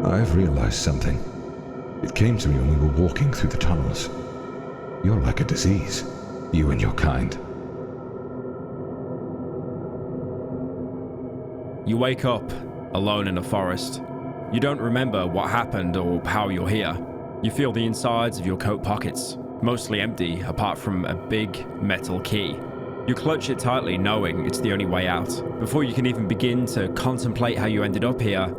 I've realized something. It came to me when we were walking through the tunnels. You're like a disease, you and your kind. You wake up, alone in a forest. You don't remember what happened or how you're here. You feel the insides of your coat pockets, mostly empty apart from a big metal key. You clutch it tightly, knowing it's the only way out. Before you can even begin to contemplate how you ended up here,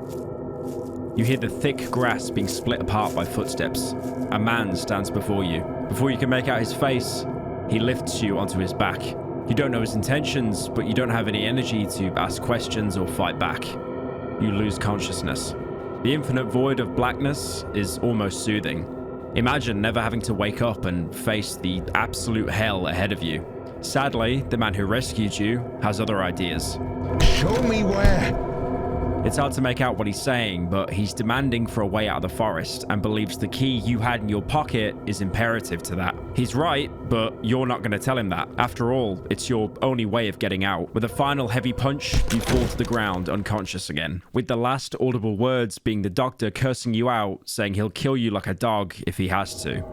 you hear the thick grass being split apart by footsteps. A man stands before you. Before you can make out his face, he lifts you onto his back. You don't know his intentions, but you don't have any energy to ask questions or fight back. You lose consciousness. The infinite void of blackness is almost soothing. Imagine never having to wake up and face the absolute hell ahead of you. Sadly, the man who rescued you has other ideas. Show me where! It's hard to make out what he's saying, but he's demanding for a way out of the forest and believes the key you had in your pocket is imperative to that. He's right, but you're not going to tell him that. After all, it's your only way of getting out. With a final heavy punch, you fall to the ground unconscious again, with the last audible words being the doctor cursing you out, saying he'll kill you like a dog if he has to.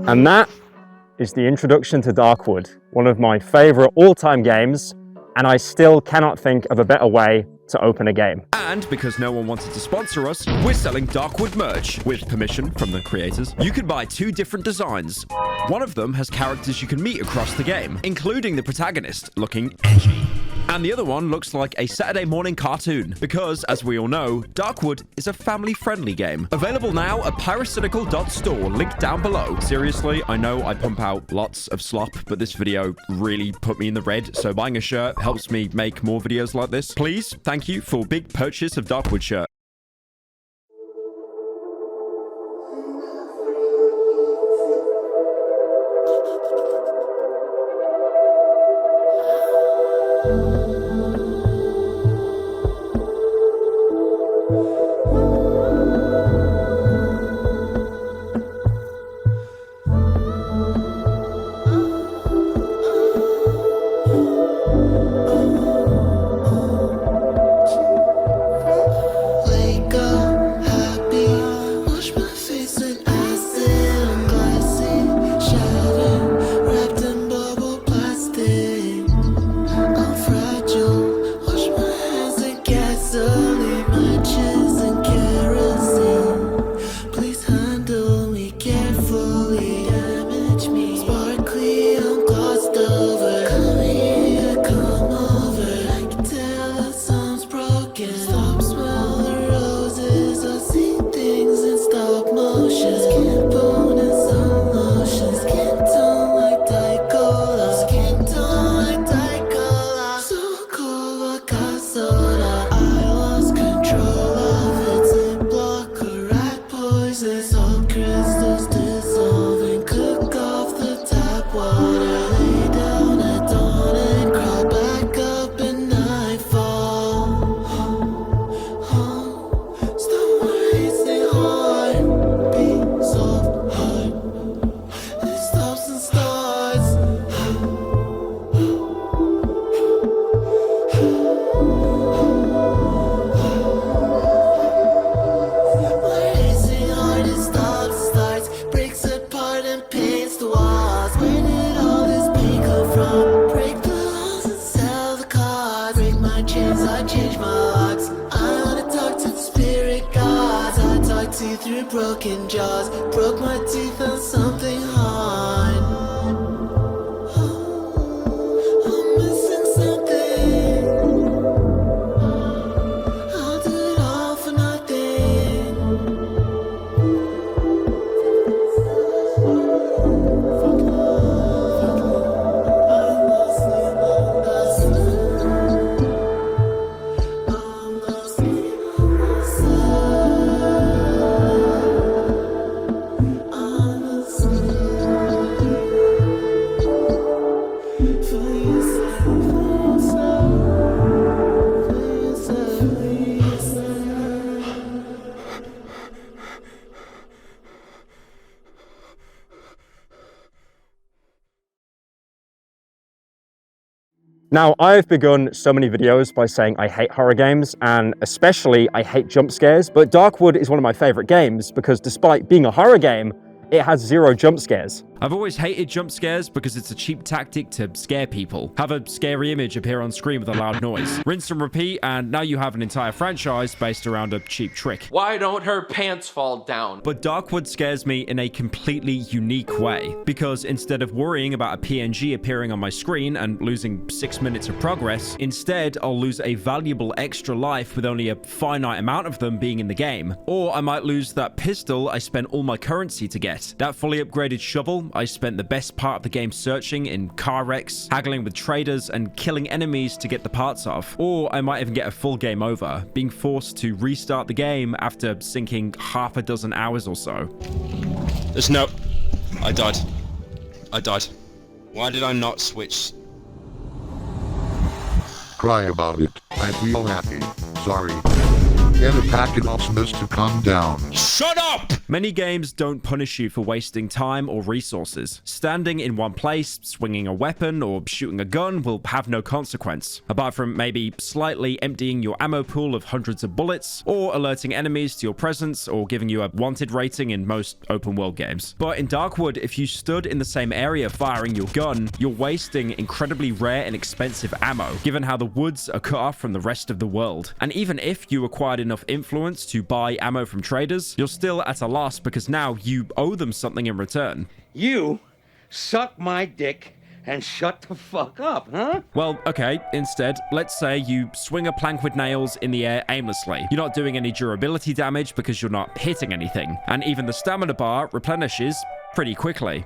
And that is the introduction to Darkwood, one of my favorite all-time games, and I still cannot think of a better way to open a game. And because no one wanted to sponsor us, we're selling Darkwood merch with permission from the creators. You can buy 2 different designs. One of them has characters you can meet across the game, including the protagonist looking edgy. And the other one looks like a Saturday morning cartoon, because, as we all know, Darkwood is a family-friendly game. Available now at pyrocynical.store, link down below. Seriously, I know I pump out lots of slop, but this video really put me in the red, so buying a shirt helps me make more videos like this. Please, thank you for big purchase of Darkwood shirt. Broken jaws, broke my teeth on something hard. I'm missing something. I'll do it all for nothing. I'm Now, I've begun so many videos by saying I hate horror games, and especially I hate jump scares, but Darkwood is one of my favorite games because despite being a horror game, it has 0 jump scares. I've always hated jump scares because it's a cheap tactic to scare people. Have a scary image appear on screen with a loud noise. Rinse and repeat, and now you have an entire franchise based around a cheap trick. Why don't her pants fall down? But Darkwood scares me in a completely unique way, because instead of worrying about a PNG appearing on my screen and losing 6 minutes of progress, instead I'll lose a valuable extra life with only a finite amount of them being in the game. Or I might lose that pistol I spent all my currency to get, that fully upgraded shovel I spent the best part of the game searching in car wrecks, haggling with traders, and killing enemies to get the parts of. Or I might even get a full game over, being forced to restart the game after sinking half a dozen hours or so. There's no... I died. Why did I not switch? Cry about it. I feel happy. Sorry. Get a packet of Smiths to calm down. Shut up! Many games don't punish you for wasting time or resources. Standing in one place, swinging a weapon, or shooting a gun will have no consequence, apart from maybe slightly emptying your ammo pool of hundreds of bullets, or alerting enemies to your presence, or giving you a wanted rating in most open world games. But in Darkwood, if you stood in the same area firing your gun, you're wasting incredibly rare and expensive ammo, given how the woods are cut off from the rest of the world. And even if you acquired enough influence to buy ammo from traders, you're still at a loss because now you owe them something in return. You suck my dick and shut the fuck up, huh? Well, okay, instead, let's say you swing a plank with nails in the air aimlessly. You're not doing any durability damage because you're not hitting anything, and even the stamina bar replenishes pretty quickly.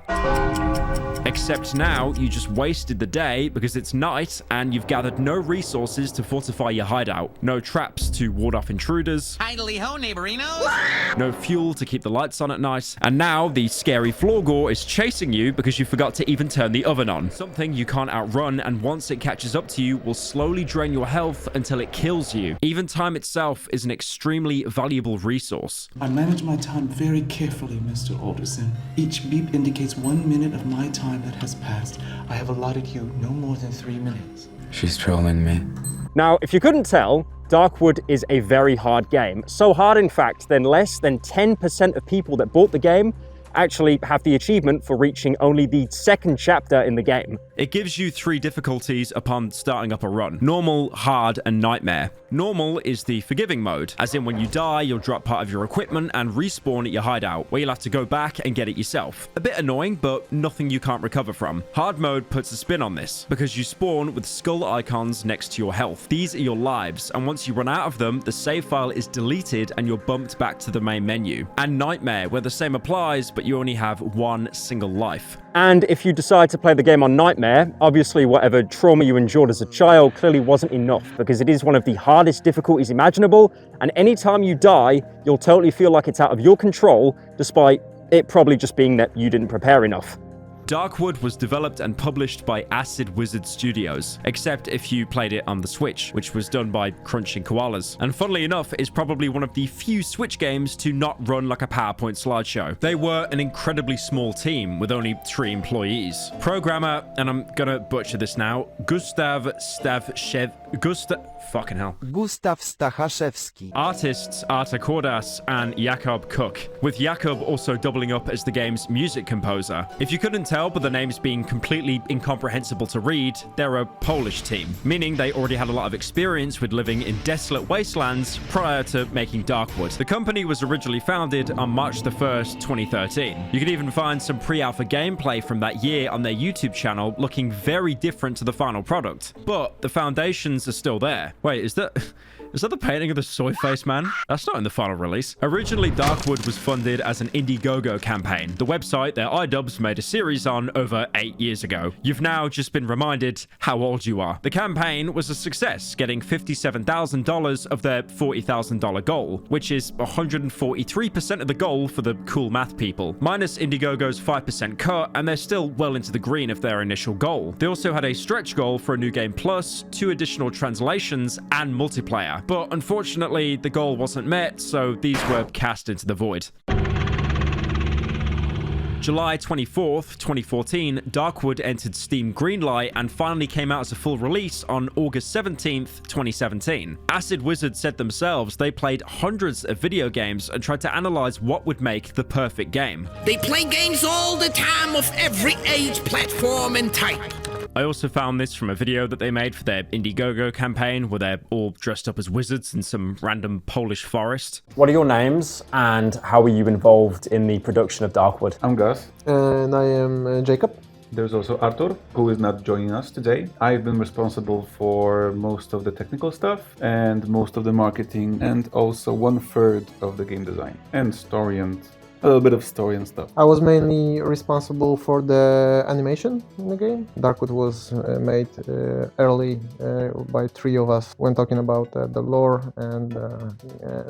Except now, you just wasted the day because it's night and you've gathered no resources to fortify your hideout. No traps to ward off intruders. Idly ho, neighborinos! No fuel to keep the lights on at night. And now the scary floor gore is chasing you because you forgot to even turn the oven on. Something you can't outrun, and once it catches up to you, will slowly drain your health until it kills you. Even time itself is an extremely valuable resource. I manage my time very carefully, Mr. Alderson. Each beep indicates 1 minute of my time that has passed. I have allotted you no more than 3 minutes. She's trolling me. Now, if you couldn't tell, Darkwood is a very hard game. So hard, in fact, that less than 10% of people that bought the game actually have the achievement for reaching only the 2nd chapter in the game. It gives you 3 difficulties upon starting up a run: normal, hard, and nightmare. Normal is the forgiving mode, as in when you die, you'll drop part of your equipment and respawn at your hideout, where you'll have to go back and get it yourself. A bit annoying, but nothing you can't recover from. Hard mode puts a spin on this, because you spawn with skull icons next to your health. These are your lives, and once you run out of them, the save file is deleted and you're bumped back to the main menu. And nightmare, where the same applies, but you only have 1 single life. And if you decide to play the game on Nightmare, obviously whatever trauma you endured as a child clearly wasn't enough, because it is one of the hardest difficulties imaginable, and anytime you die, you'll totally feel like it's out of your control, despite it probably just being that you didn't prepare enough. Darkwood was developed and published by Acid Wizard Studios, except if you played it on the Switch, which was done by Crunching Koalas. And funnily enough, is probably one of the few Switch games to not run like a PowerPoint slideshow. They were an incredibly small team with only 3 employees. Programmer, and I'm gonna butcher this now, Gustaw Stachaszewski. Artists Arta Kordas and Jakub Cook, with Jakub also doubling up as the game's music composer. If you couldn't tell by the names being completely incomprehensible to read, they're a Polish team, meaning they already had a lot of experience with living in desolate wastelands prior to making Darkwood. The company was originally founded on March the 1st, 2013. You can even find some pre-alpha gameplay from that year on their YouTube channel looking very different to the final product, but the foundations are still there. Wait, is that the painting of the soy face man? That's not in the final release. Originally, Darkwood was funded as an Indiegogo campaign, the website that iDubbbz made a series on over 8 years ago. You've now just been reminded how old you are. The campaign was a success, getting $57,000 of their $40,000 goal, which is 143% of the goal for the cool math people, minus Indiegogo's 5% cut, and they're still well into the green of their initial goal. They also had a stretch goal for a new game plus, 2 additional translations, and multiplayer. But unfortunately, the goal wasn't met, so these were cast into the void. July 24th, 2014, Darkwood entered Steam Greenlight and finally came out as a full release on August 17th, 2017. Acid Wizard said themselves they played hundreds of video games and tried to analyze what would make the perfect game. They play games all the time of every age, platform, and type. I also found this from a video that they made for their Indiegogo campaign where they're all dressed up as wizards in some random Polish forest. What are your names and how were you involved in the production of Darkwood? I'm Gus. And I am Jacob. There's also Artur, who is not joining us today. I've been responsible for most of the technical stuff and most of the marketing and also 1/3 of the game design and story and a little bit of story and stuff. I was mainly responsible for the animation in the game. Darkwood was made early by 3 of us when talking about the lore and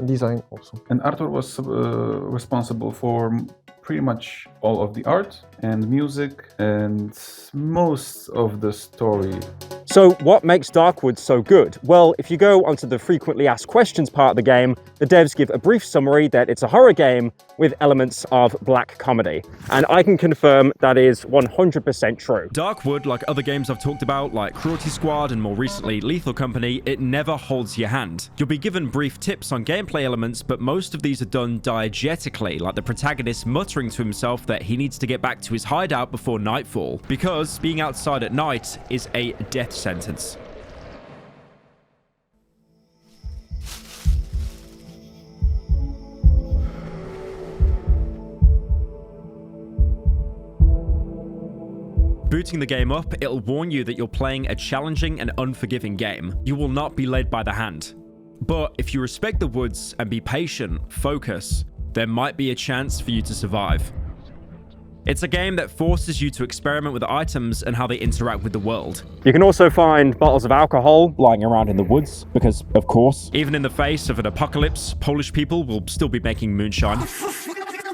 design also. And Artur was responsible for pretty much all of the art and music and most of the story. So what makes Darkwood so good? Well, if you go onto the frequently asked questions part of the game, the devs give a brief summary that it's a horror game with elements of black comedy. And I can confirm that is 100% true. Darkwood, like other games I've talked about, like Cruelty Squad and more recently Lethal Company, it never holds your hand. You'll be given brief tips on gameplay elements, but most of these are done diegetically, like the protagonist muttering to himself that he needs to get back to his hideout before nightfall, because being outside at night is a death sentence. Booting the game up, it'll warn you that you're playing a challenging and unforgiving game. You will not be led by the hand. But if you respect the woods and be patient, focus, there might be a chance for you to survive. It's a game that forces you to experiment with items and how they interact with the world. You can also find bottles of alcohol lying around in the woods, because of course. Even in the face of an apocalypse, Polish people will still be making moonshine.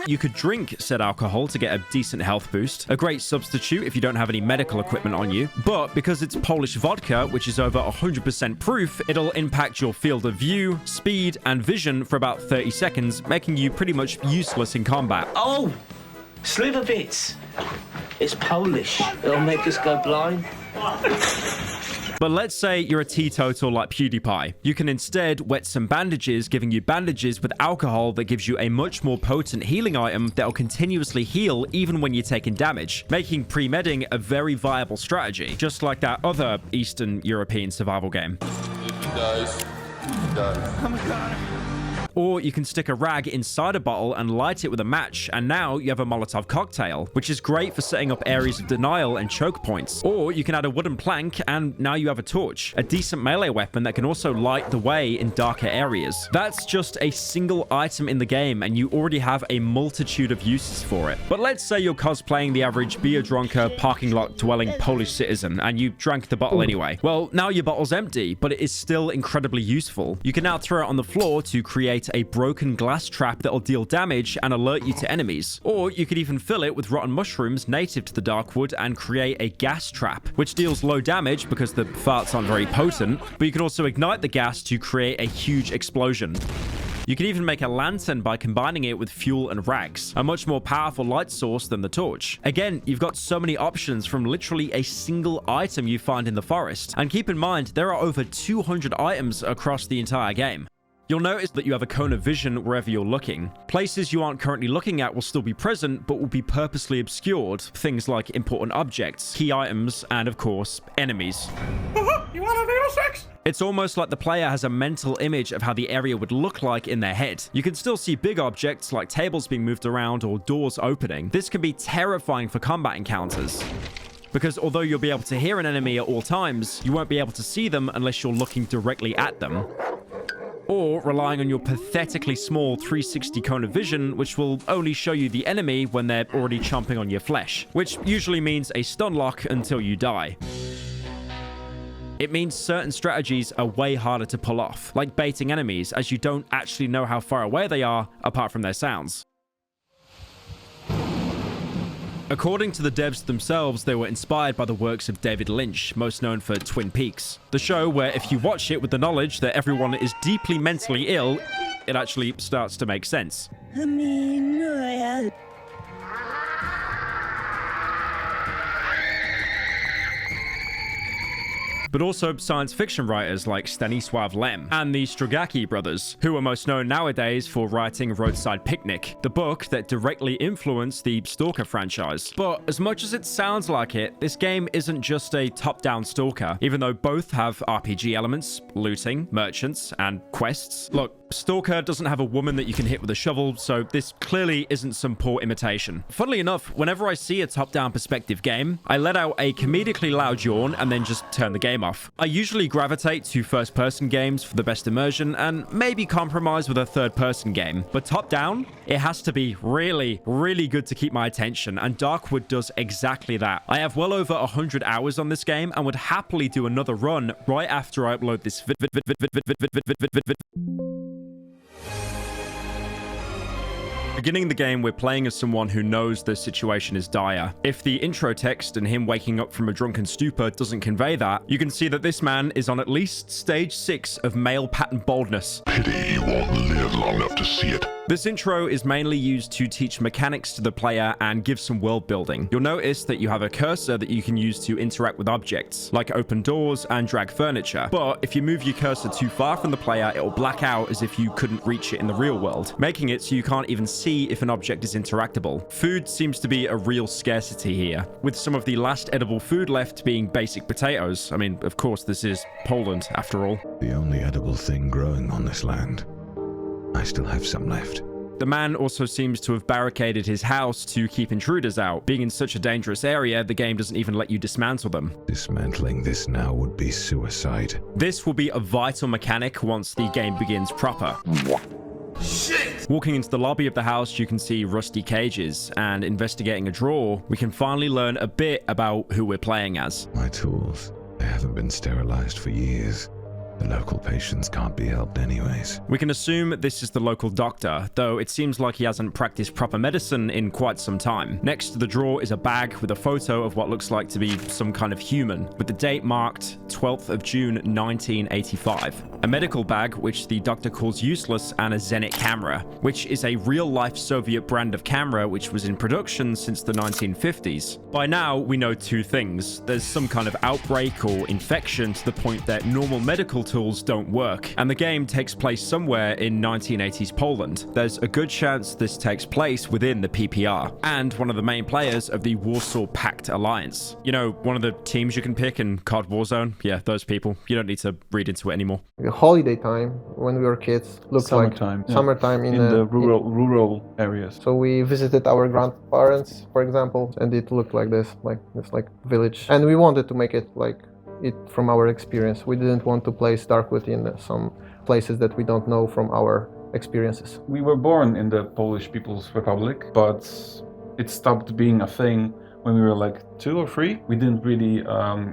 You could drink said alcohol to get a decent health boost, a great substitute if you don't have any medical equipment on you, but because it's Polish vodka, which is over 100% proof, it'll impact your field of view, speed, and vision for about 30 seconds, making you pretty much useless in combat. Oh, sliver bits. It's Polish. It'll make us go blind. But let's say you're a teetotal like PewDiePie. You can instead wet some bandages, giving you bandages with alcohol that gives you a much more potent healing item that'll continuously heal even when you're taking damage, making pre-medding a very viable strategy, just like that other Eastern European survival game. If he dies, he dies. Oh my god. Or you can stick a rag inside a bottle and light it with a match, and now you have a Molotov cocktail, which is great for setting up areas of denial and choke points. Or you can add a wooden plank, and now you have a torch, a decent melee weapon that can also light the way in darker areas. That's just a single item in the game, and you already have a multitude of uses for it. But let's say you're cosplaying the average beer-drunker, parking lot-dwelling Polish citizen, and you drank the bottle anyway. Well, now your bottle's empty, but it is still incredibly useful. You can now throw it on the floor to create a broken glass trap that'll deal damage and alert you to enemies. Or you could even fill it with rotten mushrooms native to the Darkwood and create a gas trap, which deals low damage because the farts aren't very potent, but you can also ignite the gas to create a huge explosion. You can even make a lantern by combining it with fuel and rags, a much more powerful light source than the torch. Again, you've got so many options from literally a single item you find in the forest. And keep in mind, there are over 200 items across the entire game. You'll notice that you have a cone of vision wherever you're looking. Places you aren't currently looking at will still be present, but will be purposely obscured. Things like important objects, key items, and of course, enemies. You want anal sex? It's almost like the player has a mental image of how the area would look like in their head. You can still see big objects like tables being moved around or doors opening. This can be terrifying for combat encounters, because although you'll be able to hear an enemy at all times, you won't be able to see them unless you're looking directly at them, or relying on your pathetically small 360 cone of vision, which will only show you the enemy when they're already chomping on your flesh, which usually means a stun lock until you die. It means certain strategies are way harder to pull off, like baiting enemies, as you don't actually know how far away they are apart from their sounds. According to the devs themselves, they were inspired by the works of David Lynch, most known for Twin Peaks, the show where if you watch it with the knowledge that everyone is deeply mentally ill, it actually starts to make sense. but also science fiction writers like Stanisław Lem and the Strugatsky brothers, who are most known nowadays for writing Roadside Picnic, the book that directly influenced the Stalker franchise. But as much as it sounds like it, this game isn't just a top-down Stalker, even though both have RPG elements, looting, merchants, and quests. Look, Stalker doesn't have a woman that you can hit with a shovel, so this clearly isn't some poor imitation. Funnily enough, whenever I see a top-down perspective game, I let out a comedically loud yawn and then just turn the game off. I usually gravitate to first-person games for the best immersion and maybe compromise with a third-person game, but top-down, it has to be really, really good to keep my attention, and Darkwood does exactly that. I have well over 100 hours on this game and would happily do another run right after I upload this Beginning the game, we're playing as someone who knows the situation is dire. If the intro text and him waking up from a drunken stupor doesn't convey that, you can see that this man is on at least stage 6 of male pattern baldness. Pity you won't live long enough to see it. This intro is mainly used to teach mechanics to the player and give some world building. You'll notice that you have a cursor that you can use to interact with objects, like open doors and drag furniture. But if you move your cursor too far from the player, it'll black out as if you couldn't reach it in the real world, making it so you can't even see if an object is interactable. Food seems to be a real scarcity here, with some of the last edible food left being basic potatoes. I mean, of course, this is Poland, after all. The only edible thing growing on this land. I still have some left. The man also seems to have barricaded his house to keep intruders out. Being in such a dangerous area, the game doesn't even let you dismantle them. Dismantling this now would be suicide. This will be a vital mechanic once the game begins proper. Shit! Walking into the lobby of the house, you can see rusty cages, and investigating a drawer, we can finally learn a bit about who we're playing as. My tools. They haven't been sterilized for years. The local patients can't be helped anyways. We can assume this is the local doctor, though it seems like he hasn't practiced proper medicine in quite some time. Next to the drawer is a bag with a photo of what looks like to be some kind of human, with the date marked 12th of June 1985. A medical bag, which the doctor calls useless, and a Zenit camera, which is a real-life Soviet brand of camera which was in production since the 1950s. By now, we know two things. There's some kind of outbreak or infection to the point that normal medical tools don't work, and the game takes place somewhere in 1980s Poland. There's a good chance this takes place within the PPR, and one of the main players of the Warsaw Pact Alliance. You know, one of the teams you can pick in COD Warzone? Yeah, those people. You don't need to read into it anymore. The holiday time, when we were kids, looked summertime, like summertime in the rural areas. So we visited our grandparents, for example, and it looked like this, like this village. And we wanted to make it like it from our experience. We didn't want to place Darkwood in some places that we don't know from our experiences. We were born in the Polish People's Republic, but it stopped being a thing when we were like 2 or 3. We didn't really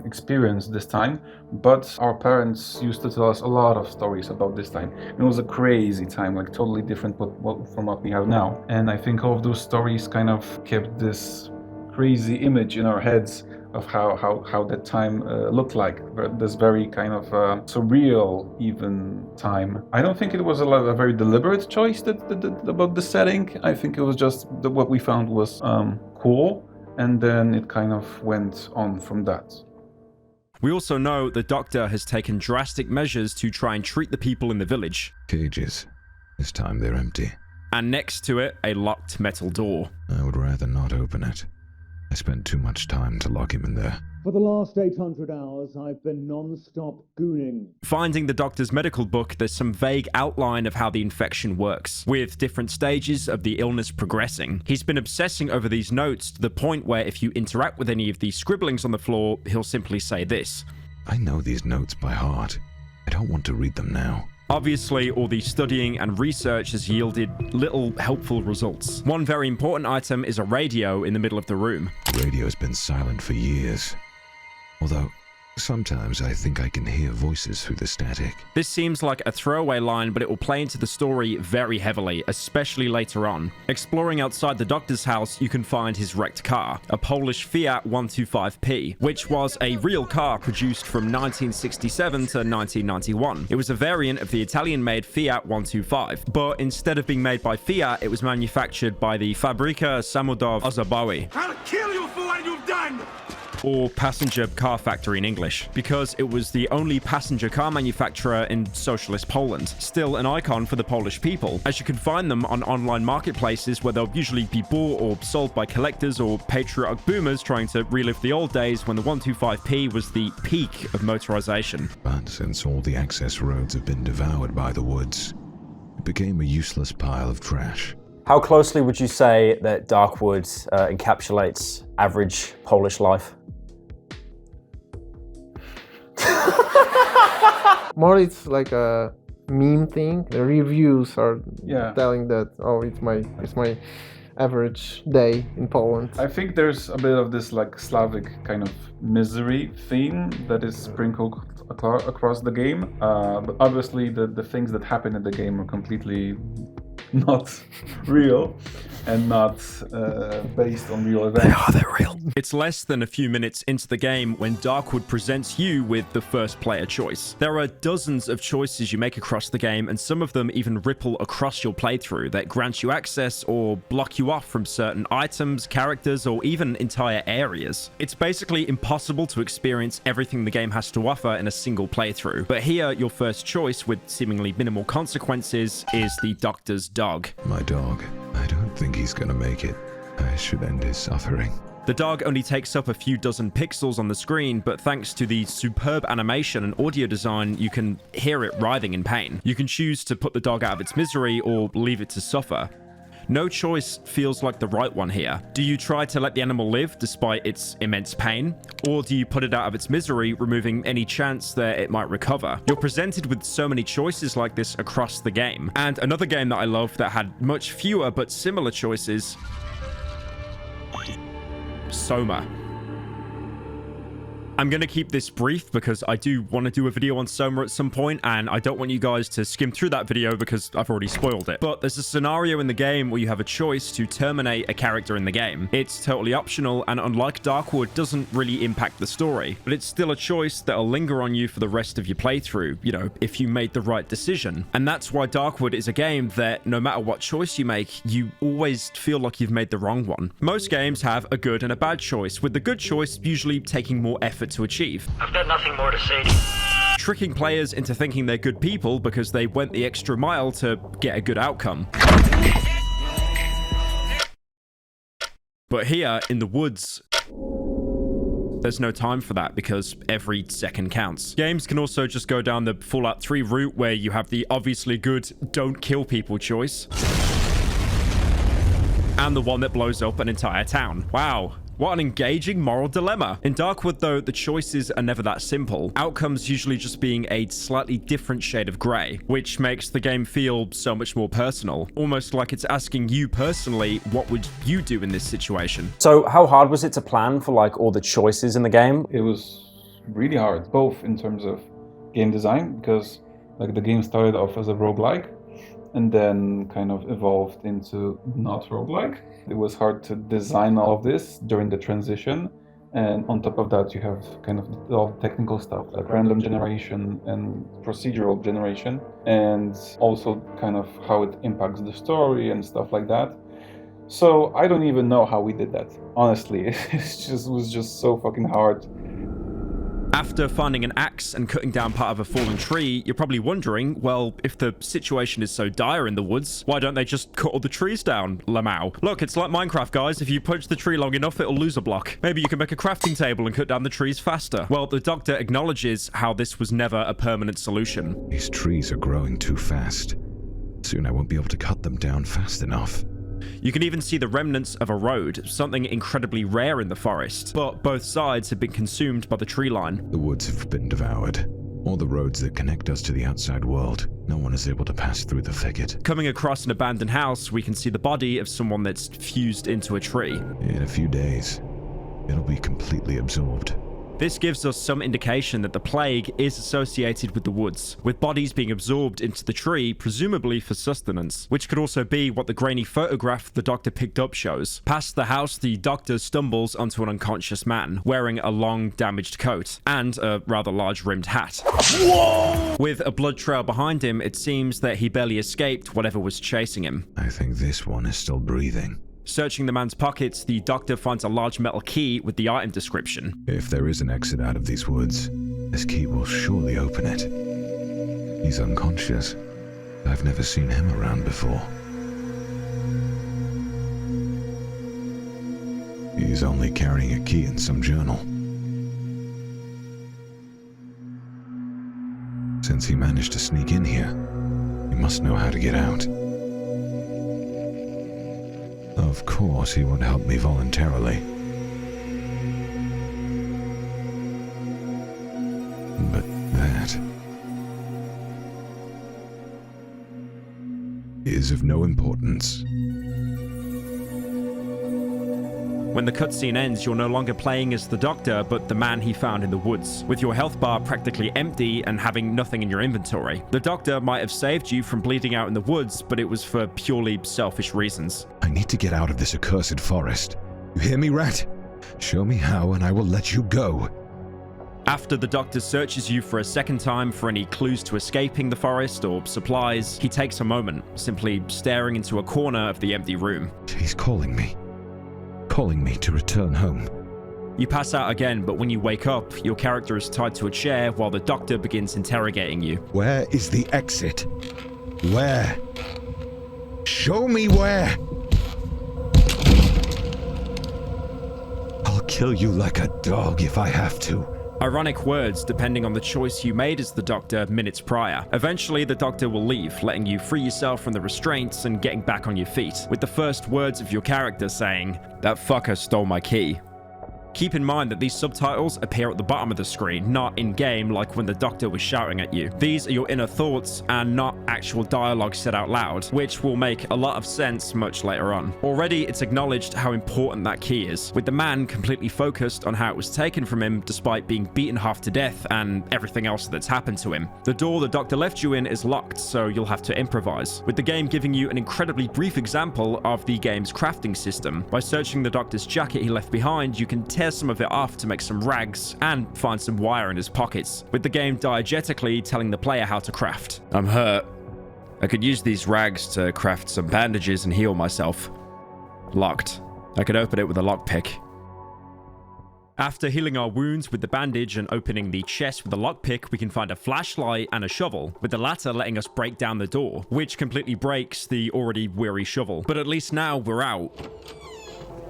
experience this time, but our parents used to tell us a lot of stories about this time. It was a crazy time, like totally different from what we have now. And I think all of those stories kind of kept this crazy image in our heads of how that time looked like, this very kind of surreal even time. I don't think it was a very deliberate choice about the setting. I think it was just what we found was cool, and then it kind of went on from that. We also know the doctor has taken drastic measures to try and treat the people in the village. Cages. This time they're empty. And next to it, a locked metal door. I would rather not open it. I spent too much time to lock him in there. For the last 800 hours, I've been non-stop gooning. Finding the doctor's medical book, there's some vague outline of how the infection works, with different stages of the illness progressing. He's been obsessing over these notes to the point where if you interact with any of these scribblings on the floor, he'll simply say this. I know these notes by heart. I don't want to read them now. Obviously, all the studying and research has yielded little helpful results. One very important item is a radio in the middle of the room. The radio's been silent for years. Although, sometimes I think I can hear voices through the static. This seems like a throwaway line, but it will play into the story very heavily, especially later on. Exploring outside the doctor's house, you can find his wrecked car, a Polish Fiat 125P, which was a real car produced from 1967 to 1991. It was a variant of the Italian-made Fiat 125, but instead of being made by Fiat, it was manufactured by the Fabryka Samochodów Osobowych. I'll kill you for what you've done! or passenger car factory in English, because it was the only passenger car manufacturer in socialist Poland, still an icon for the Polish people, as you can find them on online marketplaces where they'll usually be bought or sold by collectors or patriotic boomers trying to relive the old days when the 125p was the peak of motorization. But since all the access roads have been devoured by the woods, it became a useless pile of trash. How closely would you say that Darkwood encapsulates average Polish life? More it's like a meme thing. The reviews are telling that, oh, it's my average day in Poland. I think there's a bit of this like Slavic kind of misery theme that is sprinkled across the game. But obviously the things that happen in the game are completely not real and not based on real events. They're real. It's less than a few minutes into the game when Darkwood presents you with the first player choice. There are dozens of choices you make across the game, and some of them even ripple across your playthrough that grant you access or block you off from certain items, characters, or even entire areas. It's basically impossible to experience everything the game has to offer in a single playthrough. But here, your first choice, with seemingly minimal consequences, is the Doctor's dog. My dog. I don't think he's gonna make it. I should end his suffering. The dog only takes up a few dozen pixels on the screen, but thanks to the superb animation and audio design, you can hear it writhing in pain. You can choose to put the dog out of its misery or leave it to suffer. No choice feels like the right one here. Do you try to let the animal live despite its immense pain? Or do you put it out of its misery, removing any chance that it might recover? You're presented with so many choices like this across the game. And another game that I love that had much fewer but similar choices, Soma. I'm going to keep this brief because I do want to do a video on Soma at some point, and I don't want you guys to skim through that video because I've already spoiled it. But there's a scenario in the game where you have a choice to terminate a character in the game. It's totally optional, and unlike Darkwood, doesn't really impact the story. But it's still a choice that'll linger on you for the rest of your playthrough, you know, if you made the right decision. And that's why Darkwood is a game that, no matter what choice you make, you always feel like you've made the wrong one. Most games have a good and a bad choice, with the good choice usually taking more effort to achieve. I've got nothing more to say to you. Tricking players into thinking they're good people because they went the extra mile to get a good outcome. But here, in the woods, there's no time for that because every second counts. Games can also just go down the Fallout 3 route where you have the obviously good don't kill people choice, and the one that blows up an entire town. Wow. What an engaging moral dilemma. In Darkwood, though, the choices are never that simple. Outcomes usually just being a slightly different shade of grey, which makes the game feel so much more personal. Almost like it's asking you personally, what would you do in this situation? So how hard was it to plan for like all the choices in the game? It was really hard, both in terms of game design, because like the game started off as a roguelike and then kind of evolved into not roguelike. It was hard to design all of this during the transition, and on top of that you have kind of all the technical stuff like random generation and procedural generation, and also kind of how it impacts the story and stuff like that. So I don't even know how we did that, honestly. It was just so fucking hard. After finding an axe and cutting down part of a fallen tree, you're probably wondering, well, if the situation is so dire in the woods, why don't they just cut all the trees down, Lamau? Look, it's like Minecraft, guys. If you punch the tree long enough, it'll lose a block. Maybe you can make a crafting table and cut down the trees faster. Well, the doctor acknowledges how this was never a permanent solution. These trees are growing too fast. Soon I won't be able to cut them down fast enough. You can even see the remnants of a road, something incredibly rare in the forest, but both sides have been consumed by the tree line. The woods have been devoured. All the roads that connect us to the outside world, no one is able to pass through the thicket. Coming across an abandoned house, we can see the body of someone that's fused into a tree. In a few days, it'll be completely absorbed. This gives us some indication that the plague is associated with the woods, with bodies being absorbed into the tree, presumably for sustenance, which could also be what the grainy photograph the doctor picked up shows. Past the house, the doctor stumbles onto an unconscious man, wearing a long, damaged coat, and a rather large rimmed hat. Whoa! With a blood trail behind him, it seems that he barely escaped whatever was chasing him. I think this one is still breathing. Searching the man's pockets, the doctor finds a large metal key with the item description. If there is an exit out of these woods, this key will surely open it. He's unconscious. I've never seen him around before. He's only carrying a key in some journal. Since he managed to sneak in here, he must know how to get out. Of course, he would help me voluntarily. But that is of no importance. When the cutscene ends, you're no longer playing as the doctor, but the man he found in the woods, with your health bar practically empty and having nothing in your inventory. The doctor might have saved you from bleeding out in the woods, but it was for purely selfish reasons. I need to get out of this accursed forest. You hear me, rat? Show me how and I will let you go. After the doctor searches you for a second time for any clues to escaping the forest or supplies, he takes a moment, simply staring into a corner of the empty room. He's calling me to return home. You pass out again, but when you wake up, your character is tied to a chair while the doctor begins interrogating you. Where is the exit? Where? Show me where! I'll kill you like a dog if I have to. Ironic words depending on the choice you made as the doctor minutes prior. Eventually, the doctor will leave, letting you free yourself from the restraints and getting back on your feet, with the first words of your character saying, "That fucker stole my key." Keep in mind that these subtitles appear at the bottom of the screen, not in-game like when the doctor was shouting at you. These are your inner thoughts and not actual dialogue said out loud, which will make a lot of sense much later on. Already, it's acknowledged how important that key is, with the man completely focused on how it was taken from him despite being beaten half to death and everything else that's happened to him. The door the doctor left you in is locked, so you'll have to improvise, with the game giving you an incredibly brief example of the game's crafting system. By searching the doctor's jacket he left behind, you can tear some of it off to make some rags and find some wire in his pockets, with the game diegetically telling the player how to craft. I'm hurt. I could use these rags to craft some bandages and heal myself. Locked. I could open it with a lockpick. After healing our wounds with the bandage and opening the chest with a lockpick, we can find a flashlight and a shovel, with the latter letting us break down the door, which completely breaks the already weary shovel. But at least now we're out.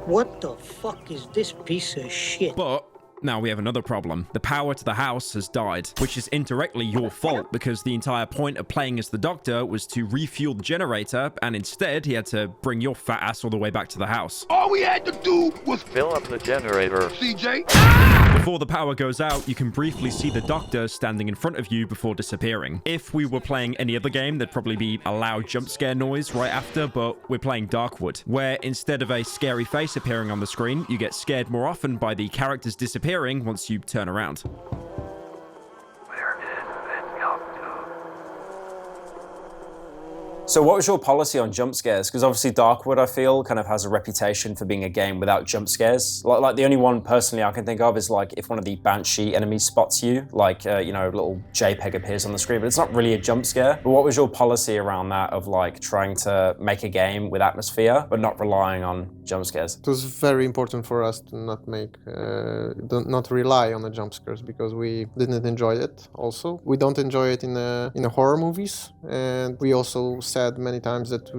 What the fuck is this piece of shit? But now we have another problem. The power to the house has died, which is indirectly your fault because the entire point of playing as the doctor was to refuel the generator, and instead he had to bring your fat ass all the way back to the house. All we had to do was fill up the generator. CJ? Before the power goes out, you can briefly see the doctor standing in front of you before disappearing. If we were playing any other game, there'd probably be a loud jump scare noise right after, but we're playing Darkwood, where instead of a scary face appearing on the screen, you get scared more often by the characters disappearing once you turn around. So what was your policy on jump scares? Because obviously Darkwood, I feel, kind of has a reputation for being a game without jump scares. Like the only one personally I can think of is like if one of the Banshee enemies spots you, like, you know, a little JPEG appears on the screen, but it's not really a jump scare. But what was your policy around that of like trying to make a game with atmosphere, but not relying on jump scares? It was very important for us to not make, not rely on the jump scares because we didn't enjoy it also. We don't enjoy it in horror movies, and we also said many times that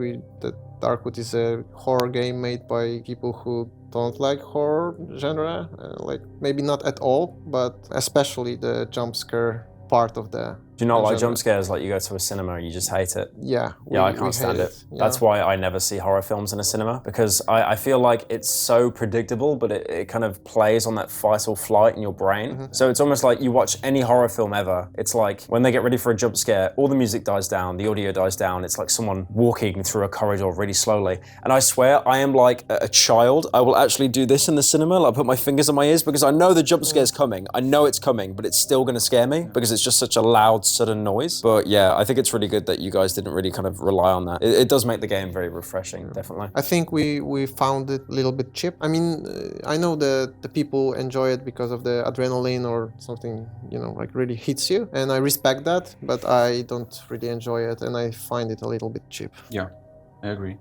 Darkwood is a horror game made by people who don't like horror genre, like maybe not at all, but especially the jump scare part of the Do you not like jump scares? Like you go to a cinema and you just hate it? Yeah. I can't stand it. Yeah. That's why I never see horror films in a cinema, because I feel like it's so predictable, but it kind of plays on that fight or flight in your brain. Mm-hmm. So it's almost like you watch any horror film ever. It's like when they get ready for a jump scare, all the music dies down, the audio dies down. It's like someone walking through a corridor really slowly. And I swear I am like a child. I will actually do this in the cinema. Like put my fingers on my ears because I know the jump scare's coming. I know it's coming, but it's still gonna scare me because it's just such a loud, sudden noise. But yeah, I think it's really good that you guys didn't really kind of rely on that. It does make the game very refreshing, definitely. I think we found it a little bit cheap. I mean, I know the people enjoy it because of the adrenaline or something, you know, like really hits you. And I respect that, but I don't really enjoy it and I find it a little bit cheap. Yeah. I agree.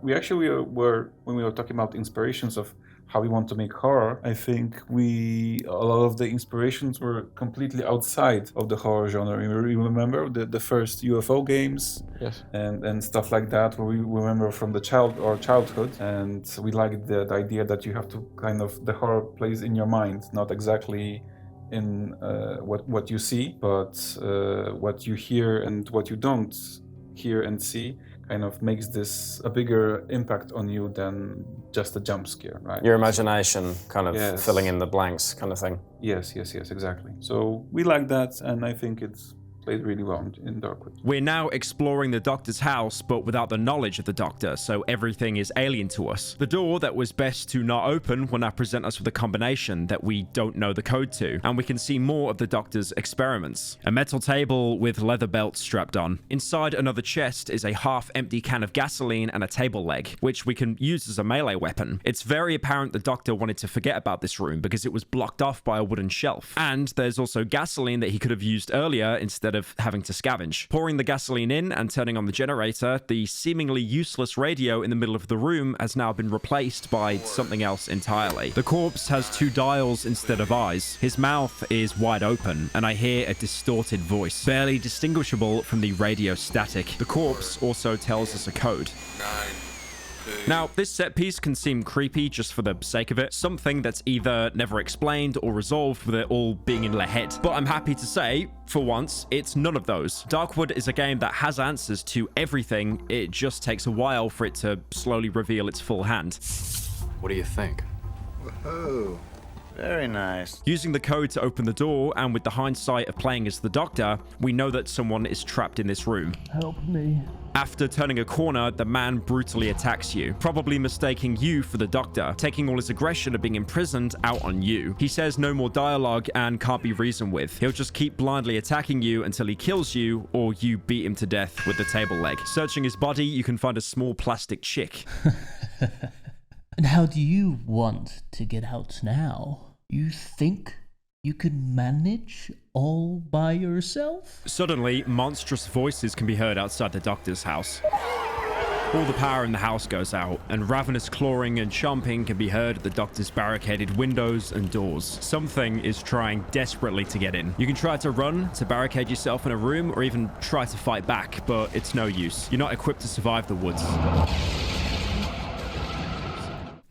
We actually were, when we were talking about inspirations of how we want to make horror, I think a lot of the inspirations were completely outside of the horror genre. You remember the first UFO games? Yes. And stuff like that, where we remember from the childhood, and we like the idea that you have to the horror plays in your mind, not exactly in what you see, but what you hear and what you don't hear and see kind of makes this a bigger impact on you than just a jump scare, right? Your imagination kind of filling in the blanks kind of thing. Yes, exactly. So we like that, and I think it's played really well in Darkwood. We're now exploring the Doctor's house, but without the knowledge of the Doctor, so everything is alien to us. The door that was best to not open will now present us with a combination that we don't know the code to, and we can see more of the Doctor's experiments. A metal table with leather belts strapped on. Inside another chest is a half-empty can of gasoline and a table leg, which we can use as a melee weapon. It's very apparent the Doctor wanted to forget about this room because it was blocked off by a wooden shelf. And there's also gasoline that he could have used earlier instead of having to scavenge. Pouring the gasoline in and turning on the generator, the seemingly useless radio in the middle of the room has now been replaced by something else entirely. The corpse has 2 dials instead of eyes. His mouth is wide open, and I hear a distorted voice, barely distinguishable from the radio static. The corpse also tells us a code. 9. Now, this set piece can seem creepy just for the sake of it, something that's either never explained or resolved with it all being in their head. But I'm happy to say, for once, it's none of those. Darkwood is a game that has answers to everything, it just takes a while for it to slowly reveal its full hand. What do you think? Whoa. Very nice. Using the code to open the door, and with the hindsight of playing as the Doctor, we know that someone is trapped in this room. Help me. After turning a corner, the man brutally attacks you, probably mistaking you for the Doctor, taking all his aggression of being imprisoned out on you. He says no more dialogue and can't be reasoned with. He'll just keep blindly attacking you until he kills you, or you beat him to death with the table leg. Searching his body, you can find a small plastic chick. And how do you want to get out now? You think you could manage all by yourself? Suddenly, monstrous voices can be heard outside the Doctor's house. All the power in the house goes out, and ravenous clawing and chomping can be heard at the Doctor's barricaded windows and doors. Something is trying desperately to get in. You can try to run, to barricade yourself in a room, or even try to fight back, but it's no use. You're not equipped to survive the woods.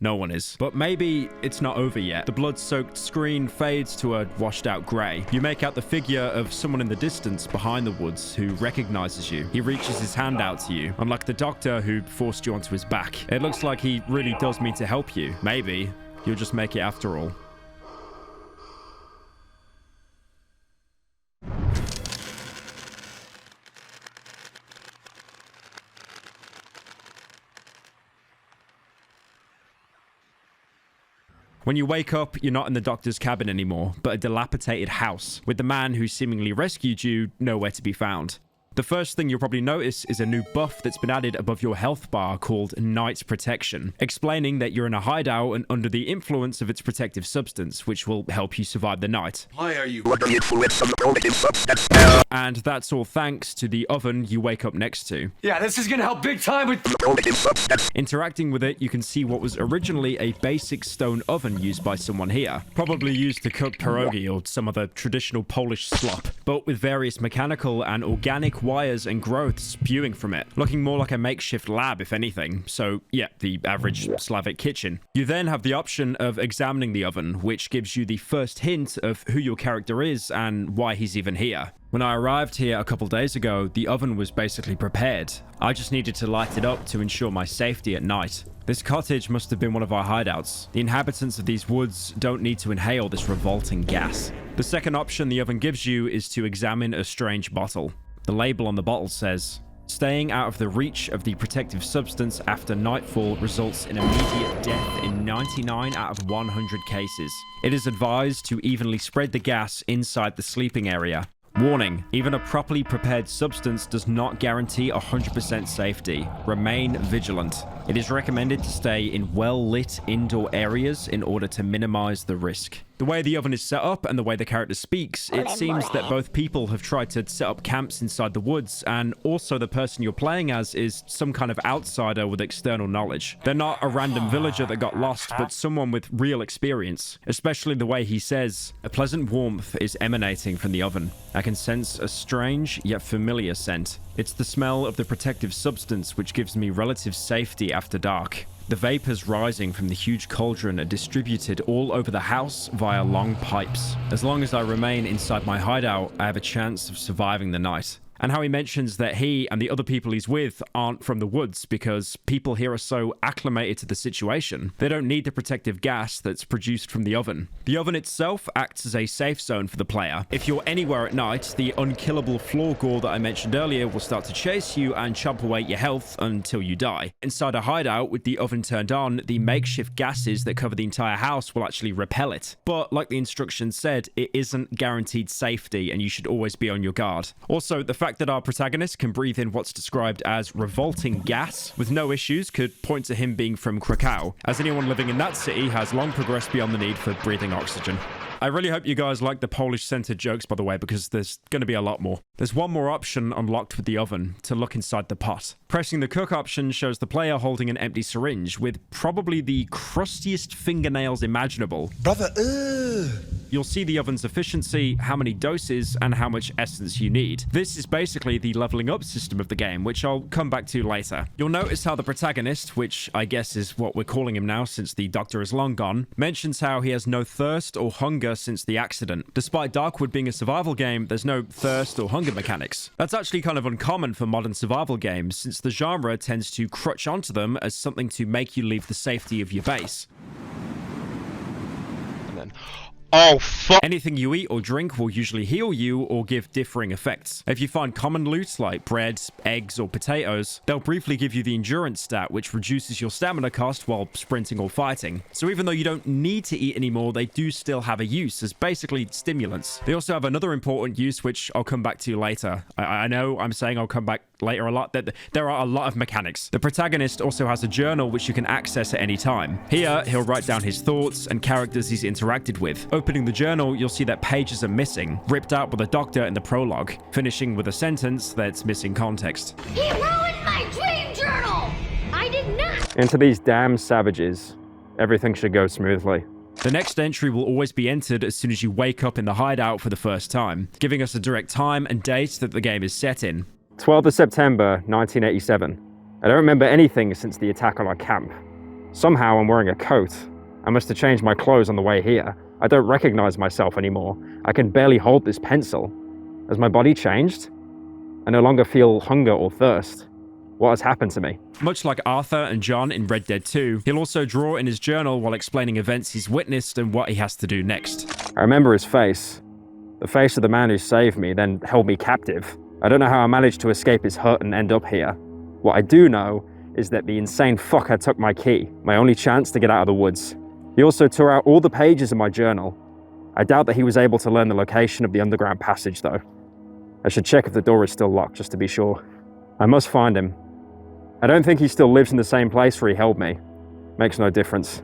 No one is. But maybe it's not over yet. The blood-soaked screen fades to a washed-out grey. You make out the figure of someone in the distance behind the woods who recognizes you. He reaches his hand out to you, unlike the Doctor who forced you onto his back. It looks like he really does mean to help you. Maybe you'll just make it after all. When you wake up, you're not in the Doctor's cabin anymore, but a dilapidated house, with the man who seemingly rescued you nowhere to be found. The first thing you'll probably notice is a new buff that's been added above your health bar called Night Protection, explaining that you're in a hideout and under the influence of its protective substance, which will help you survive the night. Why are you under the influence of the protective substance? And that's all thanks to the oven you wake up next to. Yeah, this is gonna help big time with the protective substance. Interacting with it, you can see what was originally a basic stone oven used by someone here, probably used to cook pierogi or some other traditional Polish slop, but with various mechanical and organic wires and growths spewing from it, looking more like a makeshift lab if anything. So yeah, the average Slavic kitchen. You then have the option of examining the oven, which gives you the first hint of who your character is and why he's even here. When I arrived here a couple days ago, the oven was basically prepared. I just needed to light it up to ensure my safety at night. This cottage must have been one of our hideouts. The inhabitants of these woods don't need to inhale this revolting gas. The second option the oven gives you is to examine a strange bottle. The label on the bottle says, "Staying out of the reach of the protective substance after nightfall results in immediate death in 99 out of 100 cases. It is advised to evenly spread the gas inside the sleeping area. Warning, even a properly prepared substance does not guarantee 100% safety. Remain vigilant. It is recommended to stay in well-lit indoor areas in order to minimize the risk." The way the oven is set up and the way the character speaks, it seems that both people have tried to set up camps inside the woods, and also the person you're playing as is some kind of outsider with external knowledge. They're not a random villager that got lost, but someone with real experience, especially the way he says, "A pleasant warmth is emanating from the oven. I can sense a strange yet familiar scent. It's the smell of the protective substance which gives me relative safety after dark. The vapors rising from the huge cauldron are distributed all over the house via long pipes. As long as I remain inside my hideout, I have a chance of surviving the night." And how he mentions that he and the other people he's with aren't from the woods because people here are so acclimated to the situation. They don't need the protective gas that's produced from the oven. The oven itself acts as a safe zone for the player. If you're anywhere at night, the unkillable floor gore that I mentioned earlier will start to chase you and chomp away your health until you die. Inside a hideout with the oven turned on, the makeshift gases that cover the entire house will actually repel it. But like the instructions said, it isn't guaranteed safety and you should always be on your guard. Also, the fact that our protagonist can breathe in what's described as revolting gas with no issues could point to him being from Krakow, as anyone living in that city has long progressed beyond the need for breathing oxygen. I really hope you guys like the Polish-centered jokes, by the way, because there's going to be a lot more. There's one more option unlocked with the oven, to look inside the pot. Pressing the cook option shows the player holding an empty syringe with probably the crustiest fingernails imaginable. Brother, You'll see the oven's efficiency, how many doses, and how much essence you need. This is basically the leveling up system of the game, which I'll come back to later. You'll notice how the protagonist, which I guess is what we're calling him now since the doctor is long gone, mentions how he has no thirst or hunger since the accident. Despite Darkwood being a survival game, there's no thirst or hunger mechanics. That's actually kind of uncommon for modern survival games, since the genre tends to crutch onto them as something to make you leave the safety of your base. And then, oh, fuck. Anything you eat or drink will usually heal you or give differing effects. If you find common loot like bread, eggs, or potatoes, they'll briefly give you the endurance stat, which reduces your stamina cost while sprinting or fighting. So even though you don't need to eat anymore, they do still have a use as basically stimulants. They also have another important use, which I'll come back to later. I know I'm saying I'll come back later a lot. There are a lot of mechanics. The protagonist also has a journal which you can access at any time. Here, he'll write down his thoughts and characters he's interacted with. Opening the journal, you'll see that pages are missing, ripped out by the doctor in the prologue, finishing with a sentence that's missing context. He ruined my dream journal! I did not! Into these damn savages. Everything should go smoothly. The next entry will always be entered as soon as you wake up in the hideout for the first time, giving us a direct time and date that the game is set in. 12th of September, 1987. I don't remember anything since the attack on our camp. Somehow I'm wearing a coat. I must have changed my clothes on the way here. I don't recognize myself anymore. I can barely hold this pencil. Has my body changed? I no longer feel hunger or thirst. What has happened to me? Much like Arthur and John in Red Dead 2, he'll also draw in his journal while explaining events he's witnessed and what he has to do next. I remember his face. The face of the man who saved me, then held me captive. I don't know how I managed to escape his hut and end up here. What I do know is that the insane fucker took my key, my only chance to get out of the woods. He also tore out all the pages of my journal. I doubt that he was able to learn the location of the underground passage, though. I should check if the door is still locked, just to be sure. I must find him. I don't think he still lives in the same place where he held me. Makes no difference,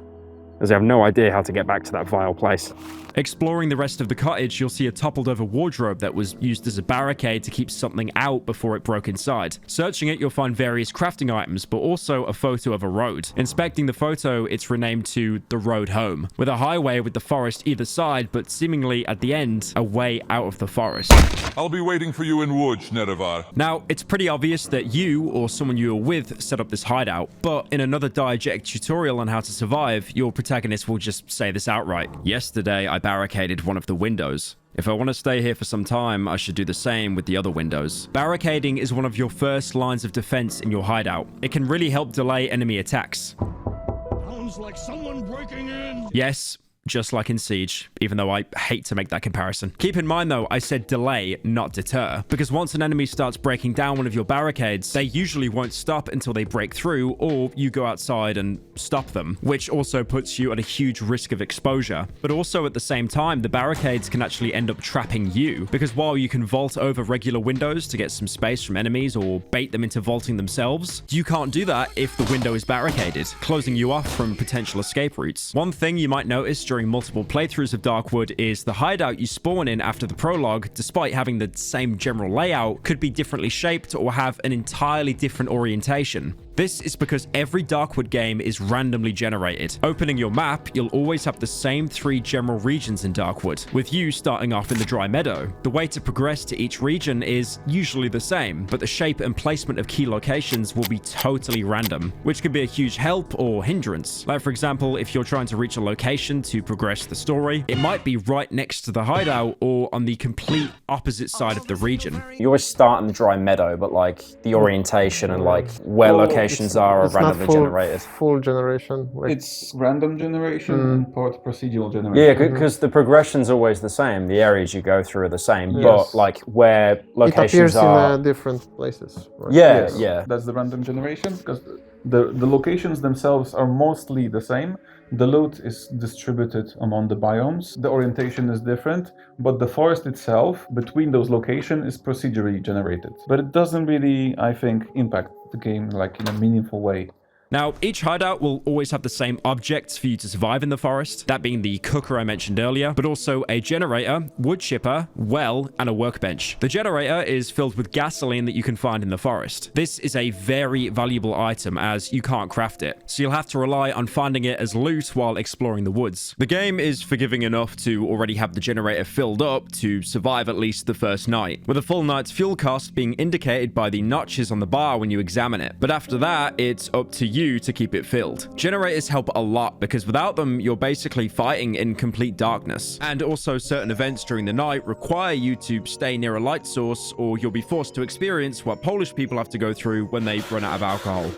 as I have no idea how to get back to that vile place. Exploring the rest of the cottage, you'll see a toppled over wardrobe that was used as a barricade to keep something out before it broke inside. Searching it, you'll find various crafting items, but also a photo of a road. Inspecting the photo, it's renamed to The Road Home, with a highway with the forest either side, but seemingly at the end, a way out of the forest. I'll be waiting for you in woods, Nerevar. Now, it's pretty obvious that you, or someone you were with, set up this hideout, but in another diegetic tutorial on how to survive, your protagonist will just say this outright. Yesterday, I barricaded one of the windows. If I want to stay here for some time, I should do the same with the other windows. Barricading is one of your first lines of defense in your hideout. It can really help delay enemy attacks. Sounds like someone breaking in. Yes, just like in Siege, even though I hate to make that comparison. Keep in mind though, I said delay, not deter, because once an enemy starts breaking down one of your barricades, they usually won't stop until they break through, or you go outside and stop them, which also puts you at a huge risk of exposure. But also at the same time, the barricades can actually end up trapping you, because while you can vault over regular windows to get some space from enemies or bait them into vaulting themselves, you can't do that if the window is barricaded, closing you off from potential escape routes. One thing you might notice during during multiple playthroughs of Darkwood is the hideout you spawn in after the prologue, despite having the same general layout, could be differently shaped or have an entirely different orientation. This is because every Darkwood game is randomly generated. Opening your map, you'll always have the same 3 general regions in Darkwood, with you starting off in the dry meadow. The way to progress to each region is usually the same, but the shape and placement of key locations will be totally random, which can be a huge help or hindrance. Like for example, if you're trying to reach a location to progress the story, it might be right next to the hideout or on the complete opposite side of the region. You always start in the dry meadow, but like the orientation and like where locations are randomly generated. Full generation. Like, it's random generation and part procedural generation. Yeah, because the progression's always the same. The areas you go through are the same, Yes. but like where locations it appears are in different places. Right? Yeah, yeah. That's the random generation, because the locations themselves are mostly the same. The loot is distributed among the biomes. The orientation is different, but the forest itself between those locations is procedurally generated. But it doesn't really, I think, impact the game like in a meaningful way. Now, each hideout will always have the same objects for you to survive in the forest, that being the cooker I mentioned earlier, but also a generator, wood chipper, well, and a workbench. The generator is filled with gasoline that you can find in the forest. This is a very valuable item as you can't craft it, so you'll have to rely on finding it as loot while exploring the woods. The game is forgiving enough to already have the generator filled up to survive at least the first night, with a full night's fuel cost being indicated by the notches on the bar when you examine it. But after that, it's up to you to keep it filled. Generators help a lot because without them, you're basically fighting in complete darkness. And also certain events during the night require you to stay near a light source or you'll be forced to experience what Polish people have to go through when they run out of alcohol.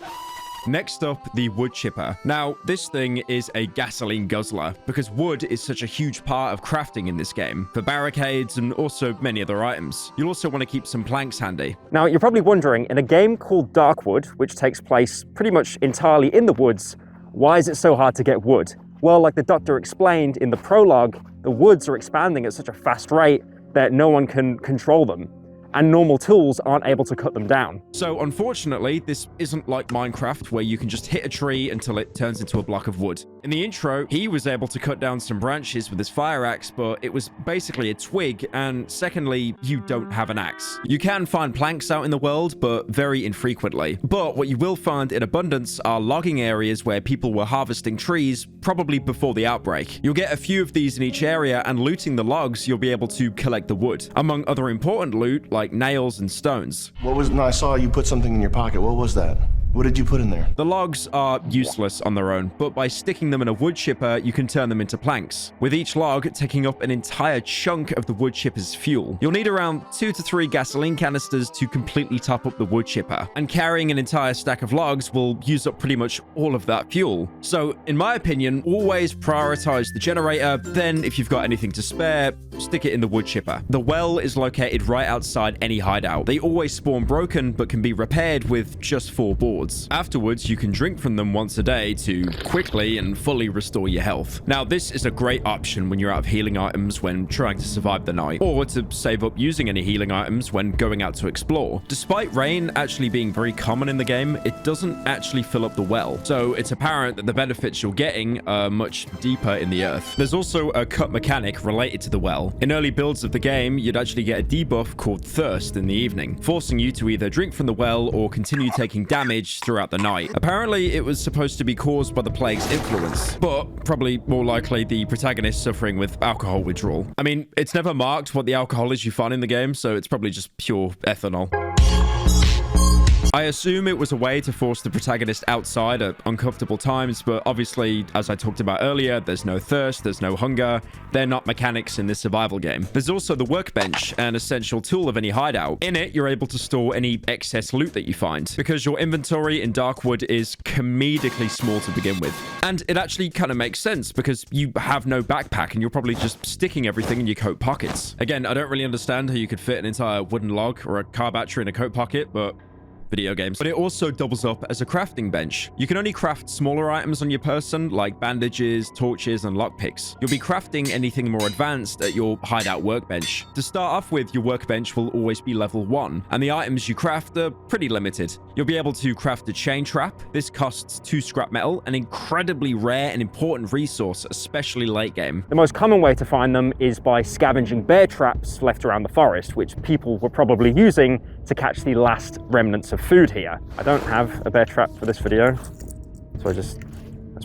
Next up, the wood chipper. Now, this thing is a gasoline guzzler because wood is such a huge part of crafting in this game for barricades and also many other items. You'll also want to keep some planks handy. Now, you're probably wondering, in a game called Darkwood, which takes place pretty much entirely in the woods, why is it so hard to get wood? Well, like the doctor explained in the prologue, the woods are expanding at such a fast rate that no one can control them, and normal tools aren't able to cut them down. So unfortunately, this isn't like Minecraft where you can just hit a tree until it turns into a block of wood. In the intro, he was able to cut down some branches with his fire axe, but it was basically a twig, and secondly, you don't have an axe. You can find planks out in the world, but very infrequently. But what you will find in abundance are logging areas where people were harvesting trees, probably before the outbreak. You'll get a few of these in each area, and looting the logs, you'll be able to collect the wood. Among other important loot, like nails and stones. What was, no, I saw you put something in your pocket. What was that? What did you put in there? The logs are useless on their own, but by sticking them in a wood chipper, you can turn them into planks, with each log taking up an entire chunk of the wood chipper's fuel. You'll need around 2 to 3 gasoline canisters to completely top up the wood chipper, and carrying an entire stack of logs will use up pretty much all of that fuel. So, in my opinion, always prioritize the generator, then if you've got anything to spare, stick it in the wood chipper. The well is located right outside any hideout. They always spawn broken, but can be repaired with just 4 boards. Afterwards, you can drink from them once a day to quickly and fully restore your health. Now, this is a great option when you're out of healing items when trying to survive the night, or to save up using any healing items when going out to explore. Despite rain actually being very common in the game, it doesn't actually fill up the well, so it's apparent that the benefits you're getting are much deeper in the earth. There's also a cut mechanic related to the well. In early builds of the game, you'd actually get a debuff called Thirst in the evening, forcing you to either drink from the well or continue taking damage throughout the night. Apparently, it was supposed to be caused by the plague's influence, but probably more likely the protagonist suffering with alcohol withdrawal. I mean, it's never marked what the alcohol is you find in the game, so it's probably just pure ethanol. I assume it was a way to force the protagonist outside at uncomfortable times, but obviously, as I talked about earlier, there's no thirst, there's no hunger. They're not mechanics in this survival game. There's also the workbench, an essential tool of any hideout. In it, you're able to store any excess loot that you find, because your inventory in Darkwood is comedically small to begin with. And it actually kind of makes sense, because you have no backpack, and you're probably just sticking everything in your coat pockets. Again, I don't really understand how you could fit an entire wooden log or a car battery in a coat pocket, but video games. But it also doubles up as a crafting bench. You can only craft smaller items on your person, like bandages, torches, and lockpicks. You'll be crafting anything more advanced at your hideout workbench. To start off with, your workbench will always be level 1, and the items you craft are pretty limited. You'll be able to craft a chain trap. This costs 2 scrap metal, an incredibly rare and important resource, especially late game. The most common way to find them is by scavenging bear traps left around the forest, which people were probably using to catch the last remnants of food here. I don't have a bear trap for this video, so I just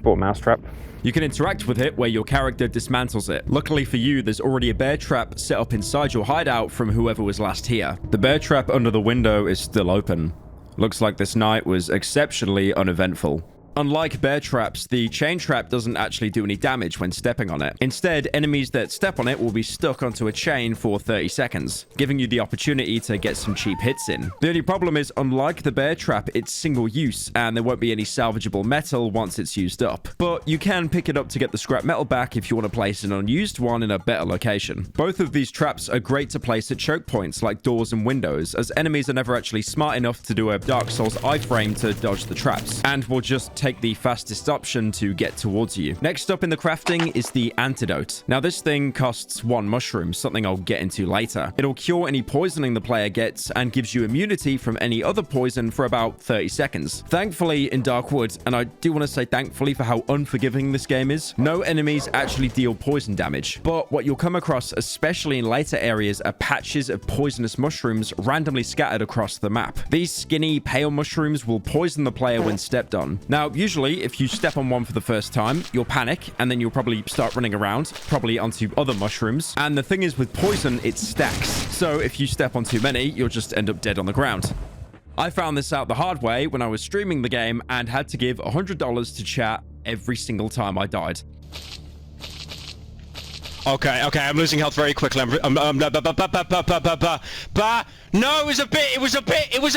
bought a mouse trap. You can interact with it where your character dismantles it. Luckily for you, there's already a bear trap set up inside your hideout from whoever was last here. The bear trap under the window is still open. Looks like this night was exceptionally uneventful. Unlike bear traps, the chain trap doesn't actually do any damage when stepping on it. Instead, enemies that step on it will be stuck onto a chain for 30 seconds, giving you the opportunity to get some cheap hits in. The only problem is, unlike the bear trap, it's single use, and there won't be any salvageable metal once it's used up. But you can pick it up to get the scrap metal back if you want to place an unused one in a better location. Both of these traps are great to place at choke points like doors and windows, as enemies are never actually smart enough to do a Dark Souls iframe to dodge the traps, and will just take the fastest option to get towards you. Next up in the crafting is the antidote. Now this thing costs 1 mushroom, something I'll get into later. It'll cure any poisoning the player gets and gives you immunity from any other poison for about 30 seconds. Thankfully in Darkwood, and I do want to say thankfully for how unforgiving this game is, no enemies actually deal poison damage. But what you'll come across, especially in later areas, are patches of poisonous mushrooms randomly scattered across the map. These skinny, pale mushrooms will poison the player when stepped on. Now usually if you step on one for the first time, you'll panic, and then you'll probably start running around, probably onto other mushrooms. And the thing is, with poison, it stacks. So if you step on too many, you'll just end up dead on the ground. I found this out the hard way when I was streaming the game and had to give $100 to chat every single time I died. Okay, I'm losing health very quickly. No, it was a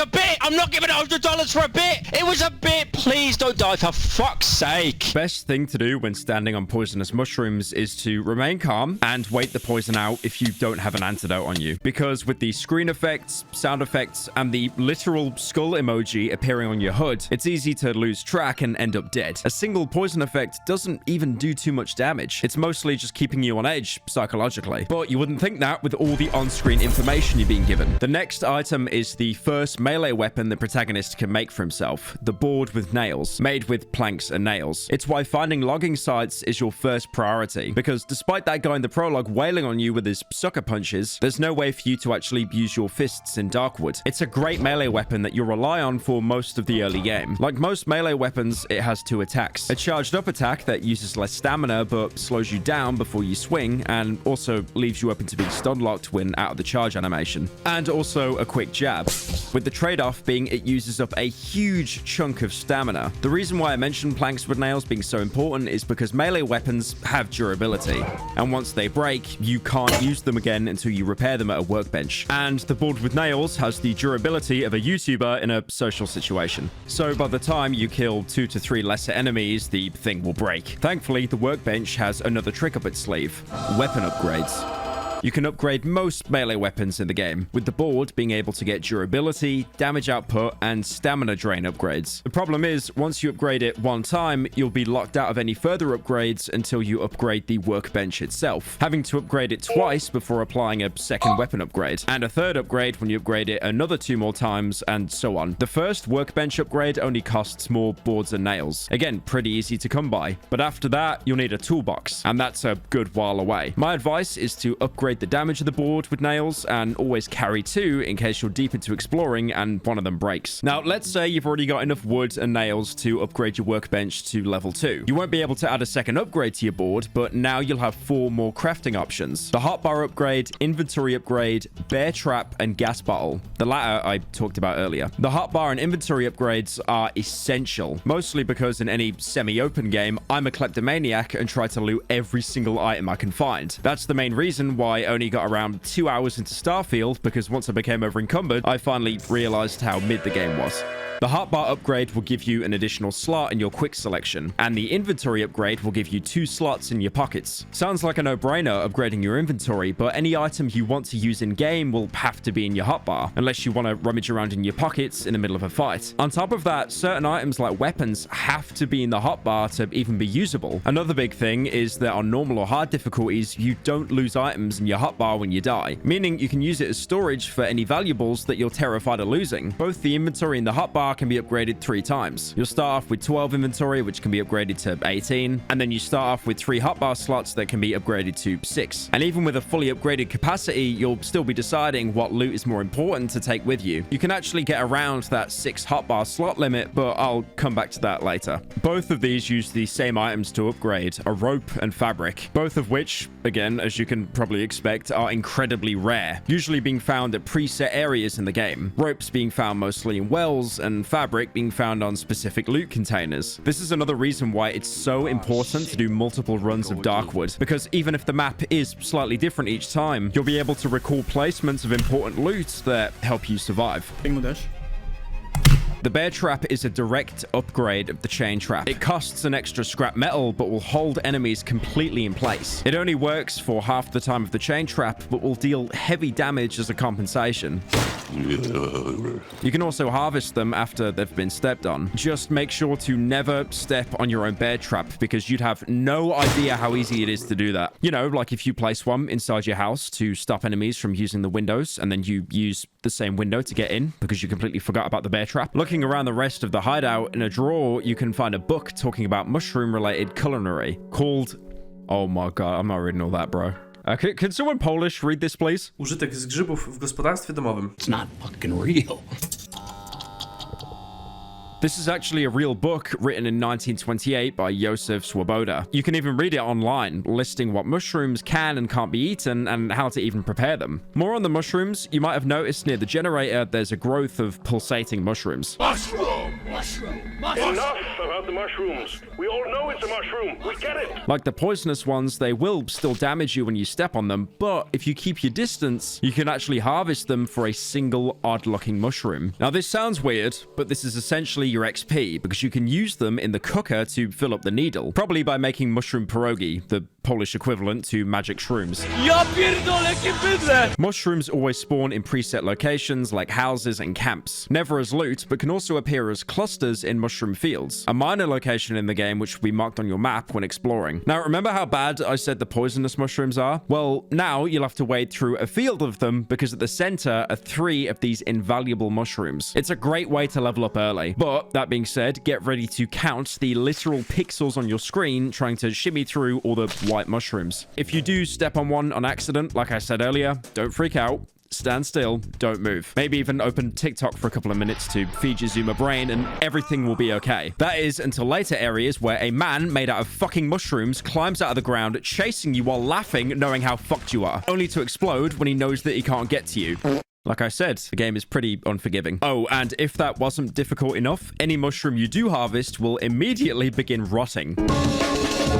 bit. I'm not giving $100 for a bit. It was a bit. Please don't die for fuck's sake. Best thing to do when standing on poisonous mushrooms is to remain calm and wait the poison out if you don't have an antidote on you. Because with the screen effects, sound effects, and the literal skull emoji appearing on your HUD, it's easy to lose track and end up dead. A single poison effect doesn't even do too much damage. It's mostly just keeping you on edge psychologically. But you wouldn't think that with all the on-screen information you're being given. The next item is the first melee weapon the protagonist can make for himself, the board with nails, made with planks and nails. It's why finding logging sites is your first priority, because despite that guy in the prologue wailing on you with his sucker punches, there's no way for you to actually use your fists in Darkwood. It's a great melee weapon that you'll rely on for most of the early game. Like most melee weapons, it has 2 attacks. A charged up attack that uses less stamina but slows you down before you swing, and also leaves you open to being stun locked when out of the charge animation. And also a quick jab, with the trade-off being it uses up a huge chunk of stamina. The reason why I mentioned planks with nails being so important is because melee weapons have durability, and once they break, you can't use them again until you repair them at a workbench. And the board with nails has the durability of a YouTuber in a social situation. So by the time you kill 2 to 3 lesser enemies, the thing will break. Thankfully, the workbench has another trick up its sleeve: weapon upgrades. You can upgrade most melee weapons in the game, with the board being able to get durability, damage output, and stamina drain upgrades. The problem is, once you upgrade it one time, you'll be locked out of any further upgrades until you upgrade the workbench itself, having to upgrade it twice before applying a second weapon upgrade, and a third upgrade when you upgrade it another 2 more times, and so on. The first workbench upgrade only costs more boards and nails. Again, pretty easy to come by, but after that, you'll need a toolbox, and that's a good while away. My advice is to upgrade the damage of the board with nails, and always carry 2 in case you're deep into exploring and one of them breaks. Now, let's say you've already got enough wood and nails to upgrade your workbench to level 2. You won't be able to add a second upgrade to your board, but now you'll have 4 more crafting options: the hotbar upgrade, inventory upgrade, bear trap, and gas bottle. The latter I talked about earlier. The hotbar and inventory upgrades are essential, mostly because in any semi-open game, I'm a kleptomaniac and try to loot every single item I can find. That's the main reason why I only got around 2 hours into Starfield, because once I became over encumbered, I finally realized how mid the game was. The hotbar upgrade will give you an additional slot in your quick selection, and the inventory upgrade will give you 2 slots in your pockets. Sounds like a no-brainer upgrading your inventory, but any item you want to use in-game will have to be in your hotbar, unless you want to rummage around in your pockets in the middle of a fight. On top of that, certain items like weapons have to be in the hotbar to even be usable. Another big thing is that on normal or hard difficulties, you don't lose items in your hotbar when you die, meaning you can use it as storage for any valuables that you're terrified of losing. Both the inventory and the hotbar can be upgraded 3 times. You'll start off with 12 inventory, which can be upgraded to 18, and then you start off with 3 hotbar slots that can be upgraded to 6. And even with a fully upgraded capacity, you'll still be deciding what loot is more important to take with you. You can actually get around that 6 hotbar slot limit, but I'll come back to that later. Both of these use the same items to upgrade, a rope and fabric, both of which, again, as you can probably expect, are incredibly rare, usually being found at preset areas in the game. Ropes being found mostly in wells, and fabric being found on specific loot containers. This is another reason why it's so important to do multiple runs of Darkwood, because even if the map is slightly different each time, you'll be able to recall placements of important loot that help you survive. The bear trap is a direct upgrade of the chain trap. It costs an extra scrap metal, but will hold enemies completely in place. It only works for half the time of the chain trap, but will deal heavy damage as a compensation. You can also harvest them after they've been stepped on. Just make sure to never step on your own bear trap, because you'd have no idea how easy it is to do that. You know, like if you place one inside your house to stop enemies from using the windows, and then you use the same window to get in because you completely forgot about the bear trap. Looking around the rest of the hideout, in a drawer, you can find a book talking about mushroom-related culinary called... Oh my god, I'm not reading all that, bro. Can someone Polish read this, please? Użytek z grzybów w gospodarstwie domowym. It's not fucking real. This is actually a real book written in 1928 by Joseph Swoboda. You can even read it online, listing what mushrooms can and can't be eaten and how to even prepare them. More on the mushrooms, you might have noticed near the generator there's a growth of pulsating mushrooms. Mushroom! Mushroom! Mushroom! Enough about the mushrooms. We all know it's a mushroom. We get it. Like the poisonous ones, they will still damage you when you step on them, but if you keep your distance, you can actually harvest them for a single odd-looking mushroom. Now this sounds weird, but this is essentially your XP, because you can use them in the cooker to fill up the needle, probably by making mushroom pierogi, the Polish equivalent to magic shrooms. Ja pierdolę, jakie bydle! Mushrooms always spawn in preset locations like houses and camps, never as loot, but can also appear as clusters in mushroom fields, a minor location in the game which will be marked on your map when exploring. Now remember how bad I said the poisonous mushrooms are? Well, now you'll have to wade through a field of them, because at the center are 3 of these invaluable mushrooms. It's a great way to level up early, but that being said, get ready to count the literal pixels on your screen trying to shimmy through all the white mushrooms. If you do step on one on accident, like I said earlier, don't freak out. Stand still, don't move. Maybe even open TikTok for a couple of minutes to feed your Zoomer brain and everything will be okay. That is until later areas where a man made out of fucking mushrooms climbs out of the ground, chasing you while laughing, knowing how fucked you are, only to explode when he knows that he can't get to you. Like I said, the game is pretty unforgiving. Oh, and if that wasn't difficult enough, any mushroom you do harvest will immediately begin rotting.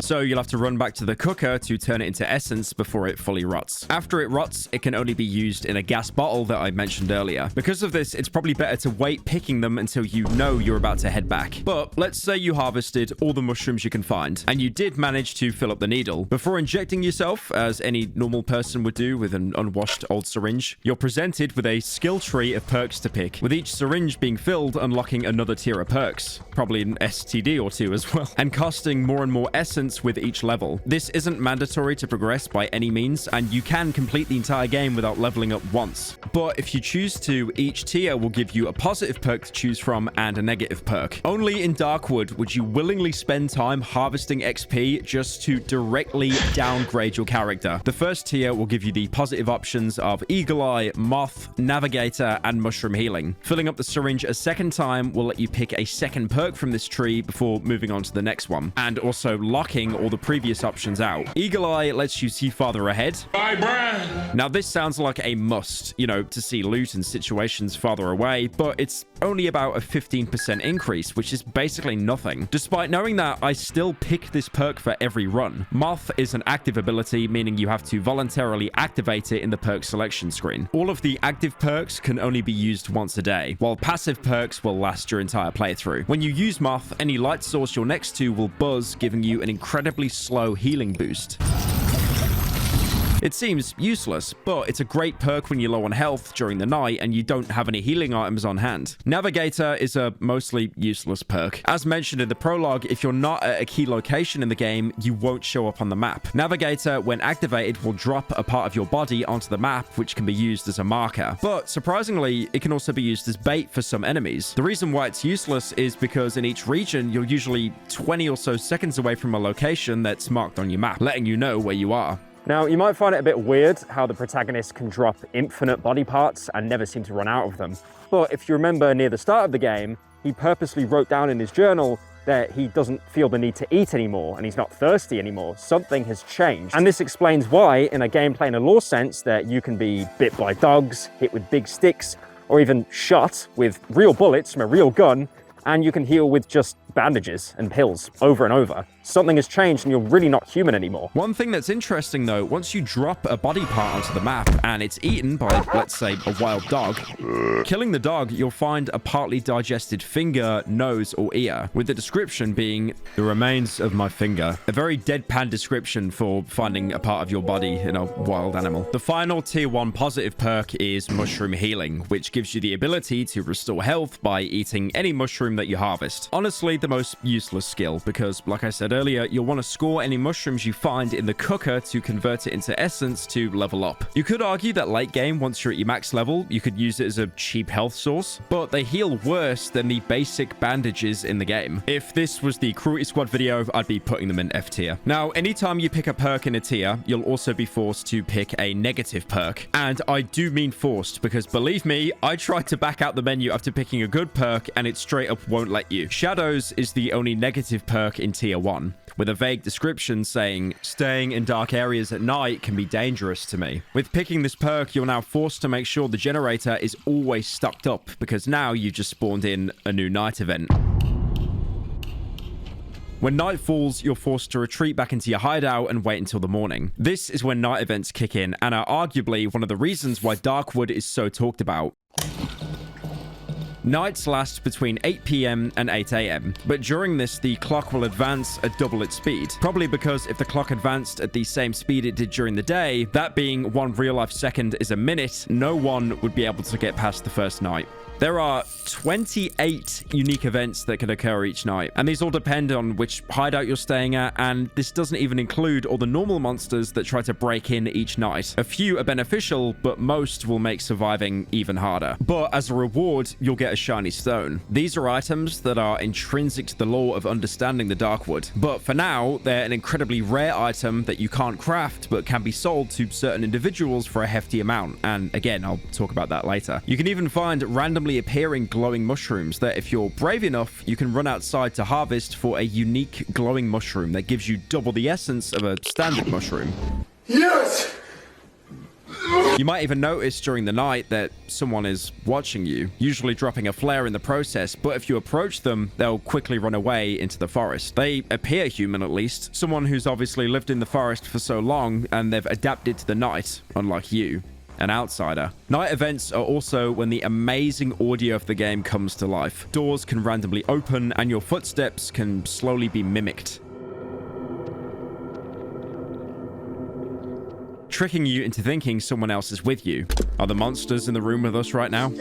So you'll have to run back to the cooker to turn it into essence before it fully rots. After it rots, it can only be used in a gas bottle that I mentioned earlier. Because of this, it's probably better to wait picking them until you know you're about to head back. But let's say you harvested all the mushrooms you can find, and you did manage to fill up the needle. Before injecting yourself, as any normal person would do with an unwashed old syringe, you're presented with a skill tree of perks to pick, with each syringe being filled unlocking another tier of perks, probably an STD or 2 as well, and costing more and more essence with each level. This isn't mandatory to progress by any means, and you can complete the entire game without leveling up once. But if you choose to, each tier will give you a positive perk to choose from and a negative perk. Only in Darkwood would you willingly spend time harvesting XP just to directly downgrade your character. The first tier will give you the positive options of Eagle Eye, Moth, Navigator, and Mushroom Healing. Filling up the syringe a second time will let you pick a second perk from this tree before moving on to the next one. And also lock blocking all the previous options out. Eagle Eye lets you see farther ahead. Now, this sounds like a must, you know, to see loot in situations farther away, but it's only about a 15% increase, which is basically nothing. Despite knowing that, I still pick this perk for every run. Moth is an active ability, meaning you have to voluntarily activate it in the perk selection screen. All of the active perks can only be used once a day, while passive perks will last your entire playthrough. When you use Moth, any light source you're next to will buzz, giving you an incredibly slow healing boost. It seems useless, but it's a great perk when you're low on health during the night and you don't have any healing items on hand. Navigator is a mostly useless perk. As mentioned in the prologue, if you're not at a key location in the game, you won't show up on the map. Navigator, when activated, will drop a part of your body onto the map, which can be used as a marker. But surprisingly, it can also be used as bait for some enemies. The reason why it's useless is because in each region, you're usually 20 or so seconds away from a location that's marked on your map, letting you know where you are. Now, you might find it a bit weird how the protagonist can drop infinite body parts and never seem to run out of them. But if you remember near the start of the game, he purposely wrote down in his journal that he doesn't feel the need to eat anymore and he's not thirsty anymore. Something has changed. And this explains why, in a gameplay and a lore sense, that you can be bit by dogs, hit with big sticks, or even shot with real bullets from a real gun, and you can heal with just bandages and pills over and over. Something has changed and you're really not human anymore. One thing that's interesting though, once you drop a body part onto the map and it's eaten by, let's say, a wild dog, killing the dog, you'll find a partly digested finger, nose, or ear, with the description being the remains of my finger. A very deadpan description for finding a part of your body in a wild animal. The final tier 1 positive perk is Mushroom Healing, which gives you the ability to restore health by eating any mushroom that you harvest. Honestly, the most useless skill, because like I said earlier, you'll want to score any mushrooms you find in the cooker to convert it into essence to level up. You could argue that late game, once you're at your max level, you could use it as a cheap health source, but they heal worse than the basic bandages in the game. If this was the Cruelty Squad video, I'd be putting them in F tier. Now, anytime you pick a perk in a tier, you'll also be forced to pick a negative perk. And I do mean forced, because believe me, I tried to back out the menu after picking a good perk and it straight up won't let you. Shadows is the only negative perk in tier 1, with a vague description saying, staying in dark areas at night can be dangerous to me. With picking this perk, you're now forced to make sure the generator is always stocked up, because now you just spawned in a new night event. When night falls, you're forced to retreat back into your hideout and wait until the morning. This is when night events kick in and are arguably one of the reasons why Darkwood is so talked about. Nights last between 8 PM and 8 AM, but during this, the clock will advance at double its speed. Probably because if the clock advanced at the same speed it did during the day, that being 1 real-life second is a minute, no one would be able to get past the first night. There are 28 unique events that can occur each night, and these all depend on which hideout you're staying at, and this doesn't even include all the normal monsters that try to break in each night. A few are beneficial, but most will make surviving even harder. But as a reward, you'll get a shiny stone. These are items that are intrinsic to the lore of understanding the Darkwood, but for now, they're an incredibly rare item that you can't craft, but can be sold to certain individuals for a hefty amount, and again, I'll talk about that later. You can even find randomly appearing glowing mushrooms that if you're brave enough, you can run outside to harvest for a unique glowing mushroom that gives you double the essence of a standard mushroom. Yes! You might even notice during the night that someone is watching you, usually dropping a flare in the process, but if you approach them, they'll quickly run away into the forest. They appear human at least, someone who's obviously lived in the forest for so long and they've adapted to the night, unlike you. An outsider. Night events are also when the amazing audio of the game comes to life. Doors can randomly open and your footsteps can slowly be mimicked, tricking you into thinking someone else is with you. Are the monsters in the room with us right now?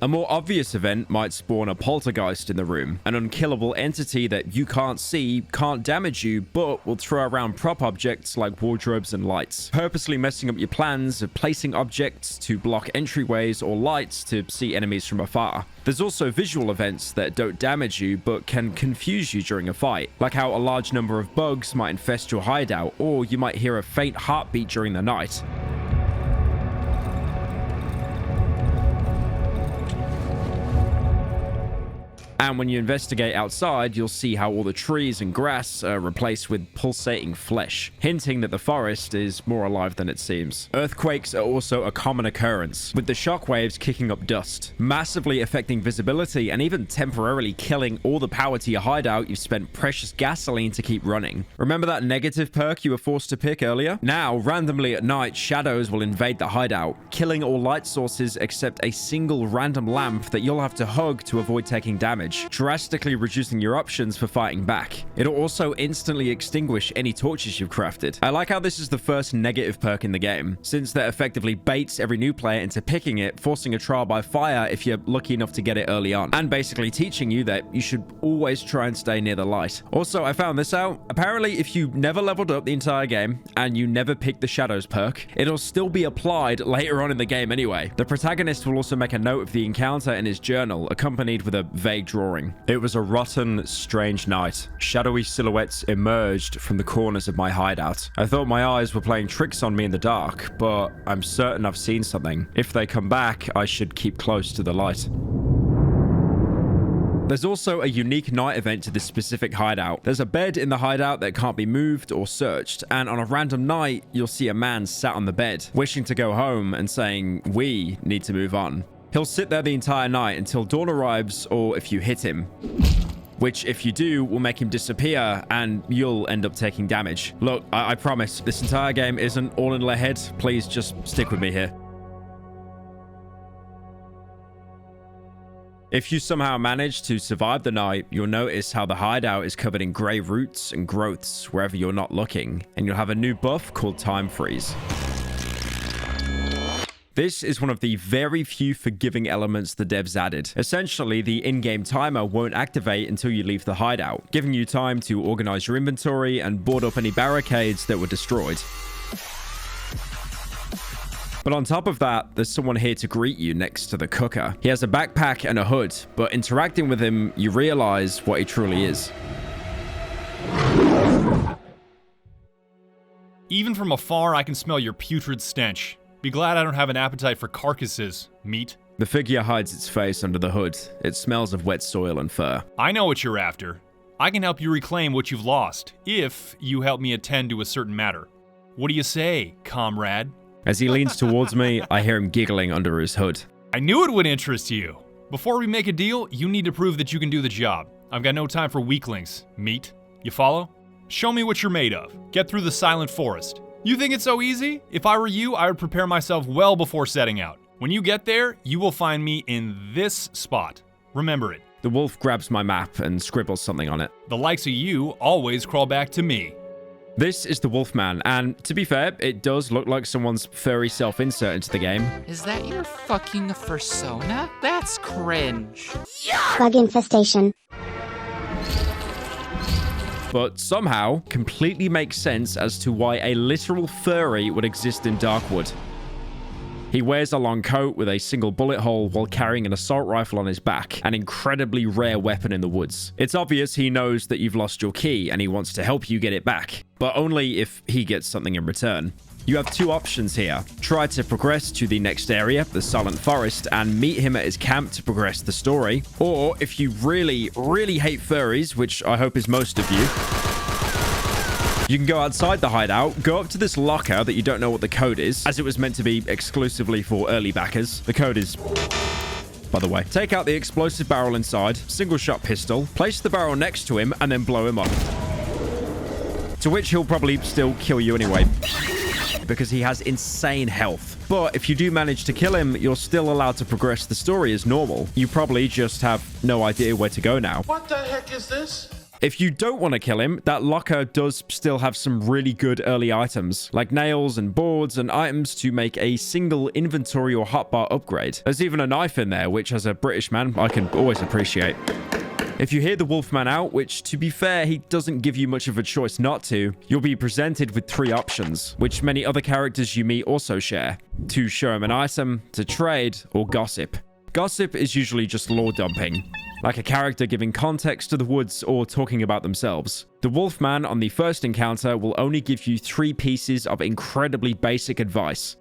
A more obvious event might spawn a poltergeist in the room, an unkillable entity that you can't see, can't damage you, but will throw around prop objects like wardrobes and lights, purposely messing up your plans of placing objects to block entryways or lights to see enemies from afar. There's also visual events that don't damage you but can confuse you during a fight, like how a large number of bugs might infest your hideout, or you might hear a faint heartbeat during the night. And when you investigate outside, you'll see how all the trees and grass are replaced with pulsating flesh, hinting that the forest is more alive than it seems. Earthquakes are also a common occurrence, with the shockwaves kicking up dust, massively affecting visibility and even temporarily killing all the power to your hideout you've spent precious gasoline to keep running. Remember that negative perk you were forced to pick earlier? Now, randomly at night, shadows will invade the hideout, killing all light sources except a single random lamp that you'll have to hug to avoid taking damage, drastically reducing your options for fighting back. It'll also instantly extinguish any torches you've crafted. I like how this is the first negative perk in the game, since that effectively baits every new player into picking it, forcing a trial by fire if you're lucky enough to get it early on, and basically teaching you that you should always try and stay near the light. Also, I found this out. Apparently, if you never leveled up the entire game and you never picked the shadows perk, it'll still be applied later on in the game anyway. The protagonist will also make a note of the encounter in his journal, accompanied with a vague drawing. It was a rotten, strange night. Shadowy silhouettes emerged from the corners of my hideout. I thought my eyes were playing tricks on me in the dark, but I'm certain I've seen something. If they come back, I should keep close to the light. There's also a unique night event to this specific hideout. There's a bed in the hideout that can't be moved or searched, and on a random night, you'll see a man sat on the bed, wishing to go home and saying, "We need to move on." He'll sit there the entire night until dawn arrives, or if you hit him, which if you do will make him disappear and you'll end up taking damage. Look, I promise this entire game isn't all in their head. Please just stick with me here. If you somehow manage to survive the night, you'll notice how the hideout is covered in grey roots and growths wherever you're not looking, and you'll have a new buff called Time Freeze. This is one of the very few forgiving elements the devs added. Essentially, the in-game timer won't activate until you leave the hideout, giving you time to organize your inventory and board up any barricades that were destroyed. But on top of that, there's someone here to greet you next to the cooker. He has a backpack and a hood, but interacting with him, you realize what he truly is. Even from afar, I can smell your putrid stench. Be glad I don't have an appetite for carcasses, meat. The figure hides its face under the hood. It smells of wet soil and fur. I know what you're after. I can help you reclaim what you've lost, if you help me attend to a certain matter. What do you say, comrade? As he leans towards me, I hear him giggling under his hood. I knew it would interest you. Before we make a deal, you need to prove that you can do the job. I've got no time for weaklings, meat. You follow? Show me what you're made of. Get through the silent forest. You think it's so easy? If I were you, I would prepare myself well before setting out. When you get there, you will find me in this spot. Remember it. The wolf grabs my map and scribbles something on it. The likes of you always crawl back to me. This is the Wolfman, and to be fair, it does look like someone's furry self-insert into the game. Is that your fucking fursona? That's cringe. Bug infestation. But somehow, completely makes sense as to why a literal furry would exist in Darkwood. He wears a long coat with a single bullet hole while carrying an assault rifle on his back, an incredibly rare weapon in the woods. It's obvious he knows that you've lost your key and he wants to help you get it back, but only if he gets something in return. You have two options here. Try to progress to the next area, the Silent Forest, and meet him at his camp to progress the story. Or if you really, really hate furries, which I hope is most of you, you can go outside the hideout, go up to this locker that you don't know what the code is, as it was meant to be exclusively for early backers. The code is, by the way. Take out the explosive barrel inside, single shot pistol, place the barrel next to him, and then blow him up. To which he'll probably still kill you anyway, because he has insane health. But if you do manage to kill him, you're still allowed to progress the story as normal. You probably just have no idea where to go now. What the heck is this? If you don't want to kill him, that locker does still have some really good early items, like nails and boards and items to make a single inventory or hotbar upgrade. There's even a knife in there, which as a British man, I can always appreciate. If you hear the Wolfman out, which to be fair, he doesn't give you much of a choice not to, you'll be presented with three options, which many other characters you meet also share. To show him an item, to trade, or gossip. Gossip is usually just lore dumping, like a character giving context to the woods or talking about themselves. The Wolfman on the first encounter will only give you 3 pieces of incredibly basic advice.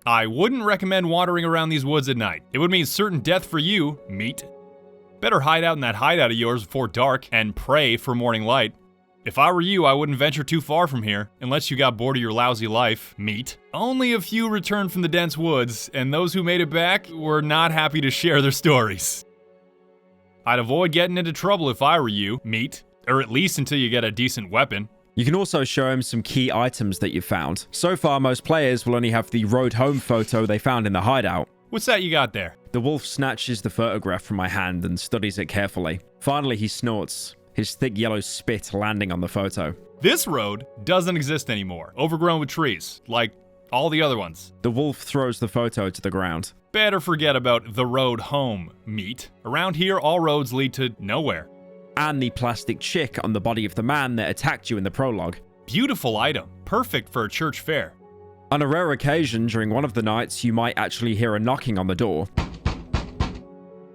I wouldn't recommend wandering around these woods at night. It would mean certain death for you, meat. Better hide out in that hideout of yours before dark and pray for morning light. If I were you, I wouldn't venture too far from here, unless you got bored of your lousy life, meat. Only a few returned from the dense woods, and those who made it back were not happy to share their stories. I'd avoid getting into trouble if I were you, meat, or at least until you get a decent weapon. You can also show him some key items that you've found. So far, most players will only have the road home photo they found in the hideout. What's that you got there? The wolf snatches the photograph from my hand and studies it carefully. Finally, he snorts, his thick yellow spit landing on the photo. This road doesn't exist anymore, overgrown with trees, like all the other ones. The wolf throws the photo to the ground. Better forget about the road home, meat. Around here, all roads lead to nowhere. And the plastic chick on the body of the man that attacked you in the prologue. Beautiful item, perfect for a church fair. On a rare occasion, during one of the nights, you might actually hear a knocking on the door.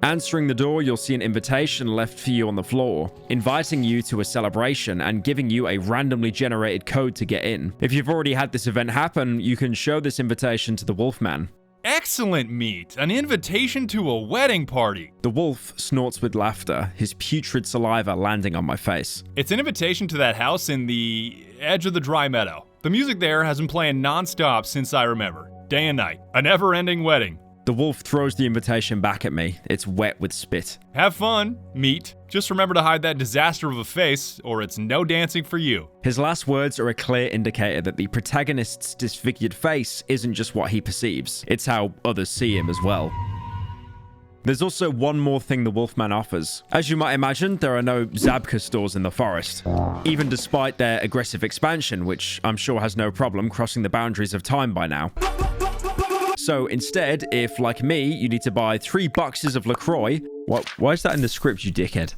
Answering the door, you'll see an invitation left for you on the floor, inviting you to a celebration and giving you a randomly generated code to get in. If you've already had this event happen, you can show this invitation to the Wolfman. Excellent, meat! An invitation to a wedding party! The wolf snorts with laughter, his putrid saliva landing on my face. It's an invitation to that house in the edge of the dry meadow. The music there has been playing non-stop since I remember. Day and night. A never-ending wedding. The wolf throws the invitation back at me. It's wet with spit. Have fun, meat. Just remember to hide that disaster of a face, or it's no dancing for you. His last words are a clear indicator that the protagonist's disfigured face isn't just what he perceives, it's how others see him as well. There's also one more thing the Wolfman offers. As you might imagine, there are no Zabka stores in the forest, even despite their aggressive expansion, which I'm sure has no problem crossing the boundaries of time by now. So instead, if, like me, you need to buy 3 boxes of LaCroix... Why is that in the script, you dickhead?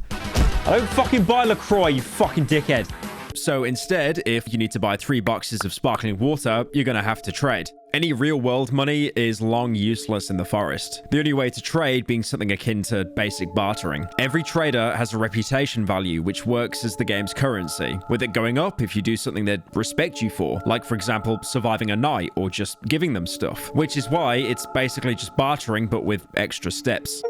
I don't fucking buy LaCroix, you fucking dickhead. So instead, if you need to buy 3 boxes of sparkling water, you're gonna have to trade. Any real-world money is long useless in the forest. The only way to trade being something akin to basic bartering. Every trader has a reputation value, which works as the game's currency, with it going up if you do something they'd respect you for, like for example, surviving a night or just giving them stuff, which is why it's basically just bartering but with extra steps.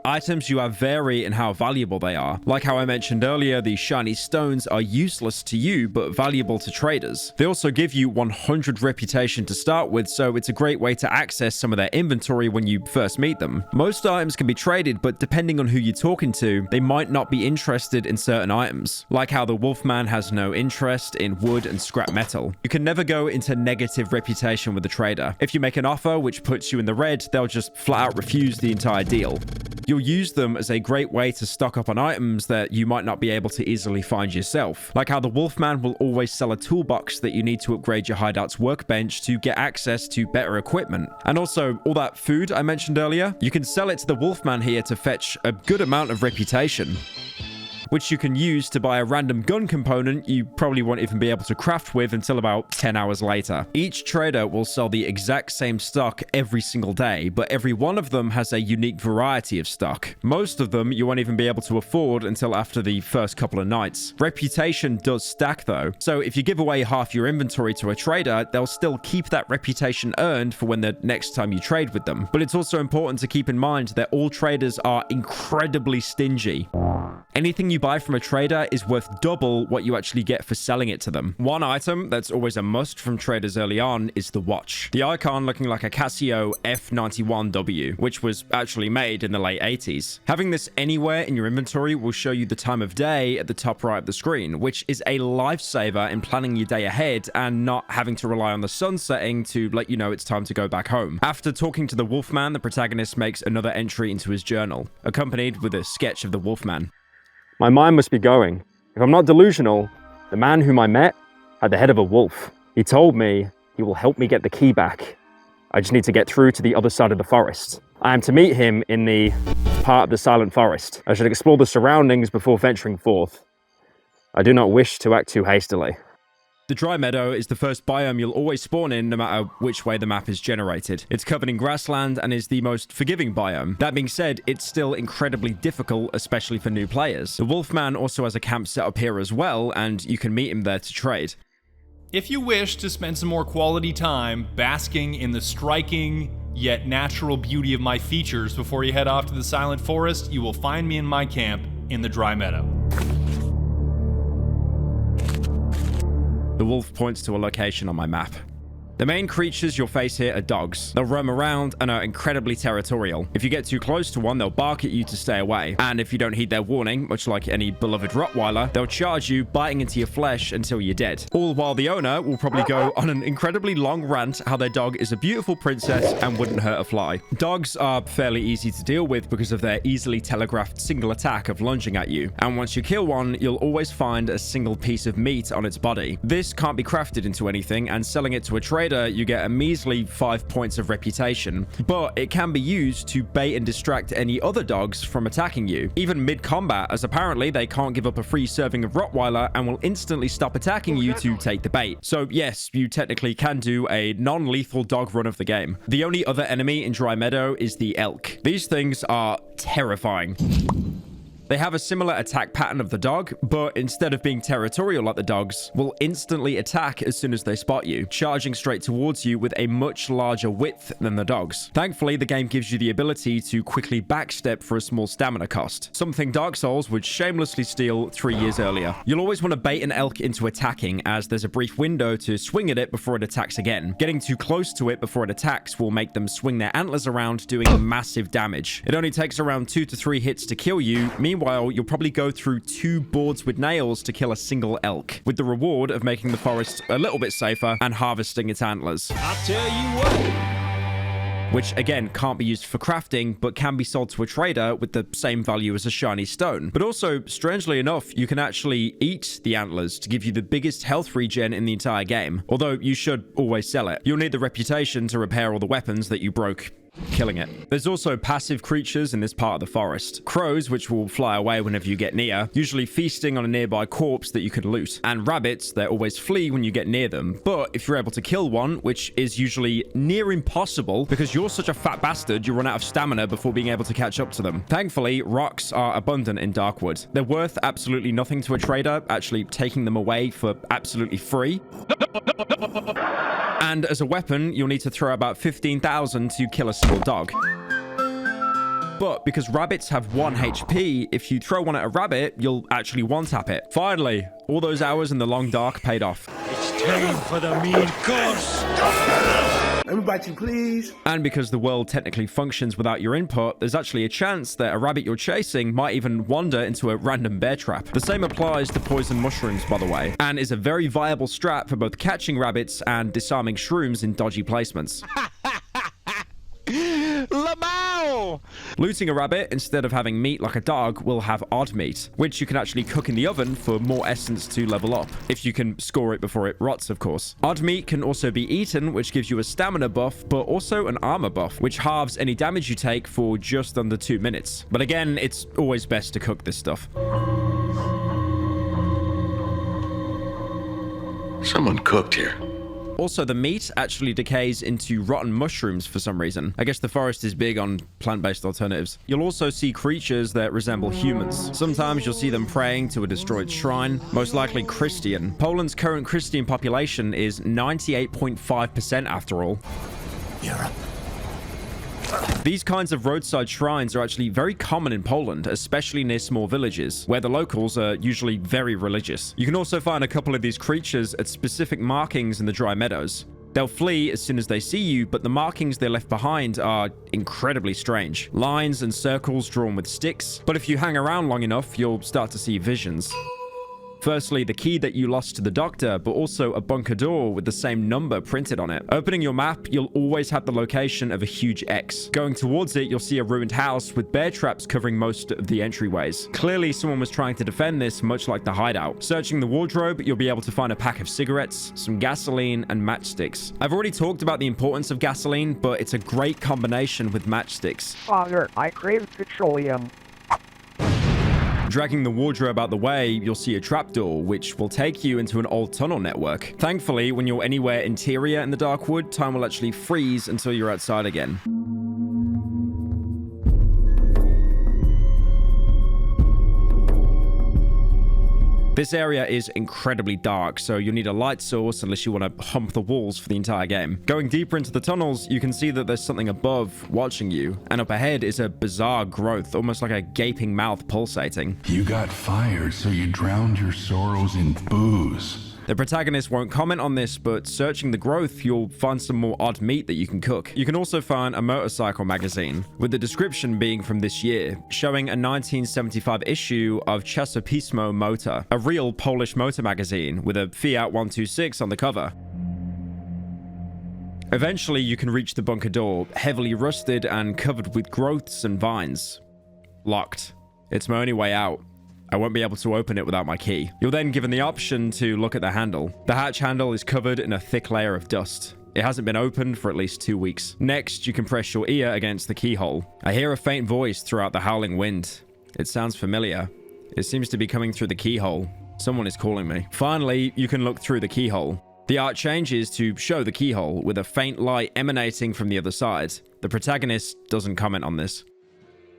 Items you have vary in how valuable they are. Like how I mentioned earlier, the shiny stones are useless to you, but valuable to traders. They also give you 100 reputation to start with, so it's a great way to access some of their inventory when you first meet them. Most items can be traded, but depending on who you're talking to, they might not be interested in certain items. Like how the Wolfman has no interest in wood and scrap metal. You can never go into negative reputation with the trader. If you make an offer which puts you in the red, they'll just flat out refuse the entire deal. You'll use them as a great way to stock up on items that you might not be able to easily find yourself. Like how the Wolfman will always sell a toolbox that you need to upgrade your hideout's workbench to get access to better equipment. And also, all that food I mentioned earlier, you can sell it to the Wolfman here to fetch a good amount of reputation, which you can use to buy a random gun component you probably won't even be able to craft with until about 10 hours later. Each trader will sell the exact same stock every single day, but every one of them has a unique variety of stock. Most of them you won't even be able to afford until after the first couple of nights. Reputation does stack though, so if you give away half your inventory to a trader, they'll still keep that reputation earned for when the next time you trade with them. But it's also important to keep in mind that all traders are incredibly stingy. Anything you buy from a trader is worth double what you actually get for selling it to them. One item that's always a must from traders early on is the watch. The icon looking like a Casio F91W, which was actually made in the late 80s. Having this anywhere in your inventory will show you the time of day at the top right of the screen, which is a lifesaver in planning your day ahead and not having to rely on the sun setting to let you know it's time to go back home. After talking to the Wolfman, the protagonist makes another entry into his journal, accompanied with a sketch of the Wolfman. My mind must be going. If I'm not delusional, the man whom I met had the head of a wolf. He told me he will help me get the key back. I just need to get through to the other side of the forest. I am to meet him in the part of the silent forest. I should explore the surroundings before venturing forth. I do not wish to act too hastily. The dry meadow is the first biome you'll always spawn in no matter which way the map is generated. It's covered in grassland and is the most forgiving biome. That being said, it's still incredibly difficult, especially for new players. The Wolfman also has a camp set up here as well, and you can meet him there to trade. If you wish to spend some more quality time basking in the striking, yet natural beauty of my features before you head off to the Silent Forest, you will find me in my camp in the Dry Meadow. The wolf points to a location on my map. The main creatures you'll face here are dogs. They'll roam around and are incredibly territorial. If you get too close to one, they'll bark at you to stay away. And if you don't heed their warning, much like any beloved Rottweiler, they'll charge you, biting into your flesh until you're dead. All while the owner will probably go on an incredibly long rant how their dog is a beautiful princess and wouldn't hurt a fly. Dogs are fairly easy to deal with because of their easily telegraphed single attack of lunging at you. And once you kill one, you'll always find a single piece of meat on its body. This can't be crafted into anything, and selling it to a trader, you get a measly 5 points of reputation, but it can be used to bait and distract any other dogs from attacking you, even mid-combat, as apparently they can't give up a free serving of Rottweiler and will instantly stop attacking you to take the bait. So yes, you technically can do a non-lethal dog run of the game. The only other enemy in Dry Meadow is the elk. These things are terrifying. They have a similar attack pattern of the dog, but instead of being territorial like the dogs, will instantly attack as soon as they spot you, charging straight towards you with a much larger width than the dogs. Thankfully, the game gives you the ability to quickly backstep for a small stamina cost, something Dark Souls would shamelessly steal 3 years earlier. You'll always want to bait an elk into attacking, as there's a brief window to swing at it before it attacks again. Getting too close to it before it attacks will make them swing their antlers around, doing massive damage. It only takes around 2 to 3 hits to kill you. Meanwhile, you'll probably go through 2 boards with nails to kill a single elk, with the reward of making the forest a little bit safer and harvesting its antlers. I'll tell you what. Which again can't be used for crafting, but can be sold to a trader with the same value as a shiny stone. But also, strangely enough, you can actually eat the antlers to give you the biggest health regen in the entire game, although you should always sell it. You'll need the reputation to repair all the weapons that you broke killing it. There's also passive creatures in this part of the forest. Crows, which will fly away whenever you get near, usually feasting on a nearby corpse that you can loot. And rabbits, they always flee when you get near them. But if you're able to kill one, which is usually near impossible because you're such a fat bastard, you run out of stamina before being able to catch up to them. Thankfully, rocks are abundant in Darkwood. They're worth absolutely nothing to a trader, actually taking them away for absolutely free. And as a weapon, you'll need to throw about 15,000 to kill a single dog. But because rabbits have 1 HP, if you throw one at a rabbit, you'll actually one-tap it. Finally, all those hours in the long dark paid off. It's time for the mean course. Let me bite you, please. And because the world technically functions without your input, there's actually a chance that a rabbit you're chasing might even wander into a random bear trap. The same applies to poison mushrooms, by the way, and is a very viable strat for both catching rabbits and disarming shrooms in dodgy placements. Lamau! Looting a rabbit instead of having meat like a dog will have odd meat, which you can actually cook in the oven for more essence to level up, if you can score it before it rots, of course. Odd meat can also be eaten, which gives you a stamina buff, but also an armor buff, which halves any damage you take for just under 2 minutes. But again, it's always best to cook this stuff. Someone cooked here. Also, the meat actually decays into rotten mushrooms for some reason. I guess the forest is big on plant-based alternatives. You'll also see creatures that resemble humans. Sometimes you'll see them praying to a destroyed shrine, most likely Christian. Poland's current Christian population is 98.5% after all. Europe. These kinds of roadside shrines are actually very common in Poland, especially near small villages, where the locals are usually very religious. You can also find a couple of these creatures at specific markings in the Dry Meadows. They'll flee as soon as they see you, but the markings they left behind are incredibly strange. Lines and circles drawn with sticks, but if you hang around long enough, you'll start to see visions. Firstly, the key that you lost to the doctor, but also a bunker door with the same number printed on it. Opening your map, you'll always have the location of a huge X. Going towards it, you'll see a ruined house with bear traps covering most of the entryways. Clearly, someone was trying to defend this, much like the hideout. Searching the wardrobe, you'll be able to find a pack of cigarettes, some gasoline, and matchsticks. I've already talked about the importance of gasoline, but it's a great combination with matchsticks. Father, I crave petroleum. Dragging the wardrobe out the way, you'll see a trapdoor, which will take you into an old tunnel network. Thankfully, when you're anywhere interior in the Darkwood, time will actually freeze until you're outside again. This area is incredibly dark, so you'll need a light source unless you want to hump the walls for the entire game. Going deeper into the tunnels, you can see that there's something above watching you, and up ahead is a bizarre growth, almost like a gaping mouth pulsating. You got fired, so you drowned your sorrows in booze. The protagonist won't comment on this, but searching the growth, you'll find some more odd meat that you can cook. You can also find a motorcycle magazine, with the description being from this year, showing a 1975 issue of Czasopismo Motor, a real Polish motor magazine with a Fiat 126 on the cover. Eventually, you can reach the bunker door, heavily rusted and covered with growths and vines. Locked. It's my only way out. I won't be able to open it without my key. You're then given the option to look at the handle. The hatch handle is covered in a thick layer of dust. It hasn't been opened for at least 2 weeks. Next, you can press your ear against the keyhole. I hear a faint voice throughout the howling wind. It sounds familiar. It seems to be coming through the keyhole. Someone is calling me. Finally, you can look through the keyhole. The art changes to show the keyhole with a faint light emanating from the other side. The protagonist doesn't comment on this.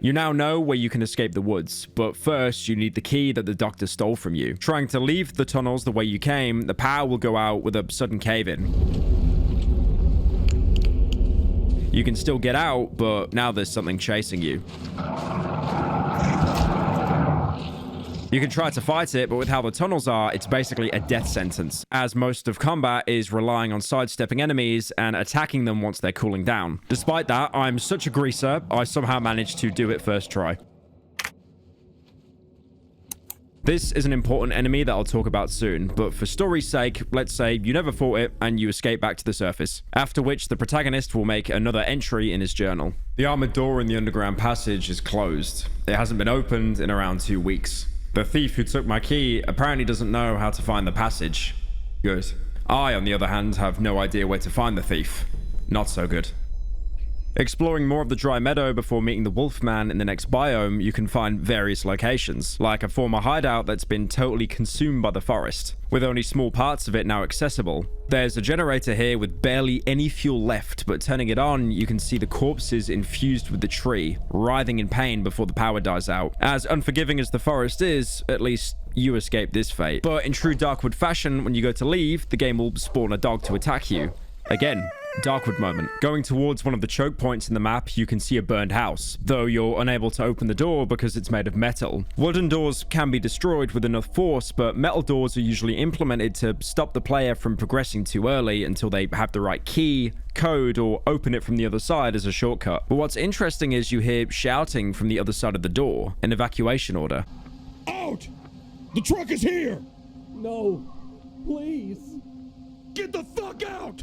You now know where you can escape the woods, but first you need the key that the doctor stole from you. Trying to leave the tunnels the way you came, the power will go out with a sudden cave-in. You can still get out, but now there's something chasing you. You can try to fight it, but with how the tunnels are, it's basically a death sentence, as most of combat is relying on sidestepping enemies and attacking them once they're cooling down. Despite that, I'm such a greaser, I somehow managed to do it first try. This is an important enemy that I'll talk about soon, but for story's sake, let's say you never fought it and you escape back to the surface, after which the protagonist will make another entry in his journal. The armored door in the underground passage is closed. It hasn't been opened in around 2 weeks. The thief who took my key apparently doesn't know how to find the passage. Good. I, on the other hand, have no idea where to find the thief. Not so good. Exploring more of the dry meadow before meeting the Wolfman in the next biome, you can find various locations, like a former hideout that's been totally consumed by the forest, with only small parts of it now accessible. There's a generator here with barely any fuel left, but turning it on, you can see the corpses infused with the tree, writhing in pain before the power dies out. As unforgiving as the forest is, at least you escape this fate. But in true Darkwood fashion, when you go to leave, the game will spawn a dog to attack you. Again, Darkwood moment. Going towards one of the choke points in the map, you can see a burned house, though you're unable to open the door because it's made of metal. Wooden doors can be destroyed with enough force, but metal doors are usually implemented to stop the player from progressing too early until they have the right key, code, or open it from the other side as a shortcut. But what's interesting is you hear shouting from the other side of the door, an evacuation order. Out! The truck is here! No, please. Get the fuck out!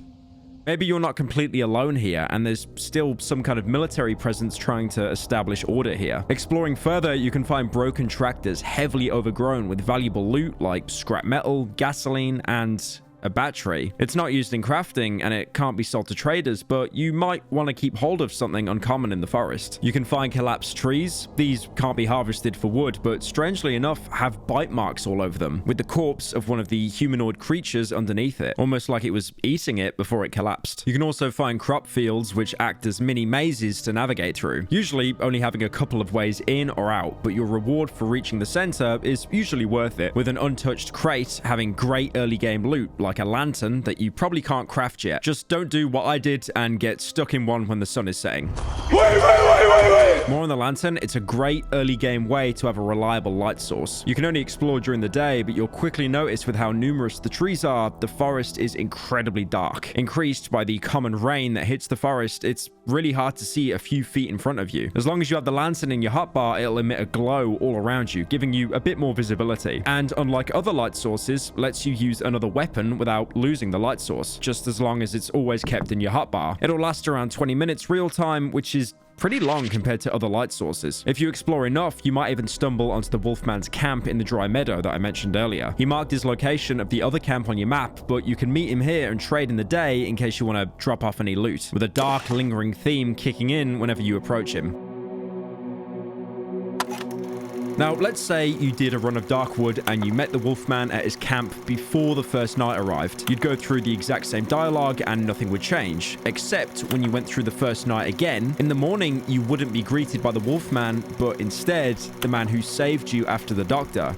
Maybe you're not completely alone here, and there's still some kind of military presence trying to establish order here. Exploring further, you can find broken tractors heavily overgrown with valuable loot like scrap metal, gasoline, and a battery. It's not used in crafting and it can't be sold to traders, but you might want to keep hold of something uncommon in the forest. You can find collapsed trees. These can't be harvested for wood, but strangely enough have bite marks all over them, with the corpse of one of the humanoid creatures underneath it, almost like it was eating it before it collapsed. You can also find crop fields which act as mini mazes to navigate through, usually only having a couple of ways in or out, but your reward for reaching the center is usually worth it, with an untouched crate having great early game loot like a lantern that you probably can't craft yet. Just don't do what I did and get stuck in one when the sun is setting. Wait! More on the lantern, it's a great early game way to have a reliable light source. You can only explore during the day, but you'll quickly notice with how numerous the trees are, the forest is incredibly dark. Increased by the common rain that hits the forest, it's really hard to see a few feet in front of you. As long as you have the lantern in your hotbar, it'll emit a glow all around you, giving you a bit more visibility. And unlike other light sources, lets you use another weapon without losing the light source, just as long as it's always kept in your hotbar. It'll last around 20 minutes real time, which is pretty long compared to other light sources. If you explore enough, you might even stumble onto the Wolfman's camp in the dry meadow that I mentioned earlier. He marked his location of the other camp on your map, but you can meet him here and trade in the day in case you want to drop off any loot, with a dark, lingering theme kicking in whenever you approach him. Now, let's say you did a run of Darkwood and you met the Wolfman at his camp before the first night arrived. You'd go through the exact same dialogue and nothing would change, except when you went through the first night again. In the morning, you wouldn't be greeted by the Wolfman, but instead, the man who saved you after the doctor,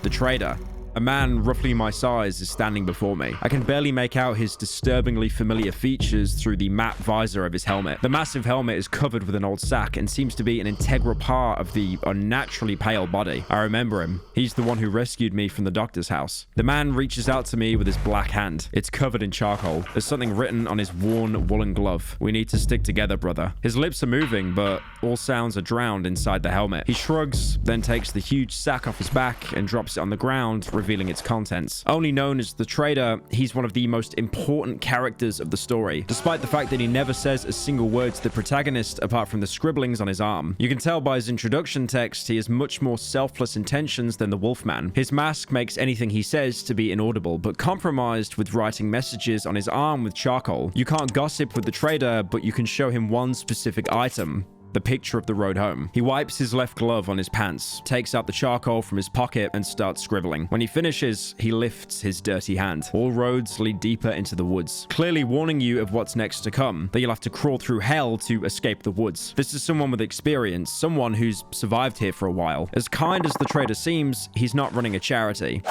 the trader. A man roughly my size is standing before me. I can barely make out his disturbingly familiar features through the matte visor of his helmet. The massive helmet is covered with an old sack and seems to be an integral part of the unnaturally pale body. I remember him. He's the one who rescued me from the doctor's house. The man reaches out to me with his black hand. It's covered in charcoal. There's something written on his worn woolen glove. We need to stick together, brother. His lips are moving, but all sounds are drowned inside the helmet. He shrugs, then takes the huge sack off his back and drops it on the ground, revealing its contents. Only known as the trader, he's one of the most important characters of the story, despite the fact that he never says a single word to the protagonist apart from the scribblings on his arm. You can tell by his introduction text he has much more selfless intentions than the Wolfman. His mask makes anything he says to be inaudible, but compromised with writing messages on his arm with charcoal. You can't gossip with the trader, but you can show him one specific item: the picture of the road home. He wipes his left glove on his pants, takes out the charcoal from his pocket, and starts scribbling. When he finishes, he lifts his dirty hand. All roads lead deeper into the woods, clearly warning you of what's next to come, that you'll have to crawl through hell to escape the woods. This is someone with experience, someone who's survived here for a while. As kind as the trader seems, he's not running a charity.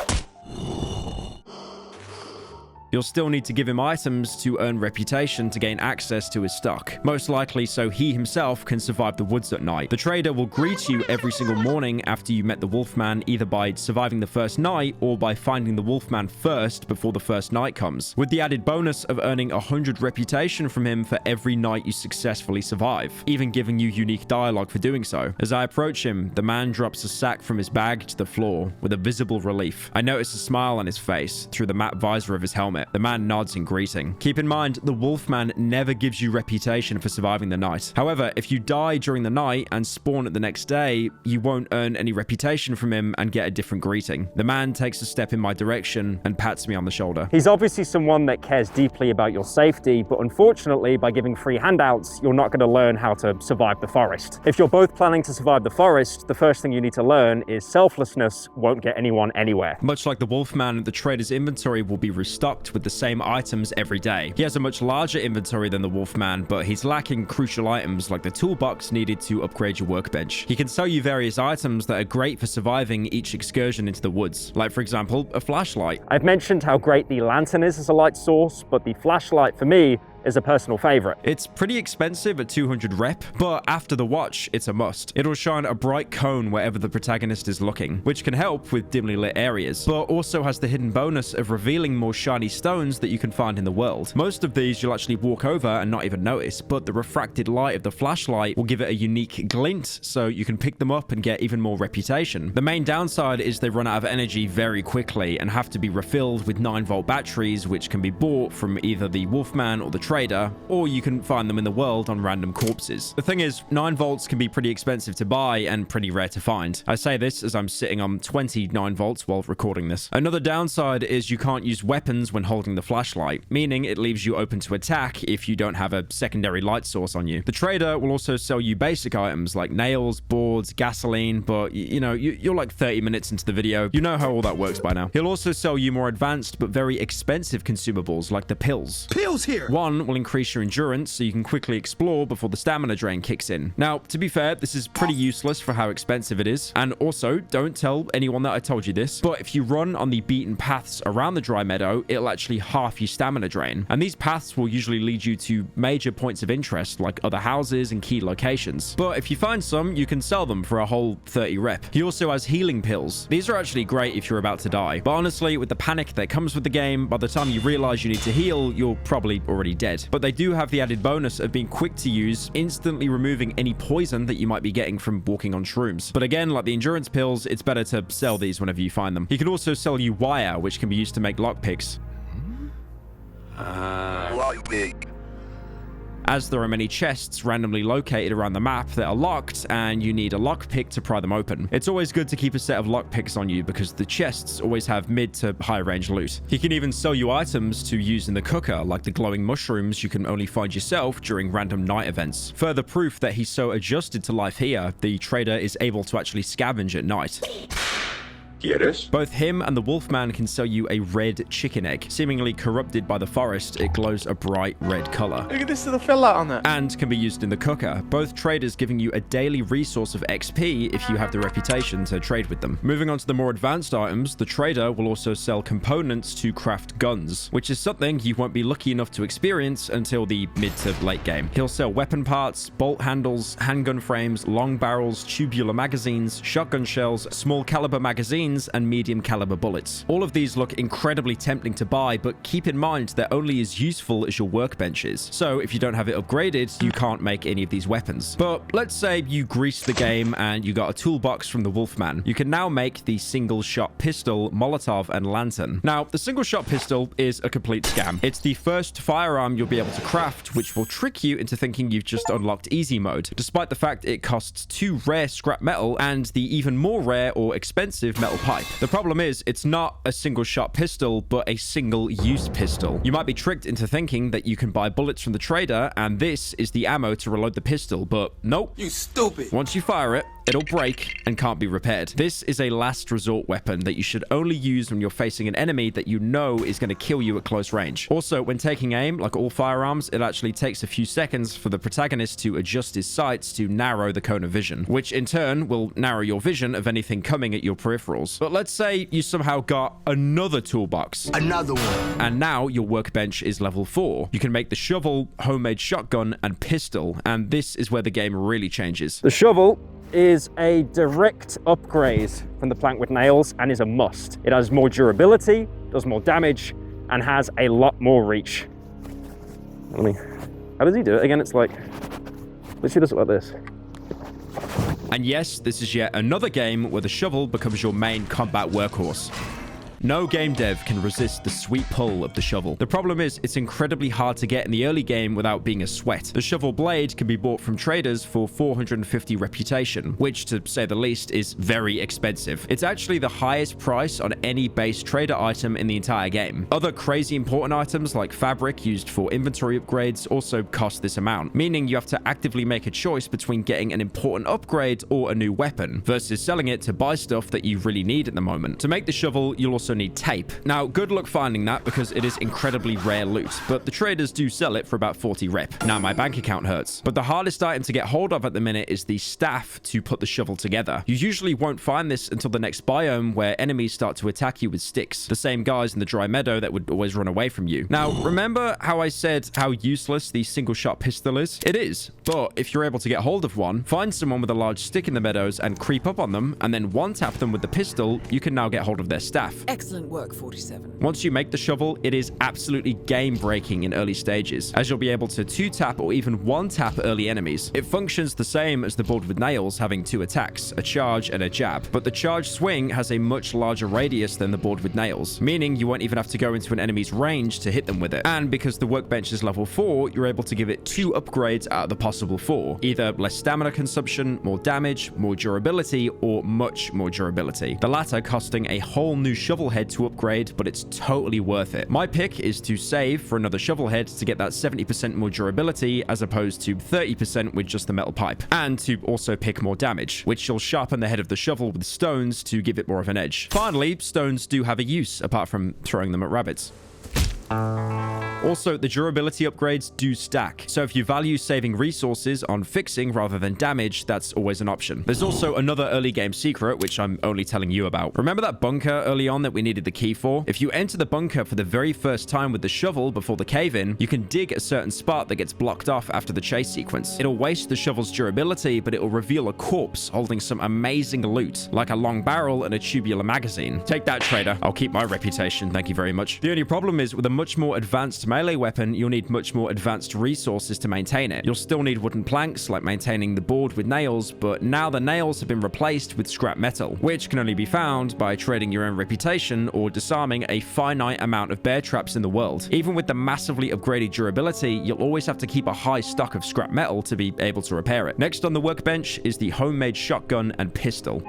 You'll still need to give him items to earn reputation to gain access to his stock, most likely so he himself can survive the woods at night. The trader will greet you every single morning after you met the Wolfman, either by surviving the first night or by finding the Wolfman first before the first night comes, with the added bonus of earning 100 reputation from him for every night you successfully survive, even giving you unique dialogue for doing so. As I approach him, the man drops a sack from his bag to the floor with a visible relief. I notice a smile on his face through the matte visor of his helmet. The man nods in greeting. Keep in mind, the Wolfman never gives you reputation for surviving the night. However, if you die during the night and spawn at the next day, you won't earn any reputation from him and get a different greeting. The man takes a step in my direction and pats me on the shoulder. He's obviously someone that cares deeply about your safety, but unfortunately, by giving free handouts, you're not going to learn how to survive the forest. If you're both planning to survive the forest, the first thing you need to learn is selflessness won't get anyone anywhere. Much like the Wolfman, the trader's inventory will be restocked with the same items every day. He has a much larger inventory than the Wolfman, but he's lacking crucial items like the toolbox needed to upgrade your workbench. He can sell you various items that are great for surviving each excursion into the woods, like for example, a flashlight. I've mentioned how great the lantern is as a light source, but the flashlight for me is a personal favorite. It's pretty expensive at 200 rep, but after the watch, it's a must. It'll shine a bright cone wherever the protagonist is looking, which can help with dimly lit areas, but also has the hidden bonus of revealing more shiny stones that you can find in the world. Most of these you'll actually walk over and not even notice, but the refracted light of the flashlight will give it a unique glint, so you can pick them up and get even more reputation. The main downside is they run out of energy very quickly and have to be refilled with 9-volt batteries, which can be bought from either the Wolfman or the trader, or you can find them in the world on random corpses. The thing is, 9 volts can be pretty expensive to buy and pretty rare to find. I say this as I'm sitting on 20 9 volts while recording this. Another downside is you can't use weapons when holding the flashlight, meaning it leaves you open to attack if you don't have a secondary light source on you. The trader will also sell you basic items like nails, boards, gasoline, but you're like 30 minutes into the video. You know how all that works by now. He'll also sell you more advanced but very expensive consumables like the pills. Pills here! One will increase your endurance so you can quickly explore before the stamina drain kicks in. Now, to be fair, this is pretty useless for how expensive it is. And also, don't tell anyone that I told you this, but if you run on the beaten paths around the dry meadow, it'll actually half your stamina drain. And these paths will usually lead you to major points of interest like other houses and key locations. But if you find some, you can sell them for a whole 30 rep. He also has healing pills. These are actually great if you're about to die. But honestly, with the panic that comes with the game, by the time you realize you need to heal, you're probably already dead. But they do have the added bonus of being quick to use, instantly removing any poison that you might be getting from walking on shrooms. But again, like the endurance pills, it's better to sell these whenever you find them. He can also sell you wire, which can be used to make lockpicks. Lockpick. As there are many chests randomly located around the map that are locked, and you need a lockpick to pry them open. It's always good to keep a set of lockpicks on you because the chests always have mid to high range loot. He can even sell you items to use in the cooker, like the glowing mushrooms you can only find yourself during random night events. Further proof that he's so adjusted to life here, the trader is able to actually scavenge at night. ¿Quieres? Both him and the Wolfman can sell you a red chicken egg. Seemingly corrupted by the forest, it glows a bright red color. Look at this little fella on it. And can be used in the cooker. Both traders giving you a daily resource of XP if you have the reputation to trade with them. Moving on to the more advanced items, the trader will also sell components to craft guns, which is something you won't be lucky enough to experience until the mid to late game. He'll sell weapon parts, bolt handles, handgun frames, long barrels, tubular magazines, shotgun shells, small caliber magazines, and medium caliber bullets. All of these look incredibly tempting to buy, but keep in mind they're only as useful as your workbench is. So if you don't have it upgraded, you can't make any of these weapons. But let's say you greased the game and you got a toolbox from the Wolfman. You can now make the single shot pistol, Molotov, and lantern. Now, the single shot pistol is a complete scam. It's the first firearm you'll be able to craft, which will trick you into thinking you've just unlocked easy mode, despite the fact it costs 2 rare scrap metal and the even more rare or expensive metal pipe. The problem is, it's not a single shot pistol, but a single use pistol. You might be tricked into thinking that you can buy bullets from the trader, and this is the ammo to reload the pistol, but nope. You stupid. Once you fire it, it'll break and can't be repaired. This is a last resort weapon that you should only use when you're facing an enemy that you know is going to kill you at close range. Also, when taking aim, like all firearms, it actually takes a few seconds for the protagonist to adjust his sights to narrow the cone of vision, which in turn will narrow your vision of anything coming at your peripherals. But let's say you somehow got another toolbox. Another one. And now your workbench is level 4. You can make the shovel, homemade shotgun, and pistol, and this is where the game really changes. The shovel is a direct upgrade from the plank with nails and is a must. It has more durability, does more damage, and has a lot more reach. How does he do it again? It's like, literally does it like this. And yes, this is yet another game where the shovel becomes your main combat workhorse. No game dev can resist the sweet pull of the shovel. The problem is, it's incredibly hard to get in the early game without being a sweat. The shovel blade can be bought from traders for 450 reputation, which, to say the least, is very expensive. It's actually the highest price on any base trader item in the entire game. Other crazy important items like fabric used for inventory upgrades also cost this amount, meaning you have to actively make a choice between getting an important upgrade or a new weapon, versus selling it to buy stuff that you really need at the moment. To make the shovel, you'll also need tape. Now, good luck finding that because it is incredibly rare loot, but the traders do sell it for about 40 rep. Now my bank account hurts. But the hardest item to get hold of at the minute is the staff to put the shovel together. You usually won't find this until the next biome where enemies start to attack you with sticks, the same guys in the dry meadow that would always run away from you. Now, remember how I said how useless the single shot pistol is? It is, but if you're able to get hold of one, find someone with a large stick in the meadows and creep up on them, and then one-tap them with the pistol, you can now get hold of their staff. Excellent work, 47. Once you make the shovel, it is absolutely game-breaking in early stages, as you'll be able to 2-tap or even 1-tap early enemies. It functions the same as the board with nails, having 2 attacks, a charge and a jab, but the charge swing has a much larger radius than the board with nails, meaning you won't even have to go into an enemy's range to hit them with it. And because the workbench is level 4, you're able to give it 2 upgrades out of the possible 4, either less stamina consumption, more damage, more durability, or much more durability. The latter costing a whole new shovel head to upgrade, but it's totally worth it. My pick is to save for another shovel head to get that 70% more durability as opposed to 30% with just the metal pipe, and to also pick more damage, which will sharpen the head of the shovel with stones to give it more of an edge. Finally, stones do have a use apart from throwing them at rabbits. Also, the durability upgrades do stack, so if you value saving resources on fixing rather than damage, that's always an option. There's also another early game secret, which I'm only telling you about. Remember that bunker early on that we needed the key for? If you enter the bunker for the very first time with the shovel before the cave-in, you can dig a certain spot that gets blocked off after the chase sequence. It'll waste the shovel's durability, but it'll reveal a corpse holding some amazing loot, like a long barrel and a tubular magazine. Take that, trader. I'll keep my reputation, thank you very much. The only problem is, with a much more advanced melee weapon, you'll need much more advanced resources to maintain it. You'll still need wooden planks, like maintaining the board with nails, but now the nails have been replaced with scrap metal, which can only be found by trading your own reputation or disarming a finite amount of bear traps in the world. Even with the massively upgraded durability, you'll always have to keep a high stock of scrap metal to be able to repair it. Next on the workbench is the homemade shotgun and pistol.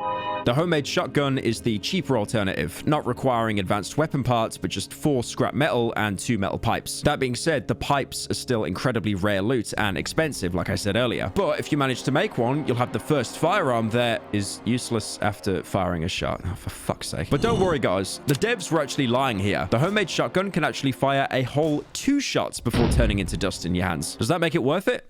The homemade shotgun is the cheaper alternative, not requiring advanced weapon parts, but just 4 scrap metal and 2 metal pipes. That being said, the pipes are still incredibly rare loot and expensive, like I said earlier. But if you manage to make one, you'll have the first firearm that is useless after firing a shot. Oh, for fuck's sake. But don't worry, guys. The devs were actually lying here. The homemade shotgun can actually fire a whole 2 shots before turning into dust in your hands. Does that make it worth it?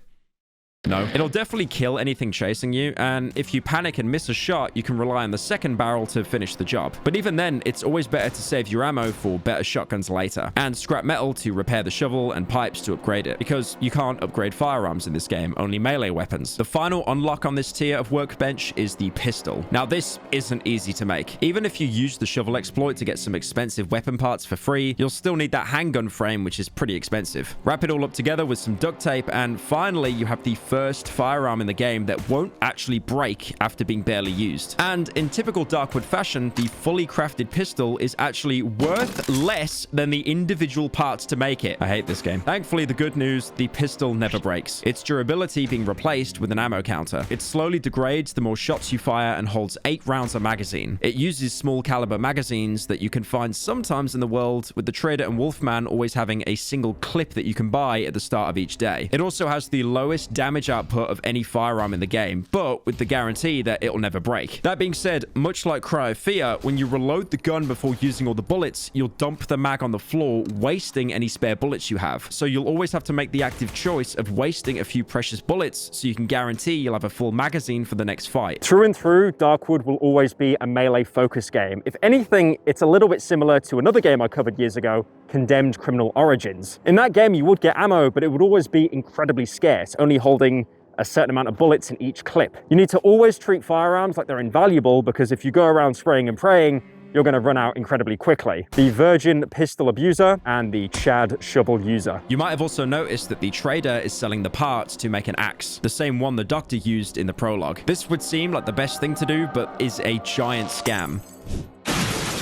No. It'll definitely kill anything chasing you, and if you panic and miss a shot, you can rely on the second barrel to finish the job. But even then, it's always better to save your ammo for better shotguns later, and scrap metal to repair the shovel and pipes to upgrade it, because you can't upgrade firearms in this game, only melee weapons. The final unlock on this tier of workbench is the pistol. Now, this isn't easy to make. Even if you use the shovel exploit to get some expensive weapon parts for free, you'll still need that handgun frame, which is pretty expensive. Wrap it all up together with some duct tape, and finally, you have the first firearm in the game that won't actually break after being barely used. And in typical Darkwood fashion, the fully crafted pistol is actually worth less than the individual parts to make it. I hate this game. Thankfully, the good news, the pistol never breaks. Its durability being replaced with an ammo counter. It slowly degrades the more shots you fire and holds 8 rounds a magazine. It uses small caliber magazines that you can find sometimes in the world, with the trader and Wolfman always having a single clip that you can buy at the start of each day. It also has the lowest damage output of any firearm in the game, but with the guarantee that it'll never break. That being said, much like Cry of Fear, when you reload the gun before using all the bullets, you'll dump the mag on the floor, wasting any spare bullets you have. So you'll always have to make the active choice of wasting a few precious bullets so you can guarantee you'll have a full magazine for the next fight. Through and through, Darkwood will always be a melee focus game. If anything, it's a little bit similar to another game I covered years ago, Condemned Criminal Origins. In that game, you would get ammo, but it would always be incredibly scarce, only holding a certain amount of bullets in each clip. You need to always treat firearms like they're invaluable, because if you go around spraying and praying, you're going to run out incredibly quickly. The Virgin Pistol Abuser and the Chad Shovel User. You might have also noticed that the trader is selling the parts to make an axe, the same one the doctor used in the prologue. This would seem like the best thing to do, but is a giant scam,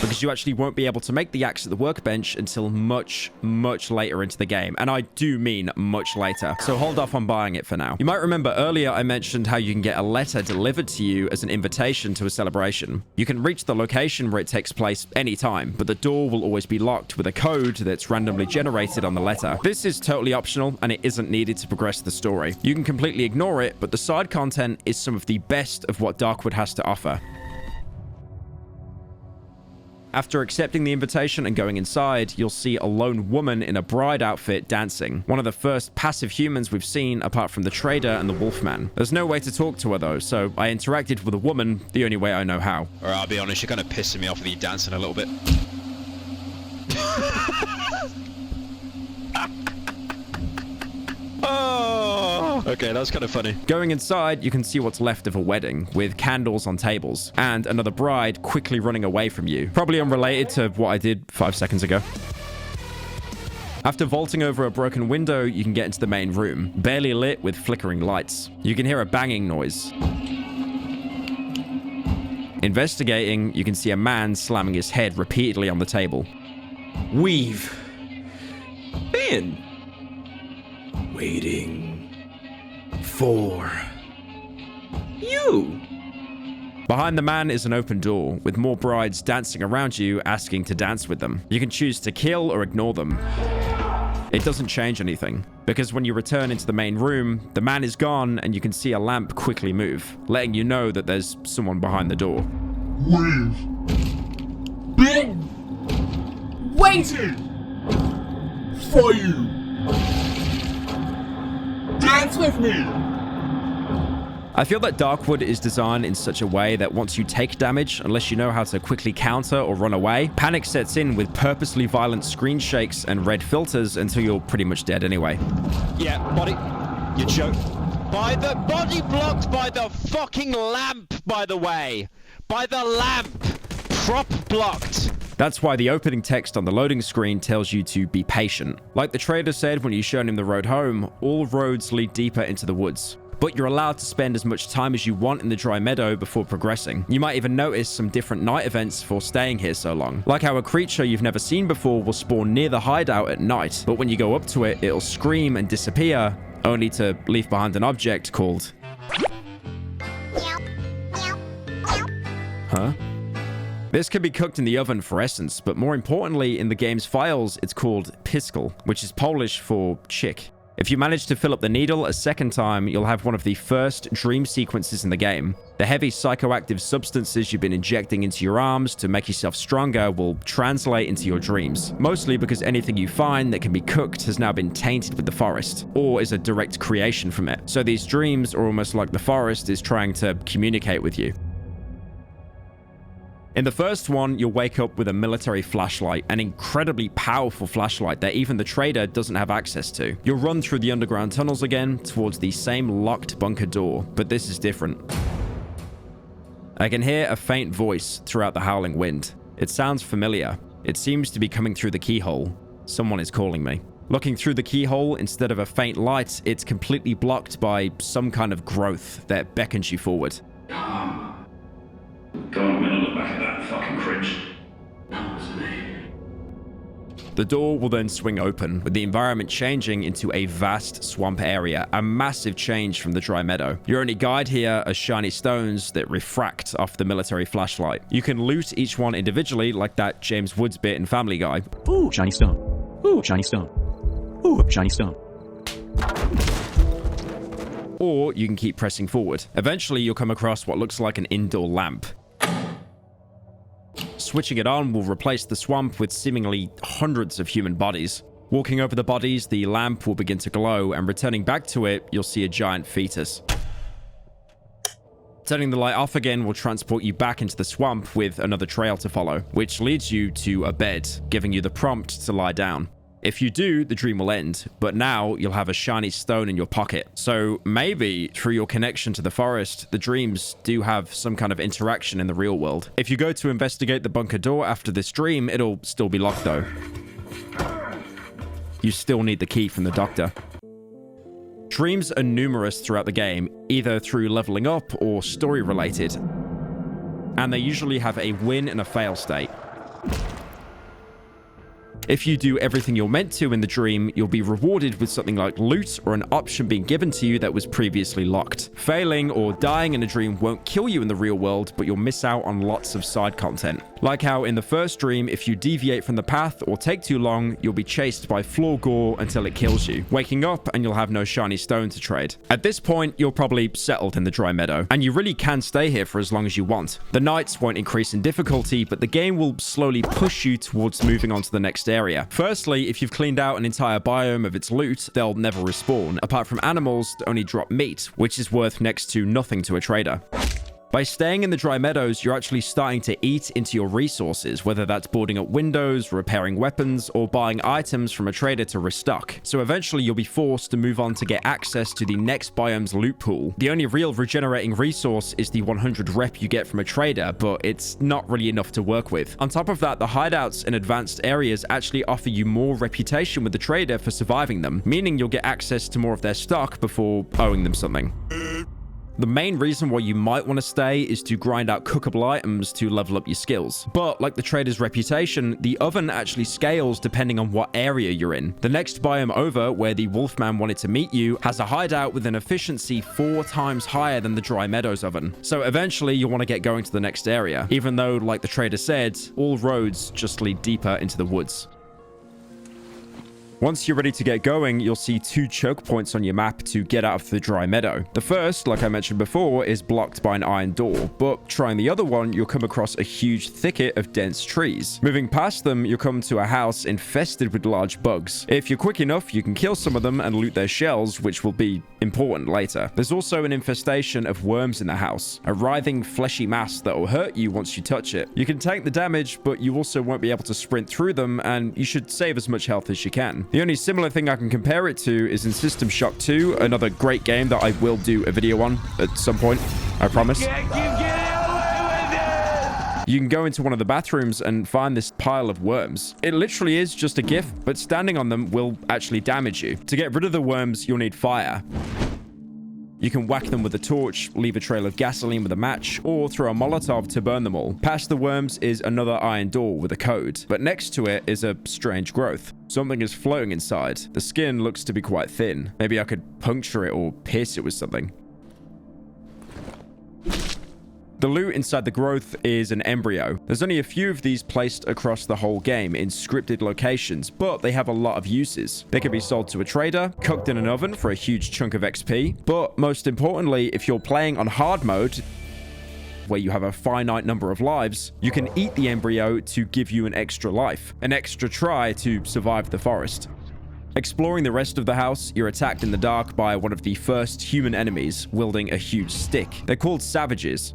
because you actually won't be able to make the axe at the workbench until much, much later into the game. And I do mean much later. So hold off on buying it for now. You might remember earlier I mentioned how you can get a letter delivered to you as an invitation to a celebration. You can reach the location where it takes place anytime, but the door will always be locked with a code that's randomly generated on the letter. This is totally optional, and it isn't needed to progress the story. You can completely ignore it, but the side content is some of the best of what Darkwood has to offer. After accepting the invitation and going inside, you'll see a lone woman in a bride outfit dancing. One of the first passive humans we've seen apart from the trader and the Wolfman. There's no way to talk to her though, so I interacted with a woman the only way I know how. Alright, I'll be honest, you're kind of pissing me off with you dancing a little bit. Oh, okay, that was kind of funny. Going inside, you can see what's left of a wedding, with candles on tables, and another bride quickly running away from you. Probably unrelated to what I did 5 seconds ago. After vaulting over a broken window, you can get into the main room, barely lit with flickering lights. You can hear a banging noise. Investigating, you can see a man slamming his head repeatedly on the table. We've been waiting for you. Behind the man is an open door, with more brides dancing around you, asking to dance with them. You can choose to kill or ignore them. It doesn't change anything, because when you return into the main room, the man is gone and you can see a lamp quickly move, letting you know that there's someone behind the door. We've been waiting for you. Dance with me! I feel that Darkwood is designed in such a way that once you take damage, unless you know how to quickly counter or run away, panic sets in with purposely violent screen shakes and red filters until you're pretty much dead anyway. Yeah, body. You joke. By the body blocked by the fucking lamp, by the way. By the lamp. Prop blocked. That's why the opening text on the loading screen tells you to be patient. Like the trader said when you showed him the road home, all roads lead deeper into the woods. But you're allowed to spend as much time as you want in the dry meadow before progressing. You might even notice some different night events for staying here so long. Like how a creature you've never seen before will spawn near the hideout at night, but when you go up to it, it'll scream and disappear, only to leave behind an object called... Huh? This can be cooked in the oven for essence, but more importantly, in the game's files, it's called piskel, which is Polish for chick. If you manage to fill up the needle a second time, you'll have one of the first dream sequences in the game. The heavy psychoactive substances you've been injecting into your arms to make yourself stronger will translate into your dreams. Mostly because anything you find that can be cooked has now been tainted with the forest, or is a direct creation from it. So these dreams are almost like the forest is trying to communicate with you. In the first one, you'll wake up with a military flashlight, an incredibly powerful flashlight that even the trader doesn't have access to. You'll run through the underground tunnels again towards the same locked bunker door, but this is different. I can hear a faint voice throughout the howling wind. It sounds familiar. It seems to be coming through the keyhole. Someone is calling me. Looking through the keyhole, instead of a faint light, it's completely blocked by some kind of growth that beckons you forward. Go on, we're gonna look back at that fucking cringe. That was me. The door will then swing open, with the environment changing into a vast swamp area, a massive change from the dry meadow. Your only guide here are shiny stones that refract off the military flashlight. You can loot each one individually, like that James Woods bit in Family Guy. Ooh, shiny stone. Ooh, shiny stone. Ooh, shiny stone. Or you can keep pressing forward. Eventually, you'll come across what looks like an indoor lamp. Switching it on will replace the swamp with seemingly hundreds of human bodies. Walking over the bodies, the lamp will begin to glow, and returning back to it, you'll see a giant fetus. Turning the light off again will transport you back into the swamp with another trail to follow, which leads you to a bed, giving you the prompt to lie down. If you do, the dream will end, but now you'll have a shiny stone in your pocket. So maybe through your connection to the forest, the dreams do have some kind of interaction in the real world. If you go to investigate the bunker door after this dream, it'll still be locked though. You still need the key from the doctor. Dreams are numerous throughout the game, either through leveling up or story related, and they usually have a win and a fail state. If you do everything you're meant to in the dream, you'll be rewarded with something like loot or an option being given to you that was previously locked. Failing or dying in a dream won't kill you in the real world, but you'll miss out on lots of side content. Like how in the first dream, if you deviate from the path or take too long, you'll be chased by floor gore until it kills you. Waking up and you'll have no shiny stone to trade. At this point, you're probably settled in the dry meadow, and you really can stay here for as long as you want. The nights won't increase in difficulty, but the game will slowly push you towards moving on to the next area. Firstly, if you've cleaned out an entire biome of its loot, they'll never respawn, apart from animals that only drop meat, which is worth next to nothing to a trader. By staying in the dry meadows, you're actually starting to eat into your resources, whether that's boarding up windows, repairing weapons, or buying items from a trader to restock. So eventually you'll be forced to move on to get access to the next biome's loot pool. The only real regenerating resource is the 100 rep you get from a trader, but it's not really enough to work with. On top of that, the hideouts in advanced areas actually offer you more reputation with the trader for surviving them, meaning you'll get access to more of their stock before owing them something. The main reason why you might want to stay is to grind out cookable items to level up your skills. But like the trader's reputation, the oven actually scales depending on what area you're in. The next biome over, where the Wolfman wanted to meet you, has a hideout with an efficiency 4 times higher than the Dry Meadows oven. So eventually you'll want to get going to the next area, even though, like the trader said, all roads just lead deeper into the woods. Once you're ready to get going, you'll see 2 choke points on your map to get out of the dry meadow. The first, like I mentioned before, is blocked by an iron door, but trying the other one, you'll come across a huge thicket of dense trees. Moving past them, you'll come to a house infested with large bugs. If you're quick enough, you can kill some of them and loot their shells, which will be important later. There's also an infestation of worms in the house, a writhing, fleshy mass that will hurt you once you touch it. You can tank the damage, but you also won't be able to sprint through them, and you should save as much health as you can. The only similar thing I can compare it to is in System Shock 2, another great game that I will do a video on at some point, I promise. You can go into one of the bathrooms and find this pile of worms. It literally is just a GIF, but standing on them will actually damage you. To get rid of the worms, you'll need fire. You can whack them with a torch, leave a trail of gasoline with a match, or throw a Molotov to burn them all. Past the worms is another iron door with a code, but next to it is a strange growth. Something is floating inside. The skin looks to be quite thin. Maybe I could puncture it or pierce it with something. The loot inside the growth is an embryo. There's only a few of these placed across the whole game in scripted locations, but they have a lot of uses. They can be sold to a trader, cooked in an oven for a huge chunk of XP, but most importantly, if you're playing on hard mode, where you have a finite number of lives, you can eat the embryo to give you an extra life, an extra try to survive the forest. Exploring the rest of the house, you're attacked in the dark by one of the first human enemies wielding a huge stick. They're called savages.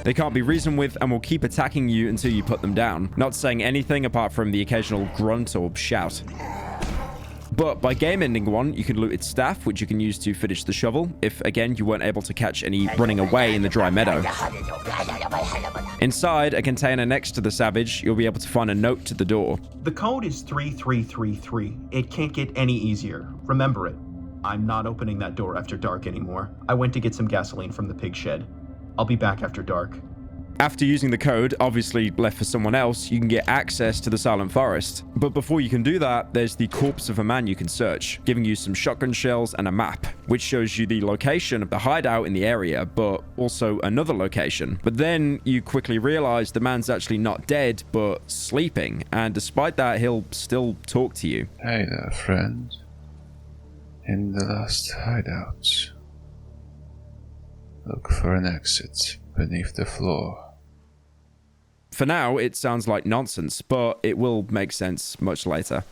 They can't be reasoned with and will keep attacking you until you put them down, not saying anything apart from the occasional grunt or shout. But by game ending one, you can loot its staff, which you can use to finish the shovel, if again you weren't able to catch any running away in the dry meadow. Inside a container next to the savage, you'll be able to find a note to the door. The code is 3333. It can't get any easier. Remember it. I'm not opening that door after dark anymore. I went to get some gasoline from the pig shed. I'll be back after dark. After using the code, obviously left for someone else, you can get access to the Silent Forest. But before you can do that, there's the corpse of a man you can search, giving you some shotgun shells and a map, which shows you the location of the hideout in the area, but also another location. But then you quickly realize the man's actually not dead, but sleeping, and despite that, he'll still talk to you. Hey there, friend. In the last hideout, look for an exit beneath the floor. For now, it sounds like nonsense, but it will make sense much later.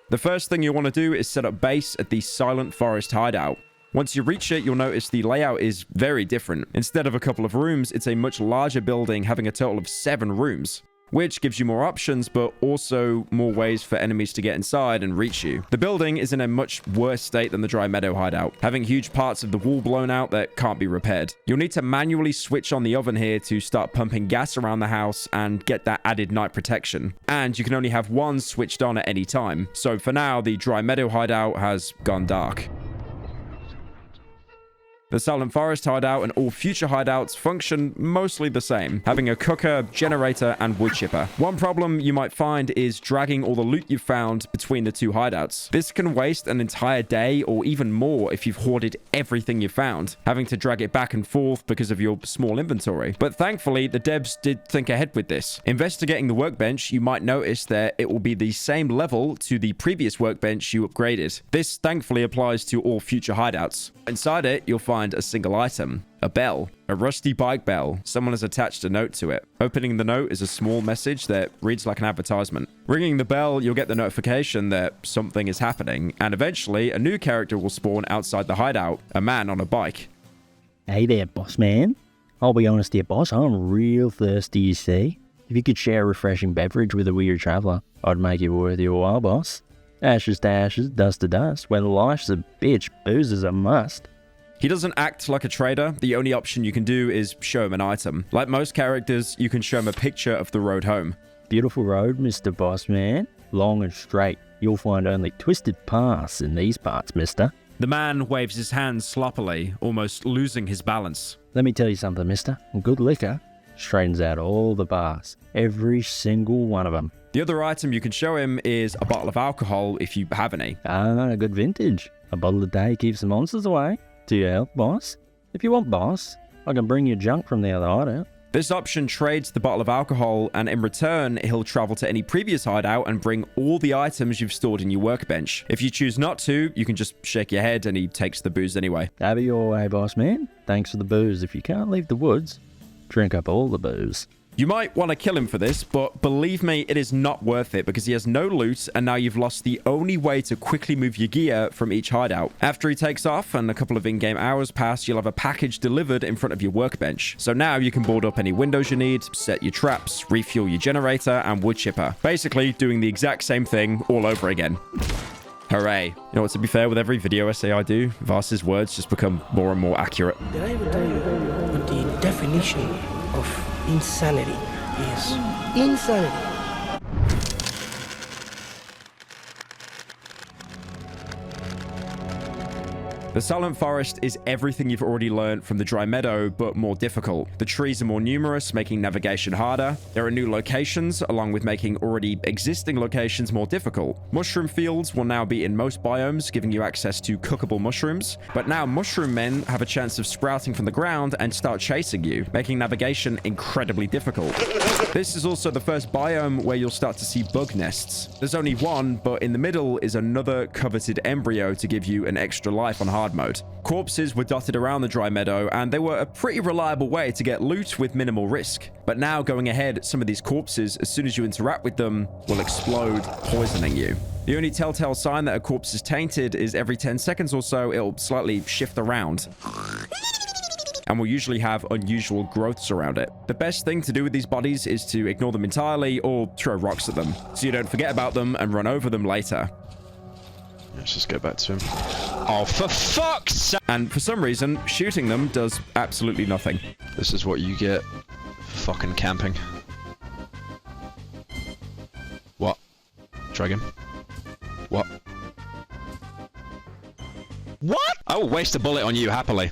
The first thing you want to do is set up base at the Silent Forest hideout. Once you reach it, you'll notice the layout is very different. Instead of a couple of rooms, it's a much larger building having a total of 7 rooms, which gives you more options, but also more ways for enemies to get inside and reach you. The building is in a much worse state than the Dry Meadow hideout, having huge parts of the wall blown out that can't be repaired. You'll need to manually switch on the oven here to start pumping gas around the house and get that added night protection. And you can only have one switched on at any time. So for now, the Dry Meadow hideout has gone dark. The Silent Forest hideout and all future hideouts function mostly the same, having a cooker, generator, and wood chipper. One problem you might find is dragging all the loot you've found between the two hideouts. This can waste an entire day or even more if you've hoarded everything you found, having to drag it back and forth because of your small inventory. But thankfully, the devs did think ahead with this. Investigating the workbench, you might notice that it will be the same level to the previous workbench you upgraded. This thankfully applies to all future hideouts. Inside it, you'll find a single item, a bell, a rusty bike bell. Someone has attached a note to it. Opening the note is a small message that reads like an advertisement. Ringing the bell, you'll get the notification that something is happening, and eventually a new character will spawn outside the hideout, a man on a bike. Hey there, boss man. I'll be honest here, boss, I'm real thirsty, you see. If you could share a refreshing beverage with a weird traveller, I'd make it worth your while, boss. Ashes to ashes, dust to dust. When life's a bitch, booze is a must. He doesn't act like a trader. The only option you can do is show him an item. Like most characters, you can show him a picture of the road home. Beautiful road, Mr. Boss Man. Long and straight. You'll find only twisted paths in these parts, mister. The man waves his hands sloppily, almost losing his balance. Let me tell you something, mister. Good liquor straightens out all the paths. Every single one of them. The other item you can show him is a bottle of alcohol if you have any. Ah, good vintage. A bottle a day keeps the monsters away. To your help, boss. If you want, boss, I can bring you junk from the other hideout. This option trades the bottle of alcohol, and in return, he'll travel to any previous hideout and bring all the items you've stored in your workbench. If you choose not to, you can just shake your head and he takes the booze anyway. Have it your way, boss man. Thanks for the booze. If you can't leave the woods, drink up all the booze. You might want to kill him for this, but believe me, it is not worth it because he has no loot and now you've lost the only way to quickly move your gear from each hideout. After he takes off and a couple of in-game hours pass, you'll have a package delivered in front of your workbench. So now you can board up any windows you need, set your traps, refuel your generator and wood chipper. Basically doing the exact same thing all over again. Hooray. You know what, to be fair, with every video essay I do, Vars's words just become more and more accurate. Did I ever tell you what the definition of insanity is? Insanity. The Silent Forest is everything you've already learned from the Dry Meadow, but more difficult. The trees are more numerous, making navigation harder. There are new locations, along with making already existing locations more difficult. Mushroom fields will now be in most biomes, giving you access to cookable mushrooms. But now mushroom men have a chance of sprouting from the ground and start chasing you, making navigation incredibly difficult. This is also the first biome where you'll start to see bug nests. There's only one, but in the middle is another coveted embryo to give you an extra life on hard mode. Corpses were dotted around the Dry Meadow, and they were a pretty reliable way to get loot with minimal risk. But now, going ahead, some of these corpses, as soon as you interact with them, will explode, poisoning you. The only telltale sign that a corpse is tainted is every 10 seconds or so, it'll slightly shift around and will usually have unusual growths around it. The best thing to do with these bodies is to ignore them entirely or throw rocks at them, so you don't forget about them and run over them later. Let's just go back to him. Oh, for fuck's sake! And for some reason, shooting them does absolutely nothing. This is what you get for fucking camping. What? Dragon? What? What? I will waste a bullet on you happily.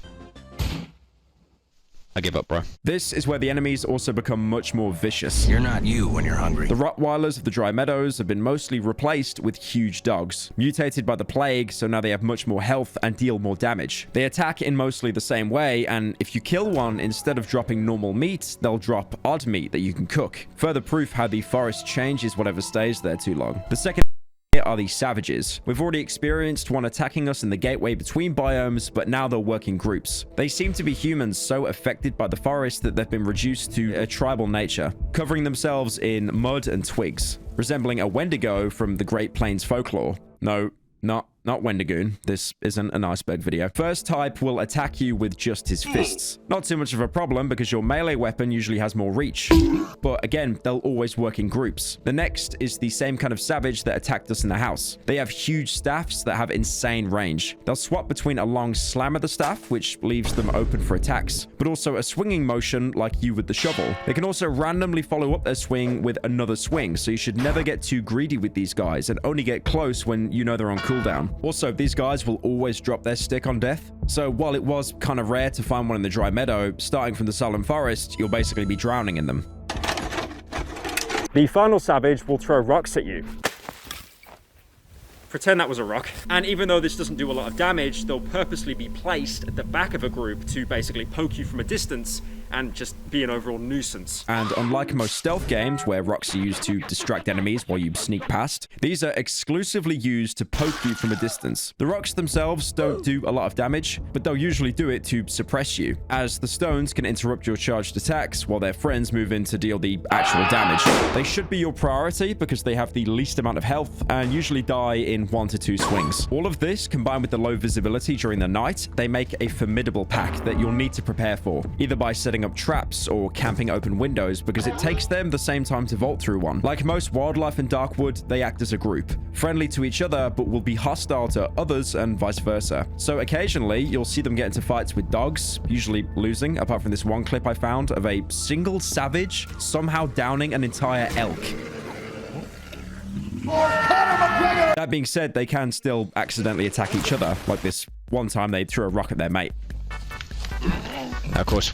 I give up, bro. This is where the enemies also become much more vicious. You're not you when you're hungry. The Rottweilers of the Dry Meadows have been mostly replaced with huge dogs, mutated by the plague, so now they have much more health and deal more damage. They attack in mostly the same way, and if you kill one, instead of dropping normal meat, they'll drop odd meat that you can cook. Further proof how the forest changes whatever stays there too long. The second are the savages. We've already experienced one attacking us in the gateway between biomes, but now they'll work in groups. They seem to be humans so affected by the forest that they've been reduced to a tribal nature, covering themselves in mud and twigs, resembling a Wendigo from the Great Plains folklore. No, not Wendigoon. This isn't an iceberg video. First type will attack you with just his fists. Not too much of a problem because your melee weapon usually has more reach. But again, they'll always work in groups. The next is the same kind of savage that attacked us in the house. They have huge staffs that have insane range. They'll swap between a long slam of the staff, which leaves them open for attacks, but also a swinging motion like you with the shovel. They can also randomly follow up their swing with another swing, so you should never get too greedy with these guys and only get close when you know they're on cooldown. Also, these guys will always drop their stick on death. So while it was kind of rare to find one in the Dry Meadow, starting from the Silent Forest, you'll basically be drowning in them. The final savage will throw rocks at you. Pretend that was a rock. And even though this doesn't do a lot of damage, they'll purposely be placed at the back of a group to basically poke you from a distance and just be an overall nuisance. And unlike most stealth games where rocks are used to distract enemies while you sneak past, these are exclusively used to poke you from a distance. The rocks themselves don't do a lot of damage, but they'll usually do it to suppress you, as the stones can interrupt your charged attacks while their friends move in to deal the actual damage. They should be your priority because they have the least amount of health and usually die in 1 to 2 swings. All of this, combined with the low visibility during the night, they make a formidable pack that you'll need to prepare for, either by setting up traps or camping open windows, because it takes them the same time to vault through one. Like most wildlife in Darkwood, they act as a group, friendly to each other, but will be hostile to others and vice versa. So occasionally, you'll see them get into fights with dogs, usually losing, apart from this one clip I found of a single savage somehow downing an entire elk. That being said, they can still accidentally attack each other, like this one time they threw a rock at their mate. Of course.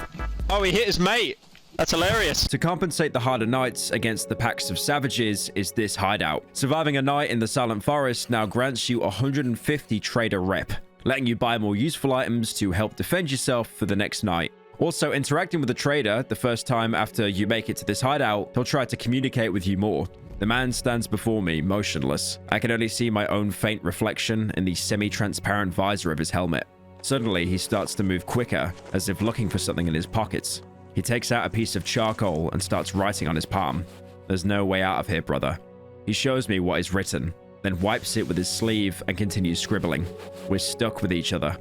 Oh, he hit his mate! That's hilarious. To compensate the harder nights against the packs of savages is this hideout. Surviving a night in the Silent Forest now grants you 150 trader rep, letting you buy more useful items to help defend yourself for the next night. Also, interacting with the trader the first time after you make it to this hideout, he'll try to communicate with you more. The man stands before me, motionless. I can only see my own faint reflection in the semi-transparent visor of his helmet. Suddenly, he starts to move quicker, as if looking for something in his pockets. He takes out a piece of charcoal and starts writing on his palm. There's no way out of here, brother. He shows me what is written, then wipes it with his sleeve and continues scribbling. We're stuck with each other.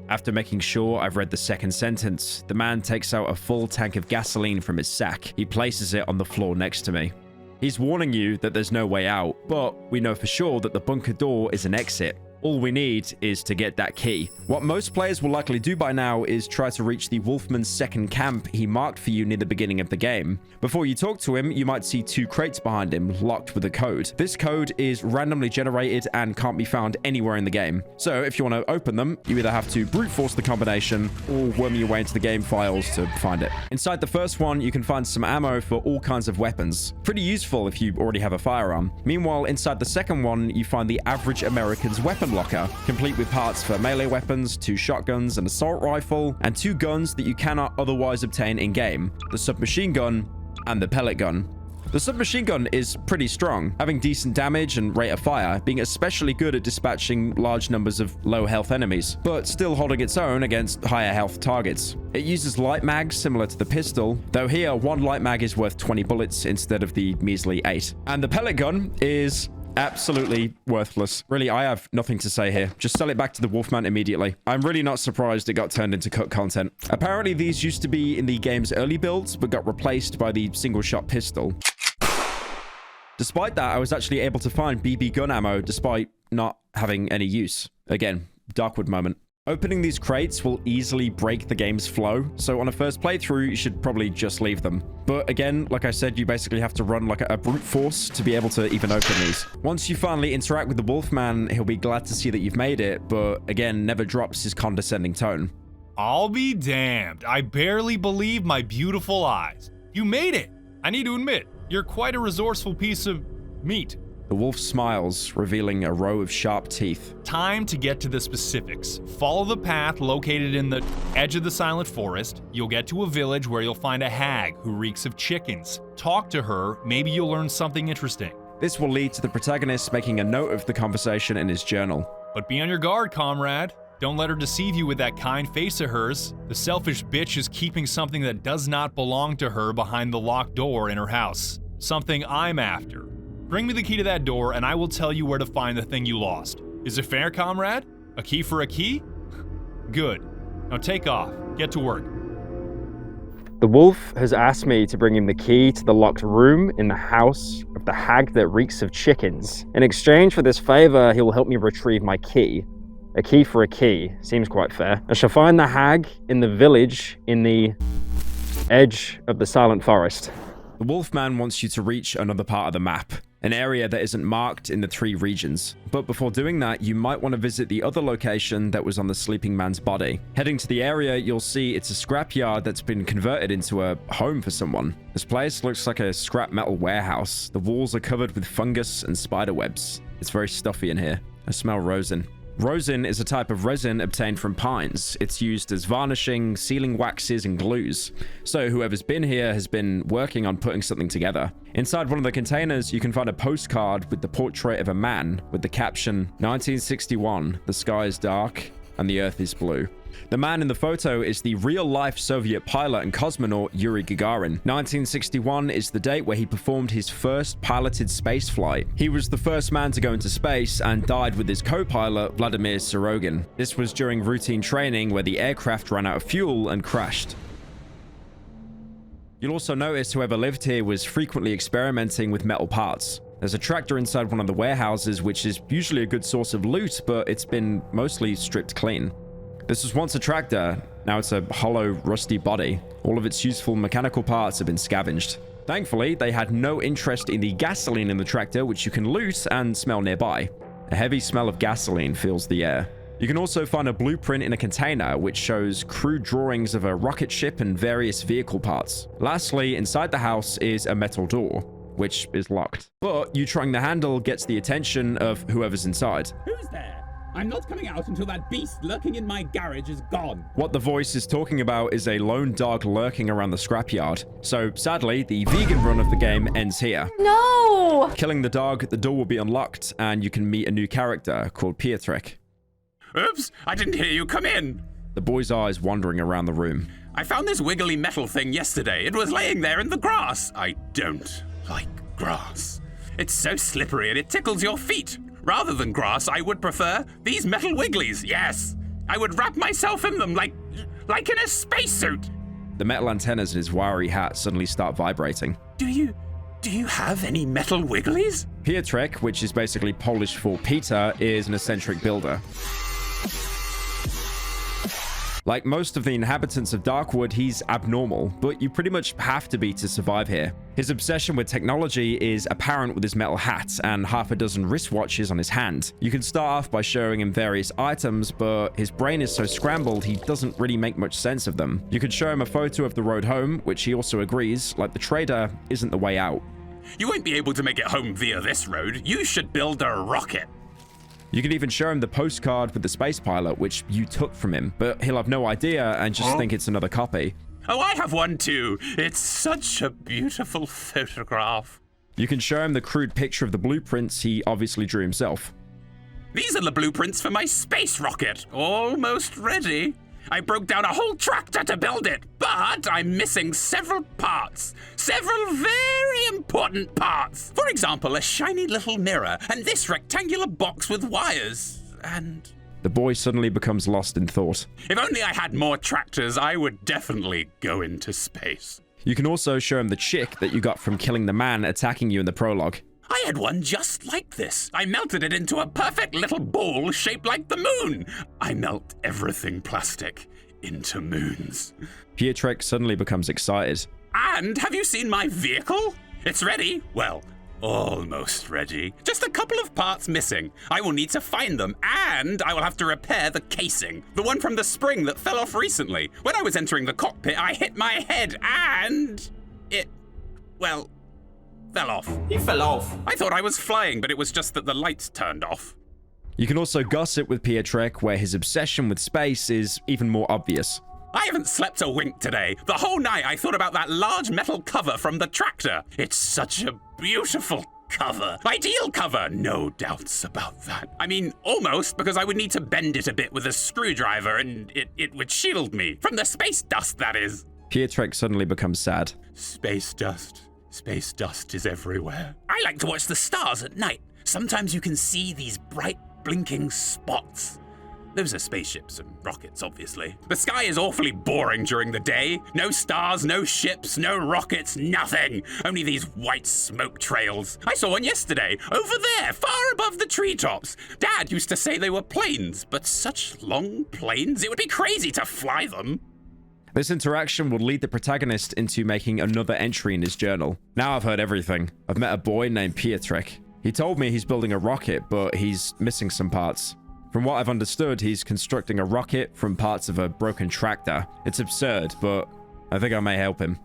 After making sure I've read the second sentence, the man takes out a full tank of gasoline from his sack. He places it on the floor next to me. He's warning you that there's no way out, but we know for sure that the bunker door is an exit. All we need is to get that key. What most players will likely do by now is try to reach the Wolfman's second camp he marked for you near the beginning of the game. Before you talk to him, you might see 2 crates behind him, locked with a code. This code is randomly generated and can't be found anywhere in the game. So if you want to open them, you either have to brute force the combination or worm your way into the game files to find it. Inside the first one, you can find some ammo for all kinds of weapons. Pretty useful if you already have a firearm. Meanwhile, inside the second one, you find the average American's weapon locker, complete with parts for melee weapons, 2 shotguns, an assault rifle, and 2 guns that you cannot otherwise obtain in-game, the submachine gun and the pellet gun. The submachine gun is pretty strong, having decent damage and rate of fire, being especially good at dispatching large numbers of low health enemies, but still holding its own against higher health targets. It uses light mags similar to the pistol, though here 1 light mag is worth 20 bullets instead of the measly 8. And the pellet gun is absolutely worthless. Really, I have nothing to say here. Just sell it back to the Wolfman immediately. I'm really not surprised it got turned into cut content. Apparently, these used to be in the game's early builds, but got replaced by the single-shot pistol. Despite that, I was actually able to find BB gun ammo despite not having any use. Again, Darkwood moment. Opening these crates will easily break the game's flow, so on a first playthrough, you should probably just leave them. But again, like I said, you basically have to run like a brute force to be able to even open these. Once you finally interact with the Wolfman, he'll be glad to see that you've made it, but again, never drops his condescending tone. I'll be damned. I barely believe my beautiful eyes. You made it! I need to admit, you're quite a resourceful piece of meat. The wolf smiles, revealing a row of sharp teeth. Time to get to the specifics. Follow the path located in the edge of the silent forest. You'll get to a village where you'll find a hag who reeks of chickens. Talk to her, maybe you'll learn something interesting. This will lead to the protagonist making a note of the conversation in his journal. But be on your guard, comrade. Don't let her deceive you with that kind face of hers. The selfish bitch is keeping something that does not belong to her behind the locked door in her house. Something I'm after. Bring me the key to that door, and I will tell you where to find the thing you lost. Is it fair, comrade? A key for a key? Good. Now take off. Get to work. The wolf has asked me to bring him the key to the locked room in the house of the hag that reeks of chickens. In exchange for this favor, he will help me retrieve my key. A key for a key. Seems quite fair. I shall find the hag in the village in the edge of the silent forest. The Wolfman wants you to reach another part of the map, an area that isn't marked in the 3 regions. But before doing that, you might want to visit the other location that was on the sleeping man's body. Heading to the area, you'll see it's a scrapyard that's been converted into a home for someone. This place looks like a scrap metal warehouse. The walls are covered with fungus and spider webs. It's very stuffy in here. I smell rosin. Rosin is a type of resin obtained from pines. It's used as varnishing, sealing waxes, and glues. So whoever's been here has been working on putting something together. Inside one of the containers, you can find a postcard with the portrait of a man with the caption, 1961, the sky is dark and the earth is blue. The man in the photo is the real-life Soviet pilot and cosmonaut Yuri Gagarin. 1961 is the date where he performed his first piloted space flight. He was the first man to go into space and died with his co-pilot Vladimir Sorogin. This was during routine training where the aircraft ran out of fuel and crashed. You'll also notice whoever lived here was frequently experimenting with metal parts. There's a tractor inside one of the warehouses, which is usually a good source of loot, but it's been mostly stripped clean. This was once a tractor, now it's a hollow, rusty body. All of its useful mechanical parts have been scavenged. Thankfully, they had no interest in the gasoline in the tractor, which you can loot and smell nearby. A heavy smell of gasoline fills the air. You can also find a blueprint in a container, which shows crude drawings of a rocket ship and various vehicle parts. Lastly, inside the house is a metal door, which is locked. But you trying the handle gets the attention of whoever's inside. Who's there? I'm not coming out until that beast lurking in my garage is gone. What the voice is talking about is a lone dog lurking around the scrapyard. So sadly, the vegan run of the game ends here. No! Killing the dog, the door will be unlocked and you can meet a new character called Piotrek. Oops, I didn't hear you come in. The boy's eyes wandering around the room. I found this wiggly metal thing yesterday. It was laying there in the grass. I don't like grass. It's so slippery and it tickles your feet. Rather than grass, I would prefer these metal wigglies, yes. I would wrap myself in them like in a spacesuit. The metal antennas in his wiry hat suddenly start vibrating. Do you have any metal wigglies? Piotrek, which is basically Polish for Peter, is an eccentric builder. Like most of the inhabitants of Darkwood, he's abnormal, but you pretty much have to be to survive here. His obsession with technology is apparent with his metal hat and half a dozen wristwatches on his hand. You can start off by showing him various items, but his brain is so scrambled he doesn't really make much sense of them. You can show him a photo of the road home, which he also agrees, like the trader, isn't the way out. You won't be able to make it home via this road. You should build a rocket. You can even show him the postcard with the space pilot, which you took from him, but he'll have no idea and just think it's another copy. Oh, I have one too. It's such a beautiful photograph. You can show him the crude picture of the blueprints he obviously drew himself. These are the blueprints for my space rocket. Almost ready. I broke down a whole tractor to build it, but I'm missing several parts. Several very important parts. For example, a shiny little mirror and this rectangular box with wires. And... The boy suddenly becomes lost in thought. If only I had more tractors, I would definitely go into space. You can also show him the chick that you got from killing the man attacking you in the prologue. I had one just like this. I melted it into a perfect little ball shaped like the moon. I melt everything plastic into moons. Piotrek suddenly becomes excited. And have you seen my vehicle? It's ready. Well, almost ready. Just a couple of parts missing. I will need to find them, and I will have to repair the casing. The one from the spring that fell off recently. When I was entering the cockpit, I hit my head, and it, well, fell off. He fell off. I thought I was flying, but it was just that the lights turned off. You can also gossip with Piotrek, where his obsession with space is even more obvious. I haven't slept a wink today. The whole night I thought about that large metal cover from the tractor. It's such a beautiful cover. Ideal cover, no doubts about that. I mean, almost, because I would need to bend it a bit with a screwdriver and it would shield me. From the space dust, that is. Piotrek suddenly becomes sad. Space dust. Space dust is everywhere. I like to watch the stars at night. Sometimes you can see these bright, blinking spots. Those are spaceships and rockets, obviously. The sky is awfully boring during the day. No stars, no ships, no rockets, nothing. Only these white smoke trails. I saw one yesterday, over there, far above the treetops. Dad used to say they were planes, but such long planes, it would be crazy to fly them. This interaction will lead the protagonist into making another entry in his journal. Now I've heard everything. I've met a boy named Piotrek. He told me he's building a rocket, but he's missing some parts. From what I've understood, he's constructing a rocket from parts of a broken tractor. It's absurd, but I think I may help him.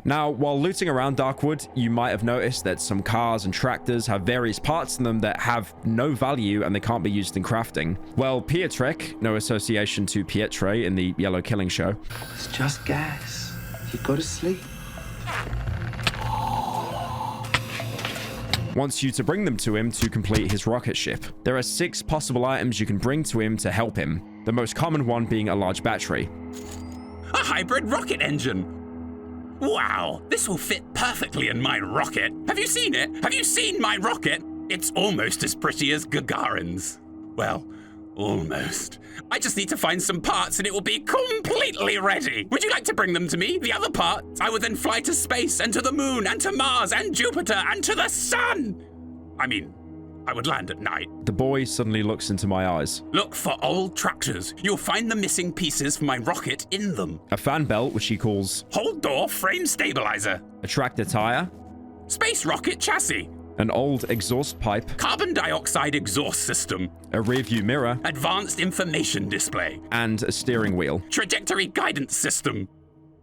Now, while looting around Darkwood, you might have noticed that some cars and tractors have various parts in them that have no value and they can't be used in crafting. Well, Piotrek, no association to Pietre in the Yellow Killing Show. It's just gas. You go to sleep. Wants you to bring them to him to complete his rocket ship. There are 6 possible items you can bring to him to help him, the most common one being a large battery. A hybrid rocket engine. Wow, this will fit perfectly in my rocket. Have you seen it? Have you seen my rocket? It's almost as pretty as Gagarin's. Well, almost. I just need to find some parts and it will be completely ready. Would you like to bring them to me? The other parts? I would then fly to space and to the moon and to Mars and Jupiter and to the sun. I mean, I would land at night. The boy suddenly looks into my eyes. Look for old tractors. You'll find the missing pieces for my rocket in them. A fan belt, which he calls hold door frame stabilizer. A tractor tire. Space rocket chassis. An old exhaust pipe. Carbon dioxide exhaust system. A rearview mirror. Advanced information display. And a steering wheel. Trajectory guidance system.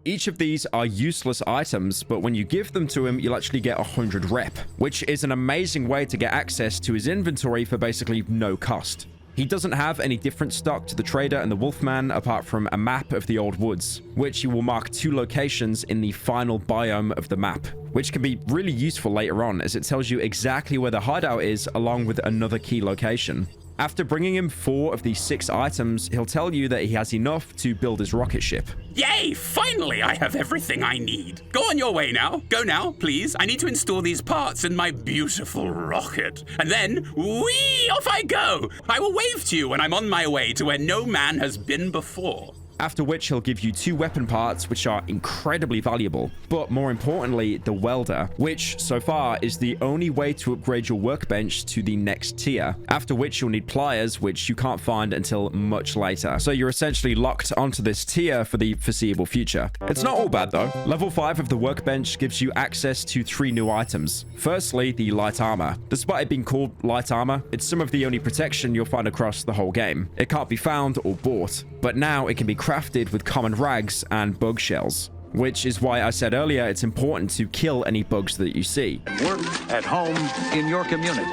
Each of these are useless items, but when you give them to him, you'll actually get 100 rep, which is an amazing way to get access to his inventory for basically no cost. He doesn't have any different stock to the trader and the Wolfman apart from a map of the old woods, which he will mark 2 locations in the final biome of the map, which can be really useful later on as it tells you exactly where the hideout is along with another key location. After bringing him 4 of these 6 items, he'll tell you that he has enough to build his rocket ship. Yay! Finally, I have everything I need. Go on your way now. Go now, please. I need to install these parts in my beautiful rocket. And then, whee! Off I go! I will wave to you when I'm on my way to where no man has been before. after which he'll give you 2 weapon parts, which are incredibly valuable. But more importantly, the welder, which so far is the only way to upgrade your workbench to the next tier, after which you'll need pliers, which you can't find until much later. So you're essentially locked onto this tier for the foreseeable future. It's not all bad though. Level 5 of the workbench gives you access to 3 new items. Firstly, the light armor. Despite it being called light armor, it's some of the only protection you'll find across the whole game. It can't be found or bought, but now it can be crafted with common rags and bug shells. Which is why I said earlier it's important to kill any bugs that you see. Work at home in your community.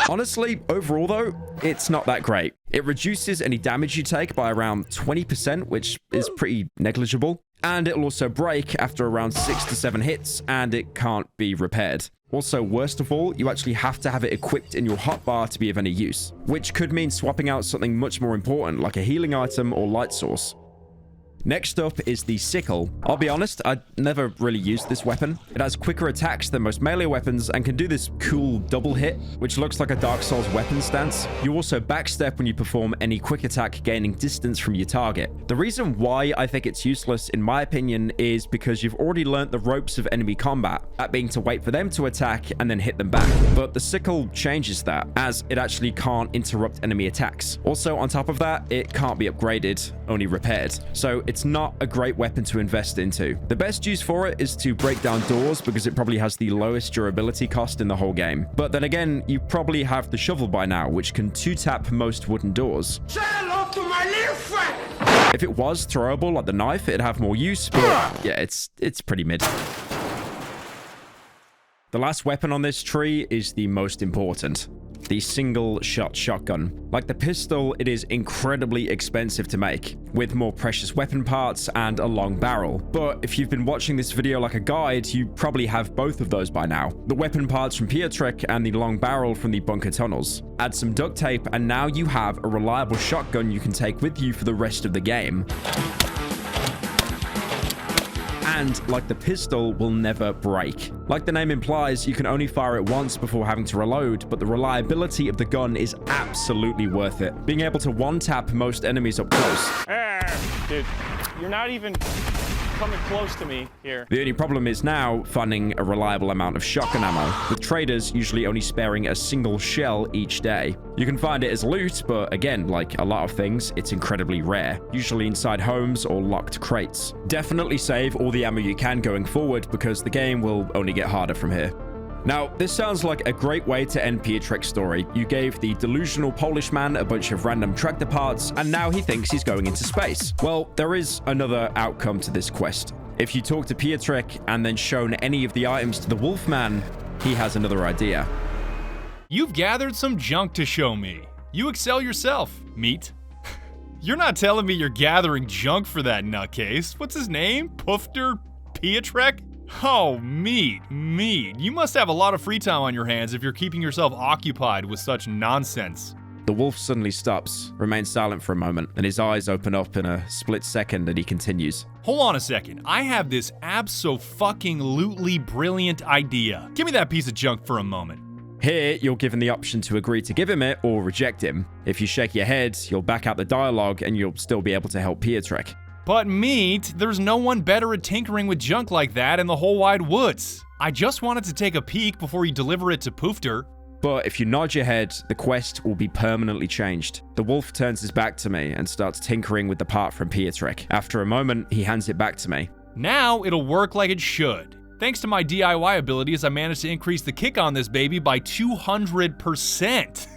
Honestly, overall though, it's not that great. It reduces any damage you take by around 20%, which is pretty negligible. And it'll also break after around 6 to 7 hits, and it can't be repaired. Also, worst of all, you actually have to have it equipped in your hotbar to be of any use, which could mean swapping out something much more important like a healing item or light source. Next up is the sickle. I'll be honest, I never really used this weapon. It has quicker attacks than most melee weapons and can do this cool double hit, which looks like a Dark Souls weapon stance. You also backstep when you perform any quick attack, gaining distance from your target. The reason why I think it's useless, in my opinion, is because you've already learnt the ropes of enemy combat, that being to wait for them to attack and then hit them back. But the sickle changes that, as it actually can't interrupt enemy attacks. Also, on top of that, it can't be upgraded, only repaired. So it's not a great weapon to invest into. The best use for it is to break down doors because it probably has the lowest durability cost in the whole game. But then again, you probably have the shovel by now, which can 2-tap most wooden doors. Say hello to my little friend! If it was throwable like the knife, it'd have more use, but yeah, it's pretty mid. The last weapon on this tree is the most important. The single-shot shotgun. Like the pistol, it is incredibly expensive to make, with more precious weapon parts and a long barrel. But if you've been watching this video like a guide, you probably have both of those by now. The weapon parts from Piotrek and the long barrel from the bunker tunnels. Add some duct tape and now you have a reliable shotgun you can take with you for the rest of the game. And, like the pistol, will never break. Like the name implies, you can only fire it once before having to reload, but the reliability of the gun is absolutely worth it. Being able to one-tap most enemies up close. Dude, you're not even coming close to me here. The only problem is now finding a reliable amount of shotgun ammo, with traders usually only sparing a single shell each day. You can find it as loot, but again, like a lot of things, it's incredibly rare, usually inside homes or locked crates. Definitely save all the ammo you can going forward because the game will only get harder from here. Now, this sounds like a great way to end Piotrek's story. You gave the delusional Polish man a bunch of random tractor parts, and now he thinks he's going into space. Well, there is another outcome to this quest. If you talk to Piotrek and then shown any of the items to the Wolfman, he has another idea. You've gathered some junk to show me. You excel yourself, Meat. You're not telling me you're gathering junk for that nutcase. What's his name? Poofter Piotrek? Oh, Meat. You must have a lot of free time on your hands if you're keeping yourself occupied with such nonsense. The wolf suddenly stops, remains silent for a moment, and his eyes open up in a split second and he continues. Hold on a second. I have this abso-fucking-lutely brilliant idea. Give me that piece of junk for a moment. Here, you're given the option to agree to give him it or reject him. If you shake your head, you'll back out the dialogue and you'll still be able to help Piotrek. But Meat, there's no one better at tinkering with junk like that in the whole wide woods. I just wanted to take a peek before you deliver it to Poofter. But if you nod your head, the quest will be permanently changed. The wolf turns his back to me and starts tinkering with the part from Piotrek. After a moment, he hands it back to me. Now it'll work like it should. Thanks to my DIY abilities, I managed to increase the kick on this baby by 200%.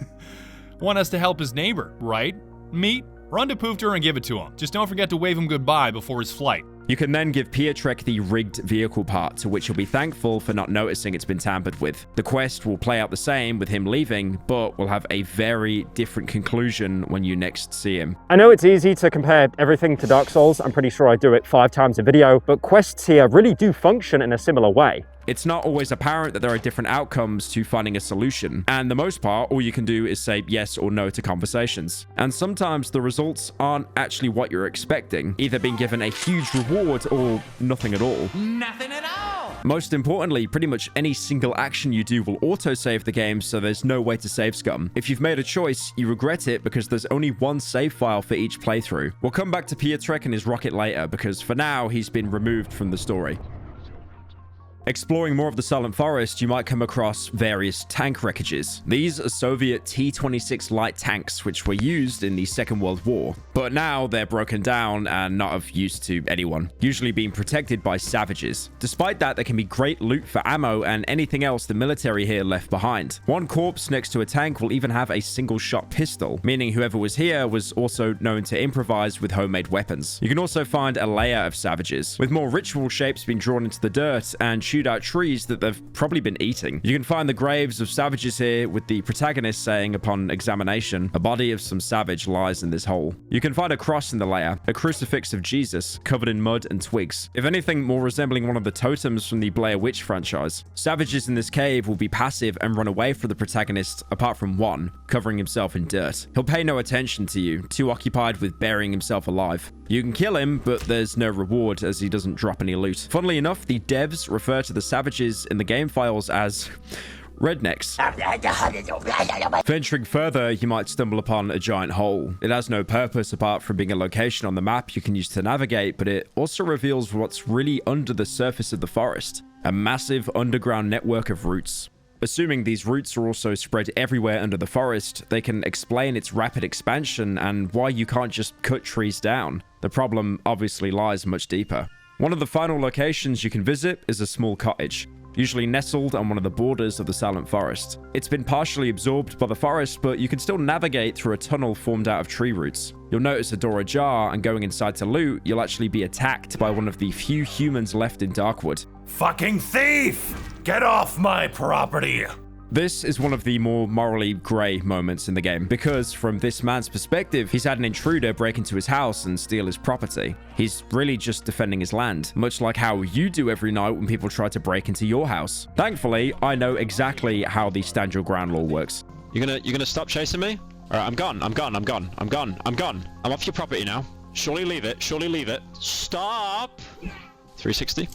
Want us to help his neighbor, right? Meat? Run to Poofter and give it to him. Just don't forget to wave him goodbye before his flight. You can then give Piotrek the rigged vehicle part, to which he'll be thankful for not noticing it's been tampered with. The quest will play out the same with him leaving, but will have a very different conclusion when you next see him. I know it's easy to compare everything to Dark Souls. I'm pretty sure I do it 5 times a video, but quests here really do function in a similar way. It's not always apparent that there are different outcomes to finding a solution, and the most part, all you can do is say yes or no to conversations. And sometimes the results aren't actually what you're expecting, either being given a huge reward or nothing at all. Nothing at all! Most importantly, pretty much any single action you do will autosave the game, so there's no way to save scum. If you've made a choice, you regret it because there's only one save file for each playthrough. We'll come back to Piotrek and his rocket later, because for now, he's been removed from the story. Exploring more of the Silent Forest, you might come across various tank wreckages. These are Soviet T-26 light tanks, which were used in the Second World War, but now they're broken down and not of use to anyone, usually being protected by savages. Despite that, there can be great loot for ammo and anything else the military here left behind. One corpse next to a tank will even have a single-shot pistol, meaning whoever was here was also known to improvise with homemade weapons. You can also find a layer of savages, with more ritual shapes being drawn into the dirt and shoot out trees that they've probably been eating. You can find the graves of savages here, with the protagonist saying upon examination, "A body of some savage lies in this hole." You can find a cross in the layer, a crucifix of Jesus covered in mud and twigs, if anything more resembling one of the totems from the Blair Witch franchise. Savages in this cave will be passive and run away from the protagonist, apart from one, covering himself in dirt. He'll pay no attention to you, too occupied with burying himself alive. You can kill him, but there's no reward as he doesn't drop any loot. Funnily enough, the devs refer to the savages in the game files as rednecks. Venturing further, you might stumble upon a giant hole. It has no purpose apart from being a location on the map you can use to navigate, but it also reveals what's really under the surface of the forest. A massive underground network of roots. Assuming these roots are also spread everywhere under the forest, they can explain its rapid expansion and why you can't just cut trees down. The problem obviously lies much deeper. One of the final locations you can visit is a small cottage, usually nestled on one of the borders of the Silent Forest. It's been partially absorbed by the forest, but you can still navigate through a tunnel formed out of tree roots. You'll notice a door ajar, and going inside to loot, you'll actually be attacked by one of the few humans left in Darkwood. Fucking thief! Get off my property! This is one of the more morally grey moments in the game, because from this man's perspective, he's had an intruder break into his house and steal his property. He's really just defending his land, much like how you do every night when people try to break into your house. Thankfully, I know exactly how the stand your ground law works. You're gonna stop chasing me? Alright, I'm gone. I'm off your property now. Surely leave it. Stop! 360.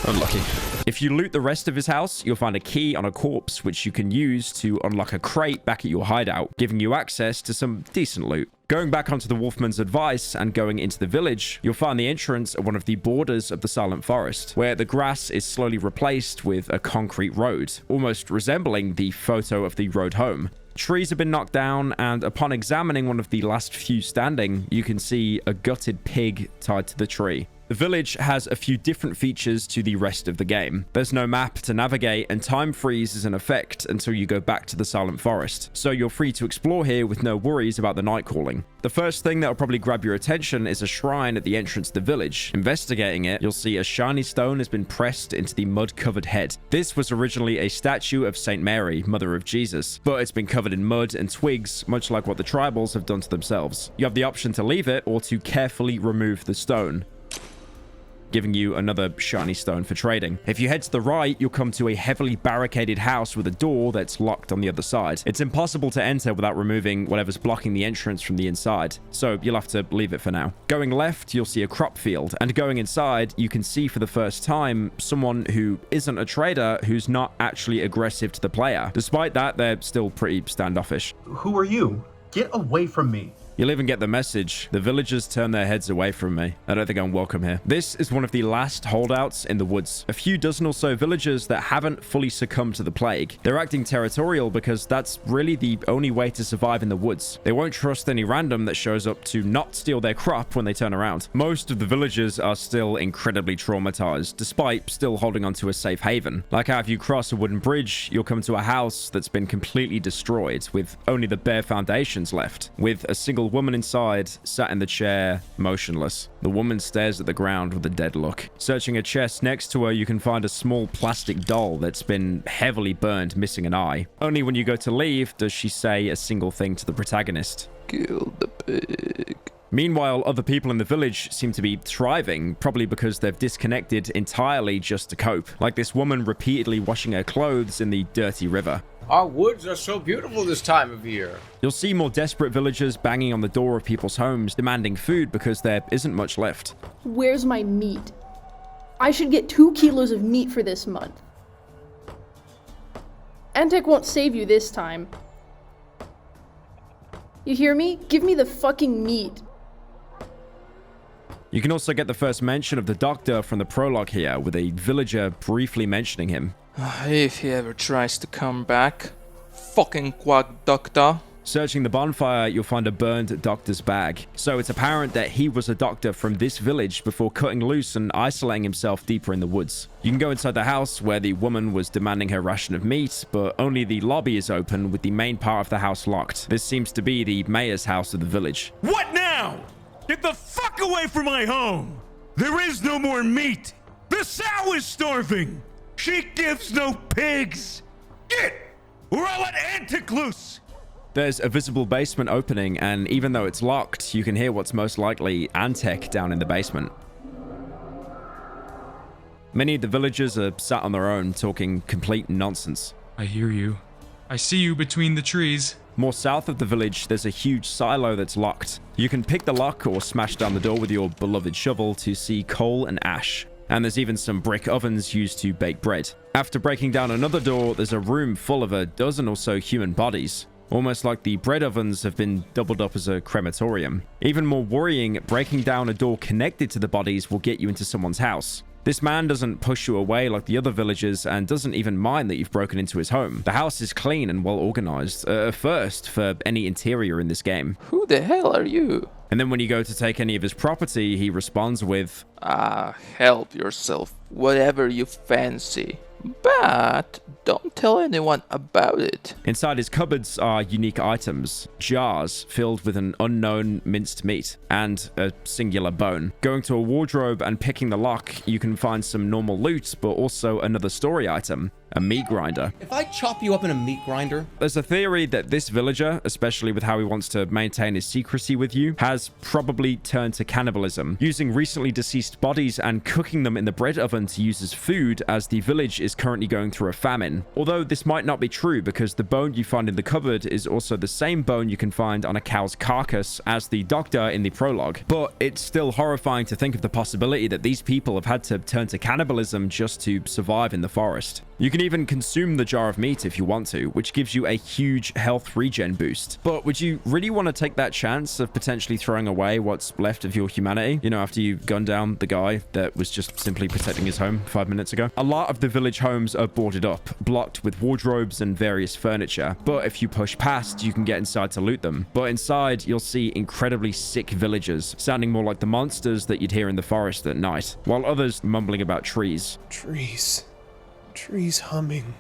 Unlucky. If you loot the rest of his house, you'll find a key on a corpse which you can use to unlock a crate back at your hideout, giving you access to some decent loot. Going back onto the Wolfman's advice and going into the village, you'll find the entrance at one of the borders of the Silent Forest, where the grass is slowly replaced with a concrete road, almost resembling the photo of the road home. Trees have been knocked down, and upon examining one of the last few standing, you can see a gutted pig tied to the tree. The village has a few different features to the rest of the game. There's no map to navigate, and time freeze is in effect until you go back to the Silent Forest, so you're free to explore here with no worries about the night calling. The first thing that will probably grab your attention is a shrine at the entrance to the village. Investigating it, you'll see a shiny stone has been pressed into the mud-covered head. This was originally a statue of Saint Mary, Mother of Jesus, but it's been covered in mud and twigs, much like what the tribals have done to themselves. You have the option to leave it or to carefully remove the stone, giving you another shiny stone for trading. If you head to the right, you'll come to a heavily barricaded house with a door that's locked on the other side. It's impossible to enter without removing whatever's blocking the entrance from the inside, so you'll have to leave it for now. Going left, you'll see a crop field, and going inside, you can see for the first time someone who isn't a trader who's not actually aggressive to the player. Despite that, they're still pretty standoffish. Who are you? Get away from me. You'll even get the message. The villagers turn their heads away from me. I don't think I'm welcome here. This is one of the last holdouts in the woods. A few dozen or so villagers that haven't fully succumbed to the plague. They're acting territorial because that's really the only way to survive in the woods. They won't trust any random that shows up to not steal their crop when they turn around. Most of the villagers are still incredibly traumatized, despite still holding onto a safe haven. Like how if you cross a wooden bridge, you'll come to a house that's been completely destroyed, with only the bare foundations left, with a single woman inside, sat in the chair, motionless. The woman stares at the ground with a dead look. Searching a chest next to her, you can find a small plastic doll that's been heavily burned, missing an eye. Only when you go to leave does she say a single thing to the protagonist. Kill the pig. Meanwhile, other people in the village seem to be thriving, probably because they've disconnected entirely just to cope. Like this woman repeatedly washing her clothes in the dirty river. Our woods are so beautiful this time of year. You'll see more desperate villagers banging on the door of people's homes, demanding food because there isn't much left. Where's my meat? I should get 2 kilos of meat for this month. Antec won't save you this time. You hear me? Give me the fucking meat. You can also get the first mention of the doctor from the prologue here, with a villager briefly mentioning him. If he ever tries to come back. Fucking quack doctor. Searching the bonfire, you'll find a burned doctor's bag. So it's apparent that he was a doctor from this village before cutting loose and isolating himself deeper in the woods. You can go inside the house where the woman was demanding her ration of meat, but only the lobby is open with the main part of the house locked. This seems to be the mayor's house of the village. What now? Get the fuck away from my home! There is no more meat! The sow is starving! She gives no pigs! Get! Or I'll let Antec loose! There's a visible basement opening, and even though it's locked, you can hear what's most likely Antec down in the basement. Many of the villagers are sat on their own, talking complete nonsense. I hear you. I see you between the trees. More south of the village, there's a huge silo that's locked. You can pick the lock or smash down the door with your beloved shovel to see coal and ash. And there's even some brick ovens used to bake bread. After breaking down another door, there's a room full of a dozen or so human bodies. Almost like the bread ovens have been doubled up as a crematorium. Even more worrying, breaking down a door connected to the bodies will get you into someone's house. This man doesn't push you away like the other villagers and doesn't even mind that you've broken into his home. The house is clean and well organized, a first for any interior in this game. Who the hell are you? And then when you go to take any of his property, he responds with, help yourself, whatever you fancy. But don't tell anyone about it. Inside his cupboards are unique items, jars filled with an unknown minced meat, and a singular bone. Going to a wardrobe and picking the lock, you can find some normal loot, but also another story item, a meat grinder. If I chop you up in a meat grinder... There's a theory that this villager, especially with how he wants to maintain his secrecy with you, has probably turned to cannibalism, using recently deceased bodies and cooking them in the bread oven to use as food, as the village is currently going through a famine. Although this might not be true, because the bone you find in the cupboard is also the same bone you can find on a cow's carcass as the doctor in the prologue. But it's still horrifying to think of the possibility that these people have had to turn to cannibalism just to survive in the forest. You can even consume the jar of meat if you want to, which gives you a huge health regen boost. But would you really want to take that chance of potentially throwing away what's left of your humanity? You know, after you gun down the guy that was just simply protecting his home 5 minutes ago? A lot of the village homes are boarded up, blocked with wardrobes and various furniture. But if you push past, you can get inside to loot them. But inside, you'll see incredibly sick villagers, sounding more like the monsters that you'd hear in the forest at night, while others mumbling about trees. Trees humming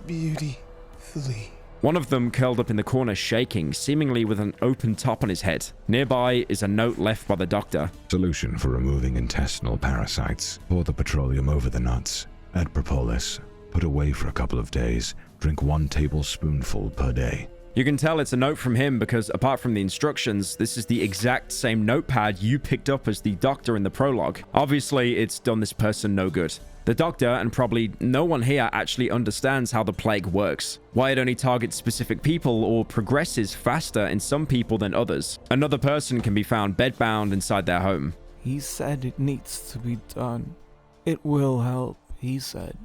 beautifully. One of them curled up in the corner shaking, seemingly with an open top on his head. Nearby is a note left by the doctor. Solution for removing intestinal parasites. Pour the petroleum over the nuts. Add propolis. Put away for a couple of days. Drink 1 tablespoonful per day. You can tell it's a note from him because apart from the instructions, this is the exact same notepad you picked up as the doctor in the prologue. Obviously, it's done this person no good. The doctor, and probably no one here, actually understands how the plague works, why it only targets specific people or progresses faster in some people than others. Another person can be found bedbound inside their home. He said it needs to be done. It will help, he said.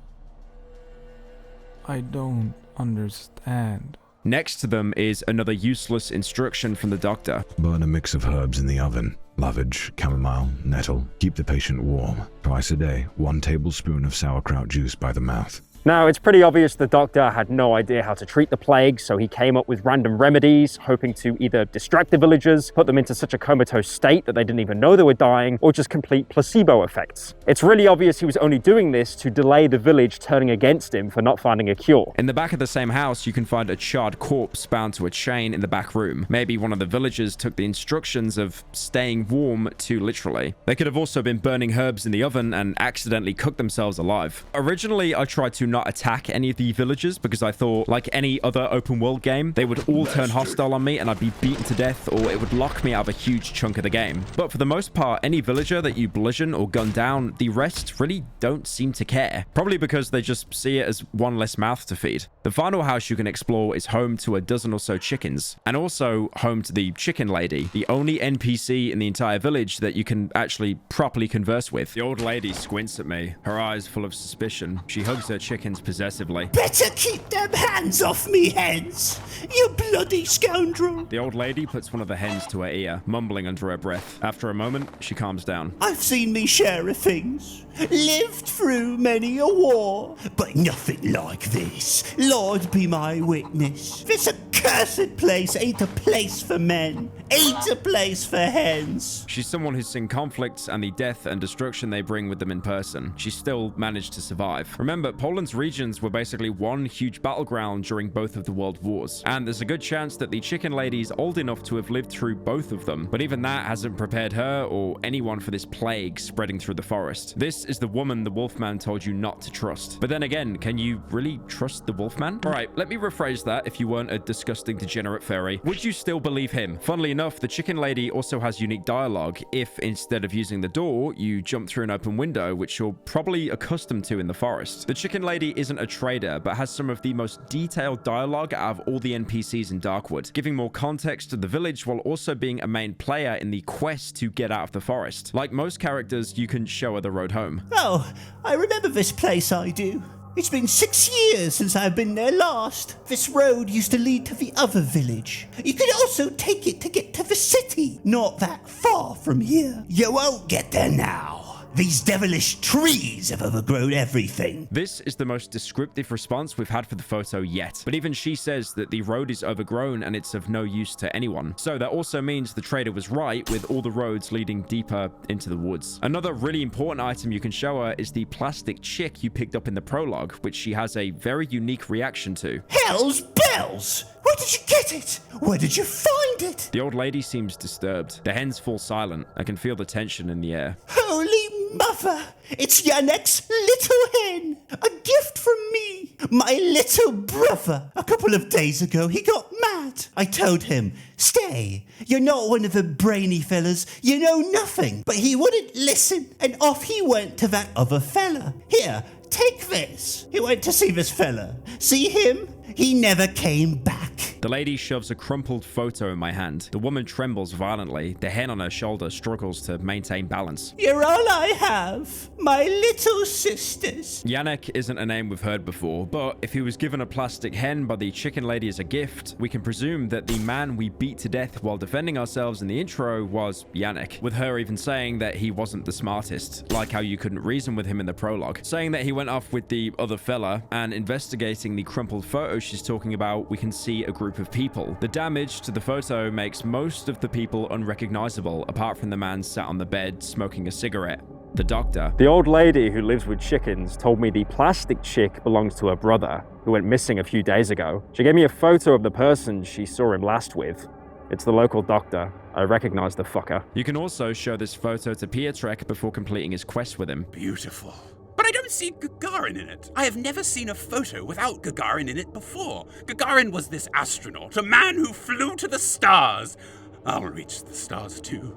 I don't understand. Next to them is another useless instruction from the doctor. Burn a mix of herbs in the oven. Lovage, chamomile, nettle. Keep the patient warm. Twice a day, 1 tablespoon of sauerkraut juice by the mouth. Now, it's pretty obvious the doctor had no idea how to treat the plague, so he came up with random remedies, hoping to either distract the villagers, put them into such a comatose state that they didn't even know they were dying, or just complete placebo effects. It's really obvious he was only doing this to delay the village turning against him for not finding a cure. In the back of the same house, you can find a charred corpse bound to a chain in the back room. Maybe one of the villagers took the instructions of staying warm too literally. They could have also been burning herbs in the oven and accidentally cooked themselves alive. Originally, I tried to not attack any of the villagers because I thought, like any other open world game, they would all turn hostile on me and I'd be beaten to death, or it would lock me out of a huge chunk of the game. But for the most part, any villager that you bludgeon or gun down, the rest really don't seem to care. Probably because they just see it as one less mouth to feed. The final house you can explore is home to a dozen or so chickens, and also home to the chicken lady, the only NPC in the entire village that you can actually properly converse with. The old lady squints at me, her eyes full of suspicion. She hugs her chickens possessively. Better keep them hands off me, hens, you bloody scoundrel. The old lady puts one of the hens to her ear, mumbling under her breath. After a moment, she calms down. I've seen me share of things, lived through many a war, but nothing like this. Lord be my witness. This accursed place ain't a place for men, ain't a place for hens. She's someone who's seen conflicts and the death and destruction they bring with them in person. She still managed to survive. Remember, Poland's regions were basically one huge battleground during both of the world wars, and there's a good chance that the chicken lady's old enough to have lived through both of them, but even that hasn't prepared her or anyone for this plague spreading through the forest. This is the woman the Wolfman told you not to trust. But then again, can you really trust the Wolfman? All right, let me rephrase that. If you weren't a disgusting degenerate fairy, would you still believe him? Funnily enough, the chicken lady also has unique dialogue if instead of using the door, you jump through an open window, which you're probably accustomed to in the forest. The chicken lady isn't a trader, but has some of the most detailed dialogue out of all the NPCs in Darkwood, giving more context to the village while also being a main player in the quest to get out of the forest. Like most characters, you can show her the road home. Oh, I remember this place, I do. It's been 6 years since I've been there last. This road used to lead to the other village. You could also take it to get to the city, not that far from here. You won't get there now. These devilish trees have overgrown everything. This is the most descriptive response we've had for the photo yet. But even she says that the road is overgrown and it's of no use to anyone. So that also means the trader was right with all the roads leading deeper into the woods. Another really important item you can show her is the plastic chick you picked up in the prologue, which she has a very unique reaction to. Hell's bells! Where did you get it? Where did you find it? The old lady seems disturbed. The hens fall silent. I can feel the tension in the air. Holy mother! It's Yannick's little hen! A gift from me! My little brother! A couple of days ago, he got mad. I told him, stay. You're not one of the brainy fellas. You know nothing. But he wouldn't listen, and off he went to that other fella. Here, take this. He went to see this fella. See him? He never came back. The lady shoves a crumpled photo in my hand. The woman trembles violently. The hen on her shoulder struggles to maintain balance. You're all I have, my little sisters. Yannick isn't a name we've heard before, but if he was given a plastic hen by the chicken lady as a gift, we can presume that the man we beat to death while defending ourselves in the intro was Yannick, with her even saying that he wasn't the smartest, like how you couldn't reason with him in the prologue. Saying that he went off with the other fella, and investigating the crumpled photo she's talking about, we can see a group of people. The damage to the photo makes most of the people unrecognizable, apart from the man sat on the bed smoking a cigarette. The doctor. The old lady who lives with chickens told me the plastic chick belongs to her brother, who went missing a few days ago. She gave me a photo of the person she saw him last with. It's the local doctor. I recognize the fucker. You can also show this photo to Piotrek before completing his quest with him. Beautiful. But I don't see Gagarin in it. I have never seen a photo without Gagarin in it before. Gagarin was this astronaut, a man who flew to the stars. I'll reach the stars too.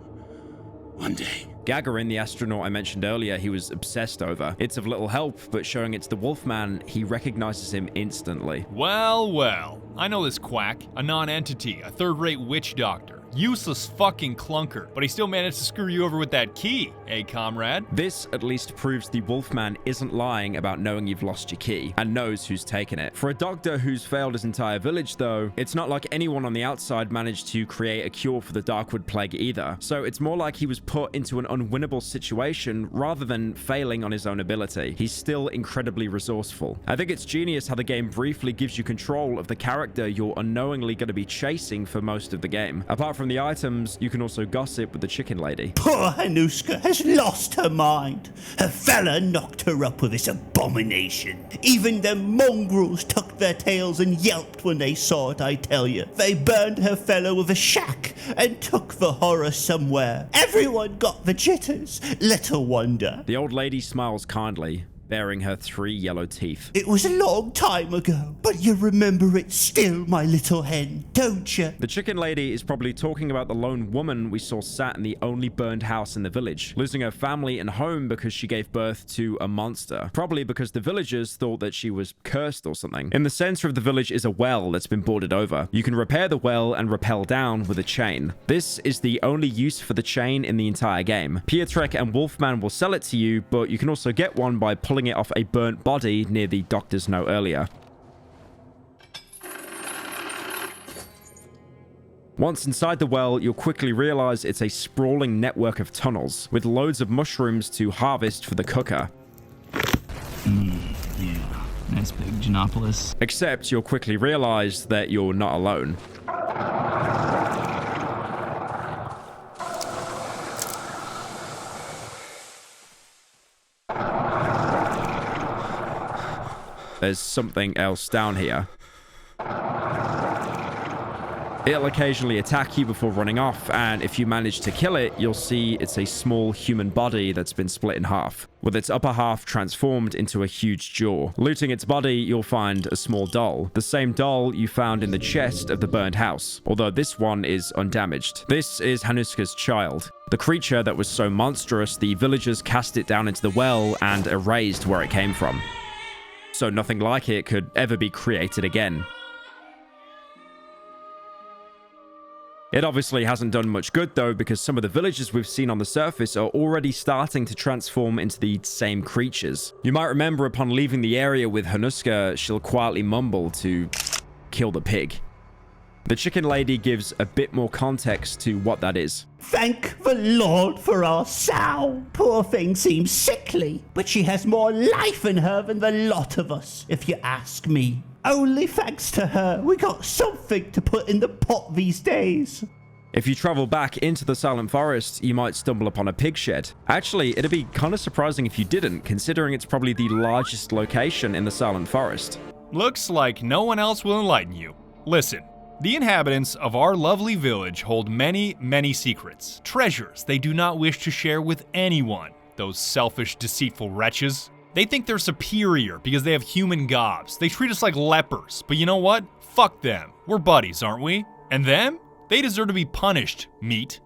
One day. Gagarin, the astronaut I mentioned earlier, he was obsessed over. It's of little help, but showing it's the Wolfman, he recognizes him instantly. Well, I know this quack, a non-entity, a third-rate witch doctor. Useless fucking clunker, but he still managed to screw you over with that key, eh, comrade? This at least proves the Wolfman isn't lying about knowing you've lost your key, and knows who's taken it. For a doctor who's failed his entire village, though, it's not like anyone on the outside managed to create a cure for the Darkwood plague either. So it's more like he was put into an unwinnable situation rather than failing on his own ability. He's still incredibly resourceful. I think it's genius how the game briefly gives you control of the character you're unknowingly going to be chasing for most of the game. Apart from the items, you can also gossip with the chicken lady. Poor Hanuska has lost her mind. Her fella knocked her up with this abomination. Even the mongrels tucked their tails and yelped when they saw it, I tell you. They burned her fella with a shack and took the horror somewhere. Everyone got the jitters. Little wonder. The old lady smiles kindly. baring her 3 yellow teeth. It was a long time ago, but you remember it still, my little hen, don't you? The chicken lady is probably talking about the lone woman we saw sat in the only burned house in the village, losing her family and home because she gave birth to a monster. Probably because the villagers thought that she was cursed or something. In the center of the village is a well that's been boarded over. You can repair the well and rappel down with a chain. This is the only use for the chain in the entire game. Piotrek and Wolfman will sell it to you, but you can also get one by pulling it off a burnt body near the doctor's note earlier. Once inside the well, you'll quickly realize it's a sprawling network of tunnels with loads of mushrooms to harvest for the cooker. Yeah, nice big Genopolis. Except you'll quickly realize that you're not alone. There's something else down here. It'll occasionally attack you before running off, and if you manage to kill it, you'll see it's a small human body that's been split in half, with its upper half transformed into a huge jaw. Looting its body, you'll find a small doll, the same doll you found in the chest of the burned house, although this one is undamaged. This is Hanuska's child, the creature that was so monstrous the villagers cast it down into the well and erased where it came from. So nothing like it could ever be created again. It obviously hasn't done much good though, because some of the villagers we've seen on the surface are already starting to transform into the same creatures. You might remember upon leaving the area with Hanuska, she'll quietly mumble to kill the pig. The chicken lady gives a bit more context to what that is. Thank the Lord for our sow. Poor thing seems sickly, but she has more life in her than the lot of us, if you ask me. Only thanks to her, we got something to put in the pot these days. If you travel back into the Silent Forest, you might stumble upon a pig shed. Actually, it'd be kind of surprising if you didn't, considering it's probably the largest location in the Silent Forest. Looks like no one else will enlighten you. Listen, the inhabitants of our lovely village hold many, many secrets, treasures they do not wish to share with anyone. Those selfish, deceitful wretches. They think they're superior because they have human gobs. They treat us like lepers, but you know what? Fuck them. We're buddies, aren't we? And them? They deserve to be punished, meat.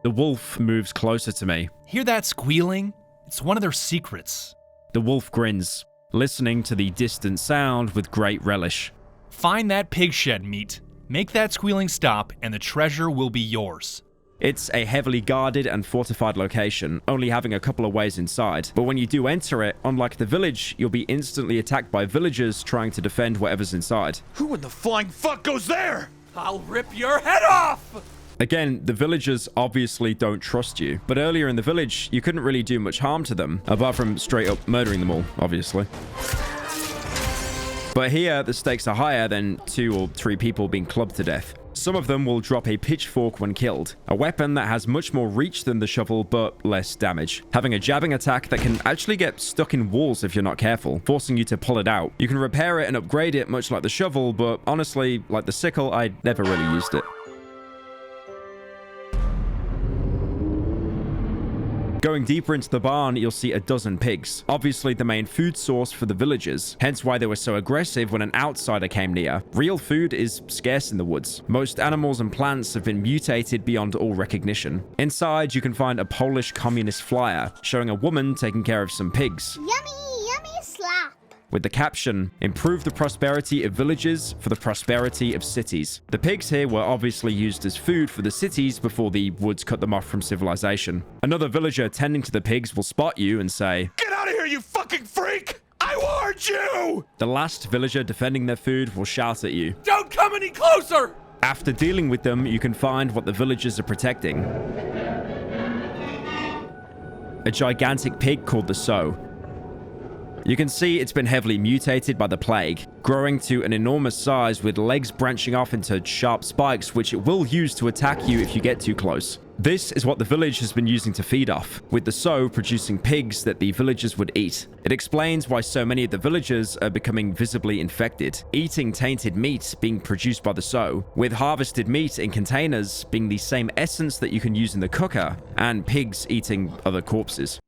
The wolf moves closer to me. Hear that squealing? It's one of their secrets. The wolf grins, listening to the distant sound with great relish. Find that pig shed, meat. Make that squealing stop, and the treasure will be yours. It's a heavily guarded and fortified location, only having a couple of ways inside. But when you do enter it, unlike the village, you'll be instantly attacked by villagers trying to defend whatever's inside. Who in the flying fuck goes there? I'll rip your head off! Again, the villagers obviously don't trust you, but earlier in the village, you couldn't really do much harm to them, apart from straight up murdering them all, obviously. But here, the stakes are higher than 2 or 3 people being clubbed to death. Some of them will drop a pitchfork when killed, a weapon that has much more reach than the shovel but less damage, having a jabbing attack that can actually get stuck in walls if you're not careful, forcing you to pull it out. You can repair it and upgrade it much like the shovel, but honestly, like the sickle, I never really used it. Going deeper into the barn, you'll see a dozen pigs, obviously the main food source for the villagers, hence why they were so aggressive when an outsider came near. Real food is scarce in the woods. Most animals and plants have been mutated beyond all recognition. Inside, you can find a Polish communist flyer showing a woman taking care of some pigs. Yummy, yummy slap. With the caption, "Improve the prosperity of villages for the prosperity of cities." The pigs here were obviously used as food for the cities before the woods cut them off from civilization. Another villager tending to the pigs will spot you and say, "Get out of here, you fucking freak! I warned you!" The last villager defending their food will shout at you. "Don't come any closer!" After dealing with them, you can find what the villagers are protecting. A gigantic pig called the Sow. You can see it's been heavily mutated by the plague, growing to an enormous size with legs branching off into sharp spikes which it will use to attack you if you get too close. This is what the village has been using to feed off, with the Sow producing pigs that the villagers would eat. It explains why so many of the villagers are becoming visibly infected, eating tainted meat being produced by the Sow, with harvested meat in containers being the same essence that you can use in the cooker, and pigs eating other corpses.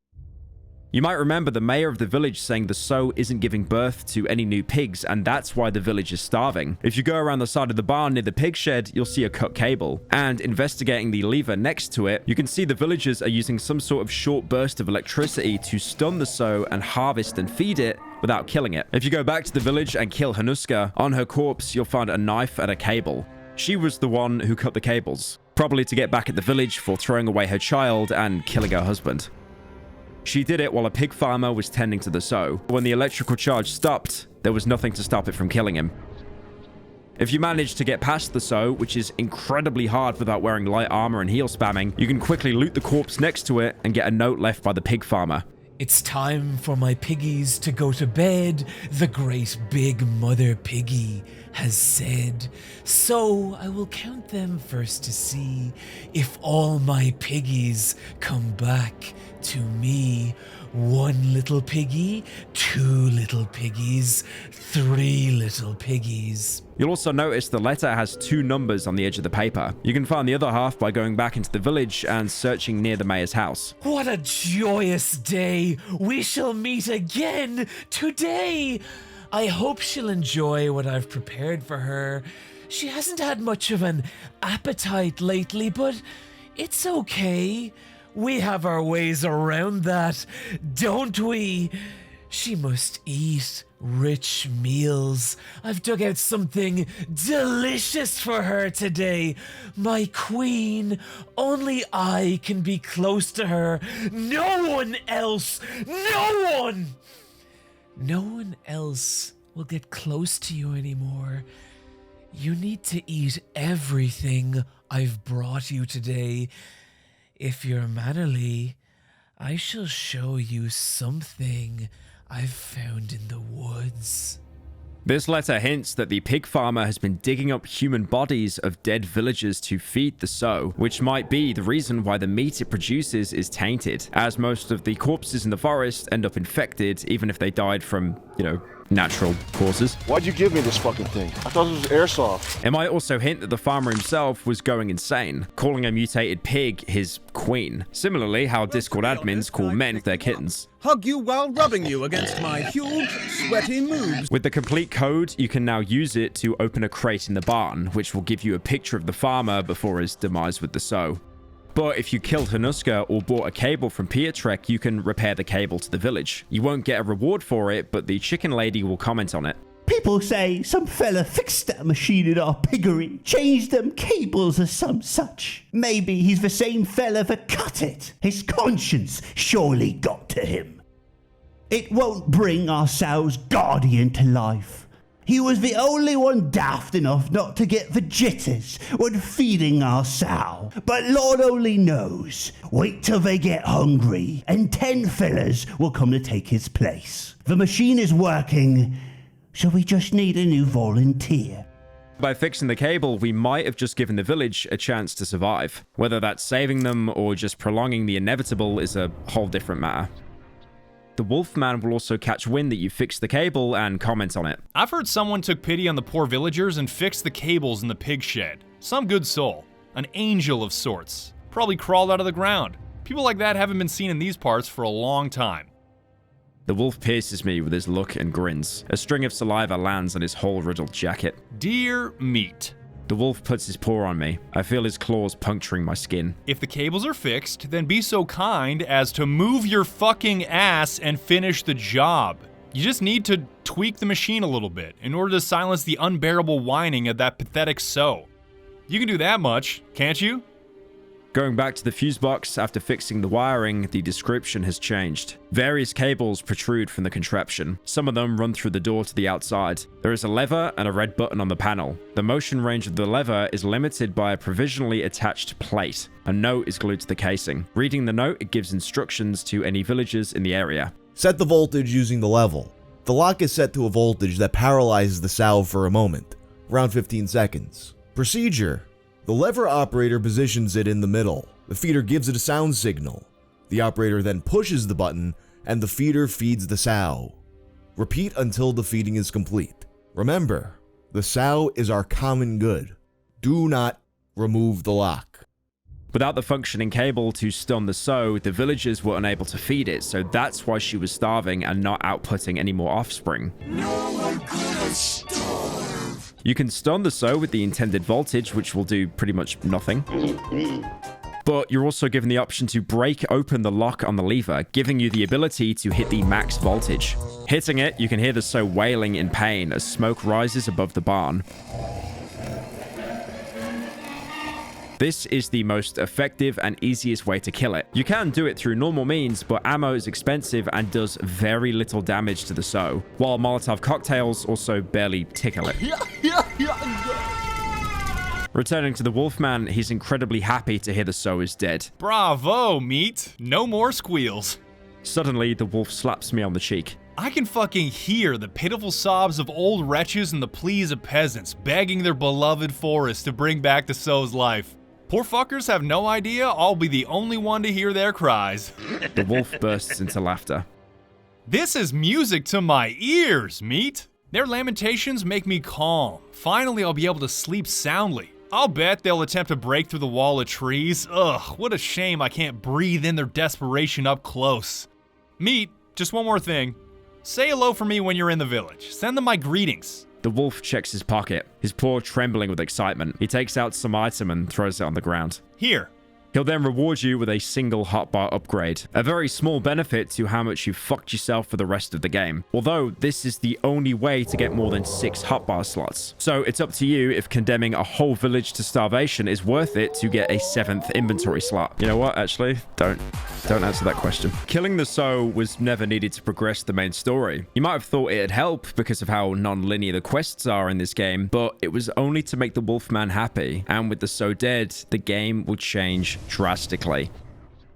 You might remember the mayor of the village saying the sow isn't giving birth to any new pigs, and that's why the village is starving. If you go around the side of the barn near the pig shed, you'll see a cut cable. And investigating the lever next to it, you can see the villagers are using some sort of short burst of electricity to stun the sow and harvest and feed it without killing it. If you go back to the village and kill Hanuska, on her corpse, you'll find a knife and a cable. She was the one who cut the cables, probably to get back at the village for throwing away her child and killing her husband. She did it while a pig farmer was tending to the sow. When the electrical charge stopped, there was nothing to stop it from killing him. If you manage to get past the sow, which is incredibly hard without wearing light armor and heal spamming, you can quickly loot the corpse next to it and get a note left by the pig farmer. It's time for my piggies to go to bed, the great big mother piggy has said. So I will count them first to see if all my piggies come back to me. 1 little piggy, 2 little piggies, 3 little piggies. You'll also notice the letter has 2 numbers on the edge of the paper. You can find the other half by going back into the village and searching near the mayor's house. What a joyous day! We shall meet again today! I hope she'll enjoy what I've prepared for her. She hasn't had much of an appetite lately, but it's okay. We have our ways around that, don't we? She must eat rich meals. I've dug out something delicious for her today. My queen, only I can be close to her. No one else! No one! No one else will get close to you anymore. You need to eat everything I've brought you today. If you're mannerly, I shall show you something I've found in the woods. This letter hints that the pig farmer has been digging up human bodies of dead villagers to feed the sow, which might be the reason why the meat it produces is tainted, as most of the corpses in the forest end up infected, even if they died from, natural causes. Why'd you give me this fucking thing? I thought it was airsoft. It might also hint that the farmer himself was going insane, calling a mutated pig his queen. Similarly, how Discord admins call men their kittens. Hug you while rubbing you against my huge, sweaty moves. With the complete code, you can now use it to open a crate in the barn, which will give you a picture of the farmer before his demise with the sow. But if you killed Hanuska or bought a cable from Piotrek, you can repair the cable to the village. You won't get a reward for it, but the chicken lady will comment on it. People say some fella fixed that machine in our piggery, changed them cables or some such. Maybe he's the same fella that cut it. His conscience surely got to him. It won't bring our sow's guardian to life. He was the only one daft enough not to get the jitters when feeding our sow. But Lord only knows. Wait till they get hungry, and 10 fellas will come to take his place. The machine is working, so we just need a new volunteer. By fixing the cable, we might have just given the village a chance to survive. Whether that's saving them or just prolonging the inevitable is a whole different matter. The Wolfman will also catch wind that you fixed the cable and comment on it. I've heard someone took pity on the poor villagers and fixed the cables in the pig shed. Some good soul. An angel of sorts. Probably crawled out of the ground. People like that haven't been seen in these parts for a long time. The wolf pierces me with his look and grins. A string of saliva lands on his hole-riddled jacket. Dear meat. The wolf puts his paw on me. I feel his claws puncturing my skin. If the cables are fixed, then be so kind as to move your fucking ass and finish the job. You just need to tweak the machine a little bit in order to silence the unbearable whining of that pathetic sow. You can do that much, can't you? Going back to the fuse box after fixing the wiring, the description has changed. Various cables protrude from the contraption. Some of them run through the door to the outside. There is a lever and a red button on the panel. The motion range of the lever is limited by a provisionally attached plate. A note is glued to the casing. Reading the note, it gives instructions to any villagers in the area. Set the voltage using the level. The lock is set to a voltage that paralyzes the sow for a moment, around 15 seconds. Procedure. The lever operator positions it in the middle. The feeder gives it a sound signal. The operator then pushes the button, and the feeder feeds the sow. Repeat until the feeding is complete. Remember, the sow is our common good. Do not remove the lock. Without the functioning cable to stun the sow, the villagers were unable to feed it, so that's why she was starving and not outputting any more offspring. No one could starve. You can stun the sow with the intended voltage, which will do pretty much nothing. But you're also given the option to break open the lock on the lever, giving you the ability to hit the max voltage. Hitting it, you can hear the sow wailing in pain as smoke rises above the barn. This is the most effective and easiest way to kill it. You can do it through normal means, but ammo is expensive and does very little damage to the sow, while Molotov cocktails also barely tickle it. Returning to the Wolfman, he's incredibly happy to hear the sow is dead. Bravo, Meat. No more squeals. Suddenly, the wolf slaps me on the cheek. I can fucking hear the pitiful sobs of old wretches and the pleas of peasants begging their beloved forest to bring back the sow's life. Poor fuckers have no idea I'll be the only one to hear their cries. The wolf bursts into laughter. This is music to my ears, Meat. Their lamentations make me calm. Finally, I'll be able to sleep soundly. I'll bet they'll attempt to break through the wall of trees. Ugh, what a shame I can't breathe in their desperation up close. Meat, just one more thing. Say hello for me when you're in the village. Send them my greetings. The wolf checks his pocket, his paw trembling with excitement. He takes out some item and throws it on the ground. Here. He'll then reward you with a single hotbar upgrade, a very small benefit to how much you fucked yourself for the rest of the game. Although, this is the only way to get more than 6 hotbar slots. So it's up to you if condemning a whole village to starvation is worth it to get a 7th inventory slot. You know what, actually? Don't answer that question. Killing the sow was never needed to progress the main story. You might have thought it'd help because of how non-linear the quests are in this game, but it was only to make the Wolfman happy, and with the sow dead, the game would change drastically.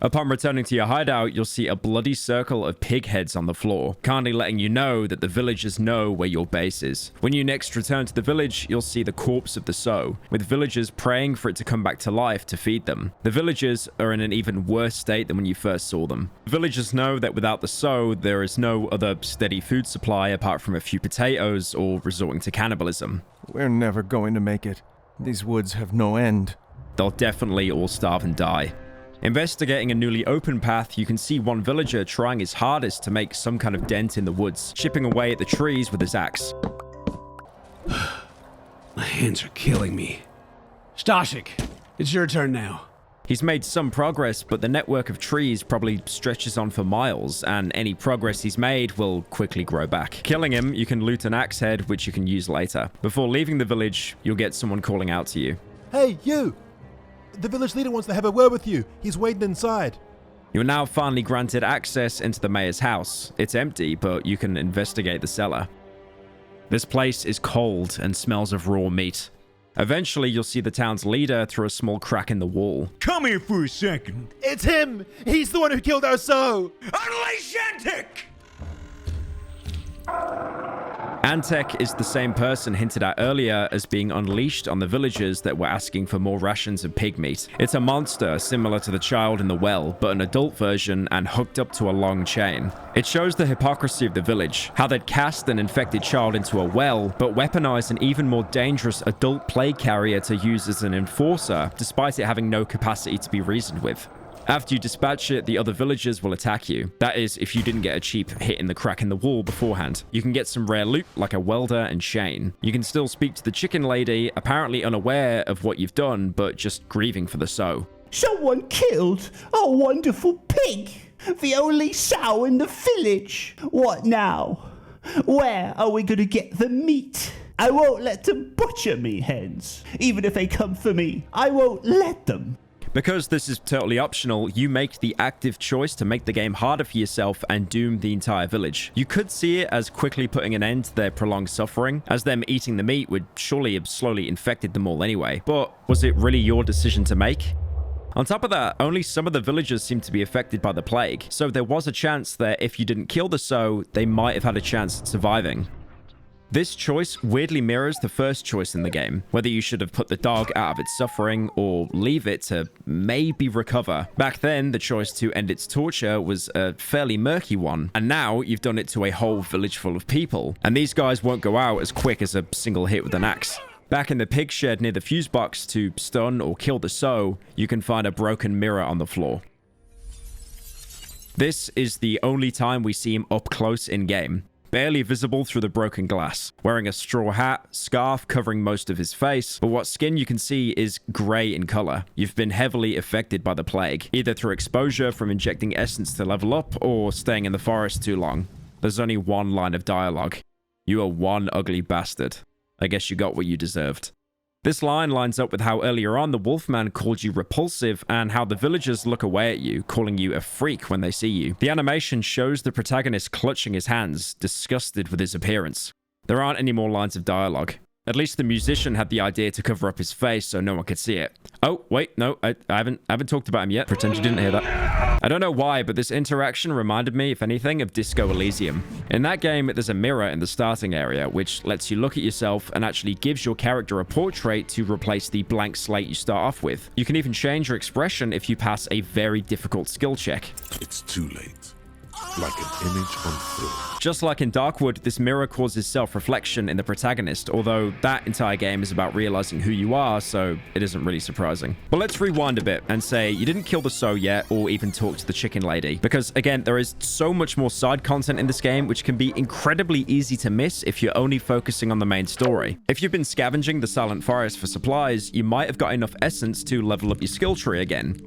Upon returning to your hideout, you'll see a bloody circle of pig heads on the floor, kindly letting you know that the villagers know where your base is. When you next return to the village, you'll see the corpse of the sow, with villagers praying for it to come back to life to feed them. The villagers are in an even worse state than when you first saw them. Villagers know that without the sow, there is no other steady food supply apart from a few potatoes or resorting to cannibalism. We're never going to make it. These woods have no end. They'll definitely all starve and die. Investigating a newly open path, you can see one villager trying his hardest to make some kind of dent in the woods, chipping away at the trees with his axe. My hands are killing me. Stashik, it's your turn now. He's made some progress, but the network of trees probably stretches on for miles, and any progress he's made will quickly grow back. Killing him, you can loot an axe head, which you can use later. Before leaving the village, you'll get someone calling out to you. Hey, you! The village leader wants to have a word with you. He's waiting inside. You're now finally granted access into the mayor's house. It's empty, but you can investigate the cellar. This place is cold and smells of raw meat. Eventually, you'll see the town's leader through a small crack in the wall. Come here for a second. It's him! He's the one who killed our sow! Unleash Antic! Antek is the same person hinted at earlier as being unleashed on the villagers that were asking for more rations of pig meat. It's a monster similar to the child in the well, but an adult version and hooked up to a long chain. It shows the hypocrisy of the village, how they'd cast an infected child into a well, but weaponized an even more dangerous adult plague carrier to use as an enforcer, despite it having no capacity to be reasoned with. After you dispatch it, the other villagers will attack you. That is, if you didn't get a cheap hit in the crack in the wall beforehand. You can get some rare loot, like a welder and chain. You can still speak to the chicken lady, apparently unaware of what you've done, but just grieving for the sow. Someone killed a wonderful pig, the only sow in the village. What now? Where are we going to get the meat? I won't let them butcher me, hens. Even if they come for me, I won't let them. Because this is totally optional, you make the active choice to make the game harder for yourself and doom the entire village. You could see it as quickly putting an end to their prolonged suffering, as them eating the meat would surely have slowly infected them all anyway. But was it really your decision to make? On top of that, only some of the villagers seem to be affected by the plague, so there was a chance that if you didn't kill the sow, they might have had a chance at surviving. This choice weirdly mirrors the first choice in the game, whether you should have put the dog out of its suffering or leave it to maybe recover. Back then, the choice to end its torture was a fairly murky one, and now you've done it to a whole village full of people, and these guys won't go out as quick as a single hit with an axe. Back in the pig shed near the fuse box to stun or kill the Soe, you can find a broken mirror on the floor. This is the only time we see him up close in-game, barely visible through the broken glass, wearing a straw hat, scarf covering most of his face, but what skin you can see is grey in color. You've been heavily affected by the plague, either through exposure from injecting essence to level up or staying in the forest too long. There's only one line of dialogue. You are one ugly bastard. I guess you got what you deserved. This line lines up with how earlier on the Wolfman called you repulsive and how the villagers look away at you, calling you a freak when they see you. The animation shows the protagonist clutching his hands, disgusted with his appearance. There aren't any more lines of dialogue. At least the musician had the idea to cover up his face so no one could see it. Oh, wait, no, I haven't talked about him yet. Pretend you didn't hear that. I don't know why, but this interaction reminded me, if anything, of Disco Elysium. In that game, there's a mirror in the starting area, which lets you look at yourself and actually gives your character a portrait to replace the blank slate you start off with. You can even change your expression if you pass a very difficult skill check. It's too late. Like an image on film. Just like in Darkwood, this mirror causes self-reflection in the protagonist, although that entire game is about realizing who you are, so it isn't really surprising. But let's rewind a bit and say you didn't kill the Soe yet or even talk to the chicken lady, because again, there is so much more side content in this game which can be incredibly easy to miss if you're only focusing on the main story. If you've been scavenging the Silent Forest for supplies, you might have got enough essence to level up your skill tree again.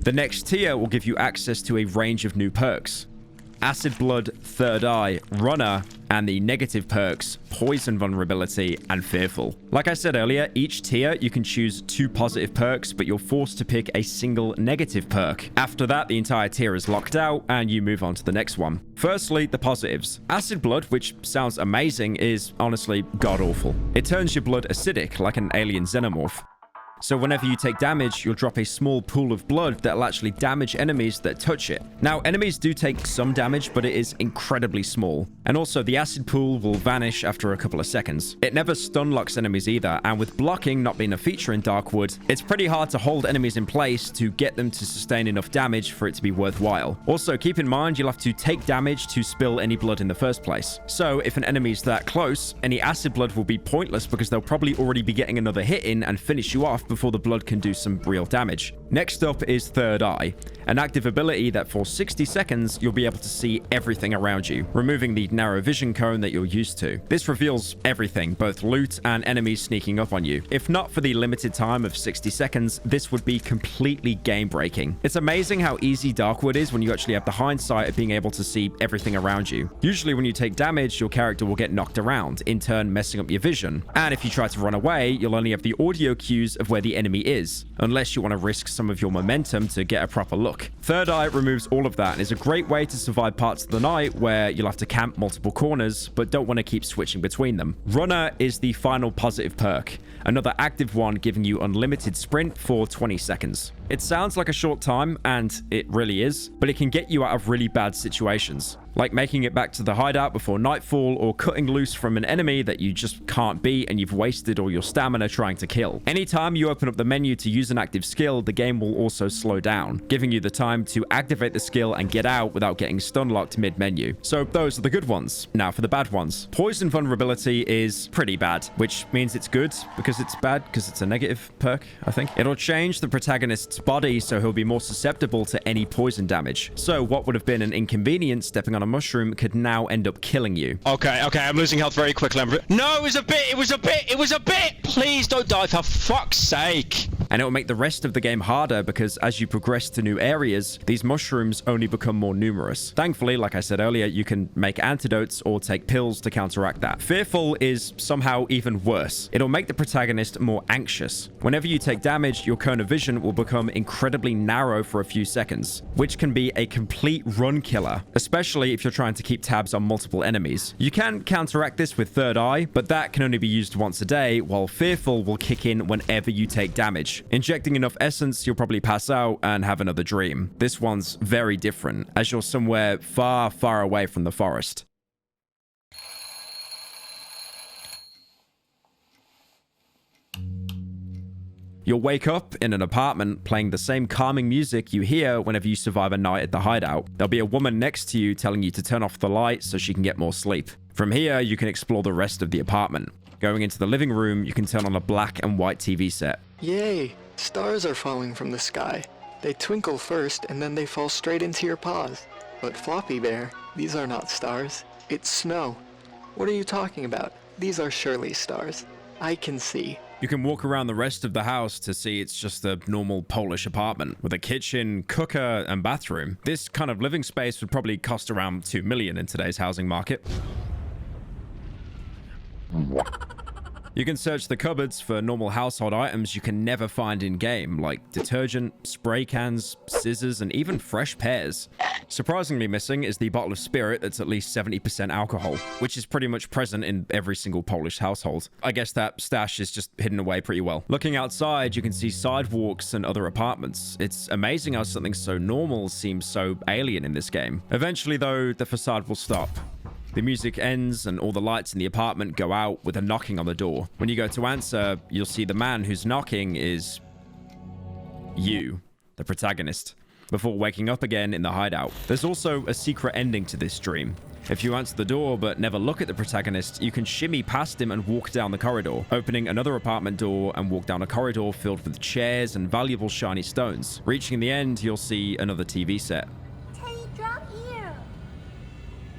The next tier will give you access to a range of new perks. Acid Blood, Third Eye, Runner, and the negative perks, Poison Vulnerability, and Fearful. Like I said earlier, each tier you can choose 2 positive perks, but you're forced to pick a single negative perk. After that, the entire tier is locked out, and you move on to the next one. Firstly, the positives. Acid Blood, which sounds amazing, is honestly god-awful. It turns your blood acidic, like an alien xenomorph. So whenever you take damage, you'll drop a small pool of blood that'll actually damage enemies that touch it. Now, enemies do take some damage, but it is incredibly small. And also, the acid pool will vanish after a couple of seconds. It never stun locks enemies either, and with blocking not being a feature in Darkwood, it's pretty hard to hold enemies in place to get them to sustain enough damage for it to be worthwhile. Also, keep in mind you'll have to take damage to spill any blood in the first place. So, if an enemy's that close, any acid blood will be pointless because they'll probably already be getting another hit in and finish you off before the blood can do some real damage. Next up is Third Eye, an active ability that for 60 seconds you'll be able to see everything around you, removing the narrow vision cone that you're used to. This reveals everything, both loot and enemies sneaking up on you. If not for the limited time of 60 seconds, this would be completely game-breaking. It's amazing how easy Darkwood is when you actually have the hindsight of being able to see everything around you. Usually when you take damage, your character will get knocked around, in turn messing up your vision. And if you try to run away, you'll only have the audio cues of where the enemy is, unless you want to risk some of your momentum to get a proper look. Third Eye removes all of that and is a great way to survive parts of the night where you'll have to camp multiple corners but don't want to keep switching between them. Runner is the final positive perk, another active one giving you unlimited sprint for 20 seconds. It sounds like a short time, and it really is, but it can get you out of really bad situations, like making it back to the hideout before nightfall or cutting loose from an enemy that you just can't beat and you've wasted all your stamina trying to kill. Anytime you open up the menu to use an active skill, the game will also slow down, giving you the time to activate the skill and get out without getting stun locked mid-menu. So those are the good ones. Now for the bad ones. Poison Vulnerability is pretty bad, which means it's good because it's bad because it's a negative perk, I think. It'll change the protagonist's body so he'll be more susceptible to any poison damage. So what would have been an inconvenience stepping on a mushroom could now end up killing you. Okay, I'm losing health very quickly. No, it was a bit! Please don't die, for fuck's sake! And it will make the rest of the game harder because as you progress to new areas, these mushrooms only become more numerous. Thankfully, like I said earlier, you can make antidotes or take pills to counteract that. Fearful is somehow even worse. It'll make the protagonist more anxious. Whenever you take damage, your cone of vision will become incredibly narrow for a few seconds, which can be a complete run killer, especially if you're trying to keep tabs on multiple enemies. You can counteract this with Third Eye, but that can only be used once a day, while Fearful will kick in whenever you take damage. Injecting enough essence, you'll probably pass out and have another dream. This one's very different, as you're somewhere far, far away from the forest. You'll wake up in an apartment playing the same calming music you hear whenever you survive a night at the hideout. There'll be a woman next to you telling you to turn off the light so she can get more sleep. From here, you can explore the rest of the apartment. Going into the living room, you can turn on a black and white TV set. Yay! Stars are falling from the sky. They twinkle first, and then they fall straight into your paws. But Floppy Bear, these are not stars. It's snow. What are you talking about? These are surely stars. I can see. You can walk around the rest of the house to see it's just a normal Polish apartment with a kitchen, cooker, and bathroom. This kind of living space would probably cost around $2 million in today's housing market. You can search the cupboards for normal household items you can never find in-game, like detergent, spray cans, scissors, and even fresh pears. Surprisingly missing is the bottle of spirit that's at least 70% alcohol, which is pretty much present in every single Polish household. I guess that stash is just hidden away pretty well. Looking outside, you can see sidewalks and other apartments. It's amazing how something so normal seems so alien in this game. Eventually, though, the facade will stop. The music ends and all the lights in the apartment go out with a knocking on the door. When you go to answer, you'll see the man who's knocking is you, the protagonist, before waking up again in the hideout. There's also a secret ending to this dream. If you answer the door but never look at the protagonist, you can shimmy past him and walk down the corridor, opening another apartment door and walk down a corridor filled with chairs and valuable shiny stones. Reaching the end, you'll see another TV set. Teddy, drop here.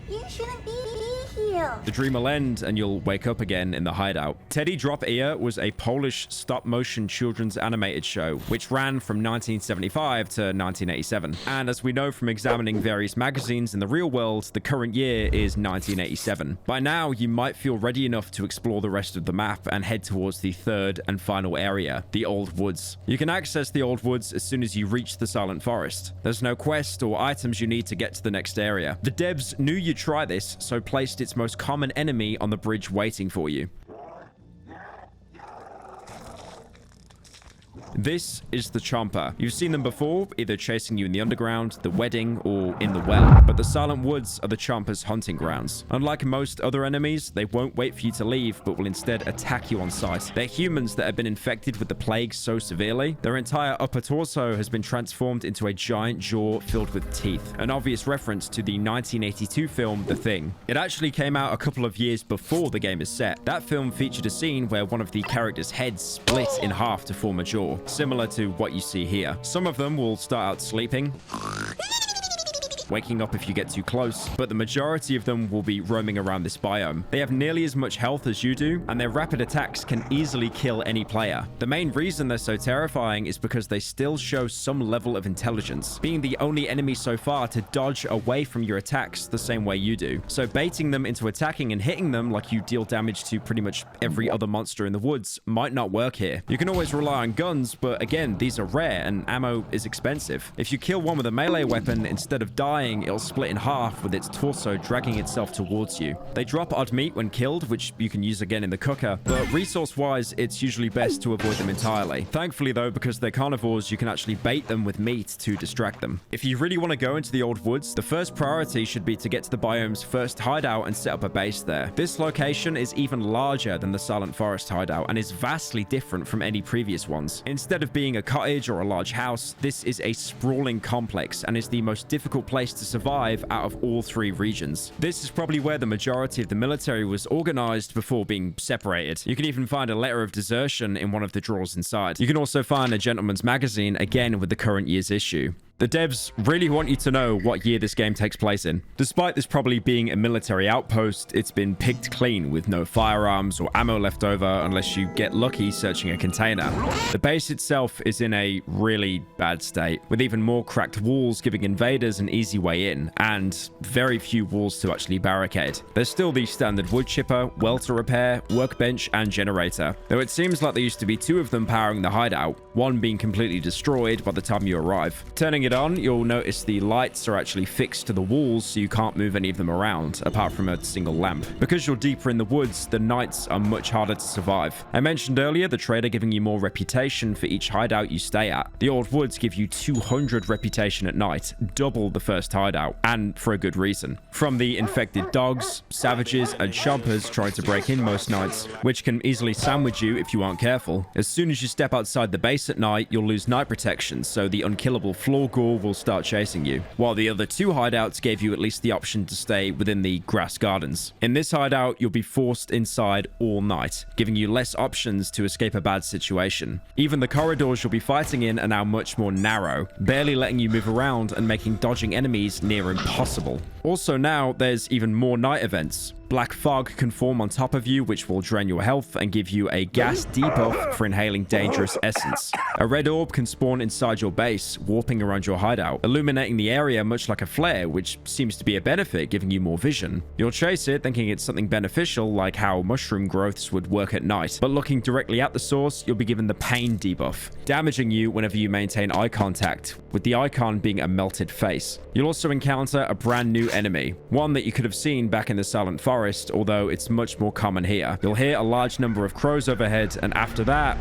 You shouldn't be here. The dream will end and you'll wake up again in the hideout. Teddy Drop Ear was a Polish stop-motion children's animated show, which ran from 1975 to 1987. And as we know from examining various magazines in the real world, the current year is 1987. By now, you might feel ready enough to explore the rest of the map and head towards the third and final area, the Old Woods. You can access the Old Woods as soon as you reach the Silent Forest. There's no quest or items you need to get to the next area. The devs knew you'd try this, so placed its most common enemy on the bridge waiting for you. This is the Chomper. You've seen them before, either chasing you in the underground, the wedding, or in the well. But the Silent Woods are the Chomper's hunting grounds. Unlike most other enemies, they won't wait for you to leave, but will instead attack you on sight. They're humans that have been infected with the plague so severely, their entire upper torso has been transformed into a giant jaw filled with teeth. An obvious reference to the 1982 film, The Thing. It actually came out a couple of years before the game is set. That film featured a scene where one of the characters' heads split in half to form a jaw, similar to what you see here. Some of them will start out sleeping, waking up if you get too close, but the majority of them will be roaming around this biome. They have nearly as much health as you do, and their rapid attacks can easily kill any player. The main reason they're so terrifying is because they still show some level of intelligence, being the only enemy so far to dodge away from your attacks the same way you do. So baiting them into attacking and hitting them like you deal damage to pretty much every other monster in the woods might not work here. You can always rely on guns, but again, these are rare and ammo is expensive. If you kill one with a melee weapon, instead of dying, it'll split in half with its torso dragging itself towards you. They drop odd meat when killed, which you can use again in the cooker, but resource-wise, it's usually best to avoid them entirely. Thankfully though, because they're carnivores, you can actually bait them with meat to distract them. If you really want to go into the Old Woods, the first priority should be to get to the biome's first hideout and set up a base there. This location is even larger than the Silent Forest hideout and is vastly different from any previous ones. Instead of being a cottage or a large house, this is a sprawling complex and is the most difficult place to survive out of all three regions. This is probably where the majority of the military was organized before being separated. You can even find a letter of desertion in one of the drawers inside. You can also find a gentleman's magazine, again with the current year's issue. The devs really want you to know what year this game takes place in. Despite this probably being a military outpost, it's been picked clean with no firearms or ammo left over unless you get lucky searching a container. The base itself is in a really bad state, with even more cracked walls giving invaders an easy way in, and very few walls to actually barricade. There's still the standard wood chipper, well to repair, workbench, and generator, though it seems like there used to be two of them powering the hideout, one being completely destroyed by the time you arrive. Turning it on, you'll notice the lights are actually fixed to the walls so you can't move any of them around, apart from a single lamp. Because you're deeper in the woods, the nights are much harder to survive. I mentioned earlier the trader giving you more reputation for each hideout you stay at. The Old Woods give you 200 reputation at night, double the first hideout, and for a good reason. From the infected dogs, savages, and chompers trying to break in most nights, which can easily sandwich you if you aren't careful. As soon as you step outside the base at night, you'll lose night protection, so the unkillable floor ghoul will start chasing you, while the other 2 hideouts gave you at least the option to stay within the grass gardens. In this hideout, you'll be forced inside all night, giving you less options to escape a bad situation. Even the corridors you'll be fighting in are now much more narrow, barely letting you move around and making dodging enemies near impossible. Also now, there's even more night events. Black fog can form on top of you, which will drain your health and give you a gas debuff for inhaling dangerous essence. A red orb can spawn inside your base, warping around your hideout, illuminating the area much like a flare, which seems to be a benefit, giving you more vision. You'll chase it, thinking it's something beneficial, like how mushroom growths would work at night, but looking directly at the source, you'll be given the pain debuff, damaging you whenever you maintain eye contact, with the icon being a melted face. You'll also encounter a brand new enemy, one that you could have seen back in the Silent Forest, although it's much more common here. You'll hear a large number of crows overhead, and after that,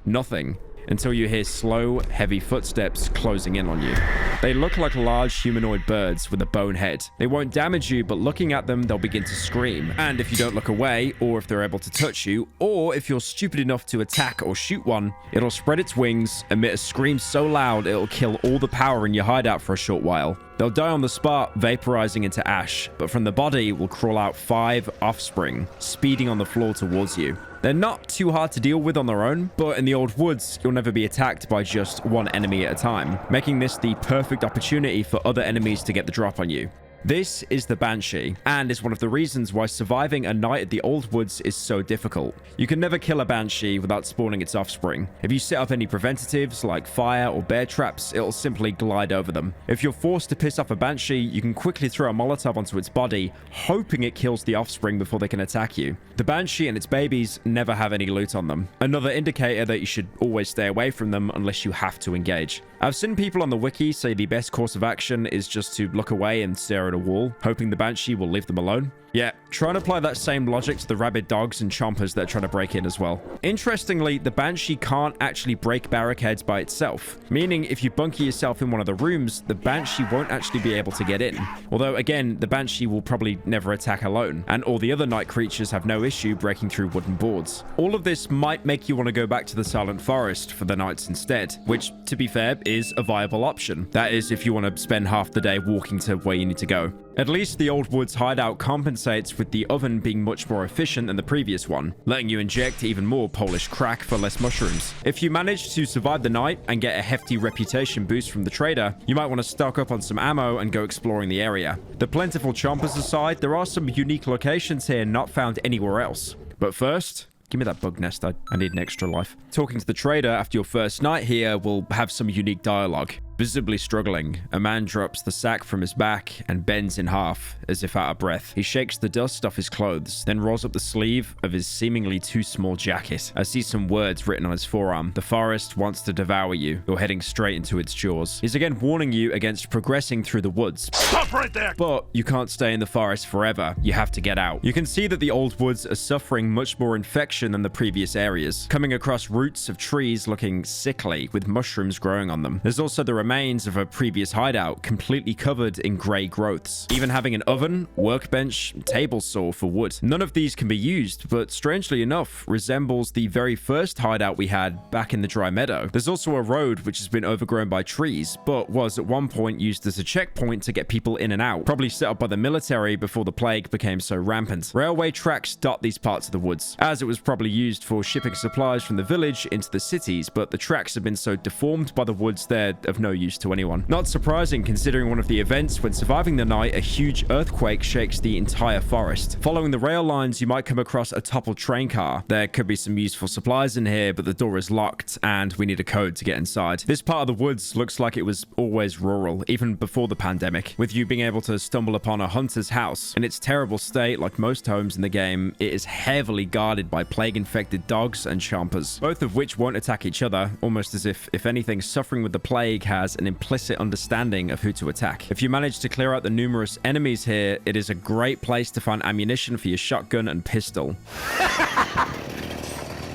nothing, until you hear slow, heavy footsteps closing in on you. They look like large humanoid birds with a bone head. They won't damage you, but looking at them, they'll begin to scream. And if you don't look away, or if they're able to touch you, or if you're stupid enough to attack or shoot one, it'll spread its wings, emit a scream so loud it'll kill all the power in your hideout for a short while. They'll die on the spot, vaporizing into ash, but from the body will crawl out 5 offspring, speeding on the floor towards you. They're not too hard to deal with on their own, but in the old woods, you'll never be attacked by just one enemy at a time, making this the perfect opportunity for other enemies to get the drop on you. This is the Banshee, and is one of the reasons why surviving a night at the Old Woods is so difficult. You can never kill a Banshee without spawning its offspring. If you set up any preventatives like fire or bear traps, it'll simply glide over them. If you're forced to piss off a Banshee, you can quickly throw a Molotov onto its body, hoping it kills the offspring before they can attack you. The Banshee and its babies never have any loot on them, another indicator that you should always stay away from them unless you have to engage. I've seen people on the wiki say the best course of action is just to look away and stare at a wall, hoping the Banshee will leave them alone. Yeah, try and apply that same logic to the rabid dogs and chompers that are trying to break in as well. Interestingly, the Banshee can't actually break barricades by itself, meaning if you bunker yourself in one of the rooms, the Banshee won't actually be able to get in. Although again, the Banshee will probably never attack alone, and all the other night creatures have no issue breaking through wooden boards. All of this might make you want to go back to the Silent Forest for the nights instead, which, to be fair, is a viable option. That is, if you want to spend half the day walking to where you need to go. At least the Old Woods hideout compensates with the oven being much more efficient than the previous one, letting you inject even more Polish crack for less mushrooms. If you manage to survive the night and get a hefty reputation boost from the trader, you might want to stock up on some ammo and go exploring the area. The plentiful chompers aside, there are some unique locations here not found anywhere else. But first, give me that bug nest. I need an extra life. Talking to the trader after your first night here will have some unique dialogue. Visibly struggling, a man drops the sack from his back and bends in half, as if out of breath. He shakes the dust off his clothes, then rolls up the sleeve of his seemingly too small jacket. I see some words written on his forearm. The forest wants to devour you. You're heading straight into its jaws. He's again warning you against progressing through the woods. Stop right there! But you can't stay in the forest forever. You have to get out. You can see that the Old Woods are suffering much more infection than the previous areas, coming across roots of trees looking sickly with mushrooms growing on them. There's also the remains of a previous hideout completely covered in grey growths, even having an oven, workbench, table saw for wood. None of these can be used, but strangely enough resembles the very first hideout we had back in the dry meadow. There's also a road which has been overgrown by trees, but was at one point used as a checkpoint to get people in and out, probably set up by the military before the plague became so rampant. Railway tracks dot these parts of the woods, as it was probably used for shipping supplies from the village into the cities, but the tracks have been so deformed by the woods they're of no use to anyone. Not surprising considering one of the events when surviving the night, a huge earthquake shakes the entire forest. Following the rail lines, you might come across a toppled train car. There could be some useful supplies in here, but the door is locked and we need a code to get inside. This part of the woods looks like it was always rural, even before the pandemic, with you being able to stumble upon a hunter's house. In its terrible state, like most homes in the game, it is heavily guarded by plague-infected dogs and chompers, both of which won't attack each other, almost as if anything suffering with the plague has an implicit understanding of who to attack. If you manage to clear out the numerous enemies here, it is a great place to find ammunition for your shotgun and pistol.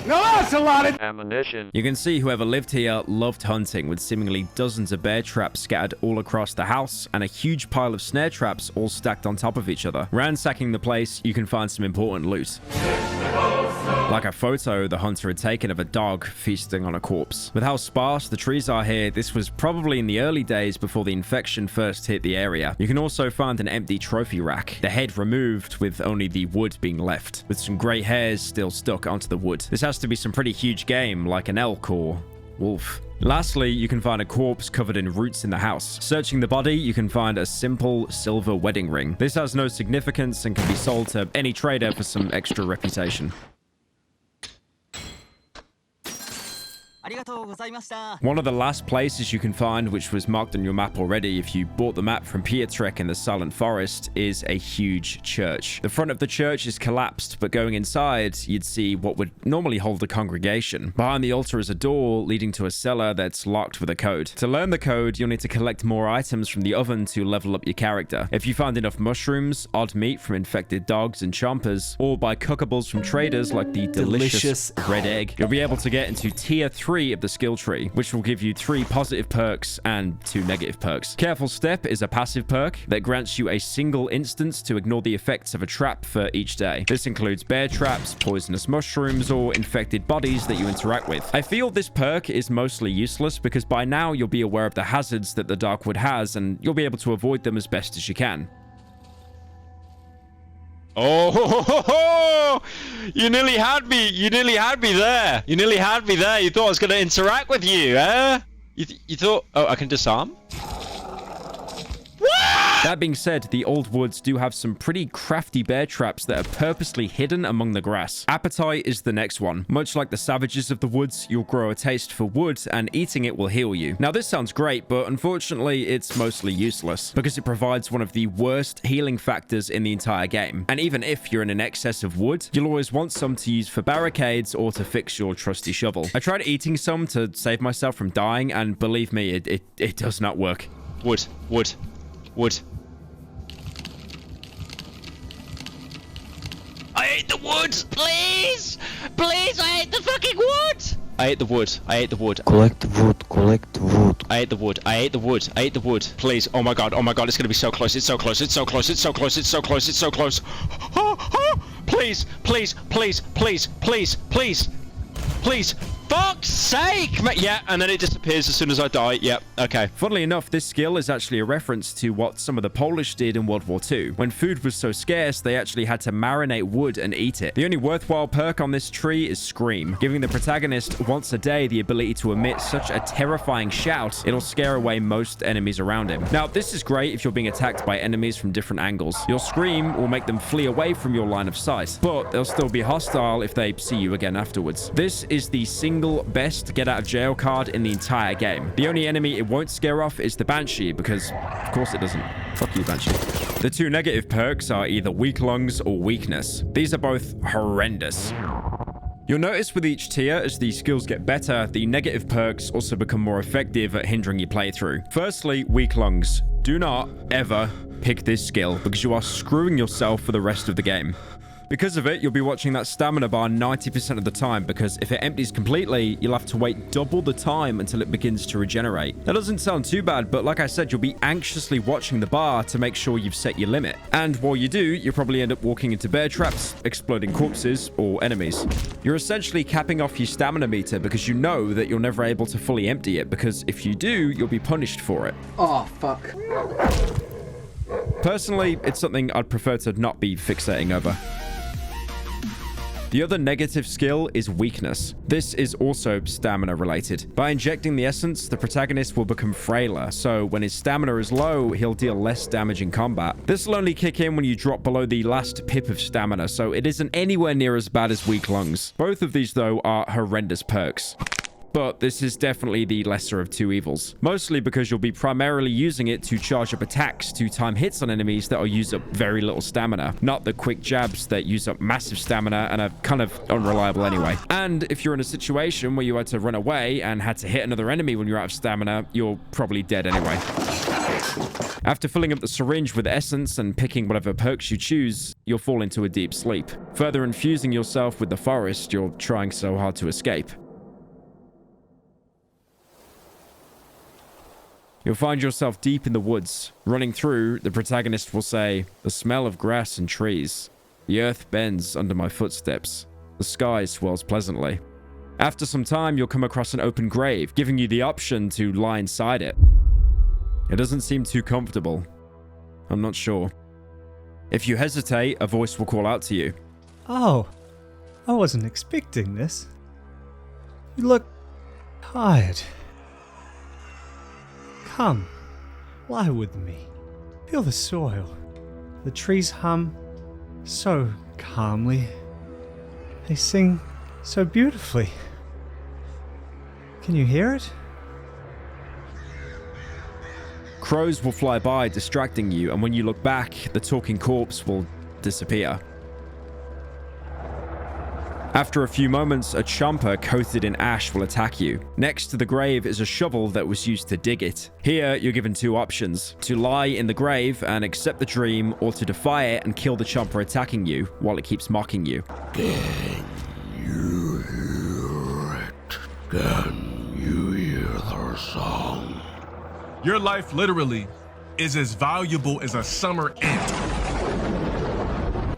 No, that's a lot of ammunition. You can see whoever lived here loved hunting, with seemingly dozens of bear traps scattered all across the house and a huge pile of snare traps all stacked on top of each other. Ransacking the place, you can find some important loot. like a photo the hunter had taken of a dog feasting on a corpse. With how sparse the trees are here, this was probably in the early days before the infection first hit the area. You can also find an empty trophy rack, the head removed with only the wood being left, with some grey hairs still stuck onto the wood. This has to be some pretty huge game, like an elk or wolf. Lastly, you can find a corpse covered in roots in the house. Searching the body, you can find a simple silver wedding ring. This has no significance and can be sold to any trader for some extra reputation. One of the last places you can find, which was marked on your map already if you bought the map from Piotrek in the Silent Forest, is a huge church. The front of the church is collapsed, but going inside, you'd see what would normally hold a congregation. Behind the altar is a door leading to a cellar that's locked with a code. To learn the code, you'll need to collect more items from the oven to level up your character. If you find enough mushrooms, odd meat from infected dogs and chompers, or buy cookables from traders like the delicious red egg, you'll be able to get into tier 3 of the skill tree, which will give you 3 positive perks and 2 negative perks. Careful Step is a passive perk that grants you a single instance to ignore the effects of a trap for each day. This includes bear traps, poisonous mushrooms, or infected bodies that you interact with. I feel this perk is mostly useless because by now you'll be aware of the hazards that the Darkwood has and you'll be able to avoid them as best as you can. Oh, ho, ho, ho. You nearly had me. You nearly had me there. You nearly had me there. You thought I was going to interact with you, eh? You thought... Oh, I can disarm? That being said, the old woods do have some pretty crafty bear traps that are purposely hidden among the grass. Appetite is the next one. Much like the savages of the woods, you'll grow a taste for wood and eating it will heal you. Now this sounds great, but unfortunately it's mostly useless because it provides one of the worst healing factors in the entire game. And even if you're in an excess of wood, you'll always want some to use for barricades or to fix your trusty shovel. I tried eating some to save myself from dying and believe me, it does not work. Wood. I ate the wood! Please! Please, I ate the fucking wood! I ate the wood. Collect the wood. I ate the wood. Please, oh my god, it's gonna be so close, it's so close. Please. Fuck's sake! Yeah, and then it disappears as soon as I die. Yep, okay. Funnily enough, this skill is actually a reference to what some of the Polish did in World War II. When food was so scarce, they actually had to marinate wood and eat it. The only worthwhile perk on this tree is Scream, giving the protagonist once a day the ability to emit such a terrifying shout, it'll scare away most enemies around him. Now, this is great if you're being attacked by enemies from different angles. Your Scream will make them flee away from your line of sight, but they'll still be hostile if they see you again afterwards. This is the single best get out of jail card in the entire game. The only enemy it won't scare off is the Banshee because of course it doesn't. Fuck you, Banshee. The 2 negative perks are either Weak Lungs or Weakness. These are both horrendous. You'll notice with each tier, as the skills get better, the negative perks also become more effective at hindering your playthrough. Firstly, Weak Lungs. Do not ever pick this skill because you are screwing yourself for the rest of the game. Because of it, you'll be watching that stamina bar 90% of the time because if it empties completely, you'll have to wait double the time until it begins to regenerate. That doesn't sound too bad, but like I said, you'll be anxiously watching the bar to make sure you've set your limit. And while you do, you'll probably end up walking into bear traps, exploding corpses, or enemies. You're essentially capping off your stamina meter because you know that you're never able to fully empty it because if you do, you'll be punished for it. Oh, fuck. Personally, it's something I'd prefer to not be fixating over. The other negative skill is Weakness. This is also stamina related. By injecting the essence, the protagonist will become frailer, so when his stamina is low, he'll deal less damage in combat. This will only kick in when you drop below the last pip of stamina, so it isn't anywhere near as bad as Weak Lungs. Both of these, though, are horrendous perks. But this is definitely the lesser of 2 evils. Mostly because you'll be primarily using it to charge up attacks to time hits on enemies that will use up very little stamina, not the quick jabs that use up massive stamina and are kind of unreliable anyway. And if you're in a situation where you had to run away and had to hit another enemy when you're out of stamina, you're probably dead anyway. After filling up the syringe with essence and picking whatever perks you choose, you'll fall into a deep sleep. Further infusing yourself with the forest you're trying so hard to escape. You'll find yourself deep in the woods. Running through, the protagonist will say, "The smell of grass and trees. The earth bends under my footsteps. The sky swirls pleasantly. After some time, you'll come across an open grave, giving you the option to lie inside it. It doesn't seem too comfortable. I'm not sure. If you hesitate, a voice will call out to you. Oh, I wasn't expecting this. You look tired. Come, lie with me. Feel the soil. The trees hum so calmly. They sing so beautifully. Can you hear it? Crows will fly by, distracting you, and when you look back, the talking corpse will disappear. After a few moments, a chomper coated in ash will attack you. Next to the grave is a shovel that was used to dig it. Here, you're given two options: to lie in the grave and accept the dream, or to defy it and kill the chomper attacking you while it keeps mocking you. Can you hear it? Can you hear their song? Your life literally is as valuable as a summer ant.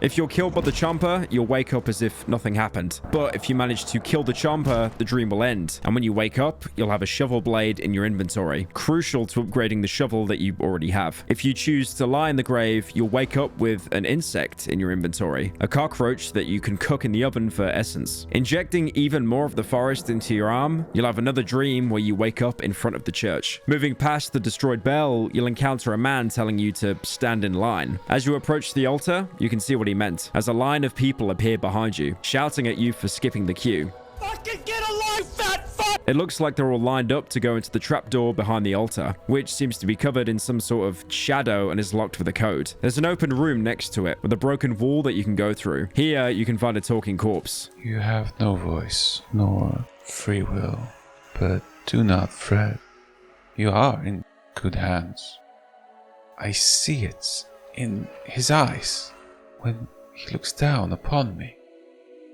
If you're killed by the chomper, you'll wake up as if nothing happened. But if you manage to kill the chomper, the dream will end. And when you wake up, you'll have a shovel blade in your inventory, crucial to upgrading the shovel that you already have. If you choose to lie in the grave, you'll wake up with an insect in your inventory, a cockroach that you can cook in the oven for essence. Injecting even more of the forest into your arm, you'll have another dream where you wake up in front of the church. Moving past the destroyed bell, you'll encounter a man telling you to stand in line. As you approach the altar, you can see what he meant, as a line of people appear behind you, shouting at you for skipping the queue. Fucking get alive, fat fuck! It looks like they're all lined up to go into the trapdoor behind the altar, which seems to be covered in some sort of shadow and is locked with a code. There's an open room next to it, with a broken wall that you can go through. Here, you can find a talking corpse. You have no voice, nor free will, but do not fret. You are in good hands. I see it in his eyes when he looks down upon me.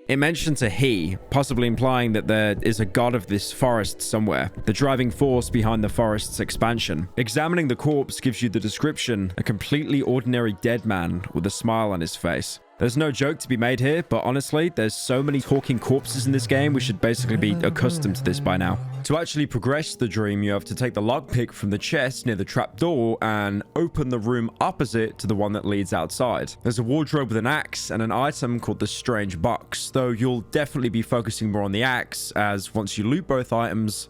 It mentions a he, possibly implying that there is a god of this forest somewhere, the driving force behind the forest's expansion. Examining the corpse gives you the description: a completely ordinary dead man with a smile on his face. There's no joke to be made here, but honestly, there's so many talking corpses in this game, we should basically be accustomed to this by now. To actually progress the dream, you have to take the lockpick from the chest near the trapdoor and open the room opposite to the one that leads outside. There's a wardrobe with an axe and an item called the strange box, though you'll definitely be focusing more on the axe, as once you loot both items,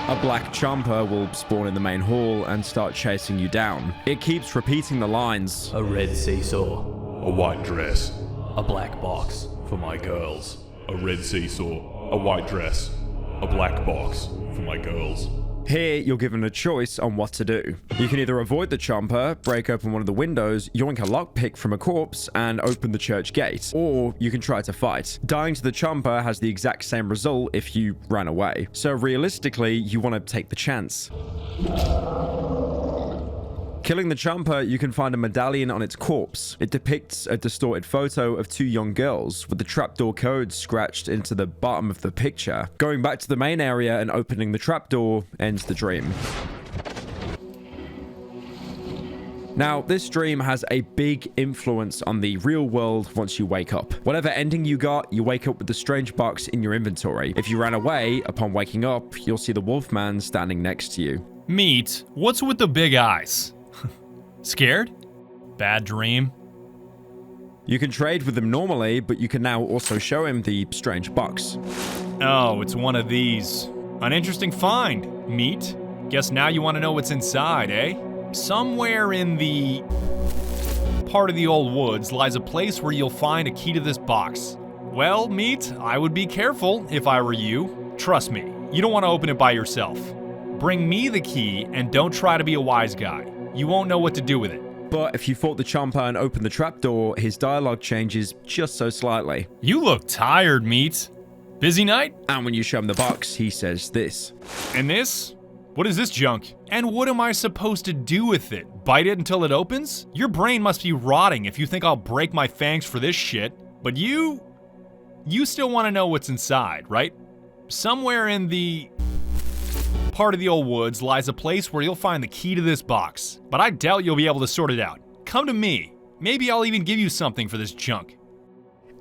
a black chomper will spawn in the main hall and start chasing you down. It keeps repeating the lines: a red seesaw, A white dress. a black box for my girls. A red seesaw. A white dress. A black box for my girls. Here, you're given a choice on what to do. You can either avoid the chomper, break open one of the windows, yoink a lockpick from a corpse, and open the church gate, or you can try to fight. Dying to the chomper has the exact same result if you ran away. So realistically, you want to take the chance. Killing the chomper, you can find a medallion on its corpse. It depicts a distorted photo of two young girls with the trapdoor code scratched into the bottom of the picture. Going back to the main area and opening the trapdoor ends the dream. Now, this dream has a big influence on the real world once you wake up. Whatever ending you got, you wake up with the strange box in your inventory. If you ran away, upon waking up, you'll see the Wolfman standing next to you. Meat, what's with the big eyes? Scared? Bad dream? You can trade with him normally, but you can now also show him the strange box. Oh, it's one of these. An interesting find, Meat. Guess now you want to know what's inside, eh? Somewhere in the part of the old woods lies a place where you'll find a key to this box. Well, Meat, I would be careful if I were you. Trust me, you don't want to open it by yourself. Bring me the key and don't try to be a wise guy. You won't know what to do with it. But if you fought the chomper and opened the trapdoor, his dialogue changes just so slightly. You look tired, Meat. Busy night? And when you show him the box, he says this. And this? What is this junk? And what am I supposed to do with it? Bite it until it opens? Your brain must be rotting if you think I'll break my fangs for this shit. But you still want to know what's inside, right? Somewhere in the part of the old woods lies a place where you'll find the key to this box, but I doubt you'll be able to sort it out. Come to me. Maybe I'll even give you something for this junk.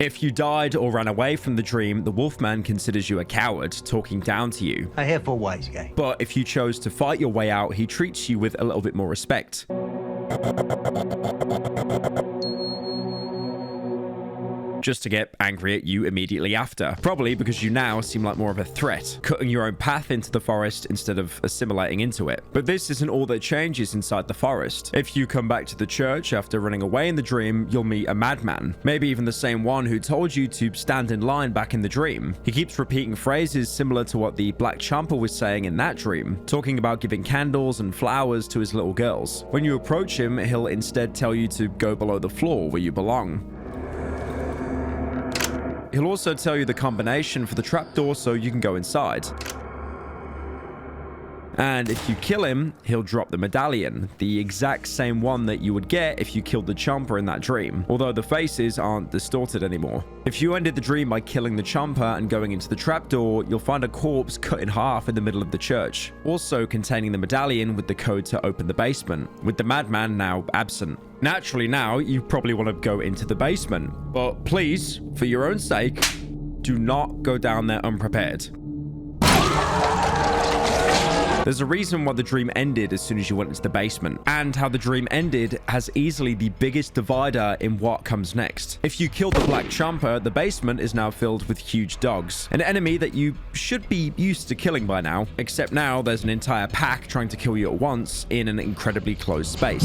If you died or ran away from the dream, the Wolfman considers you a coward, talking down to you. I have four ways, guy. But if you chose to fight your way out, he treats you with a little bit more respect. Just to get angry at you immediately after. Probably because you now seem like more of a threat, cutting your own path into the forest instead of assimilating into it. But this isn't all that changes inside the forest. If you come back to the church after running away in the dream, you'll meet a madman. Maybe even the same one who told you to stand in line back in the dream. He keeps repeating phrases similar to what the Black Champa was saying in that dream, talking about giving candles and flowers to his little girls. When you approach him, he'll instead tell you to go below the floor where you belong. He'll also tell you the combination for the trapdoor so you can go inside. And if you kill him, he'll drop the medallion, the exact same one that you would get if you killed the Chomper in that dream, although the faces aren't distorted anymore. If you ended the dream by killing the Chomper and going into the trapdoor, you'll find a corpse cut in half in the middle of the church, also containing the medallion with the code to open the basement, with the madman now absent. Naturally now, you probably want to go into the basement, but please, for your own sake, do not go down there unprepared. There's a reason why the dream ended as soon as you went into the basement, and how the dream ended has easily the biggest divider in what comes next. If you kill the Black Champa, the basement is now filled with huge dogs, an enemy that you should be used to killing by now, except now there's an entire pack trying to kill you at once in an incredibly closed space.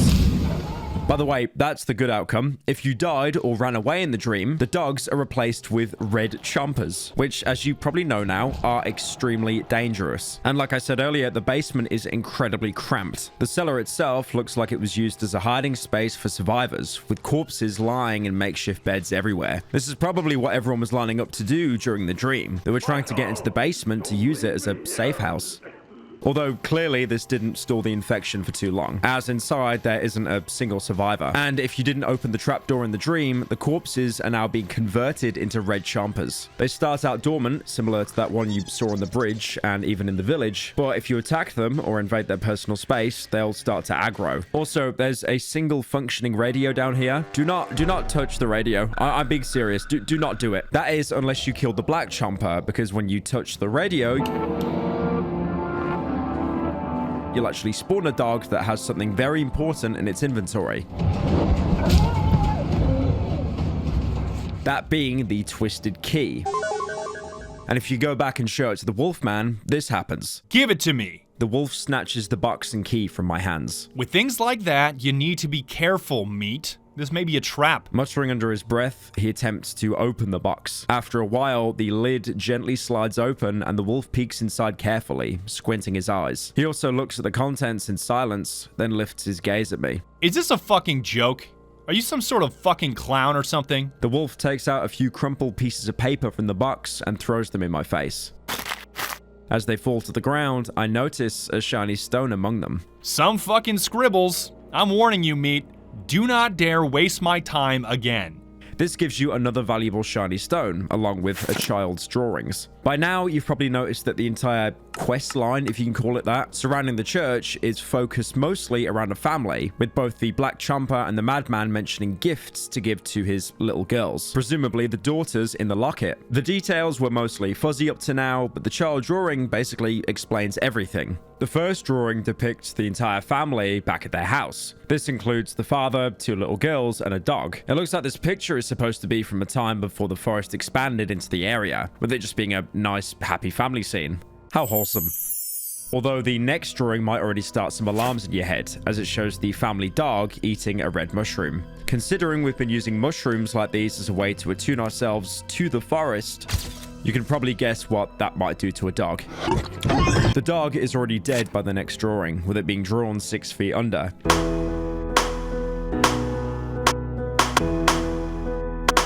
By the way, that's the good outcome. If you died or ran away in the dream, the dogs are replaced with red chompers, which, as you probably know now, are extremely dangerous. And like I said earlier, the basement is incredibly cramped. The cellar itself looks like it was used as a hiding space for survivors, with corpses lying in makeshift beds everywhere. This is probably what everyone was lining up to do during the dream. They were trying to get into the basement to use it as a safe house. Although clearly this didn't stall the infection for too long, as inside there isn't a single survivor. And if you didn't open the trapdoor in the dream, the corpses are now being converted into red chompers. They start out dormant, similar to that one you saw on the bridge and even in the village, but if you attack them or invade their personal space, they'll start to aggro. Also, there's a single functioning radio down here. Do not touch the radio. I'm being serious. Do not do it. That is, unless you kill the Black Chomper, because when you touch the radio, you'll actually spawn a dog that has something very important in its inventory. That being the twisted key. And if you go back and show it to the Wolfman, this happens. Give it to me. The wolf snatches the box and key from my hands. With things like that, you need to be careful, meat. This may be a trap. Muttering under his breath, he attempts to open the box. After a while, the lid gently slides open and the wolf peeks inside carefully, squinting his eyes. He also looks at the contents in silence, then lifts his gaze at me. Is this a fucking joke? Are you some sort of fucking clown or something? The wolf takes out a few crumpled pieces of paper from the box and throws them in my face. As they fall to the ground, I notice a shiny stone among them. Some fucking scribbles. I'm warning you, meat. Do not dare waste my time again. This gives you another valuable shiny stone, along with a child's drawings. By now, you've probably noticed that the entire quest line, if you can call it that, surrounding the church is focused mostly around a family, with both the Black Champa and the Madman mentioning gifts to give to his little girls, presumably the daughters in the locket. The details were mostly fuzzy up to now, but the child drawing basically explains everything. The first drawing depicts the entire family back at their house. This includes the father, two little girls, and a dog. It looks like this picture is supposed to be from a time before the forest expanded into the area, with it just being a nice, happy family scene. How wholesome. Although the next drawing might already start some alarms in your head, as it shows the family dog eating a red mushroom. Considering we've been using mushrooms like these as a way to attune ourselves to the forest, you can probably guess what that might do to a dog. The dog is already dead by the next drawing, with it being drawn 6 feet under.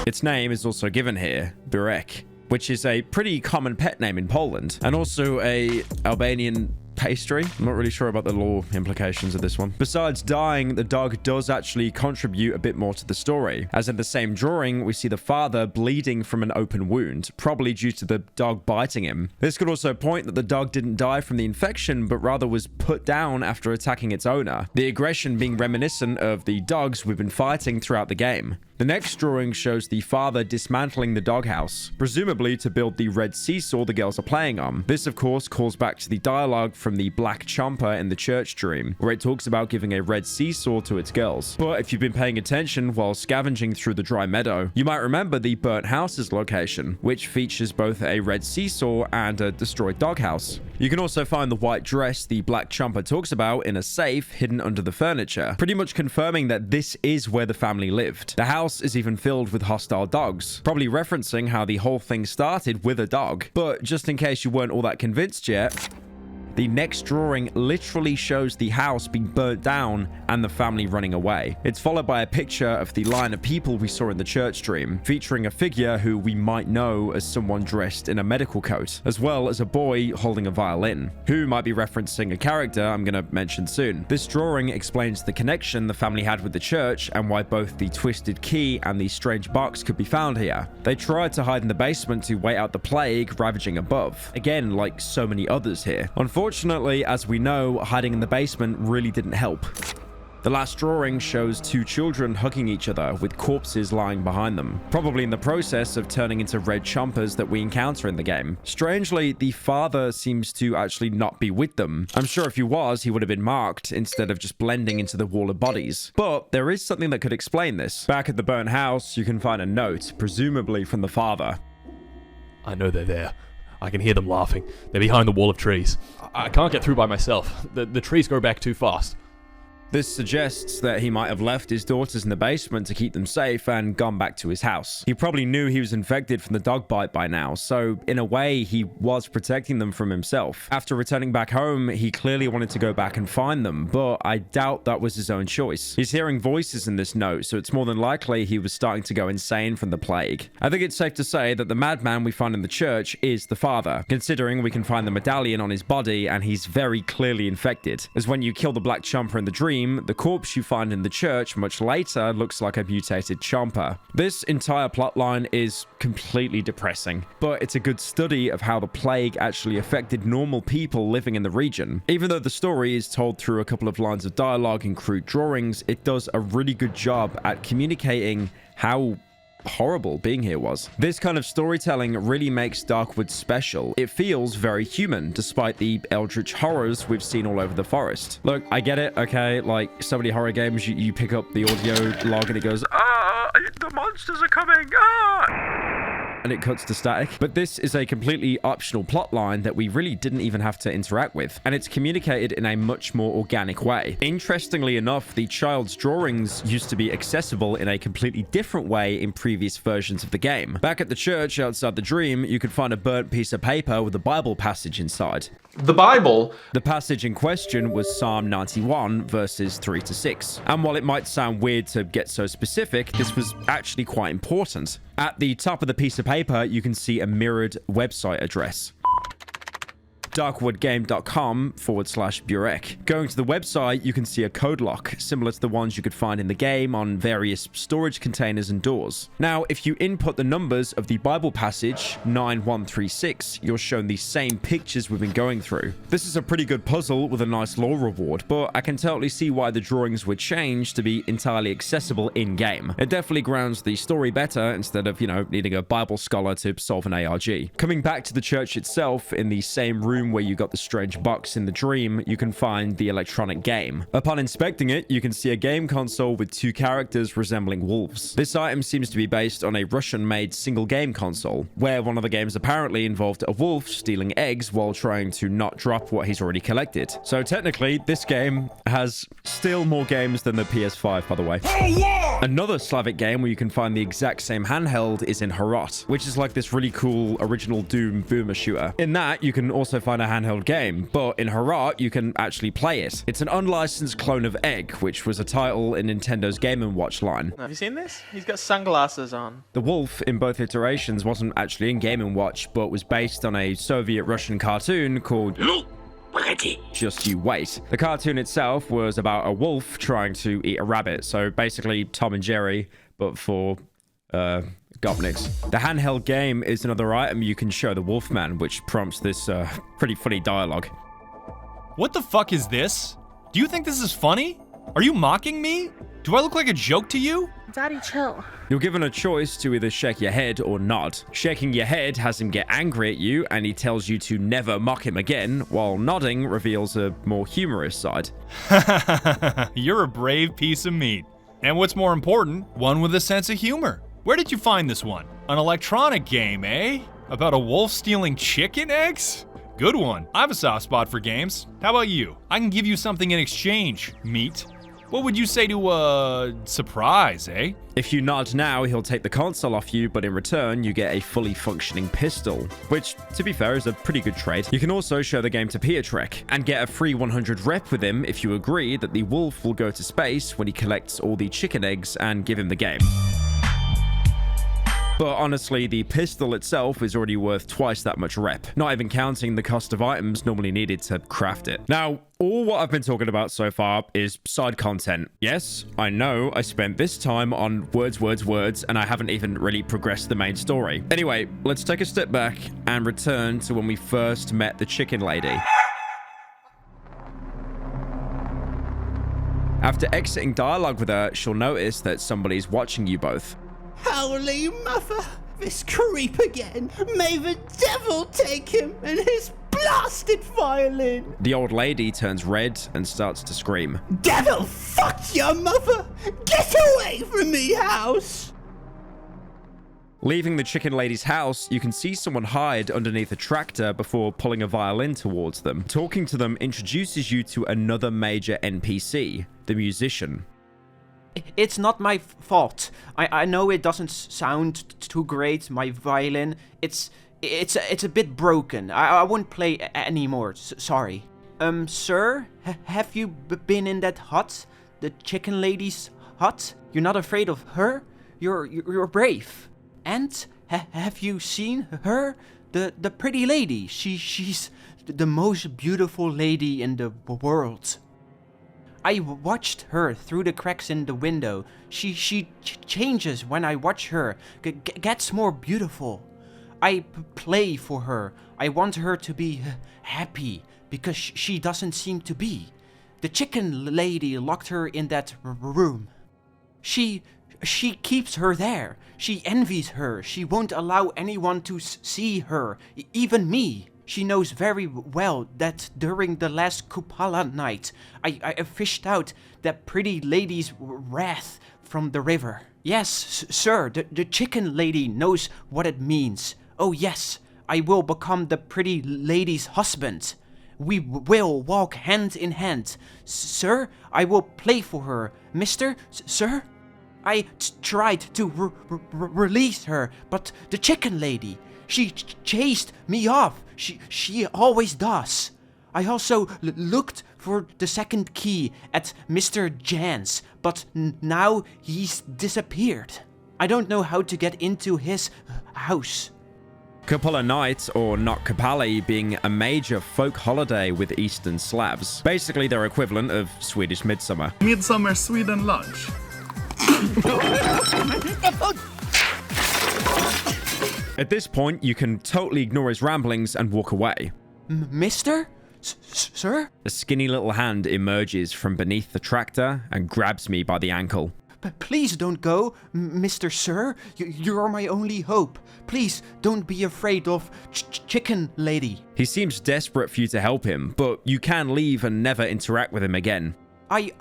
Its name is also given here, Burek, which is a pretty common pet name in Poland, and also a Albanian pastry. I'm not really sure about the law implications of this one. Besides dying, the dog does actually contribute a bit more to the story, as in the same drawing, we see the father bleeding from an open wound, probably due to the dog biting him. This could also point that the dog didn't die from the infection, but rather was put down after attacking its owner, the aggression being reminiscent of the dogs we've been fighting throughout the game. The next drawing shows the father dismantling the doghouse, presumably to build the red seesaw the girls are playing on. This, of course, calls back to the dialogue from the Black Chomper in the church dream, where it talks about giving a red seesaw to its girls. But if you've been paying attention while scavenging through the dry meadow, you might remember the burnt house's location, which features both a red seesaw and a destroyed doghouse. You can also find the white dress the Black Chomper talks about in a safe hidden under the furniture, pretty much confirming that this is where the family lived. The house is even filled with hostile dogs, probably referencing how the whole thing started with a dog. But just in case you weren't all that convinced yet, the next drawing literally shows the house being burnt down and the family running away. It's followed by a picture of the line of people we saw in the church dream, featuring a figure who we might know as someone dressed in a medical coat, as well as a boy holding a violin, who might be referencing a character I'm going to mention soon. This drawing explains the connection the family had with the church and why both the twisted key and the strange box could be found here. They tried to hide in the basement to wait out the plague ravaging above, again like so many others here. Unfortunately, as we know, hiding in the basement really didn't help. The last drawing shows two children hugging each other with corpses lying behind them, probably in the process of turning into red chompers that we encounter in the game. Strangely, the father seems to actually not be with them. I'm sure if he was, he would have been marked instead of just blending into the wall of bodies. But there is something that could explain this. Back at the burnt house, you can find a note, presumably from the father. I know they're there. I can hear them laughing. They're behind the wall of trees. I can't get through by myself. The trees go back too fast. This suggests that he might have left his daughters in the basement to keep them safe and gone back to his house. He probably knew he was infected from the dog bite by now, so in a way, he was protecting them from himself. After returning back home, he clearly wanted to go back and find them, but I doubt that was his own choice. He's hearing voices in this note, so it's more than likely he was starting to go insane from the plague. I think it's safe to say that the madman we find in the church is the father, considering we can find the medallion on his body and he's very clearly infected, as when you kill the Black Chomper in the dream, the corpse you find in the church much later looks like a mutated chomper. This entire plotline is completely depressing, but it's a good study of how the plague actually affected normal people living in the region. Even though the story is told through a couple of lines of dialogue and crude drawings, it does a really good job at communicating how horrible being here was. This kind of storytelling really makes Darkwood special. It feels very human, despite the eldritch horrors we've seen all over the forest. Look, I get it, okay, like so many horror games, you pick up the audio log and it goes, the monsters are coming, and it cuts to static. But this is a completely optional plotline that we really didn't even have to interact with, and it's communicated in a much more organic way. Interestingly enough, the child's drawings used to be accessible in a completely different way in previous versions of the game. Back at the church outside the dream, you could find a burnt piece of paper with a Bible passage inside. The Bible? The passage in question was Psalm 91, verses 3 to 6. And while it might sound weird to get so specific, this was actually quite important. At the top of the piece of paper, you can see a mirrored website address. darkwoodgame.com/Burek. Going to the website, you can see a code lock, similar to the ones you could find in the game on various storage containers and doors. Now, if you input the numbers of the Bible passage, 9136, you're shown the same pictures we've been going through. This is a pretty good puzzle with a nice lore reward, but I can totally see why the drawings were changed to be entirely accessible in-game. It definitely grounds the story better instead of, needing a Bible scholar to solve an ARG. Coming back to the church itself, in the same room where you got the strange box in the dream, you can find the electronic game. Upon inspecting it, you can see a game console with two characters resembling wolves. This item seems to be based on a Russian-made single game console, where one of the games apparently involved a wolf stealing eggs while trying to not drop what he's already collected. So technically, this game has still more games than the PS5, by the way. Another Slavic game where you can find the exact same handheld is in Herat, which is like this really cool original Doom boomer shooter. In that, you can also find a handheld game, but in Herat, you can actually play it. It's an unlicensed clone of Egg, which was a title in Nintendo's Game & Watch line. Have you seen this? He's got sunglasses on. The wolf in both iterations wasn't actually in Game & Watch, but was based on a Soviet-Russian cartoon called Just You Wait. The cartoon itself was about a wolf trying to eat a rabbit, so basically Tom and Jerry, but for Gopniks. The handheld game is another item you can show the Wolfman, which prompts this pretty funny dialogue. What the fuck is this? Do you think this is funny? Are you mocking me? Do I look like a joke to you? Daddy, chill. You're given a choice to either shake your head or nod. Shaking your head has him get angry at you, and he tells you to never mock him again, while nodding reveals a more humorous side. You're a brave piece of meat. And what's more important, one with a sense of humor. Where did you find this one? An electronic game, eh? About a wolf stealing chicken eggs? Good one. I have a soft spot for games. How about you? I can give you something in exchange, meat. What would you say to a surprise, eh? If you nod now, he'll take the console off you, but in return, you get a fully functioning pistol, which, to be fair, is a pretty good trade. You can also show the game to Piotrek and get a free 100 rep with him if you agree that the wolf will go to space when he collects all the chicken eggs and give him the game. But honestly, the pistol itself is already worth twice that much rep, not even counting the cost of items normally needed to craft it. Now, all what I've been talking about so far is side content. Yes, I know I spent this time on words, and I haven't even really progressed the main story. Anyway, let's take a step back and return to when we first met the chicken lady. After exiting dialogue with her, she'll notice that somebody's watching you both. Holy mother! This creep again! May the devil take him and his blasted violin! The old lady turns red and starts to scream. Devil fuck your mother! Get away from me house! Leaving the chicken lady's house, you can see someone hide underneath a tractor before pulling a violin towards them. Talking to them introduces you to another major NPC, the musician. It's not my fault. I know it doesn't sound too great, my violin. It's a bit broken. I won't play anymore. Sorry. Sir, have you been in that hut? The chicken lady's hut? You're not afraid of her? You're brave. And have you seen her? The pretty lady. She's the most beautiful lady in the world. I watched her through the cracks in the window. She changes when I watch her, gets more beautiful. I play for her. I want her to be happy, because she doesn't seem to be. The chicken lady locked her in that room. She keeps her there. She envies her. She won't allow anyone to see her, even me. She knows very well that during the last Kupala night, I fished out that pretty lady's wrath from the river. Yes, sir, the chicken lady knows what it means. Oh yes, I will become the pretty lady's husband. We will walk hand in hand. Sir, I will play for her. Mister, sir? I tried to release her, but the chicken lady, she chased me off. She always does. I also looked for the second key at Mr. Jan's, but now he's disappeared. I don't know how to get into his house. Kupala Night, or Not Kapali, being a major folk holiday with Eastern Slavs. Basically their equivalent of Swedish Midsummer. Midsummer Sweden lunch. At this point, you can totally ignore his ramblings and walk away. Mister? Sir? A skinny little hand emerges from beneath the tractor and grabs me by the ankle. Please don't go, Mr. Sir. You're my only hope. Please don't be afraid of Chicken Lady. He seems desperate for you to help him, but you can leave and never interact with him again. I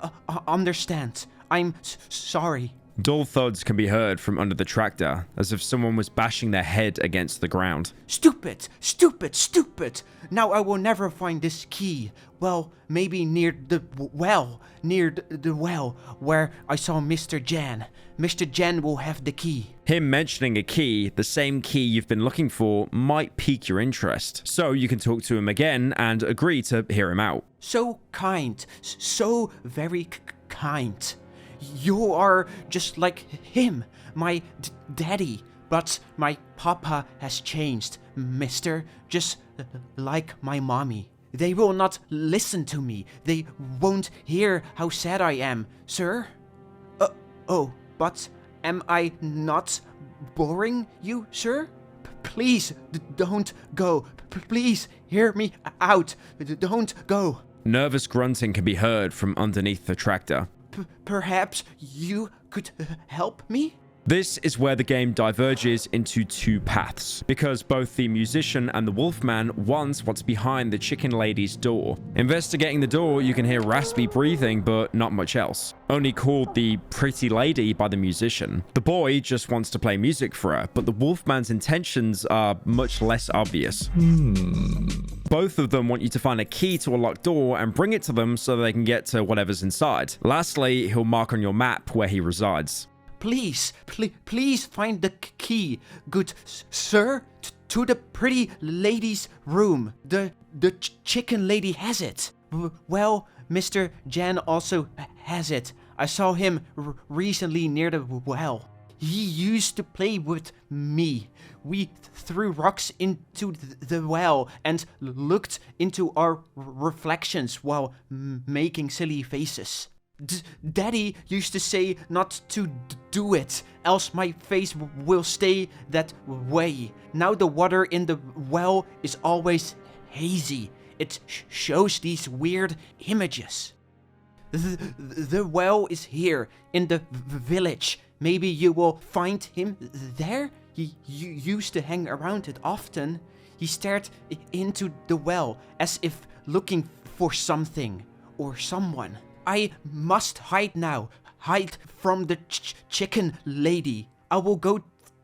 understand. I'm sorry. Dull thuds can be heard from under the tractor, as if someone was bashing their head against the ground. Stupid! Stupid! Stupid! Now I will never find this key. Well, maybe near the well where I saw Mr. Jan. Mr. Jan will have the key. Him mentioning a key, the same key you've been looking for, might pique your interest. So you can talk to him again and agree to hear him out. So kind. So very kind. You are just like him, my daddy, but my papa has changed, mister, just like my mommy. They will not listen to me. They won't hear how sad I am, sir. But am I not boring you, sir? Please don't go. Please hear me out. Don't go. Nervous grunting can be heard from underneath the tractor. Perhaps you could help me? This is where the game diverges into two paths, because both the musician and the Wolfman want what's behind the chicken lady's door. Investigating the door, you can hear raspy breathing, but not much else. Only called the pretty lady by the musician. The boy just wants to play music for her, but the Wolfman's intentions are much less obvious. Both of them want you to find a key to a locked door and bring it to them so they can get to whatever's inside. Lastly, he'll mark on your map where he resides. Please find the key, good sir, to the pretty lady's room. The chicken lady has it. Well, Mr. Jan also has it. I saw him recently near the well. He used to play with me. We threw rocks into the well and looked into our reflections while making silly faces. Daddy used to say not to do it, else my face will stay that way. Now the water in the well is always hazy. It shows these weird images. The well is here in the village. Maybe you will find him there? He used to hang around it often. He stared into the well as if looking for something or someone. I must hide now. Hide from the chicken lady. I will go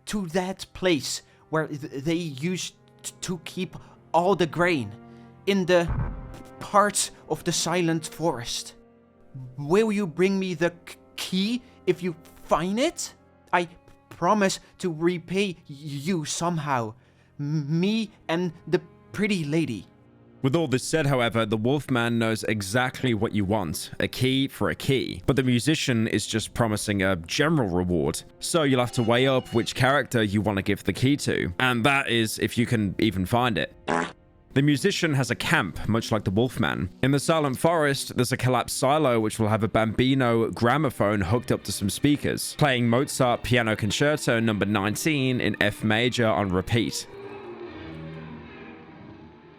to that place where they used to keep all the grain. In the part of the silent forest. Will you bring me the key if you find it? I promise to repay you somehow. Me and the pretty lady. With all this said, however, the Wolfman knows exactly what you want, a key for a key, but the musician is just promising a general reward. So you'll have to weigh up which character you want to give the key to, and that is if you can even find it. The musician has a camp, much like the Wolfman. In the Silent Forest, there's a collapsed silo which will have a Bambino gramophone hooked up to some speakers, playing Mozart Piano Concerto No. 19 in F major on repeat.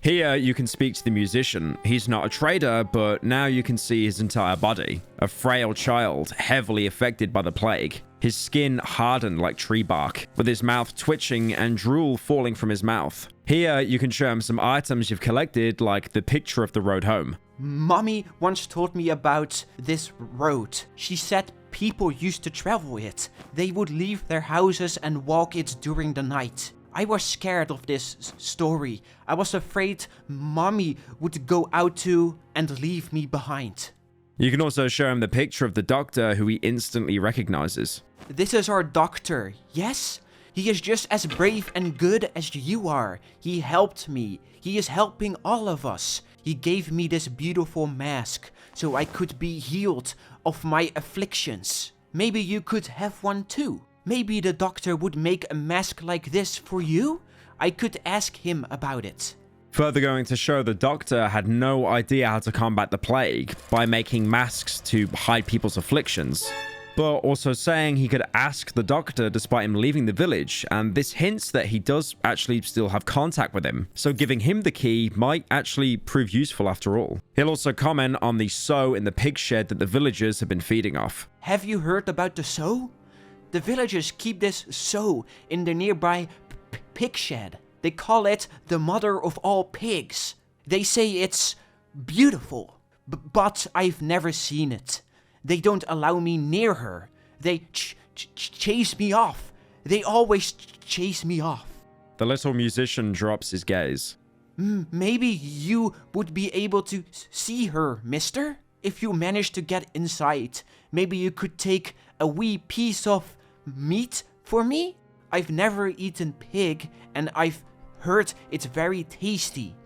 Here, you can speak to the musician. He's not a trader, but now you can see his entire body. A frail child, heavily affected by the plague. His skin hardened like tree bark, with his mouth twitching and drool falling from his mouth. Here, you can show him some items you've collected, like the picture of the road home. Mommy once told me about this road. She said people used to travel it. They would leave their houses and walk it during the night. I was scared of this story. I was afraid Mommy would go out too and leave me behind. You can also show him the picture of the doctor, who he instantly recognizes. This is our doctor, yes? He is just as brave and good as you are. He helped me. He is helping all of us. He gave me this beautiful mask so I could be healed of my afflictions. Maybe you could have one too. Maybe the doctor would make a mask like this for you? I could ask him about it. Further going to show the doctor had no idea how to combat the plague by making masks to hide people's afflictions, but also saying he could ask the doctor despite him leaving the village, and this hints that he does actually still have contact with him, so giving him the key might actually prove useful after all. He'll also comment on the sow in the pig shed that the villagers have been feeding off. Have you heard about the sow? The villagers keep this sow in the nearby pig shed. They call it the mother of all pigs. They say it's beautiful, but I've never seen it. They don't allow me near her. They chase me off. They always chase me off. The little musician drops his gaze. Maybe you would be able to see her, mister? If you manage to get inside, maybe you could take a wee piece of meat for me? I've never eaten pig, and I've heard it's very tasty.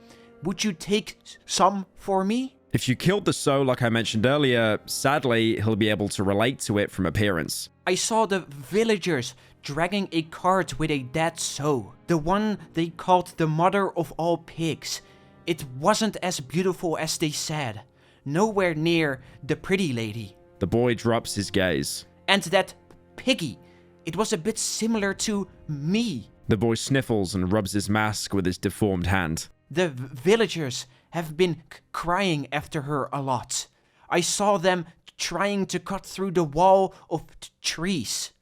Would you take some for me? If you killed the sow like I mentioned earlier, sadly, he'll be able to relate to it from appearance. I saw the villagers dragging a cart with a dead sow. The one they called the mother of all pigs. It wasn't as beautiful as they said. Nowhere near the pretty lady. The boy drops his gaze. And that piggy. It was a bit similar to me. The boy sniffles and rubs his mask with his deformed hand. The villagers have been crying after her a lot. I saw them trying to cut through the wall of trees.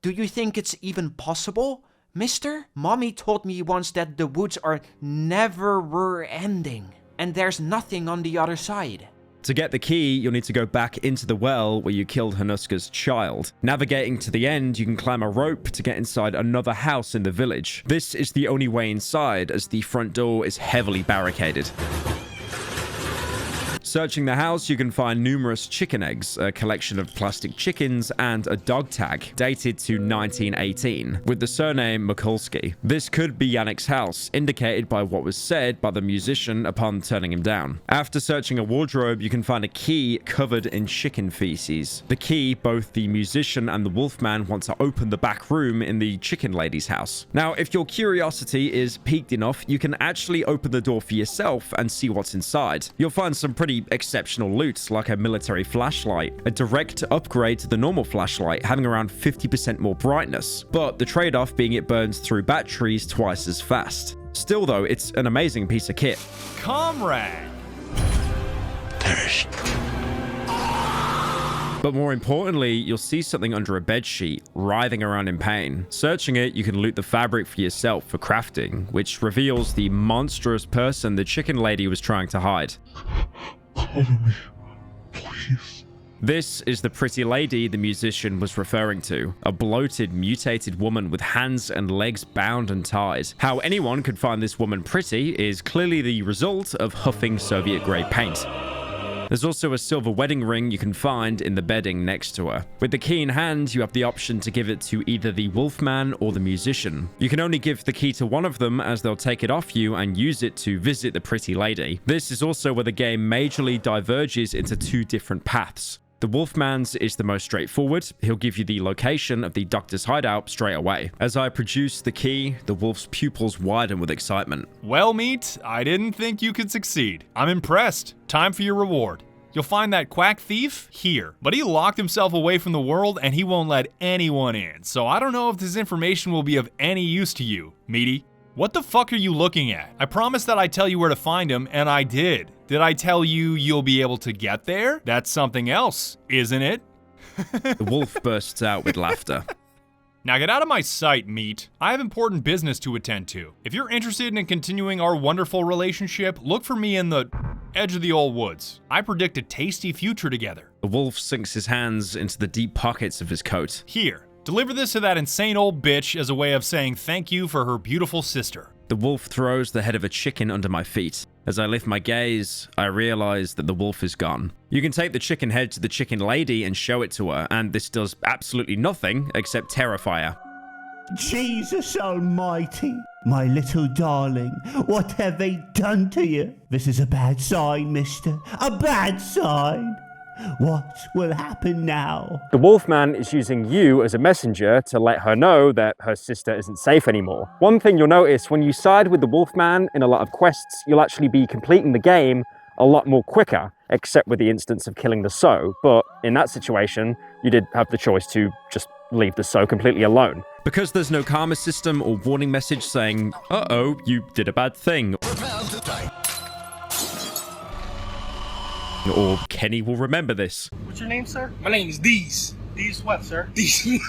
Do you think it's even possible, mister? Mommy told me once that the woods are never ending, and there's nothing on the other side. To get the key, you'll need to go back into the well where you killed Hanuska's child. Navigating to the end, you can climb a rope to get inside another house in the village. This is the only way inside, as the front door is heavily barricaded. Searching the house, you can find numerous chicken eggs, a collection of plastic chickens, and a dog tag dated to 1918 with the surname Mkrazcal. This could be Yannick's house, indicated by what was said by the musician upon turning him down. After searching a wardrobe, you can find a key covered in chicken feces. The key, both the musician and the Wolfman want to open the back room in the chicken lady's house. Now, if your curiosity is piqued enough, you can actually open the door for yourself and see what's inside. You'll find some pretty exceptional loot, like a military flashlight, a direct upgrade to the normal flashlight, having around 50% more brightness, but the trade-off being it burns through batteries twice as fast. Still though, it's an amazing piece of kit. Comrade! Thirst. But more importantly, you'll see something under a bedsheet, writhing around in pain. Searching it, you can loot the fabric for yourself for crafting, which reveals the monstrous person the chicken lady was trying to hide. Please. This is the pretty lady the musician was referring to, a bloated, mutated woman with hands and legs bound and tied. How anyone could find this woman pretty is clearly the result of huffing Soviet-grade paint. There's also a silver wedding ring you can find in the bedding next to her. With the key in hand, you have the option to give it to either the Wolfman or the musician. You can only give the key to one of them, as they'll take it off you and use it to visit the pretty lady. This is also where the game majorly diverges into two different paths. The Wolfman's is the most straightforward. He'll give you the location of the doctor's hideout straight away. As I produce the key, the wolf's pupils widen with excitement. Well, Meat, I didn't think you could succeed. I'm impressed. Time for your reward. You'll find that quack thief here, but he locked himself away from the world and he won't let anyone in, so I don't know if this information will be of any use to you, Meaty. What the fuck are you looking at? I promised that I'd tell you where to find him, and I did. Did I tell you you'll be able to get there? That's something else, isn't it? The wolf bursts out with laughter. Now get out of my sight, Meat. I have important business to attend to. If you're interested in continuing our wonderful relationship, look for me in the edge of the old woods. I predict a tasty future together. The wolf sinks his hands into the deep pockets of his coat. Here, deliver this to that insane old bitch as a way of saying thank you for her beautiful sister. The wolf throws the head of a chicken under my feet. As I lift my gaze, I realize that the wolf is gone. You can take the chicken head to the chicken lady and show it to her, and this does absolutely nothing except terrify her. Jesus almighty, my little darling, what have they done to you? This is a bad sign, mister. A bad sign. What will happen now? The Wolfman is using you as a messenger to let her know that her sister isn't safe anymore. One thing you'll notice, when you side with the Wolfman in a lot of quests, you'll actually be completing the game a lot more quicker, except with the instance of killing the Sow. But in that situation, you did have the choice to just leave the Sow completely alone. Because there's no karma system or warning message saying, uh-oh, you did a bad thing. Or Kenny will remember this. What's your name, sir? My name is Deez. Deez what, sir? Deez.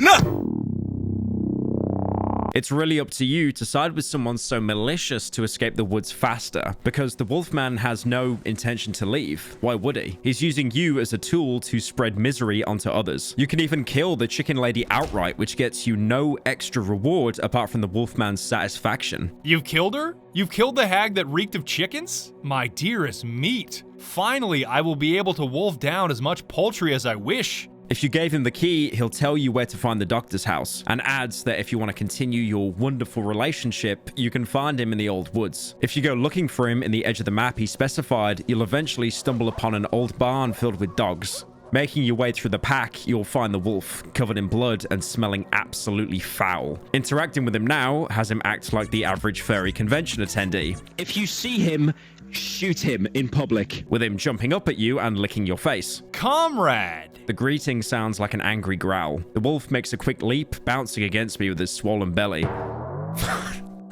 It's really up to you to side with someone so malicious to escape the woods faster, because the Wolfman has no intention to leave. Why would he? He's using you as a tool to spread misery onto others. You can even kill the chicken lady outright, which gets you no extra reward apart from the Wolfman's satisfaction. You've killed her? You've killed the hag that reeked of chickens? My dearest Meat. Finally, I will be able to wolf down as much poultry as I wish. If you gave him the key, he'll tell you where to find the doctor's house, and adds that if you want to continue your wonderful relationship, you can find him in the old woods. If you go looking for him in the edge of the map he specified, you'll eventually stumble upon an old barn filled with dogs. Making your way through the pack, you'll find the wolf, covered in blood and smelling absolutely foul. Interacting with him now has him act like the average furry convention attendee. If you see him, shoot him in public, with him jumping up at you and licking your face. Comrade! The greeting sounds like an angry growl. The wolf makes a quick leap, bouncing against me with his swollen belly.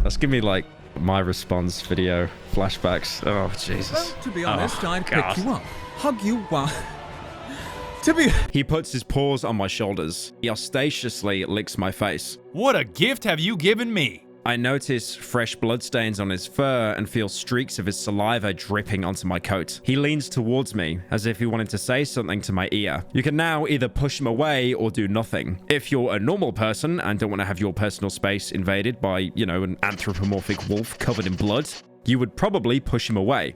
That's giving me like my response video flashbacks. Oh, Jesus. Well, to be honest, I'd God. pick you up, hug you while... He puts his paws on my shoulders. He ostentatiously licks my face. What a gift have you given me? I notice fresh bloodstains on his fur and feel streaks of his saliva dripping onto my coat. He leans towards me, as if he wanted to say something to my ear. You can now either push him away or do nothing. If you're a normal person and don't want to have your personal space invaded by, you know, an anthropomorphic wolf covered in blood, you would probably push him away.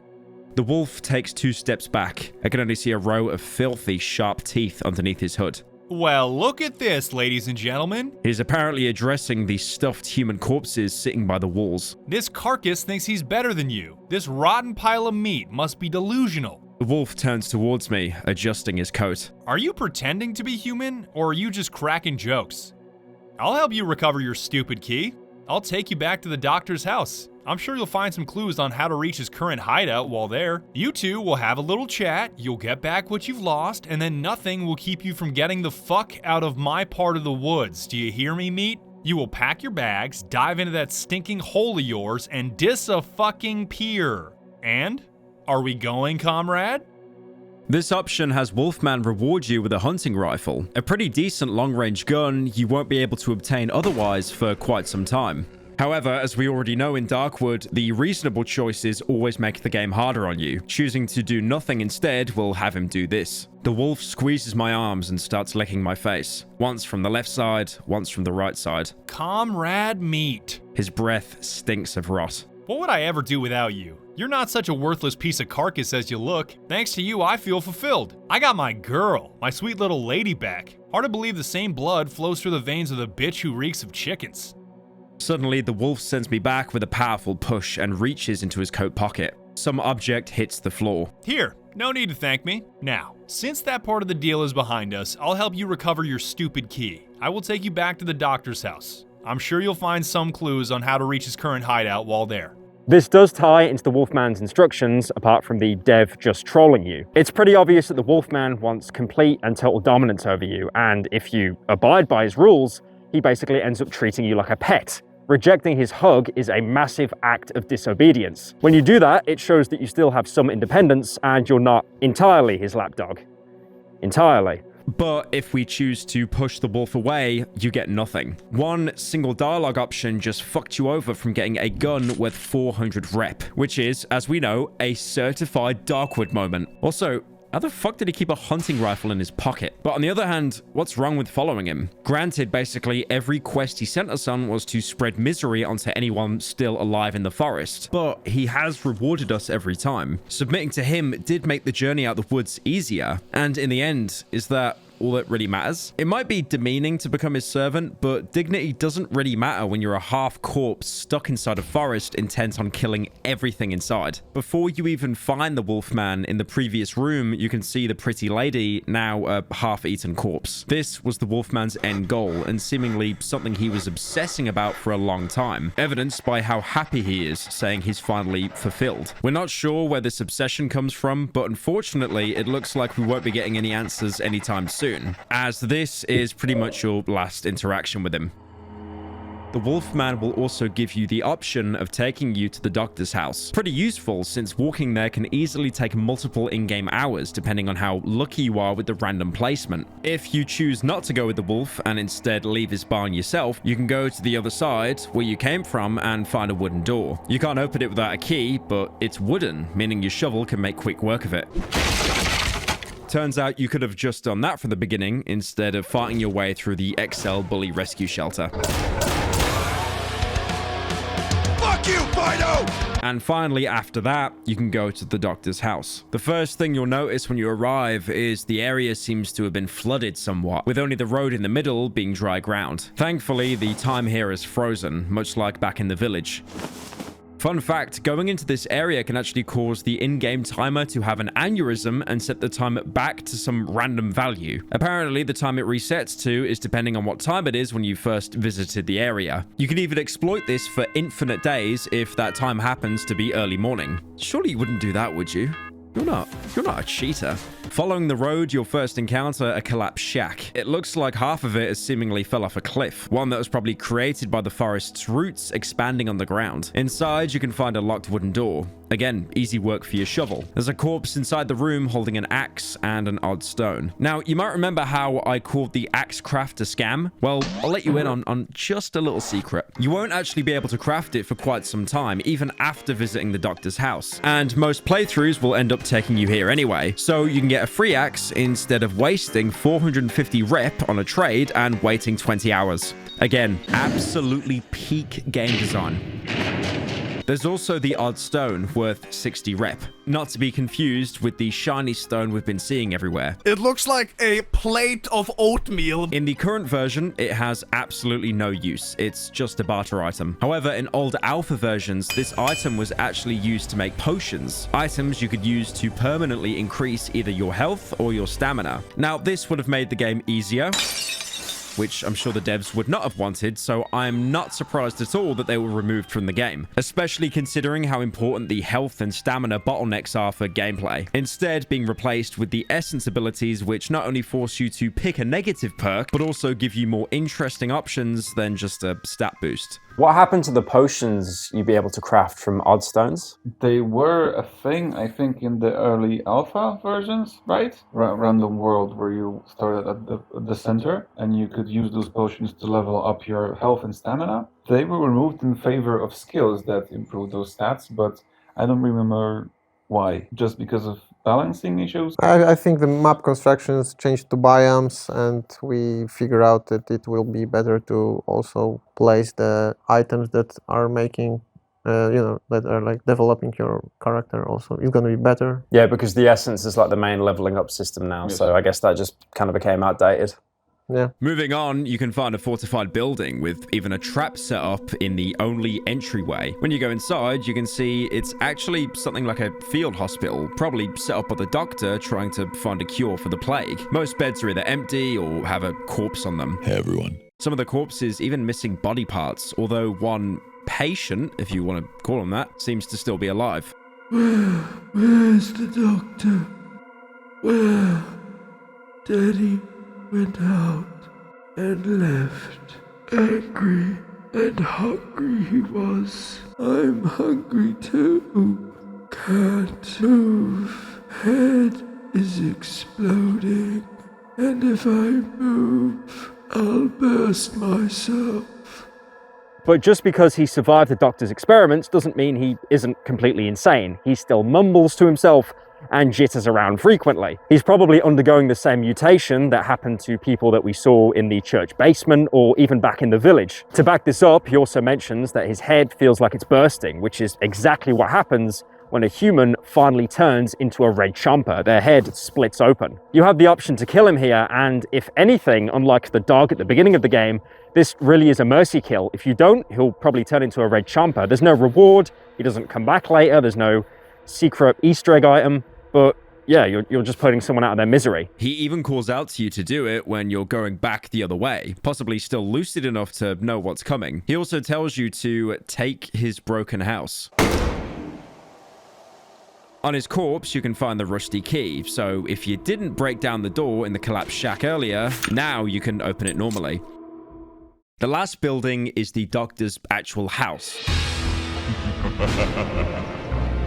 The wolf takes 2 steps back. I can only see a row of filthy, sharp teeth underneath his hood. Well, look at this, ladies and gentlemen. He's apparently addressing the stuffed human corpses sitting by the walls. This carcass thinks he's better than you. This rotten pile of meat must be delusional. The wolf turns towards me, adjusting his coat. Are you pretending to be human, or are you just cracking jokes? I'll help you recover your stupid key. I'll take you back to the doctor's house. I'm sure you'll find some clues on how to reach his current hideout while there. You two will have a little chat, you'll get back what you've lost, and then nothing will keep you from getting the fuck out of my part of the woods. Do you hear me, meat? You will pack your bags, dive into that stinking hole of yours, and dis-a-fucking-peer. And? Are we going, comrade? This option has Wolfman reward you with a hunting rifle, a pretty decent long-range gun you won't be able to obtain otherwise for quite some time. However, as we already know in Darkwood, the reasonable choices always make the game harder on you. Choosing to do nothing instead will have him do this. The wolf squeezes my arms and starts licking my face. Once from the left side, once from the right side. Comrade meat. His breath stinks of rot. What would I ever do without you? You're not such a worthless piece of carcass as you look. Thanks to you, I feel fulfilled. I got my girl, my sweet little lady back. Hard to believe the same blood flows through the veins of the bitch who reeks of chickens. Suddenly, the wolf sends me back with a powerful push and reaches into his coat pocket. Some object hits the floor. Here, no need to thank me. Now, since that part of the deal is behind us, I'll help you recover your stupid key. I will take you back to the doctor's house. I'm sure you'll find some clues on how to reach his current hideout while there. This does tie into the Wolfman's instructions, apart from the dev just trolling you. It's pretty obvious that the Wolfman wants complete and total dominance over you, and if you abide by his rules, he basically ends up treating you like a pet. Rejecting his hug is a massive act of disobedience. When you do that, it shows that you still have some independence and you're not entirely his lapdog. Entirely. But if we choose to push the wolf away, you get nothing. One single dialogue option just fucked you over from getting a gun worth 400 rep, which is, as we know, a certified Darkwood moment. Also, how the fuck did he keep a hunting rifle in his pocket? But on the other hand, what's wrong with following him? Granted, basically every quest he sent us on was to spread misery onto anyone still alive in the forest. But he has rewarded us every time. Submitting to him did make the journey out the woods easier. And in the end, is that all that really matters? It might be demeaning to become his servant, but dignity doesn't really matter when you're a half corpse stuck inside a forest intent on killing everything inside. Before you even find the Wolfman in the previous room, you can see the pretty lady, now a half-eaten corpse. This was the Wolfman's end goal, and seemingly something he was obsessing about for a long time, evidenced by how happy he is, saying he's finally fulfilled. We're not sure where this obsession comes from, but unfortunately, it looks like we won't be getting any answers anytime soon, as this is pretty much your last interaction with him. The Wolfman will also give you the option of taking you to the doctor's house. Pretty useful, since walking there can easily take multiple in-game hours depending on how lucky you are with the random placement. If you choose not to go with the wolf and instead leave his barn yourself, you can go to the other side where you came from and find a wooden door. You can't open it without a key, but it's wooden, meaning your shovel can make quick work of it. Turns out you could have just done that from the beginning instead of fighting your way through the XL Bully Rescue Shelter. Fuck you, Fido! And finally, after that, you can go to the doctor's house. The first thing you'll notice when you arrive is the area seems to have been flooded somewhat, with only the road in the middle being dry ground. Thankfully, the time here is frozen, much like back in the village. Fun fact, going into this area can actually cause the in-game timer to have an aneurysm and set the time back to some random value. Apparently, the time it resets to is depending on what time it is when you first visited the area. You can even exploit this for infinite days if that time happens to be early morning. Surely you wouldn't do that, would you? You're not a cheater. Following the road, you'll first encounter a collapsed shack. It looks like half of it has seemingly fell off a cliff, one that was probably created by the forest's roots expanding on the ground. Inside, you can find a locked wooden door. Again, easy work for your shovel. There's a corpse inside the room holding an axe and an odd stone. Now, you might remember how I called the axe craft a scam? Well, I'll let you in on just a little secret. You won't actually be able to craft it for quite some time, even after visiting the doctor's house. And most playthroughs will end up taking you here anyway, so you can get a free axe instead of wasting 450 rep on a trade and waiting 20 hours. Again, absolutely peak game design. There's also the odd stone worth 60 rep. Not to be confused with the shiny stone we've been seeing everywhere. It looks like a plate of oatmeal. In the current version, it has absolutely no use. It's just a barter item. However, in old alpha versions, this item was actually used to make potions. Items you could use to permanently increase either your health or your stamina. Now, this would have made the game easier, which I'm sure the devs would not have wanted, so I'm not surprised at all that they were removed from the game, especially considering how important the health and stamina bottlenecks are for gameplay, instead being replaced with the essence abilities, which not only force you to pick a negative perk, but also give you more interesting options than just a stat boost. What happened to the potions you'd be able to craft from odd stones? They were a thing, I think, in the early alpha versions, right? Random world where you started at the center and you could use those potions to level up your health and stamina. They were removed in favor of skills that improve those stats, but I don't remember why. Just because of balancing issues? I think the map constructions changed to biomes, and we figure out that it will be better to also place the items that are making, that are like developing your character also. It's going to be better. Yeah, because the essence is like the main leveling up system now, Yes. so I guess that just kind of became outdated. Yeah. Moving on, you can find a fortified building with even a trap set up in the only entryway. When you go inside, you can see it's actually something like a field hospital, probably set up by the doctor trying to find a cure for the plague. Most beds are either empty or have a corpse on them. Hey everyone. Some of the corpses even missing body parts, although one patient, if you want to call him that, seems to still be alive. Where's the doctor? Where? Daddy went out and left. Angry and hungry he was. I'm hungry too. Can't move. Head is exploding. And if I move, I'll burst myself. But just because he survived the doctor's experiments doesn't mean he isn't completely insane. He still mumbles to himself and jitters around frequently. He's probably undergoing the same mutation that happened to people that we saw in the church basement or even back in the village. To back this up, he also mentions that his head feels like it's bursting, which is exactly what happens when a human finally turns into a red chomper. Their head splits open. You have the option to kill him here, and if anything, unlike the dog at the beginning of the game, this really is a mercy kill. If you don't, he'll probably turn into a red chomper. There's no reward, he doesn't come back later, there's no secret Easter egg item, but yeah, you're just putting someone out of their misery. He even calls out to you to do it when you're going back the other way, possibly still lucid enough to know what's coming. He also tells you to take his broken house. On his corpse, you can find the rusty key, so if you didn't break down the door in the collapsed shack earlier, now you can open it normally. The last building is the doctor's actual house,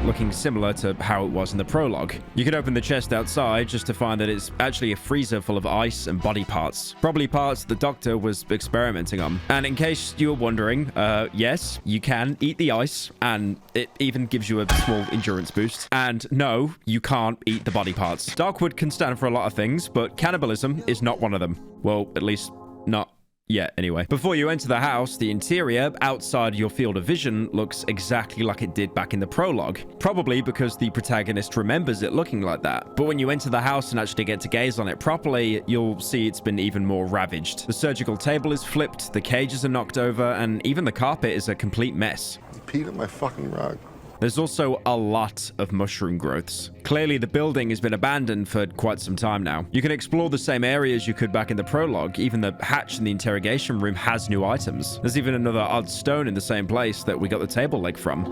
looking similar to how it was in the prologue. You can open the chest outside just to find that it's actually a freezer full of ice and body parts. Probably parts the doctor was experimenting on. And in case you were wondering, yes, you can eat the ice, and it even gives you a small endurance boost. And no, you can't eat the body parts. Darkwood can stand for a lot of things, but cannibalism is not one of them. Well, at least not yet, anyway. Before you enter the house, the interior, outside your field of vision, looks exactly like it did back in the prologue. Probably because the protagonist remembers it looking like that. But when you enter the house and actually get to gaze on it properly, you'll see it's been even more ravaged. The surgical table is flipped, the cages are knocked over, and even the carpet is a complete mess. Peed on my fucking rug. There's also a lot of mushroom growths. Clearly, the building has been abandoned for quite some time now. You can explore the same areas you could back in the prologue. Even the hatch in the interrogation room has new items. There's even another odd stone in the same place that we got the table leg from.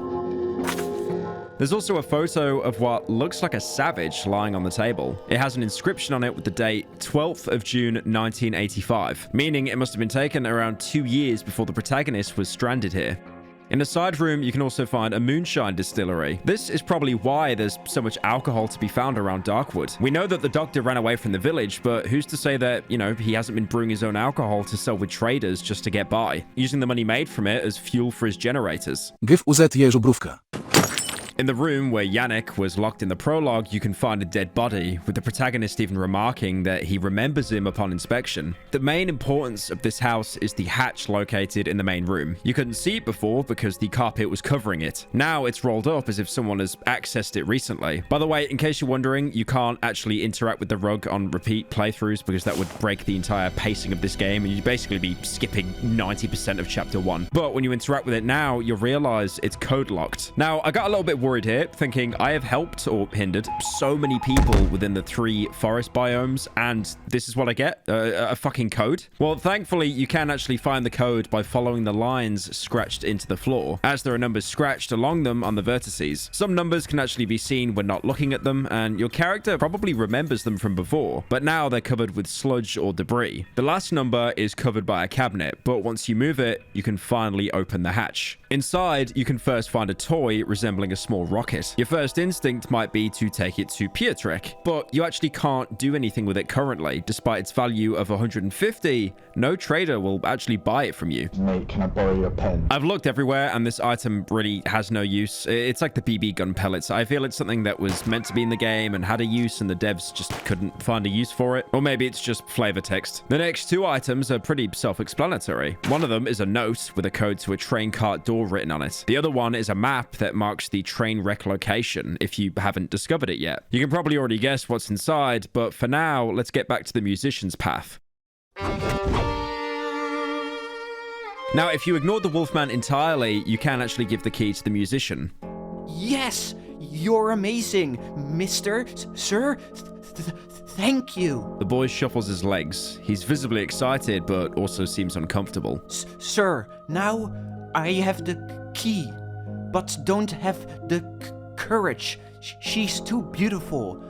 There's also a photo of what looks like a savage lying on the table. It has an inscription on it with the date 12th of June 1985, meaning it must have been taken around 2 years before the protagonist was stranded here. In the side room, you can also find a moonshine distillery. This is probably why there's so much alcohol to be found around Darkwood. We know that the doctor ran away from the village, but who's to say that, you know, he hasn't been brewing his own alcohol to sell with traders just to get by, using the money made from it as fuel for his generators. In the room where Yannick was locked in the prologue, you can find a dead body, with the protagonist even remarking that he remembers him upon inspection. The main importance of this house is the hatch located in the main room. You couldn't see it before because the carpet was covering it. Now it's rolled up as if someone has accessed it recently. By the way, in case you're wondering, you can't actually interact with the rug on repeat playthroughs because that would break the entire pacing of this game and you'd basically be skipping 90% of chapter 1. But when you interact with it now, you'll realize it's code locked. Now, I got a little bit worried here, thinking I have helped or hindered so many people within the 3 forest biomes, and this is what I get, a fucking code. Well, thankfully, you can actually find the code by following the lines scratched into the floor, as there are numbers scratched along them on the vertices. Some numbers can actually be seen when not looking at them, and your character probably remembers them from before, but now they're covered with sludge or debris. The last number is covered by a cabinet, but once you move it, you can finally open the hatch. Inside, you can first find a toy resembling a small rocket. Your first instinct might be to take it to Piotrek, but you actually can't do anything with it currently. Despite its value of 150, no trader will actually buy it from you. Mate, can I borrow your pen? I've looked everywhere and this item really has no use. It's like the BB gun pellets. I feel it's something that was meant to be in the game and had a use and the devs just couldn't find a use for it. Or maybe it's just flavor text. The next 2 items are pretty self-explanatory. One of them is a note with a code to a train cart door written on it. The other one is a map that marks the train wreck location if you haven't discovered it yet. You can probably already guess what's inside, but for now, let's get back to the musician's path. Now, if you ignore the Wolfman entirely, you can actually give the key to the musician. Yes, you're amazing, mister, sir. Thank you. The boy shuffles his legs. He's visibly excited, but also seems uncomfortable. Sir, now I have the key, but don't have the courage. She's too beautiful,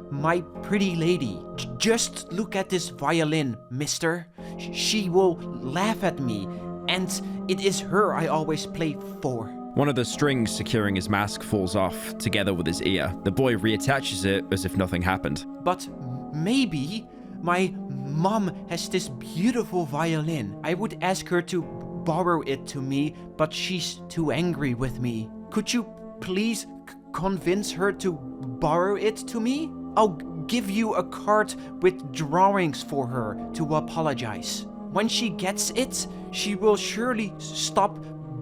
my pretty lady. Just look at this violin, mister. She will laugh at me, and it is her I always play for. One of the strings securing his mask falls off, together with his ear. The boy reattaches it as if nothing happened. But maybe my mom has this beautiful violin. I would ask her to borrow it to me, but she's too angry with me. Could you please convince her to borrow it to me? I'll give you a card with drawings for her to apologize. When she gets it, she will surely stop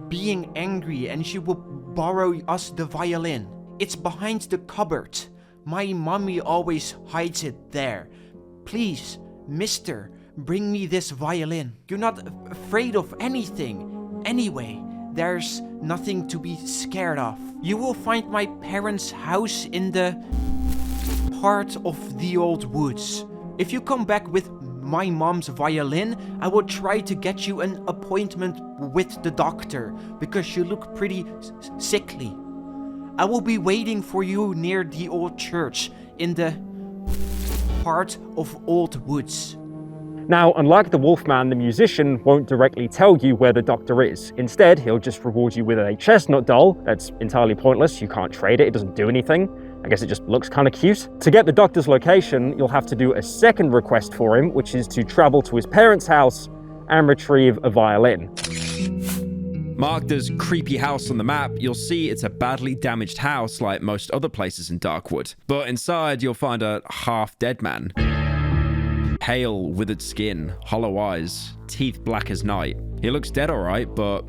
being angry and she will borrow us the violin. It's behind the cupboard. My mommy always hides it there. Please, mister, bring me this violin. You're not afraid of anything. Anyway, there's nothing to be scared of. You will find my parents' house in the heart of the old woods. If you come back with my mom's violin, I will try to get you an appointment with the doctor because you look pretty sickly. I will be waiting for you near the old church in the heart of old woods. Now, unlike the Wolfman, the musician won't directly tell you where the doctor is. Instead, he'll just reward you with a chestnut doll that's entirely pointless. You can't trade it, it doesn't do anything. I guess it just looks kind of cute. To get the doctor's location, you'll have to do a second request for him, which is to travel to his parents' house and retrieve a violin. Marked as creepy house on the map, you'll see it's a badly damaged house like most other places in Darkwood. But inside, you'll find a half-dead man. Pale, withered skin, hollow eyes, teeth black as night. He looks dead alright, but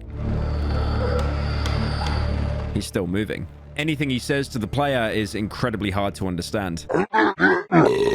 he's still moving. Anything he says to the player is incredibly hard to understand.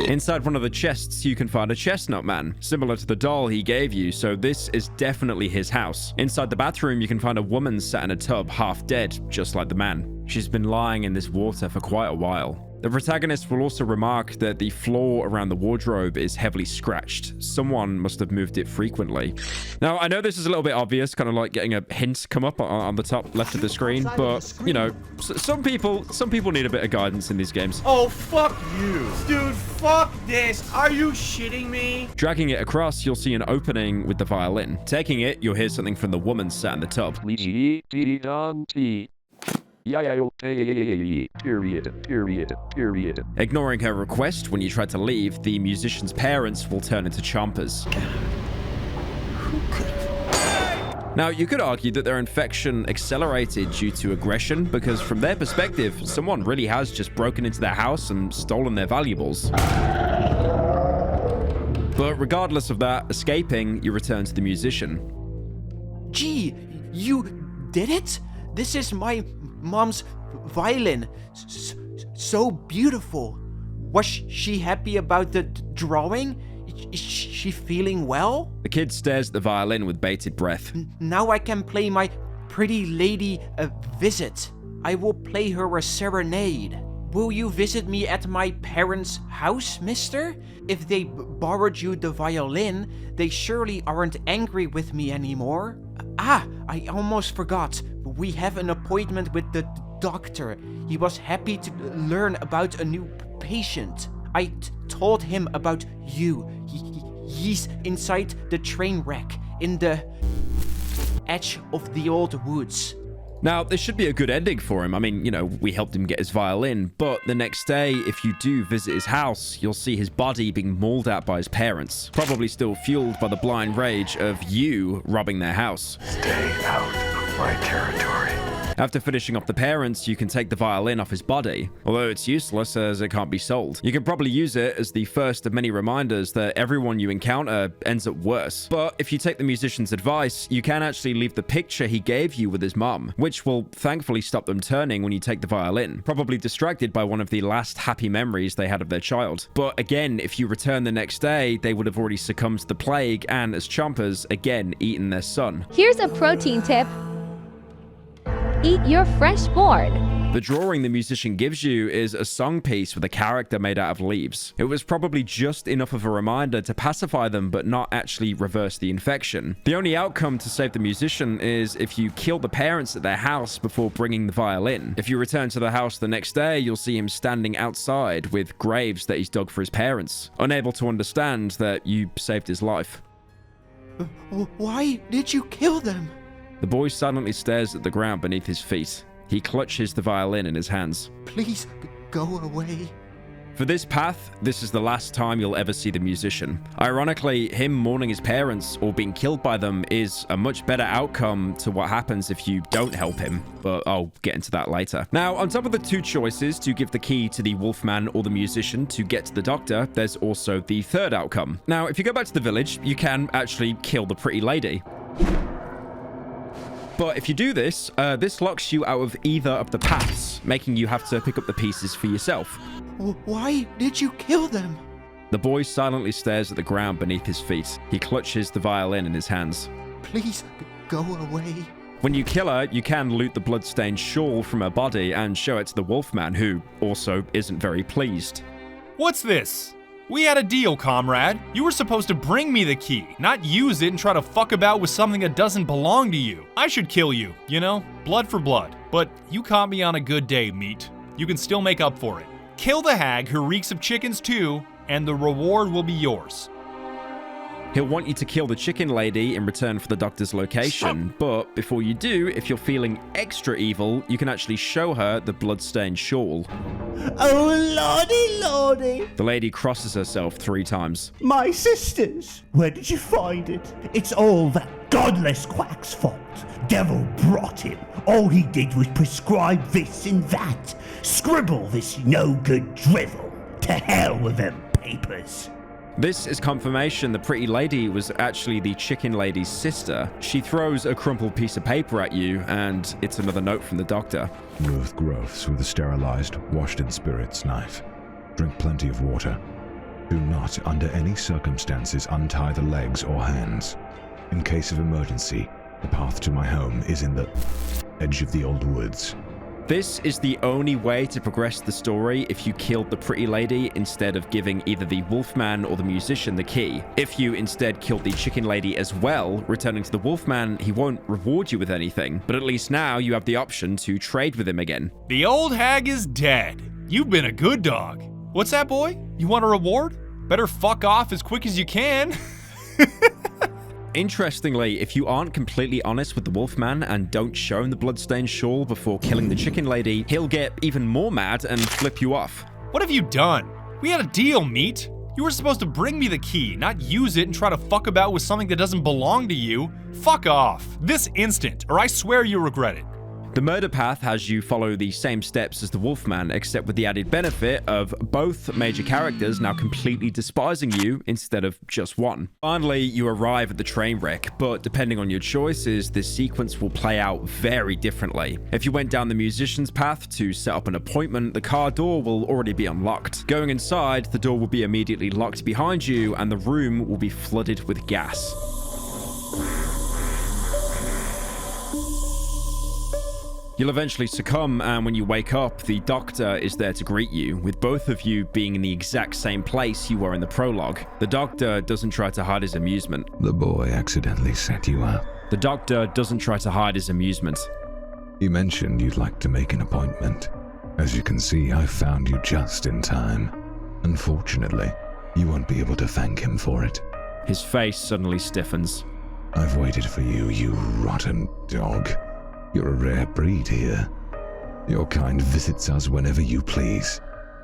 Inside one of the chests, you can find a chestnut man, similar to the doll he gave you, so this is definitely his house. Inside the bathroom, you can find a woman sat in a tub, half dead, just like the man. She's been lying in this water for quite a while. The protagonist will also remark that the floor around the wardrobe is heavily scratched. Someone must have moved it frequently. Now, I know this is a little bit obvious, kind of like getting a hint come up on the top left of the screen, but, you know, some people need a bit of guidance in these games. Oh, fuck you. Dude, fuck this. Are you shitting me? Dragging it across, you'll see an opening with the violin. Taking it, you'll hear something from the woman sat in the tub. Ignoring her request, when you try to leave, the musician's parents will turn into chompers. Now, you could argue that their infection accelerated due to aggression, because from their perspective, someone really has just broken into their house and stolen their valuables. But regardless of that, escaping, you return to the musician. Gee, you did it? This is my mom's violin. So beautiful. Was she happy about the drawing? Is she feeling well? The kid stares at the violin with bated breath. Now I can play my pretty lady a visit. I will play her a serenade. Will you visit me at my parents' house, mister? If they borrowed you the violin, they surely aren't angry with me anymore. Ah, I almost forgot. We have an appointment with the doctor. He was happy to learn about a new patient. I told him about you. He's inside the train wreck in the edge of the old woods. Now, this should be a good ending for him. I mean, you know, we helped him get his violin, but the next day, if you do visit his house, you'll see his body being mauled at by his parents, probably still fueled by the blind rage of you robbing their house. Stay out of my territory. After finishing off the parents, you can take the violin off his body, although it's useless as it can't be sold. You can probably use it as the first of many reminders that everyone you encounter ends up worse. But if you take the musician's advice, you can actually leave the picture he gave you with his mum, which will thankfully stop them turning when you take the violin, probably distracted by one of the last happy memories they had of their child. But again, if you return the next day, they would have already succumbed to the plague and, as chompers, again eaten their son. Here's a protein tip. Eat your fresh board. The drawing the musician gives you is a song piece with a character made out of leaves. It was probably just enough of a reminder to pacify them but not actually reverse the infection. The only outcome to save the musician is if you kill the parents at their house before bringing the violin. If you return to the house the next day, you'll see him standing outside with graves that he's dug for his parents, unable to understand that you saved his life. Why did you kill them? The boy silently stares at the ground beneath his feet. He clutches the violin in his hands. Please, go away. For this path, this is the last time you'll ever see the musician. Ironically, him mourning his parents or being killed by them is a much better outcome to what happens if you don't help him, but I'll get into that later. Now, on top of the two choices to give the key to the Wolfman or the musician to get to the doctor, there's also the third outcome. Now, if you go back to the village, you can actually kill the pretty lady. But if you do this, this locks you out of either of the paths, making you have to pick up the pieces for yourself. Why did you kill them? The boy silently stares at the ground beneath his feet. He clutches the violin in his hands. Please, go away. When you kill her, you can loot the bloodstained shawl from her body and show it to the Wolfman, who also isn't very pleased. What's this? We had a deal, comrade. You were supposed to bring me the key, not use it and try to fuck about with something that doesn't belong to you. I should kill you, you know? Blood for blood. But you caught me on a good day, Meat. You can still make up for it. Kill the hag who reeks of chickens too, and the reward will be yours. He'll want you to kill the chicken lady in return for the doctor's location, but before you do, if you're feeling extra evil, you can actually show her the bloodstained shawl. Oh, lordy, lordy. The lady crosses herself 3 times. My sisters, where did you find it? It's all that godless quack's fault. Devil brought him. All he did was prescribe this and that. Scribble this no-good drivel. To hell with them papers. This is confirmation the pretty lady was actually the chicken lady's sister. She throws a crumpled piece of paper at you, and it's another note from the doctor. Remove growths with a sterilized, washed-in spirits knife. Drink plenty of water. Do not, under any circumstances, untie the legs or hands. In case of emergency, the path to my home is in the edge of the old woods. This is the only way to progress the story if you killed the pretty lady instead of giving either the Wolfman or the musician the key. If you instead killed the chicken lady as well, returning to the Wolfman, he won't reward you with anything, but at least now you have the option to trade with him again. The old hag is dead. You've been a good dog. What's that, boy? You want a reward? Better fuck off as quick as you can. Interestingly, if you aren't completely honest with the Wolfman and don't show him the bloodstained shawl before killing the chicken lady, he'll get even more mad and flip you off. What have you done? We had a deal, Meat. You were supposed to bring me the key, not use it and try to fuck about with something that doesn't belong to you. Fuck off. This instant, or I swear you'll regret it. The murder path has you follow the same steps as the Wolfman, except with the added benefit of both major characters now completely despising you instead of just one. Finally, you arrive at the train wreck, but depending on your choices, this sequence will play out very differently. If you went down the musician's path to set up an appointment, the car door will already be unlocked. Going inside, the door will be immediately locked behind you, and the room will be flooded with gas. You'll eventually succumb, and when you wake up, the doctor is there to greet you, with both of you being in the exact same place you were in the prologue. The doctor doesn't try to hide his amusement. The boy accidentally set you up. The doctor doesn't try to hide his amusement. You mentioned you'd like to make an appointment. As you can see, I found you just in time. Unfortunately, you won't be able to thank him for it. His face suddenly stiffens. I've waited for you, you rotten dog. You're a rare breed here. Your kind visits us whenever you please.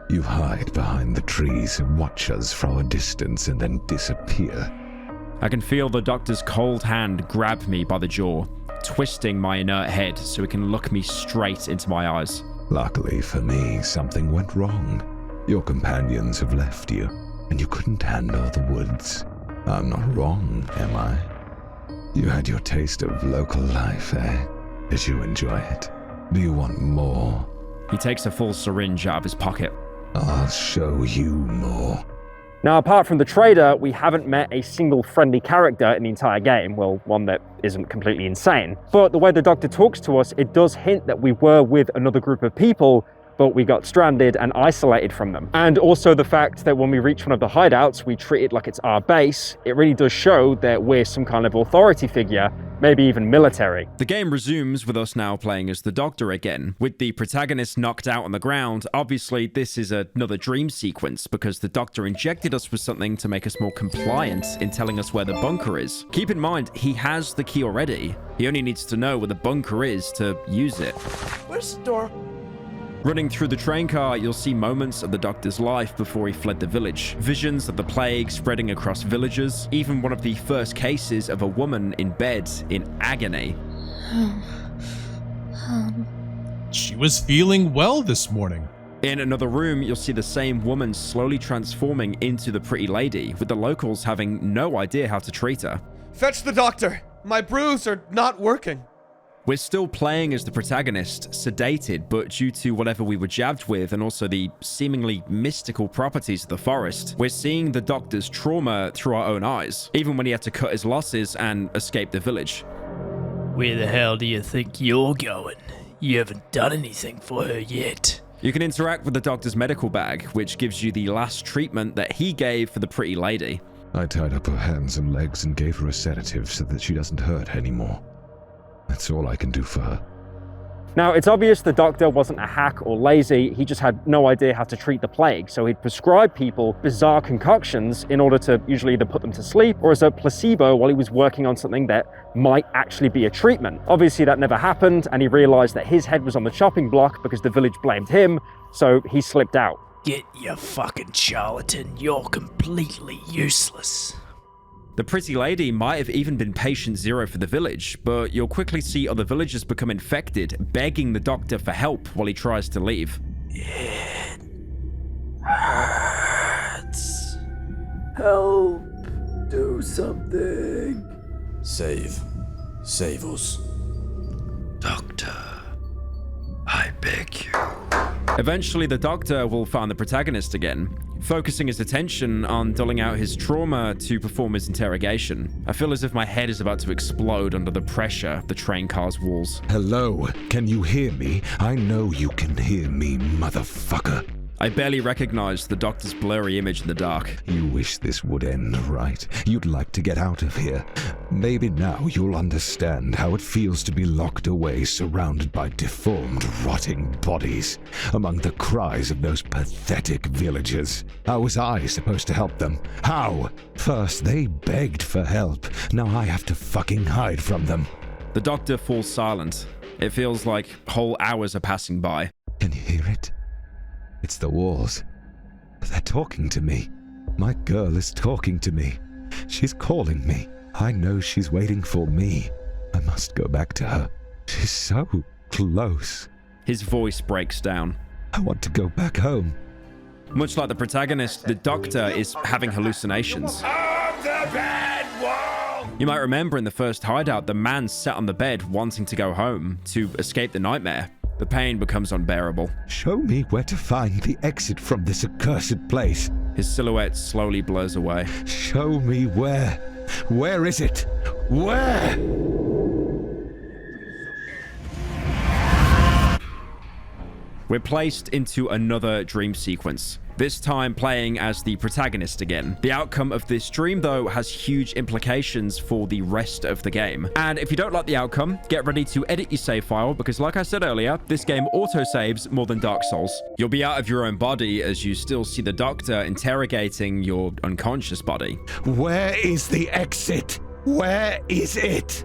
You hide behind the trees, watch us from a distance, and then disappear. I can feel the doctor's cold hand grab me by the jaw, twisting my inert head so it can look me straight into my eyes. Luckily for me, something went wrong. Your companions have left you, and you couldn't handle the woods. I'm not wrong, am I? You had your taste of local life, eh? Did you enjoy it? Do you want more? He takes a full syringe out of his pocket. I'll show you more. Now, apart from the trader, we haven't met a single friendly character in the entire game. Well, one that isn't completely insane. But the way the doctor talks to us, it does hint that we were with another group of people, but we got stranded and isolated from them. And also the fact that when we reach one of the hideouts, we treat it like it's our base. It really does show that we're some kind of authority figure, maybe even military. The game resumes with us now playing as the Doctor again. With the protagonist knocked out on the ground, obviously this is another dream sequence because the Doctor injected us with something to make us more compliant in telling us where the bunker is. Keep in mind, he has the key already. He only needs to know where the bunker is to use it. Where's the door? Running through the train car, you'll see moments of the Doctor's life before he fled the village. Visions of the plague spreading across villages, even one of the first cases of a woman in bed in agony. She was feeling well this morning. In another room, you'll see the same woman slowly transforming into the pretty lady, with the locals having no idea how to treat her. Fetch the doctor! My brews are not working. We're still playing as the protagonist, sedated, but due to whatever we were jabbed with and also the seemingly mystical properties of the forest, we're seeing the Doctor's trauma through our own eyes, even when he had to cut his losses and escape the village. Where the hell do you think you're going? You haven't done anything for her yet. You can interact with the Doctor's medical bag, which gives you the last treatment that he gave for the pretty lady. I tied up her hands and legs and gave her a sedative so that she doesn't hurt anymore. That's all I can do for her. Now, it's obvious the doctor wasn't a hack or lazy, he just had no idea how to treat the plague, so he'd prescribe people bizarre concoctions in order to usually either put them to sleep or as a placebo while he was working on something that might actually be a treatment. Obviously that never happened, and he realized that his head was on the chopping block because the village blamed him, so he slipped out. Get you fucking charlatan, you're completely useless. The pretty lady might have even been patient zero for the village, but you'll quickly see other villagers become infected, begging the Doctor for help while he tries to leave. It hurts. Help. Do something. Save us. Doctor, I beg you. Eventually, the Doctor will find the protagonist again. focusing his attention on dulling out his trauma to perform his interrogation. I feel as if my head is about to explode under the pressure of the train car's walls. Hello, can you hear me? I know you can hear me, motherfucker. I barely recognized the doctor's blurry image in the dark. You wish this would end, right? You'd like to get out of here. Maybe now you'll understand how it feels to be locked away, surrounded by deformed, rotting bodies, among the cries of those pathetic villagers. How was I supposed to help them? How? First they begged for help, now I have to fucking hide from them. The doctor falls silent. It feels like whole hours are passing by. Can you hear it? It's the walls. They're talking to me. My girl is talking to me. She's calling me. I know she's waiting for me. I must go back to her. She's so close. His voice breaks down. I want to go back home. Much like the protagonist, the doctor is having hallucinations. You might remember in the first hideout, the man sat on the bed wanting to go home to escape the nightmare. The pain becomes unbearable. Show me where to find the exit from this accursed place. His silhouette slowly blurs away. Show me where. Where is it? Where? We're placed into another dream sequence, this time playing as the protagonist again. The outcome of this dream, though, has huge implications for the rest of the game. And if you don't like the outcome, get ready to edit your save file, because like I said earlier, this game auto-saves more than Dark Souls. You'll be out of your own body as you still see the doctor interrogating your unconscious body. Where is the exit? Where is it?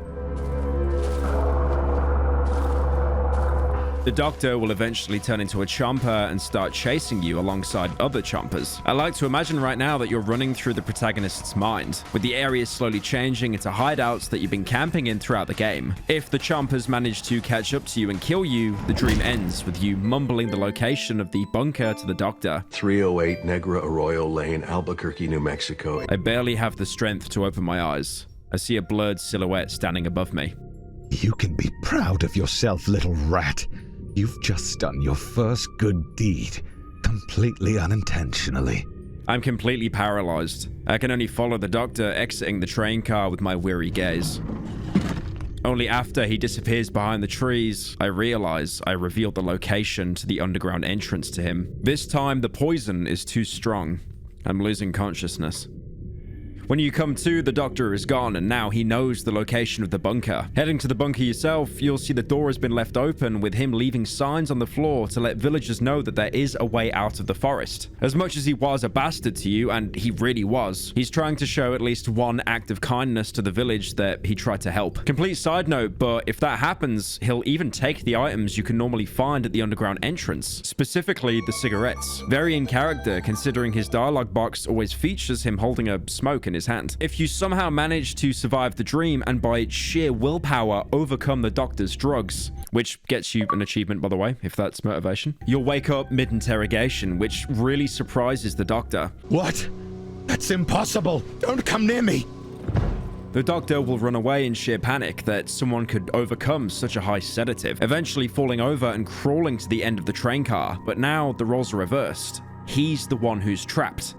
The doctor will eventually turn into a chomper and start chasing you alongside other chompers. I like to imagine right now that you're running through the protagonist's mind, with the area slowly changing into hideouts that you've been camping in throughout the game. If the chompers manage to catch up to you and kill you, the dream ends with you mumbling the location of the bunker to the doctor. 308 Negra Arroyo Lane, Albuquerque, New Mexico. I barely have the strength to open my eyes. I see a blurred silhouette standing above me. You can be proud of yourself, little rat. You've just done your first good deed, completely unintentionally. I'm completely paralyzed. I can only follow the doctor exiting the train car with my weary gaze. Only after he disappears behind the trees, I realize I revealed the location to the underground entrance to him. This time, the poison is too strong. I'm losing consciousness. When you come to, the doctor is gone, and now he knows the location of the bunker. Heading to the bunker yourself, you'll see the door has been left open, with him leaving signs on the floor to let villagers know that there is a way out of the forest. As much as he was a bastard to you, and he really was, he's trying to show at least one act of kindness to the village that he tried to help. Complete side note, but if that happens, he'll even take the items you can normally find at the underground entrance, specifically the cigarettes. Very in character, considering his dialogue box always features him holding a smoke in his hand. If you somehow manage to survive the dream and by sheer willpower overcome the doctor's drugs, which gets you an achievement, by the way, if that's motivation, you'll wake up mid-interrogation, which really surprises the doctor. What? That's impossible! Don't come near me! The doctor will run away in sheer panic that someone could overcome such a high sedative, eventually falling over and crawling to the end of the train car, but now the roles are reversed. He's the one who's trapped.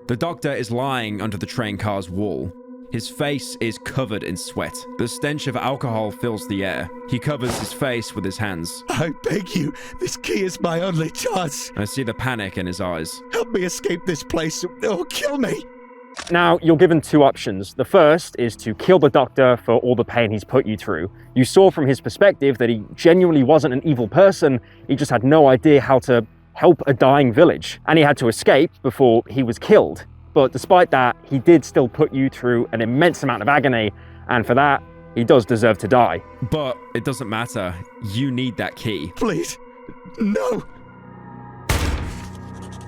The doctor is lying under the train car's wall. His face is covered in sweat. The stench of alcohol fills the air. He covers his face with his hands. I beg you, this key is my only chance. I see the panic in his eyes. Help me escape this place or kill me. Now, you're given two options. The first is to kill the doctor for all the pain he's put you through. You saw from his perspective that he genuinely wasn't an evil person. He just had no idea how to help a dying village, and he had to escape before he was killed. But despite that, he did still put you through an immense amount of agony, and for that, he does deserve to die. But it doesn't matter. You need that key. Please, no.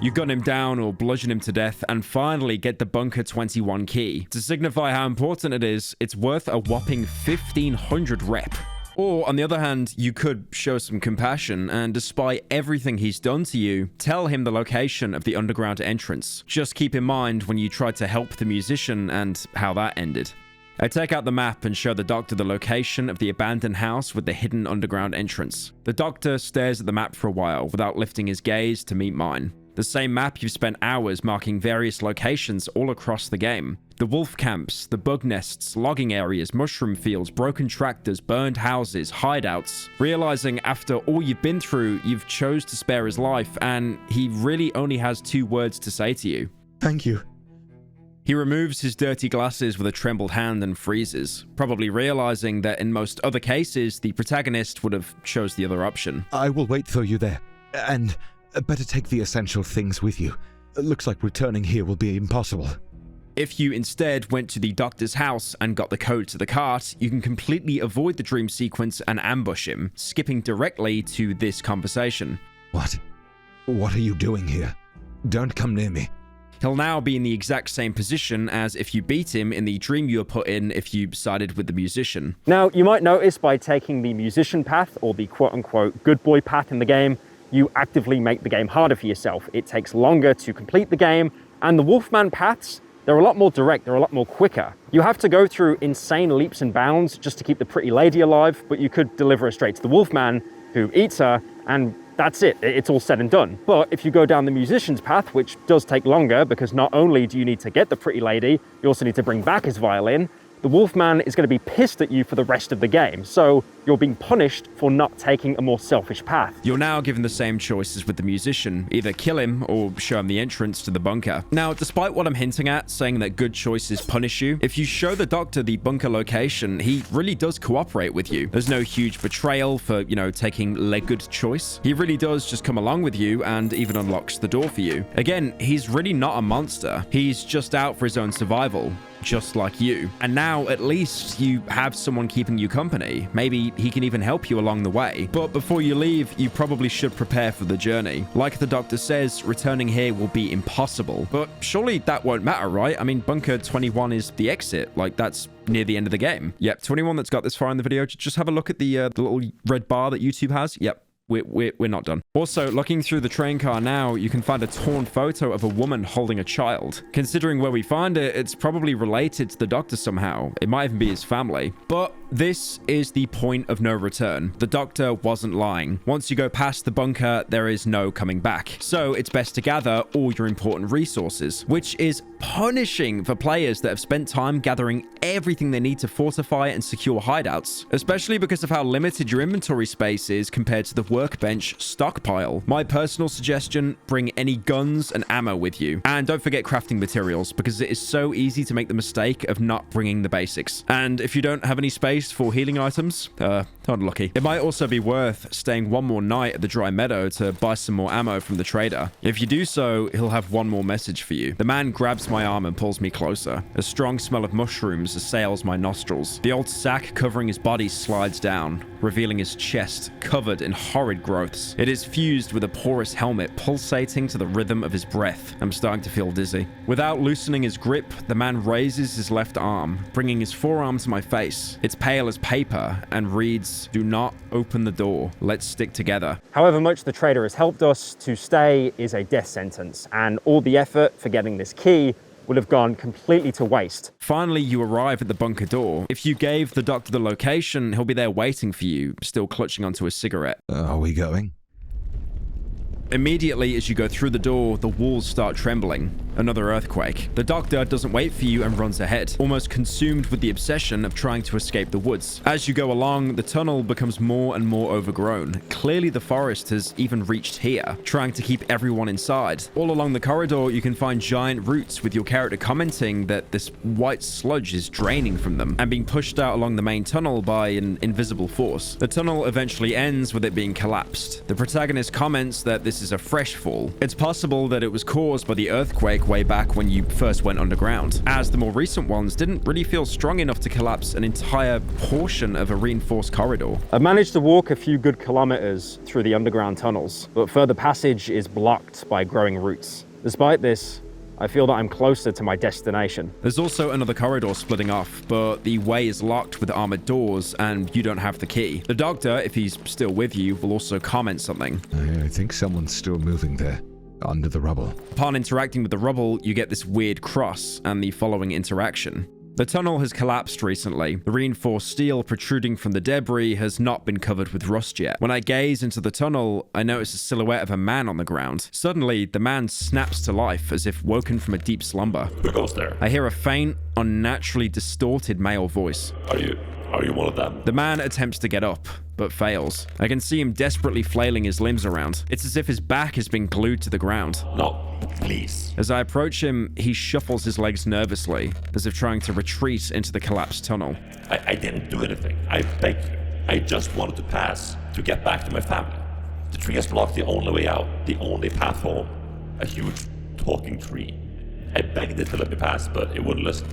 You gun him down or bludgeon him to death and finally get the Bunker 21 key. To signify how important it is, it's worth a whopping 1500 rep. Or, on the other hand, you could show some compassion and, despite everything he's done to you, tell him the location of the underground entrance. Just keep in mind when you tried to help the musician and how that ended. I take out the map and show the doctor the location of the abandoned house with the hidden underground entrance. The doctor stares at the map for a while without lifting his gaze to meet mine. The same map you've spent hours marking various locations all across the game. The wolf camps, the bug nests, logging areas, mushroom fields, broken tractors, burned houses, hideouts. Realizing after all you've been through, you've chose to spare his life, and he really only has 2 words to say to you. Thank you. He removes his dirty glasses with a trembled hand and freezes, probably realizing that in most other cases, the protagonist would have chose the other option. I will wait for you there, and better take the essential things with you. Looks like returning here will be impossible. If you instead went to the doctor's house and got the code to the cart, you can completely avoid the dream sequence and ambush him, skipping directly to this conversation. What? What are you doing here? Don't come near me. He'll now be in the exact same position as if you beat him in the dream you were put in if you sided with the musician. Now, you might notice by taking the musician path, or the quote-unquote good boy path in the game, you actively make the game harder for yourself. It takes longer to complete the game, and the Wolfman paths, they're a lot more direct, they're a lot more quicker. You have to go through insane leaps and bounds just to keep the pretty lady alive, but you could deliver her straight to the Wolfman, who eats her, and that's it, it's all said and done. But if you go down the musician's path, which does take longer, because not only do you need to get the pretty lady, you also need to bring back his violin, the Wolfman is going to be pissed at you for the rest of the game. So you're being punished for not taking a more selfish path. You're now given the same choices with the musician, either kill him or show him the entrance to the bunker. Now, despite what I'm hinting at, saying that good choices punish you, if you show the doctor the bunker location, he really does cooperate with you. There's no huge betrayal for, taking a good choice. He really does just come along with you and even unlocks the door for you. Again, he's really not a monster. He's just out for his own survival, just like you. And now, at least, you have someone keeping you company. Maybe he can even help you along the way. But before you leave, you probably should prepare for the journey. Like the doctor says, returning here will be impossible. But surely that won't matter, right? I mean, Bunker 21 is the exit. Like, that's near the end of the game. Yep, 21 that's got this far in the video, just have a look at the little red bar that YouTube has. Yep. We're not done. Also, looking through the train car now, you can find a torn photo of a woman holding a child. Considering where we find it, it's probably related to the doctor somehow. It might even be his family. But this is the point of no return. The doctor wasn't lying. Once you go past the bunker, there is no coming back. So it's best to gather all your important resources, which is punishing for players that have spent time gathering everything they need to fortify and secure hideouts, especially because of how limited your inventory space is compared to the workbench stockpile. My personal suggestion, bring any guns and ammo with you. And don't forget crafting materials, because it is so easy to make the mistake of not bringing the basics. And if you don't have any space for healing items, unlucky. It might also be worth staying one more night at the dry meadow to buy some more ammo from the trader. If you do so, he'll have one more message for you. The man grabs my arm and pulls me closer. A strong smell of mushrooms assails my nostrils. The old sack covering his body slides down, revealing his chest covered in horrid growths. It is fused with a porous helmet pulsating to the rhythm of his breath. I'm starting to feel dizzy. Without loosening his grip, the man raises his left arm, bringing his forearm to my face. It's pale as paper and reads, "Do not open the door. Let's stick together." However much the trader has helped us, to stay is a death sentence, and all the effort for getting this key would have gone completely to waste. Finally, you arrive at the bunker door. If you gave the doctor the location, he'll be there waiting for you, still clutching onto a cigarette. Are we going? Immediately as you go through the door, the walls start trembling. Another earthquake. The doctor doesn't wait for you and runs ahead, almost consumed with the obsession of trying to escape the woods. As you go along, the tunnel becomes more and more overgrown. Clearly the forest has even reached here, trying to keep everyone inside. All along the corridor, you can find giant roots with your character commenting that this white sludge is draining from them and being pushed out along the main tunnel by an invisible force. The tunnel eventually ends with it being collapsed. The protagonist comments that this is a fresh fall. It's possible that it was caused by the earthquake way back when you first went underground, as the more recent ones didn't really feel strong enough to collapse an entire portion of a reinforced corridor. I've managed to walk a few good kilometers through the underground tunnels, but further passage is blocked by growing roots. Despite this, I feel that I'm closer to my destination. There's also another corridor splitting off, but the way is locked with armored doors and you don't have the key. The doctor, if he's still with you, will also comment something. I think someone's still moving there, under the rubble. Upon interacting with the rubble, you get this weird cross and the following interaction. The tunnel has collapsed recently. The reinforced steel protruding from the debris has not been covered with rust yet. When I gaze into the tunnel, I notice a silhouette of a man on the ground. Suddenly, the man snaps to life as if woken from a deep slumber. Who goes there? I hear a faint, unnaturally distorted male voice. Are you one of them? The man attempts to get up, but fails. I can see him desperately flailing his limbs around. It's as if his back has been glued to the ground. No, please. As I approach him, he shuffles his legs nervously, as if trying to retreat into the collapsed tunnel. I didn't do anything. I begged you. I just wanted to pass, to get back to my family. The tree has blocked the only way out, the only path home. A huge talking tree. I begged it to let me pass, but it wouldn't listen.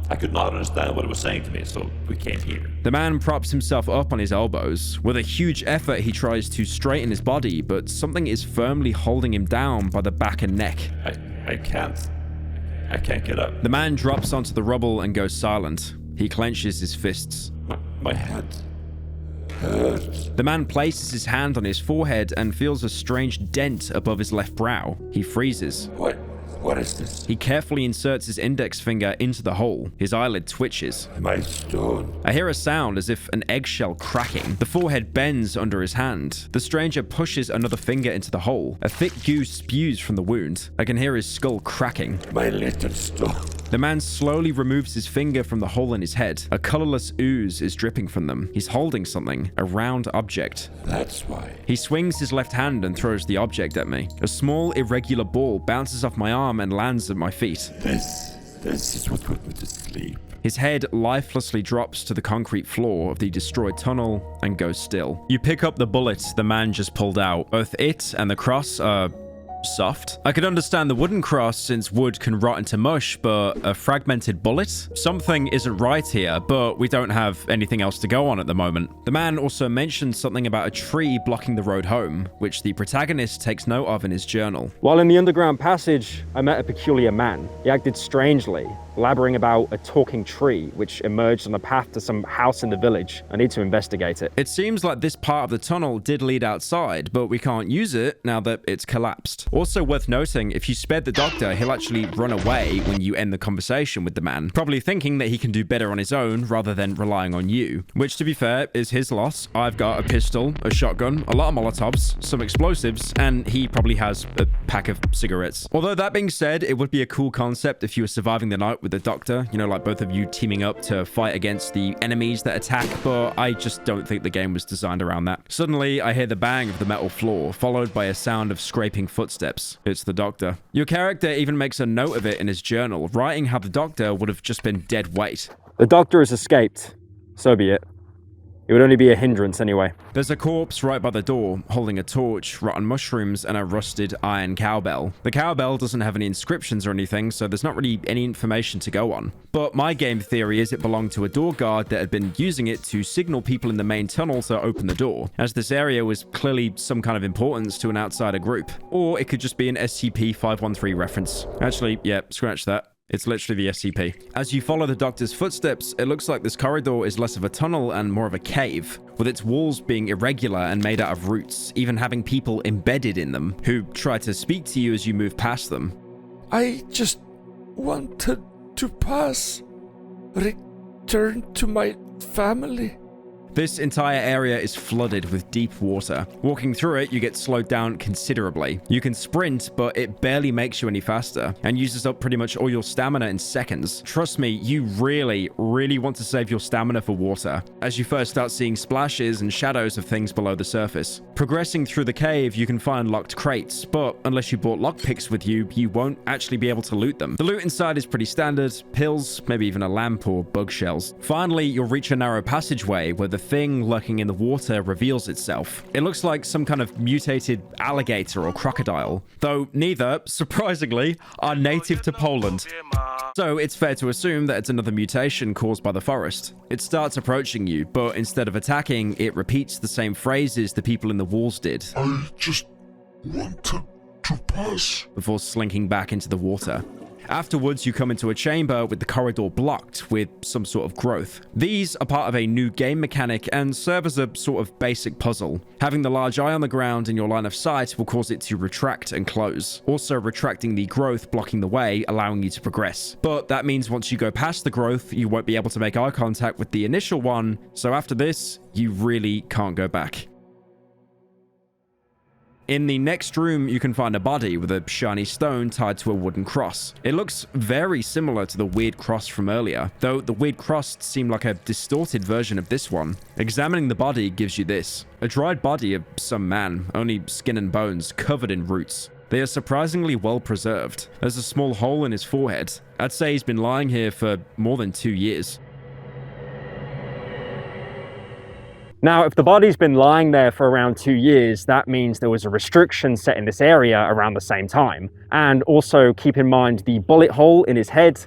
I could not understand what it was saying to me, so we came here. The man props himself up on his elbows. With a huge effort, he tries to straighten his body, but something is firmly holding him down by the back and neck. I can't get up. The man drops onto the rubble and goes silent. He clenches his fists. My head hurts. The man places his hand on his forehead and feels a strange dent above his left brow. He freezes. What is this? He carefully inserts his index finger into the hole. His eyelid twitches. My stone. I hear a sound as if an eggshell cracking. The forehead bends under his hand. The stranger pushes another finger into the hole. A thick goo spews from the wound. I can hear his skull cracking. My little stone. The man slowly removes his finger from the hole in his head. A colorless ooze is dripping from them. He's holding something, a round object. That's why. He swings his left hand and throws the object at me. A small, irregular ball bounces off my arm and lands at my feet. This is what put me to sleep. His head lifelessly drops to the concrete floor of the destroyed tunnel and goes still. You pick up the bullet the man just pulled out. Both it and the cross are soft. I could understand the wooden cross since wood can rot into mush, but a fragmented bullet? Something isn't right here, but we don't have anything else to go on at the moment. The man also mentions something about a tree blocking the road home, which the protagonist takes note of in his journal. While in the underground passage, I met a peculiar man. He acted strangely, blabbering about a talking tree, which emerged on a path to some house in the village. I need to investigate it. It seems like this part of the tunnel did lead outside, but we can't use it now that it's collapsed. Also worth noting, if you spared the doctor, he'll actually run away when you end the conversation with the man, probably thinking that he can do better on his own rather than relying on you, which to be fair is his loss. I've got a pistol, a shotgun, a lot of Molotovs, some explosives, and he probably has a pack of cigarettes. Although that being said, it would be a cool concept if you were surviving the night with the doctor, you know, like both of you teaming up to fight against the enemies that attack, but I just don't think the game was designed around that. Suddenly, I hear the bang of the metal floor, followed by a sound of scraping footsteps. It's the doctor. Your character even makes a note of it in his journal, writing how the doctor would have just been dead weight. The doctor has escaped. So be it. It would only be a hindrance anyway. There's a corpse right by the door, holding a torch, rotten mushrooms, and a rusted iron cowbell. The cowbell doesn't have any inscriptions or anything, so there's not really any information to go on. But my game theory is it belonged to a door guard that had been using it to signal people in the main tunnel to open the door, as this area was clearly some kind of importance to an outsider group. Or it could just be an SCP-513 reference. Actually, yeah, scratch that. It's literally the SCP. As you follow the doctor's footsteps, it looks like this corridor is less of a tunnel and more of a cave, with its walls being irregular and made out of roots, even having people embedded in them, who try to speak to you as you move past them. I just wanted to pass. Return to my family. This entire area is flooded with deep water. Walking through it, you get slowed down considerably. You can sprint, but it barely makes you any faster, and uses up pretty much all your stamina in seconds. Trust me, you really want to save your stamina for water, as you first start seeing splashes and shadows of things below the surface. Progressing through the cave, you can find locked crates, but unless you brought lockpicks with you, you won't actually be able to loot them. The loot inside is pretty standard: pills, maybe even a lamp or bug shells. Finally, you'll reach a narrow passageway where the thing lurking in the water reveals itself. It looks like some kind of mutated alligator or crocodile, though neither, surprisingly, are native to Poland. So it's fair to assume that it's another mutation caused by the forest. It starts approaching you, but instead of attacking, it repeats the same phrases the people in the walls did. I just wanted to pass. Before slinking back into the water. Afterwards, you come into a chamber with the corridor blocked with some sort of growth. These are part of a new game mechanic and serve as a sort of basic puzzle. Having the large eye on the ground in your line of sight will cause it to retract and close, also retracting the growth blocking the way, allowing you to progress. But that means once you go past the growth, you won't be able to make eye contact with the initial one, so after this, you really can't go back. In the next room, you can find a body with a shiny stone tied to a wooden cross. It looks very similar to the weird cross from earlier, though the weird cross seemed like a distorted version of this one. Examining the body gives you this: a dried body of some man, only skin and bones, covered in roots. They are surprisingly well preserved. There's a small hole in his forehead. I'd say he's been lying here for more than 2 years. Now, if the body's been lying there for around 2 years, that means there was a restriction set in this area around the same time. And also keep in mind the bullet hole in his head.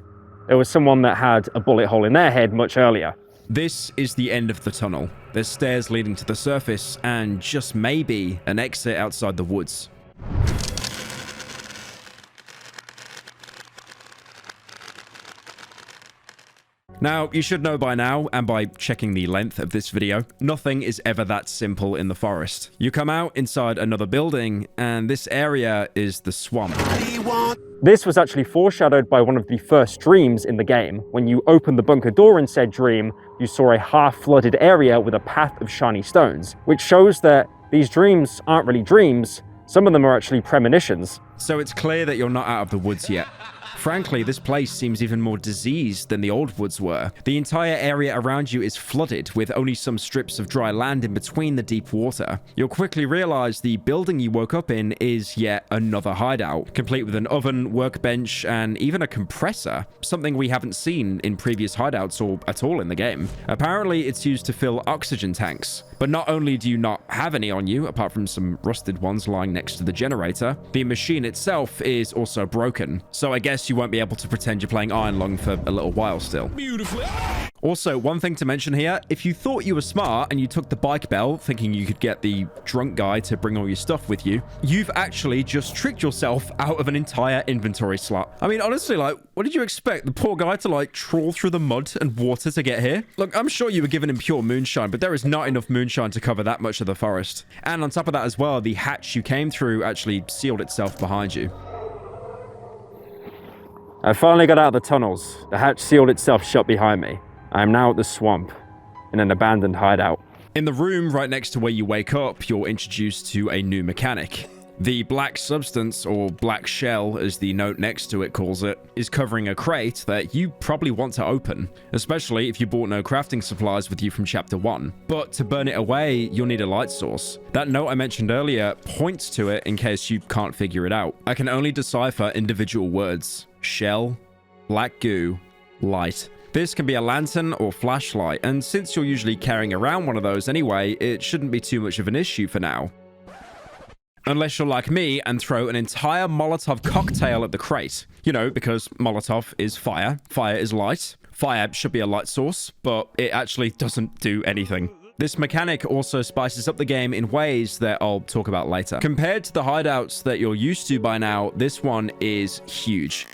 There was someone that had a bullet hole in their head much earlier. This is the end of the tunnel. There's stairs leading to the surface and just maybe an exit outside the woods. Now, you should know by now, and by checking the length of this video, nothing is ever that simple in the forest. You come out inside another building, and this area is the swamp. This was actually foreshadowed by one of the first dreams in the game. When you opened the bunker door in said dream, you saw a half-flooded area with a path of shiny stones, which shows that these dreams aren't really dreams. Some of them are actually premonitions. So it's clear that you're not out of the woods yet. Frankly, this place seems even more diseased than the old woods were. The entire area around you is flooded, with only some strips of dry land in between the deep water. You'll quickly realize the building you woke up in is yet another hideout, complete with an oven, workbench, and even a compressor, something we haven't seen in previous hideouts or at all in the game. Apparently, it's used to fill oxygen tanks. But not only do you not have any on you, apart from some rusted ones lying next to the generator, the machine itself is also broken. So I guess you won't be able to pretend you're playing Iron Lung for a little while still. Beautifully. Also, one thing to mention here, if you thought you were smart and you took the bike bell thinking you could get the drunk guy to bring all your stuff with you, you've actually just tricked yourself out of an entire inventory slot. I mean, honestly, like, what did you expect? The poor guy to, like, trawl through the mud and water to get here? Look, I'm sure you were giving him pure moonshine, but there is not enough moonshine to cover that much of the forest. And on top of that as well, the hatch you came through actually sealed itself behind you. I finally got out of the tunnels. The hatch sealed itself shut behind me. I am now at the swamp, in an abandoned hideout. In the room right next to where you wake up, you're introduced to a new mechanic. The black substance, or black shell as the note next to it calls it, is covering a crate that you probably want to open, especially if you brought no crafting supplies with you from Chapter 1. But to burn it away, you'll need a light source. That note I mentioned earlier points to it in case you can't figure it out. I can only decipher individual words: shell, black goo, light. This can be a lantern or flashlight, and since you're usually carrying around one of those anyway, it shouldn't be too much of an issue for now. Unless you're like me and throw an entire Molotov cocktail at the crate. You know, because Molotov is fire, fire is light. Fire should be a light source, but it actually doesn't do anything. This mechanic also spices up the game in ways that I'll talk about later. Compared to the hideouts that you're used to by now, this one is huge.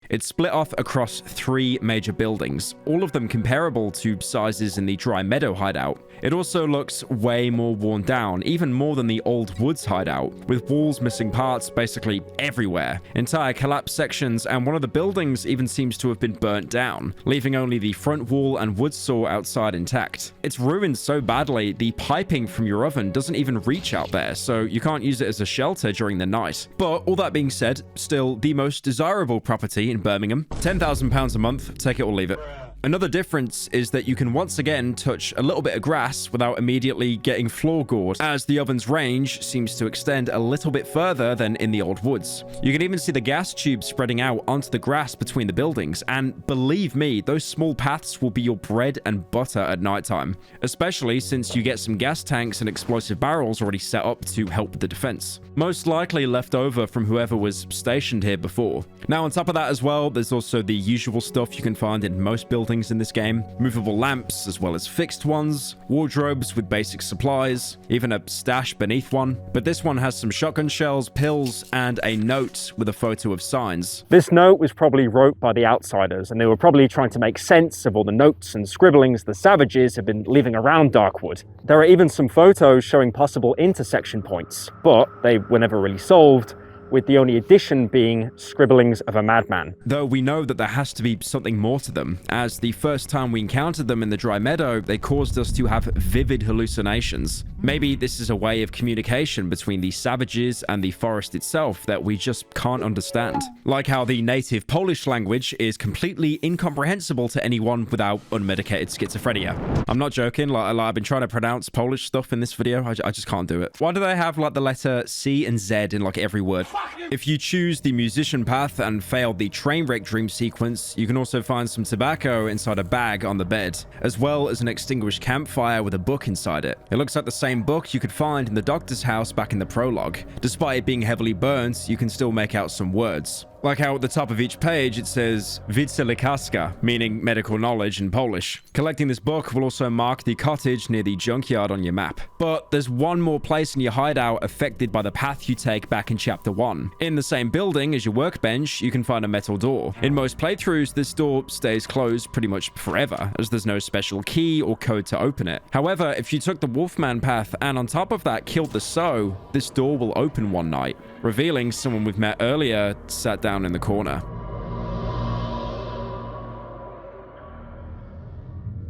It's split off across 3 major buildings, all of them comparable to sizes in the Dry Meadow hideout. It also looks way more worn down, even more than the Old Woods hideout, with walls missing parts basically everywhere, entire collapsed sections, and one of the buildings even seems to have been burnt down, leaving only the front wall and wood saw outside intact. It's ruined so badly, the piping from your oven doesn't even reach out there, so you can't use it as a shelter during the night. But all that being said, still the most desirable property in Birmingham. £10,000 a month, take it or leave it. Another difference is that you can once again touch a little bit of grass without immediately getting floor gored, as the oven's range seems to extend a little bit further than in the old woods. You can even see the gas tubes spreading out onto the grass between the buildings, and believe me, those small paths will be your bread and butter at nighttime, especially since you get some gas tanks and explosive barrels already set up to help with the defense. Most likely left over from whoever was stationed here before. Now on top of that as well, there's also the usual stuff you can find in most buildings buildings in this game, movable lamps as well as fixed ones, wardrobes with basic supplies, even a stash beneath one. But this one has some shotgun shells, pills, and a note with a photo of signs. This note was probably wrote by the outsiders, and they were probably trying to make sense of all the notes and scribblings the savages have been leaving around Darkwood. There are even some photos showing possible intersection points, but they were never really solved, with the only addition being scribblings of a madman. Though we know that there has to be something more to them, as the first time we encountered them in the dry meadow, they caused us to have vivid hallucinations. Maybe this is a way of communication between the savages and the forest itself that we just can't understand. Like how the native Polish language is completely incomprehensible to anyone without unmedicated schizophrenia. I'm not joking, like I've been trying to pronounce Polish stuff in this video, I just can't do it. Why do they have like the letter C and Z in like every word? If you choose the musician path and fail the train wreck dream sequence, you can also find some tobacco inside a bag on the bed, as well as an extinguished campfire with a book inside it. It looks like the same book you could find in the doctor's house back in the prologue. Despite it being heavily burnt, you can still make out some words. Like how at the top of each page it says "Wiedzę lekarska," meaning medical knowledge in Polish. Collecting this book will also mark the cottage near the junkyard on your map. But there's one more place in your hideout affected by the path you take back in Chapter 1. In the same building as your workbench, you can find a metal door. In most playthroughs, this door stays closed pretty much forever, as there's no special key or code to open it. However, if you took the Wolfman path and on top of that killed the Soe, this door will open one night, revealing someone we've met earlier sat down in the corner.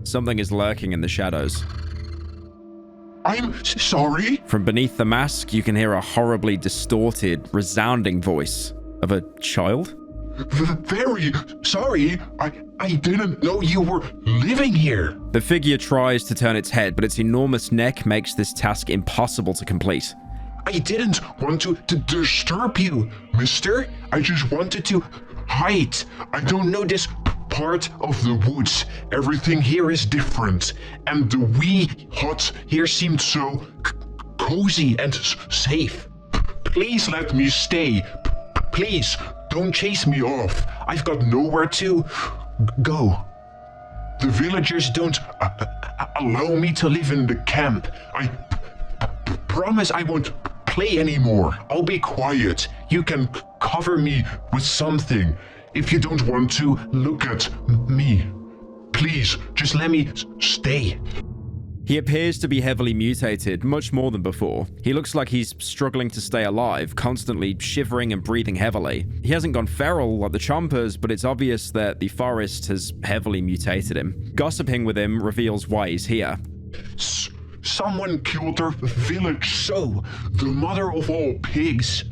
Something is lurking in the shadows. I'm sorry? From beneath the mask, you can hear a horribly distorted, resounding voice of a child. Very sorry. I didn't know you were living here. The figure tries to turn its head, but its enormous neck makes this task impossible to complete. I didn't want to disturb you, mister. I just wanted to hide. I don't know this part of the woods. Everything here is different. And the wee hut here seemed so cozy and safe. Please let me stay. Please, don't chase me off. I've got nowhere to go. The villagers don't allow me to live in the camp. I promise I won't play anymore. I'll be quiet. You can cover me with something if you don't want to look at me. Please, just let me stay. He appears to be heavily mutated, much more than before. He looks like he's struggling to stay alive, constantly shivering and breathing heavily. He hasn't gone feral like the Chompers, but it's obvious that the forest has heavily mutated him. Gossiping with him reveals why he's here. Someone killed our village Soe, the mother of all pigs.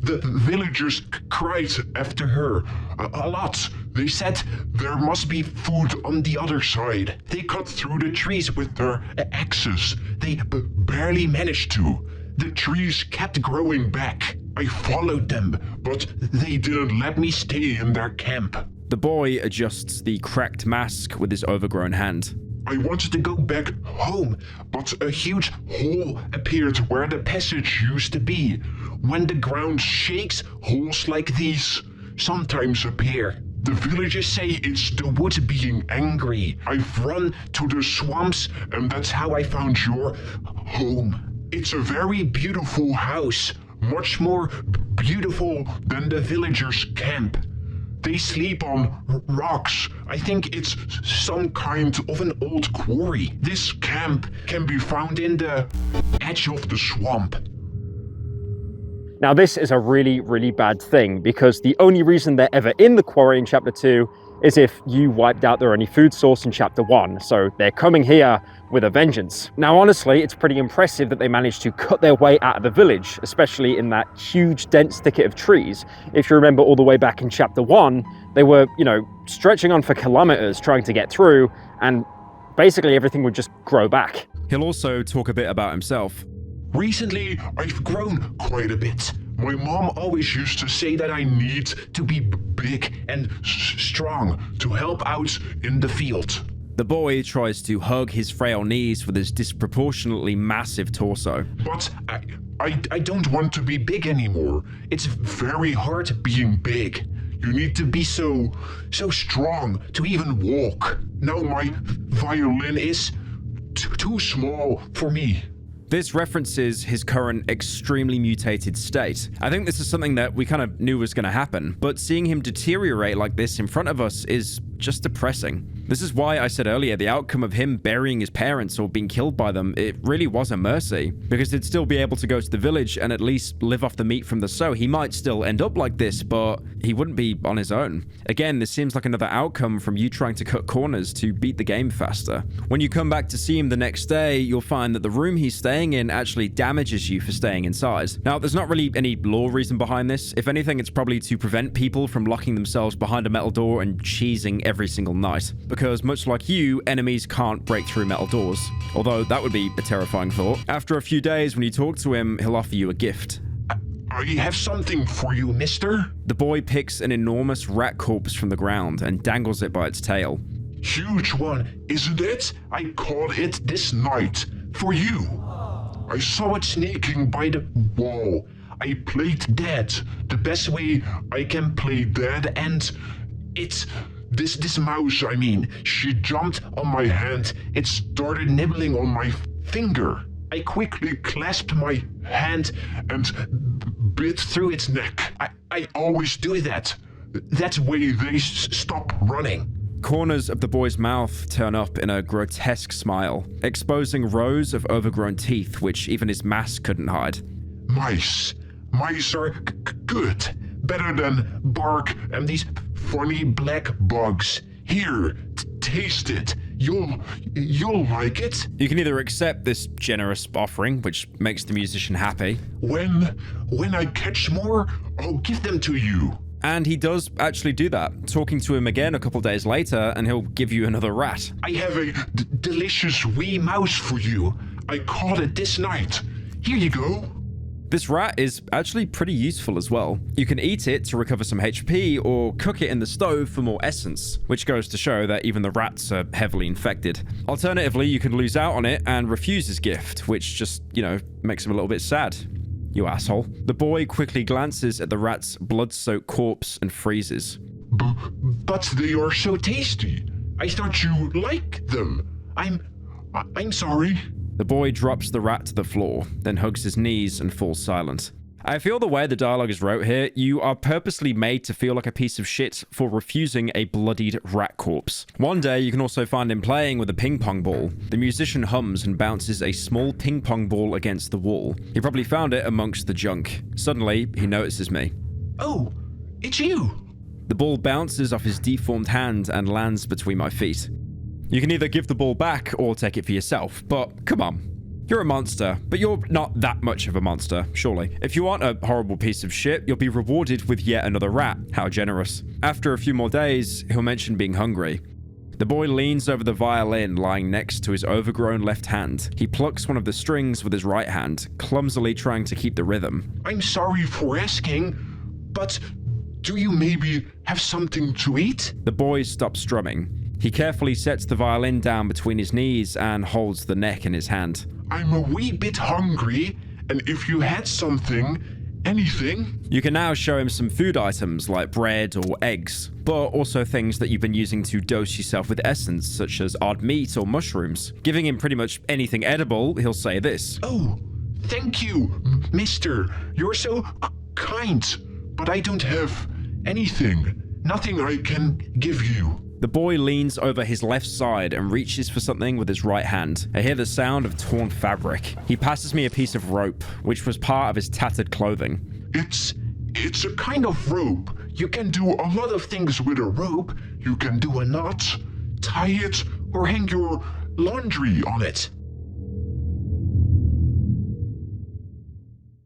The villagers cried after her a lot. They said there must be food on the other side. They cut through the trees with their axes. They barely managed to. The trees kept growing back. I followed them, but they didn't let me stay in their camp. The boy adjusts the cracked mask with his overgrown hand. I wanted to go back home, but a huge hole appeared where the passage used to be. When the ground shakes, holes like these sometimes appear. The villagers say it's the wood being angry. I've run to the swamps, and that's how I found your home. It's a very beautiful house, much more beautiful than the villagers' camp. They sleep on rocks. I think it's some kind of an old quarry. This camp can be found in the edge of the swamp. Now this is a really, really bad thing, because the only reason they're ever in the quarry in Chapter 2 is if you wiped out their only food source in Chapter 1, so they're coming here with a vengeance. Now honestly, it's pretty impressive that they managed to cut their way out of the village, especially in that huge dense thicket of trees. If you remember all the way back in Chapter 1, they were, stretching on for kilometers trying to get through, and basically everything would just grow back. He'll also talk a bit about himself. Recently, I've grown quite a bit. My mom always used to say that I need to be big and strong to help out in the field. The boy tries to hug his frail knees with his disproportionately massive torso. But I don't want to be big anymore. It's very hard being big. You need to be so strong to even walk. Now my violin is too small for me. This references his current extremely mutated state. I think this is something that we kind of knew was going to happen, but seeing him deteriorate like this in front of us is just depressing. This is why I said earlier the outcome of him burying his parents or being killed by them, it really was a mercy, because he'd still be able to go to the village and at least live off the meat from the sow. He might still end up like this, but he wouldn't be on his own. Again, this seems like another outcome from you trying to cut corners to beat the game faster. When you come back to see him the next day, you'll find that the room he's staying in actually damages you for staying inside. Now, there's not really any law reason behind this. If anything, it's probably to prevent people from locking themselves behind a metal door and cheesing every single night. Because much like you, enemies can't break through metal doors. Although that would be a terrifying thought. After a few days, when you talk to him, he'll offer you a gift. I have something for you, mister. The boy picks an enormous rat corpse from the ground and dangles it by its tail. Huge one, isn't it? I caught it this night for you. I saw it sneaking by the wall. I played dead the best way I can play dead, and it's this mouse, I mean, she jumped on my hand. It started nibbling on my finger. I quickly clasped my hand and bit through its neck. I always do that. That's why they stop running. Corners of the boy's mouth turn up in a grotesque smile, exposing rows of overgrown teeth which even his mask couldn't hide. Mice. Mice are good. Better than bark and these funny black bugs. Here, taste it. You'll like it. You can either accept this generous offering, which makes the musician happy. When I catch more, I'll give them to you. And he does actually do that, talking to him again a couple days later, and he'll give you another rat. I have a delicious wee mouse for you. I caught it this night. Here you go. This rat is actually pretty useful as well. You can eat it to recover some HP or cook it in the stove for more essence, which goes to show that even the rats are heavily infected. Alternatively, you can lose out on it and refuse his gift, which just, makes him a little bit sad. You asshole. The boy quickly glances at the rat's blood-soaked corpse and freezes. But they are so tasty. I thought you liked them. I'm sorry. The boy drops the rat to the floor, then hugs his knees and falls silent. I feel the way the dialogue is wrote here, you are purposely made to feel like a piece of shit for refusing a bloodied rat corpse. One day, you can also find him playing with a ping pong ball. The musician hums and bounces a small ping pong ball against the wall. He probably found it amongst the junk. Suddenly, he notices me. Oh, it's you. The ball bounces off his deformed hand and lands between my feet. You can either give the ball back or take it for yourself, but come on. You're a monster, but you're not that much of a monster, surely. If you aren't a horrible piece of shit, you'll be rewarded with yet another rat. How generous. After a few more days, he'll mention being hungry. The boy leans over the violin lying next to his overgrown left hand. He plucks one of the strings with his right hand, clumsily trying to keep the rhythm. I'm sorry for asking, but do you maybe have something to eat? The boy stops strumming. He carefully sets the violin down between his knees and holds the neck in his hand. I'm a wee bit hungry, and if you had something, anything... You can now show him some food items like bread or eggs, but also things that you've been using to dose yourself with essence, such as odd meat or mushrooms. Giving him pretty much anything edible, he'll say this. Oh, thank you, mister. You're so kind, but I don't have anything. Nothing I can give you. The boy leans over his left side and reaches for something with his right hand. I hear the sound of torn fabric. He passes me a piece of rope, which was part of his tattered clothing. It's a kind of rope. You can do a lot of things with a rope. You can do a knot, tie it, or hang your laundry on it.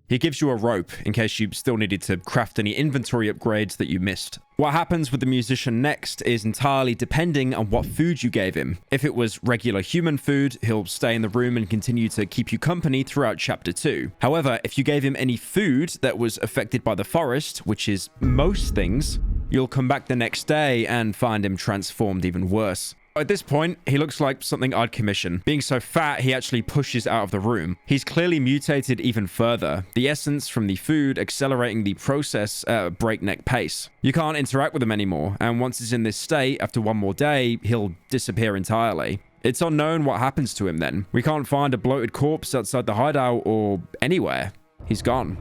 He gives you a rope in case you still needed to craft any inventory upgrades that you missed. What happens with the musician next is entirely depending on what food you gave him. If it was regular human food, he'll stay in the room and continue to keep you company throughout chapter 2. However, if you gave him any food that was affected by the forest, which is most things, you'll come back the next day and find him transformed even worse. At this point, he looks like something I'd commission. Being so fat, he actually pushes out of the room. He's clearly mutated even further, the essence from the food accelerating the process at a breakneck pace. You can't interact with him anymore, and once he's in this state, after one more day, he'll disappear entirely. It's unknown what happens to him then. We can't find a bloated corpse outside the hideout or anywhere. He's gone.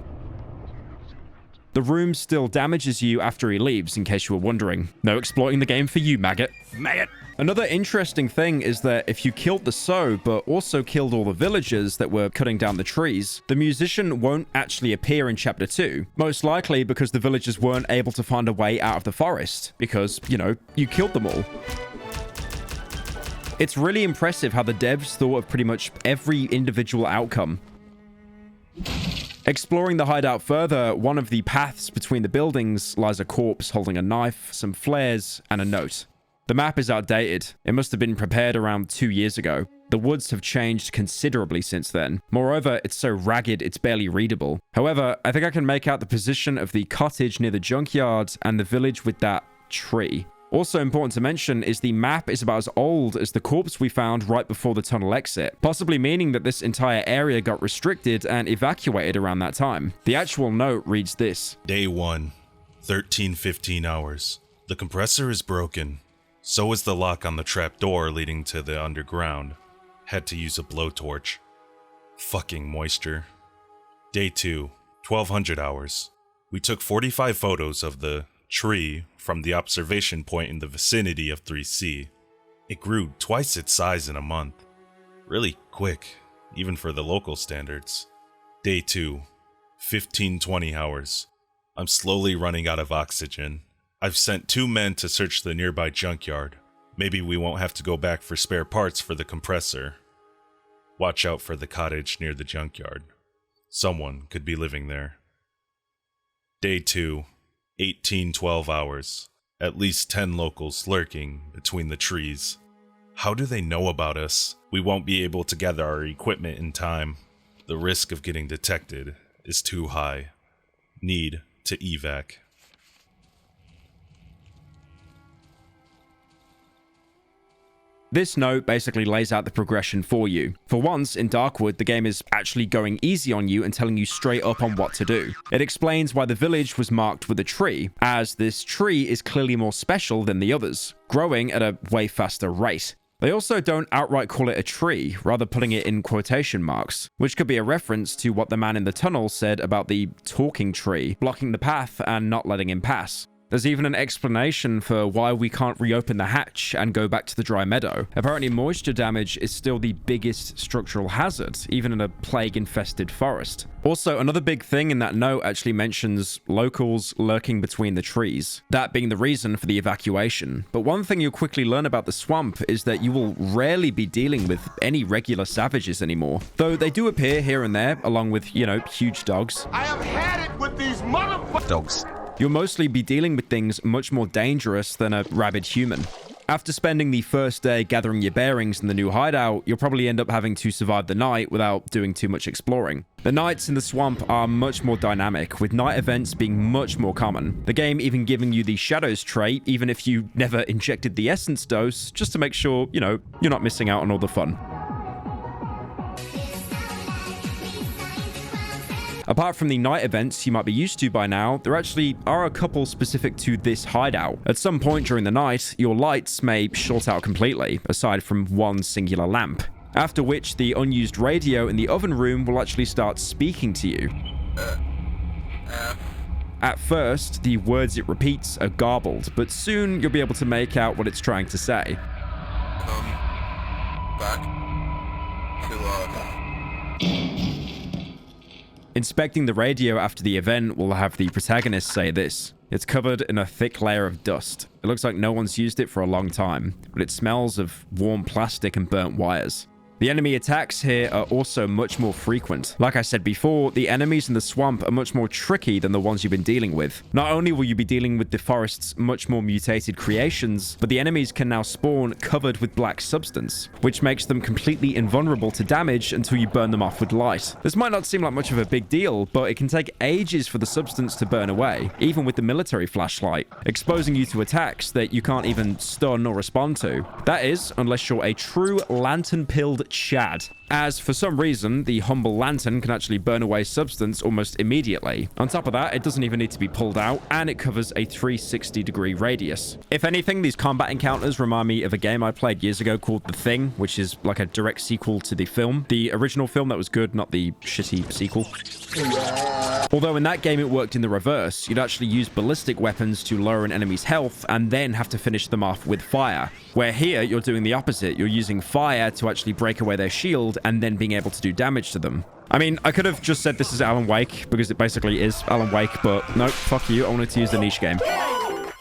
The room still damages you after he leaves, in case you were wondering. No exploiting the game for you, maggot. Maggot! Another interesting thing is that if you killed the Sow, but also killed all the villagers that were cutting down the trees, the musician won't actually appear in Chapter 2. Most likely because the villagers weren't able to find a way out of the forest, because, you know, you killed them all. It's really impressive how the devs thought of pretty much every individual outcome. Exploring the hideout further, one of the paths between the buildings lies a corpse holding a knife, some flares, and a note. The map is outdated. It must have been prepared around 2 years ago. The woods have changed considerably since then. Moreover, it's so ragged it's barely readable. However, I think I can make out the position of the cottage near the junkyard and the village with that tree. Also important to mention is the map is about as old as the corpse we found right before the tunnel exit, possibly meaning that this entire area got restricted and evacuated around that time. The actual note reads this. Day 1, 13:15 hours. The compressor is broken. So is the lock on the trap door leading to the underground. Had to use a blowtorch. Fucking moisture. Day 2, 1200 hours. We took 45 photos of the tree from the observation point in the vicinity of 3C. It grew twice its size in a month. Really quick, even for the local standards. Day 2, 1520 hours. I'm slowly running out of oxygen. I've sent 2 men to search the nearby junkyard. Maybe we won't have to go back for spare parts for the compressor. Watch out for the cottage near the junkyard. Someone could be living there. Day 2, 1812 hours. At least 10 locals lurking between the trees. How do they know about us? We won't be able to gather our equipment in time. The risk of getting detected is too high. Need to evac. This note basically lays out the progression for you. For once, in Darkwood, the game is actually going easy on you and telling you straight up on what to do. It explains why the village was marked with a tree, as this tree is clearly more special than the others, growing at a way faster rate. They also don't outright call it a tree, rather putting it in quotation marks, which could be a reference to what the man in the tunnel said about the talking tree, blocking the path and not letting him pass. There's even an explanation for why we can't reopen the hatch and go back to the dry meadow. Apparently, moisture damage is still the biggest structural hazard, even in a plague-infested forest. Also, another big thing in that note actually mentions locals lurking between the trees, that being the reason for the evacuation. But one thing you'll quickly learn about the swamp is that you will rarely be dealing with any regular savages anymore, though they do appear here and there, along with, you know, huge dogs. I have had it with these motherfuckers. Dogs. You'll mostly be dealing with things much more dangerous than a rabid human. After spending the first day gathering your bearings in the new hideout, you'll probably end up having to survive the night without doing too much exploring. The nights in the swamp are much more dynamic, with night events being much more common. The game even giving you the shadows trait, even if you never injected the essence dose, just to make sure, you know, you're not missing out on all the fun. Apart from the night events you might be used to by now, there actually are a couple specific to this hideout. At some point during the night, your lights may short out completely, aside from one singular lamp. After which, the unused radio in the oven room will actually start speaking to you. At first, the words it repeats are garbled, but soon you'll be able to make out what it's trying to say. Come back to Inspecting the radio after the event will have the protagonist say this. It's covered in a thick layer of dust. It looks like no one's used it for a long time, but it smells of warm plastic and burnt wires. The enemy attacks here are also much more frequent. Like I said before, the enemies in the swamp are much more tricky than the ones you've been dealing with. Not only will you be dealing with the forest's much more mutated creations, but the enemies can now spawn covered with black substance, which makes them completely invulnerable to damage until you burn them off with light. This might not seem like much of a big deal, but it can take ages for the substance to burn away, even with the military flashlight, exposing you to attacks that you can't even stun or respond to. That is, unless you're a true lantern-pilled Chad, as for some reason the humble lantern can actually burn away substance almost immediately. On top of that, it doesn't even need to be pulled out, and it covers a 360-degree radius. If anything, these combat encounters remind me of a game I played years ago called The Thing, which is like a direct sequel to the film. The original film that was good, not the shitty sequel. Although in that game it worked in the reverse. You'd actually use ballistic weapons to lower an enemy's health and then have to finish them off with fire. Where here, you're doing the opposite. You're using fire to actually break away their shield and then being able to do damage to them. I mean, I could have just said this is Alan Wake, because it basically is Alan Wake, but nope, fuck you, I wanted to use the niche game.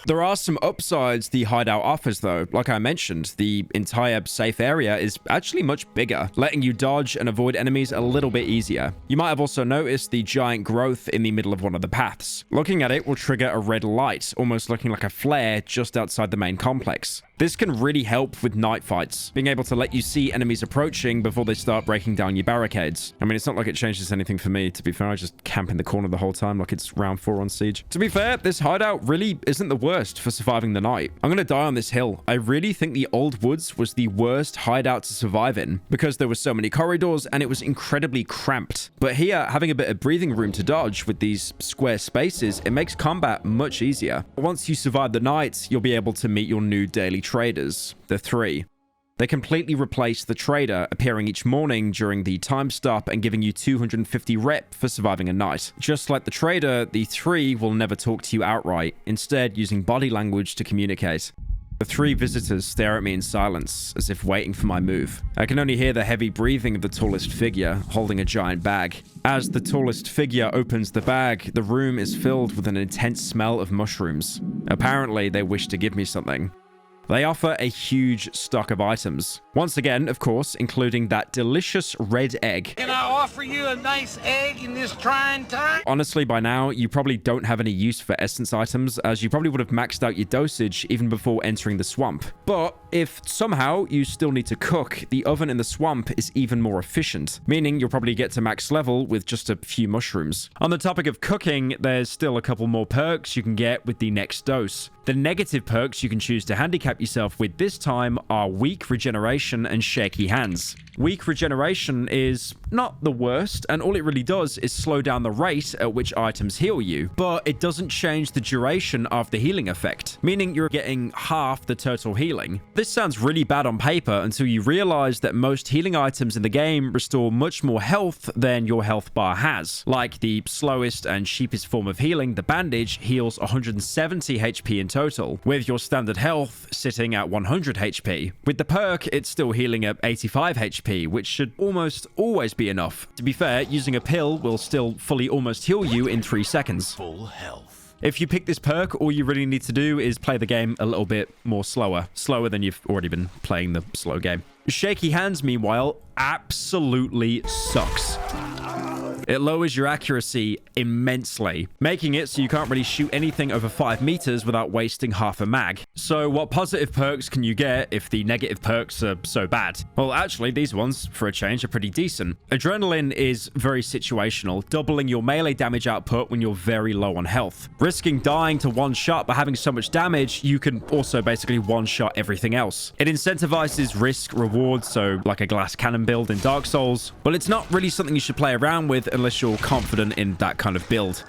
There are some upsides the hideout offers though. Like I mentioned, the entire safe area is actually much bigger, letting you dodge and avoid enemies a little bit easier. You might have also noticed the giant growth in the middle of one of the paths. Looking at it will trigger a red light, almost looking like a flare just outside the main complex. This can really help with night fights, being able to let you see enemies approaching before they start breaking down your barricades. I mean, it's not like it changes anything for me, to be fair. I just camp in the corner the whole time like it's round 4 on Siege. To be fair, this hideout really isn't the worst for surviving the night. I'm gonna die on this hill. I really think the Old Woods was the worst hideout to survive in, because there were so many corridors and it was incredibly cramped. But here, having a bit of breathing room to dodge with these square spaces, it makes combat much easier. Once you survive the night, you'll be able to meet your new daily traders, the 3. They completely replace the trader, appearing each morning during the time stop and giving you 250 rep for surviving a night. Just like the trader, the 3 will never talk to you outright, instead using body language to communicate. The 3 visitors stare at me in silence, as if waiting for my move. I can only hear the heavy breathing of the tallest figure, holding a giant bag. As the tallest figure opens the bag, the room is filled with an intense smell of mushrooms. Apparently, they wish to give me something. They offer a huge stock of items. Once again, of course, including that delicious red egg. Can I offer you a nice egg in this trying time? Honestly, by now, you probably don't have any use for essence items, as you probably would have maxed out your dosage even before entering the swamp. But if somehow you still need to cook, the oven in the swamp is even more efficient, meaning you'll probably get to max level with just a few mushrooms. On the topic of cooking, there's still a couple more perks you can get with the next dose. The negative perks you can choose to handicap yourself with this time are weak regeneration and shaky hands. Weak regeneration is not the worst, and all it really does is slow down the rate at which items heal you, but it doesn't change the duration of the healing effect, meaning you're getting half the total healing. This sounds really bad on paper until you realize that most healing items in the game restore much more health than your health bar has. Like the slowest and cheapest form of healing, the bandage, heals 170 HP in total, with your standard health sitting at 100 HP. With the perk, it's still healing at 85 HP, which should almost always be enough. To be fair, using a pill will still fully almost heal you in 3 seconds. Full health. If you pick this perk, all you really need to do is play the game a little bit more slower than you've already been playing the slow game. Shaky hands, meanwhile, absolutely sucks. It lowers your accuracy immensely, making it so you can't really shoot anything over 5 meters without wasting half a mag. So what positive perks can you get if the negative perks are so bad? Well, actually, these ones, for a change, are pretty decent. Adrenaline is very situational, doubling your melee damage output when you're very low on health. Risking dying to one shot by having so much damage, you can also basically one-shot everything else. It incentivizes risk-reward, so like a glass cannon build in Dark Souls, but it's not really something you should play around with unless you're confident in that kind of build.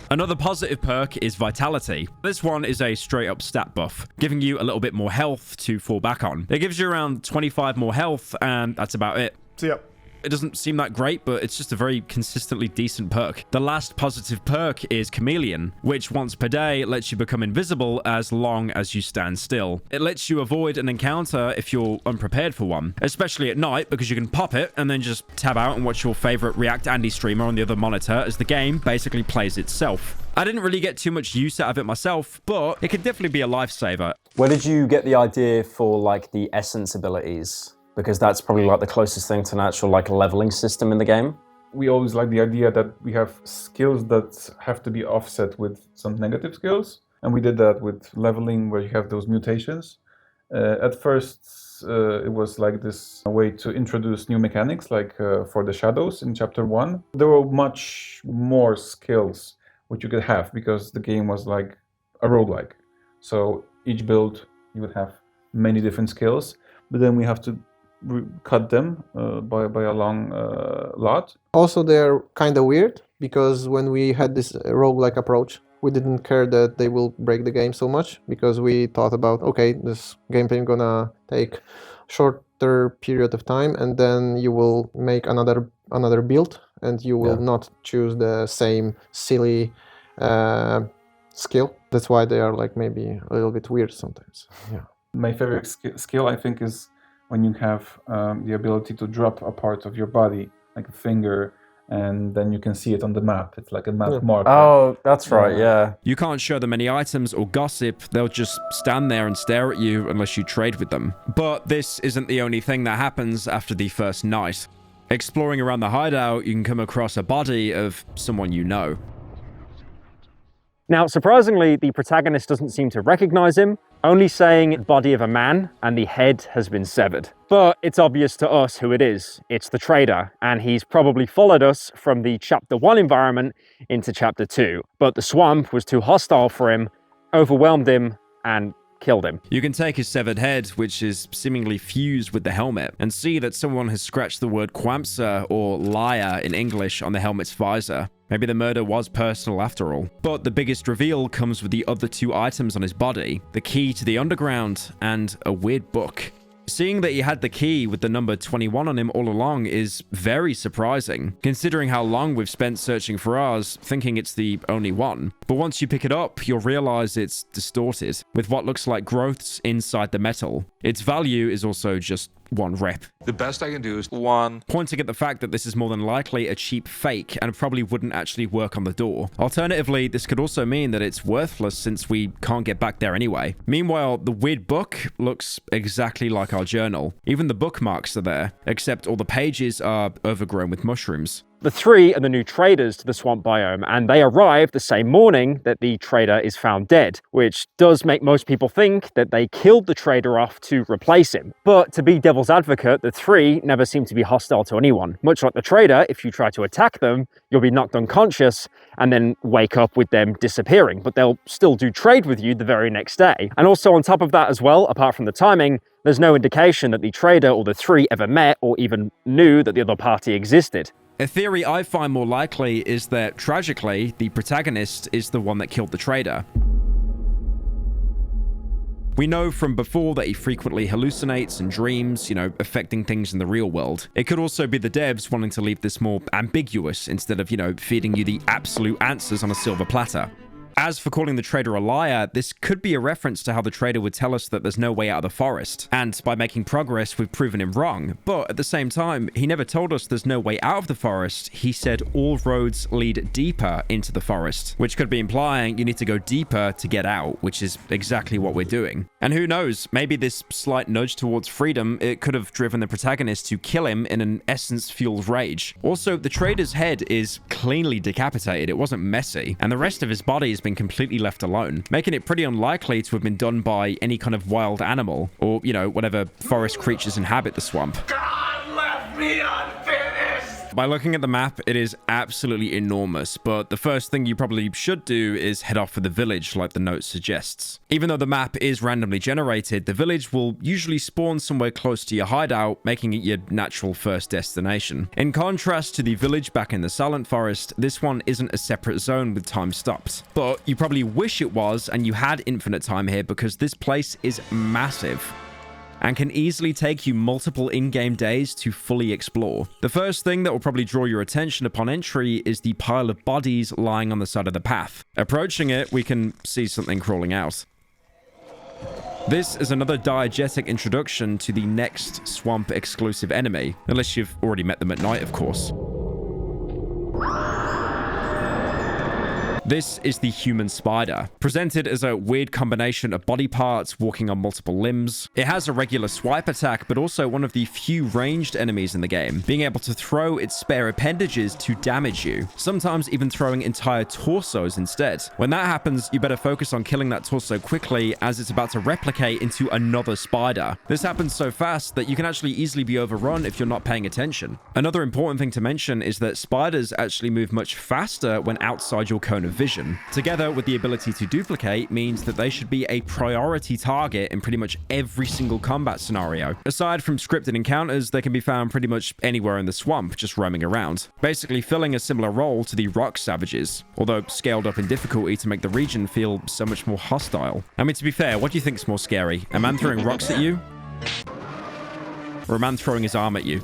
Another positive perk is Vitality. This one is a straight up stat buff, giving you a little bit more health to fall back on. It gives you around 25 more health, and that's about it. See ya. It doesn't seem that great, but it's just a very consistently decent perk. The last positive perk is Chameleon, which once per day lets you become invisible as long as you stand still. It lets you avoid an encounter if you're unprepared for one, especially at night, because you can pop it and then just tab out and watch your favorite React Andy streamer on the other monitor as the game basically plays itself. I didn't really get too much use out of it myself, but it could definitely be a lifesaver. Where did you get the idea for like the essence abilities? Because that's probably like the closest thing to an actual like leveling system in the game. We always like the idea that we have skills that have to be offset with some negative skills. And we did that with leveling, where you have those mutations. At first, it was like this way to introduce new mechanics, like for the shadows in Chapter 1. There were much more skills which you could have, because the game was like a roguelike. So each build, you would have many different skills, but then we have to cut them by a long lot. Also, they're kind of weird, because when we had this roguelike approach, we didn't care that they will break the game so much, because we thought about, okay, this gameplay gonna take shorter period of time, and then you will make another build, and you will not choose the same silly skill. That's why they are like maybe a little bit weird sometimes. Yeah. My favorite skill, I think, is when you have the ability to drop a part of your body, like a finger, and then you can see it on the map. It's like a map marker. Oh, that's right, yeah. You can't show them any items or gossip. They'll just stand there and stare at you unless you trade with them. But this isn't the only thing that happens after the first night. Exploring around the hideout, you can come across a body of someone you know. Now, surprisingly, the protagonist doesn't seem to recognize him, only saying body of a man and the head has been severed. But it's obvious to us who it is. It's the trader, and he's probably followed us from the Chapter 1 environment into Chapter 2. But the swamp was too hostile for him, overwhelmed him, and killed him. You can take his severed head, which is seemingly fused with the helmet, and see that someone has scratched the word Quamsa, or liar in English, on the helmet's visor. Maybe the murder was personal after all. But the biggest reveal comes with the other two items on his body, the key to the underground and a weird book. Seeing that he had the key with the number 21 on him all along is very surprising, considering how long we've spent searching for ours, thinking it's the only one. But once you pick it up, you'll realize it's distorted, with what looks like growths inside the metal. Its value is also just one rep. The best I can do is one. Pointing at the fact that this is more than likely a cheap fake and probably wouldn't actually work on the door. Alternatively, this could also mean that it's worthless since we can't get back there anyway. Meanwhile, the weird book looks exactly like our journal. Even the bookmarks are there, except all the pages are overgrown with mushrooms. The three are the new traders to the swamp biome, and they arrive the same morning that the trader is found dead, which does make most people think that they killed the trader off to replace him. But to be devil's advocate, the three never seem to be hostile to anyone. Much like the trader, if you try to attack them, you'll be knocked unconscious and then wake up with them disappearing, but they'll still do trade with you the very next day. And also on top of that as well, apart from the timing, there's no indication that the trader or the three ever met or even knew that the other party existed. A theory I find more likely is that, tragically, the protagonist is the one that killed the trader. We know from before that he frequently hallucinates and dreams, affecting things in the real world. It could also be the devs wanting to leave this more ambiguous instead of, feeding you the absolute answers on a silver platter. As for calling the trader a liar, this could be a reference to how the trader would tell us that there's no way out of the forest. And by making progress, we've proven him wrong. But at the same time, he never told us there's no way out of the forest. He said all roads lead deeper into the forest, which could be implying you need to go deeper to get out, which is exactly what we're doing. And who knows, maybe this slight nudge towards freedom, it could have driven the protagonist to kill him in an essence-fueled rage. Also, the trader's head is cleanly decapitated. It wasn't messy. And the rest of his body is been completely left alone, making it pretty unlikely to have been done by any kind of wild animal or, whatever forest creatures inhabit the swamp. God left me unfinished! By looking at the map, it is absolutely enormous, but the first thing you probably should do is head off for the village like the note suggests. Even though the map is randomly generated, the village will usually spawn somewhere close to your hideout, making it your natural first destination. In contrast to the village back in the Silent Forest, this one isn't a separate zone with time stopped. But you probably wish it was and you had infinite time here because this place is massive and can easily take you multiple in-game days to fully explore. The first thing that will probably draw your attention upon entry is the pile of bodies lying on the side of the path. Approaching it, we can see something crawling out. This is another diegetic introduction to the next swamp-exclusive enemy, unless you've already met them at night, of course. This is the human spider, presented as a weird combination of body parts walking on multiple limbs. It has a regular swipe attack, but also one of the few ranged enemies in the game, being able to throw its spare appendages to damage you, sometimes even throwing entire torsos instead. When that happens, you better focus on killing that torso quickly, as it's about to replicate into another spider. This happens so fast that you can actually easily be overrun if you're not paying attention. Another important thing to mention is that spiders actually move much faster when outside your cone of vision. Together with the ability to duplicate means that they should be a priority target in pretty much every single combat scenario. Aside from scripted encounters, they can be found pretty much anywhere in the swamp, just roaming around, basically filling a similar role to the rock savages, although scaled up in difficulty to make the region feel so much more hostile. I mean, to be fair, what do you think's more scary? A man throwing rocks at you? Or a man throwing his arm at you?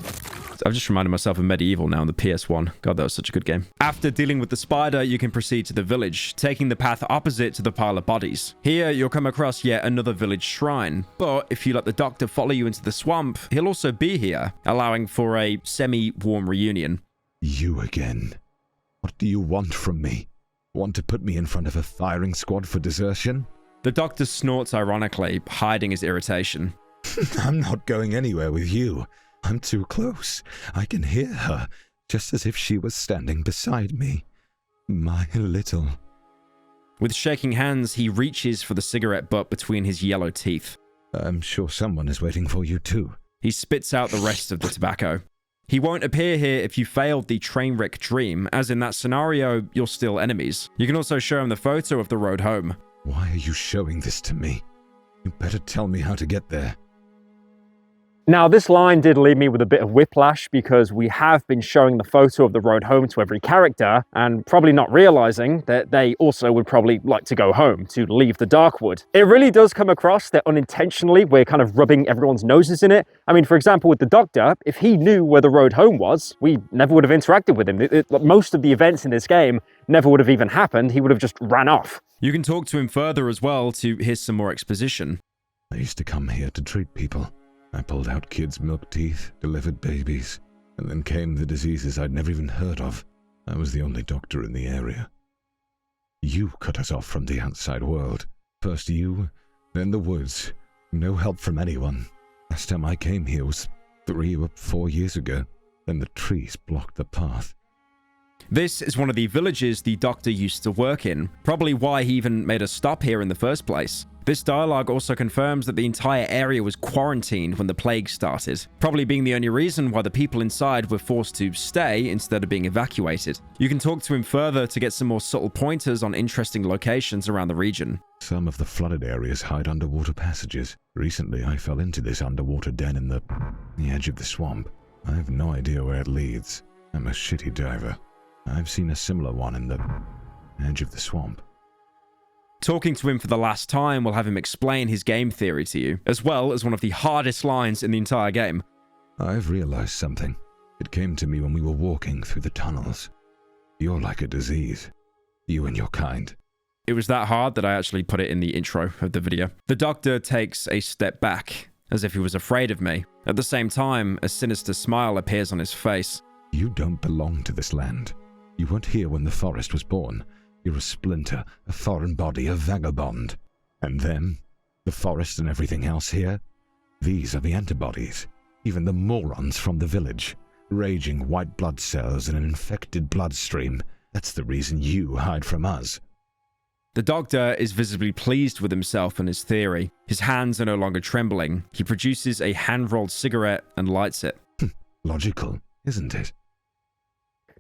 I've just reminded myself of Medieval now on the PS1. God, that was such a good game. After dealing with the spider, you can proceed to the village, taking the path opposite to the pile of bodies. Here, you'll come across yet another village shrine, but if you let the doctor follow you into the swamp, he'll also be here, allowing for a semi-warm reunion. You again. What do you want from me? Want to put me in front of a firing squad for desertion? The doctor snorts ironically, hiding his irritation. I'm not going anywhere with you. I'm too close. I can hear her, just as if she was standing beside me. My little... With shaking hands, he reaches for the cigarette butt between his yellow teeth. I'm sure someone is waiting for you too. He spits out the rest of the tobacco. He won't appear here if you failed the train wreck dream, as in that scenario, you're still enemies. You can also show him the photo of the road home. Why are you showing this to me? You better tell me how to get there. Now, this line did leave me with a bit of whiplash because we have been showing the photo of the road home to every character and probably not realizing that they also would probably like to go home, to leave the Darkwood. It really does come across that unintentionally we're kind of rubbing everyone's noses in it. I mean, for example, with the Doctor, if he knew where the road home was, we never would have interacted with him. Most of the events in this game never would have even happened. He would have just ran off. You can talk to him further as well to hear some more exposition. I used to come here to treat people. I pulled out kids' milk teeth, delivered babies, and then came the diseases I'd never even heard of. I was the only doctor in the area. You cut us off from the outside world. First you, then the woods. No help from anyone. Last time I came here was 3 or 4 years ago. Then the trees blocked the path. This is one of the villages the Doctor used to work in, probably why he even made us stop here in the first place. This dialogue also confirms that the entire area was quarantined when the plague started, probably being the only reason why the people inside were forced to stay instead of being evacuated. You can talk to him further to get some more subtle pointers on interesting locations around the region. Some of the flooded areas hide underwater passages. Recently, I fell into this underwater den in the edge of the swamp. I have no idea where it leads. I'm a shitty diver. I've seen a similar one in the edge of the swamp. Talking to him for the last time will have him explain his game theory to you, as well as one of the hardest lines in the entire game. I've realized something. It came to me when we were walking through the tunnels. You're like a disease. You and your kind. It was that hard that I actually put it in the intro of the video. The Doctor takes a step back, as if he was afraid of me. At the same time, a sinister smile appears on his face. You don't belong to this land. You weren't here when the forest was born. You're a splinter, a foreign body, a vagabond. And them? The forest and everything else here? These are the antibodies. Even the morons from the village. Raging white blood cells in an infected bloodstream. That's the reason you hide from us. The Doctor is visibly pleased with himself and his theory. His hands are no longer trembling. He produces a hand-rolled cigarette and lights it. Logical, isn't it?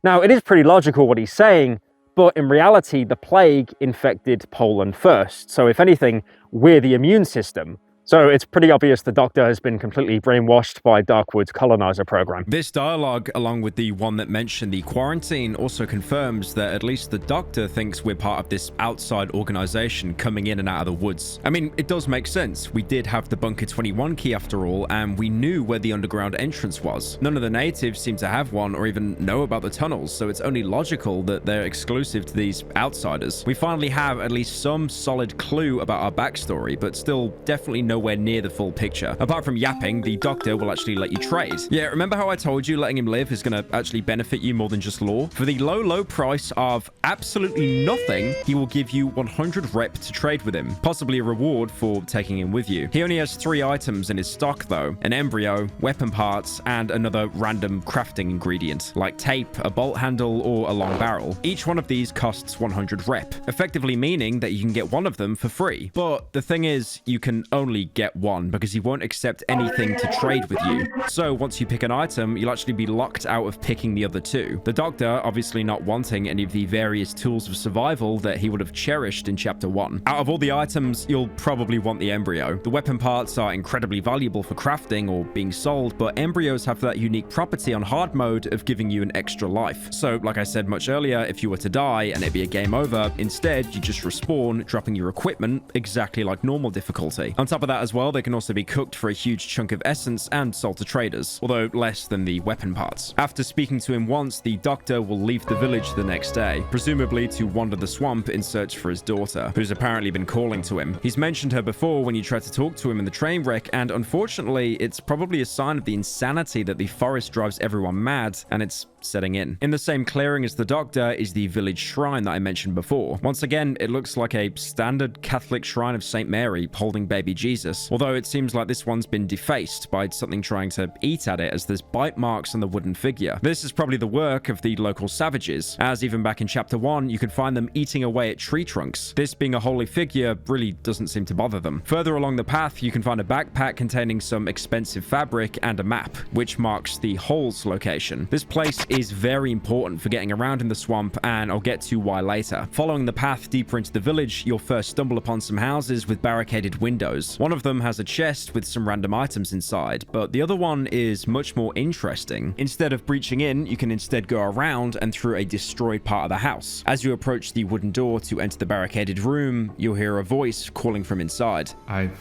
Now, it is pretty logical what he's saying, but in reality, the plague infected Poland first. So if anything, we're the immune system. So it's pretty obvious the Doctor has been completely brainwashed by Darkwood's colonizer program. This dialogue, along with the one that mentioned the quarantine, also confirms that at least the Doctor thinks we're part of this outside organization coming in and out of the woods. I mean, it does make sense. We did have the Bunker 21 key after all, and we knew where the underground entrance was. None of the natives seem to have one or even know about the tunnels, so it's only logical that they're exclusive to these outsiders. We finally have at least some solid clue about our backstory, but still definitely no nowhere near the full picture. Apart from yapping, the doctor will actually let you trade. Yeah, remember how I told you letting him live is going to actually benefit you more than just lore? For the low price of absolutely nothing, he will give you 100 rep to trade with him, possibly a reward for taking him with you. He only has 3 items in his stock though: an embryo, weapon parts, and another random crafting ingredient, like tape, a bolt handle, or a long barrel. Each one of these costs 100 rep, effectively meaning that you can get one of them for free. But the thing is, you can only get one because he won't accept anything to trade with you. So once you pick an item, you'll actually be locked out of picking the other 2. The doctor obviously not wanting any of the various tools of survival that he would have cherished in chapter 1. Out of all the items, you'll probably want the embryo. The weapon parts are incredibly valuable for crafting or being sold, but embryos have that unique property on hard mode of giving you an extra life. So like I said much earlier, if you were to die and it'd be a game over, instead you just respawn, dropping your equipment exactly like normal difficulty. On top of that as well, they can also be cooked for a huge chunk of essence and sold to traders, although less than the weapon parts. After speaking to him once, the doctor will leave the village the next day, presumably to wander the swamp in search for his daughter, who's apparently been calling to him. He's mentioned her before when you tried to talk to him in the train wreck, and unfortunately, it's probably a sign of the insanity that the forest drives everyone mad, and it's setting in. In the same clearing as the doctor is the village shrine that I mentioned before. Once again, it looks like a standard Catholic shrine of St. Mary holding baby Jesus, although it seems like this one's been defaced by something trying to eat at it, as there's bite marks on the wooden figure. This is probably the work of the local savages, as even back in chapter 1, you could find them eating away at tree trunks. This being a holy figure really doesn't seem to bother them. Further along the path, you can find a backpack containing some expensive fabric and a map, which marks the hole's location. This place is very important for getting around in the swamp, and I'll get to why later. Following the path deeper into the village, you'll first stumble upon some houses with barricaded windows. One of them has a chest with some random items inside, but the other one is much more interesting. Instead of breaching in, you can instead go around and through a destroyed part of the house. As you approach the wooden door to enter the barricaded room, you'll hear a voice calling from inside. I've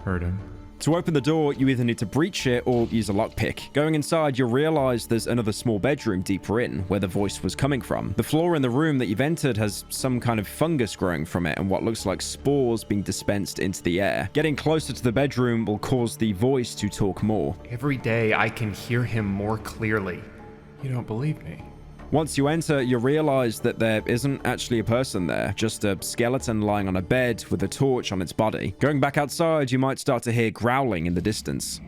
heard him. To open the door, you either need to breach it or use a lockpick. Going inside, you'll realize there's another small bedroom deeper in, where the voice was coming from. The floor in the room that you've entered has some kind of fungus growing from it and what looks like spores being dispensed into the air. Getting closer to the bedroom will cause the voice to talk more. Every day I can hear him more clearly. You don't believe me? Once you enter, you realize that there isn't actually a person there, just a skeleton lying on a bed with a torch on its body. Going back outside, you might start to hear growling in the distance.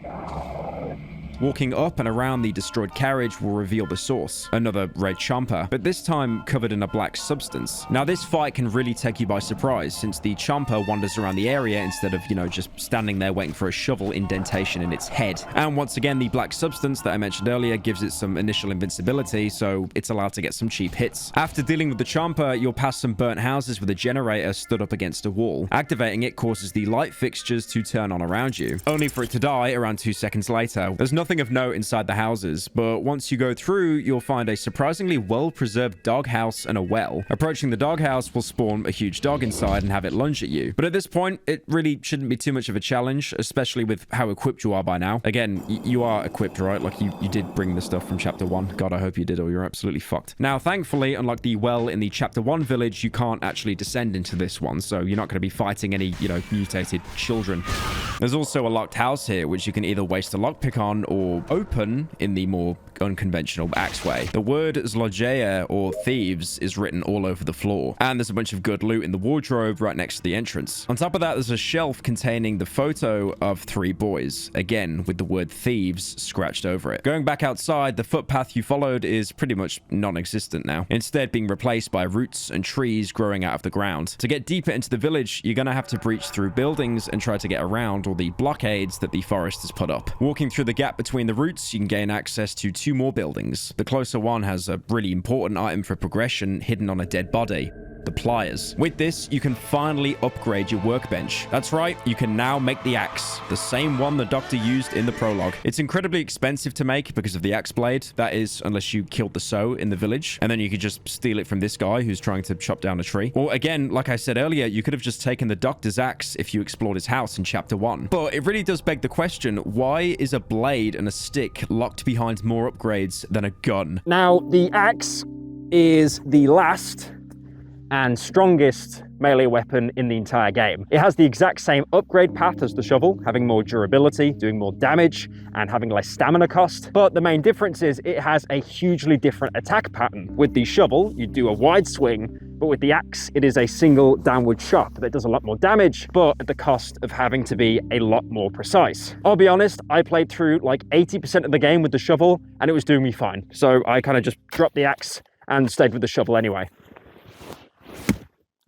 Walking up and around the destroyed carriage will reveal the source, another red chomper, but this time covered in a black substance. Now this fight can really take you by surprise, since the chomper wanders around the area instead of, just standing there waiting for a shovel indentation in its head. And once again, the black substance that I mentioned earlier gives it some initial invincibility, so it's allowed to get some cheap hits. After dealing with the chomper, you'll pass some burnt houses with a generator stood up against a wall. Activating it causes the light fixtures to turn on around you, only for it to die around 2 seconds later. There's nothing of note inside the houses, but once you go through, you'll find a surprisingly well-preserved doghouse and a well. Approaching the doghouse will spawn a huge dog inside and have it lunge at you. But at this point, it really shouldn't be too much of a challenge, especially with how equipped you are by now. Again, you are equipped, right? Like, you did bring the stuff from chapter 1. God, I hope you did, or you're absolutely fucked. Now, thankfully, unlike the well in the chapter 1 village, you can't actually descend into this one, so you're not going to be fighting any, mutated children. There's also a locked house here, which you can either waste a lockpick on or open in the more unconventional axe way. The word zlodzieje, or thieves, is written all over the floor, and there's a bunch of good loot in the wardrobe right next to the entrance. On top of that, there's a shelf containing the photo of 3 boys, again with the word thieves scratched over it. Going back outside, the footpath you followed is pretty much non-existent now, instead being replaced by roots and trees growing out of the ground. To get deeper into the village, you're gonna have to breach through buildings and try to get around all the blockades that the forest has put up. Walking through the gap between the roots, you can gain access to 2 more buildings. The closer one has a really important item for progression hidden on a dead body: the pliers. With this, you can finally upgrade your workbench. That's right, you can now make the axe, the same one the doctor used in the prologue. It's incredibly expensive to make because of the axe blade, that is, unless you killed the sow in the village, and then you could just steal it from this guy who's trying to chop down a tree. Or again, like I said earlier, you could have just taken the doctor's axe if you explored his house in chapter 1. But it really does beg the question, why is a blade and a stick locked behind more upgrades than a gun? Now, the axe is the last and strongest melee weapon in the entire game. It has the exact same upgrade path as the shovel, having more durability, doing more damage, and having less stamina cost. But the main difference is it has a hugely different attack pattern. With the shovel, you do a wide swing, but with the axe, it is a single downward shot that does a lot more damage, but at the cost of having to be a lot more precise. I'll be honest, I played through like 80% of the game with the shovel, and it was doing me fine. So I kind of just dropped the axe and stayed with the shovel anyway.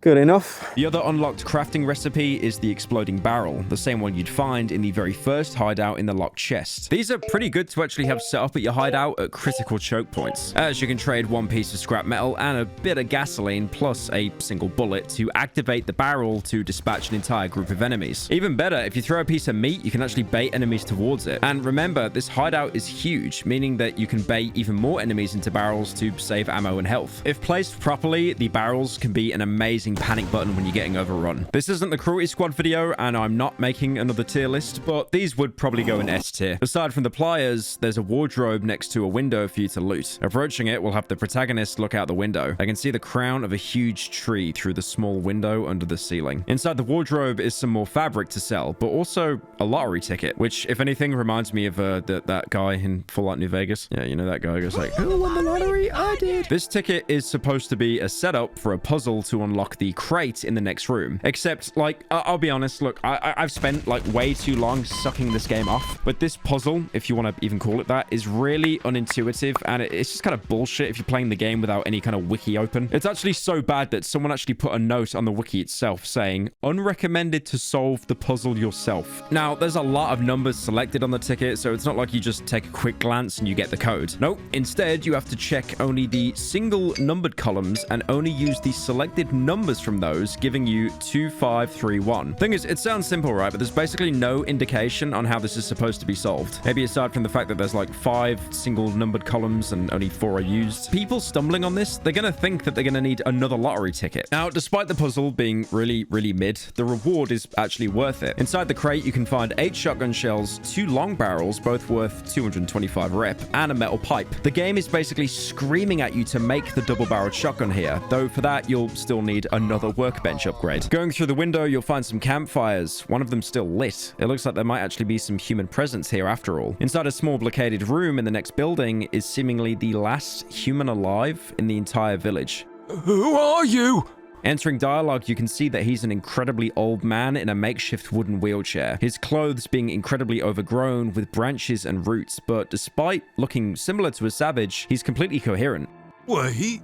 Good enough. The other unlocked crafting recipe is the exploding barrel, the same one you'd find in the very first hideout in the locked chest. These are pretty good to actually have set up at your hideout at critical choke points, as you can trade one piece of scrap metal and a bit of gasoline plus a single bullet to activate the barrel to dispatch an entire group of enemies. Even better, if you throw a piece of meat, you can actually bait enemies towards it. And remember, this hideout is huge, meaning that you can bait even more enemies into barrels to save ammo and health. If placed properly, the barrels can be an amazing panic button when you're getting overrun. This isn't the Cruelty Squad video, and I'm not making another tier list, but these would probably go in S tier. Aside from the pliers, there's a wardrobe next to a window for you to loot. Approaching it will have the protagonist look out the window. I can see the crown of a huge tree through the small window under the ceiling. Inside the wardrobe is some more fabric to sell, but also a lottery ticket, which, if anything, reminds me of that guy in Fallout New Vegas. Yeah, you know that guy goes like, "Who won the lottery? I did." This ticket is supposed to be a setup for a puzzle to unlock the crate in the next room. Except, like, I'll be honest, look, I've spent like way too long sucking this game off, but this puzzle, if you want to even call it that, is really unintuitive, and it's just kind of bullshit if you're playing the game without any kind of wiki open. It's actually so bad that someone actually put a note on the wiki itself saying, "Unrecommended to solve the puzzle yourself." Now, there's a lot of numbers selected on the ticket, so it's not like you just take a quick glance and you get the code. Nope. Instead, you have to check only the single numbered columns and only use the selected numbers from those, giving you 2531. Thing is, it sounds simple, right? But there's basically no indication on how this is supposed to be solved. Maybe aside from the fact that there's like 5 single numbered columns and only 4 are used. People stumbling on this, they're gonna think that they're gonna need another lottery ticket. Now, despite the puzzle being really mid, the reward is actually worth it. Inside the crate, you can find 8 shotgun shells, 2 long barrels, both worth 225 rep, and a metal pipe. The game is basically screaming at you to make the double-barreled shotgun here, though for that, you'll still need another workbench upgrade. Going through the window, you'll find some campfires, one of them still lit. It looks like there might actually be some human presence here after all. Inside a small blockaded room in the next building is seemingly the last human alive in the entire village. Who are you? Entering dialogue, you can see that he's an incredibly old man in a makeshift wooden wheelchair, his clothes being incredibly overgrown with branches and roots, but despite looking similar to a savage, he's completely coherent. Wait.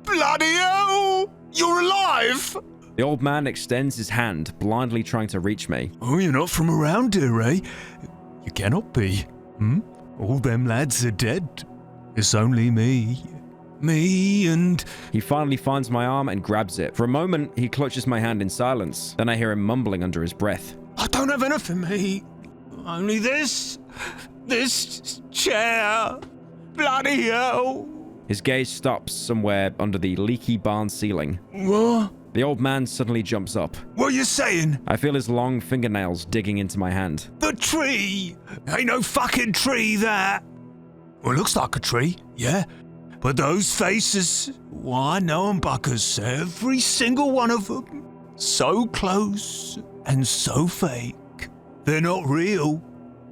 Bloody hell! You're alive! The old man extends his hand, blindly trying to reach me. Oh, you're not from around here, eh? You cannot be. All them lads are dead. It's only me. Me and... He finally finds my arm and grabs it. For a moment, he clutches my hand in silence. Then I hear him mumbling under his breath. I don't have anything, mate. Only this chair. Bloody hell. His gaze stops somewhere under the leaky barn ceiling. What? The old man suddenly jumps up. What are you saying? I feel his long fingernails digging into my hand. The tree! Ain't no fucking tree, that. Well, it looks like a tree, yeah. But those faces, well, I know them, buckers. Every single one of them. So close and so fake. They're not real.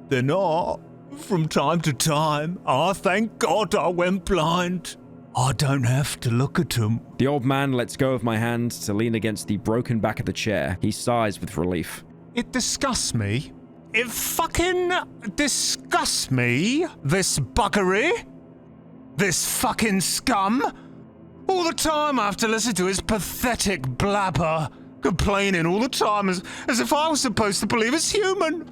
They're not. From time to time, thank God I went blind. I don't have to look at them. The old man lets go of my hand to lean against the broken back of the chair. He sighs with relief. It disgusts me. It fucking disgusts me, this buggery. This fucking scum. All the time I have to listen to his pathetic blabber, complaining all the time as if I was supposed to believe it's human.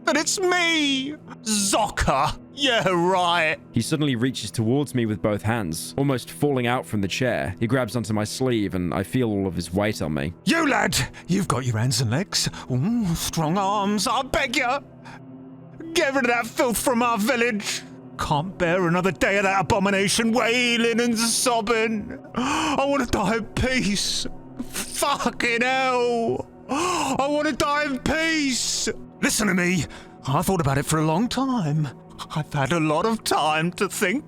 And it's me, Zocker. Yeah, right. He suddenly reaches towards me with both hands, almost falling out from the chair. He grabs onto my sleeve and I feel all of his weight on me. You lad, you've got your hands and legs. Ooh, strong arms, I beg you. Get rid of that filth from our village. Can't bear another day of that abomination wailing and sobbing. I want to die in peace. Fucking hell. I want to die in peace. Listen to me. I thought about it for a long time. I've had a lot of time to think.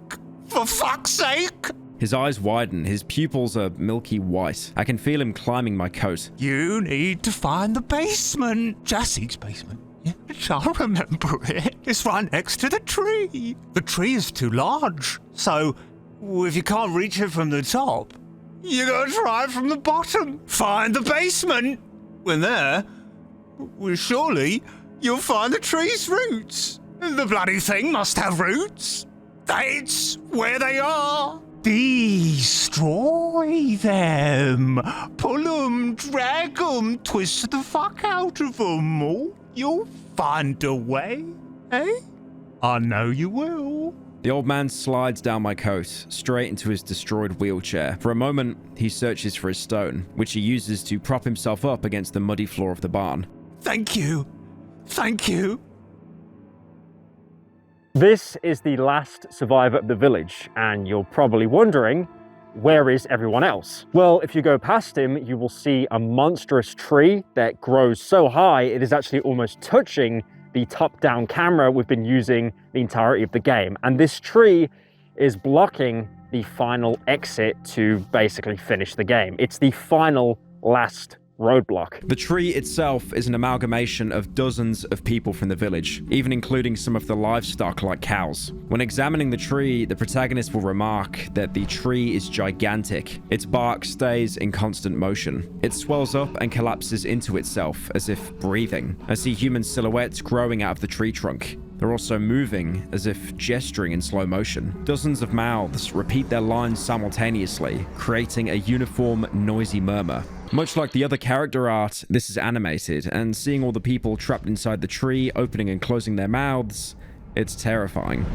For fuck's sake. His eyes widen, his pupils are milky white. I can feel him climbing my coat. You need to find the basement. Jassie's basement. Yes, I remember it. It's right next to the tree. The tree is too large, so if you can't reach it from the top, you gotta try it from the bottom. Find the basement. When there, well, surely you'll find the tree's roots. The bloody thing must have roots. That's where they are. Destroy them. Pull them, drag them, twist the fuck out of them. Oh, you'll find a way, eh? I know you will. The old man slides down my coat, straight into his destroyed wheelchair. For a moment, he searches for his stone, which he uses to prop himself up against the muddy floor of the barn. Thank you. Thank you. This is the last survivor of the village, and you're probably wondering, where is everyone else? Well, if you go past him, you will see a monstrous tree that grows so high it is actually almost touching the top-down camera we've been using the entirety of the game. And this tree is blocking the final exit to basically finish the game. It's the final, last roadblock. The tree itself is an amalgamation of dozens of people from the village, even including some of the livestock like cows. When examining the tree, the protagonist will remark that the tree is gigantic. Its bark stays in constant motion. It swells up and collapses into itself as if breathing. I see human silhouettes growing out of the tree trunk. They're also moving, as if gesturing in slow motion. Dozens of mouths repeat their lines simultaneously, creating a uniform, noisy murmur. Much like the other character art, this is animated, and seeing all the people trapped inside the tree, opening and closing their mouths, it's terrifying.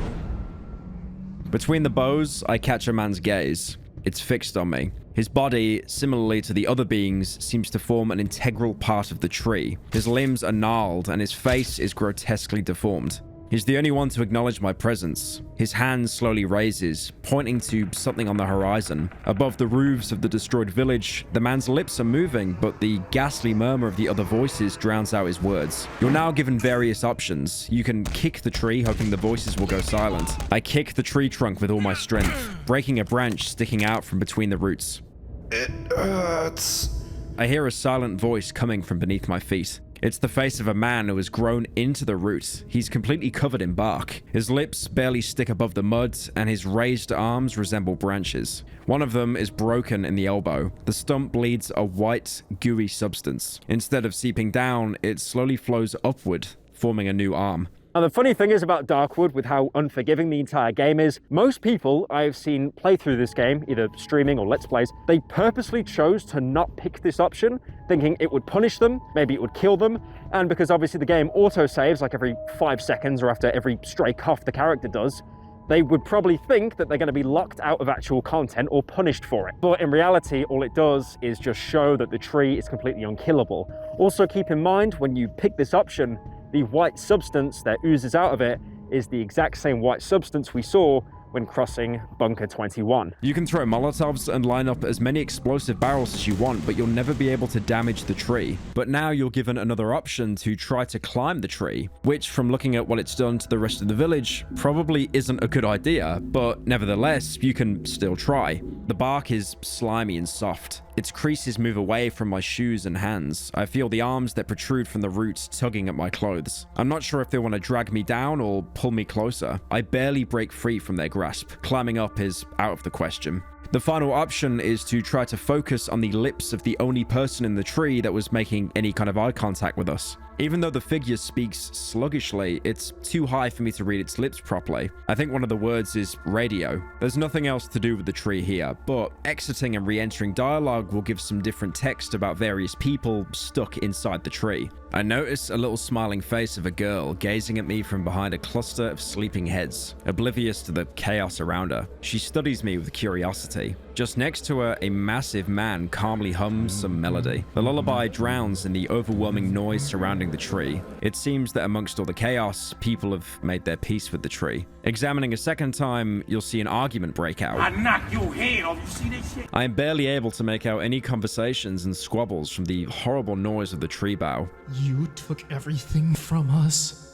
Between the bows, I catch a man's gaze. It's fixed on me. His body, similarly to the other beings, seems to form an integral part of the tree. His limbs are gnarled, and his face is grotesquely deformed. He's the only one to acknowledge my presence. His hand slowly raises, pointing to something on the horizon. Above the roofs of the destroyed village, the man's lips are moving, but the ghastly murmur of the other voices drowns out his words. You're now given various options. You can kick the tree, hoping the voices will go silent. I kick the tree trunk with all my strength, breaking a branch sticking out from between the roots. It hurts. I hear a silent voice coming from beneath my feet. It's the face of a man who has grown into the root. He's completely covered in bark. His lips barely stick above the mud, and his raised arms resemble branches. One of them is broken in the elbow. The stump bleeds a white, gooey substance. Instead of seeping down, it slowly flows upward, forming a new arm. Now, the funny thing is about Darkwood, with how unforgiving the entire game is, most people I've seen play through this game, either streaming or Let's Plays, they purposely chose to not pick this option, thinking it would punish them, maybe it would kill them, and because obviously the game auto-saves like every 5 seconds or after every stray cough the character does, they would probably think that they're going to be locked out of actual content or punished for it. But in reality, all it does is just show that the tree is completely unkillable. Also keep in mind, when you pick this option, the white substance that oozes out of it is the exact same white substance we saw when crossing Bunker 21. You can throw Molotovs and line up as many explosive barrels as you want, but you'll never be able to damage the tree. But now you're given another option to try to climb the tree, which, from looking at what it's done to the rest of the village, probably isn't a good idea, but nevertheless, you can still try. The bark is slimy and soft. Its creases move away from my shoes and hands. I feel the arms that protrude from the roots tugging at my clothes. I'm not sure if they want to drag me down or pull me closer. I barely break free from their grasp. Climbing up is out of the question. The final option is to try to focus on the lips of the only person in the tree that was making any kind of eye contact with us. Even though the figure speaks sluggishly, it's too high for me to read its lips properly. I think one of the words is radio. There's nothing else to do with the tree here, but exiting and re-entering dialogue will give some different text about various people stuck inside the tree. I notice a little smiling face of a girl gazing at me from behind a cluster of sleeping heads, oblivious to the chaos around her. She studies me with curiosity. Just next to her, a massive man calmly hums some melody. The lullaby drowns in the overwhelming noise surrounding the tree. It seems that amongst all the chaos, people have made their peace with the tree. Examining a second time, you'll see an argument break out. I knock your head off. You see this shit? I am barely able to make out any conversations and squabbles from the horrible noise of the tree bough. You took everything from us.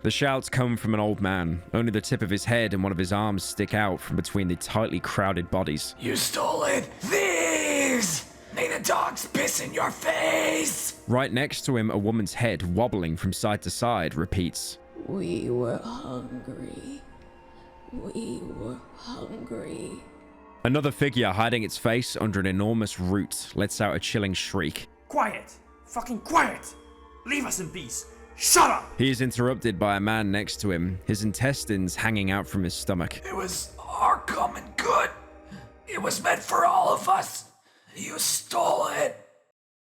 The shouts come from an old man. Only the tip of his head and one of his arms stick out from between the tightly crowded bodies. You stole it! Thieves! May the dogs piss in your face! Right next to him, a woman's head, wobbling from side to side, repeats, We were hungry. We were hungry. Another figure, hiding its face under an enormous root, lets out a chilling shriek. Quiet! Fucking quiet! Leave us in peace! Shut up! He is interrupted by a man next to him, his intestines hanging out from his stomach. It was our common good. It was meant for all of us. You stole it.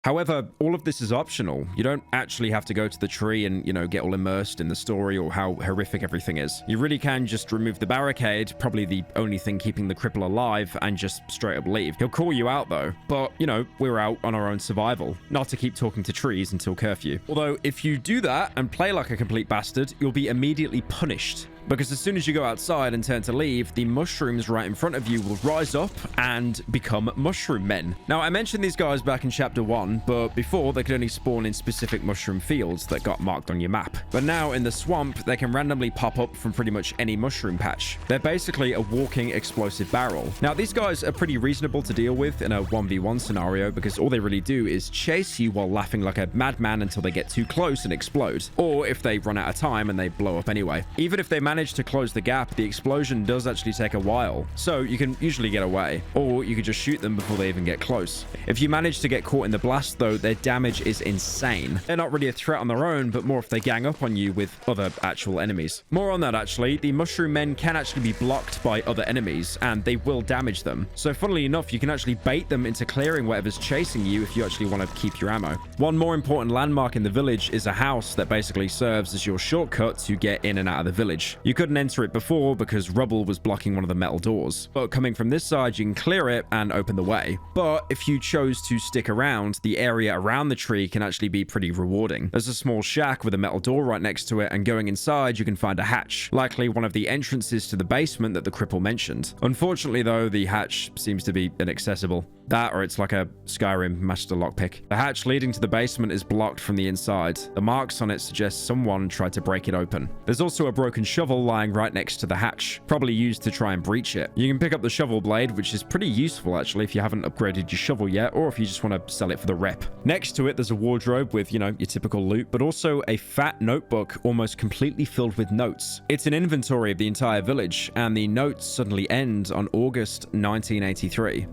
However, all of this is optional. You don't actually have to go to the tree and, get all immersed in the story or how horrific everything is. You really can just remove the barricade, probably the only thing keeping the cripple alive, and just straight up leave. He'll call you out though, but, we're out on our own survival, not to keep talking to trees until curfew. Although, if you do that and play like a complete bastard, you'll be immediately punished. Because as soon as you go outside and turn to leave, the mushrooms right in front of you will rise up and become mushroom men. Now, I mentioned these guys back in chapter 1, but before they could only spawn in specific mushroom fields that got marked on your map. But now in the swamp, they can randomly pop up from pretty much any mushroom patch. They're basically a walking explosive barrel. Now, these guys are pretty reasonable to deal with in a 1v1 scenario because all they really do is chase you while laughing like a madman until they get too close and explode. Or if they run out of time and they blow up anyway. Even if they manage to close the gap, the explosion does actually take a while, so you can usually get away, or you could just shoot them before they even get close. If you manage to get caught in the blast though, their damage is insane. They're not really a threat on their own, but more if they gang up on you with other actual enemies. More on that actually, the mushroom men can actually be blocked by other enemies, and they will damage them. So funnily enough, you can actually bait them into clearing whatever's chasing you if you actually want to keep your ammo. One more important landmark in the village is a house that basically serves as your shortcut to get in and out of the village. You couldn't enter it before because rubble was blocking one of the metal doors, but coming from this side you can clear it and open the way. But if you chose to stick around, the area around the tree can actually be pretty rewarding. There's a small shack with a metal door right next to it, and going inside you can find a hatch, likely one of the entrances to the basement that the cripple mentioned. Unfortunately though, the hatch seems to be inaccessible. That, or it's like a Skyrim master lockpick. The hatch leading to the basement is blocked from the inside. The marks on it suggest someone tried to break it open. There's also a broken shovel lying right next to the hatch, probably used to try and breach it. You can pick up the shovel blade, which is pretty useful actually if you haven't upgraded your shovel yet, or if you just want to sell it for the rep. Next to it, there's a wardrobe with, your typical loot, but also a fat notebook almost completely filled with notes. It's an inventory of the entire village, and the notes suddenly end on August 1983.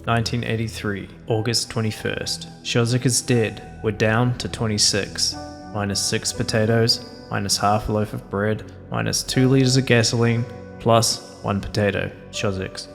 1983, August 21st. Shozak is dead. We're down to 26. Minus 6 potatoes, minus half a loaf of bread, minus 2 liters of gasoline, plus 1 potato. Shozak's.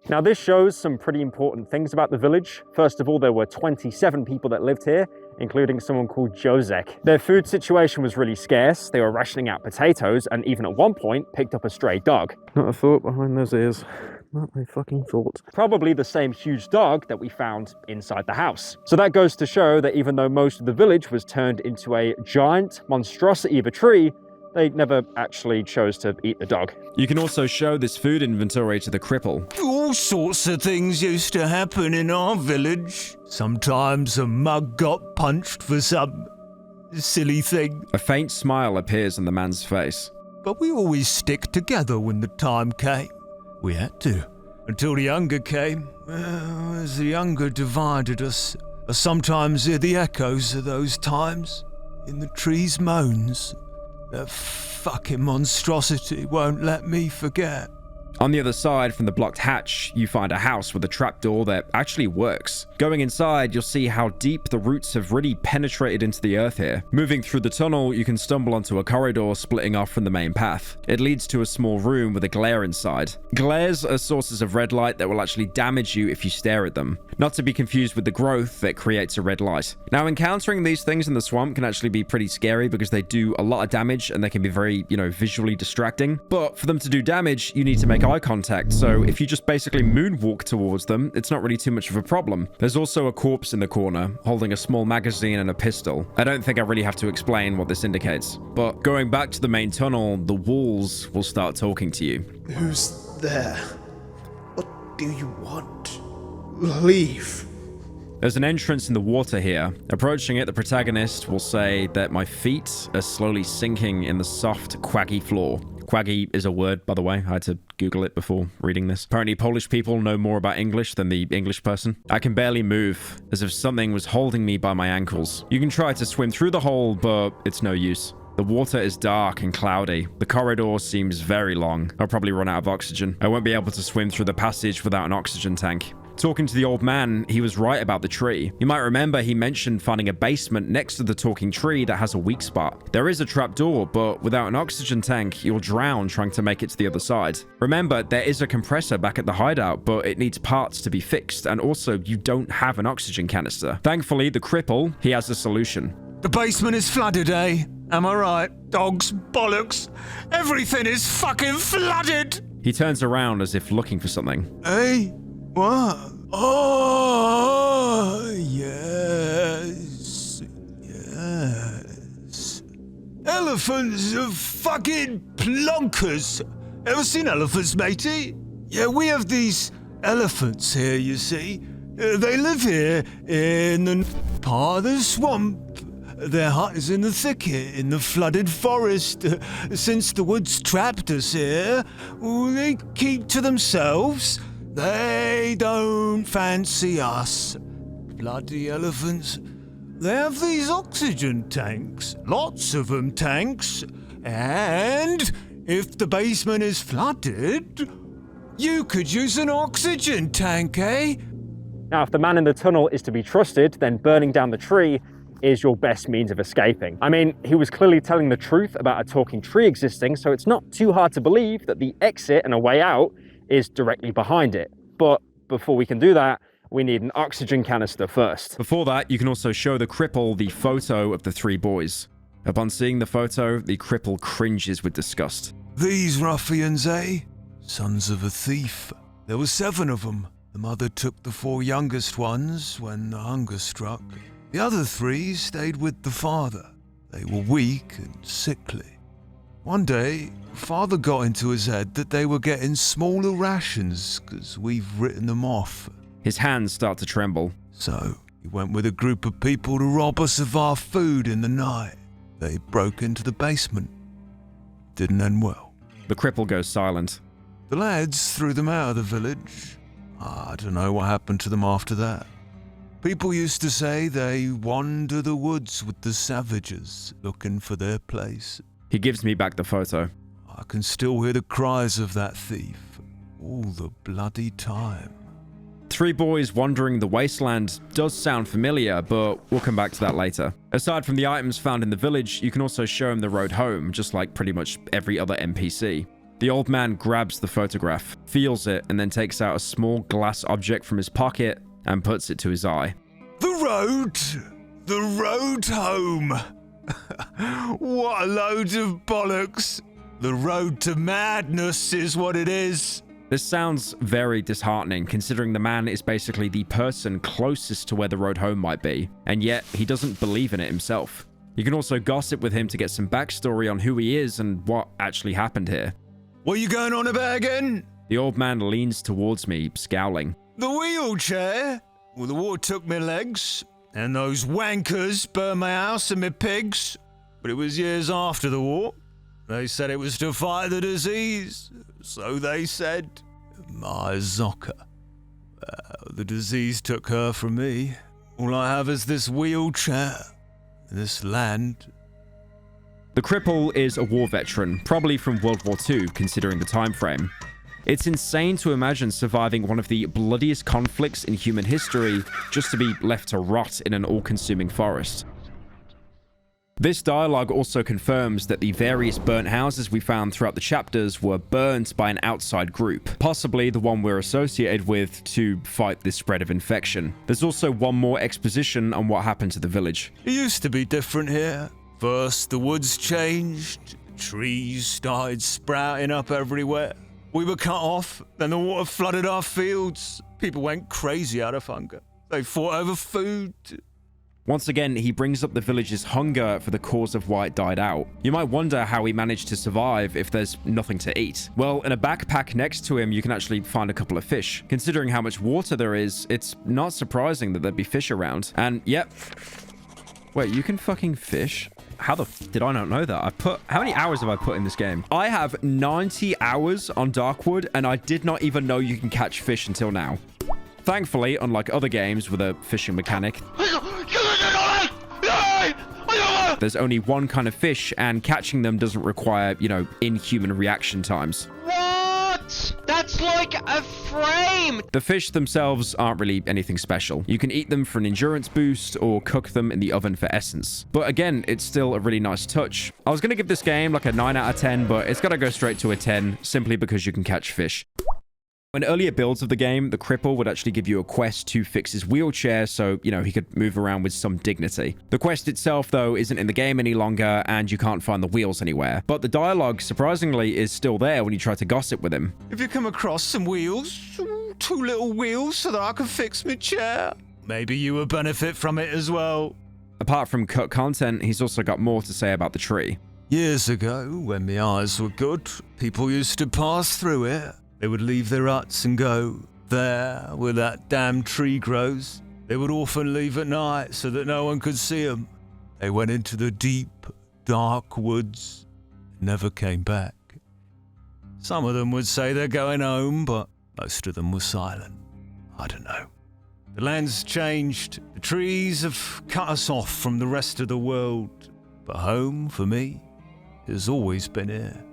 Now this shows some pretty important things about the village. First of all, there were 27 people that lived here, including someone called Jozek. Their food situation was really scarce. They were rationing out potatoes and even at one point picked up a stray dog. Not a thought behind those ears. Not my fucking thought. Probably the same huge dog that we found inside the house. So that goes to show that even though most of the village was turned into a giant monstrosity of a tree, they never actually chose to eat the dog. You can also show this food inventory to the cripple. All sorts of things used to happen in our village. Sometimes a mug got punched for some silly thing. A faint smile appears on the man's face. But we always stick together when the time came. We had to. Until the hunger came. As the hunger divided us, I sometimes hear the echoes of those times in the trees' moans. That fucking monstrosity won't let me forget. On the other side from the blocked hatch, you find a house with a trapdoor that actually works. Going inside, you'll see how deep the roots have really penetrated into the earth here. Moving through the tunnel, you can stumble onto a corridor splitting off from the main path. It leads to a small room with a glare inside. Glares are sources of red light that will actually damage you if you stare at them. Not to be confused with the growth that creates a red light. Now, encountering these things in the swamp can actually be pretty scary because they do a lot of damage and they can be very, visually distracting. But for them to do damage, you need to make eye contact, so if you just basically moonwalk towards them, it's not really too much of a problem. There's also a corpse in the corner, holding a small magazine and a pistol. I don't think I really have to explain what this indicates. But going back to the main tunnel, the walls will start talking to you. Who's there? What do you want? Leave. There's an entrance in the water here. Approaching it, the protagonist will say that my feet are slowly sinking in the soft, quaggy floor. Quaggy is a word, by the way. I had to Google it before reading this. Apparently, Polish people know more about English than the English person. I can barely move, as if something was holding me by my ankles. You can try to swim through the hole, but it's no use. The water is dark and cloudy. The corridor seems very long. I'll probably run out of oxygen. I won't be able to swim through the passage without an oxygen tank. Talking to the old man, he was right about the tree. You might remember he mentioned finding a basement next to the talking tree that has a weak spot. There is a trapdoor, but without an oxygen tank, you'll drown trying to make it to the other side. Remember, there is a compressor back at the hideout, but it needs parts to be fixed, and also you don't have an oxygen canister. Thankfully, the cripple, he has a solution. The basement is flooded, eh? Am I right? Dogs, bollocks, everything is fucking flooded! He turns around as if looking for something. Hey? What? Oh, yes. Yes. Elephants are fucking plonkers. Ever seen elephants, matey? Yeah, we have these elephants here, you see. They live here in the part of the swamp. Their hut is in the thicket, in the flooded forest. Since the woods trapped us here, they keep to themselves. They don't fancy us. Bloody elephants. They have these oxygen tanks. Lots of them tanks. And if the basement is flooded, you could use an oxygen tank, eh? Now, if the man in the tunnel is to be trusted, then burning down the tree is your best means of escaping. I mean, he was clearly telling the truth about a talking tree existing, so it's not too hard to believe that the exit and a way out is directly behind it. But before we can do that, we need an oxygen canister first. Before that, you can also show the cripple the photo of the three boys. Upon seeing the photo, the cripple cringes with disgust. These ruffians, eh? Sons of a thief. There were 7 of them. The mother took the 4 youngest ones when the hunger struck. The other 3 stayed with the father. They were weak and sickly. One day, father got into his head that they were getting smaller rations because we've written them off. His hands start to tremble. So, he went with a group of people to rob us of our food in the night. They broke into the basement. Didn't end well. The cripple goes silent. The lads threw them out of the village. I don't know what happened to them after that. People used to say they wander the woods with the savages, looking for their place. He gives me back the photo. I can still hear the cries of that thief all the bloody time. 3 boys wandering the wasteland does sound familiar, but we'll come back to that later. Aside from the items found in the village, you can also show him the road home, just like pretty much every other NPC. The old man grabs the photograph, feels it, and then takes out a small glass object from his pocket and puts it to his eye. The road home. What a load of bollocks. The road to madness is what it is. This sounds very disheartening, considering the man is basically the person closest to where the road home might be, and yet he doesn't believe in it himself. You can also gossip with him to get some backstory on who he is and what actually happened here. What are you going on about again? The old man leans towards me, scowling. The wheelchair? Well, the war took my legs, and those wankers burned my house and my pigs. But it was years after the war. They said it was to fight the disease. So they said. My Zocca. The disease took her from me. All I have is this wheelchair. This land. The cripple is a war veteran, probably from World War II, considering the time frame. It's insane to imagine surviving one of the bloodiest conflicts in human history just to be left to rot in an all-consuming forest. This dialogue also confirms that the various burnt houses we found throughout the chapters were burnt by an outside group, possibly the one we're associated with to fight the spread of infection. There's also one more exposition on what happened to the village. It used to be different here. First, the woods changed, trees started sprouting up everywhere. We were cut off, then the water flooded our fields. People went crazy out of hunger. They fought over food. Once again, he brings up the village's hunger for the cause of why it died out. You might wonder how he managed to survive if there's nothing to eat. Well, in a backpack next to him, you can actually find a couple of fish. Considering how much water there is, it's not surprising that there'd be fish around. And yep. Wait, you can fucking fish? How the f did I not know that? How many hours have I put in this game? I have 90 hours on Darkwood, and I did not even know you can catch fish until now. Thankfully, unlike other games with a fishing mechanic, there's only one kind of fish, and catching them doesn't require, you know, inhuman reaction times. What? That's like a frame! The fish themselves aren't really anything special. You can eat them for an endurance boost or cook them in the oven for essence. But again, it's still a really nice touch. I was going to give this game like a 9 out of 10, but it's got to go straight to a 10 simply because you can catch fish. In earlier builds of the game, the cripple would actually give you a quest to fix his wheelchair so, you know, he could move around with some dignity. The quest itself, though, isn't in the game any longer, and you can't find the wheels anywhere. But the dialogue, surprisingly, is still there when you try to gossip with him. If you come across some wheels, 2 little wheels so that I can fix my chair, maybe you will benefit from it as well. Apart from cut content, he's also got more to say about the tree. Years ago, when my eyes were good, people used to pass through it. They would leave their huts and go there where that damn tree grows. They would often leave at night so that no one could see them. They went into the deep, dark woods and never came back. Some of them would say they're going home, but most of them were silent. I don't know. The land's changed. The trees have cut us off from the rest of the world. But home, for me, has always been here.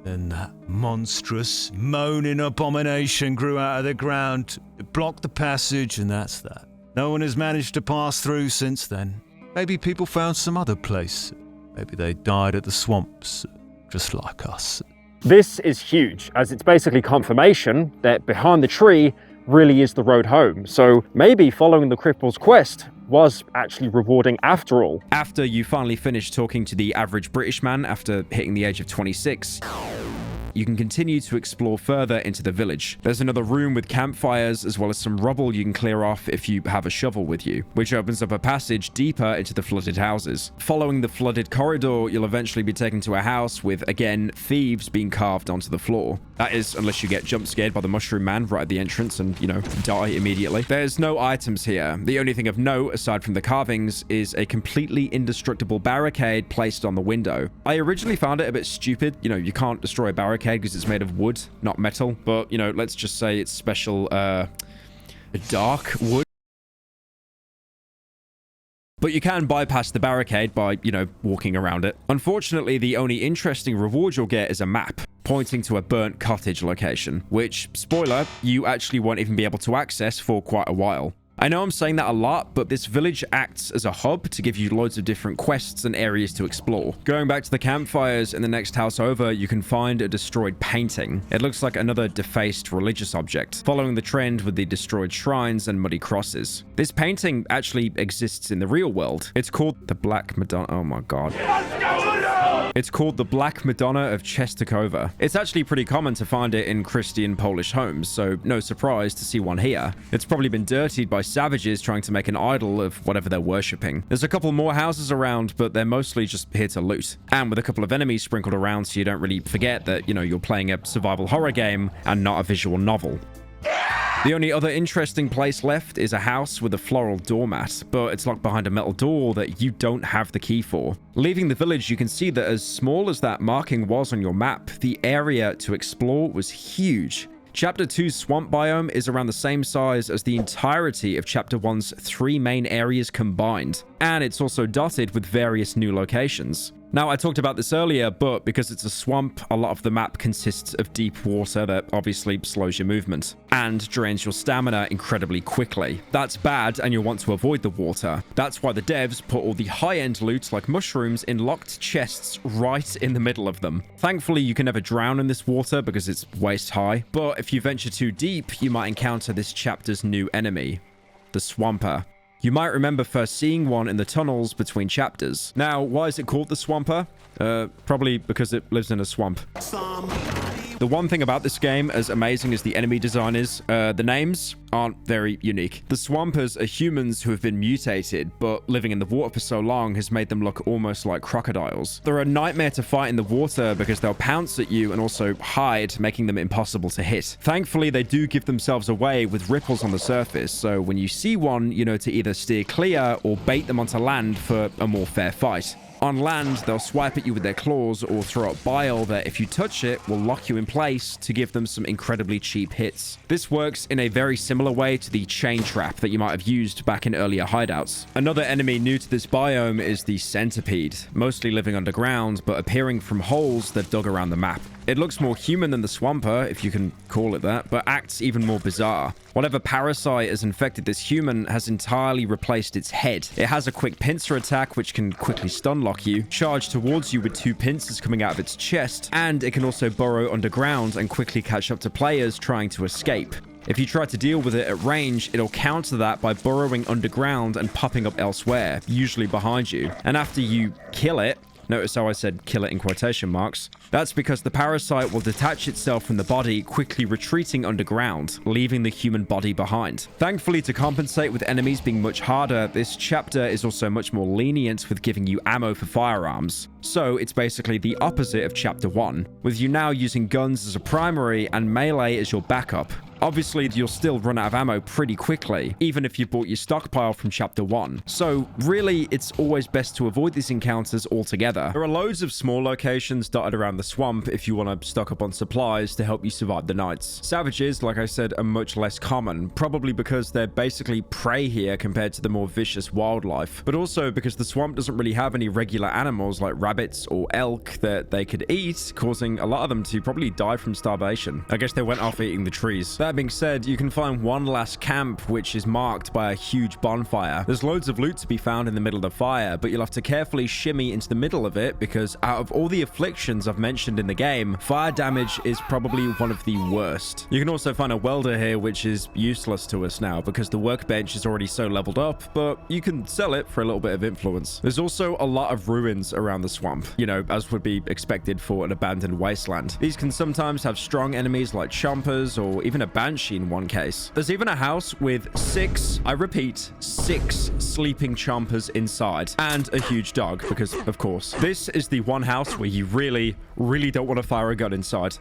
Then that monstrous, moaning abomination grew out of the ground. It blocked the passage, and that's that. No one has managed to pass through since then. Maybe people found some other place. Maybe they died at the swamps, just like us. This is huge, as it's basically confirmation that behind the tree really is the road home. So maybe following the cripple's quest was actually rewarding after all. After you finally finish talking to the average British man after hitting the age of 26, you can continue to explore further into the village. There's another room with campfires, as well as some rubble you can clear off if you have a shovel with you, which opens up a passage deeper into the flooded houses. Following the flooded corridor, you'll eventually be taken to a house with, again, thieves being carved onto the floor. That is, unless you get jump scared by the mushroom man right at the entrance and, you know, die immediately. There's no items here. The only thing of note, aside from the carvings, is a completely indestructible barricade placed on the window. I originally found it a bit stupid. You know, you can't destroy a barricade because it's made of wood, not metal. But, you know, let's just say it's special, dark wood. But you can bypass the barricade by, you know, walking around it. Unfortunately, the only interesting reward you'll get is a map pointing to a burnt cottage location, which, spoiler, you actually won't even be able to access for quite a while. I know I'm saying that a lot, but this village acts as a hub to give you loads of different quests and areas to explore. Going back to the campfires in the next house over, you can find a destroyed painting. It looks like another defaced religious object, following the trend with the destroyed shrines and muddy crosses. This painting actually exists in the real world. It's called the Black Madonna. Oh my god. It's called the Black Madonna of Częstochowa. It's actually pretty common to find it in Christian Polish homes, so no surprise to see one here. It's probably been dirtied by savages trying to make an idol of whatever they're worshipping. There's a couple more houses around, but they're mostly just here to loot. And with a couple of enemies sprinkled around so you don't really forget that, you know, you're playing a survival horror game and not a visual novel. The only other interesting place left is a house with a floral doormat, but it's locked behind a metal door that you don't have the key for. Leaving the village, you can see that as small as that marking was on your map, the area to explore was huge. Chapter 2's swamp biome is around the same size as the entirety of Chapter 1's 3 main areas combined, and it's also dotted with various new locations. Now, I talked about this earlier, but because it's a swamp, a lot of the map consists of deep water that obviously slows your movement and drains your stamina incredibly quickly. That's bad, and you'll want to avoid the water. That's why the devs put all the high-end loot like mushrooms in locked chests right in the middle of them. Thankfully, you can never drown in this water because it's waist high, but if you venture too deep, you might encounter this chapter's new enemy, the Swamper. You might remember first seeing one in the tunnels between chapters. Now, why is it called the Swamper? Probably because it lives in a swamp. Somebody The one thing about this game, as amazing as the enemy design is, the names aren't very unique. The Swampers are humans who have been mutated, but living in the water for so long has made them look almost like crocodiles. They're a nightmare to fight in the water because they'll pounce at you and also hide, making them impossible to hit. Thankfully, they do give themselves away with ripples on the surface, so when you see one, you know to either steer clear or bait them onto land for a more fair fight. On land, they'll swipe at you with their claws or throw up bile that, if you touch it, will lock you in place to give them some incredibly cheap hits. This works in a very similar way to the chain trap that you might have used back in earlier hideouts. Another enemy new to this biome is the centipede, mostly living underground, but appearing from holes they've dug around the map. It looks more human than the Swamper, if you can call it that, but acts even more bizarre. Whatever parasite has infected this human has entirely replaced its head. It has a quick pincer attack, which can quickly stun lock you, charge towards you with 2 pincers coming out of its chest, and it can also burrow underground and quickly catch up to players trying to escape. If you try to deal with it at range, it'll counter that by burrowing underground and popping up elsewhere, usually behind you. And after you kill it, notice how I said kill it in quotation marks. That's because the parasite will detach itself from the body, quickly retreating underground, leaving the human body behind. Thankfully, to compensate with enemies being much harder, this chapter is also much more lenient with giving you ammo for firearms. So it's basically the opposite of Chapter 1, with you now using guns as a primary and melee as your backup. Obviously, you'll still run out of ammo pretty quickly, even if you bought your stockpile from Chapter 1. So, really, it's always best to avoid these encounters altogether. There are loads of small locations dotted around the swamp if you want to stock up on supplies to help you survive the nights. Savages, like I said, are much less common, probably because they're basically prey here compared to the more vicious wildlife, but also because the swamp doesn't really have any regular animals like rabbits or elk that they could eat, causing a lot of them to probably die from starvation. I guess they went off eating the trees. That being said, you can find one last camp which is marked by a huge bonfire. There's loads of loot to be found in the middle of the fire, but you'll have to carefully shimmy into the middle of it because out of all the afflictions I've mentioned in the game, fire damage is probably one of the worst. You can also find a welder here which is useless to us now because the workbench is already so leveled up, but you can sell it for a little bit of influence. There's also a lot of ruins around the swamp, you know, as would be expected for an abandoned wasteland. These can sometimes have strong enemies like chompers or even a banshee in one case. There's even a house with 6, I repeat, 6 sleeping chompers inside and a huge dog because, of course, this is the one house where you really don't want to fire a gun inside.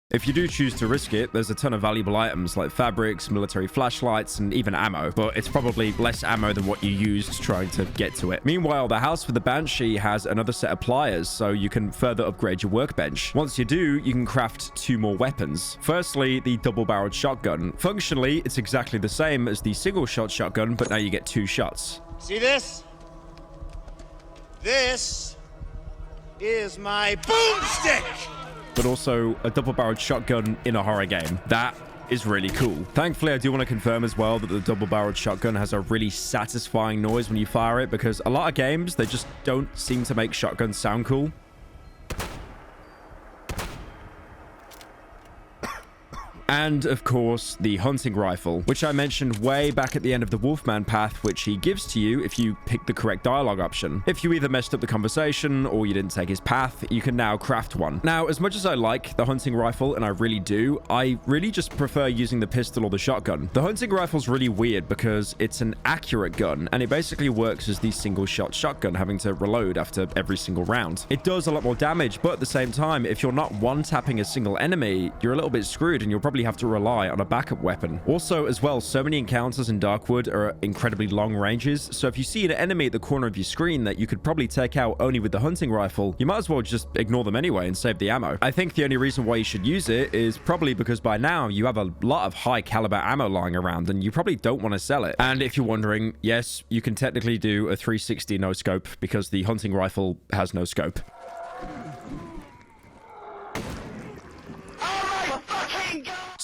If you do choose to risk it, there's a ton of valuable items like fabrics, military flashlights, and even ammo, but it's probably less ammo than what you used trying to get to it. Meanwhile, the house with the Banshee has another set of pliers, so you can further upgrade your workbench. Once you do, you can craft 2 more weapons. Firstly, the double-barreled shotgun. Functionally, it's exactly the same as the single-shot shotgun, but now you get 2 shots. See this? This is my boomstick! But also a double-barreled shotgun in a horror game. That is really cool. Thankfully, I do want to confirm as well that the double-barreled shotgun has a really satisfying noise when you fire it, because a lot of games, they just don't seem to make shotguns sound cool. And, of course, the hunting rifle, which I mentioned way back at the end of the Wolfman path, which he gives to you if you pick the correct dialogue option. If you either messed up the conversation or you didn't take his path, you can now craft one. Now, as much as I like the hunting rifle, and I really do, I really just prefer using the pistol or the shotgun. The hunting rifle's really weird because it's an accurate gun, and it basically works as the single-shot shotgun, having to reload after every single round. It does a lot more damage, but at the same time, if you're not one-tapping a single enemy, you're a little bit screwed, and you'll probably have to rely on a backup weapon. Also, as well, so many encounters in Darkwood are at incredibly long ranges, so if you see an enemy at the corner of your screen that you could probably take out only with the hunting rifle, you might as well just ignore them anyway and save the ammo. I think the only reason why you should use it is probably because by now you have a lot of high caliber ammo lying around and you probably don't want to sell it. And if you're wondering, yes, you can technically do a 360 no scope because the hunting rifle has no scope.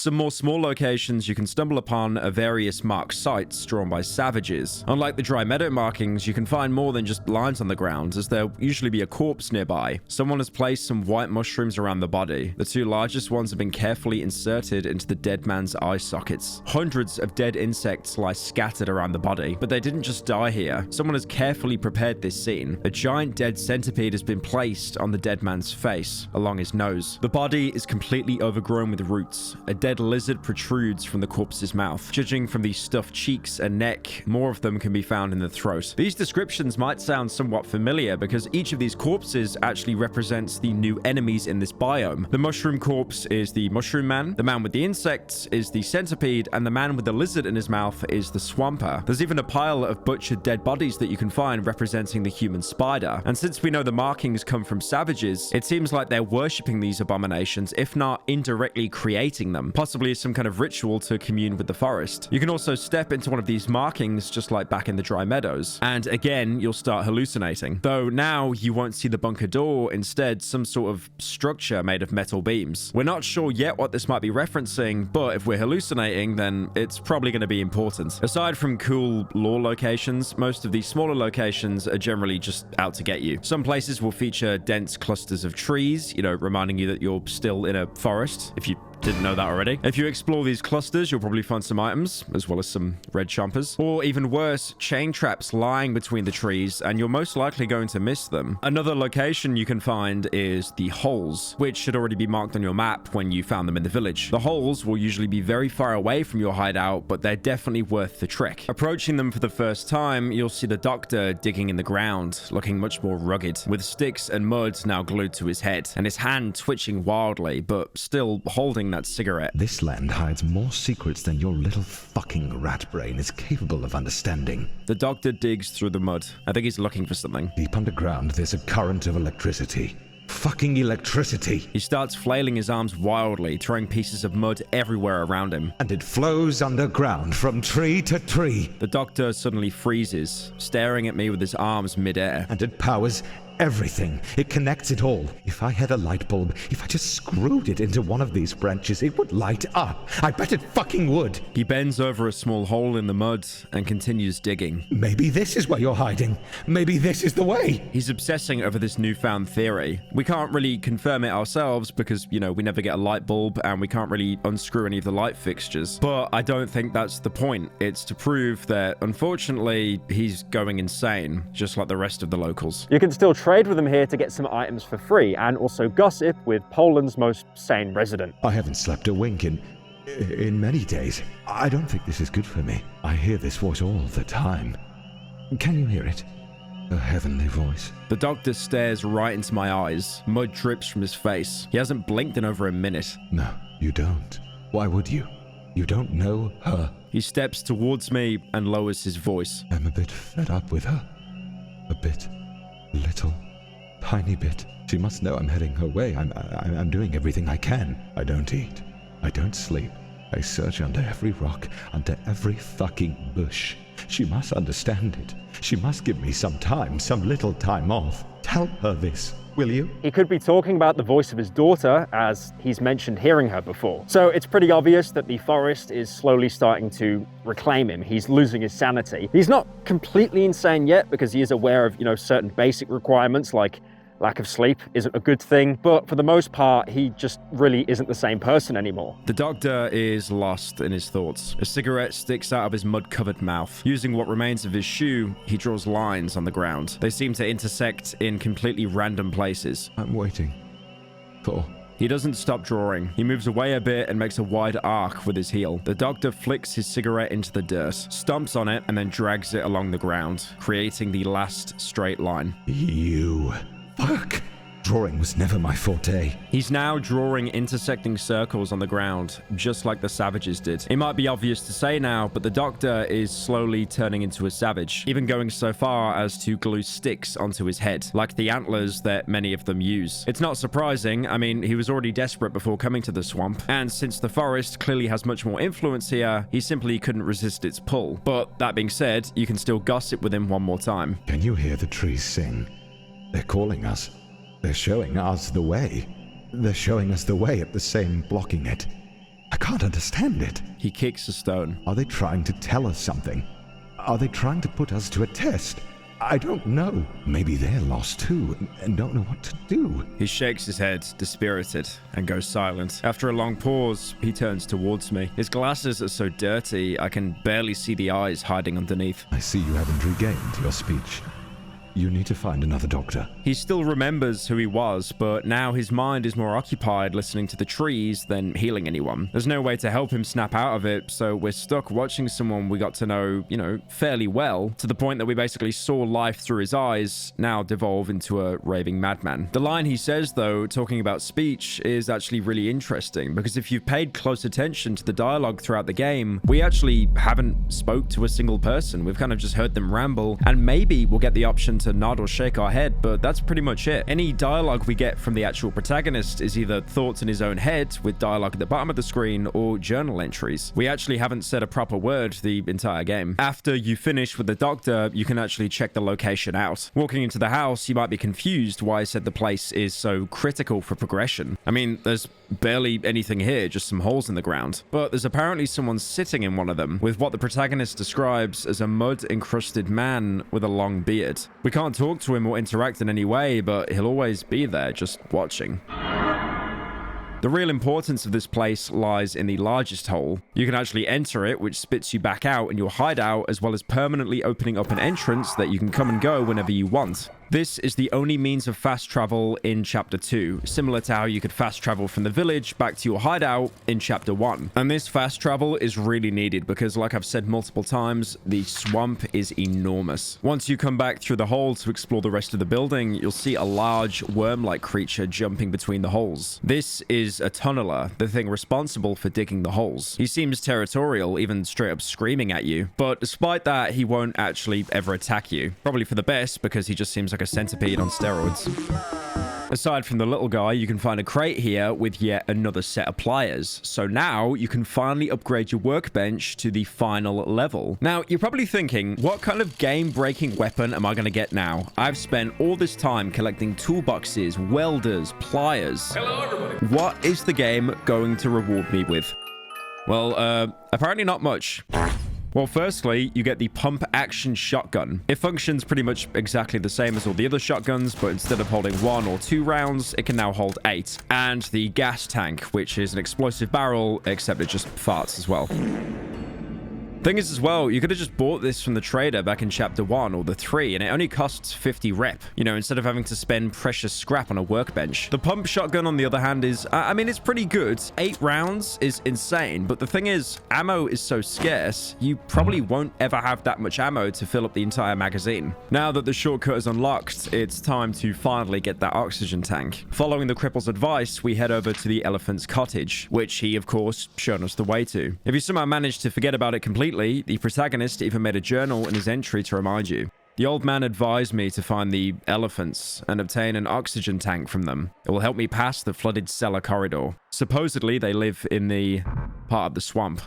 Some more small locations you can stumble upon are various marked sites drawn by savages. Unlike the dry meadow markings, you can find more than just lines on the ground, as there'll usually be a corpse nearby. Someone has placed some white mushrooms around the body. The two largest ones have been carefully inserted into the dead man's eye sockets. Hundreds of dead insects lie scattered around the body, but they didn't just die here. Someone has carefully prepared this scene. A giant dead centipede has been placed on the dead man's face, along his nose. The body is completely overgrown with roots. A dead lizard protrudes from the corpse's mouth. Judging from the stuffed cheeks and neck, more of them can be found in the throat. These descriptions might sound somewhat familiar because each of these corpses actually represents the new enemies in this biome. The mushroom corpse is the mushroom man, the man with the insects is the centipede, and the man with the lizard in his mouth is the swamper. There's even a pile of butchered dead bodies that you can find representing the human spider. And since we know the markings come from savages, it seems like they're worshipping these abominations, if not indirectly creating them, possibly as some kind of ritual to commune with the forest. You can also step into one of these markings just like back in the dry meadows, and again you'll start hallucinating. Though now you won't see the bunker door, instead some sort of structure made of metal beams. We're not sure yet what this might be referencing, but if we're hallucinating, then it's probably going to be important. Aside from cool lore locations, most of these smaller locations are generally just out to get you. Some places will feature dense clusters of trees, reminding you that you're still in a forest, if you didn't know that already. If you explore these clusters, you'll probably find some items, as well as some red chompers. Or even worse, chain traps lying between the trees, and you're most likely going to miss them. Another location you can find is the holes, which should already be marked on your map when you found them in the village. The holes will usually be very far away from your hideout, but they're definitely worth the trek. Approaching them for the first time, you'll see the doctor digging in the ground, looking much more rugged, with sticks and mud now glued to his head, and his hand twitching wildly, but still holding that cigarette. This land hides more secrets than your little fucking rat brain is capable of understanding. The doctor digs through the mud. I think he's looking for something. Deep underground, there's a current of electricity. Fucking electricity. He starts flailing his arms wildly, throwing pieces of mud everywhere around him. And it flows underground from tree to tree. The doctor suddenly freezes, staring at me with his arms midair. And it powers everything. It connects it all. If I had a light bulb, if I just screwed it into one of these branches, it would light up. I bet it fucking would. He bends over a small hole in the mud and continues digging. Maybe this is where you're hiding. Maybe this is the way. He's obsessing over this newfound theory. We can't really confirm it ourselves because, we never get a light bulb and we can't really unscrew any of the light fixtures. But I don't think that's the point. It's to prove that, unfortunately, he's going insane, just like the rest of the locals. You can still trade with them here to get some items for free, and also gossip with Poland's most sane resident. I haven't slept a wink in many days. I don't think this is good for me. I hear this voice all the time. Can you hear it? A heavenly voice. The doctor stares right into my eyes. Mud drips from his face. He hasn't blinked in over a minute. No, you don't. Why would you? You don't know her. He steps towards me and lowers his voice. I'm a bit fed up with her. A bit. Little, tiny bit. She must know I'm heading her way. I'm doing everything I can. I don't eat. I don't sleep. I search under every rock, under every fucking bush. She must understand it. She must give me some time, some little time off. Tell her this, will you? He could be talking about the voice of his daughter, as he's mentioned hearing her before. So it's pretty obvious that the forest is slowly starting to reclaim him. He's losing his sanity. He's not completely insane yet because he is aware of, certain basic requirements like lack of sleep isn't a good thing, but for the most part, he just really isn't the same person anymore. The doctor is lost in his thoughts. A cigarette sticks out of his mud-covered mouth. Using what remains of his shoe, he draws lines on the ground. They seem to intersect in completely random places. I'm waiting for... He doesn't stop drawing. He moves away a bit and makes a wide arc with his heel. The doctor flicks his cigarette into the dirt, stomps on it, and then drags it along the ground, creating the last straight line. You... Fuck! Drawing was never my forte. He's now drawing intersecting circles on the ground, just like the savages did. It might be obvious to say now, but the doctor is slowly turning into a savage, even going so far as to glue sticks onto his head, like the antlers that many of them use. It's not surprising. I mean, he was already desperate before coming to the swamp, and since the forest clearly has much more influence here, he simply couldn't resist its pull. But that being said, you can still gossip with him one more time. Can you hear the trees sing? They're calling us. They're showing us the way. They're showing us the way at the same blocking it. I can't understand it. He kicks a stone. Are they trying to tell us something? Are they trying to put us to a test? I don't know. Maybe they're lost too and don't know what to do. He shakes his head, dispirited, and goes silent. After a long pause, he turns towards me. His glasses are so dirty, I can barely see the eyes hiding underneath. I see you haven't regained your speech. You need to find another doctor. He still remembers who he was, but now his mind is more occupied listening to the trees than healing anyone. There's no way to help him snap out of it, so we're stuck watching someone we got to know, fairly well, to the point that we basically saw life through his eyes now devolve into a raving madman. The line he says, though, talking about speech, is actually really interesting, because if you've paid close attention to the dialogue throughout the game, we actually haven't spoke to a single person. We've kind of just heard them ramble, and maybe we'll get the option to nod or shake our head, but that's pretty much it. Any dialogue we get from the actual protagonist is either thoughts in his own head with dialogue at the bottom of the screen or journal entries. We actually haven't said a proper word the entire game. After you finish with the doctor, you can actually check the location out. Walking into the house, you might be confused why I said the place is so critical for progression. I mean, there's barely anything here, just some holes in the ground. But there's apparently someone sitting in one of them with what the protagonist describes as a mud-encrusted man with a long beard. We can't talk to him or interact in any way, but he'll always be there, just watching. The real importance of this place lies in the largest hole. You can actually enter it, which spits you back out in your hideout, as well as permanently opening up an entrance that you can come and go whenever you want. This is the only means of fast travel in Chapter 2, similar to how you could fast travel from the village back to your hideout in Chapter 1. And this fast travel is really needed because, like I've said multiple times, the swamp is enormous. Once you come back through the hole to explore the rest of the building, you'll see a large worm-like creature jumping between the holes. This is a tunneler, the thing responsible for digging the holes. He seems territorial, even straight up screaming at you, but despite that, he won't actually ever attack you. Probably for the best, because he just seems like a centipede on steroids. Aside from the little guy, you can find a crate here with yet another set of pliers. So now you can finally upgrade your workbench to the final level. Now, you're probably thinking, what kind of game-breaking weapon am I going to get now? I've spent all this time collecting toolboxes, welders, pliers. Hello, everybody. What is the game going to reward me with? Well, apparently not much. Well, firstly, you get the pump-action shotgun. It functions pretty much exactly the same as all the other shotguns, but instead of holding 1 or 2 rounds, it can now hold 8. And the gas tank, which is an explosive barrel, except it just farts as well. Thing is as well, you could have just bought this from the trader back in Chapter 1 or the 3, and it only costs 50 rep, instead of having to spend precious scrap on a workbench. The pump shotgun, on the other hand, is, it's pretty good. 8 rounds is insane, but the thing is, ammo is so scarce, you probably won't ever have that much ammo to fill up the entire magazine. Now that the shortcut is unlocked, it's time to finally get that oxygen tank. Following the cripple's advice, we head over to the elephant's cottage, which he, of course, shown us the way to. If you somehow managed to forget about it completely, the protagonist even made a journal in his entry to remind you. The old man advised me to find the elephants and obtain an oxygen tank from them. It will help me pass the flooded cellar corridor. Supposedly, they live in the part of the swamp.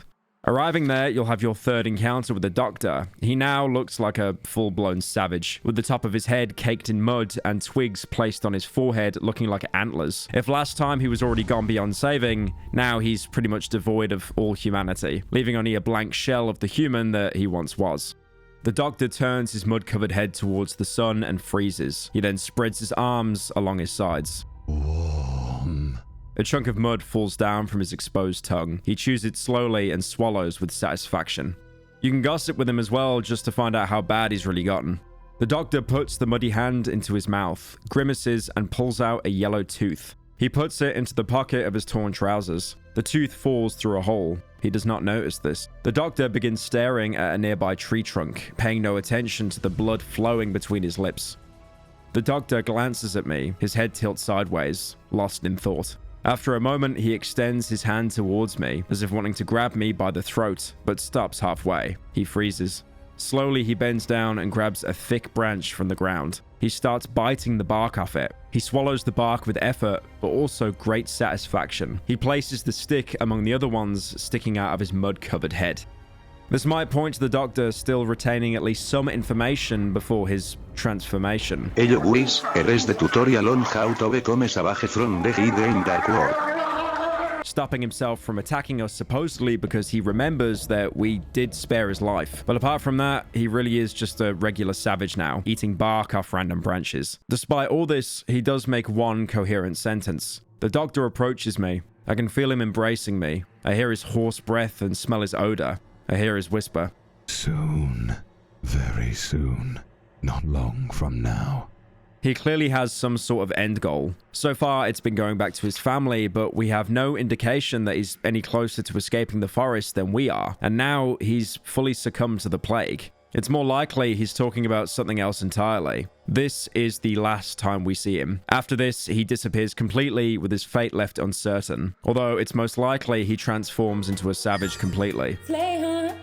Arriving there, you'll have your third encounter with the doctor. He now looks like a full-blown savage, with the top of his head caked in mud and twigs placed on his forehead looking like antlers. If last time he was already gone beyond saving, now he's pretty much devoid of all humanity, leaving only a blank shell of the human that he once was. The doctor turns his mud-covered head towards the sun and freezes. He then spreads his arms along his sides. A chunk of mud falls down from his exposed tongue. He chews it slowly and swallows with satisfaction. You can gossip with him as well, just to find out how bad he's really gotten. The doctor puts the muddy hand into his mouth, grimaces, and pulls out a yellow tooth. He puts it into the pocket of his torn trousers. The tooth falls through a hole. He does not notice this. The doctor begins staring at a nearby tree trunk, paying no attention to the blood flowing between his lips. The doctor glances at me, his head tilts sideways, lost in thought. After a moment, he extends his hand towards me, as if wanting to grab me by the throat, but stops halfway. He freezes. Slowly, he bends down and grabs a thick branch from the ground. He starts biting the bark off it. He swallows the bark with effort, but also great satisfaction. He places the stick among the other ones sticking out of his mud-covered head. This might point to the doctor still retaining at least some information before his transformation. Hello guys, here is the tutorial on how to become a savage from the hide in Darkwood. stopping himself from attacking us supposedly because he remembers that we did spare his life. But apart from that, he really is just a regular savage now, eating bark off random branches. Despite all this, he does make one coherent sentence. The doctor approaches me. I can feel him embracing me. I hear his hoarse breath and smell his odor. I hear his whisper. Soon. Very soon. Not long from now. He clearly has some sort of end goal. So far, it's been going back to his family, but we have no indication that he's any closer to escaping the forest than we are. And now he's fully succumbed to the plague. It's more likely he's talking about something else entirely. This is the last time we see him. After this, he disappears completely with his fate left uncertain. Although it's most likely he transforms into a savage completely.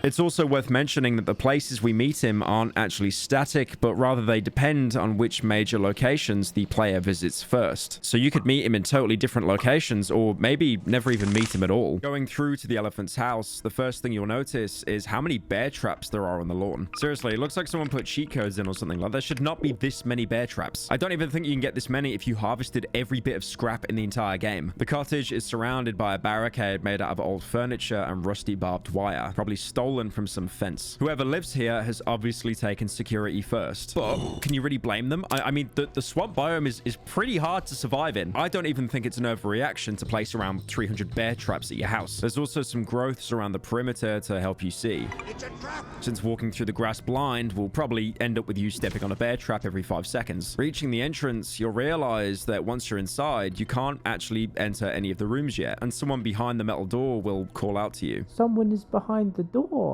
It's also worth mentioning that the places we meet him aren't actually static, but rather they depend on which major locations the player visits first. So you could meet him in totally different locations, or maybe never even meet him at all. Going through to the elephant's house, the first thing you'll notice is how many bear traps there are on the lawn. Seriously, it looks like someone put cheat codes in or something. Like, there should not be this many bear traps. I don't even think you can get this many if you harvested every bit of scrap in the entire game. The cottage is surrounded by a barricade made out of old furniture and rusty barbed wire, probably stolen from some fence. Whoever lives here has obviously taken security first. But can you really blame them? I mean, the swamp biome is pretty hard to survive in. I don't even think it's an overreaction to place around 300 bear traps at your house. There's also some growths around the perimeter to help you see. It's a trap. Since walking through the grass blind will probably end up with you stepping on a bear trap every 5 seconds. Reaching the entrance, you'll realize that once you're inside, you can't actually enter any of the rooms yet, and someone behind the metal door will call out to you. Someone is behind the door.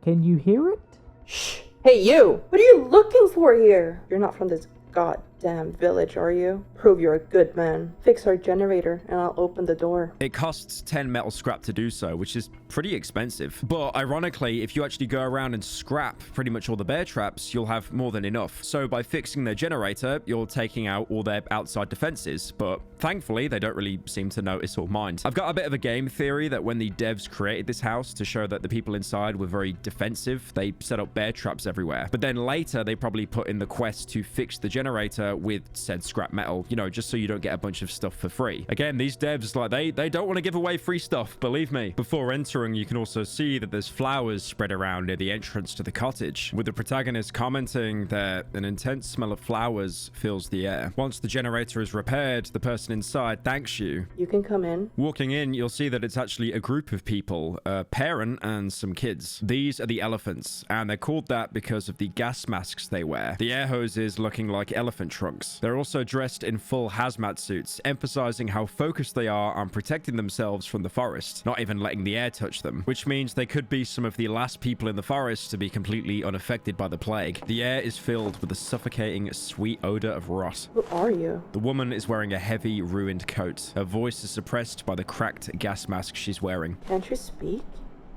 Can you hear it? Shh! Hey you! What are you looking for here? You're not from this goddamn village, are you? Prove you're a good man. Fix our generator and I'll open the door. It costs 10 metal scrap to do so, which is pretty expensive. But ironically, if you actually go around and scrap pretty much all the bear traps, you'll have more than enough. So by fixing their generator, you're taking out all their outside defenses. But thankfully, they don't really seem to notice or mind. I've got a bit of a game theory that when the devs created this house to show that the people inside were very defensive, they set up bear traps everywhere. But then later, they probably put in the quest to fix the generator with said scrap metal, you know, just so you don't get a bunch of stuff for free. Again, these devs, like, they don't want to give away free stuff, believe me. Before entering, you can also see that there's flowers spread around near the entrance to the cottage, with the protagonist commenting that an intense smell of flowers fills the air. Once the generator is repaired, the person inside thanks you. You can come in. Walking in, you'll see that it's actually a group of people, a parent and some kids. These are the elephants, and they're called that because of the gas masks they wear. The air hoses looking like elephant trunks. They're also dressed in full hazmat suits, emphasizing how focused they are on protecting themselves from the forest, not even letting the air touch them, which means they could be some of the last people in the forest to be completely unaffected by the plague. The air is filled with a suffocating, sweet odor of rot. Who are you? The woman is wearing a heavy, ruined coat. Her voice is suppressed by the cracked gas mask she's wearing. Can't you speak?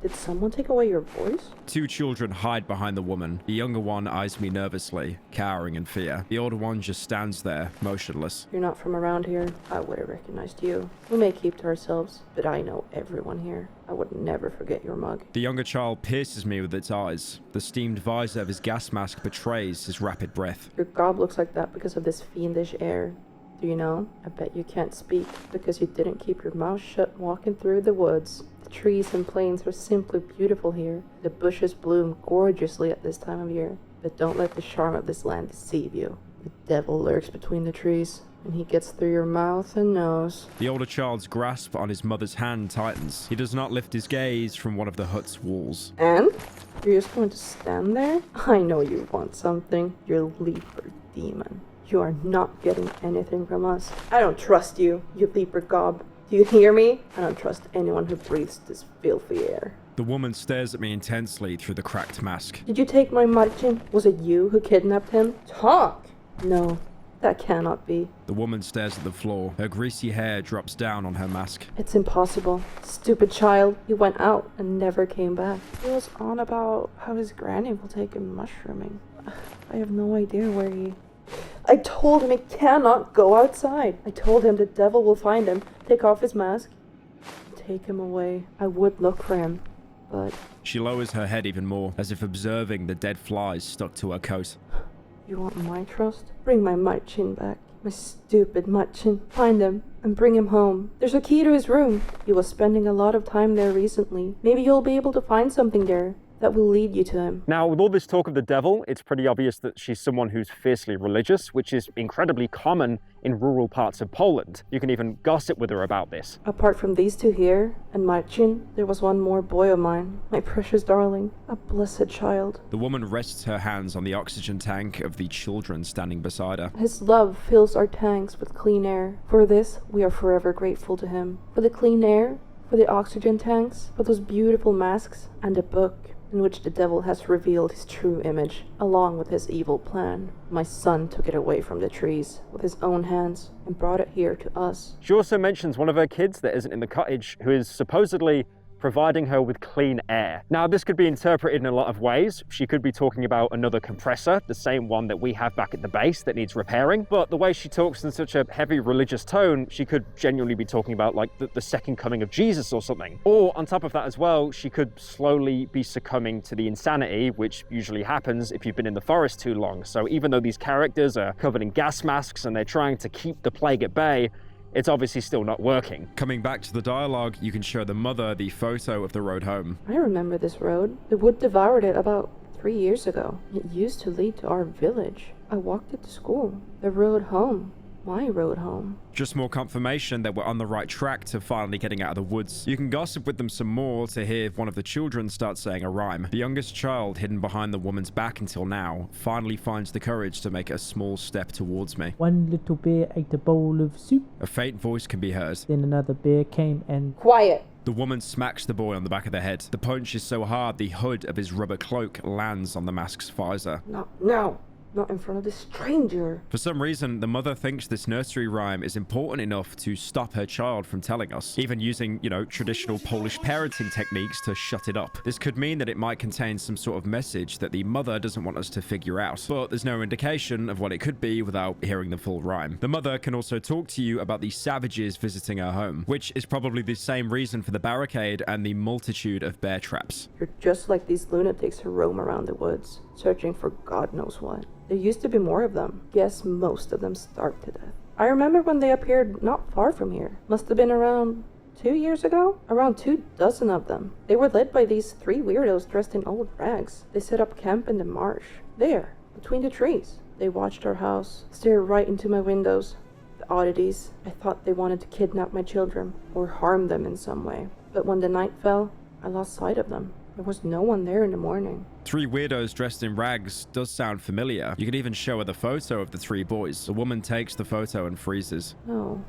Did someone take away your voice? 2 children hide behind the woman. The younger one eyes me nervously, cowering in fear. The older one just stands there, motionless. You're not from around here. I would have recognized you. We may keep to ourselves, but I know everyone here. I would never forget your mug. The younger child pierces me with its eyes. The steamed visor of his gas mask betrays his rapid breath. Your gob looks like that because of this fiendish air. Do you know? I bet you can't speak because you didn't keep your mouth shut walking through the woods. The trees and plains are simply beautiful here. The bushes bloom gorgeously at this time of year. But don't let the charm of this land deceive you. The devil lurks between the trees, and he gets through your mouth and nose. The older child's grasp on his mother's hand tightens. He does not lift his gaze from one of the hut's walls. And? You're just going to stand there? I know you want something. You're leaper demon. You are not getting anything from us. I don't trust you, you leaper gob. Do you hear me? I don't trust anyone who breathes this filthy air. The woman stares at me intensely through the cracked mask. Did you take my Marcin? Was it you who kidnapped him? Talk! No, that cannot be. The woman stares at the floor. Her greasy hair drops down on her mask. It's impossible. Stupid child. He went out and never came back. He was on about how his granny will take him mushrooming. I have no idea where he... I told him he cannot go outside. I told him the devil will find him, take off his mask, and take him away. I would look for him, but... She lowers her head even more, as if observing the dead flies stuck to her coat. You want my trust? Bring my Marcin back. My stupid Machin. Find him and bring him home. There's a key to his room. He was spending a lot of time there recently. Maybe you'll be able to find something there that will lead you to him. Now, with all this talk of the devil, it's pretty obvious that she's someone who's fiercely religious, which is incredibly common in rural parts of Poland. You can even gossip with her about this. Apart from these two here and Marcin, there was one more boy of mine, my precious darling, a blessed child. The woman rests her hands on the oxygen tank of the children standing beside her. His love fills our tanks with clean air. For this, we are forever grateful to him. For the clean air, for the oxygen tanks, for those beautiful masks, and a book in which the devil has revealed his true image, along with his evil plan. My son took it away from the trees with his own hands and brought it here to us. She also mentions one of her kids that isn't in the cottage, who is supposedly providing her with clean air. Now, this could be interpreted in a lot of ways. She could be talking about another compressor, the same one that we have back at the base that needs repairing. But the way she talks in such a heavy religious tone, she could genuinely be talking about like the second coming of Jesus or something. Or on top of that as well, she could slowly be succumbing to the insanity, which usually happens if you've been in the forest too long. So even though these characters are covered in gas masks and they're trying to keep the plague at bay, it's obviously still not working. Coming back to the dialogue, you can show the mother the photo of the road home. I remember this road. The wood devoured it about 3 years ago. It used to lead to our village. I walked it to school. The road home. My road home. Just more confirmation that we're on the right track to finally getting out of the woods. You can gossip with them some more to hear one of the children start saying a rhyme. The youngest child, hidden behind the woman's back until now, finally finds the courage to make a small step towards me. One little bear ate a bowl of soup. A faint voice can be heard. Then another bear came and... Quiet! The woman smacks the boy on the back of the head. The punch is so hard the hood of his rubber cloak lands on the mask's visor. No. Not in front of this stranger. For some reason, the mother thinks this nursery rhyme is important enough to stop her child from telling us, even using, traditional Polish parenting techniques to shut it up. This could mean that it might contain some sort of message that the mother doesn't want us to figure out, but there's no indication of what it could be without hearing the full rhyme. The mother can also talk to you about the savages visiting her home, which is probably the same reason for the barricade and the multitude of bear traps. You're just like these lunatics who roam around the woods, searching for God knows what. There used to be more of them. Guess most of them starved to death. I remember when they appeared not far from here. Must have been around 2 years ago? Around 24 of them. They were led by these 3 weirdos dressed in old rags. They set up camp in the marsh. There, between the trees. They watched our house, stared right into my windows. The oddities. I thought they wanted to kidnap my children, or harm them in some way. But when the night fell, I lost sight of them. There was no one there in the morning. 3 weirdos dressed in rags does sound familiar. You could even show her the photo of the 3 boys. The woman takes the photo and freezes. No,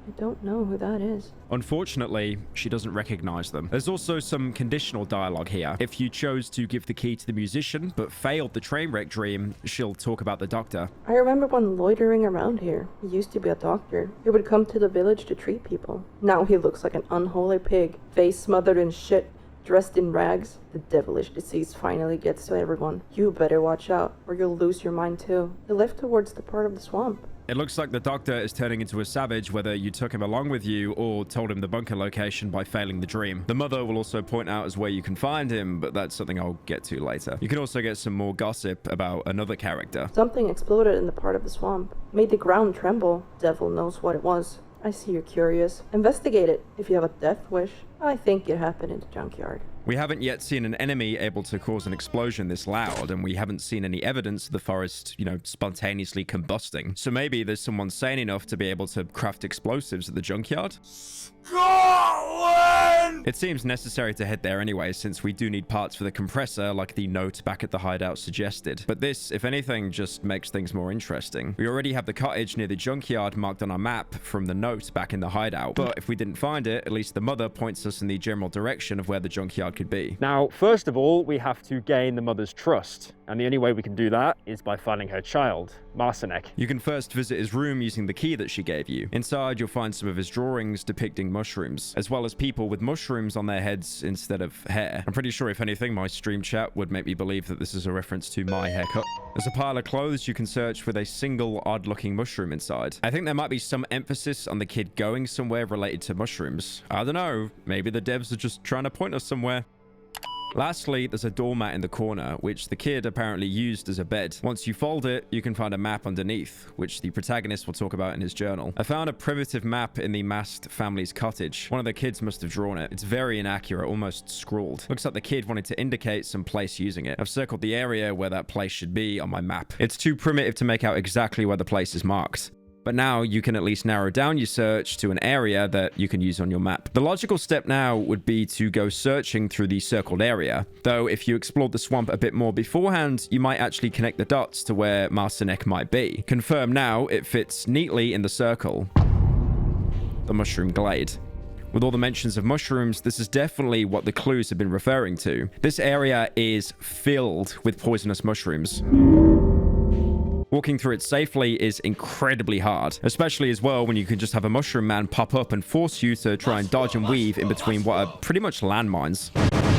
I don't know who that is. Unfortunately, she doesn't recognize them. There's also some conditional dialogue here. If you chose to give the key to the musician, but failed the train wreck dream, she'll talk about the doctor. I remember one loitering around here. He used to be a doctor. He would come to the village to treat people. Now he looks like an unholy pig, face smothered in shit, dressed in rags. The devilish disease finally gets to everyone. You better watch out, or you'll lose your mind too. They left towards the part of the swamp. It looks like the doctor is turning into a savage whether you took him along with you or told him the bunker location by failing the dream. The mother will also point out as where you can find him, but that's something I'll get to later. You can also get some more gossip about another character. Something exploded in the part of the swamp. Made the ground tremble. Devil knows what it was. I see you're curious. Investigate it. If you have a death wish, I think it happened in the junkyard. We haven't yet seen an enemy able to cause an explosion this loud, and we haven't seen any evidence of the forest, spontaneously combusting. So maybe there's someone sane enough to be able to craft explosives at the junkyard? Scotland! It seems necessary to head there anyway, since we do need parts for the compressor, like the note back at the hideout suggested. But this, if anything, just makes things more interesting. We already have the cottage near the junkyard marked on our map from the note back in the hideout. But if we didn't find it, at least the mother points us in the general direction of where the junkyard could be. Now, first of all, we have to gain the mother's trust. And the only way we can do that is by finding her child, Marcinek. You can first visit his room using the key that she gave you. Inside, you'll find some of his drawings depicting mushrooms, as well as people with mushrooms on their heads instead of hair. I'm pretty sure, if anything, my stream chat would make me believe that this is a reference to my haircut. There's a pile of clothes you can search with a single odd-looking mushroom inside. I think there might be some emphasis on the kid going somewhere related to mushrooms. I don't know. Maybe the devs are just trying to point us somewhere. Lastly, there's a doormat in the corner, which the kid apparently used as a bed. Once you fold it, you can find a map underneath, which the protagonist will talk about in his journal. I found a primitive map in the masked family's cottage. One of the kids must have drawn it. It's very inaccurate, almost scrawled. Looks like the kid wanted to indicate some place using it. I've circled the area where that place should be on my map. It's too primitive to make out exactly where the place is marked. But now you can at least narrow down your search to an area that you can use on your map. The logical step now would be to go searching through the circled area, though if you explored the swamp a bit more beforehand, you might actually connect the dots to where Marcinek might be. Confirm now, it fits neatly in the circle. The mushroom glade. With all the mentions of mushrooms, this is definitely what the clues have been referring to. This area is filled with poisonous mushrooms. Walking through it safely is incredibly hard, especially as well when you can just have a mushroom man pop up and force you to try and dodge and weave in between what are pretty much landmines.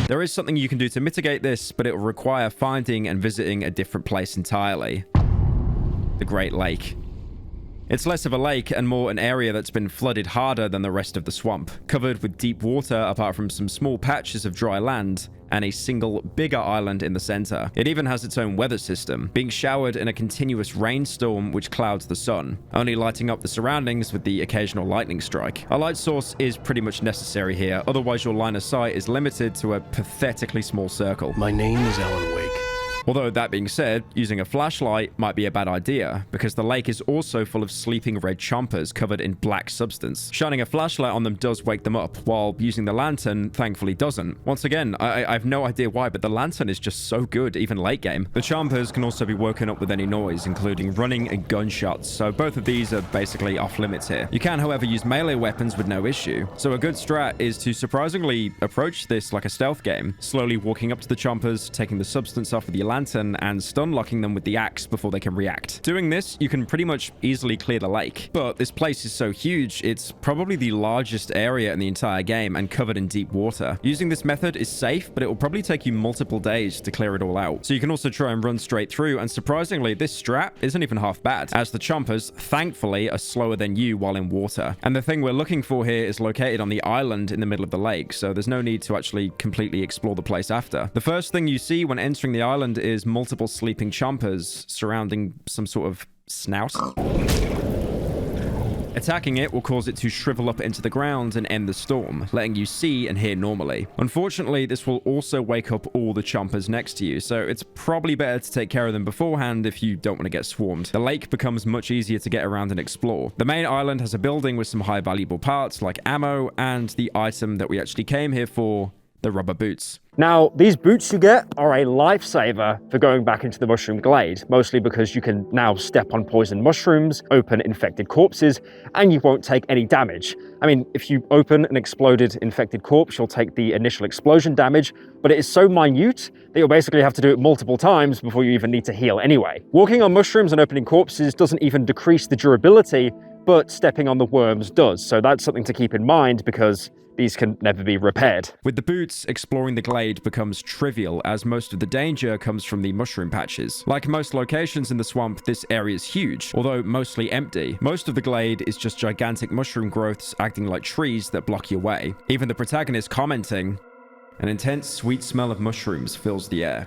There is something you can do to mitigate this, but it will require finding and visiting a different place entirely. The Great Lake. It's less of a lake and more an area that's been flooded harder than the rest of the swamp, covered with deep water apart from some small patches of dry land and a single bigger island in the center. It even has its own weather system, being showered in a continuous rainstorm which clouds the sun, only lighting up the surroundings with the occasional lightning strike. A light source is pretty much necessary here, otherwise your line of sight is limited to a pathetically small circle. My name is Alan Wake. Although that being said, using a flashlight might be a bad idea, because the lake is also full of sleeping red chompers covered in black substance. Shining a flashlight on them does wake them up, while using the lantern thankfully doesn't. Once again, I have no idea why, but the lantern is just so good, even late game. The chompers can also be woken up with any noise, including running and gunshots, so both of these are basically off limits here. You can, however, use melee weapons with no issue, so a good strat is to surprisingly approach this like a stealth game, slowly walking up to the chompers, taking the substance off with your lantern, and stun locking them with the axe before they can react. Doing this, you can pretty much easily clear the lake, but this place is so huge, it's probably the largest area in the entire game and covered in deep water. Using this method is safe, but it will probably take you multiple days to clear it all out. So you can also try and run straight through, and surprisingly, this strat isn't even half bad, as the chompers, thankfully, are slower than you while in water. And the thing we're looking for here is located on the island in the middle of the lake, so there's no need to actually completely explore the place after. The first thing you see when entering the island is multiple sleeping chompers surrounding some sort of snout. Attacking it will cause it to shrivel up into the ground and end the storm, letting you see and hear normally. Unfortunately, this will also wake up all the chompers next to you, so it's probably better to take care of them beforehand if you don't want to get swarmed. The lake becomes much easier to get around and explore. The main island has a building with some high valuable parts like ammo and the item that we actually came here for, the rubber boots. Now, these boots you get are a lifesaver for going back into the mushroom glade, mostly because you can now step on poisoned mushrooms, open infected corpses, and you won't take any damage. I mean, if you open an exploded infected corpse, you'll take the initial explosion damage, but it is so minute that you'll basically have to do it multiple times before you even need to heal anyway. Walking on mushrooms and opening corpses doesn't even decrease the durability, but stepping on the worms does, so that's something to keep in mind because these can never be repaired. With the boots, exploring the glade becomes trivial as most of the danger comes from the mushroom patches. Like most locations in the swamp, this area is huge, although mostly empty. Most of the glade is just gigantic mushroom growths acting like trees that block your way. Even the protagonist commenting, "An intense sweet smell of mushrooms fills the air."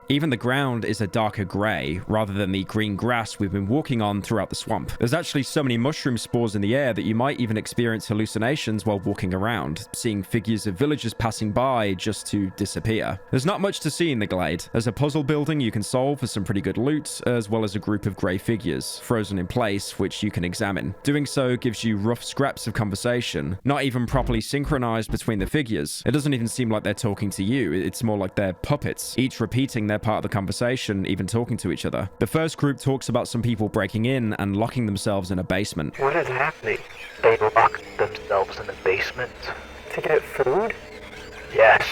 Even the ground is a darker grey, rather than the green grass we've been walking on throughout the swamp. There's actually so many mushroom spores in the air that you might even experience hallucinations while walking around, seeing figures of villagers passing by just to disappear. There's not much to see in the glade. There's a puzzle building you can solve for some pretty good loot, as well as a group of grey figures, frozen in place, which you can examine. Doing so gives you rough scraps of conversation, not even properly synchronized between the figures. It doesn't even seem like they're talking to you, it's more like they're puppets, each repeating their part of the conversation, even talking to each other. The first group talks about some people breaking in and locking themselves in a basement. What is happening? They locked themselves in the basement to get food? Yes,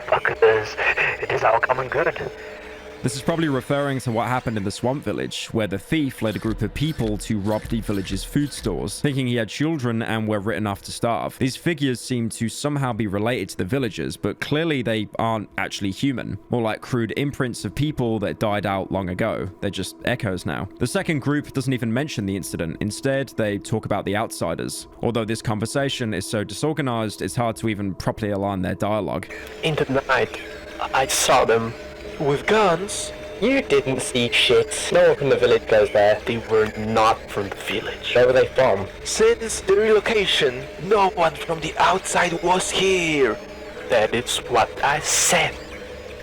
because it is all common good. This is probably referring to what happened in the swamp village, where the thief led a group of people to rob the village's food stores, thinking he had children and were written off to starve. These figures seem to somehow be related to the villagers, but clearly they aren't actually human. More like crude imprints of people that died out long ago. They're just echoes now. The second group doesn't even mention the incident. Instead, they talk about the outsiders. Although this conversation is so disorganized, it's hard to even properly align their dialogue. Into the night, I saw them. With guns? You didn't see shit. No one from the village goes there. They were not from the village. Where were they from? Since the relocation, no one from the outside was here. That is what I said.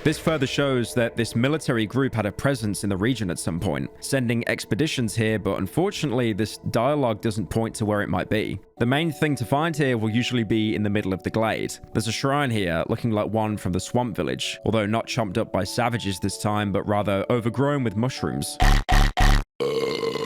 This further shows that this military group had a presence in the region at some point, sending expeditions here, but unfortunately this dialogue doesn't point to where it might be. The main thing to find here will usually be in the middle of the glade. There's a shrine here looking like one from the swamp village, although not chomped up by savages this time, but rather overgrown with mushrooms.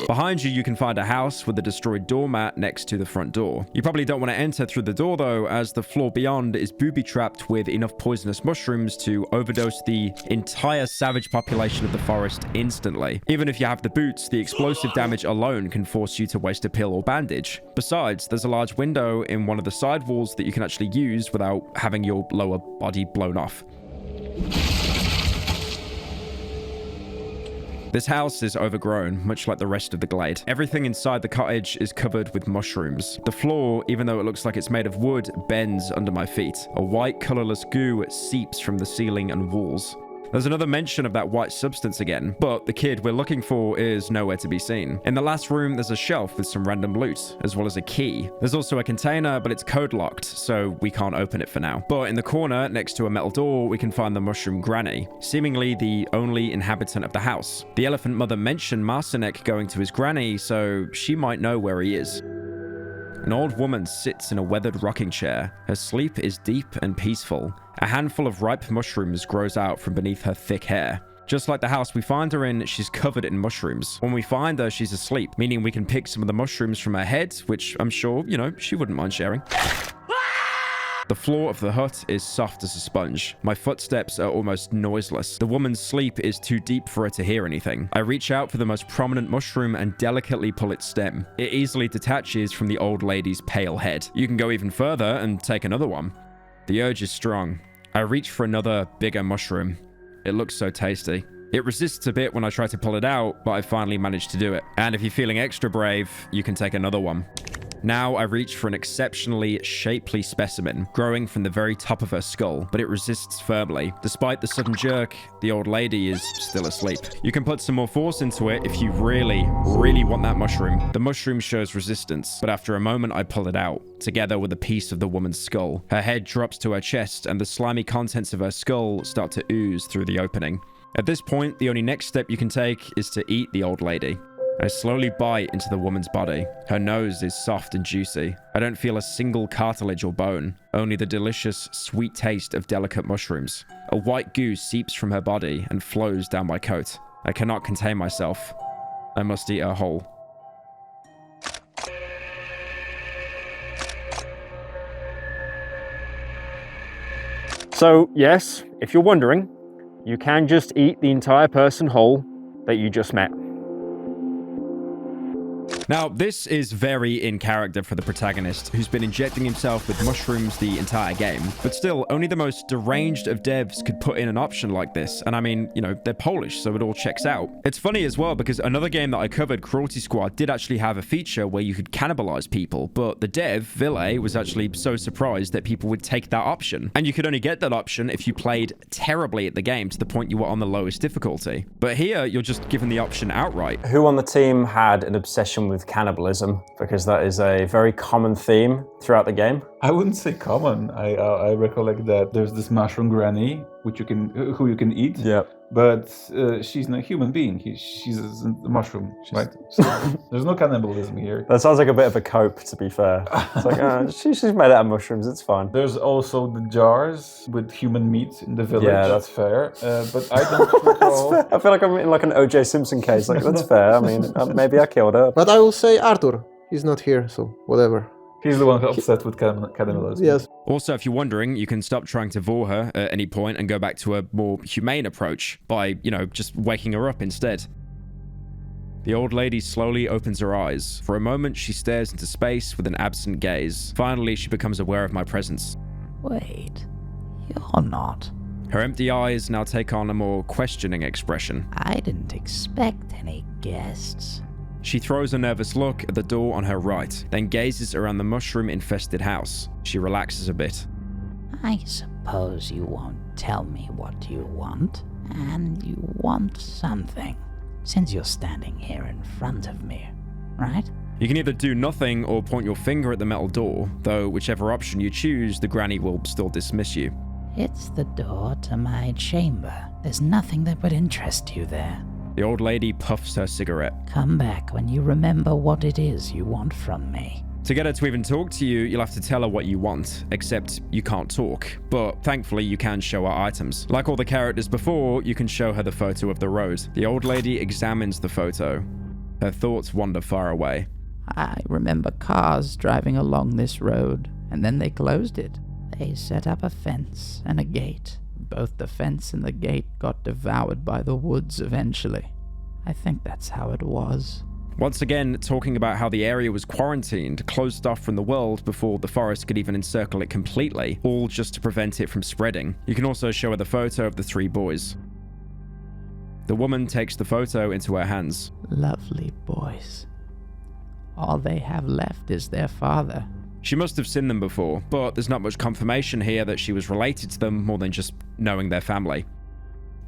Behind you, you can find a house with a destroyed doormat next to the front door. You probably don't want to enter through the door though, as the floor beyond is booby-trapped with enough poisonous mushrooms to overdose the entire savage population of the forest instantly. Even if you have the boots, the explosive damage alone can force you to waste a pill or bandage. Besides, there's a large window in one of the side walls that you can actually use without having your lower body blown off. This house is overgrown, much like the rest of the glade. Everything inside the cottage is covered with mushrooms. The floor, even though it looks like it's made of wood, bends under my feet. A white, colorless goo seeps from the ceiling and walls. There's another mention of that white substance again, but the kid we're looking for is nowhere to be seen. In the last room, there's a shelf with some random loot, as well as a key. There's also a container, but it's code locked, so we can't open it for now. But in the corner, next to a metal door, we can find the mushroom granny, seemingly the only inhabitant of the house. The elephant mother mentioned Marcinek going to his granny, so she might know where he is. An old woman sits in a weathered rocking chair. Her sleep is deep and peaceful. A handful of ripe mushrooms grows out from beneath her thick hair. Just like the house we find her in, she's covered in mushrooms. When we find her, she's asleep, meaning we can pick some of the mushrooms from her head, which I'm sure, she wouldn't mind sharing. The floor of the hut is soft as a sponge. My footsteps are almost noiseless. The woman's sleep is too deep for her to hear anything. I reach out for the most prominent mushroom and delicately pull its stem. It easily detaches from the old lady's pale head. You can go even further and take another one. The urge is strong. I reach for another, bigger mushroom. It looks so tasty. It resists a bit when I try to pull it out, but I finally managed to do it. And if you're feeling extra brave, you can take another one. Now I reach for an exceptionally shapely specimen, growing from the very top of her skull, but it resists firmly. Despite the sudden jerk, the old lady is still asleep. You can put some more force into it if you really want that mushroom. The mushroom shows resistance, but after a moment I pull it out, together with a piece of the woman's skull. Her head drops to her chest, and the slimy contents of her skull start to ooze through the opening. At this point, the only next step you can take is to eat the old lady. I slowly bite into the woman's body. Her nose is soft and juicy. I don't feel a single cartilage or bone, only the delicious, sweet taste of delicate mushrooms. A white goo seeps from her body and flows down my coat. I cannot contain myself. I must eat her whole. So, yes, if you're wondering, you can just eat the entire person whole that you just met. Now, this is very in character for the protagonist, who's been injecting himself with mushrooms the entire game. But still, only the most deranged of devs could put in an option like this. And I mean, they're Polish, so it all checks out. It's funny as well, because another game that I covered, Cruelty Squad, did actually have a feature where you could cannibalize people. But the dev, Ville, was actually so surprised that people would take that option. And you could only get that option if you played terribly at the game, to the point you were on the lowest difficulty. But here, you're just given the option outright. Who on the team had an obsession with cannibalism? Because that is a very common theme throughout the game. I wouldn't say common. I recollect that there's this mushroom granny, who you can eat. Yeah. But she's not a human being. She's a mushroom, right? So there's no cannibalism here. That sounds like a bit of a cope, to be fair. It's like, she's made out of mushrooms, it's fine. There's also the jars with human meat in the village. Yeah, that's fair. But I don't recall... That's fair. I feel like I'm in like an O.J. Simpson case. Like, that's fair. I mean, maybe I killed her. But I will say Arthur. He's not here, so whatever. He's the one who's upset with cannibalism. Yes. Also, if you're wondering, you can stop trying to vore her at any point and go back to a more humane approach by, just waking her up instead. The old lady slowly opens her eyes. For a moment, she stares into space with an absent gaze. Finally, she becomes aware of my presence. Wait, you're not. Her empty eyes now take on a more questioning expression. I didn't expect any guests. She throws a nervous look at the door on her right, then gazes around the mushroom-infested house. She relaxes a bit. I suppose you won't tell me what you want, and you want something, since you're standing here in front of me, right? You can either do nothing or point your finger at the metal door, though whichever option you choose, the granny will still dismiss you. It's the door to my chamber. There's nothing that would interest you there. The old lady puffs her cigarette. Come back when you remember what it is you want from me. To get her to even talk to you, you'll have to tell her what you want, except you can't talk. But thankfully, you can show her items. Like all the characters before, you can show her the photo of the road. The old lady examines the photo. Her thoughts wander far away. I remember cars driving along this road, and then they closed it. They set up a fence and a gate. Both the fence and the gate got devoured by the woods eventually. I think that's how it was. Once again, talking about how the area was quarantined, closed off from the world before the forest could even encircle it completely, all just to prevent it from spreading. You can also show her the photo of the 3 boys. The woman takes the photo into her hands. Lovely boys. All they have left is their father. She must have seen them before, but there's not much confirmation here that she was related to them more than just knowing their family.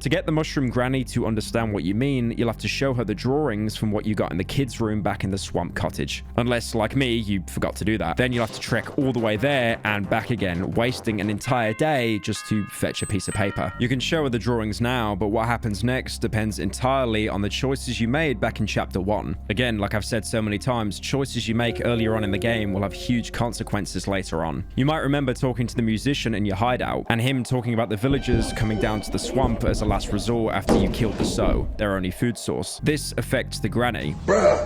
To get the mushroom granny to understand what you mean, you'll have to show her the drawings from what you got in the kids' room back in the swamp cottage. Unless, like me, you forgot to do that. Then you'll have to trek all the way there and back again, wasting an entire day just to fetch a piece of paper. You can show her the drawings now, but what happens next depends entirely on the choices you made back in Chapter 1. Again, like I've said so many times, choices you make earlier on in the game will have huge consequences later on. You might remember talking to the musician in your hideout, and him talking about the villagers coming down to the swamp as a last resort after you killed the sow, their only food source. This affects the granny,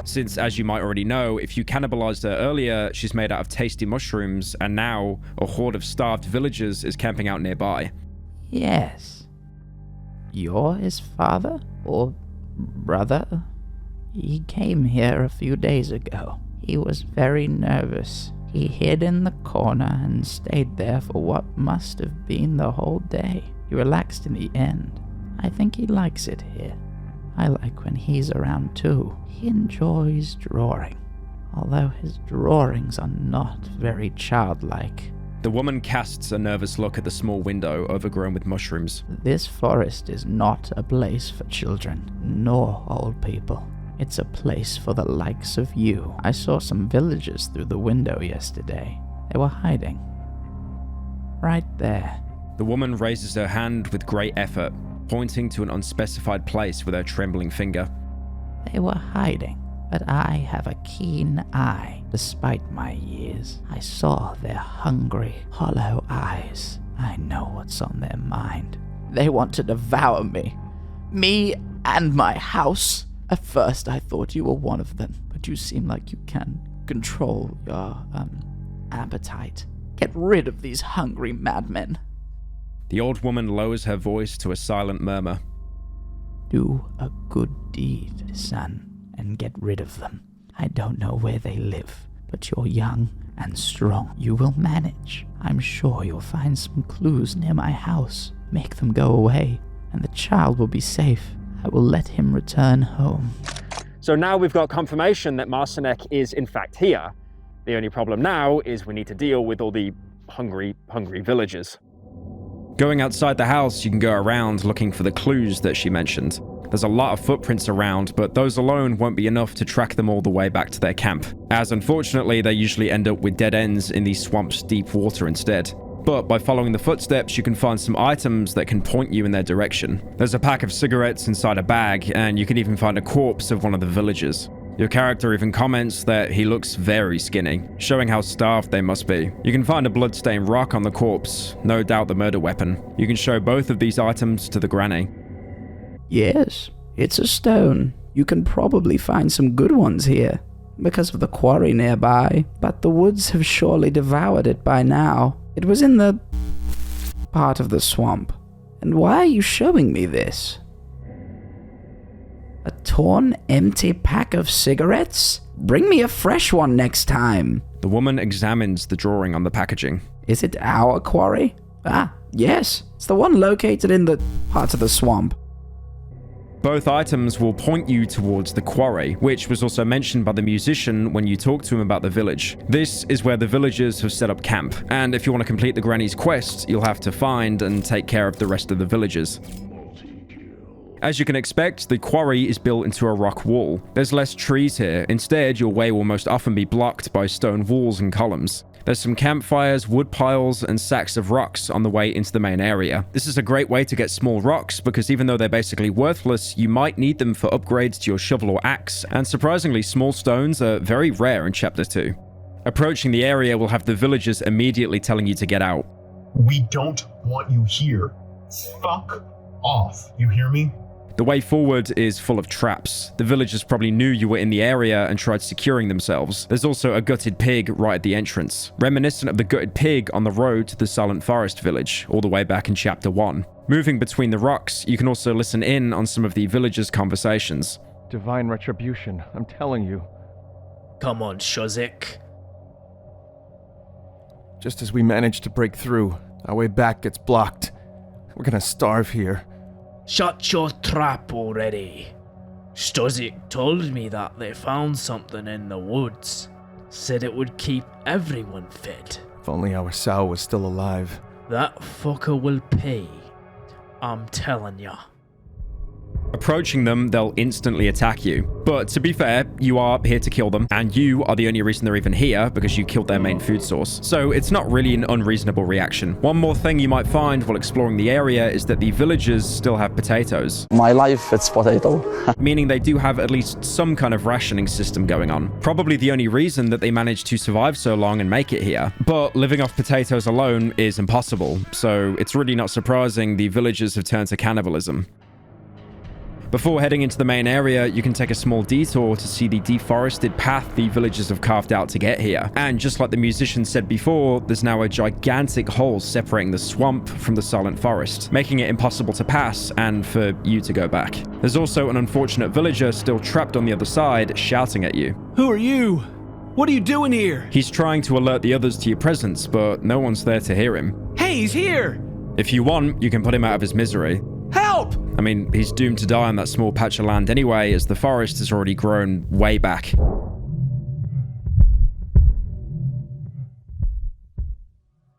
since as you might already know, if you cannibalized her earlier, she's made out of tasty mushrooms, and now a horde of starved villagers is camping out nearby. Yes. You're his father? Or brother? He came here a few days ago. He was very nervous. He hid in the corner and stayed there for what must have been the whole day. He relaxed in the end. I think he likes it here. I like when he's around too. He enjoys drawing, although his drawings are not very childlike. The woman casts a nervous look at the small window overgrown with mushrooms. This forest is not a place for children, nor old people. It's a place for the likes of you. I saw some villagers through the window yesterday. They were hiding. Right there. The woman raises her hand with great effort, pointing to an unspecified place with her trembling finger. They were hiding, but I have a keen eye. Despite my years, I saw their hungry, hollow eyes. I know what's on their mind. They want to devour me. Me and my house. At first I thought you were one of them, but you seem like you can control your, appetite. Get rid of these hungry madmen. The old woman lowers her voice to a silent murmur. Do a good deed, son, and get rid of them. I don't know where they live, but you're young and strong. You will manage. I'm sure you'll find some clues near my house. Make them go away, and the child will be safe. I will let him return home. So now we've got confirmation that Marcinek is in fact here. The only problem now is we need to deal with all the hungry villagers. Going outside the house, you can go around looking for the clues that she mentioned. There's a lot of footprints around, but those alone won't be enough to track them all the way back to their camp, as unfortunately they usually end up with dead ends in these swamps' deep water instead. But by following the footsteps, you can find some items that can point you in their direction. There's a pack of cigarettes inside a bag, and you can even find a corpse of one of the villagers. Your character even comments that he looks very skinny, showing how starved they must be. You can find a bloodstained rock on the corpse, no doubt the murder weapon. You can show both of these items to the granny. Yes, it's a stone. You can probably find some good ones here, because of the quarry nearby, but the woods have surely devoured it by now. It was in the part of the swamp. And why are you showing me this? A torn, empty pack of cigarettes? Bring me a fresh one next time. The woman examines the drawing on the packaging. Is it our quarry? Ah, yes. It's the one located in the part of the swamp. Both items will point you towards the quarry, which was also mentioned by the musician when you talked to him about the village. This is where the villagers have set up camp, and if you want to complete the granny's quest, you'll have to find and take care of the rest of the villagers. As you can expect, the quarry is built into a rock wall. There's less trees here. Instead, your way will most often be blocked by stone walls and columns. There's some campfires, wood piles, and sacks of rocks on the way into the main area. This is a great way to get small rocks because even though they're basically worthless, you might need them for upgrades to your shovel or axe, and surprisingly, small stones are very rare in Chapter 2. Approaching the area will have the villagers immediately telling you to get out. We don't want you here. Fuck off, you hear me? The way forward is full of traps. The villagers probably knew you were in the area and tried securing themselves. There's also a gutted pig right at the entrance, reminiscent of the gutted pig on the road to the Silent Forest village, all the way back in Chapter 1. Moving between the rocks, you can also listen in on some of the villagers' conversations. Divine retribution, I'm telling you. Come on, Shozek. Just as we manage to break through, our way back gets blocked. We're gonna starve here. Shut your trap already. Stozik told me that they found something in the woods. Said it would keep everyone fed. If only our sow was still alive. That fucker will pay. I'm telling ya. Approaching them, they'll instantly attack you. But to be fair, you are here to kill them, and you are the only reason they're even here because you killed their main food source. So it's not really an unreasonable reaction. One more thing you might find while exploring the area is that the villagers still have potatoes. My life, it's potato. Meaning they do have at least some kind of rationing system going on. Probably the only reason that they managed to survive so long and make it here. But living off potatoes alone is impossible, so it's really not surprising the villagers have turned to cannibalism. Before heading into the main area, you can take a small detour to see the deforested path the villagers have carved out to get here. And just like the musician said before, there's now a gigantic hole separating the swamp from the Silent Forest, making it impossible to pass and for you to go back. There's also an unfortunate villager still trapped on the other side, shouting at you. Who are you? What are you doing here? He's trying to alert the others to your presence, but no one's there to hear him. Hey, he's here! If you want, you can put him out of his misery. Help! I mean, he's doomed to die on that small patch of land anyway, as the forest has already grown way back.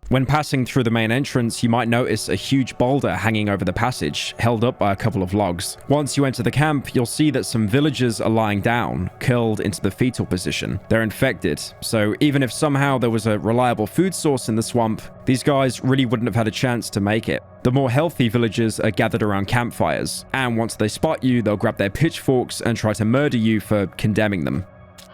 When passing through the main entrance, you might notice a huge boulder hanging over the passage, held up by a couple of logs. Once you enter the camp, you'll see that some villagers are lying down, curled into the fetal position. They're infected, so even if somehow there was a reliable food source in the swamp, these guys really wouldn't have had a chance to make it. The more healthy villagers are gathered around campfires, and once they spot you, they'll grab their pitchforks and try to murder you for condemning them.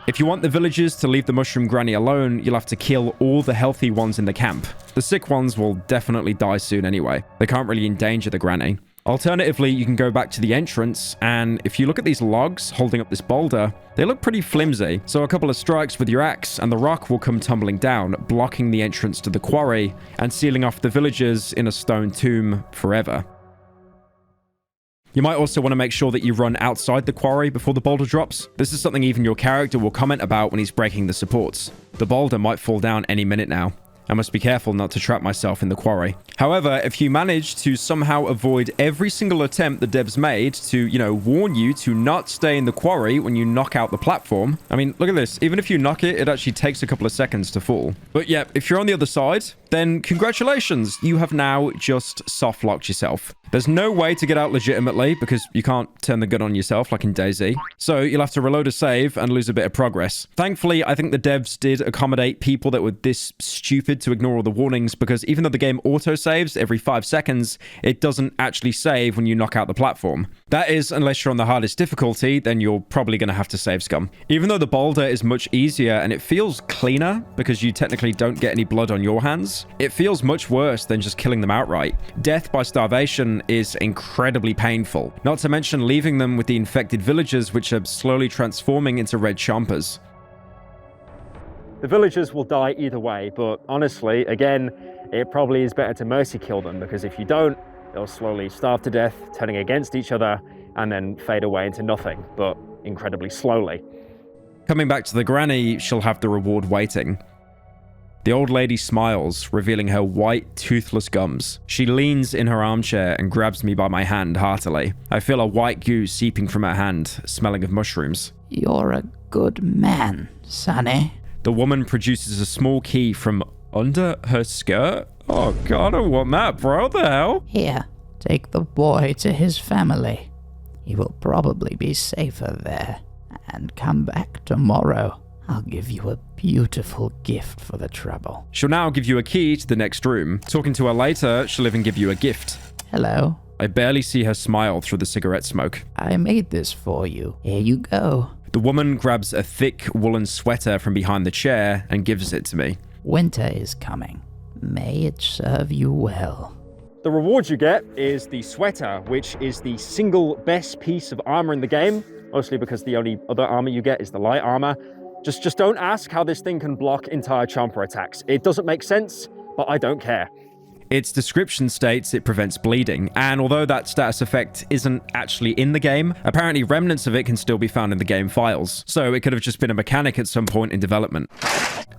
If you want the villagers to leave the mushroom granny alone, you'll have to kill all the healthy ones in the camp. The sick ones will definitely die soon anyway. They can't really endanger the granny. Alternatively, you can go back to the entrance, and if you look at these logs holding up this boulder, they look pretty flimsy. So a couple of strikes with your axe and the rock will come tumbling down, blocking the entrance to the quarry and sealing off the villagers in a stone tomb forever. You might also want to make sure that you run outside the quarry before the boulder drops. This is something even your character will comment about when he's breaking the supports. The boulder might fall down any minute now. I must be careful not to trap myself in the quarry. However, if you manage to somehow avoid every single attempt the devs made to, warn you to not stay in the quarry when you knock out the platform. I mean, look at this. Even if you knock it, it actually takes a couple of seconds to fall. But yeah, if you're on the other side, then congratulations. You have now just soft-locked yourself. There's no way to get out legitimately because you can't turn the gun on yourself like in DayZ. So you'll have to reload a save and lose a bit of progress. Thankfully, I think the devs did accommodate people that were this stupid to ignore all the warnings because even though the game auto-saves every 5 seconds, it doesn't actually save when you knock out the platform. That is, unless you're on the hardest difficulty, then you're probably going to have to save scum. Even though the boulder is much easier and it feels cleaner because you technically don't get any blood on your hands, it feels much worse than just killing them outright. Death by starvation is incredibly painful, not to mention leaving them with the infected villagers which are slowly transforming into red chompers. The villagers will die either way, but honestly, again, it probably is better to mercy kill them because if you don't, they'll slowly starve to death, turning against each other, and then fade away into nothing, but incredibly slowly. Coming back to the granny, she'll have the reward waiting. The old lady smiles, revealing her white, toothless gums. She leans in her armchair and grabs me by my hand heartily. I feel a white goo seeping from her hand, smelling of mushrooms. You're a good man, Sonny. The woman produces a small key from under her skirt. Oh god, I want that, bro. What the hell? Here, take the boy to his family. He will probably be safer there. And come back tomorrow. I'll give you a beautiful gift for the trouble. She'll now give you a key to the next room. Talking to her later, she'll even give you a gift. Hello. I barely see her smile through the cigarette smoke. I made this for you. Here you go. The woman grabs a thick woolen sweater from behind the chair and gives it to me. Winter is coming. May it serve you well. The reward you get is the sweater, which is the single best piece of armor in the game, mostly because the only other armor you get is the light armor. Just don't ask how this thing can block entire chomper attacks. It doesn't make sense, but I don't care. Its description states it prevents bleeding, and although that status effect isn't actually in the game, apparently remnants of it can still be found in the game files, so it could have just been a mechanic at some point in development.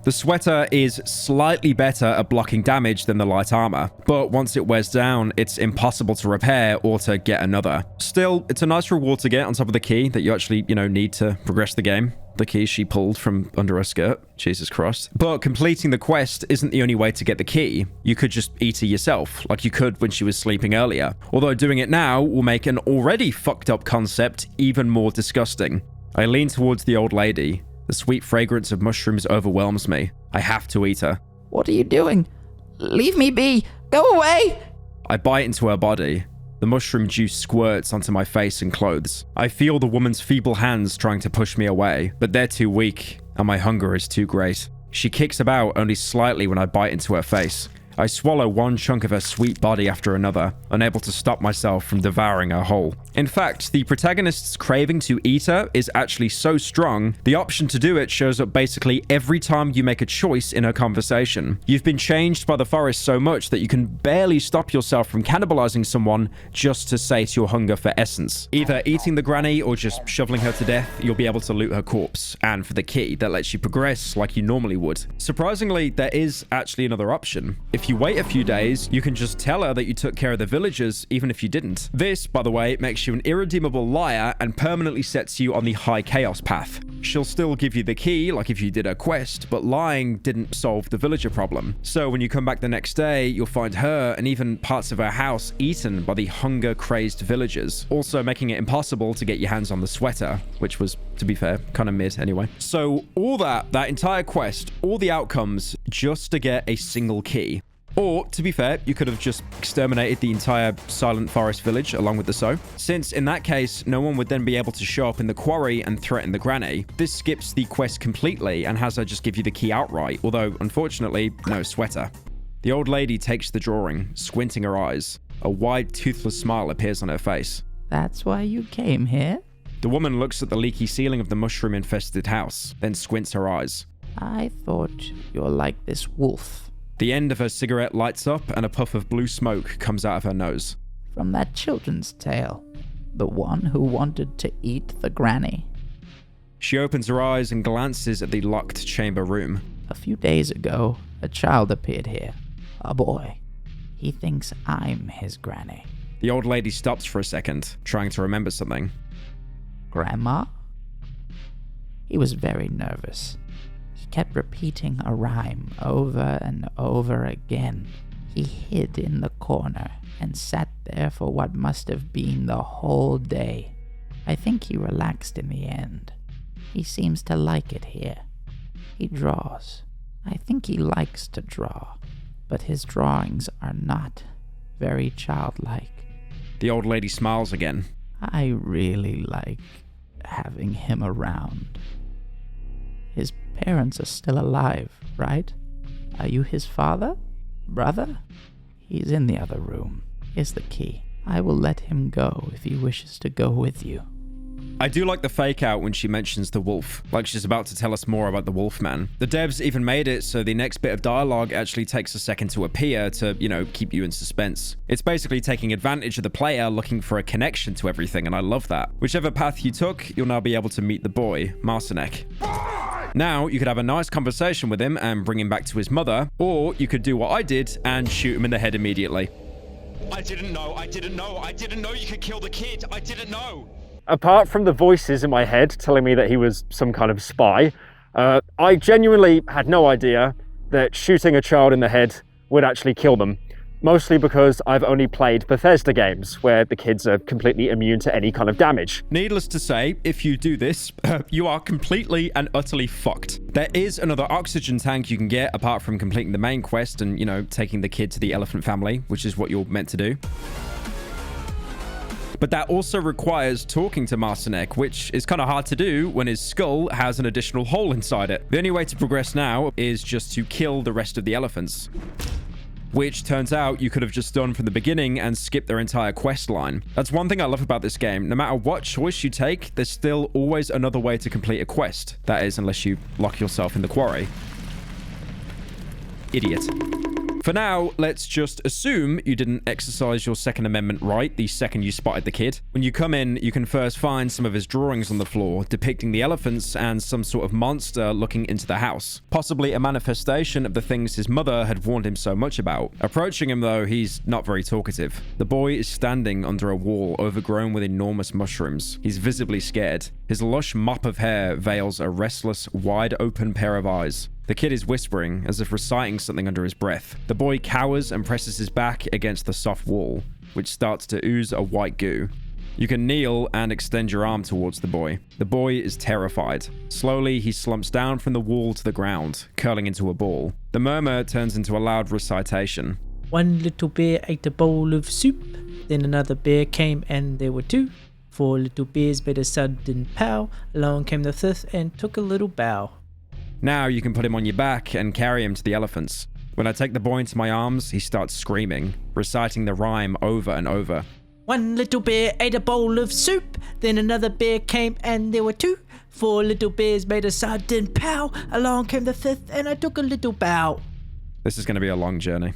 The sweater is slightly better at blocking damage than the light armor, but once it wears down, it's impossible to repair or to get another. Still, it's a nice reward to get on top of the key that you actually, need to progress the game. The key she pulled from under her skirt. Jesus Christ. But completing the quest isn't the only way to get the key. You could just eat her yourself, like you could when she was sleeping earlier. Although doing it now will make an already fucked up concept even more disgusting. I lean towards the old lady. The sweet fragrance of mushrooms overwhelms me. I have to eat her. What are you doing? Leave me be! Go away! I bite into her body. The mushroom juice squirts onto my face and clothes. I feel the woman's feeble hands trying to push me away, but they're too weak, and my hunger is too great. She kicks about only slightly when I bite into her face. I swallow one chunk of her sweet body after another, unable to stop myself from devouring her whole. In fact, the protagonist's craving to eat her is actually so strong, the option to do it shows up basically every time you make a choice in her conversation. You've been changed by the forest so much that you can barely stop yourself from cannibalizing someone just to sate your hunger for essence. Either eating the granny or just shoveling her to death, you'll be able to loot her corpse, and for the key that lets you progress like you normally would. Surprisingly, there is actually another option. If you wait a few days, you can just tell her that you took care of the villagers, even if you didn't. This, by the way, makes you an irredeemable liar and permanently sets you on the high chaos path. She'll still give you the key, like if you did her quest, but lying didn't solve the villager problem. So when you come back the next day, you'll find her and even parts of her house eaten by the hunger-crazed villagers, also making it impossible to get your hands on the sweater, which was, to be fair, kind of mid anyway. So all that entire quest, all the outcomes, just to get a single key. Or, to be fair, you could have just exterminated the entire Silent Forest village along with the Soe. Since, in that case, no one would then be able to show up in the quarry and threaten the granny. This skips the quest completely and has her just give you the key outright, although, unfortunately, no sweater. The old lady takes the drawing, squinting her eyes. A wide, toothless smile appears on her face. That's why you came here? The woman looks at the leaky ceiling of the mushroom-infested house, then squints her eyes. I thought you're like this wolf. The end of her cigarette lights up and a puff of blue smoke comes out of her nose. From that children's tale. The one who wanted to eat the granny. She opens her eyes and glances at the locked chamber room. A few days ago, a child appeared here. A boy. He thinks I'm his granny. The old lady stops for a second, trying to remember something. Grandma? He was very nervous. He kept repeating a rhyme over and over again. He hid in the corner and sat there for what must have been the whole day. I think he relaxed in the end. He seems to like it here. He draws. I think he likes to draw, but his drawings are not very childlike. The old lady smiles again. I really like having him around. His parents are still alive, right? Are you his father? Brother? He's in the other room. Here's the key. I will let him go if he wishes to go with you. I do like the fake out when she mentions the wolf, like she's about to tell us more about the Wolfman. The devs even made it so the next bit of dialogue actually takes a second to appear to, keep you in suspense. It's basically taking advantage of the player looking for a connection to everything, and I love that. Whichever path you took, you'll now be able to meet the boy, Marcinek. Now, you could have a nice conversation with him and bring him back to his mother, or you could do what I did and shoot him in the head immediately. I didn't know you could kill the kid. I didn't know. Apart from the voices in my head telling me that he was some kind of spy, I genuinely had no idea that shooting a child in the head would actually kill them. Mostly because I've only played Bethesda games where the kids are completely immune to any kind of damage. Needless to say, if you do this, you are completely and utterly fucked. There is another oxygen tank you can get apart from completing the main quest and, you know, taking the kid to the elephant family, which is what you're meant to do. But that also requires talking to Marcinek, which is kind of hard to do when his skull has an additional hole inside it. The only way to progress now is just to kill the rest of the elephants. Which turns out you could have just done from the beginning and skipped their entire quest line. That's one thing I love about this game. No matter what choice you take, there's still always another way to complete a quest. That is, unless you lock yourself in the quarry. Idiot. For now, let's just assume you didn't exercise your Second Amendment right the second you spotted the kid. When you come in, you can first find some of his drawings on the floor depicting the elephants and some sort of monster looking into the house. Possibly a manifestation of the things his mother had warned him so much about. Approaching him though, he's not very talkative. The boy is standing under a wall overgrown with enormous mushrooms. He's visibly scared. His lush mop of hair veils a restless, wide-open pair of eyes. The kid is whispering, as if reciting something under his breath. The boy cowers and presses his back against the soft wall, which starts to ooze a white goo. You can kneel and extend your arm towards the boy. The boy is terrified. Slowly, he slumps down from the wall to the ground, curling into a ball. The murmur turns into a loud recitation. One little bear ate a bowl of soup, then another bear came and there were two. 4 little bears made a sudden pow, along came the 5th and took a little bow. Now you can put him on your back and carry him to the elephants. When I take the boy into my arms, he starts screaming, reciting the rhyme over and over. 1 little bear ate a bowl of soup, then another bear came and there were 2. 4 little bears made a sudden pow, along came the 5th and I took a little bow. This is going to be a long journey.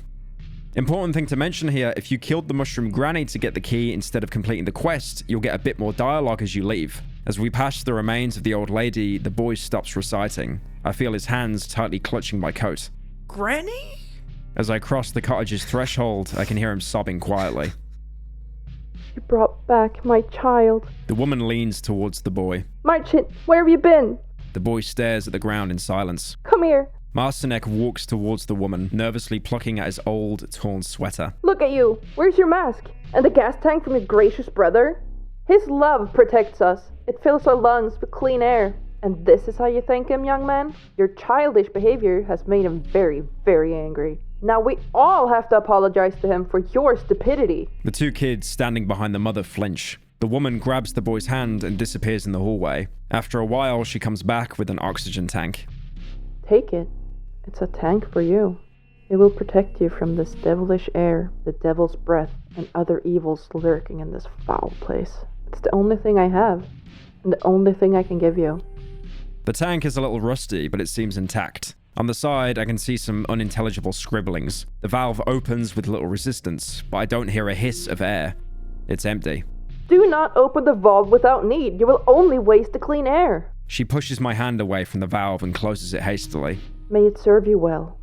Important thing to mention here, if you killed the mushroom granny to get the key instead of completing the quest, you'll get a bit more dialogue as you leave. As we pass the remains of the old lady, the boy stops reciting. I feel his hands tightly clutching my coat. Granny? As I cross the cottage's threshold, I can hear him sobbing quietly. You brought back my child. The woman leans towards the boy. Maciek, where have you been? The boy stares at the ground in silence. Come here. Marcinek walks towards the woman, nervously plucking at his old, torn sweater. Look at you. Where's your mask? And the gas tank from your gracious brother? His love protects us. It fills our lungs with clean air. And this is how you thank him, young man? Your childish behavior has made him very, very angry. Now we all have to apologize to him for your stupidity. The 2 kids standing behind the mother flinch. The woman grabs the boy's hand and disappears in the hallway. After a while, she comes back with an oxygen tank. Take it. It's a tank for you. It will protect you from this devilish air, the devil's breath, and other evils lurking in this foul place. It's the only thing I have, and the only thing I can give you. The tank is a little rusty, but it seems intact. On the side, I can see some unintelligible scribblings. The valve opens with little resistance, but I don't hear a hiss of air. It's empty. Do not open the valve without need. You will only waste the clean air. She pushes my hand away from the valve and closes it hastily. May it serve you well.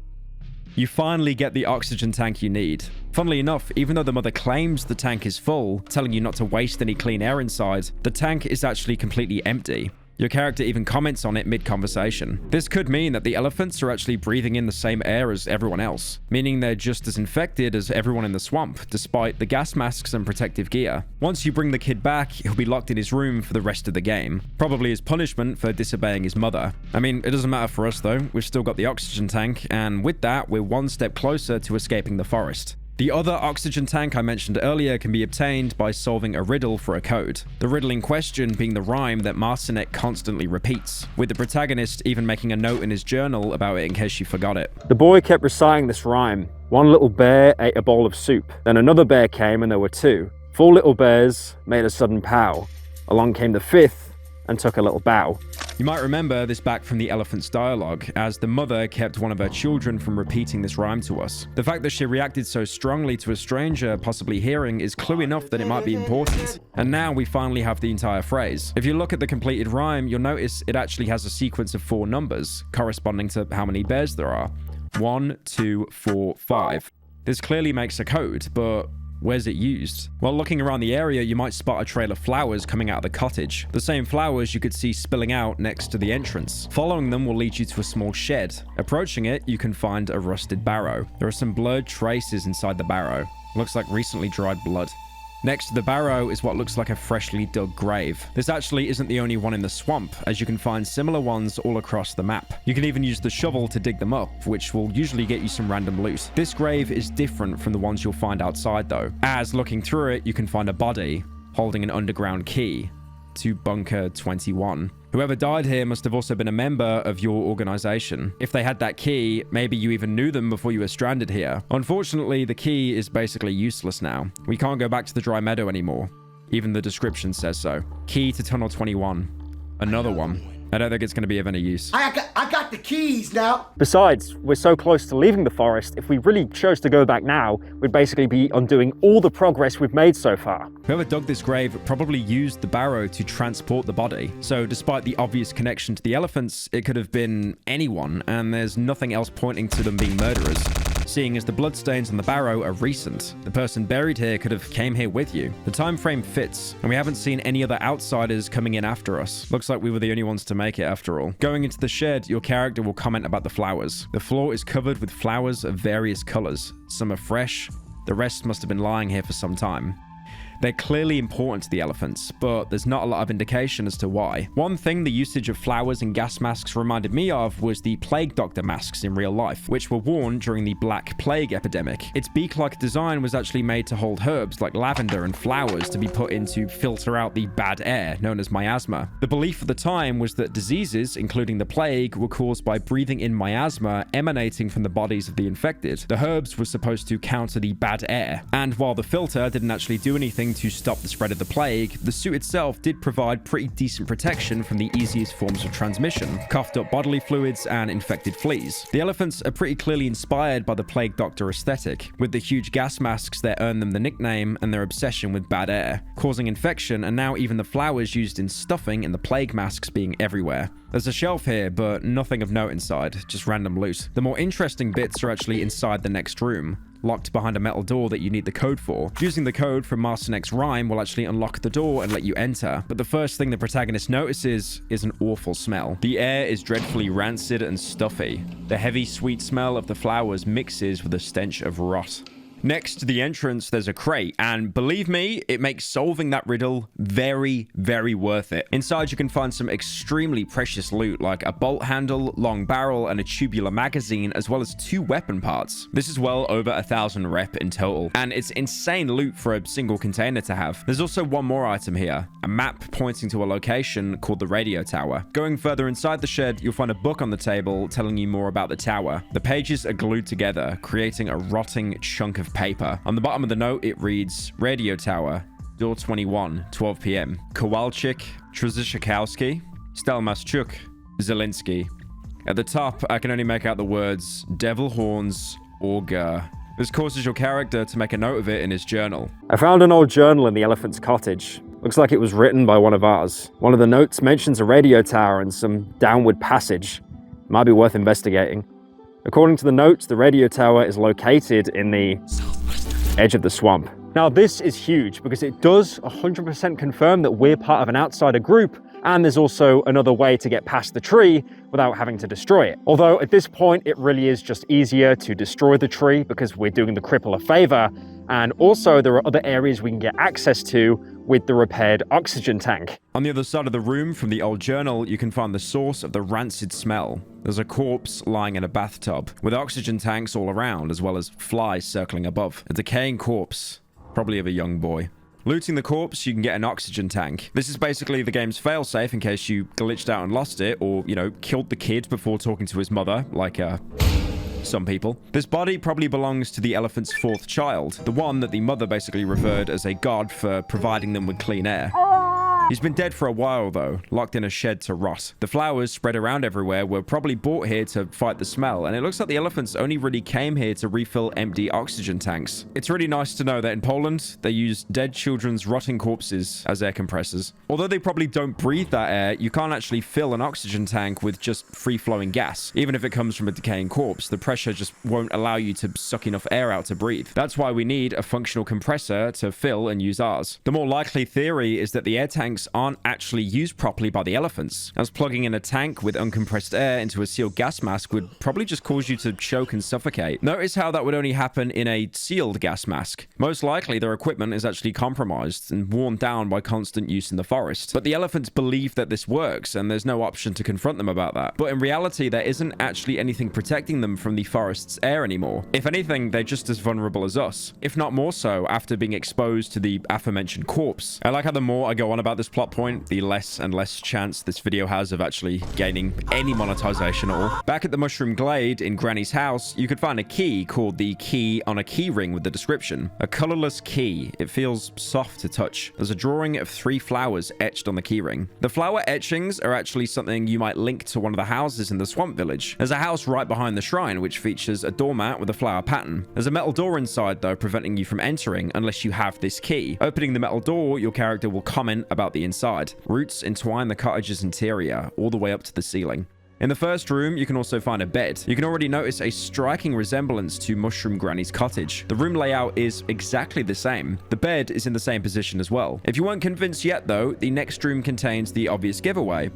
You finally get the oxygen tank you need. Funnily enough, even though the mother claims the tank is full, telling you not to waste any clean air inside, the tank is actually completely empty. Your character even comments on it mid-conversation. This could mean that the elephants are actually breathing in the same air as everyone else, meaning they're just as infected as everyone in the swamp, despite the gas masks and protective gear. Once you bring the kid back, he'll be locked in his room for the rest of the game, probably as punishment for disobeying his mother. I mean, it doesn't matter for us though, we've still got the oxygen tank, and with that, we're one step closer to escaping the forest. The other oxygen tank I mentioned earlier can be obtained by solving a riddle for a code. The riddle in question being the rhyme that Marcinek constantly repeats, with the protagonist even making a note in his journal about it in case she forgot it. The boy kept reciting this rhyme. 1 little bear ate a bowl of soup. Then another bear came and there were 2. 4 little bears made a sudden pow. Along came the 5th, and took a little bow. You might remember this back from the elephant's dialogue, as the mother kept one of her children from repeating this rhyme to us. The fact that she reacted so strongly to a stranger possibly hearing is clue enough that it might be important. And now we finally have the entire phrase. If you look at the completed rhyme, you'll notice it actually has a sequence of 4 numbers, corresponding to how many bears there are. 1, 2, 4, 5. This clearly makes a code, but where's it used? While looking around the area, you might spot a trail of flowers coming out of the cottage. The same flowers you could see spilling out next to the entrance. Following them will lead you to a small shed. Approaching it, you can find a rusted barrow. There are some blurred traces inside the barrow. Looks like recently dried blood. Next to the barrow is what looks like a freshly dug grave. This actually isn't the only one in the swamp, as you can find similar ones all across the map. You can even use the shovel to dig them up, which will usually get you some random loot. This grave is different from the ones you'll find outside though, as looking through it, you can find a body holding an underground key to Bunker 21. Whoever died here must have also been a member of your organization. If they had that key, maybe you even knew them before you were stranded here. Unfortunately, the key is basically useless now. We can't go back to the dry meadow anymore. Even the description says so. Key to Tunnel 21. Another one. I don't think it's going to be of any use. I got the keys now. Besides, we're so close to leaving the forest, if we really chose to go back now, we'd basically be undoing all the progress we've made so far. Whoever dug this grave probably used the barrow to transport the body. So despite the obvious connection to the elephants, it could have been anyone, and there's nothing else pointing to them being murderers. Seeing as the bloodstains on the barrow are recent, the person buried here could have came here with you. The time frame fits, and we haven't seen any other outsiders coming in after us. Looks like we were the only ones to make it after all. Going into the shed, your character will comment about the flowers. The floor is covered with flowers of various colors. Some are fresh, the rest must have been lying here for some time. They're clearly important to the elephants, but there's not a lot of indication as to why. One thing the usage of flowers and gas masks reminded me of was the plague doctor masks in real life, which were worn during the Black Plague epidemic. Its beak-like design was actually made to hold herbs like lavender and flowers to be put in to filter out the bad air, known as miasma. The belief at the time was that diseases, including the plague, were caused by breathing in miasma emanating from the bodies of the infected. The herbs were supposed to counter the bad air, and while the filter didn't actually do anything to stop the spread of the plague, the suit itself did provide pretty decent protection from the easiest forms of transmission, coughed up bodily fluids and infected fleas. The elephants are pretty clearly inspired by the plague doctor aesthetic, with the huge gas masks that earned them the nickname and their obsession with bad air, causing infection, and now even the flowers used in stuffing in the plague masks being everywhere. There's a shelf here, but nothing of note inside, just random loot. The more interesting bits are actually inside the next room, locked behind a metal door that you need the code for. Using the code from Marcinek's rhyme will actually unlock the door and let you enter, but the first thing the protagonist notices is an awful smell. The air is dreadfully rancid and stuffy. The heavy, sweet smell of the flowers mixes with the stench of rot. Next to the entrance, there's a crate, and believe me, it makes solving that riddle very, very worth it. Inside, you can find some extremely precious loot, like a bolt handle, long barrel, and a tubular magazine, as well as 2 weapon parts. This is well over 1,000 rep in total, and it's insane loot for a single container to have. There's also one more item here, a map pointing to a location called the radio tower. Going further inside the shed, you'll find a book on the table telling you more about the tower. The pages are glued together, creating a rotting chunk of paper. On the bottom of the note, it reads, Radio Tower, Door 21, 12 p.m. Kowalczyk, Trzeszkowski, Stelmaschuk, Zielinski. At the top, I can only make out the words, Devil Horns, Augur. This causes your character to make a note of it in his journal. I found an old journal in the elephant's cottage. Looks like it was written by one of ours. One of the notes mentions a radio tower and some downward passage. Might be worth investigating. According to the notes, the radio tower is located in the edge of the swamp. Now this is huge because it does 100% confirm that we're part of an outsider group, and there's also another way to get past the tree without having to destroy it. Although at this point, it really is just easier to destroy the tree because we're doing the cripple a favor, and also there are other areas we can get access to with the repaired oxygen tank. On the other side of the room from the old journal, you can find the source of the rancid smell. There's a corpse lying in a bathtub, with oxygen tanks all around, as well as flies circling above. A decaying corpse, probably of a young boy. Looting the corpse, you can get an oxygen tank. This is basically the game's failsafe in case you glitched out and lost it, or, you know, killed the kid before talking to his mother, like, some people. This body probably belongs to the elephant's 4th child, the one that the mother basically revered as a god for providing them with clean air. He's been dead for a while though, locked in a shed to rot. The flowers spread around everywhere were probably brought here to fight the smell, and it looks like the elephants only really came here to refill empty oxygen tanks. It's really nice to know that in Poland, they use dead children's rotting corpses as air compressors. Although they probably don't breathe that air, you can't actually fill an oxygen tank with just free-flowing gas. Even if it comes from a decaying corpse, the pressure just won't allow you to suck enough air out to breathe. That's why we need a functional compressor to fill and use ours. The more likely theory is that the air tanks aren't actually used properly by the elephants, as plugging in a tank with uncompressed air into a sealed gas mask would probably just cause you to choke and suffocate. Notice how that would only happen in a sealed gas mask. Most likely their equipment is actually compromised and worn down by constant use in the forest. But the elephants believe that this works, and there's no option to confront them about that. But in reality, there isn't actually anything protecting them from the forest's air anymore. If anything, they're just as vulnerable as us, if not more so after being exposed to the aforementioned corpse. I like how the more I go on about this plot point, the less and less chance this video has of actually gaining any monetization at all. Back at the Mushroom Glade in Granny's house, you could find a key called the key on a key ring with the description. A colorless key. It feels soft to touch. There's a drawing of 3 flowers etched on the key ring. The flower etchings are actually something you might link to one of the houses in the swamp village. There's a house right behind the shrine which features a doormat with a flower pattern. There's a metal door inside though, preventing you from entering unless you have this key. Opening the metal door, your character will comment about the inside. Roots entwine the cottage's interior all the way up to the ceiling. In the first room, you can also find a bed. You can already notice a striking resemblance to Mushroom Granny's cottage. The room layout is exactly the same. The bed is in the same position as well. If you weren't convinced yet though, the next room contains the obvious giveaway.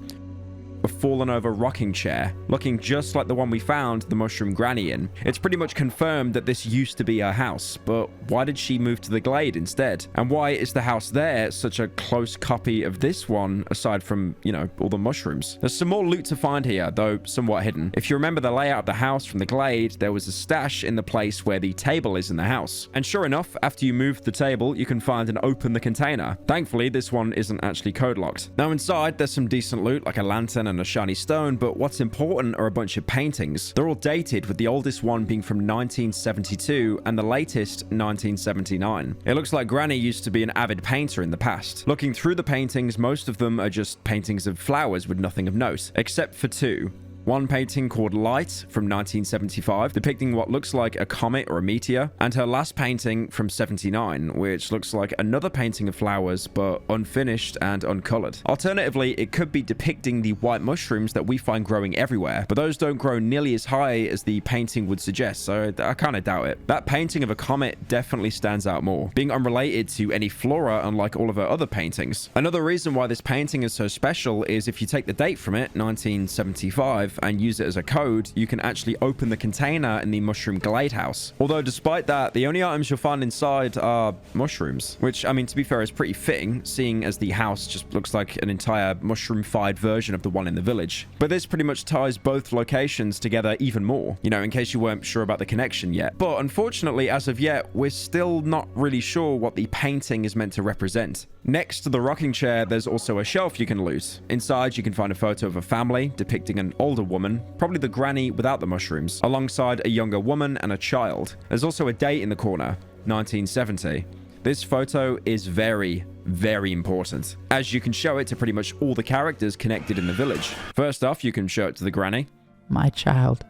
A fallen over rocking chair, looking just like the one we found the Mushroom Granny in. It's pretty much confirmed that this used to be her house, but why did she move to the glade instead? And why is the house there such a close copy of this one, aside from, you know, all the mushrooms? There's some more loot to find here, though somewhat hidden. If you remember the layout of the house from the glade, there was a stash in the place where the table is in the house. And sure enough, after you move the table, you can find and open the container. Thankfully, this one isn't actually code locked. Now inside, there's some decent loot, like a lantern and a shiny stone, but what's important are a bunch of paintings. They're all dated, with the oldest one being from 1972 and the latest 1979. It looks like Granny used to be an avid painter in the past. Looking through the paintings, most of them are just paintings of flowers with nothing of note, except for 2. One painting called Light from 1975, depicting what looks like a comet or a meteor, and her last painting from 79, which looks like another painting of flowers, but unfinished and uncolored. Alternatively, it could be depicting the white mushrooms that we find growing everywhere, but those don't grow nearly as high as the painting would suggest, so I kind of doubt it. That painting of a comet definitely stands out more, being unrelated to any flora unlike all of her other paintings. Another reason why this painting is so special is if you take the date from it, 1975, and use it as a code, you can actually open the container in the Mushroom Glade house. Although despite that, the only items you'll find inside are mushrooms, which, I mean, to be fair, is pretty fitting, seeing as the house just looks like an entire mushroom-fied version of the one in the village. But this pretty much ties both locations together even more, you know, in case you weren't sure about the connection yet. But unfortunately, as of yet, we're still not really sure what the painting is meant to represent. Next to the rocking chair, there's also a shelf you can loot. Inside, you can find a photo of a family depicting an older woman, probably the granny without the mushrooms, alongside a younger woman and a child. There's also a date in the corner, 1970. This photo is very, very important, as you can show it to pretty much all the characters connected in the village. First off, you can show it to the granny. My child.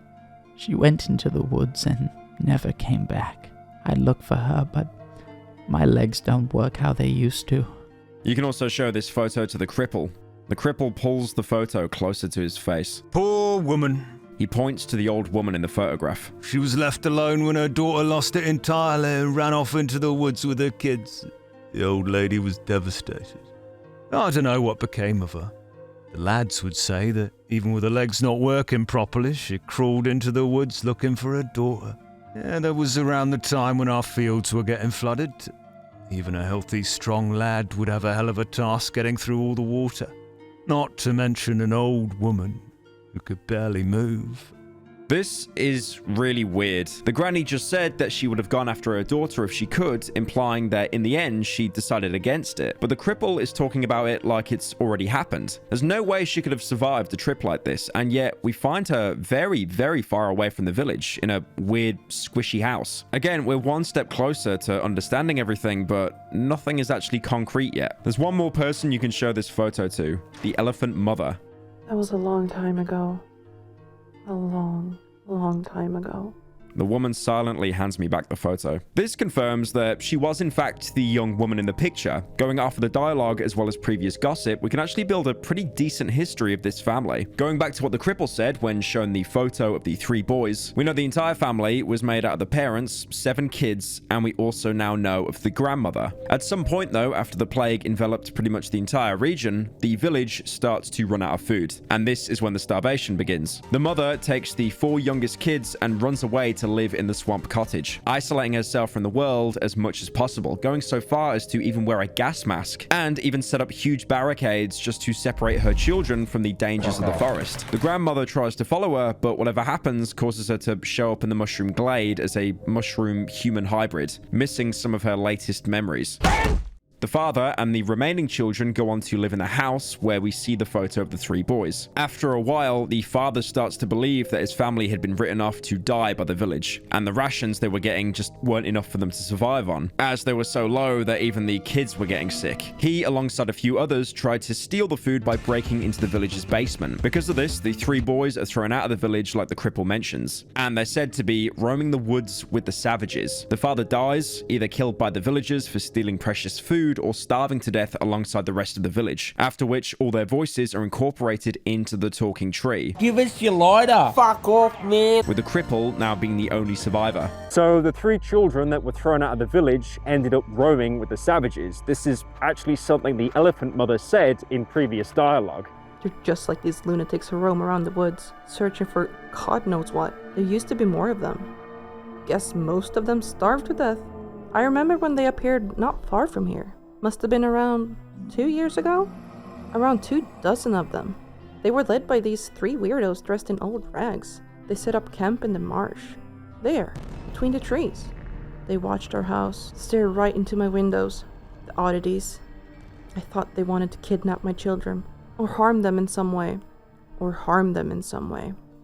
She went into the woods and never came back. I looked for her, but my legs don't work how they used to. You can also show this photo to the cripple. The cripple pulls the photo closer to his face. Poor woman. He points to the old woman in the photograph. She was left alone when her daughter lost it entirely and ran off into the woods with her kids. The old lady was devastated. I don't know what became of her. The lads would say that even with her legs not working properly, she crawled into the woods looking for her daughter. Yeah, that was around the time when our fields were getting flooded. Even a healthy, strong lad would have a hell of a task getting through all the water. Not to mention an old woman who could barely move. This is really weird. The granny just said that she would have gone after her daughter if she could, implying that in the end she decided against it. But the cripple is talking about it like it's already happened. There's no way she could have survived a trip like this, and yet we find her very, very far away from the village in a weird, squishy house. Again, we're one step closer to understanding everything, but nothing is actually concrete yet. There's one more person you can show this photo to, the elephant mother. That was a long time ago. A long, long time ago. The woman silently hands me back the photo. This confirms that she was in fact the young woman in the picture. Going off of the dialogue as well as previous gossip, we can actually build a pretty decent history of this family. Going back to what the cripple said when shown the photo of the 3 boys, we know the entire family was made out of the parents, 7 kids, and we also now know of the grandmother. At some point though, after the plague enveloped pretty much the entire region, the village starts to run out of food. And this is when the starvation begins. The mother takes the 4 youngest kids and runs away to live in the swamp cottage, isolating herself from the world as much as possible, going so far as to even wear a gas mask and even set up huge barricades just to separate her children from the dangers of the forest. The grandmother tries to follow her, but whatever happens causes her to show up in the mushroom glade as a mushroom-human hybrid, missing some of her latest memories. The father and the remaining children go on to live in the house where we see the photo of the 3 boys. After a while, the father starts to believe that his family had been written off to die by the village, and the rations they were getting just weren't enough for them to survive on, as they were so low that even the kids were getting sick. He, alongside a few others, tried to steal the food by breaking into the village's basement. Because of this, the 3 boys are thrown out of the village like the cripple mentions, and they're said to be roaming the woods with the savages. The father dies, either killed by the villagers for stealing precious food or starving to death alongside the rest of the village, after which all their voices are incorporated into the talking tree. Give us your lighter. Fuck off, man. With the cripple now being the only survivor. So the 3 children that were thrown out of the village ended up roaming with the savages. This is actually something the elephant mother said in previous dialogue. You're just like these lunatics who roam around the woods, searching for God knows what. There used to be more of them. Guess most of them starved to death. I remember when they appeared not far from here. Must have been around 2 years ago? Around 24 of them. They were led by these 3 weirdos dressed in old rags. They set up camp in the marsh. There, between the trees. They watched our house, stared right into my windows. The oddities. I thought they wanted to kidnap my children, or harm them in some way.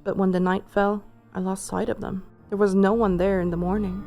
But when the night fell, I lost sight of them. There was no one there in the morning.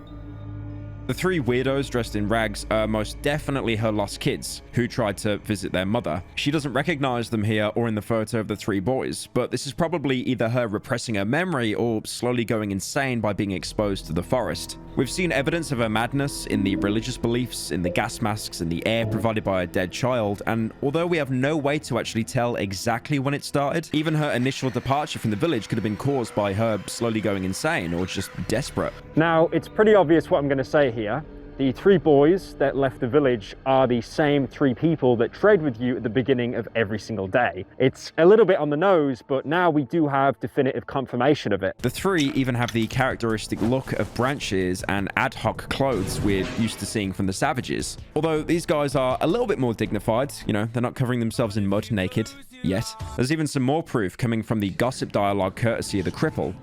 The 3 weirdos dressed in rags are most definitely her lost kids, who tried to visit their mother. She doesn't recognize them here or in the photo of the 3 boys, but this is probably either her repressing her memory or slowly going insane by being exposed to the forest. We've seen evidence of her madness in the religious beliefs, in the gas masks, in the air provided by a dead child, and although we have no way to actually tell exactly when it started, even her initial departure from the village could have been caused by her slowly going insane or just desperate. Now, it's pretty obvious what I'm going to say here. The 3 boys that left the village are the same 3 people that trade with you at the beginning of every single day. It's a little bit on the nose, but now we do have definitive confirmation of it. The 3 even have the characteristic look of branches and ad hoc clothes we're used to seeing from the savages. Although these guys are a little bit more dignified, you know, they're not covering themselves in mud naked yet. There's even some more proof coming from the gossip dialogue courtesy of the cripple.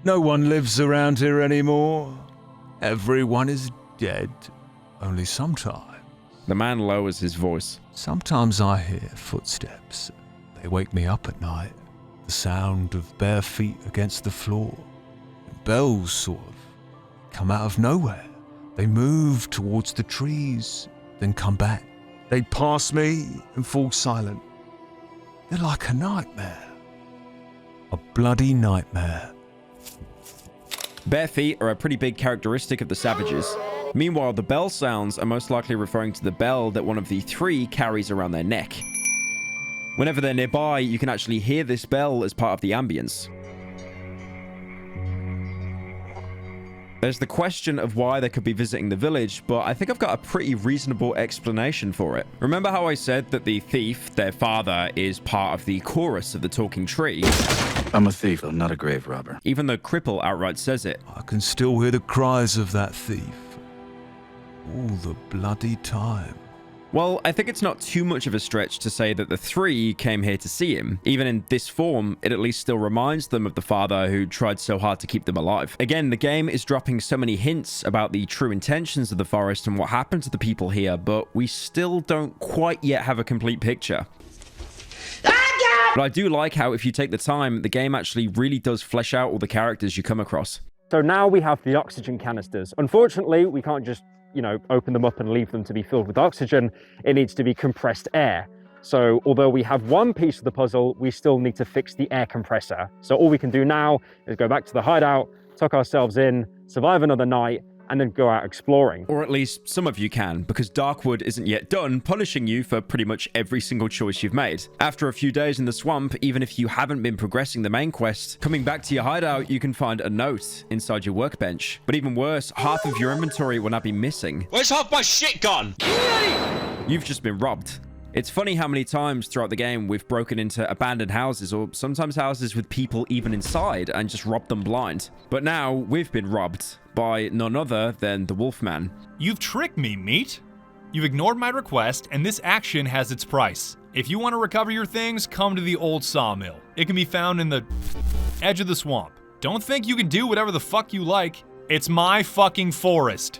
No one lives around here anymore. Everyone is dead, only sometimes. The man lowers his voice. Sometimes I hear footsteps. They wake me up at night. The sound of bare feet against the floor. Bells sort of come out of nowhere. They move towards the trees, then come back. They pass me and fall silent. They're like a nightmare. A bloody nightmare. Bare feet are a pretty big characteristic of the savages. Meanwhile, the bell sounds are most likely referring to the bell that one of the 3 carries around their neck. Whenever they're nearby, you can actually hear this bell as part of the ambience. There's the question of why they could be visiting the village, but I think I've got a pretty reasonable explanation for it. Remember how I said that the thief, their father, is part of the chorus of the talking tree? I'm a thief, I'm not a grave robber. Even the cripple outright says it. I can still hear the cries of that thief. All the bloody time. Well, I think it's not too much of a stretch to say that the three came here to see him. Even in this form, it at least still reminds them of the father who tried so hard to keep them alive. Again, the game is dropping so many hints about the true intentions of the forest and what happened to the people here, but we still don't quite yet have a complete picture. But I do like how if you take the time, the game actually really does flesh out all the characters you come across. So now we have the oxygen canisters. Unfortunately, we can't just, you know, open them up and leave them to be filled with oxygen. It needs to be compressed air. So although we have one piece of the puzzle, we still need to fix the air compressor. So all we can do now is go back to the hideout, tuck ourselves in, survive another night, and then go out exploring. Or at least some of you can, because Darkwood isn't yet done punishing you for pretty much every single choice you've made. After a few days in the swamp, even if you haven't been progressing the main quest, coming back to your hideout, you can find a note inside your workbench. But even worse, half of your inventory will now be missing. Where's half my shit gone? You've just been robbed. It's funny how many times throughout the game we've broken into abandoned houses, or sometimes houses with people even inside, and just robbed them blind. But now we've been robbed by none other than the Wolfman. You've tricked me, Meat. You've ignored my request, and this action has its price. If you want to recover your things, come to the old sawmill. It can be found in the edge of the swamp. Don't think you can do whatever the fuck you like. It's my fucking forest.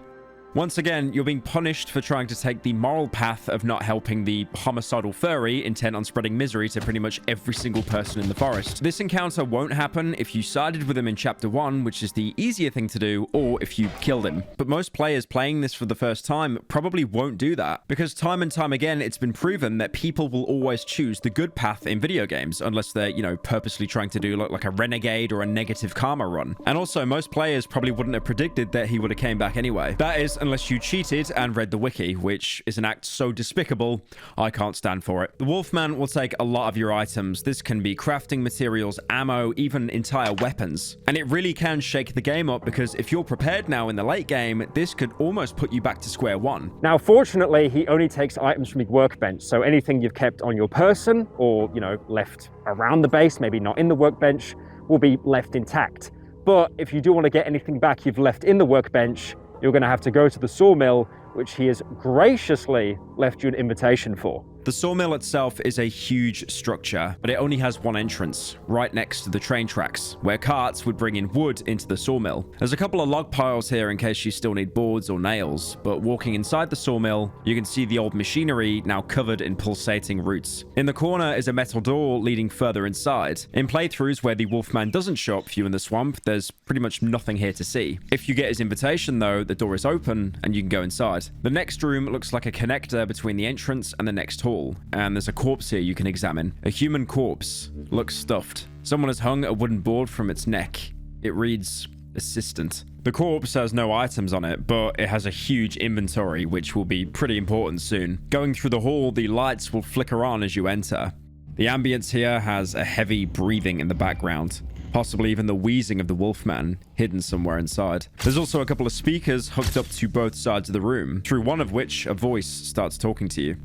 Once again, you're being punished for trying to take the moral path of not helping the homicidal furry intent on spreading misery to pretty much every single person in the forest. This encounter won't happen if you sided with him in Chapter 1, which is the easier thing to do, or if you killed him. But most players playing this for the first time probably won't do that, because time and time again, it's been proven that people will always choose the good path in video games, unless they're, you know, purposely trying to do like a renegade or a negative karma run. And also, most players probably wouldn't have predicted that he would have came back anyway. That is, unless you cheated and read the wiki, which is an act so despicable, I can't stand for it. The Wolfman will take a lot of your items. This can be crafting materials, ammo, even entire weapons. And it really can shake the game up, because if you're prepared now in the late game, this could almost put you back to square one. Now, fortunately, he only takes items from your workbench, so anything you've kept on your person or, you know, left around the base, maybe not in the workbench, will be left intact. But if you do want to get anything back you've left in the workbench, you're going to have to go to the sawmill, which he has graciously left you an invitation for. The sawmill itself is a huge structure, but it only has one entrance, right next to the train tracks, where carts would bring in wood into the sawmill. There's a couple of log piles here in case you still need boards or nails, but walking inside the sawmill, you can see the old machinery now covered in pulsating roots. In the corner is a metal door leading further inside. In playthroughs where the Wolfman doesn't show up for you in the swamp, there's pretty much nothing here to see. If you get his invitation though, the door is open and you can go inside. The next room looks like a connector between the entrance and the next hall. And there's a corpse here you can examine. A human corpse. Looks stuffed. Someone has hung a wooden board from its neck. It reads, assistant. The corpse has no items on it, but it has a huge inventory, which will be pretty important soon. Going through the hall, the lights will flicker on as you enter. The ambience here has a heavy breathing in the background. Possibly even the wheezing of the Wolfman hidden somewhere inside. There's also a couple of speakers hooked up to both sides of the room, through one of which a voice starts talking to you.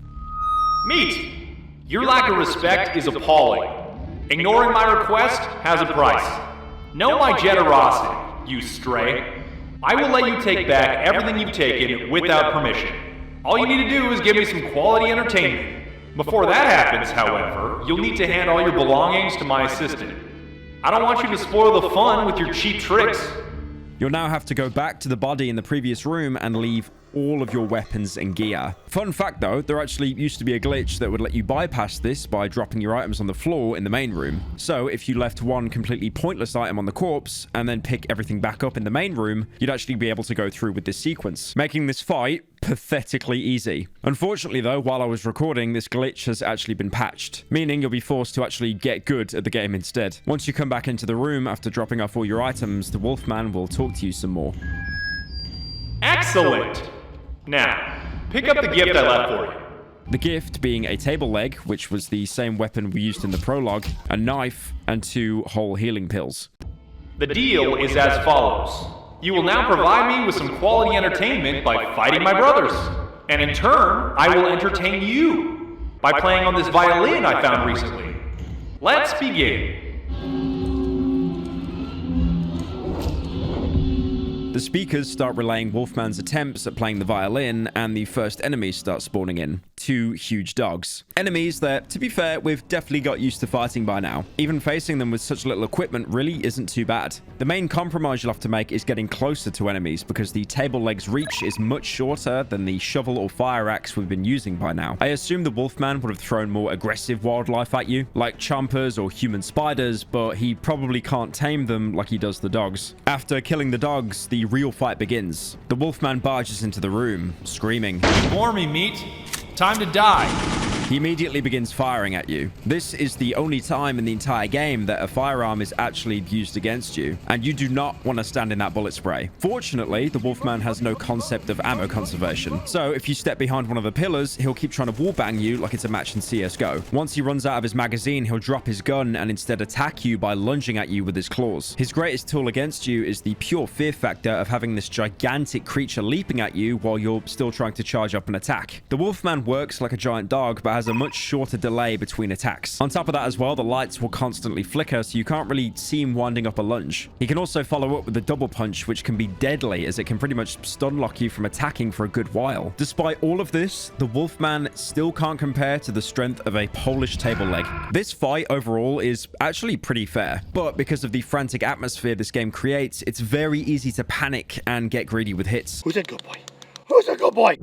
Meat! Your lack of respect is appalling. Ignoring my request has a price. Know my generosity, you stray. I will let you take back everything you've taken without permission. All you need to do is give me some quality entertainment. Before that happens, however, you'll need to hand all your belongings to my assistant. I don't want you to spoil the fun with your cheap tricks. You'll now have to go back to the body in the previous room and leave all of your weapons and gear. Fun fact though, there actually used to be a glitch that would let you bypass this by dropping your items on the floor in the main room. So if you left one completely pointless item on the corpse and then pick everything back up in the main room, you'd actually be able to go through with this sequence, making this fight pathetically easy. Unfortunately though, while I was recording, this glitch has actually been patched, meaning you'll be forced to actually get good at the game instead. Once you come back into the room after dropping off all your items, the Wolfman will talk to you some more. Excellent! Now, pick up the gift I left for you. The gift being a table leg, which was the same weapon we used in the prologue, a knife, and 2 whole healing pills. The deal is as follows. You will now provide me with some quality entertainment by fighting my brothers. And in turn, I will entertain you by playing on this violin I found recently. Let's begin. The speakers start relaying Wolfman's attempts at playing the violin, and the first enemies start spawning in. 2 huge dogs. Enemies that, to be fair, we've definitely got used to fighting by now. Even facing them with such little equipment really isn't too bad. The main compromise you'll have to make is getting closer to enemies, because the table leg's reach is much shorter than the shovel or fire axe we've been using by now. I assume the Wolfman would have thrown more aggressive wildlife at you, like chompers or human spiders, but he probably can't tame them like he does the dogs. After killing the dogs, the real fight begins. The Wolfman barges into the room, screaming, "Bore me, meat. Time to die." He immediately begins firing at you. This is the only time in the entire game that a firearm is actually used against you, and you do not want to stand in that bullet spray. Fortunately, the Wolfman has no concept of ammo conservation, so if you step behind one of the pillars, he'll keep trying to wallbang you like it's a match in CSGO. Once he runs out of his magazine, he'll drop his gun and instead attack you by lunging at you with his claws. His greatest tool against you is the pure fear factor of having this gigantic creature leaping at you while you're still trying to charge up an attack. The Wolfman works like a giant dog, but has a much shorter delay between attacks. On top of that as well, the lights will constantly flicker, so you can't really see him winding up a lunge. He can also follow up with a double punch, which can be deadly, as it can pretty much stun lock you from attacking for a good while. Despite all of this, the Wolfman still can't compare to the strength of a Polish table leg. This fight overall is actually pretty fair, but because of the frantic atmosphere this game creates, it's very easy to panic and get greedy with hits. Who's a good boy? Who's a good boy?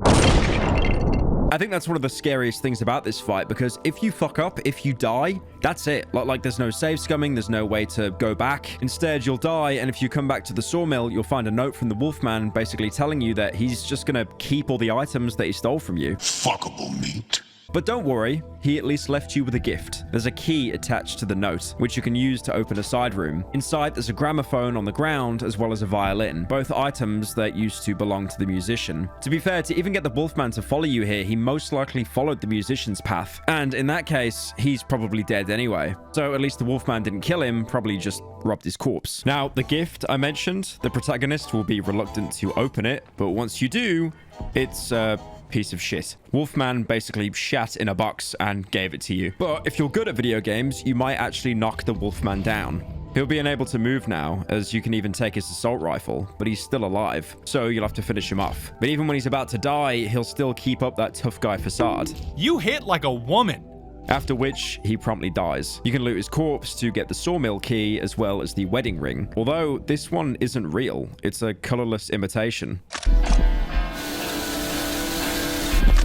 I think that's one of the scariest things about this fight, because if you fuck up, if you die, that's it. Like there's no save scumming, there's no way to go back. Instead, you'll die, and if you come back to the sawmill, you'll find a note from the Wolfman basically telling you that he's just gonna keep all the items that he stole from you. Fuckable meat. But don't worry, he at least left you with a gift. There's a key attached to the note, which you can use to open a side room. Inside, there's a gramophone on the ground, as well as a violin, both items that used to belong to the musician. To be fair, to even get the Wolfman to follow you here, he most likely followed the musician's path, and in that case, he's probably dead anyway. So at least the Wolfman didn't kill him, probably just robbed his corpse. Now, the gift I mentioned, the protagonist will be reluctant to open it, but once you do, it's piece of shit. Wolfman basically shat in a box and gave it to you. But if you're good at video games, you might actually knock the Wolfman down. He'll be unable to move now, as you can even take his assault rifle, but he's still alive, so you'll have to finish him off. But even when he's about to die, he'll still keep up that tough guy facade. You hit like a woman. After which, he promptly dies. You can loot his corpse to get the sawmill key, as well as the wedding ring. Although, this one isn't real. It's a colorless imitation.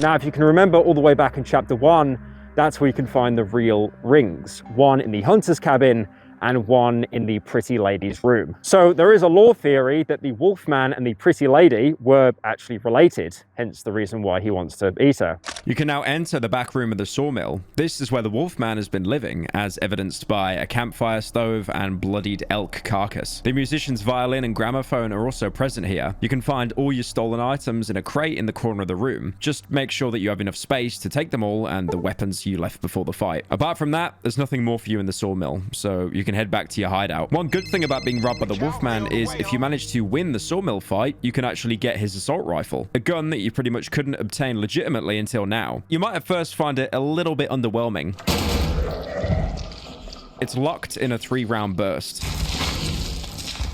Now, if you can remember all the way back in chapter 1, that's where you can find the real rings. One in the hunter's cabin and one in the pretty lady's room. So there is a lore theory that the Wolfman and the pretty lady were actually related, hence the reason why he wants to eat her. You can now enter the back room of the sawmill. This is where the Wolfman has been living, as evidenced by a campfire stove and bloodied elk carcass. The musician's violin and gramophone are also present here. You can find all your stolen items in a crate in the corner of the room. Just make sure that you have enough space to take them all and the weapons you left before the fight. Apart from that, there's nothing more for you in the sawmill, so you can head back to your hideout. One good thing about being robbed by the Wolfman is if you manage to win the sawmill fight, you can actually get his assault rifle, a gun that you pretty much couldn't obtain legitimately until now. You might at first find it a little bit underwhelming. It's locked in a 3-round burst,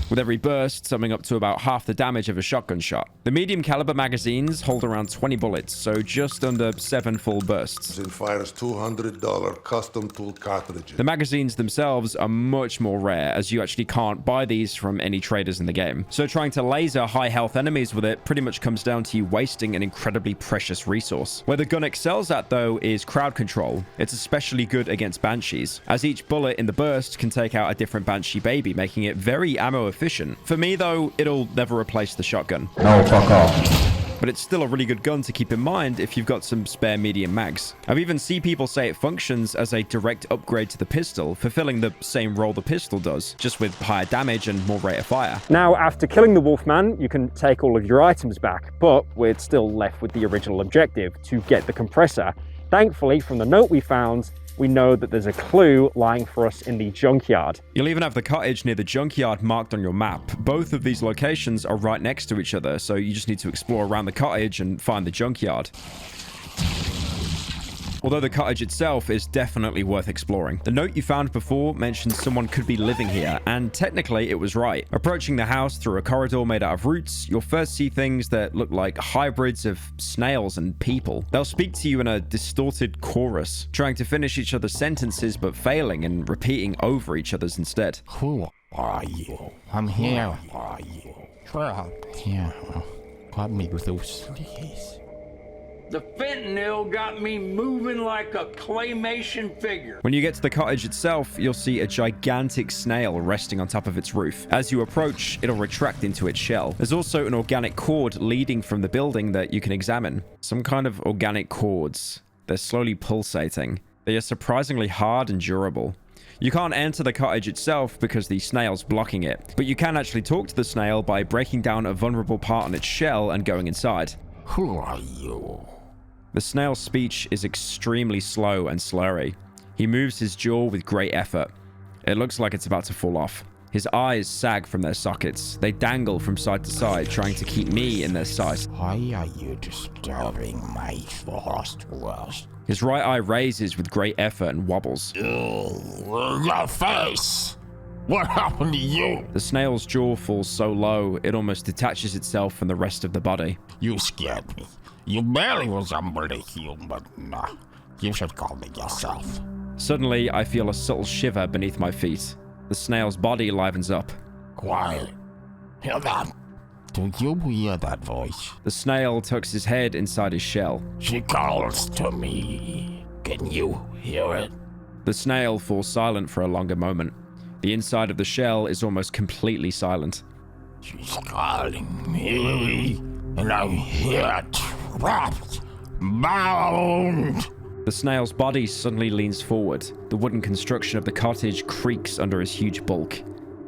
with every burst summing up to about half the damage of a shotgun shot. The medium caliber magazines hold around 20 bullets, so just under 7 full bursts. It fires $200 custom tool cartridges. The magazines themselves are much more rare, as you actually can't buy these from any traders in the game. So trying to laser high health enemies with it pretty much comes down to you wasting an incredibly precious resource. Where the gun excels at, though, is crowd control. It's especially good against banshees, as each bullet in the burst can take out a different banshee baby, making it very ammo efficient. For me, though, it'll never replace the shotgun. No, fuck off. But it's still a really good gun to keep in mind if you've got some spare medium mags. I've even seen people say it functions as a direct upgrade to the pistol, fulfilling the same role the pistol does, just with higher damage and more rate of fire. Now, after killing the Wolfman, you can take all of your items back, but we're still left with the original objective, to get the compressor. Thankfully, from the note we found, we know that there's a clue lying for us in the junkyard. You'll even have the cottage near the junkyard marked on your map. Both of these locations are right next to each other, so you just need to explore around the cottage and find the junkyard. although the cottage itself is definitely worth exploring. The note you found before mentioned someone could be living here, and technically it was right. Approaching the house through a corridor made out of roots, you'll first see things that look like hybrids of snails and people. They'll speak to you in a distorted chorus, trying to finish each other's sentences but failing and repeating over each other's instead. Who are you? I'm here. Who are you? Here. Got me loose, please. The fentanyl got me moving like a claymation figure. When you get to the cottage itself, you'll see a gigantic snail resting on top of its roof. As you approach, it'll retract into its shell. There's also an organic cord leading from the building that you can examine. Some kind of organic cords. They're slowly pulsating. They are surprisingly hard and durable. You can't enter the cottage itself because the snail's blocking it, but you can actually talk to the snail by breaking down a vulnerable part on its shell and going inside. Who are you? The snail's speech is extremely slow and slurry. He moves his jaw with great effort. It looks like it's about to fall off. His eyes sag from their sockets. They dangle from side to side, trying to keep me in their sight. Why are you disturbing my forest rest? His right eye raises with great effort and wobbles. Your face! What happened to you? The snail's jaw falls so low, it almost detaches itself from the rest of the body. You scared me. You barely resemble a human. You should call me yourself. Suddenly, I feel a subtle shiver beneath my feet. The snail's body livens up. Quiet. Hear that? Do you hear that voice? The snail tucks his head inside his shell. She calls to me. Can you hear it? The snail falls silent for a longer moment. The inside of the shell is almost completely silent. She's calling me, and I'm here trapped, bound. The snail's body suddenly leans forward. The wooden construction of the cottage creaks under his huge bulk.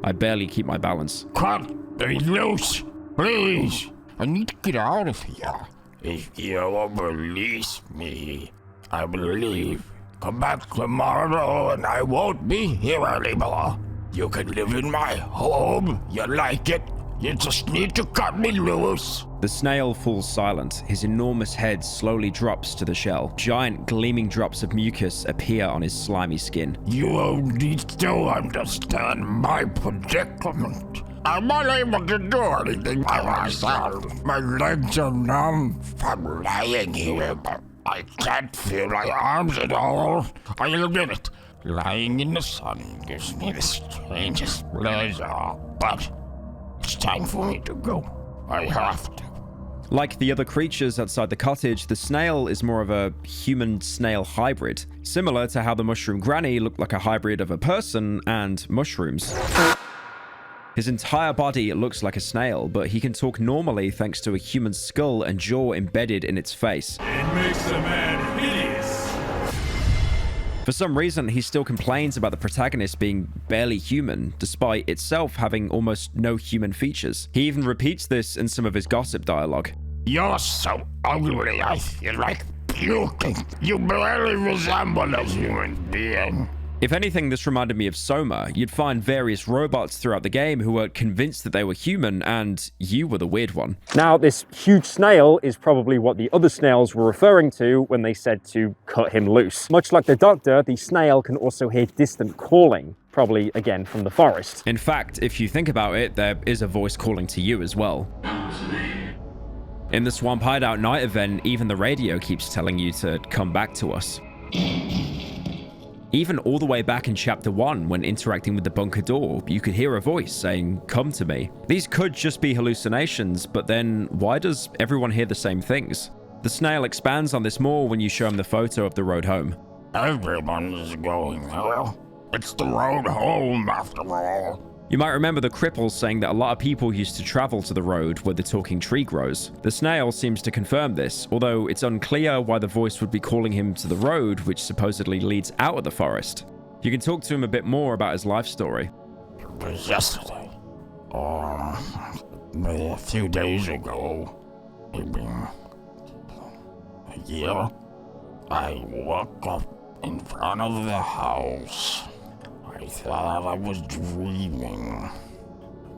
I barely keep my balance. Cut me loose, please. I need to get out of here. If you will release me, I will leave. Come back tomorrow and I won't be here anymore. You can live in my home. You like it. You just need to cut me loose. The snail falls silent. His enormous head slowly drops to the shell. Giant gleaming drops of mucus appear on his slimy skin. You will need to understand my predicament. I'm unable to do anything by myself. My legs are numb from lying here, but I can't feel my arms at all. I'll admit it. Lying in the sun gives me the strangest pleasure, but it's time for me to go. I have to. Like the other creatures outside the cottage, the snail is more of a human-snail hybrid, similar to how the mushroom granny looked like a hybrid of a person and mushrooms. His entire body looks like a snail, but he can talk normally thanks to a human skull and jaw embedded in its face. It makes a man hideous. For some reason, he still complains about the protagonist being barely human, despite itself having almost no human features. He even repeats this in some of his gossip dialogue. You're so ugly, I feel like puking. You barely resemble a human being. If anything, this reminded me of Soma. You'd find various robots throughout the game who were convinced that they were human, and you were the weird one. Now, this huge snail is probably what the other snails were referring to when they said to cut him loose. Much like the doctor, the snail can also hear distant calling, probably again from the forest. In fact, if you think about it, there is a voice calling to you as well. In the Swamp Hideout night event, even the radio keeps telling you to come back to us. Even all the way back in Chapter 1, when interacting with the bunker door, you could hear a voice saying, "Come to me." These could just be hallucinations, but then why does everyone hear the same things? The snail expands on this more when you show him the photo of the road home. Everyone is going there. It's the road home, after all. You might remember the cripples saying that a lot of people used to travel to the road where the talking tree grows. The snail seems to confirm this, although it's unclear why the voice would be calling him to the road, which supposedly leads out of the forest. You can talk to him a bit more about his life story. It was yesterday, or a few days ago, maybe a year. I woke up in front of the house. I thought I was dreaming.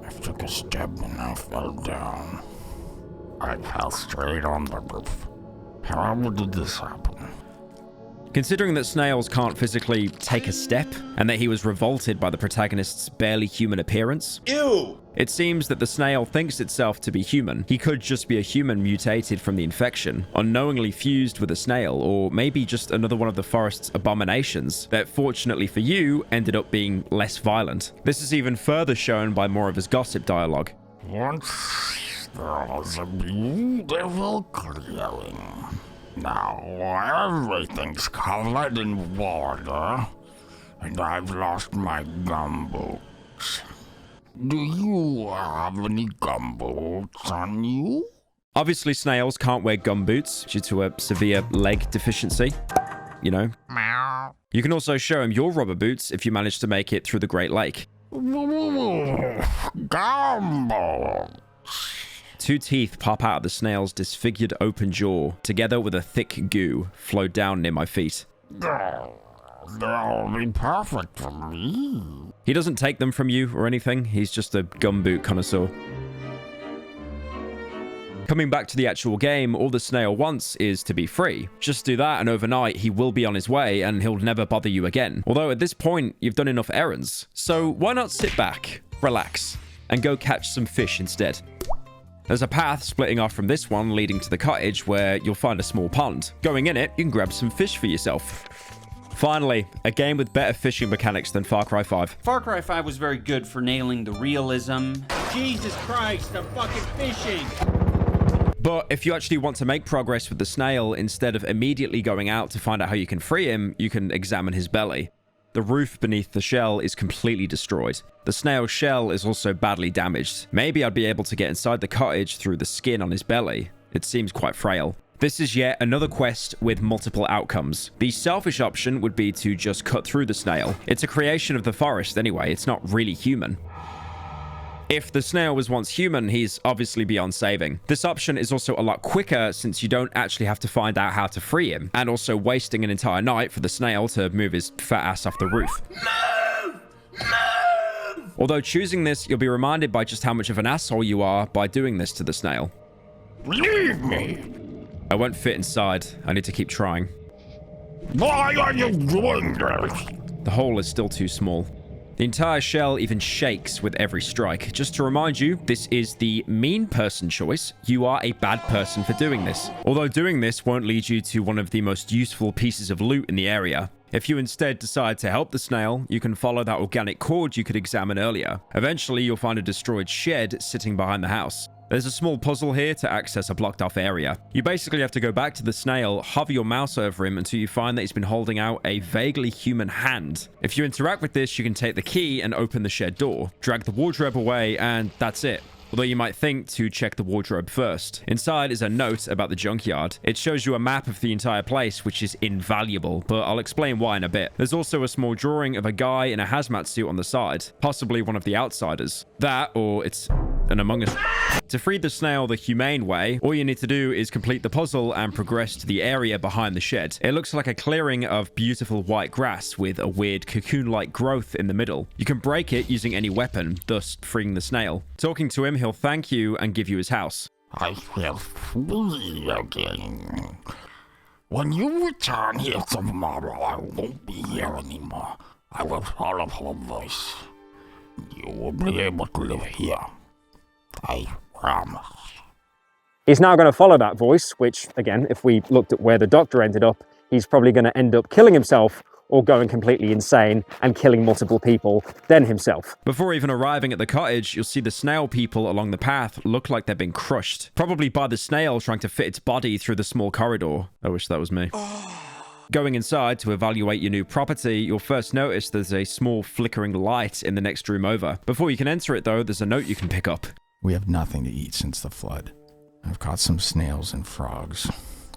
I took a step and I fell down. I fell straight on the roof. How did this happen? Considering that snails can't physically take a step, and that he was revolted by the protagonist's barely human appearance, it seems that the snail thinks itself to be human. He could just be a human mutated from the infection, unknowingly fused with a snail, or maybe just another one of the forest's abominations that, fortunately for you, ended up being less violent. This is even further shown by more of his gossip dialogue. Once there was a beautiful clearing. Now everything's covered in water, and I've lost my gumboots. Do you have any gumboots on you? Obviously, snails can't wear gumboots due to a severe leg deficiency. You know. Meow. You can also show him your rubber boots if you manage to make it through the Great Lake. Gumboots. 2 teeth pop out of the snail's disfigured open jaw, together with a thick goo flowed down near my feet. They'll be perfect for me. He doesn't take them from you or anything, he's just a gumboot connoisseur. Coming back to the actual game, all the snail wants is to be free. Just do that and overnight he will be on his way and he'll never bother you again. Although at this point, you've done enough errands. So why not sit back, relax, and go catch some fish instead? There's a path splitting off from this one leading to the cottage where you'll find a small pond. Going in it, you can grab some fish for yourself. Finally, a game with better fishing mechanics than Far Cry 5. Far Cry 5 was very good for nailing the realism. Jesus Christ, I'm fucking fishing! But if you actually want to make progress with the snail, instead of immediately going out to find out how you can free him, you can examine his belly. The roof beneath the shell is completely destroyed. The snail's shell is also badly damaged. Maybe I'd be able to get inside the cottage through the skin on his belly. It seems quite frail. This is yet another quest with multiple outcomes. The selfish option would be to just cut through the snail. It's a creation of the forest anyway, it's not really human. If the snail was once human, he's obviously beyond saving. This option is also a lot quicker since you don't actually have to find out how to free him, and also wasting an entire night for the snail to move his fat ass off the roof. Although choosing this, you'll be reminded by just how much of an asshole you are by doing this to the snail. Leave me! I won't fit inside. I need to keep trying. Why are you doing this? The hole is still too small. The entire shell even shakes with every strike. Just to remind you, this is the mean person choice. You are a bad person for doing this. Although doing this won't lead you to one of the most useful pieces of loot in the area. If you instead decide to help the snail, you can follow that organic cord you could examine earlier. Eventually, you'll find a destroyed shed sitting behind the house. There's a small puzzle here to access a blocked off area. You basically have to go back to the snail, hover your mouse over him until you find that he's been holding out a vaguely human hand. If you interact with this, you can take the key and open the shed door, drag the wardrobe away, and that's it. Although you might think to check the wardrobe first. Inside is a note about the junkyard. It shows you a map of the entire place, which is invaluable, but I'll explain why in a bit. There's also a small drawing of a guy in a hazmat suit on the side, possibly one of the outsiders. That, or it's an Among Us. To free the snail the humane way, all you need to do is complete the puzzle and progress to the area behind the shed. It looks like a clearing of beautiful white grass with a weird cocoon-like growth in the middle. You can break it using any weapon, thus freeing the snail. Talking to him, he'll thank you and give you his house. I will free again. When you return here tomorrow, I won't be here anymore. I will follow her voice. You will be able to live here. I promise. He's now going to follow that voice, which, again, if we looked at where the doctor ended up, he's probably going to end up killing himself or going completely insane and killing multiple people, then himself. Before even arriving at the cottage, you'll see the snail people along the path look like they've been crushed. Probably by the snail trying to fit its body through the small corridor. I wish that was me. Going inside to evaluate your new property, you'll first notice there's a small flickering light in the next room over. Before you can enter it though, there's a note you can pick up. We have nothing to eat since the flood. I've caught some snails and frogs.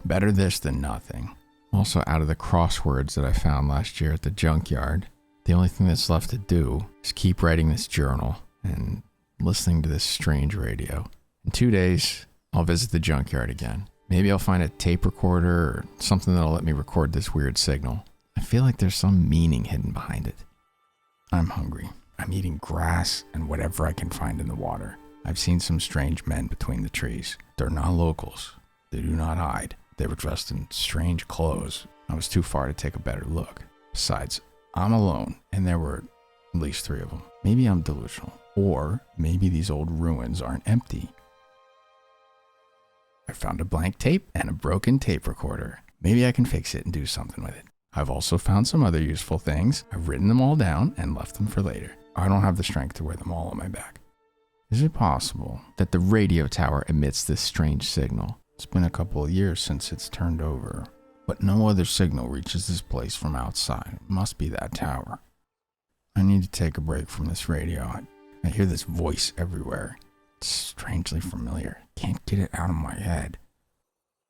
Better this than nothing. Also, out of the crosswords that I found last year at the junkyard, the only thing that's left to do is keep writing this journal and listening to this strange radio. In 2 days, I'll visit the junkyard again. Maybe I'll find a tape recorder or something that'll let me record this weird signal. I feel like there's some meaning hidden behind it. I'm hungry. I'm eating grass and whatever I can find in the water. I've seen some strange men between the trees. They're not locals. They do not hide. They were dressed in strange clothes. I was too far to take a better look. Besides, I'm alone, and there were at least 3 of them. Maybe I'm delusional, or maybe these old ruins aren't empty. I found a blank tape and a broken tape recorder. Maybe I can fix it and do something with it. I've also found some other useful things. I've written them all down and left them for later. I don't have the strength to wear them all on my back. Is it possible that the radio tower emits this strange signal? It's been a couple of years since it's turned over, but no other signal reaches this place from outside. It must be that tower. I need to take a break from this radio. I hear this voice everywhere. It's strangely familiar. Can't get it out of my head.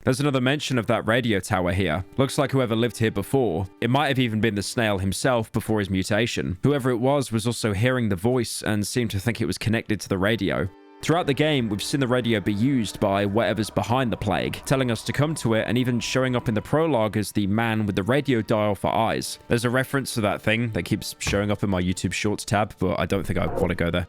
There's another mention of that radio tower here. Looks like whoever lived here before. It might have even been the Snail himself before his mutation. Whoever it was also hearing the voice and seemed to think it was connected to the radio. Throughout the game, we've seen the radio be used by whatever's behind the plague, telling us to come to it and even showing up in the prologue as the man with the radio dial for eyes. There's a reference to that thing that keeps showing up in my YouTube Shorts tab, but I don't think I want to go there.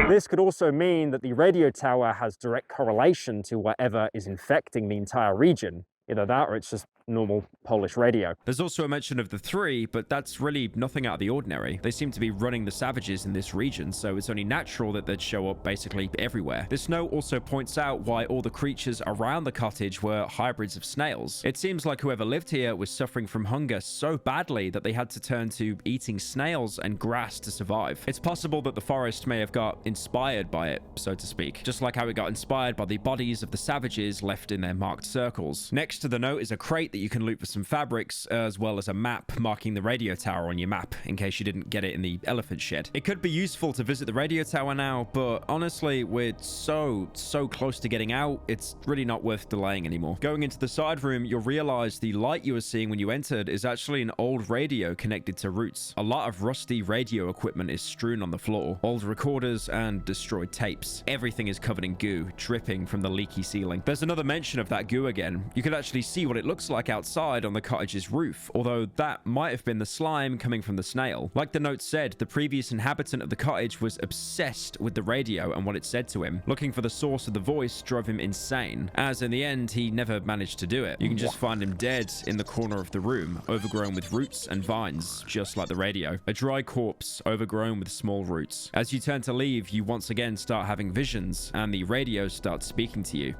This could also mean that the radio tower has direct correlation to whatever is infecting the entire region. Either that or it's just normal Polish radio. There's also a mention of the 3, but that's really nothing out of the ordinary. They seem to be running the savages in this region, so it's only natural that they'd show up basically everywhere. This note also points out why all the creatures around the cottage were hybrids of snails. It seems like whoever lived here was suffering from hunger so badly that they had to turn to eating snails and grass to survive. It's possible that the forest may have got inspired by it, so to speak, just like how it got inspired by the bodies of the savages left in their marked circles. Next to the note is a crate that you can loot for some fabrics, as well as a map marking the radio tower on your map, in case you didn't get it in the elephant shed. It could be useful to visit the radio tower now, but honestly, we're so close to getting out, it's really not worth delaying anymore. Going into the side room, you'll realize the light you were seeing when you entered is actually an old radio connected to roots. A lot of rusty radio equipment is strewn on the floor, old recorders and destroyed tapes. Everything is covered in goo, dripping from the leaky ceiling. There's another mention of that goo again. You could actually see what it looks like outside on the cottage's roof, although that might have been the slime coming from the snail. Like the note said, the previous inhabitant of the cottage was obsessed with the radio and what it said to him. Looking for the source of the voice drove him insane, as in the end, he never managed to do it. You can just find him dead in the corner of the room, overgrown with roots and vines, just like the radio. A dry corpse, overgrown with small roots. As you turn to leave, you once again start having visions, and the radio starts speaking to you.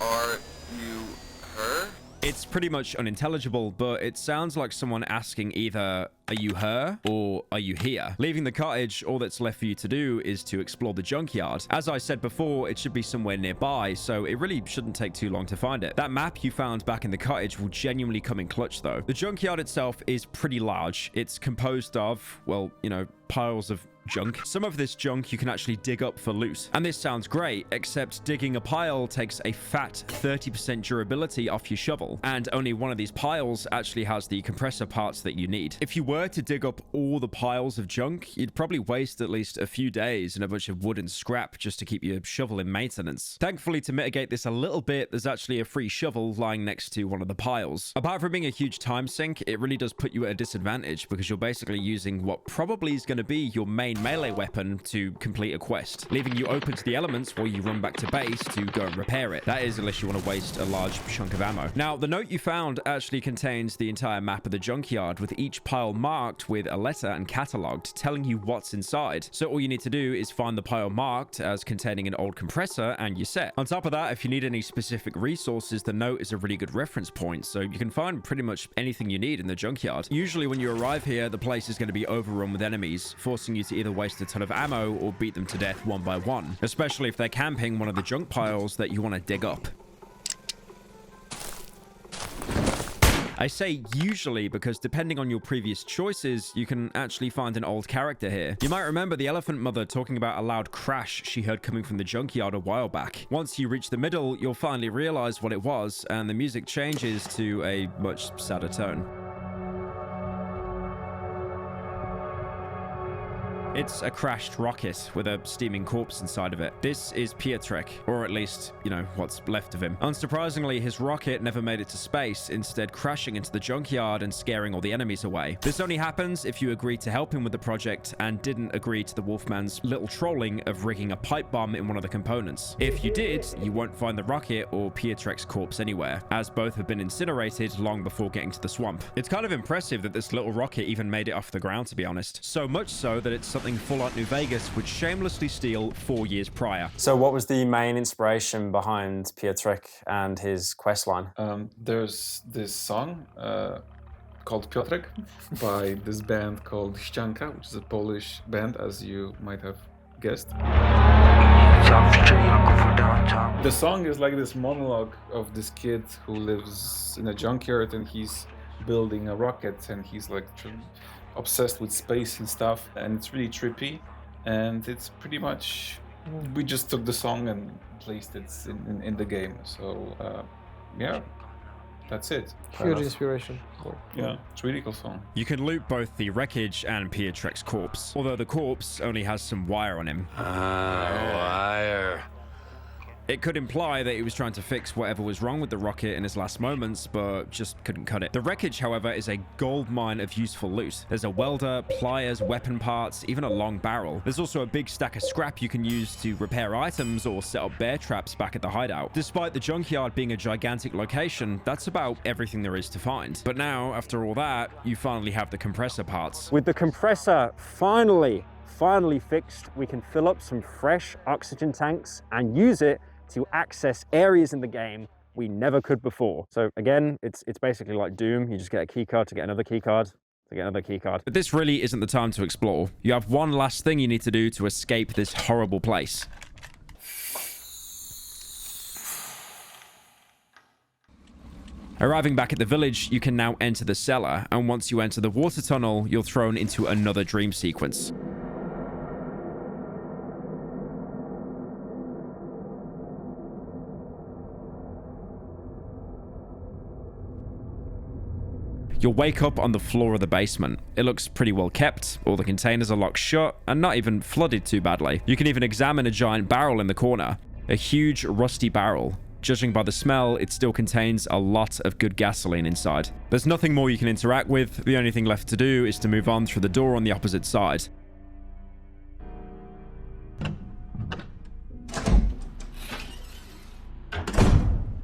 Are you her? It's pretty much unintelligible, but it sounds like someone asking either, are you her or are you here? Leaving the cottage, all that's left for you to do is to explore the junkyard. As I said before, it should be somewhere nearby, so it really shouldn't take too long to find it. That map you found back in the cottage will genuinely come in clutch though. The junkyard itself is pretty large. It's composed of, well, you know, piles of junk. Some of this junk you can actually dig up for loot. And this sounds great, except digging a pile takes a fat 30% durability off your shovel. And only one of these piles actually has the compressor parts that you need. If you were to dig up all the piles of junk, you'd probably waste at least a few days and a bunch of wood and scrap just to keep your shovel in maintenance. Thankfully, to mitigate this a little bit, there's actually a free shovel lying next to one of the piles. Apart from being a huge time sink, it really does put you at a disadvantage because you're basically using what probably is going to be your main melee weapon to complete a quest, leaving you open to the elements while you run back to base to go and repair it. That is, unless you want to waste a large chunk of ammo. Now, the note you found actually contains the entire map of the junkyard, with each pile marked with a letter and catalogued, telling you what's inside. So all you need to do is find the pile marked as containing an old compressor and you're set. On top of that, if you need any specific resources, the note is a really good reference point, so you can find pretty much anything you need in the junkyard. Usually when you arrive here, the place is going to be overrun with enemies, forcing you to either waste a ton of ammo or beat them to death one by one, especially if they're camping one of the junk piles that you want to dig up. I say usually because depending on your previous choices, you can actually find an old character here. You might remember the elephant mother talking about a loud crash she heard coming from the junkyard a while back. Once you reach the middle, you'll finally realize what it was, and the music changes to a much sadder tone. It's a crashed rocket with a steaming corpse inside of it. This is Piotrek, or at least, you know, what's left of him. Unsurprisingly, his rocket never made it to space, instead crashing into the junkyard and scaring all the enemies away. This only happens if you agree to help him with the project and didn't agree to the Wolfman's little trolling of rigging a pipe bomb in one of the components. If you did, you won't find the rocket or Piotrek's corpse anywhere, as both have been incinerated long before getting to the swamp. It's kind of impressive that this little rocket even made it off the ground, to be honest. So much so that it's something Fallout New Vegas would shamelessly steal 4 years prior. So what was the main inspiration behind Piotrek and his questline? There's this song called Piotrek by this band called SsethTzeentach, which is a Polish band, as you might have guessed. The song is like this monologue of this kid who lives in a junkyard and he's building a rocket and he's like obsessed with space and stuff, and it's really trippy, and it's pretty much, we just took the song and placed it in the game. So yeah, that's it. Huge inspiration. Yeah, it's a really cool song. You can loot both the wreckage and Piotrek's corpse, although the corpse only has some wire on him. Wire. It could imply that he was trying to fix whatever was wrong with the rocket in his last moments, but just couldn't cut it. The wreckage, however, is a gold mine of useful loot. There's a welder, pliers, weapon parts, even a long barrel. There's also a big stack of scrap you can use to repair items or set up bear traps back at the hideout. Despite the junkyard being a gigantic location, that's about everything there is to find. But now, after all that, you finally have the compressor parts. With the compressor finally fixed, we can fill up some fresh oxygen tanks and use it to access areas in the game we never could before. So again, it's basically like Doom. You just get a keycard to get another keycard to get another keycard. But this really isn't the time to explore. You have one last thing you need to do to escape this horrible place. Arriving back at the village, you can now enter the cellar, and once you enter the water tunnel, you're thrown into another dream sequence. You'll wake up on the floor of the basement. It looks pretty well kept, all the containers are locked shut, and not even flooded too badly. You can even examine a giant barrel in the corner, a huge rusty barrel. Judging by the smell, it still contains a lot of good gasoline inside. There's nothing more you can interact with. The only thing left to do is to move on through the door on the opposite side.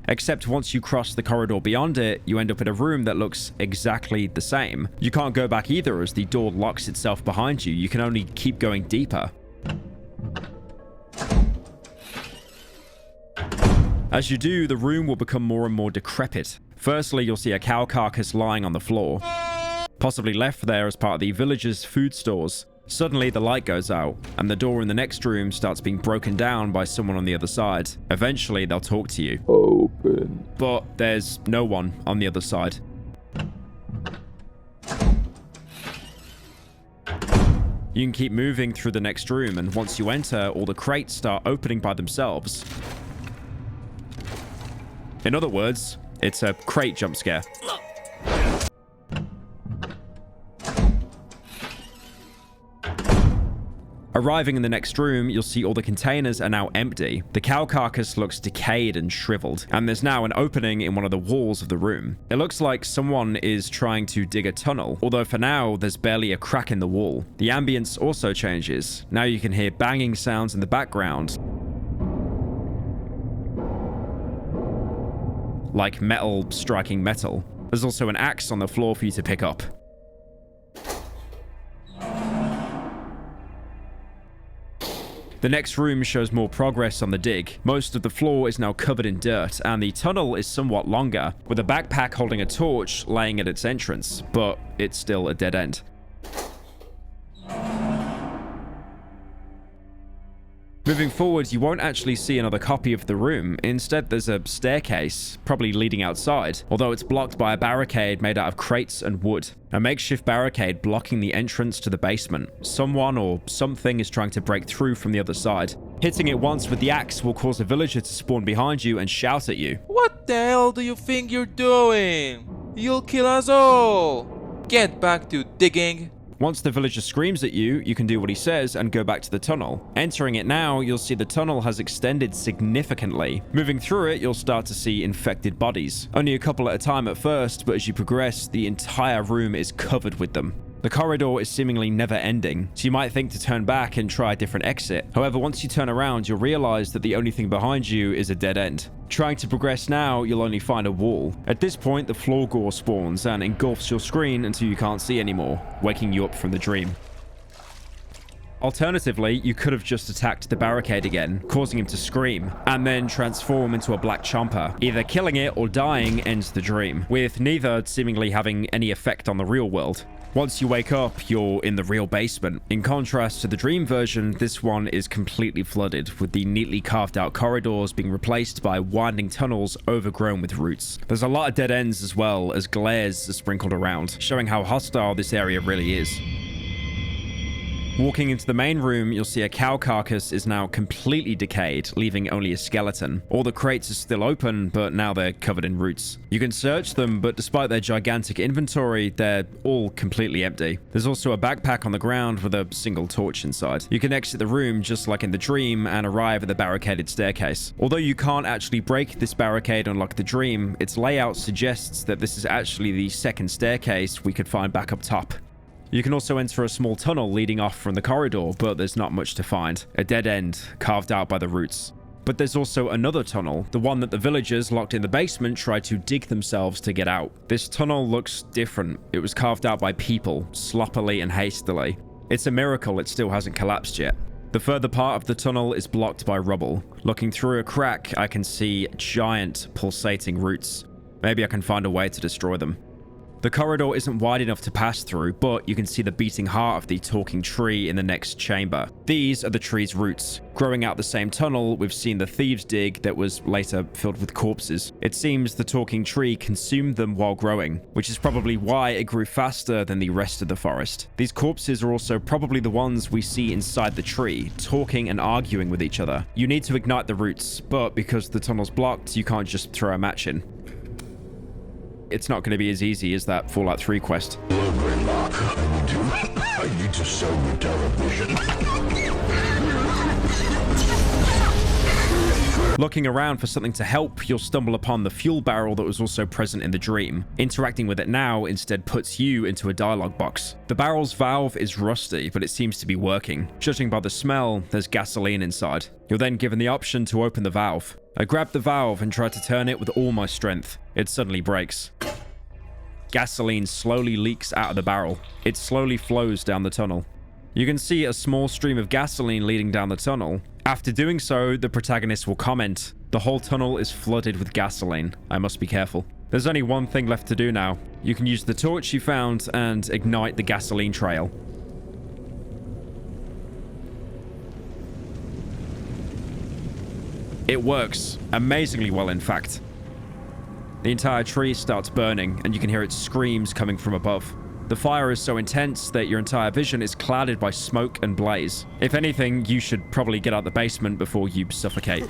Except once you cross the corridor beyond it, you end up in a room that looks exactly the same. You can't go back either as the door locks itself behind you. You can only keep going deeper. As you do, the room will become more and more decrepit. Firstly, you'll see a cow carcass lying on the floor, possibly left there as part of the village's food stores. Suddenly, the light goes out, and the door in the next room starts being broken down by someone on the other side. Eventually, they'll talk to you. Open. But there's no one on the other side. You can keep moving through the next room, and once you enter, all the crates start opening by themselves. In other words, it's a crate jump scare. Arriving in the next room, you'll see all the containers are now empty. The cow carcass looks decayed and shriveled, and there's now an opening in one of the walls of the room. It looks like someone is trying to dig a tunnel, although for now, there's barely a crack in the wall. The ambience also changes. Now you can hear banging sounds in the background, like metal striking metal. There's also an axe on the floor for you to pick up. The next room shows more progress on the dig. Most of the floor is now covered in dirt, and the tunnel is somewhat longer, with a backpack holding a torch laying at its entrance, but it's still a dead end. Moving forward, you won't actually see another copy of the room. Instead, there's a staircase, probably leading outside, although it's blocked by a barricade made out of crates and wood. A makeshift barricade blocking the entrance to the basement. Someone or something is trying to break through from the other side. Hitting it once with the axe will cause a villager to spawn behind you and shout at you. What the hell do you think you're doing? You'll kill us all! Get back to digging! Once the villager screams at you, you can do what he says and go back to the tunnel. Entering it now, you'll see the tunnel has extended significantly. Moving through it, you'll start to see infected bodies. Only a couple at a time at first, but as you progress, the entire room is covered with them. The corridor is seemingly never ending, so you might think to turn back and try a different exit. However, once you turn around, you'll realize that the only thing behind you is a dead end. Trying to progress now, you'll only find a wall. At this point, the floor gore spawns and engulfs your screen until you can't see anymore, waking you up from the dream. Alternatively, you could have just attacked the barricade again, causing him to scream, and then transform into a black chomper. Either killing it or dying ends the dream, with neither seemingly having any effect on the real world. Once you wake up, you're in the real basement. In contrast to the dream version, this one is completely flooded, with the neatly carved out corridors being replaced by winding tunnels overgrown with roots. There's a lot of dead ends as well as glares are sprinkled around, showing how hostile this area really is. Walking into the main room, you'll see a cow carcass is now completely decayed, leaving only a skeleton. All the crates are still open, but now they're covered in roots. You can search them, but despite their gigantic inventory, they're all completely empty. There's also a backpack on the ground with a single torch inside. You can exit the room just like in the dream and arrive at the barricaded staircase. Although you can't actually break this barricade unlike the dream, its layout suggests that this is actually the second staircase we could find back up top. You can also enter a small tunnel leading off from the corridor, but there's not much to find. A dead end, carved out by the roots. But there's also another tunnel, the one that the villagers locked in the basement tried to dig themselves to get out. This tunnel looks different. It was carved out by people, sloppily and hastily. It's a miracle it still hasn't collapsed yet. The further part of the tunnel is blocked by rubble. Looking through a crack, I can see giant, pulsating roots. Maybe I can find a way to destroy them. The corridor isn't wide enough to pass through, but you can see the beating heart of the talking tree in the next chamber. These are the tree's roots. Growing out the same tunnel, we've seen the thieves dig that was later filled with corpses. It seems the talking tree consumed them while growing, which is probably why it grew faster than the rest of the forest. These corpses are also probably the ones we see inside the tree, talking and arguing with each other. You need to ignite the roots, but because the tunnel's blocked, you can't just throw a match in. It's not going to be as easy as that Fallout 3 quest. I need to sell the television. Looking around for something to help, you'll stumble upon the fuel barrel that was also present in the dream. Interacting with it now instead puts you into a dialogue box. The barrel's valve is rusty, but it seems to be working. Judging by the smell, there's gasoline inside. You're then given the option to open the valve. I grabbed the valve and tried to turn it with all my strength. It suddenly breaks. Gasoline slowly leaks out of the barrel. It slowly flows down the tunnel. You can see a small stream of gasoline leading down the tunnel. After doing so, the protagonist will comment, "The whole tunnel is flooded with gasoline. I must be careful." There's only one thing left to do now. You can use the torch you found and ignite the gasoline trail. It works. Amazingly well, in fact. The entire tree starts burning, and you can hear its screams coming from above. The fire is so intense that your entire vision is clouded by smoke and blaze. If anything, you should probably get out the basement before you suffocate.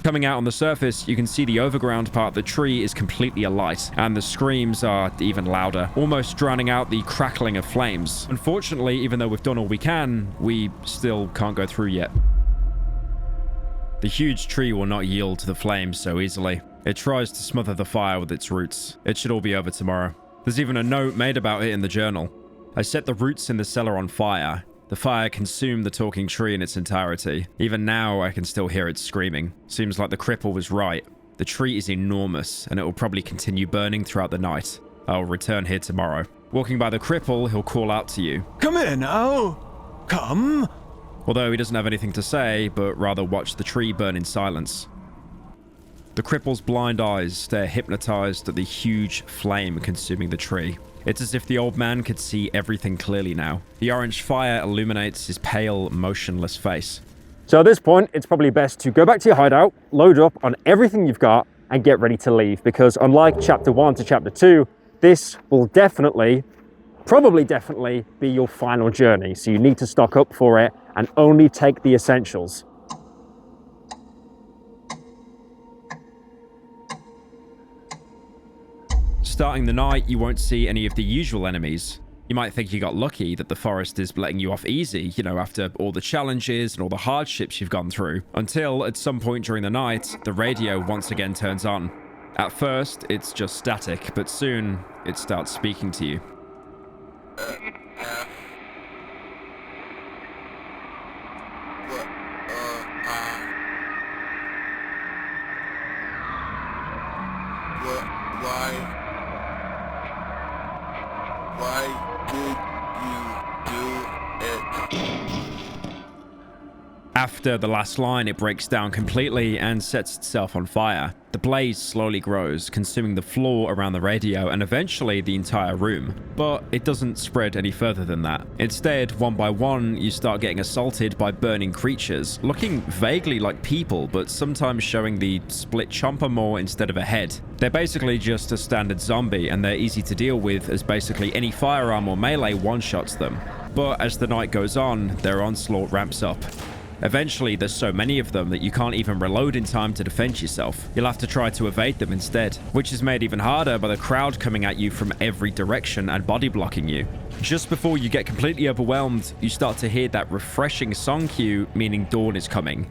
Coming out on the surface, you can see the overground part of the tree is completely alight, and the screams are even louder, almost drowning out the crackling of flames. Unfortunately, even though we've done all we can, we still can't go through yet. The huge tree will not yield to the flames so easily. It tries to smother the fire with its roots. It should all be over tomorrow. There's even a note made about it in the journal. I set the roots in the cellar on fire. The fire consumed the talking tree in its entirety. Even now, I can still hear it screaming. Seems like the cripple was right. The tree is enormous, and it will probably continue burning throughout the night. I'll return here tomorrow. Walking by the cripple, he'll call out to you. Come here now. Come. Although he doesn't have anything to say, but rather watch the tree burn in silence. The cripple's blind eyes stare hypnotized at the huge flame consuming the tree. It's as if the old man could see everything clearly now. The orange fire illuminates his pale, motionless face. So at this point, it's probably best to go back to your hideout, load up on everything you've got, and get ready to leave, because unlike Chapter 1 to Chapter 2, this will probably definitely be your final journey. So you need to stock up for it and only take the essentials. Starting the night, you won't see any of the usual enemies. You might think you got lucky that the forest is letting you off easy, you know, after all the challenges and all the hardships you've gone through. Until, at some point during the night, the radio once again turns on. At first, it's just static, but soon, it starts speaking to you. After the last line, it breaks down completely and sets itself on fire. The blaze slowly grows, consuming the floor around the radio and eventually the entire room. But it doesn't spread any further than that. Instead, one by one, you start getting assaulted by burning creatures, looking vaguely like people, but sometimes showing the split chomper maw instead of a head. They're basically just a standard zombie, and they're easy to deal with as basically any firearm or melee one-shots them. But as the night goes on, their onslaught ramps up. Eventually, there's so many of them that you can't even reload in time to defend yourself. You'll have to try to evade them instead, which is made even harder by the crowd coming at you from every direction and body blocking you. Just before you get completely overwhelmed, you start to hear that refreshing song cue, meaning dawn is coming.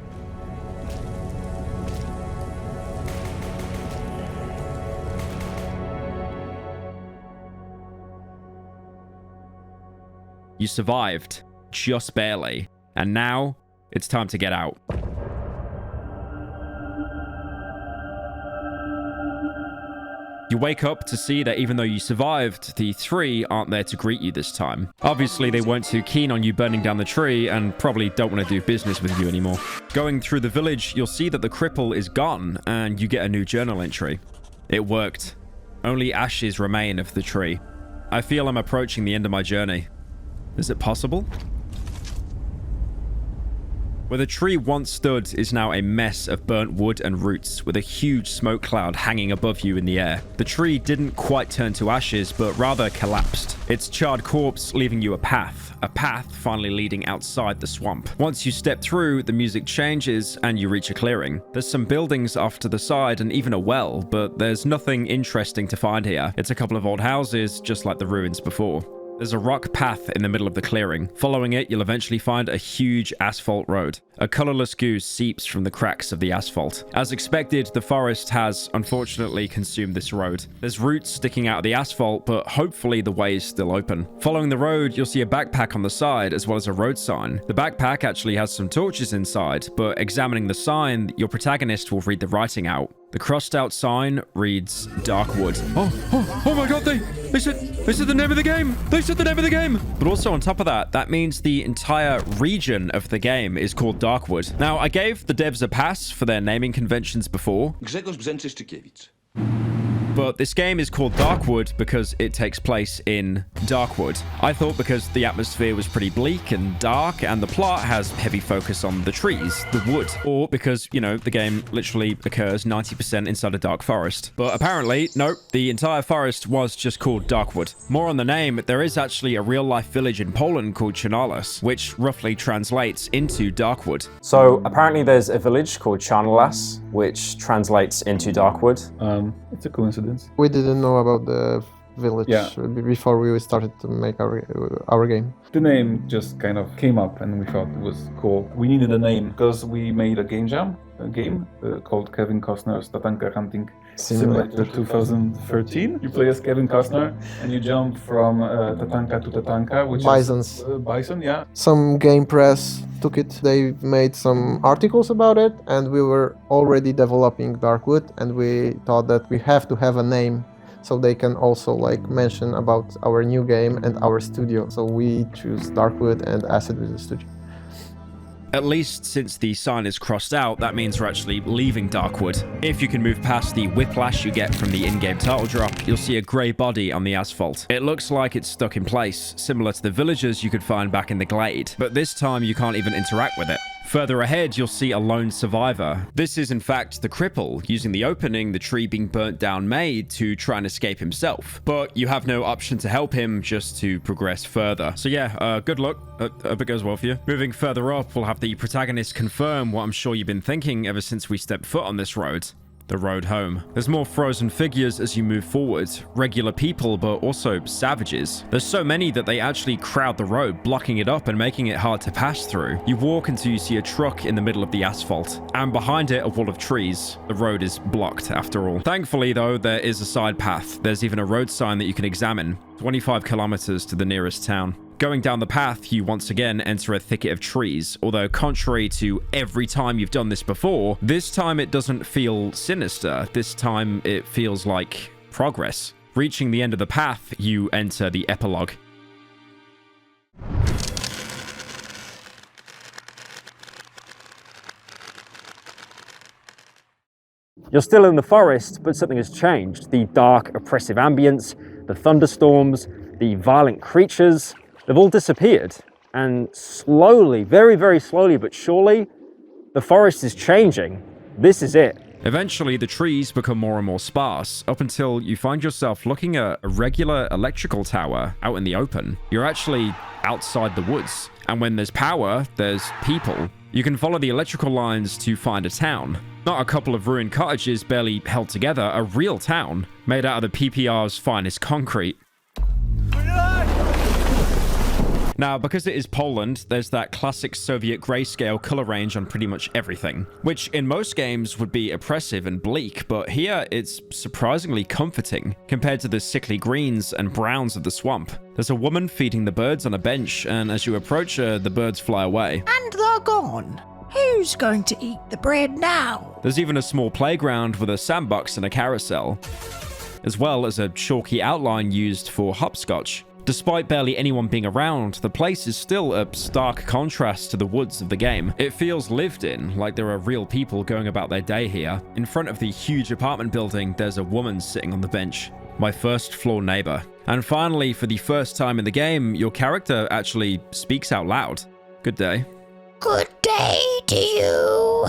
You survived, just barely, and now it's time to get out. You wake up to see that even though you survived, the three aren't there to greet you this time. Obviously, they weren't too keen on you burning down the tree and probably don't want to do business with you anymore. Going through the village, you'll see that the cripple is gone and you get a new journal entry. It worked. Only ashes remain of the tree. I feel I'm approaching the end of my journey. Is it possible? Where the tree once stood is now a mess of burnt wood and roots, with a huge smoke cloud hanging above you in the air. The tree didn't quite turn to ashes, but rather collapsed. Its charred corpse leaving you a path finally leading outside the swamp. Once you step through, the music changes and you reach a clearing. There's some buildings off to the side and even a well, but there's nothing interesting to find here. It's a couple of old houses, just like the ruins before. There's a rock path in the middle of the clearing. Following it, you'll eventually find a huge asphalt road. A colorless goo seeps from the cracks of the asphalt. As expected, the forest has, unfortunately, consumed this road. There's roots sticking out of the asphalt, but hopefully the way is still open. Following the road, you'll see a backpack on the side, as well as a road sign. The backpack actually has some torches inside, but examining the sign, your protagonist will read the writing out. The crossed out sign reads Darkwood. Oh my god, they said the name of the game! They said the name of the game! But also on top of that, that means the entire region of the game is called Darkwood. Now, I gave the devs a pass for their naming conventions before. But this game is called Darkwood because it takes place in Darkwood. I thought because the atmosphere was pretty bleak and dark and the plot has heavy focus on the trees, the wood, or because, you know, the game literally occurs 90% inside a dark forest. But apparently, nope, the entire forest was just called Darkwood. More on the name, there is actually a real-life village in Poland called Czarnolas, which roughly translates into Darkwood. So apparently there's a village called Czarnolas, which translates into Darkwood. It's a coincidence. We didn't know about the village before we started to make our game. The name just kind of came up and we thought it was cool. We needed a name because we made a game called Kevin Costner's Tatanka Hunting Simulator 2013. You play as Kevin Costner and you jump from Tatanka to Tatanka, which Bisons. is bison, yeah. Some game press took it. They made some articles about it and we were already developing Darkwood and we thought that we have to have a name so they can also like mention about our new game and our studio. So we choose Darkwood and Acid with the studio. At least since the sign is crossed out, that means we're actually leaving Darkwood. If you can move past the whiplash you get from the in-game title drop, you'll see a grey body on the asphalt. It looks like it's stuck in place, similar to the villagers you could find back in the glade, but this time you can't even interact with it. Further ahead, you'll see a lone survivor. This is in fact the cripple, using the opening the tree being burnt down made to try and escape himself. But you have no option to help him, just to progress further. So yeah, good luck. Hope it goes well for you. Moving further up, we'll have the protagonist confirm what I'm sure you've been thinking ever since we stepped foot on this road. the road home. There's more frozen figures as you move forward, regular people, but also savages. There's so many that they actually crowd the road, blocking it up and making it hard to pass through. You walk until you see a truck in the middle of the asphalt, and behind it a wall of trees. The road is blocked after all. Thankfully though, there is a side path. There's even a road sign that you can examine, 25 kilometers to the nearest town. Going down the path, you once again enter a thicket of trees, although contrary to every time you've done this before, this time it doesn't feel sinister. This time it feels like progress. Reaching the end of the path, you enter the epilogue. You're still in the forest, but something has changed. The dark, oppressive ambience, the thunderstorms, the violent creatures, they've all disappeared. And slowly, very, very slowly but surely, the forest is changing. This is it. Eventually, the trees become more and more sparse, up until you find yourself looking at a regular electrical tower out in the open. You're actually outside the woods. And when there's power, there's people. You can follow the electrical lines to find a town. Not a couple of ruined cottages barely held together, a real town, made out of the PPR's finest concrete. Now, because it is Poland, there's that classic Soviet grayscale color range on pretty much everything, which in most games would be oppressive and bleak, but here it's surprisingly comforting compared to the sickly greens and browns of the swamp. There's a woman feeding the birds on a bench, and as you approach her, the birds fly away. And they're gone. Who's going to eat the bread now? There's even a small playground with a sandbox and a carousel, as well as a chalky outline used for hopscotch. Despite barely anyone being around, the place is still a stark contrast to the woods of the game. It feels lived in, like there are real people going about their day here. In front of the huge apartment building, there's a woman sitting on the bench. My first floor neighbor. And finally, for the first time in the game, your character actually speaks out loud. Good day. Good day to you.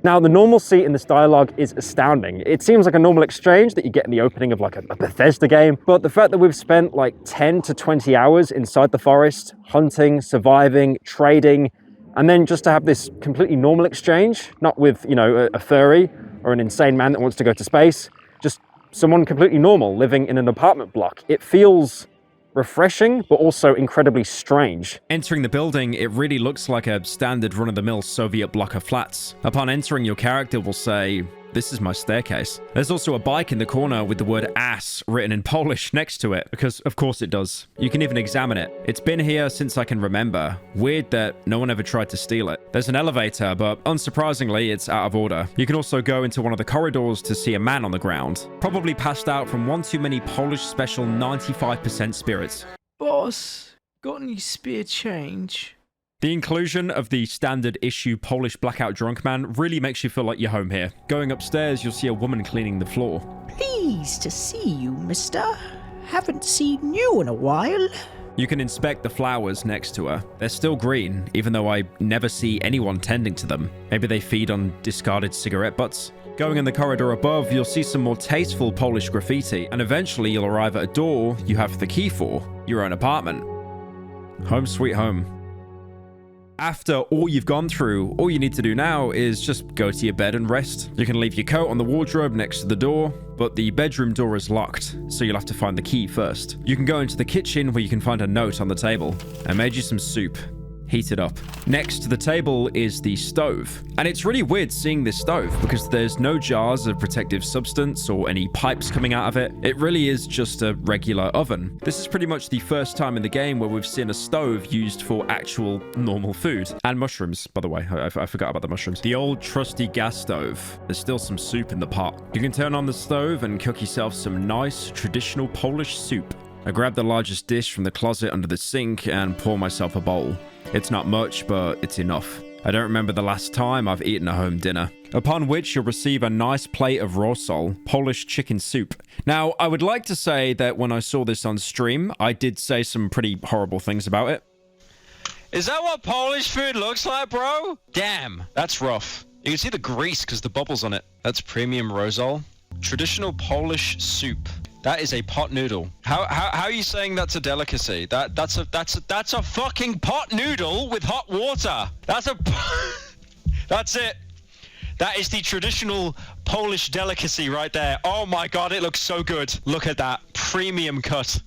Now, the normalcy in this dialogue is astounding. It seems like a normal exchange that you get in the opening of like a Bethesda game, but the fact that we've spent like 10 to 20 hours inside the forest, hunting, surviving, trading, and then just to have this completely normal exchange, not with, you know, a furry or an insane man that wants to go to space, just someone completely normal living in an apartment block. It feels refreshing, but also incredibly strange. Entering the building, it really looks like a standard run-of-the-mill Soviet block of flats. Upon entering, your character will say, "This is my staircase." There's also a bike in the corner with the word ass written in Polish next to it, because of course it does. You can even examine it. It's been here since I can remember. Weird that no one ever tried to steal it. There's an elevator, but unsurprisingly, it's out of order. You can also go into one of the corridors to see a man on the ground, probably passed out from one too many Polish special 95% spirits. Boss, got any spare change? The inclusion of the standard issue Polish blackout drunk man really makes you feel like you're home here. Going upstairs, you'll see a woman cleaning the floor. Pleased to see you, mister. Haven't seen you in a while. You can inspect the flowers next to her. They're still green, even though I never see anyone tending to them. Maybe they feed on discarded cigarette butts. Going in the corridor above, you'll see some more tasteful Polish graffiti, and eventually you'll arrive at a door you have the key for, your own apartment. Home sweet home. After all you've gone through, all you need to do now is just go to your bed and rest. You can leave your coat on the wardrobe next to the door, but the bedroom door is locked, so you'll have to find the key first. You can go into the kitchen where you can find a note on the table. I made you some soup. Heat it up. Next to the table is the stove. And it's really weird seeing this stove because there's no jars of protective substance or any pipes coming out of it. It really is just a regular oven. This is pretty much the first time in the game where we've seen a stove used for actual normal food. And mushrooms, by the way. I forgot about the mushrooms. The old trusty gas stove. There's still some soup in the pot. You can turn on the stove and cook yourself some nice traditional Polish soup. I grab the largest dish from the closet under the sink and pour myself a bowl. It's not much, but it's enough. I don't remember the last time I've eaten a home dinner. Upon which you'll receive a nice plate of Rosol, Polish chicken soup. Now, I would like to say that when I saw this on stream, I did say some pretty horrible things about it. Is that what Polish food looks like, bro? Damn, that's rough. You can see the grease because the bubbles on it. That's premium Rosol. Traditional Polish soup. That is a pot noodle. How are you saying that's a delicacy? That's a fucking pot noodle with hot water. That's it. That is the traditional Polish delicacy right there. Oh my god, it looks so good. Look at that premium cut.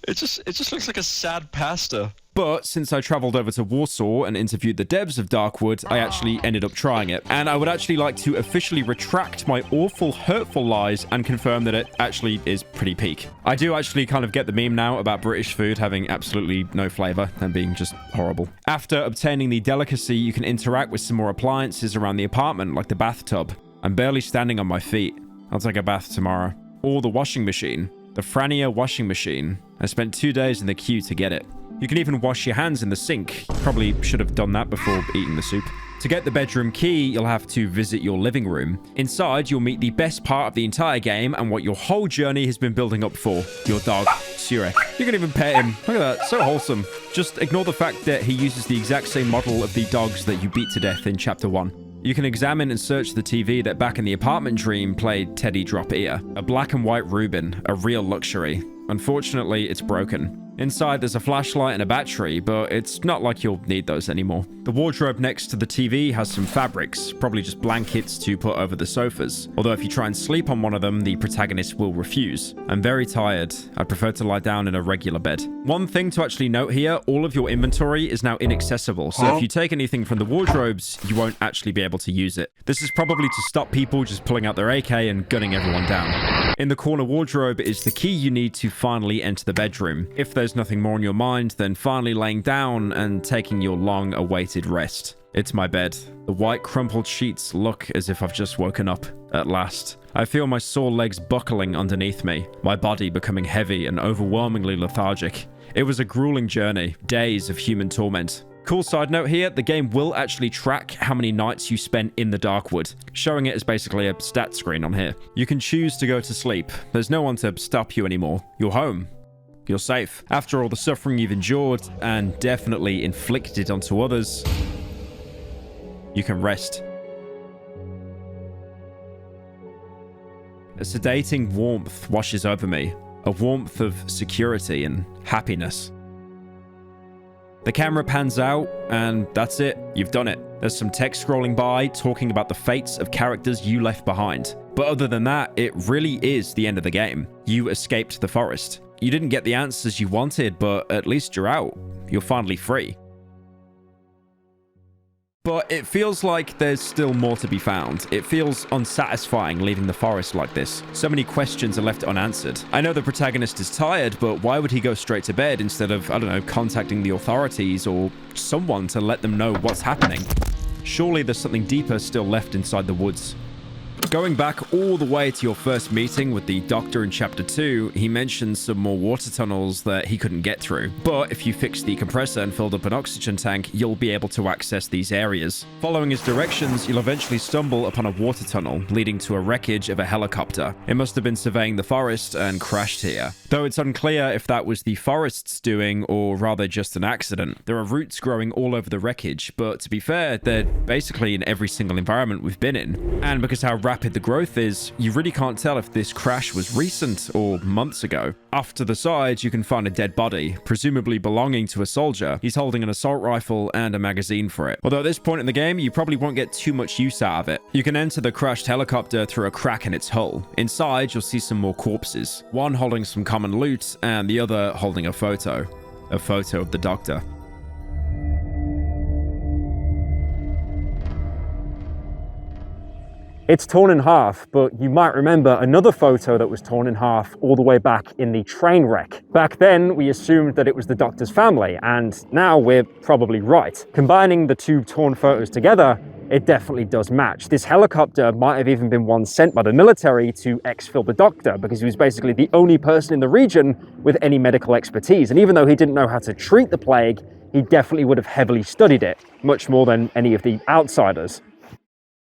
It just looks like a sad pasta. But since I travelled over to Warsaw and interviewed the devs of Darkwood, I actually ended up trying it. And I would actually like to officially retract my awful, hurtful lies and confirm that it actually is pretty peak. I do actually kind of get the meme now about British food having absolutely no flavour and being just horrible. After obtaining the delicacy, you can interact with some more appliances around the apartment, like the bathtub. I'm barely standing on my feet. I'll take a bath tomorrow. Or the washing machine. The Frania washing machine. I spent 2 days in the queue to get it. You can even wash your hands in the sink. Probably should have done that before eating the soup. To get the bedroom key, you'll have to visit your living room. Inside, you'll meet the best part of the entire game and what your whole journey has been building up for. Your dog, Surek. You can even pet him. Look at that, so wholesome. Just ignore the fact that he uses the exact same model of the dogs that you beat to death in Chapter 1. You can examine and search the TV that back in the apartment dream played Teddy Drop Ear. A black and white Reuben, a real luxury. Unfortunately, it's broken. Inside, there's a flashlight and a battery, but it's not like you'll need those anymore. The wardrobe next to the TV has some fabrics, probably just blankets to put over the sofas. Although if you try and sleep on one of them, the protagonist will refuse. I'm very tired. I'd prefer to lie down in a regular bed. One thing to actually note here, all of your inventory is now inaccessible, so if you take anything from the wardrobes, you won't actually be able to use it. This is probably to stop people just pulling out their AK and gunning everyone down. In the corner wardrobe is the key you need to finally enter the bedroom. If there's nothing more on your mind, then finally laying down and taking your long-awaited rest. It's my bed. The white crumpled sheets look as if I've just woken up, at last. I feel my sore legs buckling underneath me, my body becoming heavy and overwhelmingly lethargic. It was a grueling journey, days of human torment. Cool side note here, the game will actually track how many nights you spent in the Darkwood, showing it as basically a stat screen on here. You can choose to go to sleep. There's no one to stop you anymore. You're home. You're safe. After all the suffering you've endured, and definitely inflicted onto others, you can rest. A sedating warmth washes over me, a warmth of security and happiness. The camera pans out, and that's it. You've done it. There's some text scrolling by talking about the fates of characters you left behind. But other than that, it really is the end of the game. You escaped the forest. You didn't get the answers you wanted, but at least you're out. You're finally free. But it feels like there's still more to be found. It feels unsatisfying leaving the forest like this. So many questions are left unanswered. I know the protagonist is tired, but why would he go straight to bed instead of, I don't know, contacting the authorities or someone to let them know what's happening? Surely there's something deeper still left inside the woods. Going back all the way to your first meeting with the doctor in Chapter 2, he mentions some more water tunnels that he couldn't get through. But if you fix the compressor and filled up an oxygen tank, you'll be able to access these areas. Following his directions, you'll eventually stumble upon a water tunnel leading to a wreckage of a helicopter. It must have been surveying the forest and crashed here. Though it's unclear if that was the forest's doing or rather just an accident. There are roots growing all over the wreckage, but to be fair, they're basically in every single environment we've been in. And because how rapid the growth is, you really can't tell if this crash was recent or months ago. Off to the side, you can find a dead body, presumably belonging to a soldier. He's holding an assault rifle and a magazine for it. Although at this point in the game, you probably won't get too much use out of it. You can enter the crashed helicopter through a crack in its hull. Inside, you'll see some more corpses. One holding some common loot, and the other holding a photo. A photo of the doctor. It's torn in half, but you might remember another photo that was torn in half all the way back in the train wreck. Back then, we assumed that it was the doctor's family, and now we're probably right. Combining the two torn photos together, it definitely does match. This helicopter might have even been one sent by the military to exfil the doctor, because he was basically the only person in the region with any medical expertise. And even though he didn't know how to treat the plague, he definitely would have heavily studied it, much more than any of the outsiders.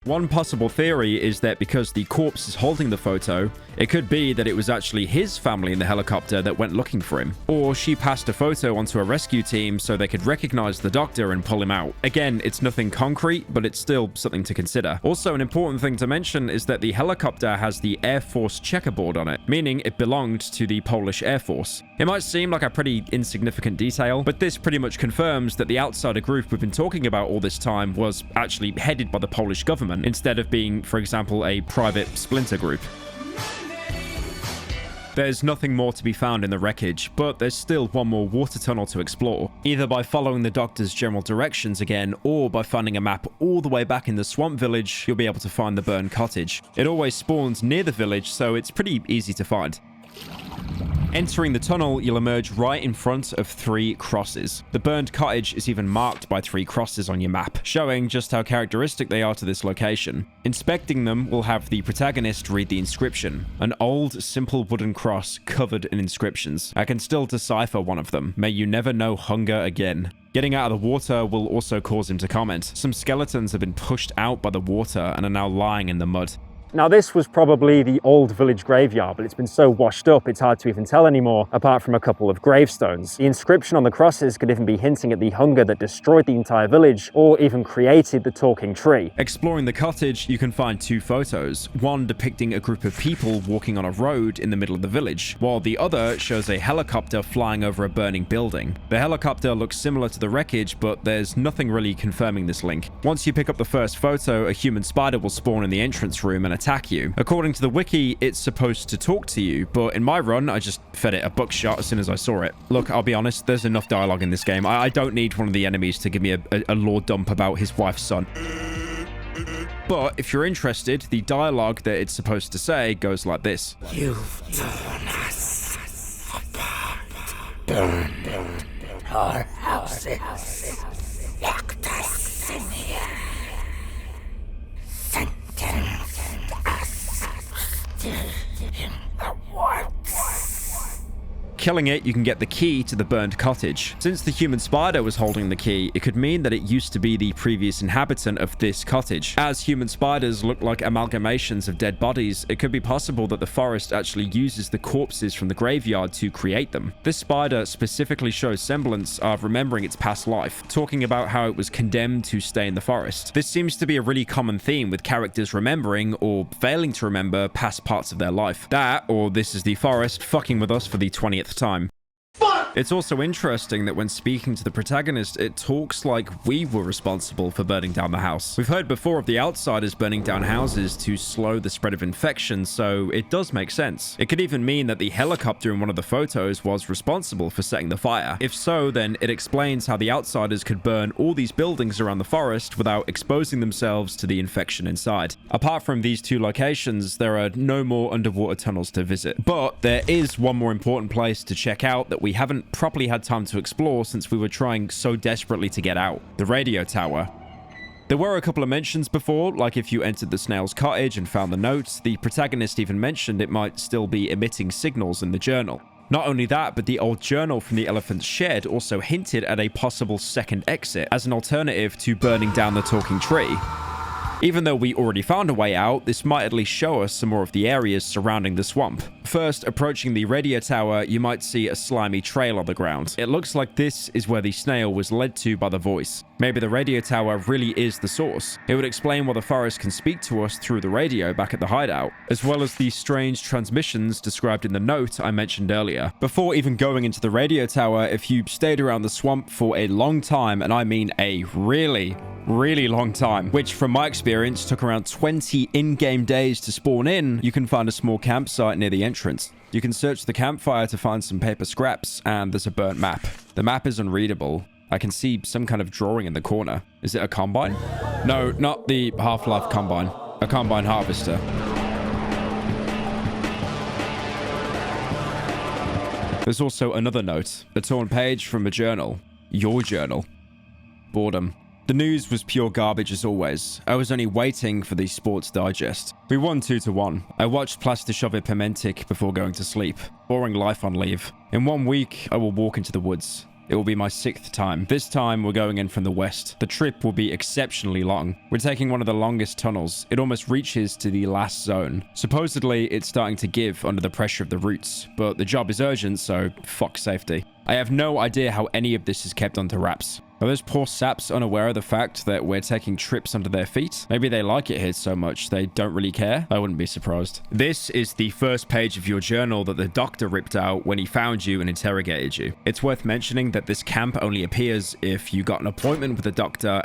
One possible theory is that because the corpse is holding the photo, it could be that it was actually his family in the helicopter that went looking for him. Or she passed a photo onto a rescue team so they could recognize the doctor and pull him out. Again, it's nothing concrete, but it's still something to consider. Also, an important thing to mention is that the helicopter has the Air Force checkerboard on it, meaning it belonged to the Polish Air Force. It might seem like a pretty insignificant detail, but this pretty much confirms that the outsider group we've been talking about all this time was actually headed by the Polish government. government, instead of being, for example, a private splinter group. There's nothing more to be found in the wreckage, but there's still one more water tunnel to explore, either by following the doctor's general directions again, or by finding a map all the way back in the swamp village. You'll be able to find the burned cottage. It always spawns near the village, so it's pretty easy to find. Entering the tunnel, you'll emerge right in front of 3 crosses. The burned cottage is even marked by 3 crosses on your map, showing just how characteristic they are to this location. Inspecting them will have the protagonist read the inscription, an old, simple wooden cross covered in inscriptions. I can still decipher one of them. May you never know hunger again. Getting out of the water will also cause him to comment. Some skeletons have been pushed out by the water and are now lying in the mud. Now this was probably the old village graveyard, but it's been so washed up it's hard to even tell anymore, apart from a couple of gravestones. The inscription on the crosses could even be hinting at the hunger that destroyed the entire village, or even created the talking tree. Exploring the cottage, you can find 2 photos, one depicting a group of people walking on a road in the middle of the village, while the other shows a helicopter flying over a burning building. The helicopter looks similar to the wreckage, but there's nothing really confirming this link. Once you pick up the first photo, a human spider will spawn in the entrance room and attack you. According to the wiki, it's supposed to talk to you, but in my run, I just fed it a buckshot as soon as I saw it. Look, I'll be honest, there's enough dialogue in this game. I don't need one of the enemies to give me a lore dump about his wife's son. But if you're interested, the dialogue that it's supposed to say goes like this. You've torn us apart, burned our houses, locked us in here, sentenced us to in the woods. Killing it, you can get the key to the burned cottage. Since the human spider was holding the key, it could mean that it used to be the previous inhabitant of this cottage. As human spiders look like amalgamations of dead bodies, it could be possible that the forest actually uses the corpses from the graveyard to create them. This spider specifically shows semblance of remembering its past life, talking about how it was condemned to stay in the forest. This seems to be a really common theme with characters remembering or failing to remember past parts of their life. That, or this is the forest fucking with us for the 20th time. It's also interesting that when speaking to the protagonist, it talks like we were responsible for burning down the house. We've heard before of the outsiders burning down houses to slow the spread of infection, so it does make sense. It could even mean that the helicopter in one of the photos was responsible for setting the fire. If so, then it explains how the outsiders could burn all these buildings around the forest without exposing themselves to the infection inside. Apart from these 2 locations, there are no more underwater tunnels to visit. But there is one more important place to check out that we haven't properly had time to explore since we were trying so desperately to get out. The radio tower. There were a couple of mentions before, like if you entered the snail's cottage and found the note, the protagonist even mentioned it might still be emitting signals in the journal. Not only that, but the old journal from the elephant's shed also hinted at a possible second exit as an alternative to burning down the talking tree. Even though we already found a way out, this might at least show us some more of the areas surrounding the swamp. First, approaching the radio tower, you might see a slimy trail on the ground. It looks like this is where the snail was led to by the voice. Maybe the radio tower really is the source. It would explain why the forest can speak to us through the radio back at the hideout, as well as the strange transmissions described in the note I mentioned earlier. Before even going into the radio tower, if you stayed around the swamp for a long time, and I mean a really long time, which from my experience took around 20 in-game days to spawn in, you can find a small campsite near the entrance. You can search the campfire to find some paper scraps, and there's a burnt map. The map is unreadable. I can see some kind of drawing in the corner. Is it a combine? No, not the Half-Life combine. A combine harvester. There's also another note, a torn page from a journal. Your journal. Boredom. The news was pure garbage as always. I was only waiting for the Sports Digest. We won 2-1. I watched Plastiszowy Pimentik before going to sleep. Boring life on leave. In 1 week, I will walk into the woods. It will be my 6th time. This time, we're going in from the west. The trip will be exceptionally long. We're taking one of the longest tunnels. It almost reaches to the last zone. Supposedly, it's starting to give under the pressure of the roots, but the job is urgent, so fuck safety. I have no idea how any of this is kept under wraps. Are those poor saps unaware of the fact that we're taking trips under their feet? Maybe they like it here so much they don't really care? I wouldn't be surprised. This is the first page of your journal that the doctor ripped out when he found you and interrogated you. It's worth mentioning that this camp only appears if you got an appointment with the doctor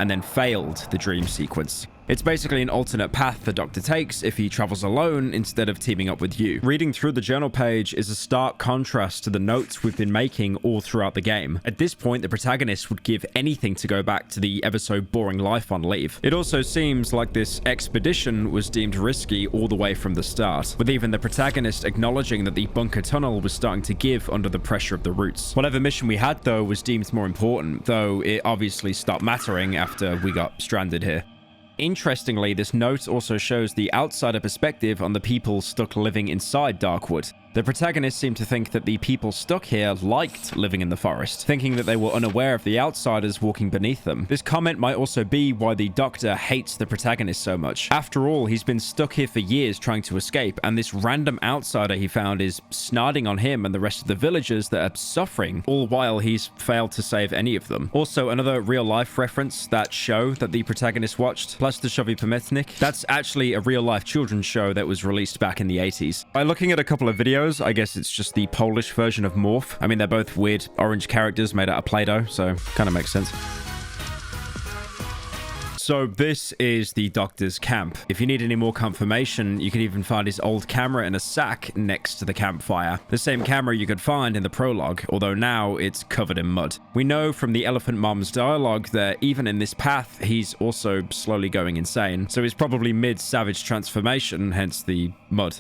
and then failed the dream sequence. It's basically an alternate path the Doctor takes if he travels alone instead of teaming up with you. Reading through the journal page is a stark contrast to the notes we've been making all throughout the game. At this point, the protagonist would give anything to go back to the ever so boring life on leave. It also seems like this expedition was deemed risky all the way from the start, with even the protagonist acknowledging that the bunker tunnel was starting to give under the pressure of the roots. Whatever mission we had, though, was deemed more important, though it obviously stopped mattering after we got stranded here. Interestingly, this note also shows the outsider perspective on the people stuck living inside Darkwood. The protagonists seem to think that the people stuck here liked living in the forest, thinking that they were unaware of the outsiders walking beneath them. This comment might also be why the Doctor hates the protagonist so much. After all, he's been stuck here for years trying to escape, and this random outsider he found is snarling on him and the rest of the villagers that are suffering, all while he's failed to save any of them. Also, another real-life reference, that show that the protagonist watched, Palatinik, that's actually a real-life children's show that was released back in the 80s. By looking at a couple of videos, I guess it's just the Polish version of Morph. I mean, they're both weird orange characters made out of Play-Doh, so kind of makes sense. So this is the Doctor's camp. If you need any more confirmation, you can even find his old camera in a sack next to the campfire. The same camera you could find in the prologue, although now it's covered in mud. We know from the Elephant Mom's dialogue that even in this path, he's also slowly going insane. So he's probably mid-savage transformation, hence the mud.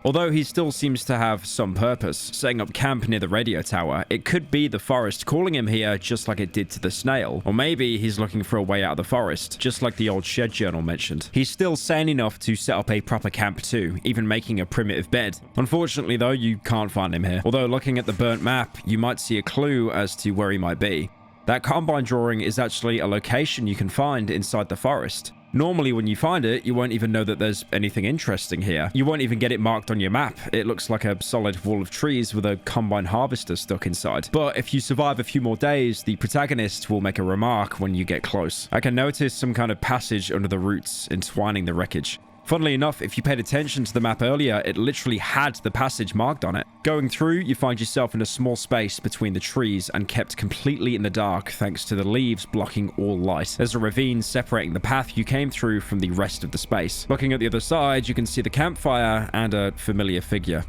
Although he still seems to have some purpose, setting up camp near the radio tower, it could be the forest calling him here just like it did to the snail. Or maybe he's looking for a way out of the forest, just like the old shed journal mentioned. He's still sane enough to set up a proper camp too, even making a primitive bed. Unfortunately though, you can't find him here. Although looking at the burnt map, you might see a clue as to where he might be. That Combine drawing is actually a location you can find inside the forest. Normally, when you find it, you won't even know that there's anything interesting here. You won't even get it marked on your map. It looks like a solid wall of trees with a Combine harvester stuck inside. But if you survive a few more days, the protagonist will make a remark when you get close. I can notice some kind of passage under the roots entwining the wreckage. Funnily enough, if you paid attention to the map earlier, it literally had the passage marked on it. Going through, you find yourself in a small space between the trees and kept completely in the dark thanks to the leaves blocking all light. There's a ravine separating the path you came through from the rest of the space. Looking at the other side, you can see the campfire and a familiar figure.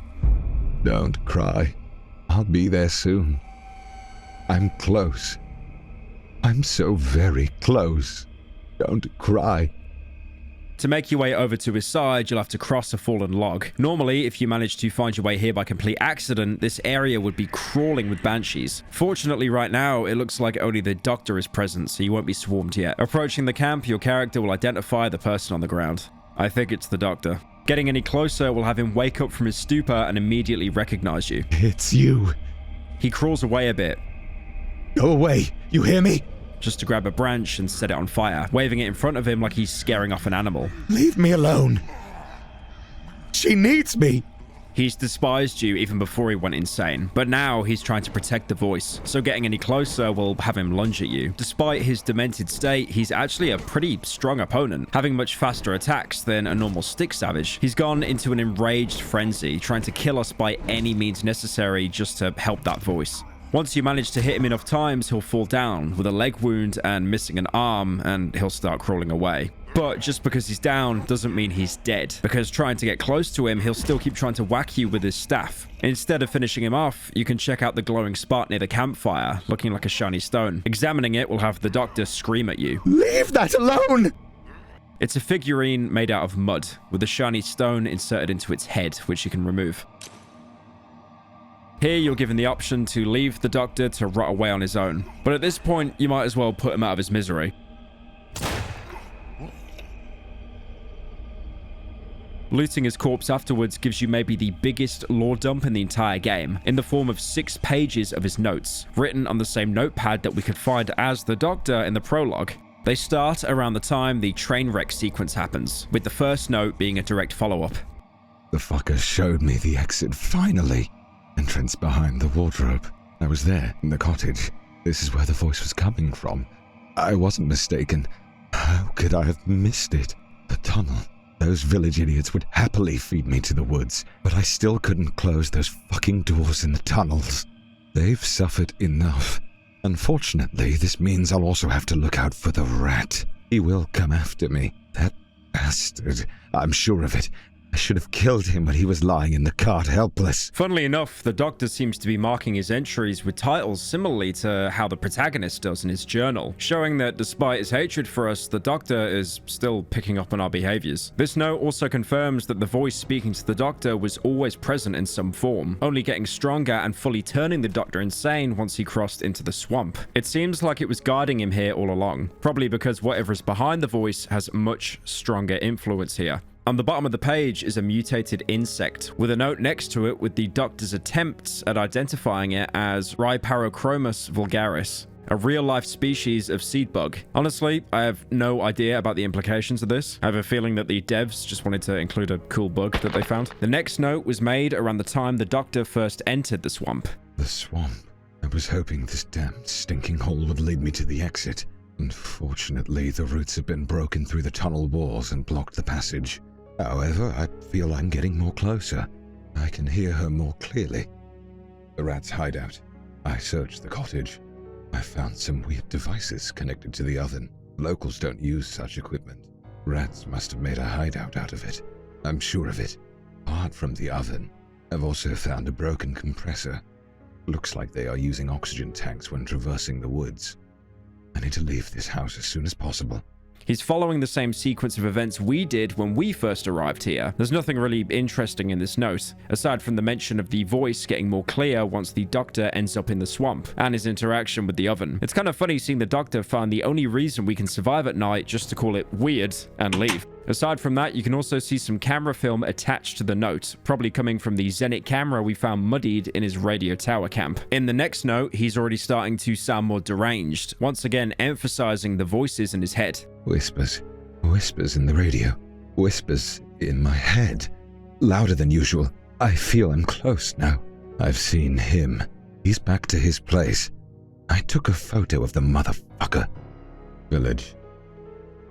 Don't cry. I'll be there soon. I'm close. I'm so very close. Don't cry. To make your way over to his side, you'll have to cross a fallen log. Normally, if you manage to find your way here by complete accident, this area would be crawling with banshees. Fortunately, right now, it looks like only the Doctor is present, so you won't be swarmed yet. Approaching the camp, your character will identify the person on the ground. I think it's the Doctor. Getting any closer will have him wake up from his stupor and immediately recognize you. It's you. He crawls away a bit. Go away, you hear me? Just to grab a branch and set it on fire, waving it in front of him like he's scaring off an animal. Leave me alone. She needs me. He's despised you even before he went insane, but now he's trying to protect the voice, so getting any closer will have him lunge at you. Despite his demented state, he's actually a pretty strong opponent, having much faster attacks than a normal stick savage. He's gone into an enraged frenzy, trying to kill us by any means necessary just to help that voice. Once you manage to hit him enough times, he'll fall down with a leg wound and missing an arm, and he'll start crawling away. But just because he's down doesn't mean he's dead, because trying to get close to him, he'll still keep trying to whack you with his staff. Instead of finishing him off, you can check out the glowing spot near the campfire, looking like a shiny stone. Examining it will have the Doctor scream at you. Leave that alone! It's a figurine made out of mud, with a shiny stone inserted into its head, which you can remove. Here, you're given the option to leave the Doctor to rot away on his own. But at this point, you might as well put him out of his misery. Looting his corpse afterwards gives you maybe the biggest lore dump in the entire game, in the form of 6 pages of his notes, written on the same notepad that we could find as the Doctor in the prologue. They start around the time the train wreck sequence happens, with the first note being a direct follow-up. The fucker showed me the exit finally. Entrance behind the wardrobe. I was there, in the cottage. This is where the voice was coming from. I wasn't mistaken. How could I have missed it? The tunnel. Those village idiots would happily feed me to the woods, but I still couldn't close those fucking doors in the tunnels. They've suffered enough. Unfortunately, this means I'll also have to look out for the rat. He will come after me. That bastard. I'm sure of it. I should have killed him when he was lying in the cart helpless. Funnily enough, the Doctor seems to be marking his entries with titles similarly to how the protagonist does in his journal, showing that despite his hatred for us, the Doctor is still picking up on our behaviors. This note also confirms that the voice speaking to the Doctor was always present in some form, only getting stronger and fully turning the Doctor insane once he crossed into the swamp. It seems like it was guiding him here all along, probably because whatever is behind the voice has much stronger influence here. On the bottom of the page is a mutated insect, with a note next to it with the Doctor's attempts at identifying it as Rhiparochromis vulgaris, a real-life species of seed bug. Honestly, I have no idea about the implications of this. I have a feeling that the devs just wanted to include a cool bug that they found. The next note was made around the time the Doctor first entered the swamp. The swamp. I was hoping this damn stinking hole would lead me to the exit. Unfortunately, the roots have been broken through the tunnel walls and blocked the passage. However, I feel I'm getting more closer. I can hear her more clearly. The rat's hideout. I searched the cottage. I found some weird devices connected to the oven. Locals don't use such equipment. Rats must have made a hideout out of it. I'm sure of it. Apart from the oven, I've also found a broken compressor. Looks like they are using oxygen tanks when traversing the woods. I need to leave this house as soon as possible. He's following the same sequence of events we did when we first arrived here. There's nothing really interesting in this note, aside from the mention of the voice getting more clear once the Doctor ends up in the swamp, and his interaction with the oven. It's kind of funny seeing the Doctor find the only reason we can survive at night just to call it weird and leave. Aside from that, you can also see some camera film attached to the note, probably coming from the Zenit camera we found muddied in his radio tower camp. In the next note, he's already starting to sound more deranged, once again emphasizing the voices in his head. Whispers. Whispers in the radio. Whispers in my head. Louder than usual. I feel I'm close now. I've seen him. He's back to his place. I took a photo of the motherfucker. Village.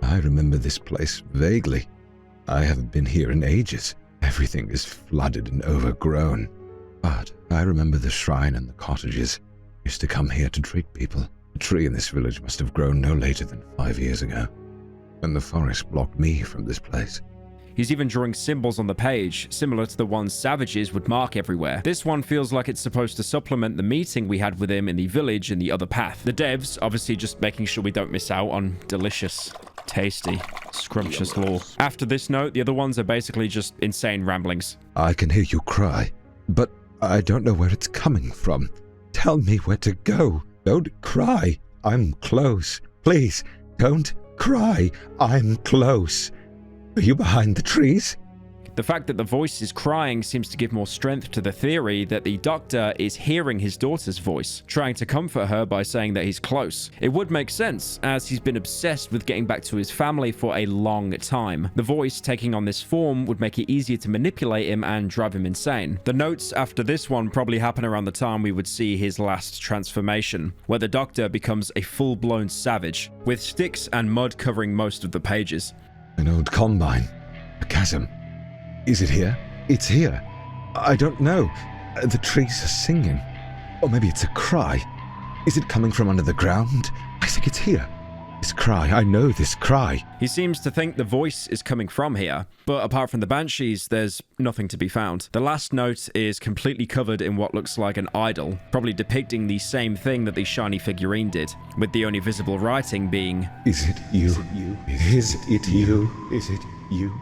I remember this place vaguely. I haven't been here in ages. Everything is flooded and overgrown. But I remember the shrine and the cottages. I used to come here to treat people. The tree in this village must have grown no later than 5 years ago. And the forest blocked me from this place. He's even drawing symbols on the page, similar to the ones savages would mark everywhere. This one feels like it's supposed to supplement the meeting we had with him in the village in the other path. The devs obviously just making sure we don't miss out on delicious, tasty, scrumptious lore. After this note, the other ones are basically just insane ramblings. I can hear you cry, but I don't know where it's coming from. Tell me where to go. Don't cry. I'm close. Please, don't cry. I'm close. Are you behind the trees? The fact that the voice is crying seems to give more strength to the theory that the Doctor is hearing his daughter's voice, trying to comfort her by saying that he's close. It would make sense, as he's been obsessed with getting back to his family for a long time. The voice taking on this form would make it easier to manipulate him and drive him insane. The notes after this one probably happen around the time we would see his last transformation, where the Doctor becomes a full-blown savage, with sticks and mud covering most of the pages. An old combine. A chasm. Is it here? It's here. I don't know. The trees are singing. Or maybe it's a cry. Is it coming from under the ground? I think it's here. This cry. I know this cry. He seems to think the voice is coming from here, but apart from the banshees, there's nothing to be found. The last note is completely covered in what looks like an idol, probably depicting the same thing that the shiny figurine did, with the only visible writing being, Is it you? Is it you? Is it you? Is it you?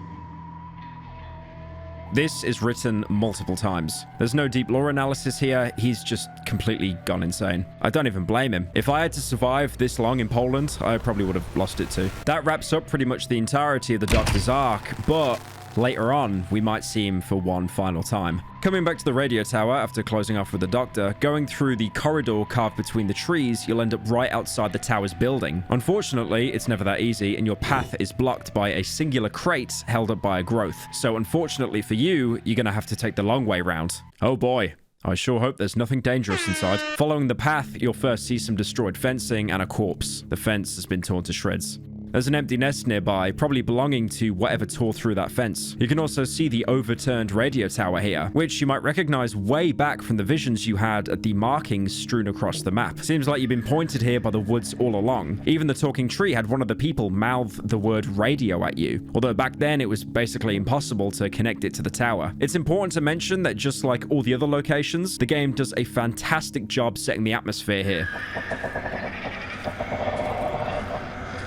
This is written multiple times. There's no deep lore analysis here, he's just completely gone insane. I don't even blame him. If I had to survive this long in Poland, I probably would have lost it too. That wraps up pretty much the entirety of the Doctor's arc, but later on, we might see him for one final time. Coming back to the radio tower after closing off with the Doctor, going through the corridor carved between the trees, you'll end up right outside the tower's building. Unfortunately, it's never that easy, and your path is blocked by a singular crate held up by a growth. So unfortunately for you, you're gonna have to take the long way round. Oh boy. I sure hope there's nothing dangerous inside. Following the path, you'll first see some destroyed fencing and a corpse. The fence has been torn to shreds. There's an empty nest nearby, probably belonging to whatever tore through that fence. You can also see the overturned radio tower here, which you might recognize way back from the visions you had at the markings strewn across the map. Seems like you've been pointed here by the woods all along. Even the talking tree had one of the people mouth the word radio at you, although back then it was basically impossible to connect it to the tower. It's important to mention that just like all the other locations, the game does a fantastic job setting the atmosphere here.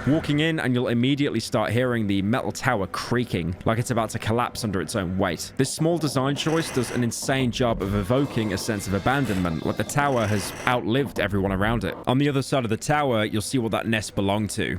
Walking in and you'll immediately start hearing the metal tower creaking, like it's about to collapse under its own weight. This small design choice does an insane job of evoking a sense of abandonment, like the tower has outlived everyone around it. On the other side of the tower, you'll see what that nest belonged to.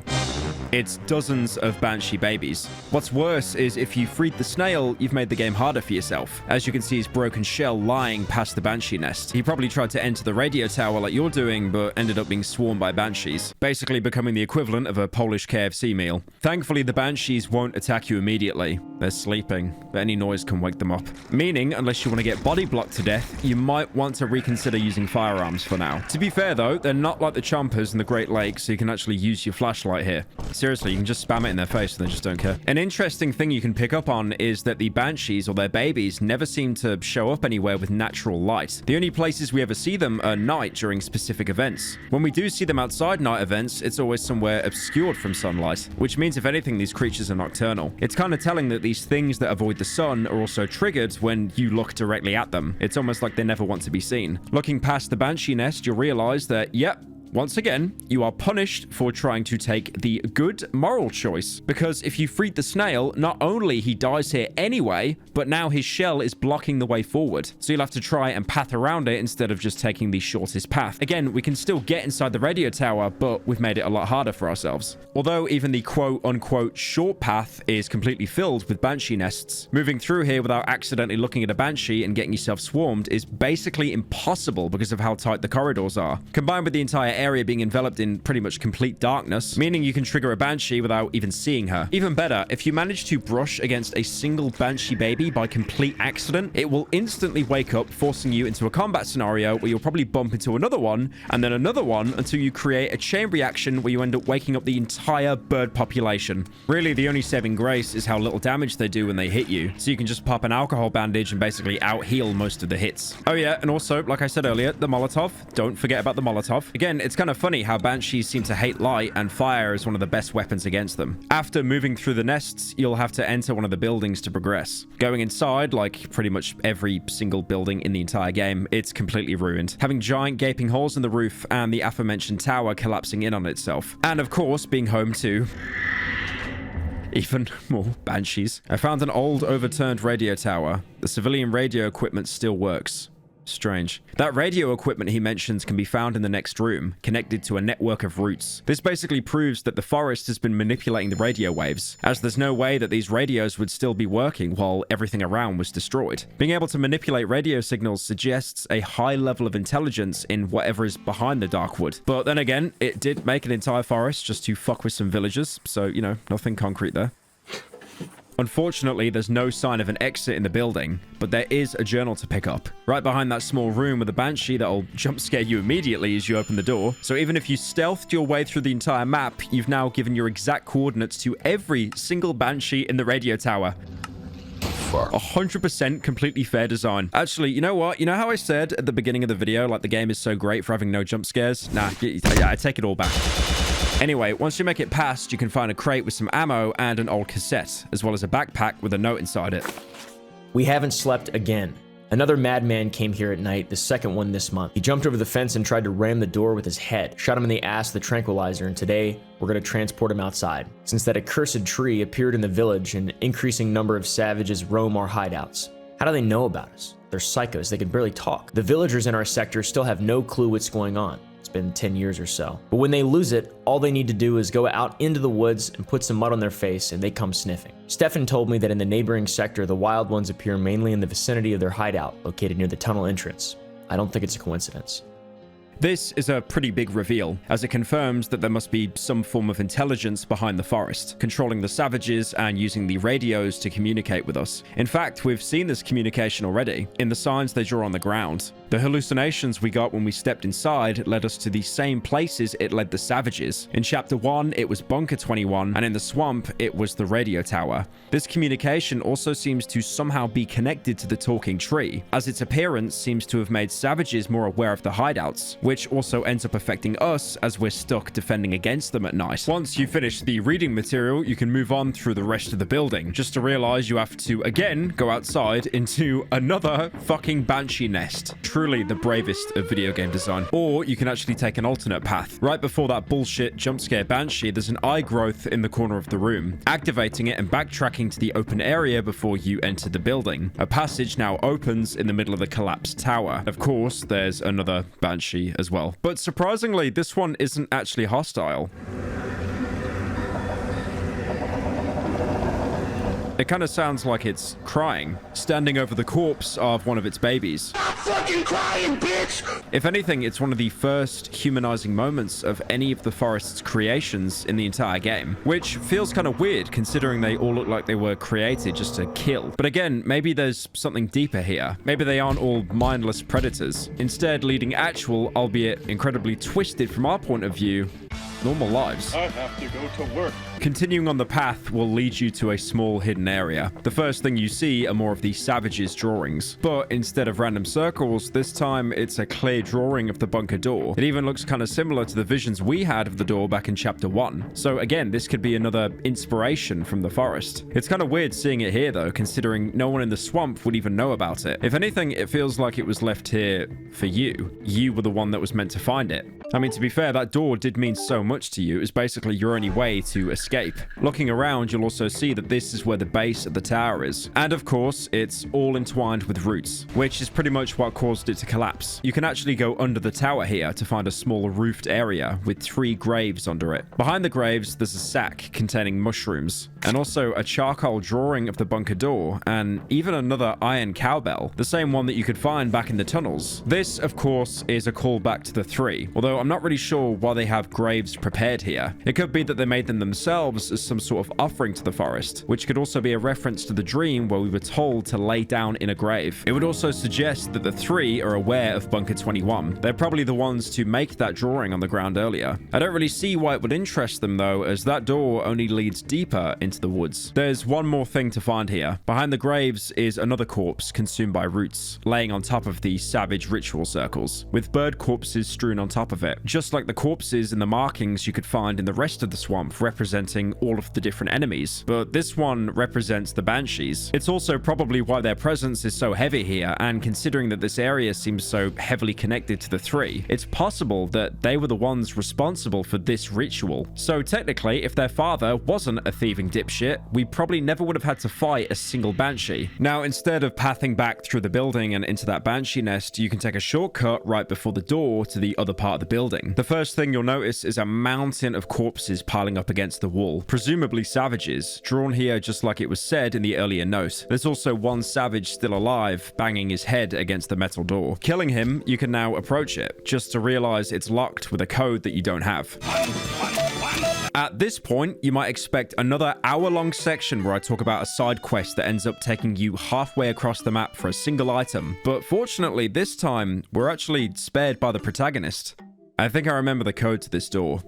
It's dozens of banshee babies. What's worse is if you freed the snail, you've made the game harder for yourself. As you can see his broken shell lying past the banshee nest. He probably tried to enter the radio tower like you're doing, but ended up being swarmed by banshees, basically becoming the equivalent of a Polish KFC meal. Thankfully, the banshees won't attack you immediately. They're sleeping, but any noise can wake them up. Meaning, unless you want to get body blocked to death, you might want to reconsider using firearms for now. To be fair though, they're not like the chompers in the Great Lakes, so you can actually use your flashlight here. Seriously, you can just spam it in their face and they just don't care. An interesting thing you can pick up on is that the banshees or their babies never seem to show up anywhere with natural light. The only places we ever see them are night during specific events. When we do see them outside night events, it's always somewhere obscured from sunlight, which means if anything, these creatures are nocturnal. It's kind of telling that these things that avoid the sun are also triggered when you look directly at them. It's almost like they never want to be seen. Looking past the banshee nest, you'll realize that, yep, once again, you are punished for trying to take the good moral choice. Because if you freed the snail, not only he dies here anyway, but now his shell is blocking the way forward. So you'll have to try and path around it instead of just taking the shortest path. Again, we can still get inside the radio tower, but we've made it a lot harder for ourselves. Although even the quote-unquote short path is completely filled with banshee nests, moving through here without accidentally looking at a banshee and getting yourself swarmed is basically impossible because of how tight the corridors are. Combined with the entire area being enveloped in pretty much complete darkness, meaning you can trigger a banshee without even seeing her. Even better, if you manage to brush against a single banshee baby by complete accident, it will instantly wake up, forcing you into a combat scenario where you'll probably bump into another one and then another one until you create a chain reaction where you end up waking up the entire bird population. Really, the only saving grace is how little damage they do when they hit you, so you can just pop an alcohol bandage and basically out-heal most of the hits. Oh yeah, and also, like I said earlier, the Molotov. Don't forget about the Molotov. Again, it's kind of funny how banshees seem to hate light, and fire is one of the best weapons against them. After moving through the nests, you'll have to enter one of the buildings to progress. Going inside, like pretty much every single building in the entire game, it's completely ruined, having giant gaping holes in the roof and the aforementioned tower collapsing in on itself. And of course, being home to even more banshees. I found an old overturned radio tower. The civilian radio equipment still works. Strange. That radio equipment he mentions can be found in the next room, connected to a network of routes. This basically proves that the forest has been manipulating the radio waves, as there's no way that these radios would still be working while everything around was destroyed. Being able to manipulate radio signals suggests a high level of intelligence in whatever is behind the Darkwood. But then again, it did make an entire forest just to fuck with some villagers, so, you know, nothing concrete there. Unfortunately, there's no sign of an exit in the building, but there is a journal to pick up. Right behind that small room with a banshee that'll jump scare you immediately as you open the door. So even if you stealthed your way through the entire map, you've now given your exact coordinates to every single banshee in the radio tower. 100% completely fair design. Actually, you know what? You know how I said at the beginning of the video, like the game is so great for having no jump scares? Nah, I take it all back. Anyway, once you make it past, you can find a crate with some ammo and an old cassette, as well as a backpack with a note inside it. We haven't slept again. Another madman came here at night, the second one this month. He jumped over the fence and tried to ram the door with his head, shot him in the ass with a tranquilizer, and today we're going to transport him outside. Since that accursed tree appeared in the village, an increasing number of savages roam our hideouts. How do they know about us? They're psychos, they can barely talk. The villagers in our sector still have no clue what's going on. It's been 10 years or so. But when they lose it, all they need to do is go out into the woods and put some mud on their face and they come sniffing. Stefan told me that in the neighboring sector, the wild ones appear mainly in the vicinity of their hideout, located near the tunnel entrance. I don't think it's a coincidence. This is a pretty big reveal, as it confirms that there must be some form of intelligence behind the forest, controlling the savages and using the radios to communicate with us. In fact, we've seen this communication already, in the signs they draw on the ground. The hallucinations we got when we stepped inside led us to the same places it led the savages. In Chapter 1, it was Bunker 21, and in the swamp, it was the radio tower. This communication also seems to somehow be connected to the talking tree, as its appearance seems to have made savages more aware of the hideouts, which also ends up affecting us as we're stuck defending against them at night. Once you finish the reading material, you can move on through the rest of the building, just to realize you have to again go outside into another fucking banshee nest. Truly the bravest of video game design. Or you can actually take an alternate path. Right before that bullshit jump scare banshee, there's an eye growth in the corner of the room. Activating it and backtracking to the open area before you enter the building. A passage now opens in the middle of the collapsed tower. Of course, there's another banshee as well. But surprisingly, this one isn't actually hostile. It kind of sounds like it's crying, standing over the corpse of one of its babies. Stop fucking crying, bitch! If anything, it's one of the first humanizing moments of any of the forest's creations in the entire game, which feels kind of weird considering they all look like they were created just to kill. But again, maybe there's something deeper here. Maybe they aren't all mindless predators, instead leading actual, albeit incredibly twisted from our point of view, normal lives. I have to go to work. Continuing on the path will lead you to a small hidden area. The first thing you see are more of the savages' drawings, but instead of random circles, this time it's a clear drawing of the bunker door. It even looks kind of similar to the visions we had of the door back in Chapter 1. So again, this could be another inspiration from the forest. It's kind of weird seeing it here though, considering no one in the swamp would even know about it. If anything, it feels like it was left here for you. You were the one that was meant to find it. I mean, to be fair, that door did mean so much to you. It was basically your only way to escape. Looking around, you'll also see that this is where the base of the tower is. And of course, it's all entwined with roots, which is pretty much what caused it to collapse. You can actually go under the tower here to find a small roofed area with 3 graves under it. Behind the graves, there's a sack containing mushrooms, and also a charcoal drawing of the bunker door, and even another iron cowbell, the same one that you could find back in the tunnels. This, of course, is a callback to the 3, although I'm not really sure why they have graves prepared here. It could be that they made them themselves as some sort of offering to the forest, which could also be a reference to the dream where we were told to lay down in a grave. It would also suggest that the 3 are aware of Bunker 21. They're probably the ones to make that drawing on the ground earlier. I don't really see why it would interest them though, as that door only leads deeper into the woods. There's one more thing to find here. Behind the graves is another corpse consumed by roots, laying on top of the savage ritual circles, with bird corpses strewn on top of it, just like the corpses in the markings you could find in the rest of the swamp representing all of the different enemies. But this one represents the banshees. It's also probably why their presence is so heavy here, and considering that this area seems so heavily connected to the 3, it's possible that they were the ones responsible for this ritual. So technically, if their father wasn't a thieving dipshit, we probably never would have had to fight a single banshee. Now, instead of pathing back through the building and into that banshee nest, you can take a shortcut right before the door to the other part of the building. The first thing you'll notice is a mountain of corpses piling up against the wall, presumably savages, drawn here just like it was said in the earlier note. There's also one savage still alive, banging his head against the metal door. Killing him, you can now approach it, just to realize it's locked with a code that you don't have. At this point, you might expect another hour-long section where I talk about a side quest that ends up taking you halfway across the map for a single item. But fortunately, this time, we're actually spared by the protagonist. I think I remember the code to this door.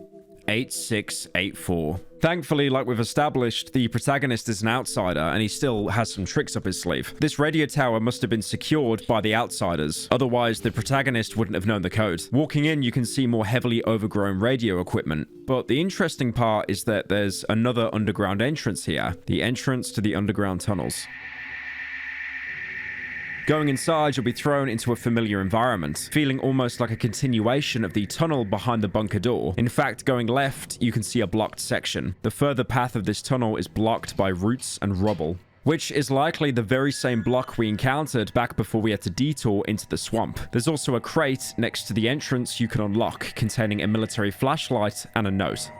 8684. Thankfully, like we've established, the protagonist is an outsider and he still has some tricks up his sleeve. This radio tower must have been secured by the outsiders, otherwise the protagonist wouldn't have known the code. Walking in, you can see more heavily overgrown radio equipment, but the interesting part is that there's another underground entrance here, the entrance to the underground tunnels. Going inside, you'll be thrown into a familiar environment, feeling almost like a continuation of the tunnel behind the bunker door. In fact, going left, you can see a blocked section. The further path of this tunnel is blocked by roots and rubble, which is likely the very same block we encountered back before we had to detour into the swamp. There's also a crate next to the entrance you can unlock, containing a military flashlight and a note.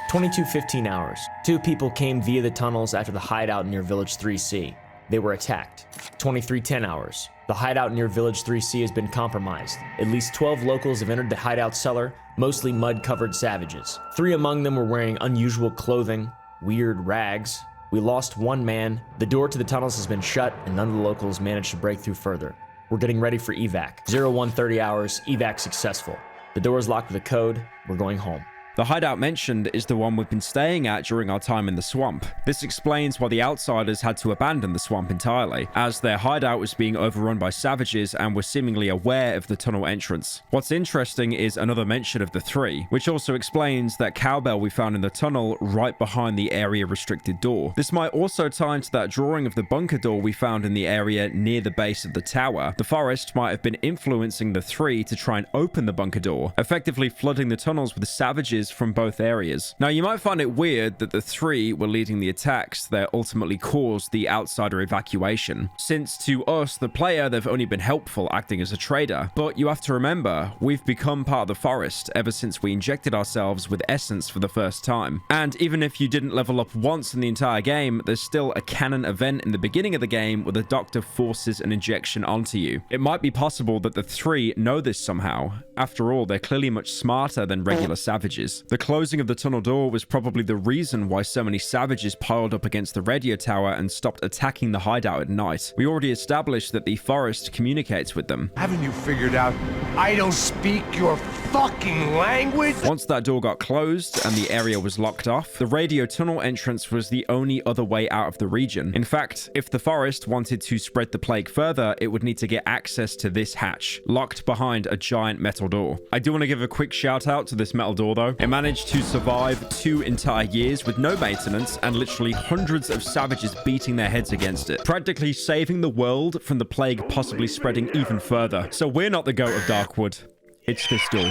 22:15 hours. 2 people came via the tunnels after the hideout near Village 3C. They were attacked. 23:10 hours. The hideout near Village 3C has been compromised. At least 12 locals have entered the hideout cellar, mostly mud-covered savages. 3 among them were wearing unusual clothing, weird rags. We lost 1 man, the door to the tunnels has been shut, and none of the locals managed to break through further. We're getting ready for evac. 0130 hours, evac successful. The door is locked with a code, we're going home. The hideout mentioned is the one we've been staying at during our time in the swamp. This explains why the outsiders had to abandon the swamp entirely, as their hideout was being overrun by savages and were seemingly aware of the tunnel entrance. What's interesting is another mention of the 3, which also explains that cowbell we found in the tunnel right behind the area restricted door. This might also tie into that drawing of the bunker door we found in the area near the base of the tower. The forest might have been influencing the 3 to try and open the bunker door, effectively flooding the tunnels with savages from both areas. Now, you might find it weird that the 3 were leading the attacks that ultimately caused the outsider evacuation, since to us, the player, they've only been helpful acting as a trader. But you have to remember, we've become part of the forest ever since we injected ourselves with essence for the first time. And even if you didn't level up once in the entire game, there's still a canon event in the beginning of the game where the doctor forces an injection onto you. It might be possible that the 3 know this somehow. After all, they're clearly much smarter than regular savages. The closing of the tunnel door was probably the reason why so many savages piled up against the radio tower and stopped attacking the hideout at night. We already established that the forest communicates with them. Haven't you figured out I don't speak your fucking language? Once that door got closed and the area was locked off, the radio tunnel entrance was the only other way out of the region. In fact, if the forest wanted to spread the plague further, it would need to get access to this hatch, locked behind a giant metal door. I do want to give a quick shout out to this metal door though. It managed to survive 2 entire years with no maintenance and literally hundreds of savages beating their heads against it, practically saving the world from the plague possibly spreading even further. So we're not the goat of Darkwood. It's this door.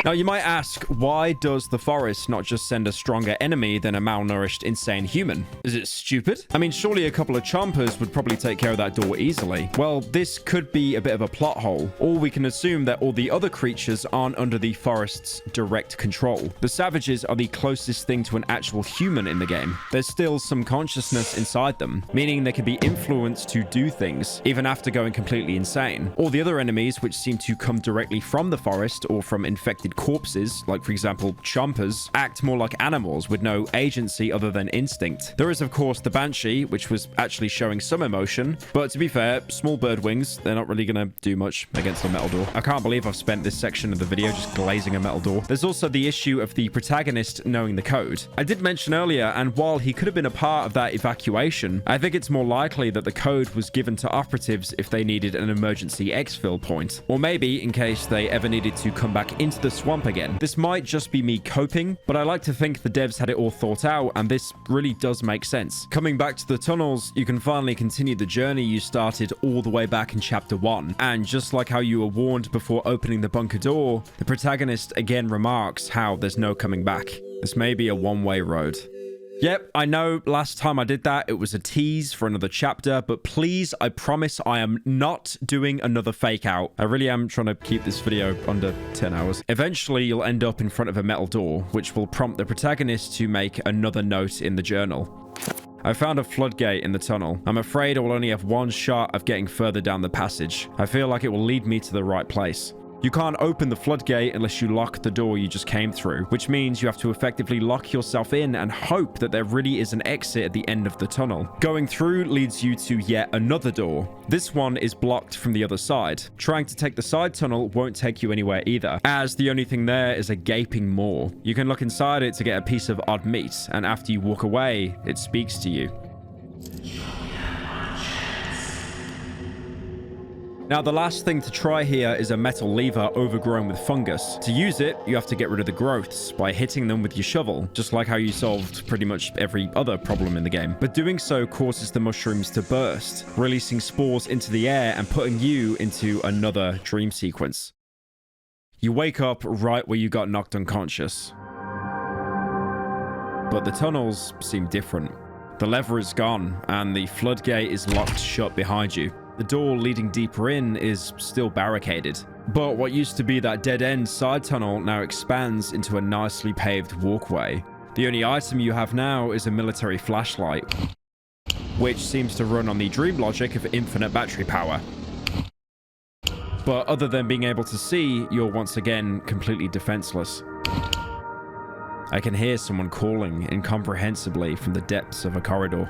Now, you might ask, why does the forest not just send a stronger enemy than a malnourished, insane human? Is it stupid? I mean, surely a couple of chompers would probably take care of that door easily. Well, this could be a bit of a plot hole, or we can assume that all the other creatures aren't under the forest's direct control. The savages are the closest thing to an actual human in the game. There's still some consciousness inside them, meaning they can be influenced to do things, even after going completely insane. All the other enemies, which seem to come directly from the forest or from infected corpses, like for example chompers, act more like animals with no agency other than instinct. There is of course the banshee, which was actually showing some emotion, but to be fair, small bird wings, they're not really gonna do much against a metal door. I can't believe I've spent this section of the video just glazing a metal door. There's also the issue of the protagonist knowing the code. I did mention earlier, and while he could have been a part of that evacuation, I think it's more likely that the code was given to operatives if they needed an emergency exfil point, or maybe in case they ever needed to come back into the swamp again. This might just be me coping, but I like to think the devs had it all thought out, and this really does make sense. Coming back to the tunnels, you can finally continue the journey you started all the way back in chapter 1, and just like how you were warned before opening the bunker door, the protagonist again remarks how there's no coming back. This may be a one-way road. Yep, I know last time I did that, it was a tease for another chapter, but please, I promise I am not doing another fake out. I really am trying to keep this video under 10 hours. Eventually, you'll end up in front of a metal door, which will prompt the protagonist to make another note in the journal. I found a floodgate in the tunnel. I'm afraid I will only have one shot of getting further down the passage. I feel like it will lead me to the right place. You can't open the floodgate unless you lock the door you just came through, which means you have to effectively lock yourself in and hope that there really is an exit at the end of the tunnel. Going through leads you to yet another door. This one is blocked from the other side. Trying to take the side tunnel won't take you anywhere either, as the only thing there is a gaping maw. You can look inside it to get a piece of odd meat, and after you walk away, it speaks to you. Now, the last thing to try here is a metal lever overgrown with fungus. To use it, you have to get rid of the growths by hitting them with your shovel, just like how you solved pretty much every other problem in the game. But doing so causes the mushrooms to burst, releasing spores into the air and putting you into another dream sequence. You wake up right where you got knocked unconscious. But the tunnels seem different. The lever is gone, and the floodgate is locked shut behind you. The door leading deeper in is still barricaded. But what used to be that dead-end side tunnel now expands into a nicely paved walkway. The only item you have now is a military flashlight, which seems to run on the dream logic of infinite battery power. But other than being able to see, you're once again completely defenseless. I can hear someone calling incomprehensibly from the depths of a corridor.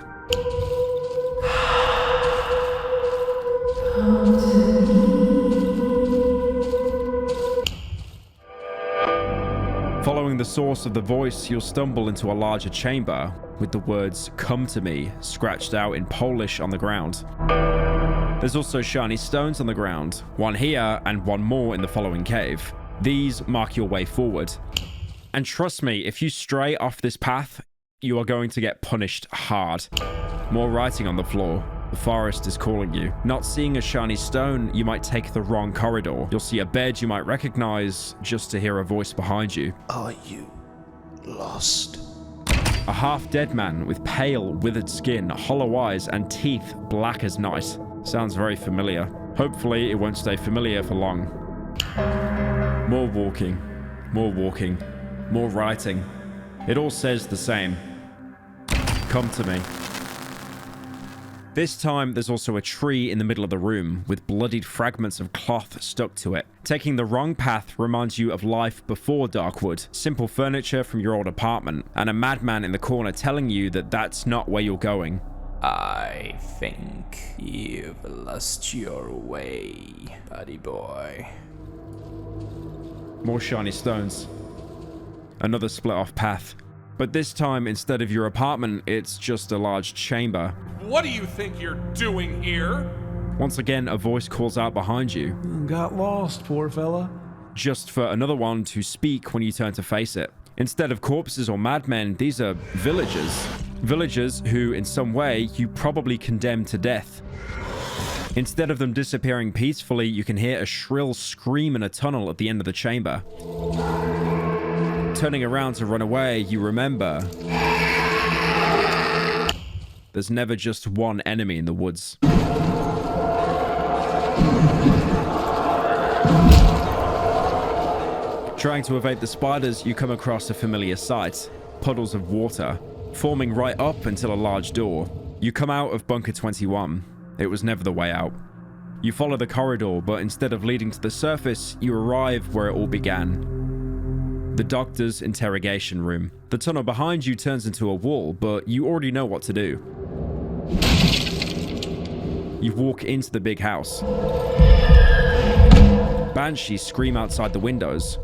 Following the source of the voice, you'll stumble into a larger chamber with the words "Come to me" scratched out in Polish on the ground. There's also shiny stones on the ground, one here and one more in the following cave. These mark your way forward. And trust me, if you stray off this path, you are going to get punished hard. More writing on the floor. The forest is calling you. Not seeing a shiny stone, you might take the wrong corridor. You'll see a bed you might recognize just to hear a voice behind you. Are you lost? A half-dead man with pale, withered skin, hollow eyes, and teeth black as night. Sounds very familiar. Hopefully, it won't stay familiar for long. More walking. More walking. More writing. It all says the same. Come to me. This time, there's also a tree in the middle of the room with bloodied fragments of cloth stuck to it. Taking the wrong path reminds you of life before Darkwood, simple furniture from your old apartment, and a madman in the corner telling you that that's not where you're going. I think you've lost your way, buddy boy. More shiny stones. Another split-off path. But this time, instead of your apartment, it's just a large chamber. What do you think you're doing here? Once again, a voice calls out behind you. Got lost, poor fella. Just for another one to speak when you turn to face it. Instead of corpses or madmen, these are villagers. Villagers who, in some way, you probably condemned to death. Instead of them disappearing peacefully, you can hear a shrill scream in a tunnel at the end of the chamber. Turning around to run away, you remember there's never just one enemy in the woods. Trying to evade the spiders, you come across a familiar sight. Puddles of water, forming right up until a large door. You come out of Bunker 21. It was never the way out. You follow the corridor, but instead of leading to the surface, you arrive where it all began. The doctor's interrogation room. The tunnel behind you turns into a wall, but you already know what to do. You walk into the big house. Banshees scream outside the windows.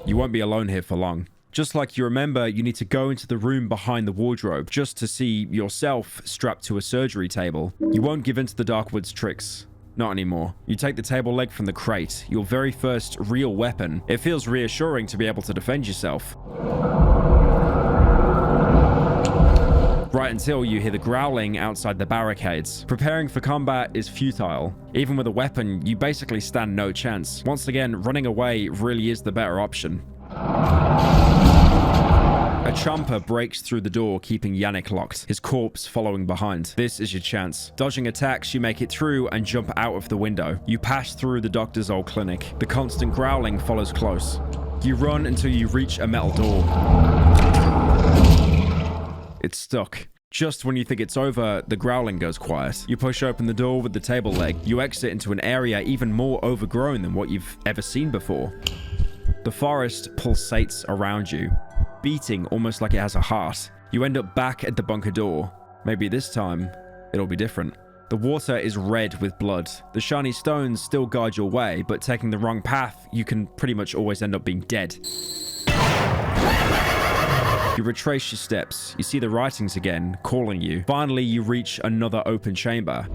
You won't be alone here for long. Just like you remember, you need to go into the room behind the wardrobe just to see yourself strapped to a surgery table. You won't give in to the Darkwood's tricks. Not anymore. You take the table leg from the crate, your very first real weapon. It feels reassuring to be able to defend yourself. Right until you hear the growling outside the barricades. Preparing for combat is futile. Even with a weapon, you basically stand no chance. Once again, running away really is the better option. A chomper breaks through the door, keeping Yannick locked, his corpse following behind. This is your chance. Dodging attacks, you make it through and jump out of the window. You pass through the doctor's old clinic. The constant growling follows close. You run until you reach a metal door. It's stuck. Just when you think it's over, the growling goes quiet. You push open the door with the table leg. You exit into an area even more overgrown than what you've ever seen before. The forest pulsates around you, beating almost like it has a heart. You end up back at the bunker door. Maybe this time, it'll be different. The water is red with blood. The shiny stones still guide your way, but taking the wrong path, you can pretty much always end up being dead. You retrace your steps. You see the writings again, calling you. Finally, you reach another open chamber.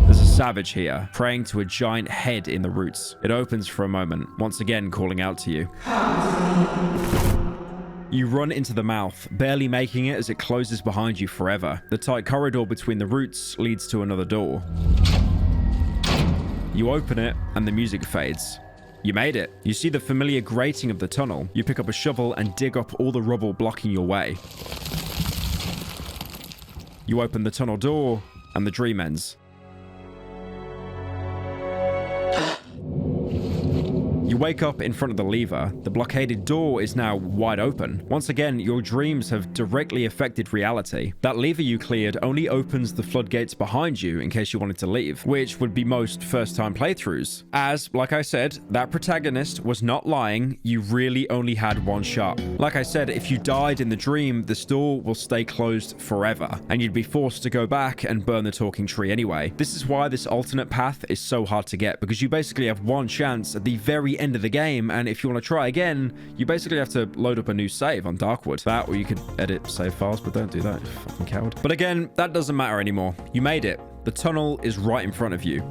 There's a savage here, praying to a giant head in the roots. It opens for a moment, once again calling out to you. You run into the mouth, barely making it as it closes behind you forever. The tight corridor between the roots leads to another door. You open it, and the music fades. You made it. You see the familiar grating of the tunnel. You pick up a shovel and dig up all the rubble blocking your way. You open the tunnel door, and the dream ends. You wake up in front of the lever. The blockaded door is now wide open. Once again, your dreams have directly affected reality. That lever you cleared only opens the floodgates behind you in case you wanted to leave, which would be most first-time playthroughs. As, like I said, that protagonist was not lying, you really only had one shot. Like I said, if you died in the dream, this door will stay closed forever, and you'd be forced to go back and burn the talking tree anyway. This is why this alternate path is so hard to get, because you basically have one chance at the very end of the game, and if you want to try again, you basically have to load up a new save on Darkwood. That, or you could edit save files, but don't do that, you fucking coward. But again, that doesn't matter anymore. You made it. The tunnel is right in front of you.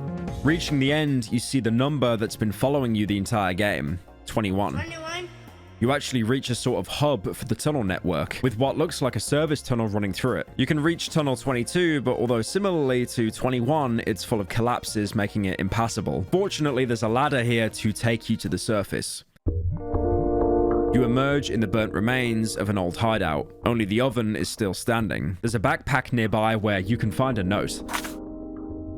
Reaching the end, you see the number that's been following you the entire game, 21. You actually reach a sort of hub for the tunnel network, with what looks like a service tunnel running through it. You can reach tunnel 22, but although similarly to 21, it's full of collapses, making it impassable. Fortunately, there's a ladder here to take you to the surface. You emerge in the burnt remains of an old hideout. Only the oven is still standing. There's a backpack nearby where you can find a note.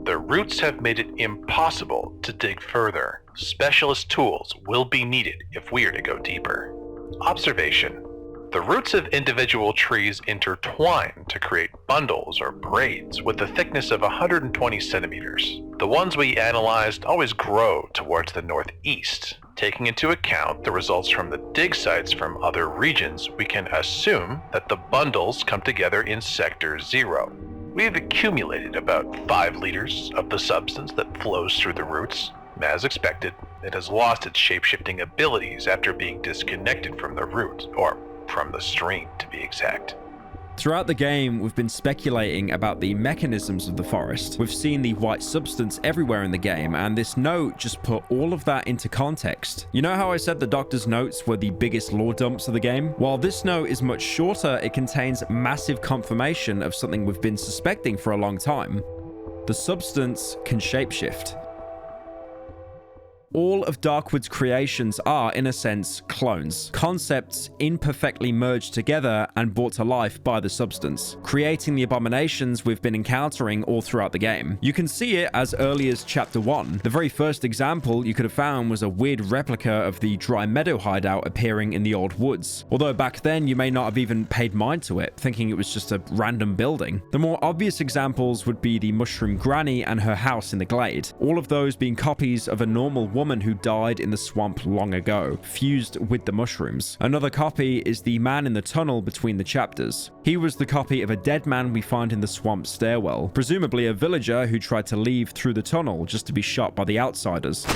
The roots have made it impossible to dig further. Specialist tools will be needed if we are to go deeper. Observation. The roots of individual trees intertwine to create bundles or braids with a thickness of 120 centimeters. The ones we analyzed always grow towards the northeast. Taking into account the results from the dig sites from other regions, we can assume that the bundles come together in Sector 0. We've accumulated about 5 liters of the substance that flows through the roots. As expected, it has lost its shape-shifting abilities after being disconnected from the root, or from the stream to be exact. Throughout the game, we've been speculating about the mechanisms of the forest. We've seen the white substance everywhere in the game, and this note just put all of that into context. You know how I said the doctor's notes were the biggest lore dumps of the game? While this note is much shorter, it contains massive confirmation of something we've been suspecting for a long time. The substance can shapeshift. All of Darkwood's creations are, in a sense, clones. Concepts imperfectly merged together and brought to life by the substance, creating the abominations we've been encountering all throughout the game. You can see it as early as Chapter 1. The very first example you could have found was a weird replica of the dry meadow hideout appearing in the old woods. Although back then you may not have even paid mind to it, thinking it was just a random building. The more obvious examples would be the mushroom granny and her house in the glade. All of those being copies of a normal woman who died in the swamp long ago, fused with the mushrooms. Another copy is the man in the tunnel between the chapters. He was the copy of a dead man we find in the swamp stairwell, presumably a villager who tried to leave through the tunnel just to be shot by the outsiders.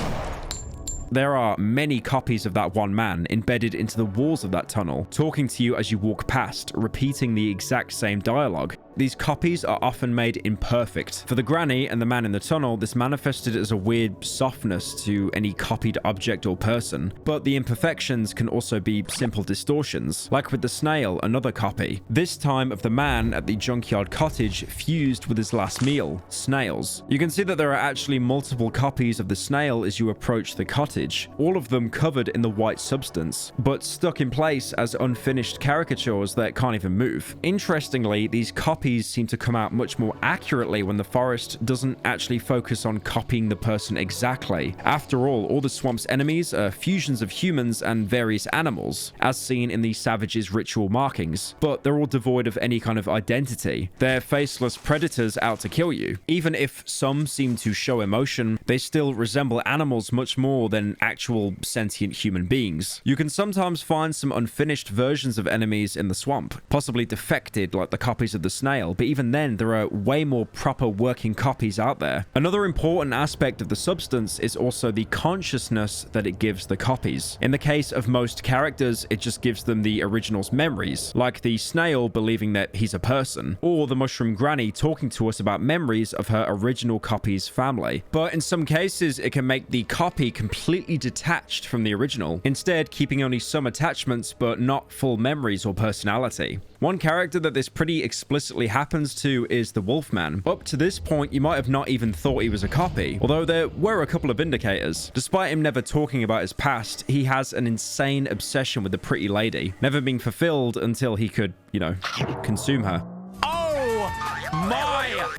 There are many copies of that one man embedded into the walls of that tunnel, talking to you as you walk past, repeating the exact same dialogue. These copies are often made imperfect. For the granny and the man in the tunnel, this manifested as a weird softness to any copied object or person, but the imperfections can also be simple distortions, like with the snail, another copy, this time of the man at the junkyard cottage fused with his last meal, snails. You can see that there are actually multiple copies of the snail as you approach the cottage, all of them covered in the white substance, but stuck in place as unfinished caricatures that can't even move. Interestingly, these copies seem to come out much more accurately when the forest doesn't actually focus on copying the person exactly. After all the swamp's enemies are fusions of humans and various animals, as seen in the savage's ritual markings, but they're all devoid of any kind of identity. They're faceless predators out to kill you. Even if some seem to show emotion, they still resemble animals much more than actual sentient human beings. You can sometimes find some unfinished versions of enemies in the swamp, possibly defected like the copies of the snail, but even then there are way more proper working copies out there. Another important aspect of the substance is also the consciousness that it gives the copies. In the case of most characters, it just gives them the original's memories, like the snail believing that he's a person, or the mushroom granny talking to us about memories of her original copy's family. But in some cases, it can make the copy completely detached from the original, instead keeping only some attachments but not full memories or personality. One character that this pretty explicitly happens to is the Wolfman. Up to this point, you might have not even thought he was a copy, although there were a couple of indicators. Despite him never talking about his past, he has an insane obsession with the pretty lady, never being fulfilled until he could, consume her.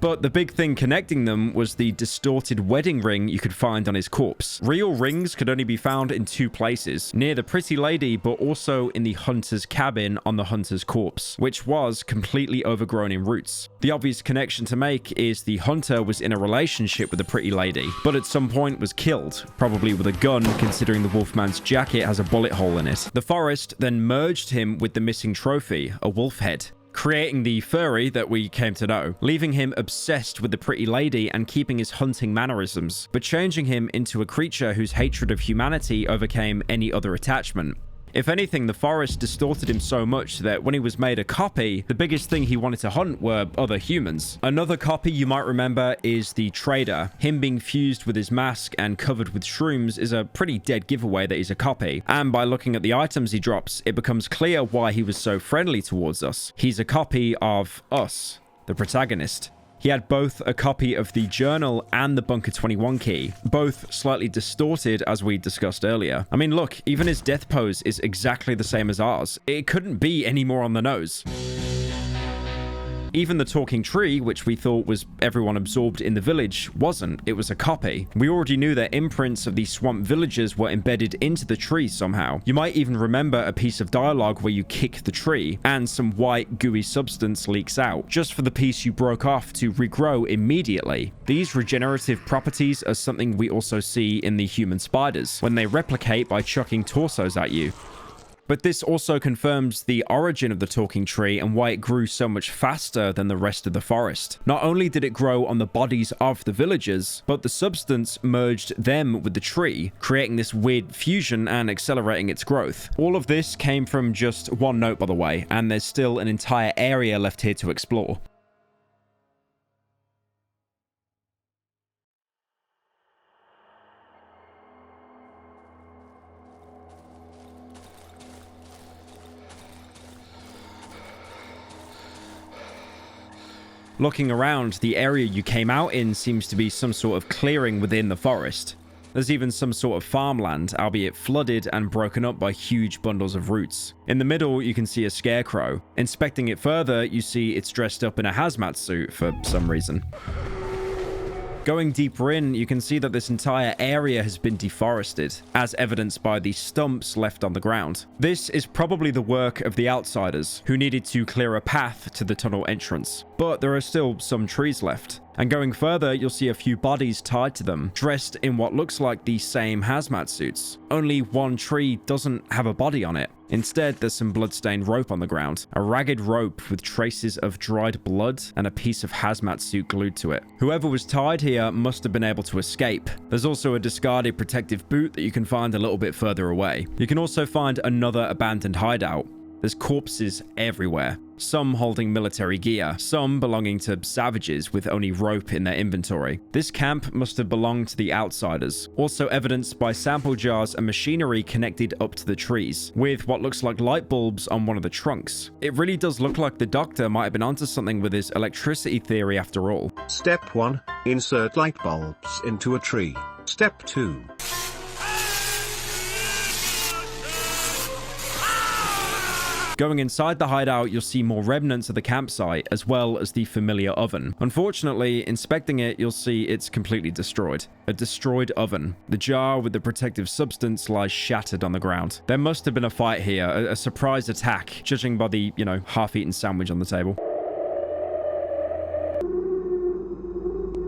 But the big thing connecting them was the distorted wedding ring you could find on his corpse. Real rings could only be found in two places, near the pretty lady, but also in the hunter's cabin on the hunter's corpse, which was completely overgrown in roots. The obvious connection to make is the hunter was in a relationship with the pretty lady, but at some point was killed, probably with a gun, considering the Wolfman's jacket has a bullet hole in it. The forest then merged him with the missing trophy, a wolf head, creating the furry that we came to know, leaving him obsessed with the pretty lady and keeping his hunting mannerisms, but changing him into a creature whose hatred of humanity overcame any other attachment. If anything, the forest distorted him so much that when he was made a copy, the biggest thing he wanted to hunt were other humans. Another copy you might remember is the trader. Him being fused with his mask and covered with shrooms is a pretty dead giveaway that he's a copy. And by looking at the items he drops, it becomes clear why he was so friendly towards us. He's a copy of us, the protagonist. He had both a copy of the journal and the Bunker 21 key, both slightly distorted as we discussed earlier. I mean, look, even his death pose is exactly the same as ours. It couldn't be any more on the nose. Even the talking tree, which we thought was everyone absorbed in the village, wasn't. It was a copy. We already knew that imprints of the swamp villagers were embedded into the tree somehow. You might even remember a piece of dialogue where you kick the tree and some white gooey substance leaks out, just for the piece you broke off to regrow immediately. These regenerative properties are something we also see in the human spiders, when they replicate by chucking torsos at you. But this also confirms the origin of the talking tree and why it grew so much faster than the rest of the forest. Not only did it grow on the bodies of the villagers, but the substance merged them with the tree, creating this weird fusion and accelerating its growth. All of this came from just one note, by the way, and there's still an entire area left here to explore. Looking around, the area you came out in seems to be some sort of clearing within the forest. There's even some sort of farmland, albeit flooded and broken up by huge bundles of roots. In the middle, you can see a scarecrow. Inspecting it further, you see it's dressed up in a hazmat suit for some reason. Going deeper in, you can see that this entire area has been deforested, as evidenced by the stumps left on the ground. This is probably the work of the outsiders, who needed to clear a path to the tunnel entrance. But there are still some trees left. And going further, you'll see a few bodies tied to them, dressed in what looks like the same hazmat suits. Only one tree doesn't have a body on it. Instead, there's some blood-stained rope on the ground. A ragged rope with traces of dried blood and a piece of hazmat suit glued to it. Whoever was tied here must have been able to escape. There's also a discarded protective boot that you can find a little bit further away. You can also find another abandoned hideout. There's corpses everywhere, some holding military gear, some belonging to savages with only rope in their inventory. This camp must have belonged to the outsiders, also evidenced by sample jars and machinery connected up to the trees, with what looks like light bulbs on one of the trunks. It really does look like the doctor might have been onto something with his electricity theory after all. Step 1. Insert light bulbs into a tree. Step 2. Going inside the hideout, you'll see more remnants of the campsite, as well as the familiar oven. Unfortunately, inspecting it, you'll see it's completely destroyed. A destroyed oven. The jar with the protective substance lies shattered on the ground. There must have been a fight here, a surprise attack, judging by the, half-eaten sandwich on the table.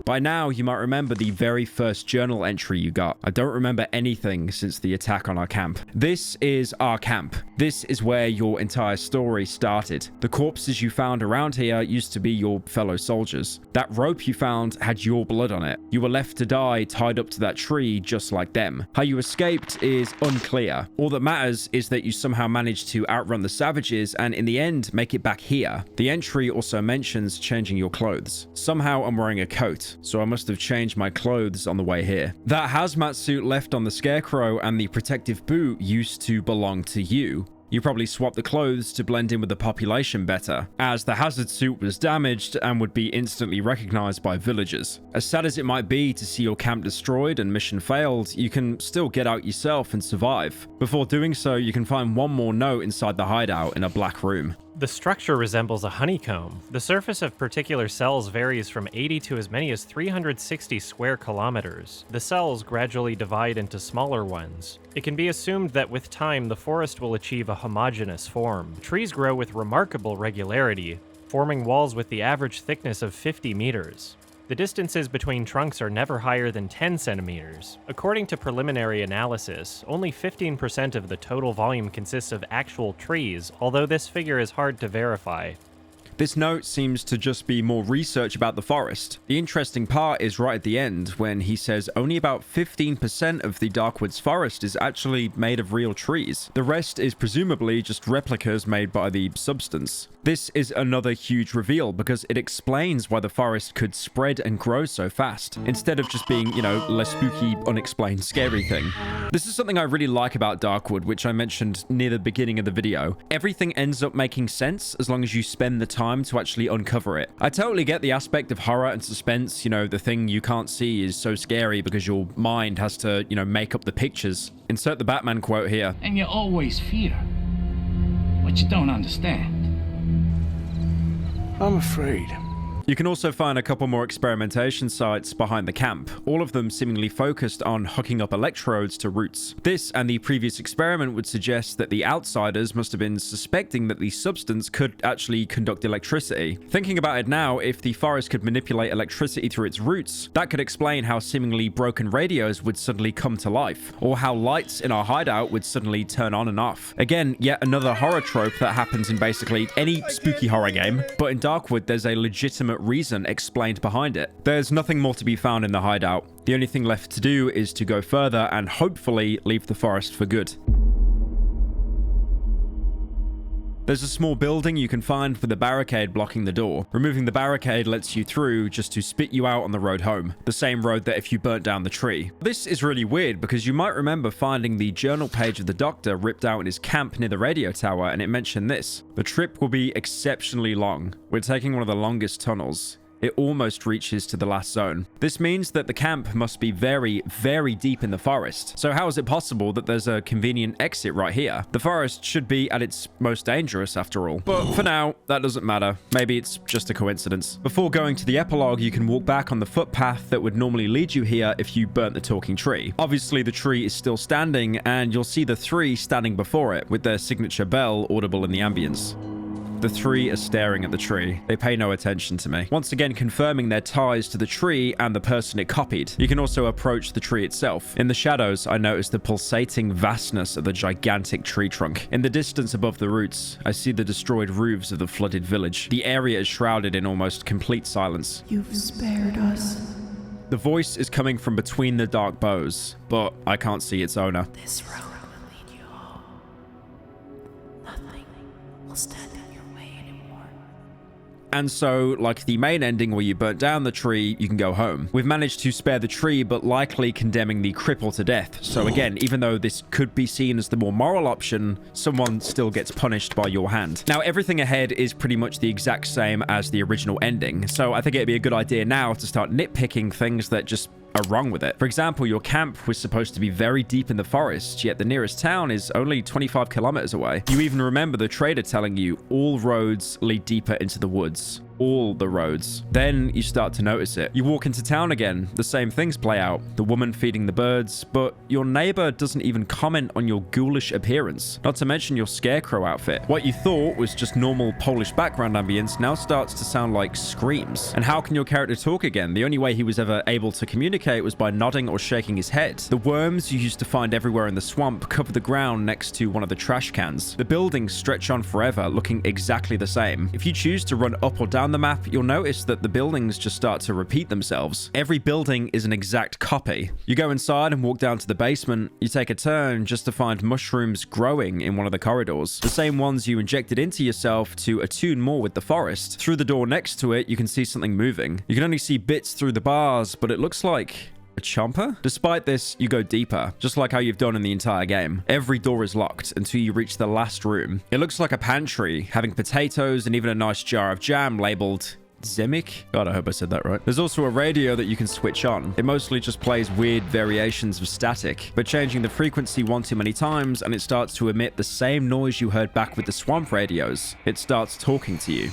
By now, you might remember the very first journal entry you got. I don't remember anything since the attack on our camp. This is our camp. This is where your entire story started. The corpses you found around here used to be your fellow soldiers. That rope you found had your blood on it. You were left to die tied up to that tree just like them. How you escaped is unclear. All that matters is that you somehow managed to outrun the savages and in the end make it back here. The entry also mentions changing your clothes. Somehow I'm wearing a coat, so I must have changed my clothes on the way here. That hazmat suit left on the scarecrow and the protective boot used to belong to you. You probably swapped the clothes to blend in with the population better, as the hazard suit was damaged and would be instantly recognized by villagers. As sad as it might be to see your camp destroyed and mission failed, you can still get out yourself and survive. Before doing so, you can find one more note inside the hideout in a black room. The structure resembles a honeycomb. The surface of particular cells varies from 80 to as many as 360 square kilometers. The cells gradually divide into smaller ones. It can be assumed that with time, the forest will achieve a homogeneous form. Trees grow with remarkable regularity, forming walls with the average thickness of 50 meters. The distances between trunks are never higher than 10 centimeters. According to preliminary analysis, only 15% of the total volume consists of actual trees, although this figure is hard to verify. This note seems to just be more research about the forest. The interesting part is right at the end when he says only about 15% of the Darkwood's forest is actually made of real trees. The rest is presumably just replicas made by the substance. This is another huge reveal because it explains why the forest could spread and grow so fast, instead of just being, you know, a spooky, unexplained, scary thing. This is something I really like about Darkwood, which I mentioned near the beginning of the video. Everything ends up making sense as long as you spend the time to actually uncover it. I totally get the aspect of horror and suspense, you know, the thing you can't see is so scary because your mind has to, you know, make up the pictures. Insert the Batman quote here. And you always fear what you don't understand. I'm afraid. You can also find a couple more experimentation sites behind the camp, all of them seemingly focused on hooking up electrodes to roots. This and the previous experiment would suggest that the outsiders must have been suspecting that the substance could actually conduct electricity. Thinking about it now, if the forest could manipulate electricity through its roots, that could explain how seemingly broken radios would suddenly come to life, or how lights in our hideout would suddenly turn on and off. Again, yet another horror trope that happens in basically any spooky horror game, but in Darkwood there's a legitimate reason explained behind it. There's nothing more to be found in the hideout. The only thing left to do is to go further and hopefully leave the forest for good. There's a small building you can find with a barricade blocking the door. Removing the barricade lets you through just to spit you out on the road home. The same road that if you burnt down the tree. This is really weird because you might remember finding the journal page of the doctor ripped out in his camp near the radio tower, and it mentioned this. The trip will be exceptionally long. We're taking one of the longest tunnels. It almost reaches to the last zone. This means that the camp must be very, very deep in the forest. So how is it possible that there's a convenient exit right here? The forest should be at its most dangerous after all. But for now, that doesn't matter. Maybe it's just a coincidence. Before going to the epilogue, you can walk back on the footpath that would normally lead you here if you burnt the talking tree. Obviously, the tree is still standing, and you'll see the three standing before it with their signature bell audible in the ambience. The three are staring at the tree. They pay no attention to me. Once again confirming their ties to the tree and the person it copied. You can also approach the tree itself. In the shadows, I notice the pulsating vastness of the gigantic tree trunk. In the distance above the roots, I see the destroyed roofs of the flooded village. The area is shrouded in almost complete silence. You've spared us. The voice is coming from between the dark boughs, but I can't see its owner. This road will lead you home. Nothing will stand. And so, like the main ending where you burnt down the tree, you can go home. We've managed to spare the tree, but likely condemning the cripple to death. So again, even though this could be seen as the more moral option, someone still gets punished by your hand. Now, everything ahead is pretty much the exact same as the original ending. So I think it'd be a good idea now to start nitpicking things that just are wrong with it. For example, your camp was supposed to be very deep in the forest, yet the nearest town is only 25 kilometers away. You even remember the trader telling you all roads lead deeper into the woods. All the roads. Then you start to notice it. You walk into town again, the same things play out. The woman feeding the birds, but your neighbor doesn't even comment on your ghoulish appearance, not to mention your scarecrow outfit. What you thought was just normal Polish background ambience now starts to sound like screams. And how can your character talk again? The only way he was ever able to communicate was by nodding or shaking his head. The worms you used to find everywhere in the swamp cover the ground next to one of the trash cans. The buildings stretch on forever, looking exactly the same. If you choose to run up or down the map, you'll notice that the buildings just start to repeat themselves. Every building is an exact copy. You go inside and walk down to the basement. You take a turn just to find mushrooms growing in one of the corridors. The same ones you injected into yourself to attune more with the forest. Through the door next to it, you can see something moving. You can only see bits through the bars, but it looks like a chomper? Despite this, you go deeper, just like how you've done in the entire game. Every door is locked until you reach the last room. It looks like a pantry, having potatoes and even a nice jar of jam labeled Zemek? God, I hope I said that right. There's also a radio that you can switch on. It mostly just plays weird variations of static, but changing the frequency one too many times and it starts to emit the same noise you heard back with the swamp radios. It starts talking to you.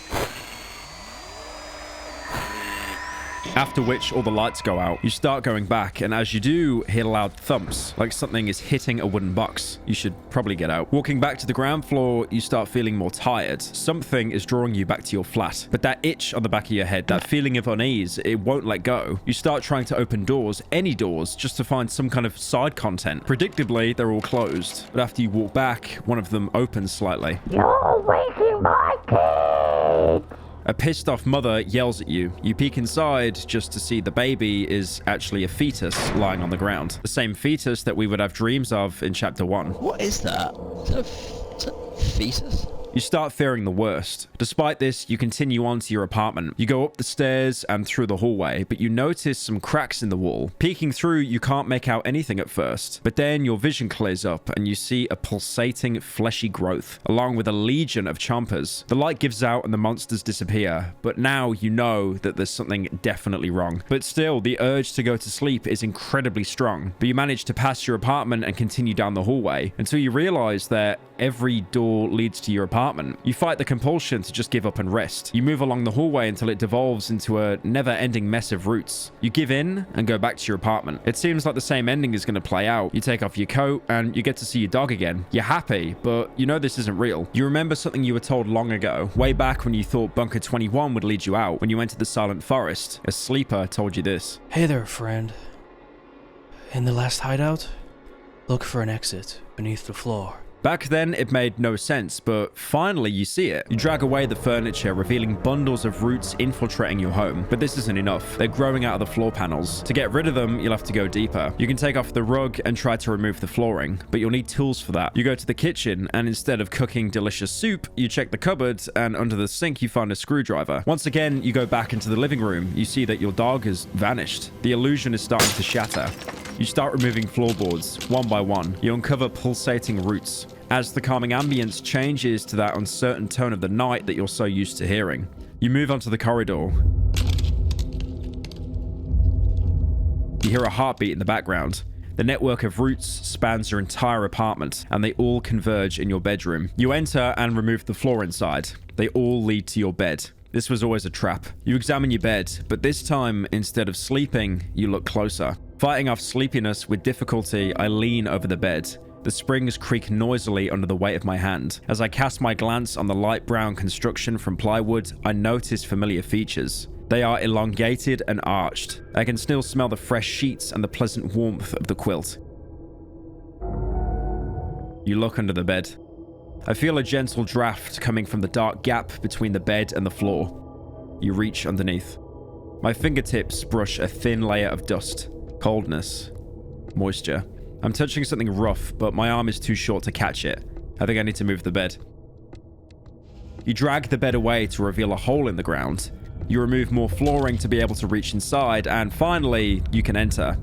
After which all the lights go out. You start going back, and as you do, hear loud thumps, like something is hitting a wooden box. You should probably get out. Walking back to the ground floor, you start feeling more tired. Something is drawing you back to your flat. But that itch on the back of your head, that feeling of unease, it won't let go. You start trying to open doors, any doors, just to find some kind of side content. Predictably, they're all closed. But after you walk back, one of them opens slightly. You're waking my kid! A pissed off mother yells at you. You peek inside just to see the baby is actually a fetus lying on the ground. The same fetus that we would have dreams of in chapter 1. What is that? Is that a fetus? You start fearing the worst. Despite this, you continue on to your apartment. You go up the stairs and through the hallway, but you notice some cracks in the wall. Peeking through, you can't make out anything at first, but then your vision clears up and you see a pulsating, fleshy growth, along with a legion of chompers. The light gives out and the monsters disappear, but now you know that there's something definitely wrong. But still, the urge to go to sleep is incredibly strong, but you manage to pass your apartment and continue down the hallway until you realize that every door leads to your apartment. You fight the compulsion to just give up and rest. You move along the hallway until it devolves into a never-ending mess of roots. You give in and go back to your apartment. It seems like the same ending is going to play out. You take off your coat and you get to see your dog again. You're happy, but you know this isn't real. You remember something you were told long ago, way back when you thought Bunker 21 would lead you out. When you entered the Silent Forest, a sleeper told you this. Hey there, friend. In the last hideout, look for an exit beneath the floor. Back then, it made no sense, but finally you see it. You drag away the furniture, revealing bundles of roots infiltrating your home. But this isn't enough. They're growing out of the floor panels. To get rid of them, you'll have to go deeper. You can take off the rug and try to remove the flooring, but you'll need tools for that. You go to the kitchen, and instead of cooking delicious soup, you check the cupboard, and under the sink you find a screwdriver. Once again, you go back into the living room. You see that your dog has vanished. The illusion is starting to shatter. You start removing floorboards, one by one. You uncover pulsating roots. As the calming ambience changes to that uncertain tone of the night that you're so used to hearing. You move onto the corridor. You hear a heartbeat in the background. The network of roots spans your entire apartment, and they all converge in your bedroom. You enter and remove the floor inside. They all lead to your bed. This was always a trap. You examine your bed, but this time, instead of sleeping, you look closer. Fighting off sleepiness with difficulty, I lean over the bed. The springs creak noisily under the weight of my hand. As I cast my glance on the light brown construction from plywood, I notice familiar features. They are elongated and arched. I can still smell the fresh sheets and the pleasant warmth of the quilt. You look under the bed. I feel a gentle draft coming from the dark gap between the bed and the floor. You reach underneath. My fingertips brush a thin layer of dust, coldness, moisture. I'm touching something rough, but my arm is too short to catch it. I think I need to move the bed. You drag the bed away to reveal a hole in the ground. You remove more flooring to be able to reach inside, and finally, you can enter.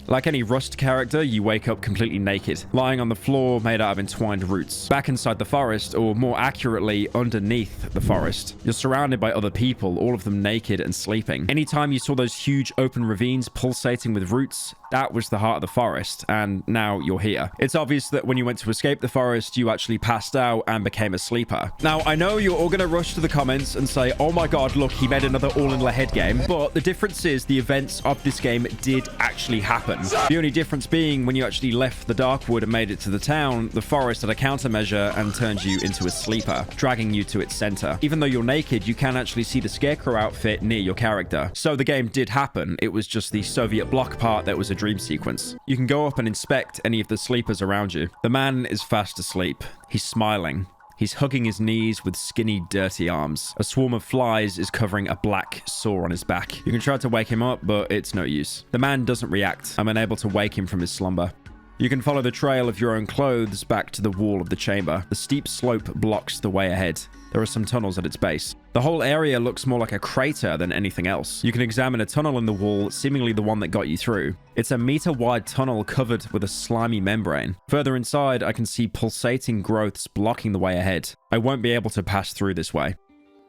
Like any Rust character, you wake up completely naked, lying on the floor made out of entwined roots. Back inside the forest, or more accurately, underneath the forest. You're surrounded by other people, all of them naked and sleeping. Anytime you saw those huge open ravines pulsating with roots, that was the heart of the forest, and now you're here. It's obvious that when you went to escape the forest, you actually passed out and became a sleeper. Now, I know you're all gonna rush to the comments and say, oh my god, look, he made another all-in-the-head game, but the difference is the events of this game did actually happen. The only difference being when you actually left the Darkwood and made it to the town, the forest had a countermeasure and turned you into a sleeper, dragging you to its center. Even though you're naked, you can actually see the Scarecrow outfit near your character. So the game did happen. It was just the Soviet bloc part that was a dream sequence. You can go up and inspect any of the sleepers around you. The man is fast asleep. He's smiling. He's hugging his knees with skinny, dirty arms. A swarm of flies is covering a black sore on his back. You can try to wake him up, but it's no use. The man doesn't react. I'm unable to wake him from his slumber. You can follow the trail of your own clothes back to the wall of the chamber. The steep slope blocks the way ahead. There are some tunnels at its base. The whole area looks more like a crater than anything else. You can examine a tunnel in the wall, seemingly the one that got you through. It's a meter-wide tunnel covered with a slimy membrane. Further inside, I can see pulsating growths blocking the way ahead. I won't be able to pass through this way.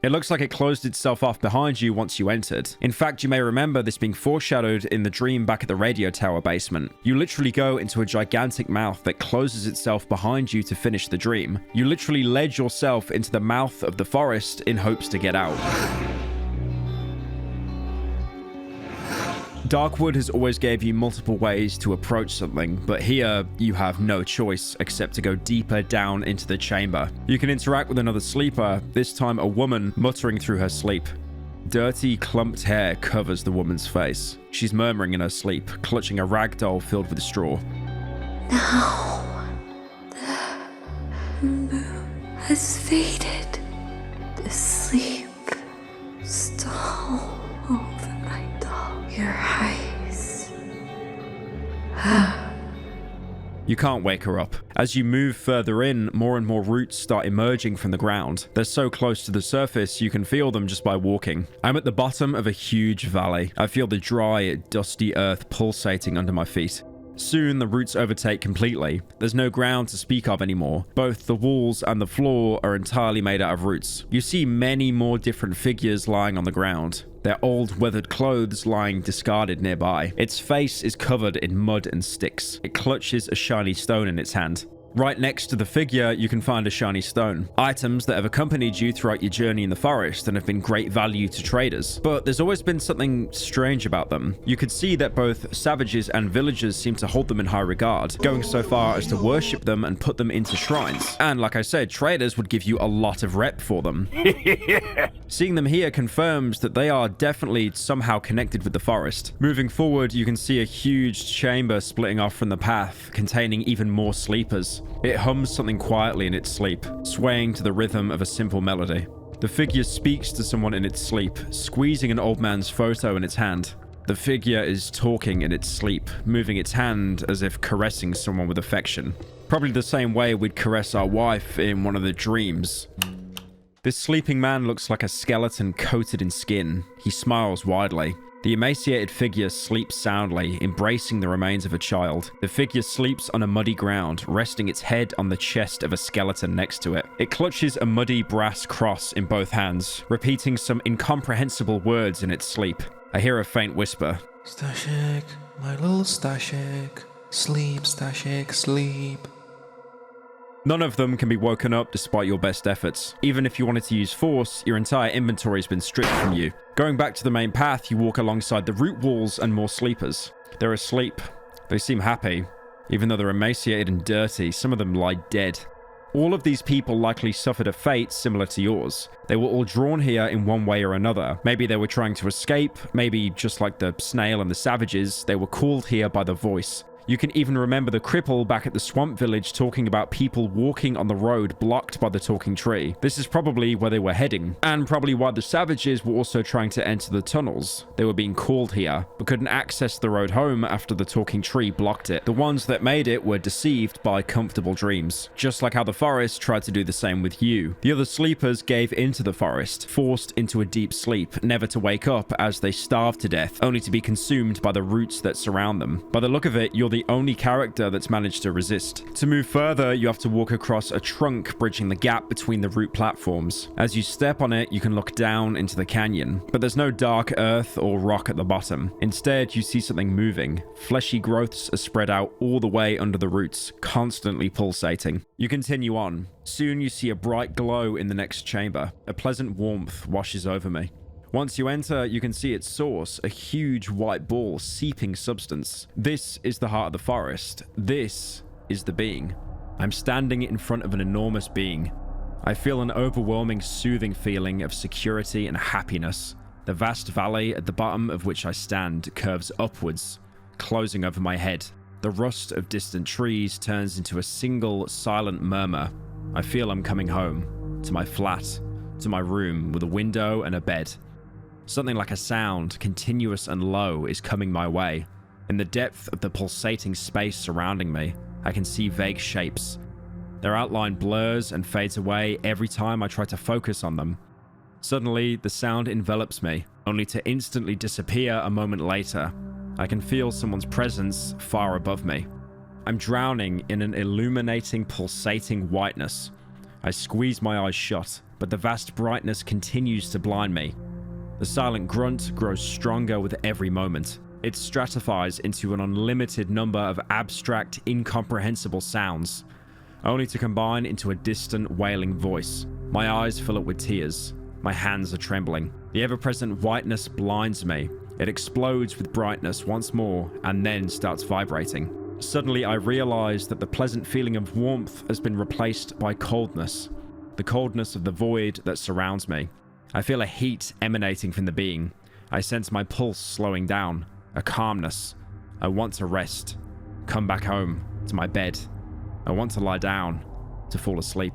It looks like it closed itself off behind you once you entered. In fact, you may remember this being foreshadowed in the dream back at the radio tower basement. You literally go into a gigantic mouth that closes itself behind you to finish the dream. You literally led yourself into the mouth of the forest in hopes to get out. Darkwood has always gave you multiple ways to approach something, but here you have no choice except to go deeper down into the chamber. You can interact with another sleeper, this time a woman muttering through her sleep. Dirty, clumped hair covers the woman's face. She's murmuring in her sleep, clutching a rag doll filled with straw. Now the moon has faded. The sleep stole over my doll. Your eyes. You can't wake her up. As you move further in, more and more roots start emerging from the ground. They're so close to the surface, you can feel them just by walking. I'm at the bottom of a huge valley. I feel the dry, dusty earth pulsating under my feet. Soon, the roots overtake completely. There's no ground to speak of anymore. Both the walls and the floor are entirely made out of roots. You see many more different figures lying on the ground. Their old, weathered clothes lying discarded nearby. Its face is covered in mud and sticks. It clutches a shiny stone in its hand. Right next to the figure, you can find a shiny stone. Items that have accompanied you throughout your journey in the forest and have been great value to traders. But there's always been something strange about them. You could see that both savages and villagers seem to hold them in high regard, going so far as to worship them and put them into shrines. And like I said, traders would give you a lot of rep for them. Seeing them here confirms that they are definitely somehow connected with the forest. Moving forward, you can see a huge chamber splitting off from the path, containing even more sleepers. It hums something quietly in its sleep, swaying to the rhythm of a simple melody. The figure speaks to someone in its sleep, squeezing an old man's photo in its hand. The figure is talking in its sleep, moving its hand as if caressing someone with affection. Probably the same way we'd caress our wife in one of the dreams. This sleeping man looks like a skeleton coated in skin. He smiles widely. The emaciated figure sleeps soundly, embracing the remains of a child. The figure sleeps on a muddy ground, resting its head on the chest of a skeleton next to it. It clutches a muddy brass cross in both hands, repeating some incomprehensible words in its sleep. I hear a faint whisper. Stashik, my little Stashik. Sleep, Stashik, sleep. None of them can be woken up despite your best efforts. Even if you wanted to use force, your entire inventory has been stripped from you. Going back to the main path, you walk alongside the root walls and more sleepers. They're asleep. They seem happy. Even though they're emaciated and dirty, some of them lie dead. All of these people likely suffered a fate similar to yours. They were all drawn here in one way or another. Maybe they were trying to escape, maybe just like the Snail and the savages, they were called here by the voice. You can even remember the cripple back at the swamp village talking about people walking on the road blocked by the talking tree. This is probably where they were heading, and probably why the savages were also trying to enter the tunnels. They were being called here, but couldn't access the road home after the talking tree blocked it. The ones that made it were deceived by comfortable dreams, just like how the forest tried to do the same with you. The other sleepers gave into the forest, forced into a deep sleep, never to wake up as they starved to death, only to be consumed by the roots that surround them. By the look of it, you're the only character that's managed to resist. To move further, you have to walk across a trunk bridging the gap between the root platforms. As you step on it, you can look down into the canyon, but there's no dark earth or rock at the bottom. Instead, you see something moving. Fleshy growths are spread out all the way under the roots, constantly pulsating. You continue on. Soon you see a bright glow in the next chamber. A pleasant warmth washes over me. Once you enter, you can see its source, a huge white ball seeping substance. This is the heart of the forest. This is the being. I'm standing in front of an enormous being. I feel an overwhelming, soothing feeling of security and happiness. The vast valley at the bottom of which I stand curves upwards, closing over my head. The rust of distant trees turns into a single, silent murmur. I feel I'm coming home, to my flat, to my room with a window and a bed. Something like a sound, continuous and low, is coming my way. In the depth of the pulsating space surrounding me, I can see vague shapes. Their outline blurs and fades away every time I try to focus on them. Suddenly, the sound envelops me, only to instantly disappear a moment later. I can feel someone's presence far above me. I'm drowning in an illuminating, pulsating whiteness. I squeeze my eyes shut, but the vast brightness continues to blind me. The silent grunt grows stronger with every moment. It stratifies into an unlimited number of abstract, incomprehensible sounds, only to combine into a distant, wailing voice. My eyes fill up with tears. My hands are trembling. The ever-present whiteness blinds me. It explodes with brightness once more, and then starts vibrating. Suddenly, I realize that the pleasant feeling of warmth has been replaced by coldness. The coldness of the void that surrounds me. I feel a heat emanating from the being. I sense my pulse slowing down. A calmness. I want to rest. Come back home, to my bed. I want to lie down, to fall asleep.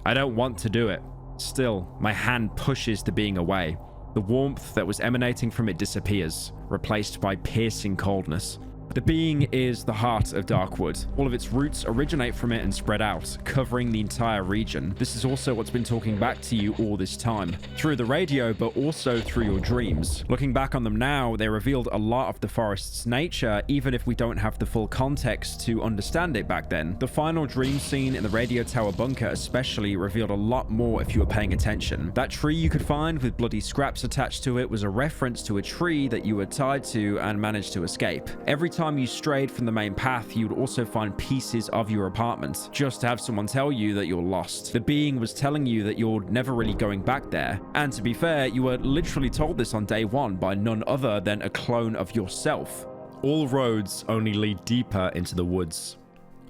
I don't want to do it. Still, my hand pushes the being away. The warmth that was emanating from it disappears, replaced by piercing coldness. The being is the heart of Darkwood. All of its roots originate from it and spread out, covering the entire region. This is also what's been talking back to you all this time, through the radio, but also through your dreams. Looking back on them now, they revealed a lot of the forest's nature, even if we don't have the full context to understand it back then. The final dream scene in the radio tower bunker especially revealed a lot more if you were paying attention. That tree you could find with bloody scraps attached to it was a reference to a tree that you were tied to and managed to escape. Every time you strayed from the main path, you would also find pieces of your apartment, just to have someone tell you that you're lost. The being was telling you that you're never really going back there, and to be fair, you were literally told this on day one by none other than a clone of yourself. All roads only lead deeper into the woods.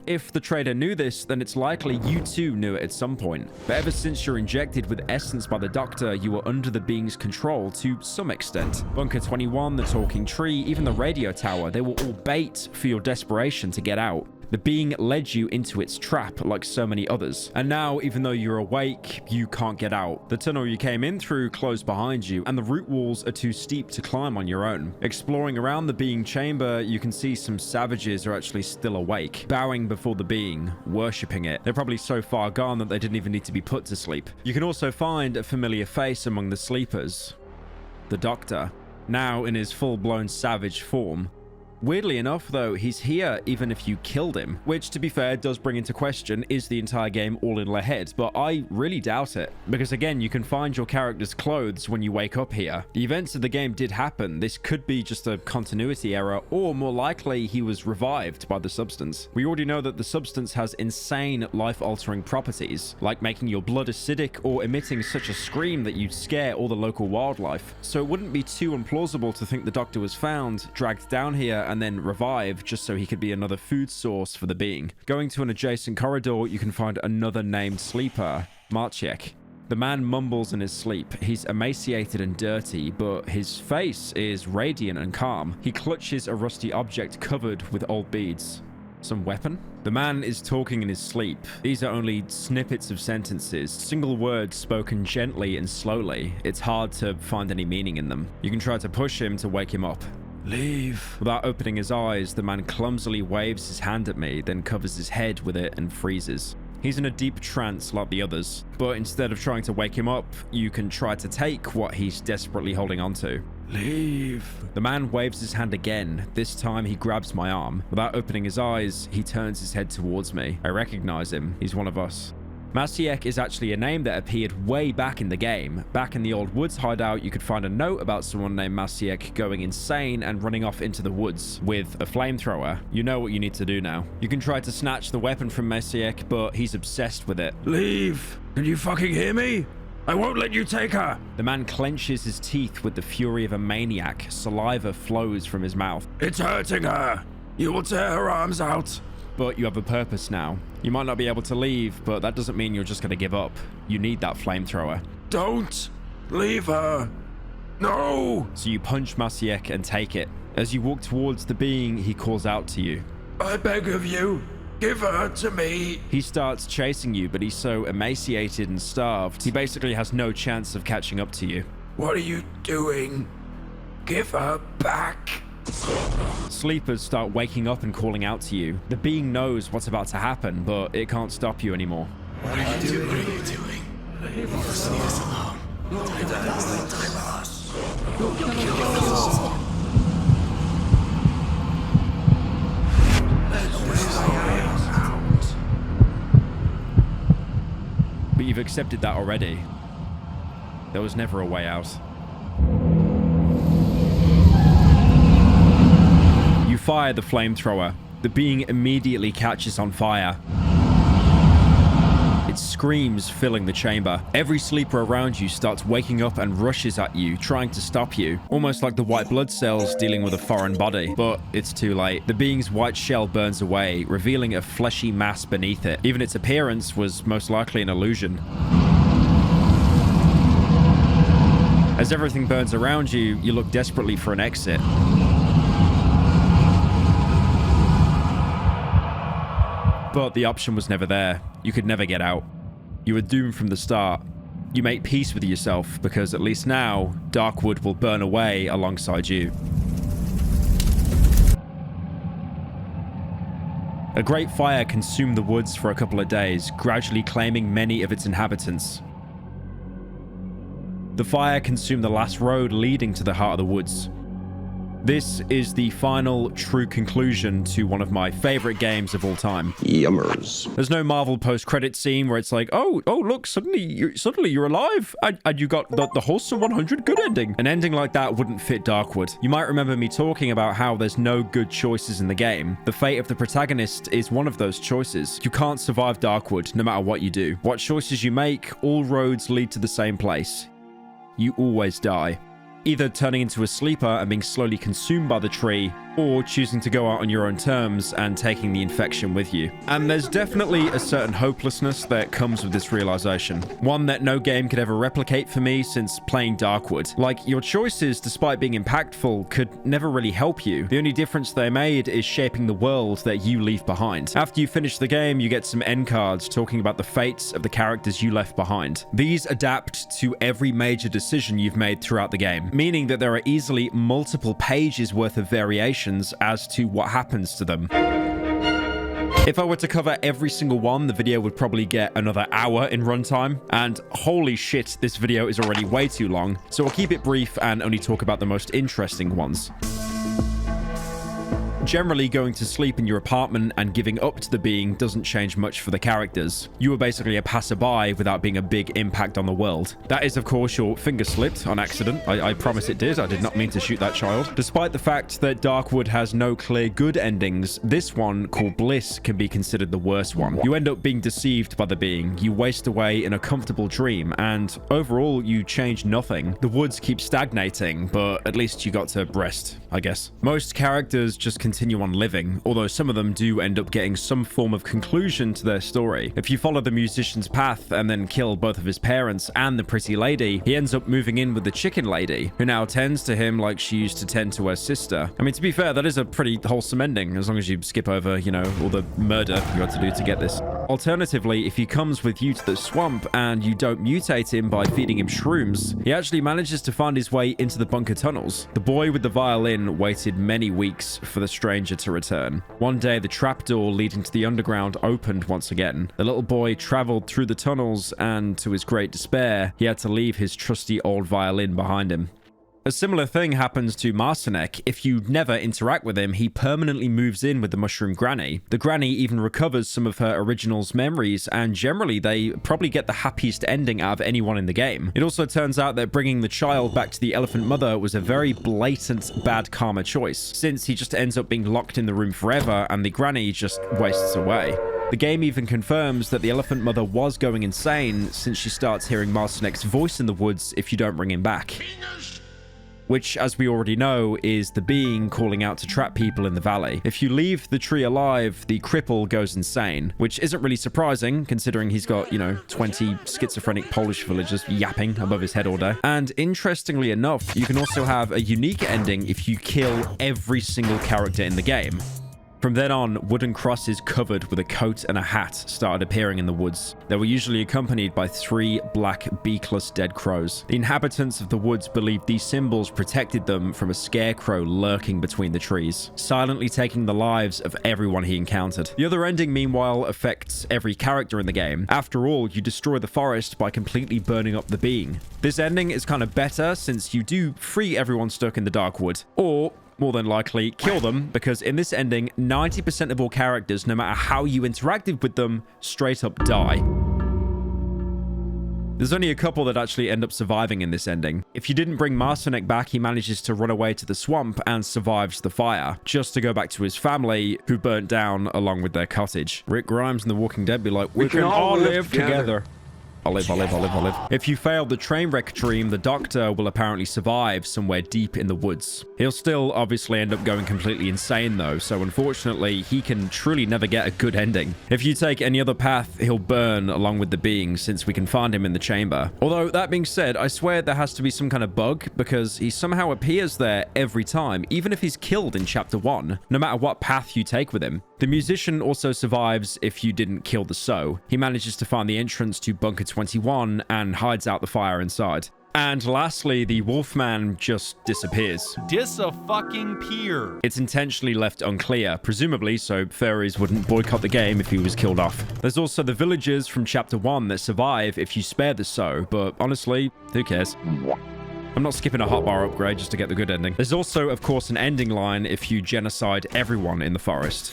If the trader knew this, then it's likely you too knew it at some point. But ever since you're injected with essence by the doctor, you were under the being's control to some extent. Bunker 21, the talking tree, even the radio tower, they were all bait for your desperation to get out. The being led you into its trap like so many others. And now, even though you're awake, you can't get out. The tunnel you came in through closed behind you, and the root walls are too steep to climb on your own. Exploring around the being chamber, you can see some savages are actually still awake, bowing before the being, worshipping it. They're probably so far gone that they didn't even need to be put to sleep. You can also find a familiar face among the sleepers. The Doctor, now in his full-blown savage form. Weirdly enough, though, he's here even if you killed him, which, to be fair, does bring into question, is the entire game all in Lahed? But I really doubt it, because again, you can find your character's clothes when you wake up here. The events of the game did happen. This could be just a continuity error, or more likely, he was revived by the substance. We already know that the substance has insane life-altering properties, like making your blood acidic or emitting such a scream that you'd scare all the local wildlife. So it wouldn't be too implausible to think the Doctor was found, dragged down here, and then revived just so he could be another food source for the being. Going to an adjacent corridor, you can find another named sleeper, Maciek. The man mumbles in his sleep. He's emaciated and dirty, but his face is radiant and calm. He clutches a rusty object covered with old beads. Some weapon? The man is talking in his sleep. These are only snippets of sentences, single words spoken gently and slowly. It's hard to find any meaning in them. You can try to push him to wake him up. Leave. Without opening his eyes, the man clumsily waves his hand at me, then covers his head with it and freezes. He's in a deep trance like the others, but instead of trying to wake him up, you can try to take what he's desperately holding onto. Leave. The man waves his hand again. This time he grabs my arm. Without opening his eyes, he turns his head towards me. I recognize him. He's one of us. Maciek is actually a name that appeared way back in the game. Back in the old woods hideout, you could find a note about someone named Maciek going insane and running off into the woods with a flamethrower. You know what you need to do now. You can try to snatch the weapon from Maciek, but he's obsessed with it. Leave! Can you fucking hear me? I won't let you take her! The man clenches his teeth with the fury of a maniac. Saliva flows from his mouth. It's hurting her! You will tear her arms out! But you have a purpose now. You might not be able to leave, but that doesn't mean you're just going to give up. You need that flamethrower. Don't leave her. No! So you punch Maciek and take it. As you walk towards the being, he calls out to you. I beg of you, give her to me. He starts chasing you, but he's so emaciated and starved, he basically has no chance of catching up to you. What are you doing? Give her back. Sleepers start waking up and calling out to you. The being knows what's about to happen, but it can't stop you anymore. What are you doing? What are you doing? Leave us alone. You'll kill us. But you've accepted that already. There was never a way out. You fire the flamethrower. The being immediately catches on fire. It screams, filling the chamber. Every sleeper around you starts waking up and rushes at you, trying to stop you. Almost like the white blood cells dealing with a foreign body. But it's too late. The being's white shell burns away, revealing a fleshy mass beneath it. Even its appearance was most likely an illusion. As everything burns around you, you look desperately for an exit. But the option was never there. You could never get out. You were doomed from the start. You make peace with yourself because at least now, Darkwood will burn away alongside you. A great fire consumed the woods for a couple of days, gradually claiming many of its inhabitants. The fire consumed the last road leading to the heart of the woods. This is the final true conclusion to one of my favorite games of all time. Yummers. There's no Marvel post-credit scene where it's like, oh, look, suddenly you're alive, and you got the wholesome 100 good ending. An ending like that wouldn't fit Darkwood. You might remember me talking about how there's no good choices in the game. The fate of the protagonist is one of those choices. You can't survive Darkwood, no matter what you do. What choices you make, all roads lead to the same place. You always die. Either turning into a sleeper and being slowly consumed by the tree, or choosing to go out on your own terms and taking the infection with you. And there's definitely a certain hopelessness that comes with this realization. One that no game could ever replicate for me since playing Darkwood. Like, your choices, despite being impactful, could never really help you. The only difference they made is shaping the world that you leave behind. After you finish the game, you get some end cards talking about the fates of the characters you left behind. These adapt to every major decision you've made throughout the game, meaning that there are easily multiple pages worth of variations as to what happens to them. If I were to cover every single one, the video would probably get another hour in runtime, and holy shit, this video is already way too long, so I'll keep it brief and only talk about the most interesting ones. Generally, going to sleep in your apartment and giving up to the being doesn't change much for the characters. You were basically a passerby without being a big impact on the world. That is, of course, your finger slipped on accident. I promise it did. I did not mean to shoot that child. Despite the fact that Darkwood has no clear good endings, this one, called Bliss, can be considered the worst one. You end up being deceived by the being. You waste away in a comfortable dream, and overall, you change nothing. The woods keep stagnating, but at least you got to rest, I guess. Most characters just continue on living, although some of them do end up getting some form of conclusion to their story. If you follow the musician's path and then kill both of his parents and the pretty lady, he ends up moving in with the chicken lady, who now tends to him like she used to tend to her sister. I mean, to be fair, that is a pretty wholesome ending, as long as you skip over, you know, all the murder you had to do to get this. Alternatively, if he comes with you to the swamp and you don't mutate him by feeding him shrooms, he actually manages to find his way into the bunker tunnels. The boy with the violin waited many weeks for the stranger to return. One day, the trapdoor leading to the underground opened once again. The little boy traveled through the tunnels, and to his great despair, he had to leave his trusty old violin behind him. A similar thing happens to Marcinek. If you never interact with him, he permanently moves in with the Mushroom Granny. The Granny even recovers some of her original's memories, and generally they probably get the happiest ending out of anyone in the game. It also turns out that bringing the child back to the Elephant Mother was a very blatant bad karma choice, since he just ends up being locked in the room forever and the Granny just wastes away. The game even confirms that the Elephant Mother was going insane, since she starts hearing Marcinek's voice in the woods if you don't bring him back. Which, as we already know, is the being calling out to trap people in the valley. If you leave the tree alive, the cripple goes insane, which isn't really surprising, considering he's got, 20 schizophrenic Polish villagers yapping above his head all day. And interestingly enough, you can also have a unique ending if you kill every single character in the game. From then on, wooden crosses covered with a coat and a hat started appearing in the woods. They were usually accompanied by 3 black, beakless dead crows. The inhabitants of the woods believed these symbols protected them from a scarecrow lurking between the trees, silently taking the lives of everyone he encountered. The other ending, meanwhile, affects every character in the game. After all, you destroy the forest by completely burning up the being. This ending is kind of better since you do free everyone stuck in the Darkwood, or more than likely kill them, because in this ending, 90% of all characters, no matter how you interacted with them, straight up die. There's only a couple that actually end up surviving in this ending. If you didn't bring Marsonek back, he manages to run away to the swamp and survives the fire, just to go back to his family, who burnt down along with their cottage. Rick Grimes and The Walking Dead be like, we can all live together. I'll live. If you fail the train wreck dream, the doctor will apparently survive somewhere deep in the woods. He'll still obviously end up going completely insane though, so unfortunately, he can truly never get a good ending. If you take any other path, he'll burn along with the being, since we can find him in the chamber. Although, that being said, I swear there has to be some kind of bug, because he somehow appears there every time, even if he's killed in Chapter 1, no matter what path you take with him. The musician also survives if you didn't kill the Sow. He manages to find the entrance to Bunker 21 and hides out the fire inside. And lastly, the Wolfman just disappears. Dis-a-fucking-peer. It's intentionally left unclear, presumably so furries wouldn't boycott the game if he was killed off. There's also the villagers from Chapter 1 that survive if you spare the Sow, but honestly, who cares? I'm not skipping a hotbar upgrade just to get the good ending. There's also, of course, an ending line if you genocide everyone in the forest.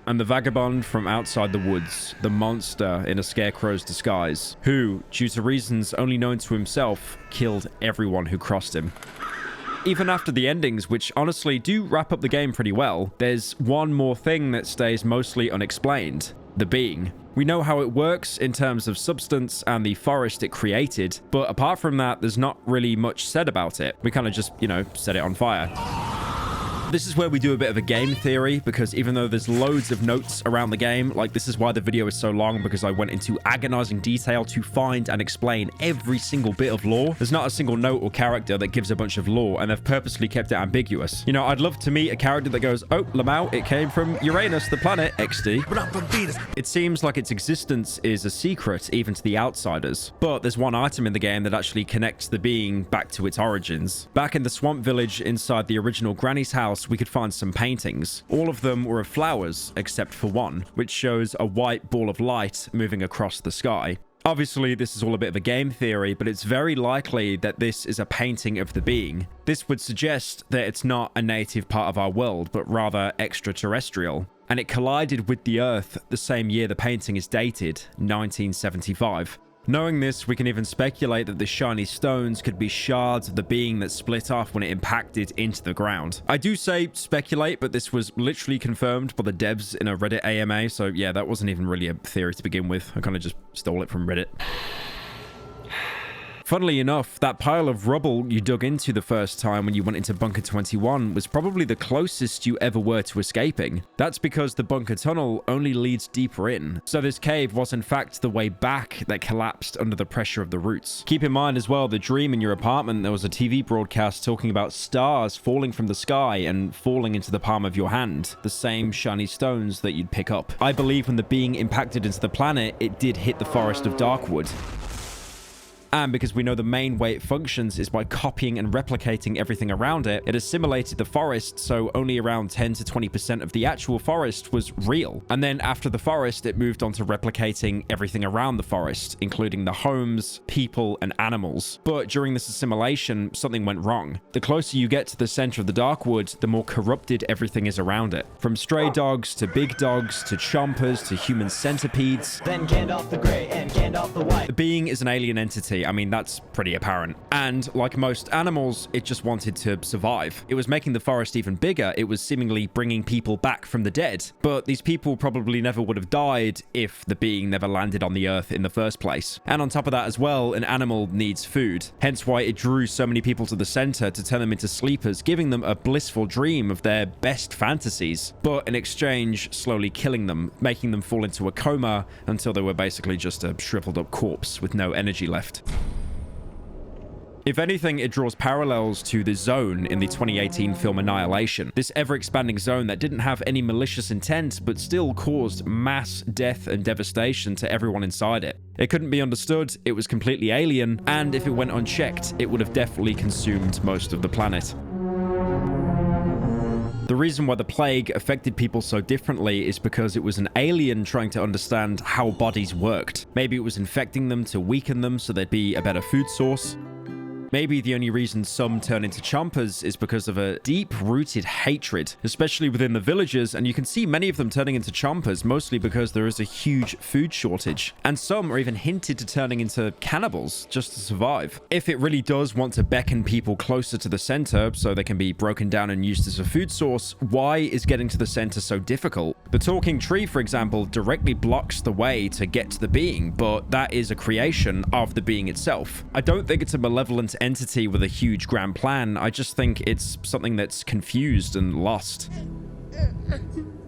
And the vagabond from outside the woods, the monster in a scarecrow's disguise, who, due to reasons only known to himself, killed everyone who crossed him. Even after the endings, which honestly do wrap up the game pretty well, there's one more thing that stays mostly unexplained: the being. We know how it works in terms of substance and the forest it created, but apart from that, there's not really much said about it. We kind of just, set it on fire. This is where we do a bit of a game theory, because even though there's loads of notes around the game, like this is why the video is so long, because I went into agonizing detail to find and explain every single bit of lore. There's not a single note or character that gives a bunch of lore, and they've purposely kept it ambiguous. I'd love to meet a character that goes, oh, Lamau, it came from Uranus, the planet, XD. It seems like its existence is a secret, even to the outsiders. But there's one item in the game that actually connects the being back to its origins. Back in the swamp village inside the original Granny's house, we could find some paintings. All of them were of flowers, except for one, which shows a white ball of light moving across the sky. Obviously, this is all a bit of a game theory, but it's very likely that this is a painting of the being. This would suggest that it's not a native part of our world, but rather extraterrestrial. And it collided with the Earth the same year the painting is dated, 1975. Knowing this, we can even speculate that the shiny stones could be shards of the being that split off when it impacted into the ground. I do say speculate, but this was literally confirmed by the devs in a Reddit AMA, so yeah, that wasn't even really a theory to begin with. I kind of just stole it from Reddit. Funnily enough, that pile of rubble you dug into the first time when you went into Bunker 21 was probably the closest you ever were to escaping. That's because the bunker tunnel only leads deeper in, so this cave was in fact the way back that collapsed under the pressure of the roots. Keep in mind as well, the dream in your apartment, there was a TV broadcast talking about stars falling from the sky and falling into the palm of your hand, the same shiny stones that you'd pick up. I believe when the being impacted into the planet, it did hit the forest of Darkwood. And because we know the main way it functions is by copying and replicating everything around it, it assimilated the forest, so only around 10 to 20% of the actual forest was real. And then after the forest, it moved on to replicating everything around the forest, including the homes, people, and animals. But during this assimilation, something went wrong. The closer you get to the center of the Darkwood, the more corrupted everything is around it. From stray dogs to big dogs to chompers to human centipedes. Then Gandalf the Grey and Gandalf the White. The being is an alien entity. I mean, that's pretty apparent. And like most animals, it just wanted to survive. It was making the forest even bigger. It was seemingly bringing people back from the dead. But these people probably never would have died if the being never landed on the earth in the first place. And on top of that as well, an animal needs food. Hence why it drew so many people to the center to turn them into sleepers, giving them a blissful dream of their best fantasies. But in exchange, slowly killing them, making them fall into a coma until they were basically just a shriveled up corpse with no energy left. If anything, it draws parallels to the Zone in the 2018 film Annihilation. This ever-expanding zone that didn't have any malicious intent, but still caused mass death and devastation to everyone inside it. It couldn't be understood, it was completely alien, and if it went unchecked, it would have definitely consumed most of the planet. The reason why the plague affected people so differently is because it was an alien trying to understand how bodies worked. Maybe it was infecting them to weaken them so there'd be a better food source. Maybe the only reason some turn into chompers is because of a deep-rooted hatred, especially within the villagers, and you can see many of them turning into chompers, mostly because there is a huge food shortage. And some are even hinted to turning into cannibals just to survive. If it really does want to beckon people closer to the center so they can be broken down and used as a food source, why is getting to the center so difficult? The talking tree, for example, directly blocks the way to get to the being, but that is a creation of the being itself. I don't think it's a malevolent entity with a huge grand plan. I just think it's something that's confused and lost.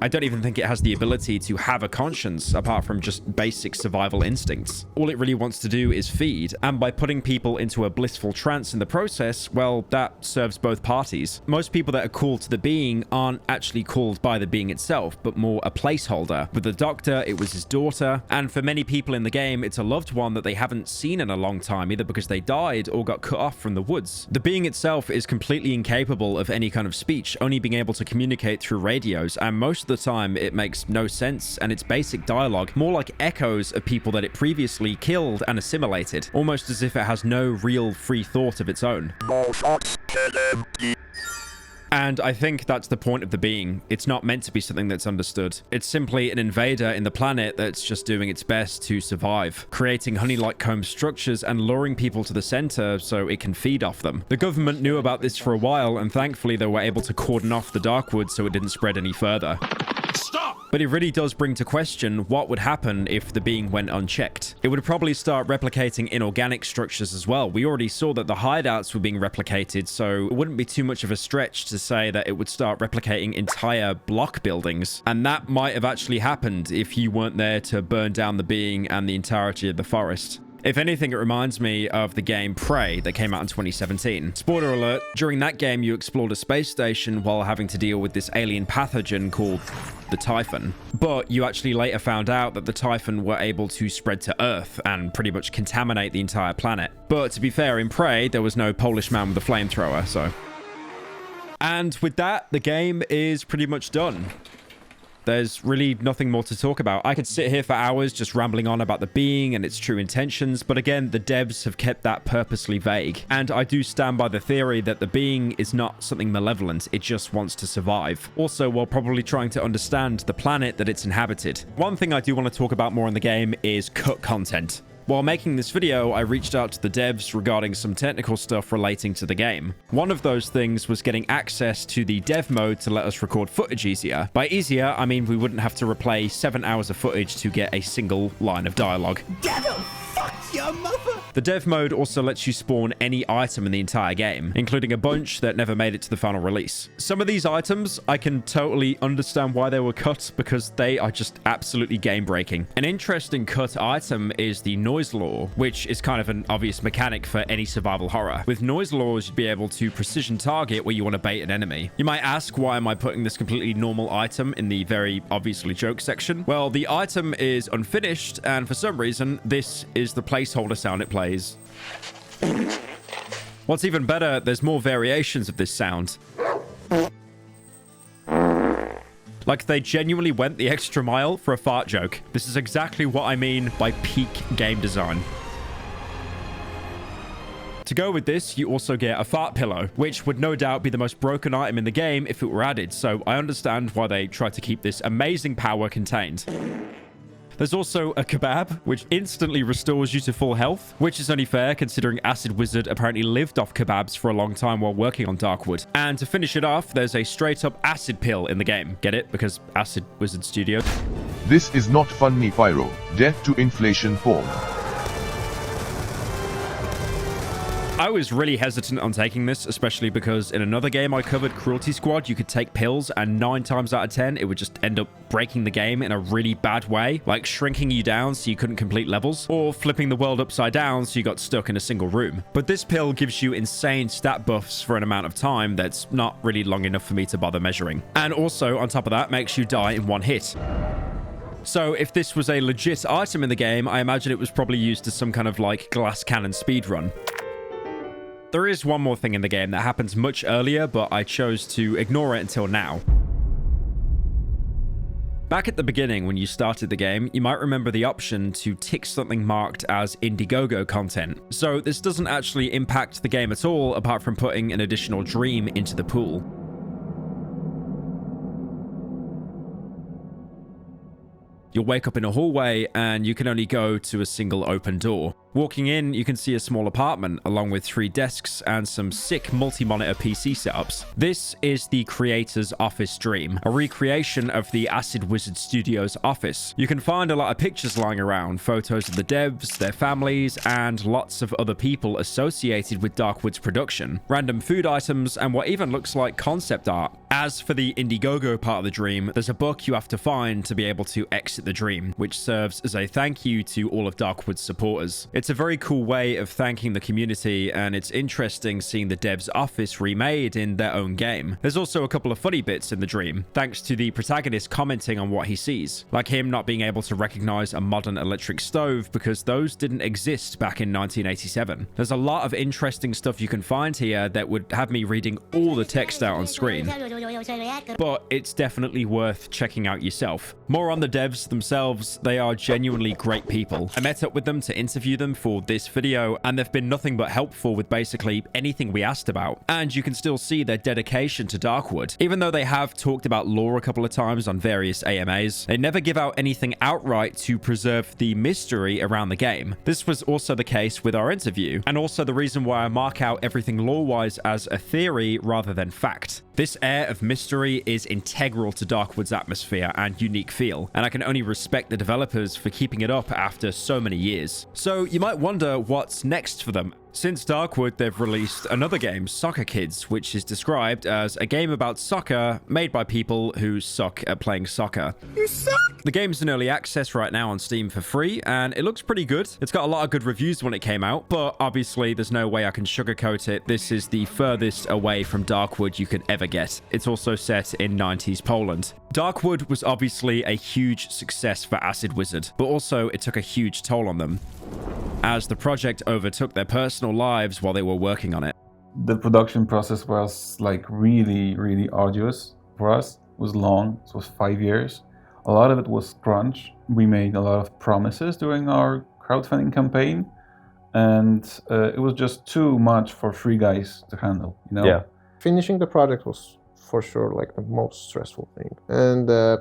I don't even think it has the ability to have a conscience apart from just basic survival instincts. All it really wants to do is feed, and by putting people into a blissful trance in the process, well, that serves both parties. Most people that are called to the being aren't actually called by the being itself, but more a placeholder. With the doctor, it was his daughter, and for many people in the game, it's a loved one that they haven't seen in a long time, either because they died or got cut off from the woods. The being itself is completely incapable of any kind of speech, only being able to communicate through radios, and most of the time it makes no sense, and its basic dialogue more like echoes of people that it previously killed and assimilated, almost as if it has no real free thought of its own. And I think that's the point of the being. It's not meant to be something that's understood. It's simply an invader in the planet that's just doing its best to survive, creating honey-like comb structures and luring people to the center so it can feed off them. The government knew about this for a while, and thankfully they were able to cordon off the Darkwood so it didn't spread any further. Stop! But it really does bring to question what would happen if the being went unchecked. It would probably start replicating inorganic structures as well. We already saw that the hideouts were being replicated, so it wouldn't be too much of a stretch to say that it would start replicating entire block buildings. And that might have actually happened if you weren't there to burn down the being and the entirety of the forest. If anything, it reminds me of the game Prey that came out in 2017. Spoiler alert, during that game you explored a space station while having to deal with this alien pathogen called the Typhon. But you actually later found out that the Typhon were able to spread to Earth and pretty much contaminate the entire planet. But to be fair, in Prey, there was no Polish man with a flamethrower, so... And with that, the game is pretty much done. There's really nothing more to talk about. I could sit here for hours just rambling on about the being and its true intentions, but again, the devs have kept that purposely vague. And I do stand by the theory that the being is not something malevolent, it just wants to survive. Also, while probably trying to understand the planet that it's inhabited. One thing I do want to talk about more in the game is cut content. While making this video, I reached out to the devs regarding some technical stuff relating to the game. One of those things was getting access to the dev mode to let us record footage easier. By easier, I mean we wouldn't have to replay 7 hours of footage to get a single line of dialogue. Fuck your mother! The dev mode also lets you spawn any item in the entire game, including a bunch that never made it to the final release. Some of these items, I can totally understand why they were cut, because they are just absolutely game-breaking. An interesting cut item is the noise law, which is kind of an obvious mechanic for any survival horror. With noise laws, you'd be able to precision target where you want to bait an enemy. You might ask, why am I putting this completely normal item in the very obviously joke section? Well, the item is unfinished, and for some reason, this is the placeholder sound it plays. What's even better, there's more variations of this sound. Like they genuinely went the extra mile for a fart joke. This is exactly what I mean by peak game design. To go with this, you also get a fart pillow, which would no doubt be the most broken item in the game if it were added, so I understand why they tried to keep this amazing power contained. There's also a kebab, which instantly restores you to full health, which is only fair considering Acid Wizard apparently lived off kebabs for a long time while working on Darkwood. And to finish it off, there's a straight-up acid pill in the game. Get it? Because Acid Wizard Studio. This is not funny, Pyro. Death to inflation porn. I was really hesitant on taking this, especially because in another game I covered, Cruelty Squad, you could take pills and 9 times out of 10, it would just end up breaking the game in a really bad way, like shrinking you down so you couldn't complete levels, or flipping the world upside down so you got stuck in a single room. But this pill gives you insane stat buffs for an amount of time that's not really long enough for me to bother measuring. And also, on top of that, makes you die in one hit. So if this was a legit item in the game, I imagine it was probably used as some kind of like glass cannon speedrun. There is one more thing in the game that happens much earlier, but I chose to ignore it until now. Back at the beginning, when you started the game, you might remember the option to tick something marked as Indiegogo content. So this doesn't actually impact the game at all, apart from putting an additional dream into the pool. You'll wake up in a hallway and you can only go to a single open door. Walking in, you can see a small apartment along with 3 desks and some sick multi-monitor PC setups. This is the creator's office dream, a recreation of the Acid Wizard Studios office. You can find a lot of pictures lying around, photos of the devs, their families, and lots of other people associated with Darkwood's production, random food items, and what even looks like concept art. As for the Indiegogo part of the dream, there's a book you have to find to be able to exit the dream, which serves as a thank you to all of Darkwood's supporters. It's a very cool way of thanking the community, and it's interesting seeing the devs' office remade in their own game. There's also a couple of funny bits in the dream, thanks to the protagonist commenting on what he sees, like him not being able to recognize a modern electric stove because those didn't exist back in 1987. There's a lot of interesting stuff you can find here that would have me reading all the text out on screen, but it's definitely worth checking out yourself. More on the devs themselves, they are genuinely great people. I met up with them to interview them for this video, and they've been nothing but helpful with basically anything we asked about. And you can still see their dedication to Darkwood. Even though they have talked about lore a couple of times on various AMAs, they never give out anything outright to preserve the mystery around the game. This was also the case with our interview, and also the reason why I mark out everything lore-wise as a theory rather than fact. This air of mystery is integral to Darkwood's atmosphere and unique feel, and I can only respect the developers for keeping it up after so many years. So you might wonder what's next for them. Since Darkwood, they've released another game, Soccer Kids, which is described as a game about soccer made by people who suck at playing soccer. You suck! The game's in early access right now on Steam for free, and it looks pretty good. It's got a lot of good reviews when it came out, but obviously there's no way I can sugarcoat it. This is the furthest away from Darkwood you could ever get. It's also set in 90s Poland. Darkwood was obviously a huge success for Acid Wizard, but also it took a huge toll on them, as the project overtook their personal lives while they were working on it. The production process was like really arduous for us. It was long. It was 5 years. A lot of it was crunch. We made a lot of promises during our crowdfunding campaign, and it was just too much for 3 guys to handle, you know? Yeah. Finishing the project was for sure like the most stressful thing. And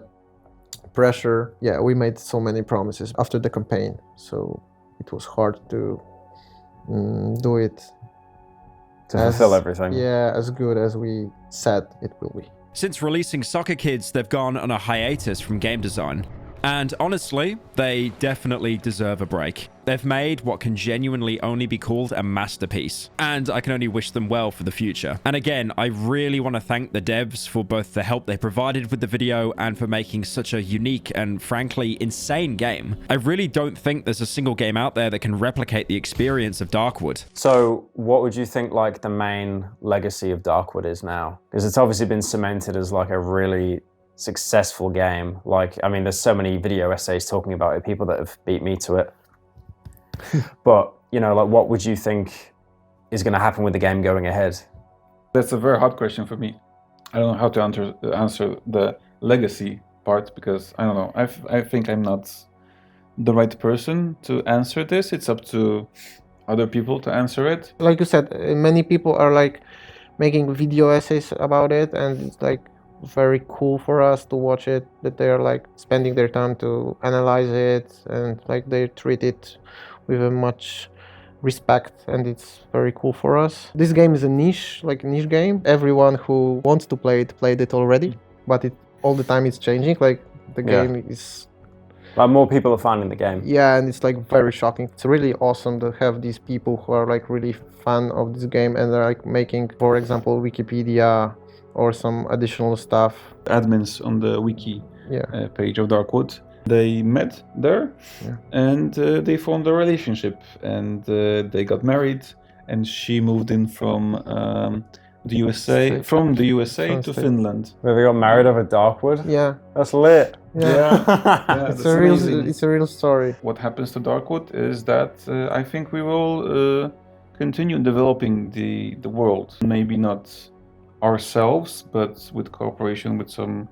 pressure, yeah, we made so many promises after the campaign, so it was hard to do it to fulfill everything. Yeah, as good as we said it will be. Since releasing Soccer Kids, they've gone on a hiatus from game design. And honestly, they definitely deserve a break. They've made what can genuinely only be called a masterpiece, and I can only wish them well for the future. And again, I really want to thank the devs for both the help they provided with the video and for making such a unique and frankly insane game. I really don't think there's a single game out there that can replicate the experience of Darkwood. So what would you think like the main legacy of Darkwood is now? Because it's obviously been cemented as like a really successful game. Like, I mean, there's so many video essays talking about it, people that have beat me to it. But, you know, like, what would you think is going to happen with the game going ahead? That's a very hard question for me. I don't know how to answer the legacy part, because I don't know. I think I'm not the right person to answer this. It's up to other people to answer it. Like you said, many people are like making video essays about it, and it's like very cool for us to watch it, that they are like spending their time to analyze it, and like they treat it with a much respect, and it's very cool for us. This game is a niche game. Everyone who wants to play it played it already, but all the time it's changing. Like the game is Like more people are finding the game. Yeah, and it's like very shocking. It's really awesome to have these people who are like really fan of this game and they're like making, for example, Wikipedia or some additional stuff. Admins on the wiki page of Darkwood. They met there and they formed a relationship and they got married and she moved in from the USA, to Finland. Where they got married over Darkwood? Yeah. That's lit. Yeah, It's a real story. What happens to Darkwood is that I think we will continue developing the world. Maybe not ourselves, but with cooperation with some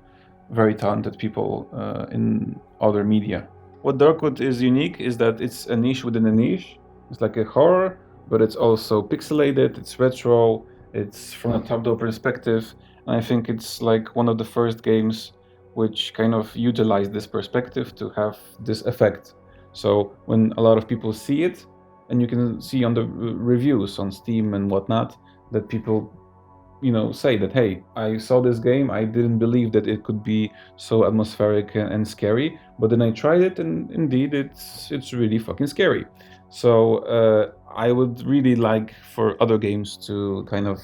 very talented people in other media. What Darkwood is unique is that it's a niche within a niche. It's like a horror, but it's also pixelated, it's retro, it's from a top-down perspective. And I think it's like one of the first games which kind of utilize this perspective to have this effect. So when a lot of people see it, and you can see on the reviews on Steam and whatnot, that people say that, hey, I saw this game, I didn't believe that it could be so atmospheric and scary, but then I tried it and indeed it's really fucking scary. So I would really like for other games to kind of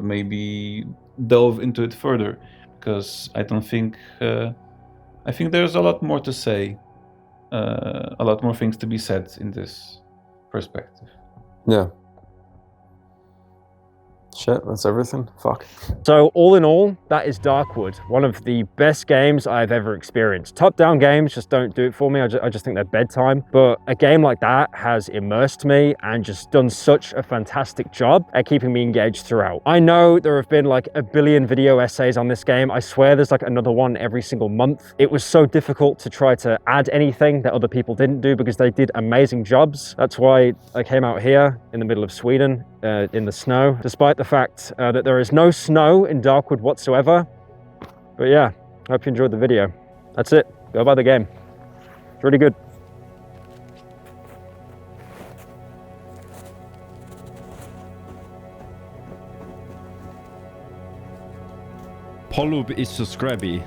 maybe delve into it further, because I think there's a lot more to say, a lot more things to be said in this perspective. Yeah. Shit, that's everything. Fuck. So all in all, that is Darkwood, one of the best games I've ever experienced. Top-down games just don't do it for me. I just think they're bedtime. But a game like that has immersed me and just done such a fantastic job at keeping me engaged throughout. I know there have been like a billion video essays on this game. I swear there's like another one every single month. It was so difficult to try to add anything that other people didn't do because they did amazing jobs. That's why I came out here in the middle of Sweden in the snow, despite the fact that there is no snow in Darkwood whatsoever. But yeah, I hope you enjoyed the video. That's it. Go buy the game. It's really good. Polub is subscribey.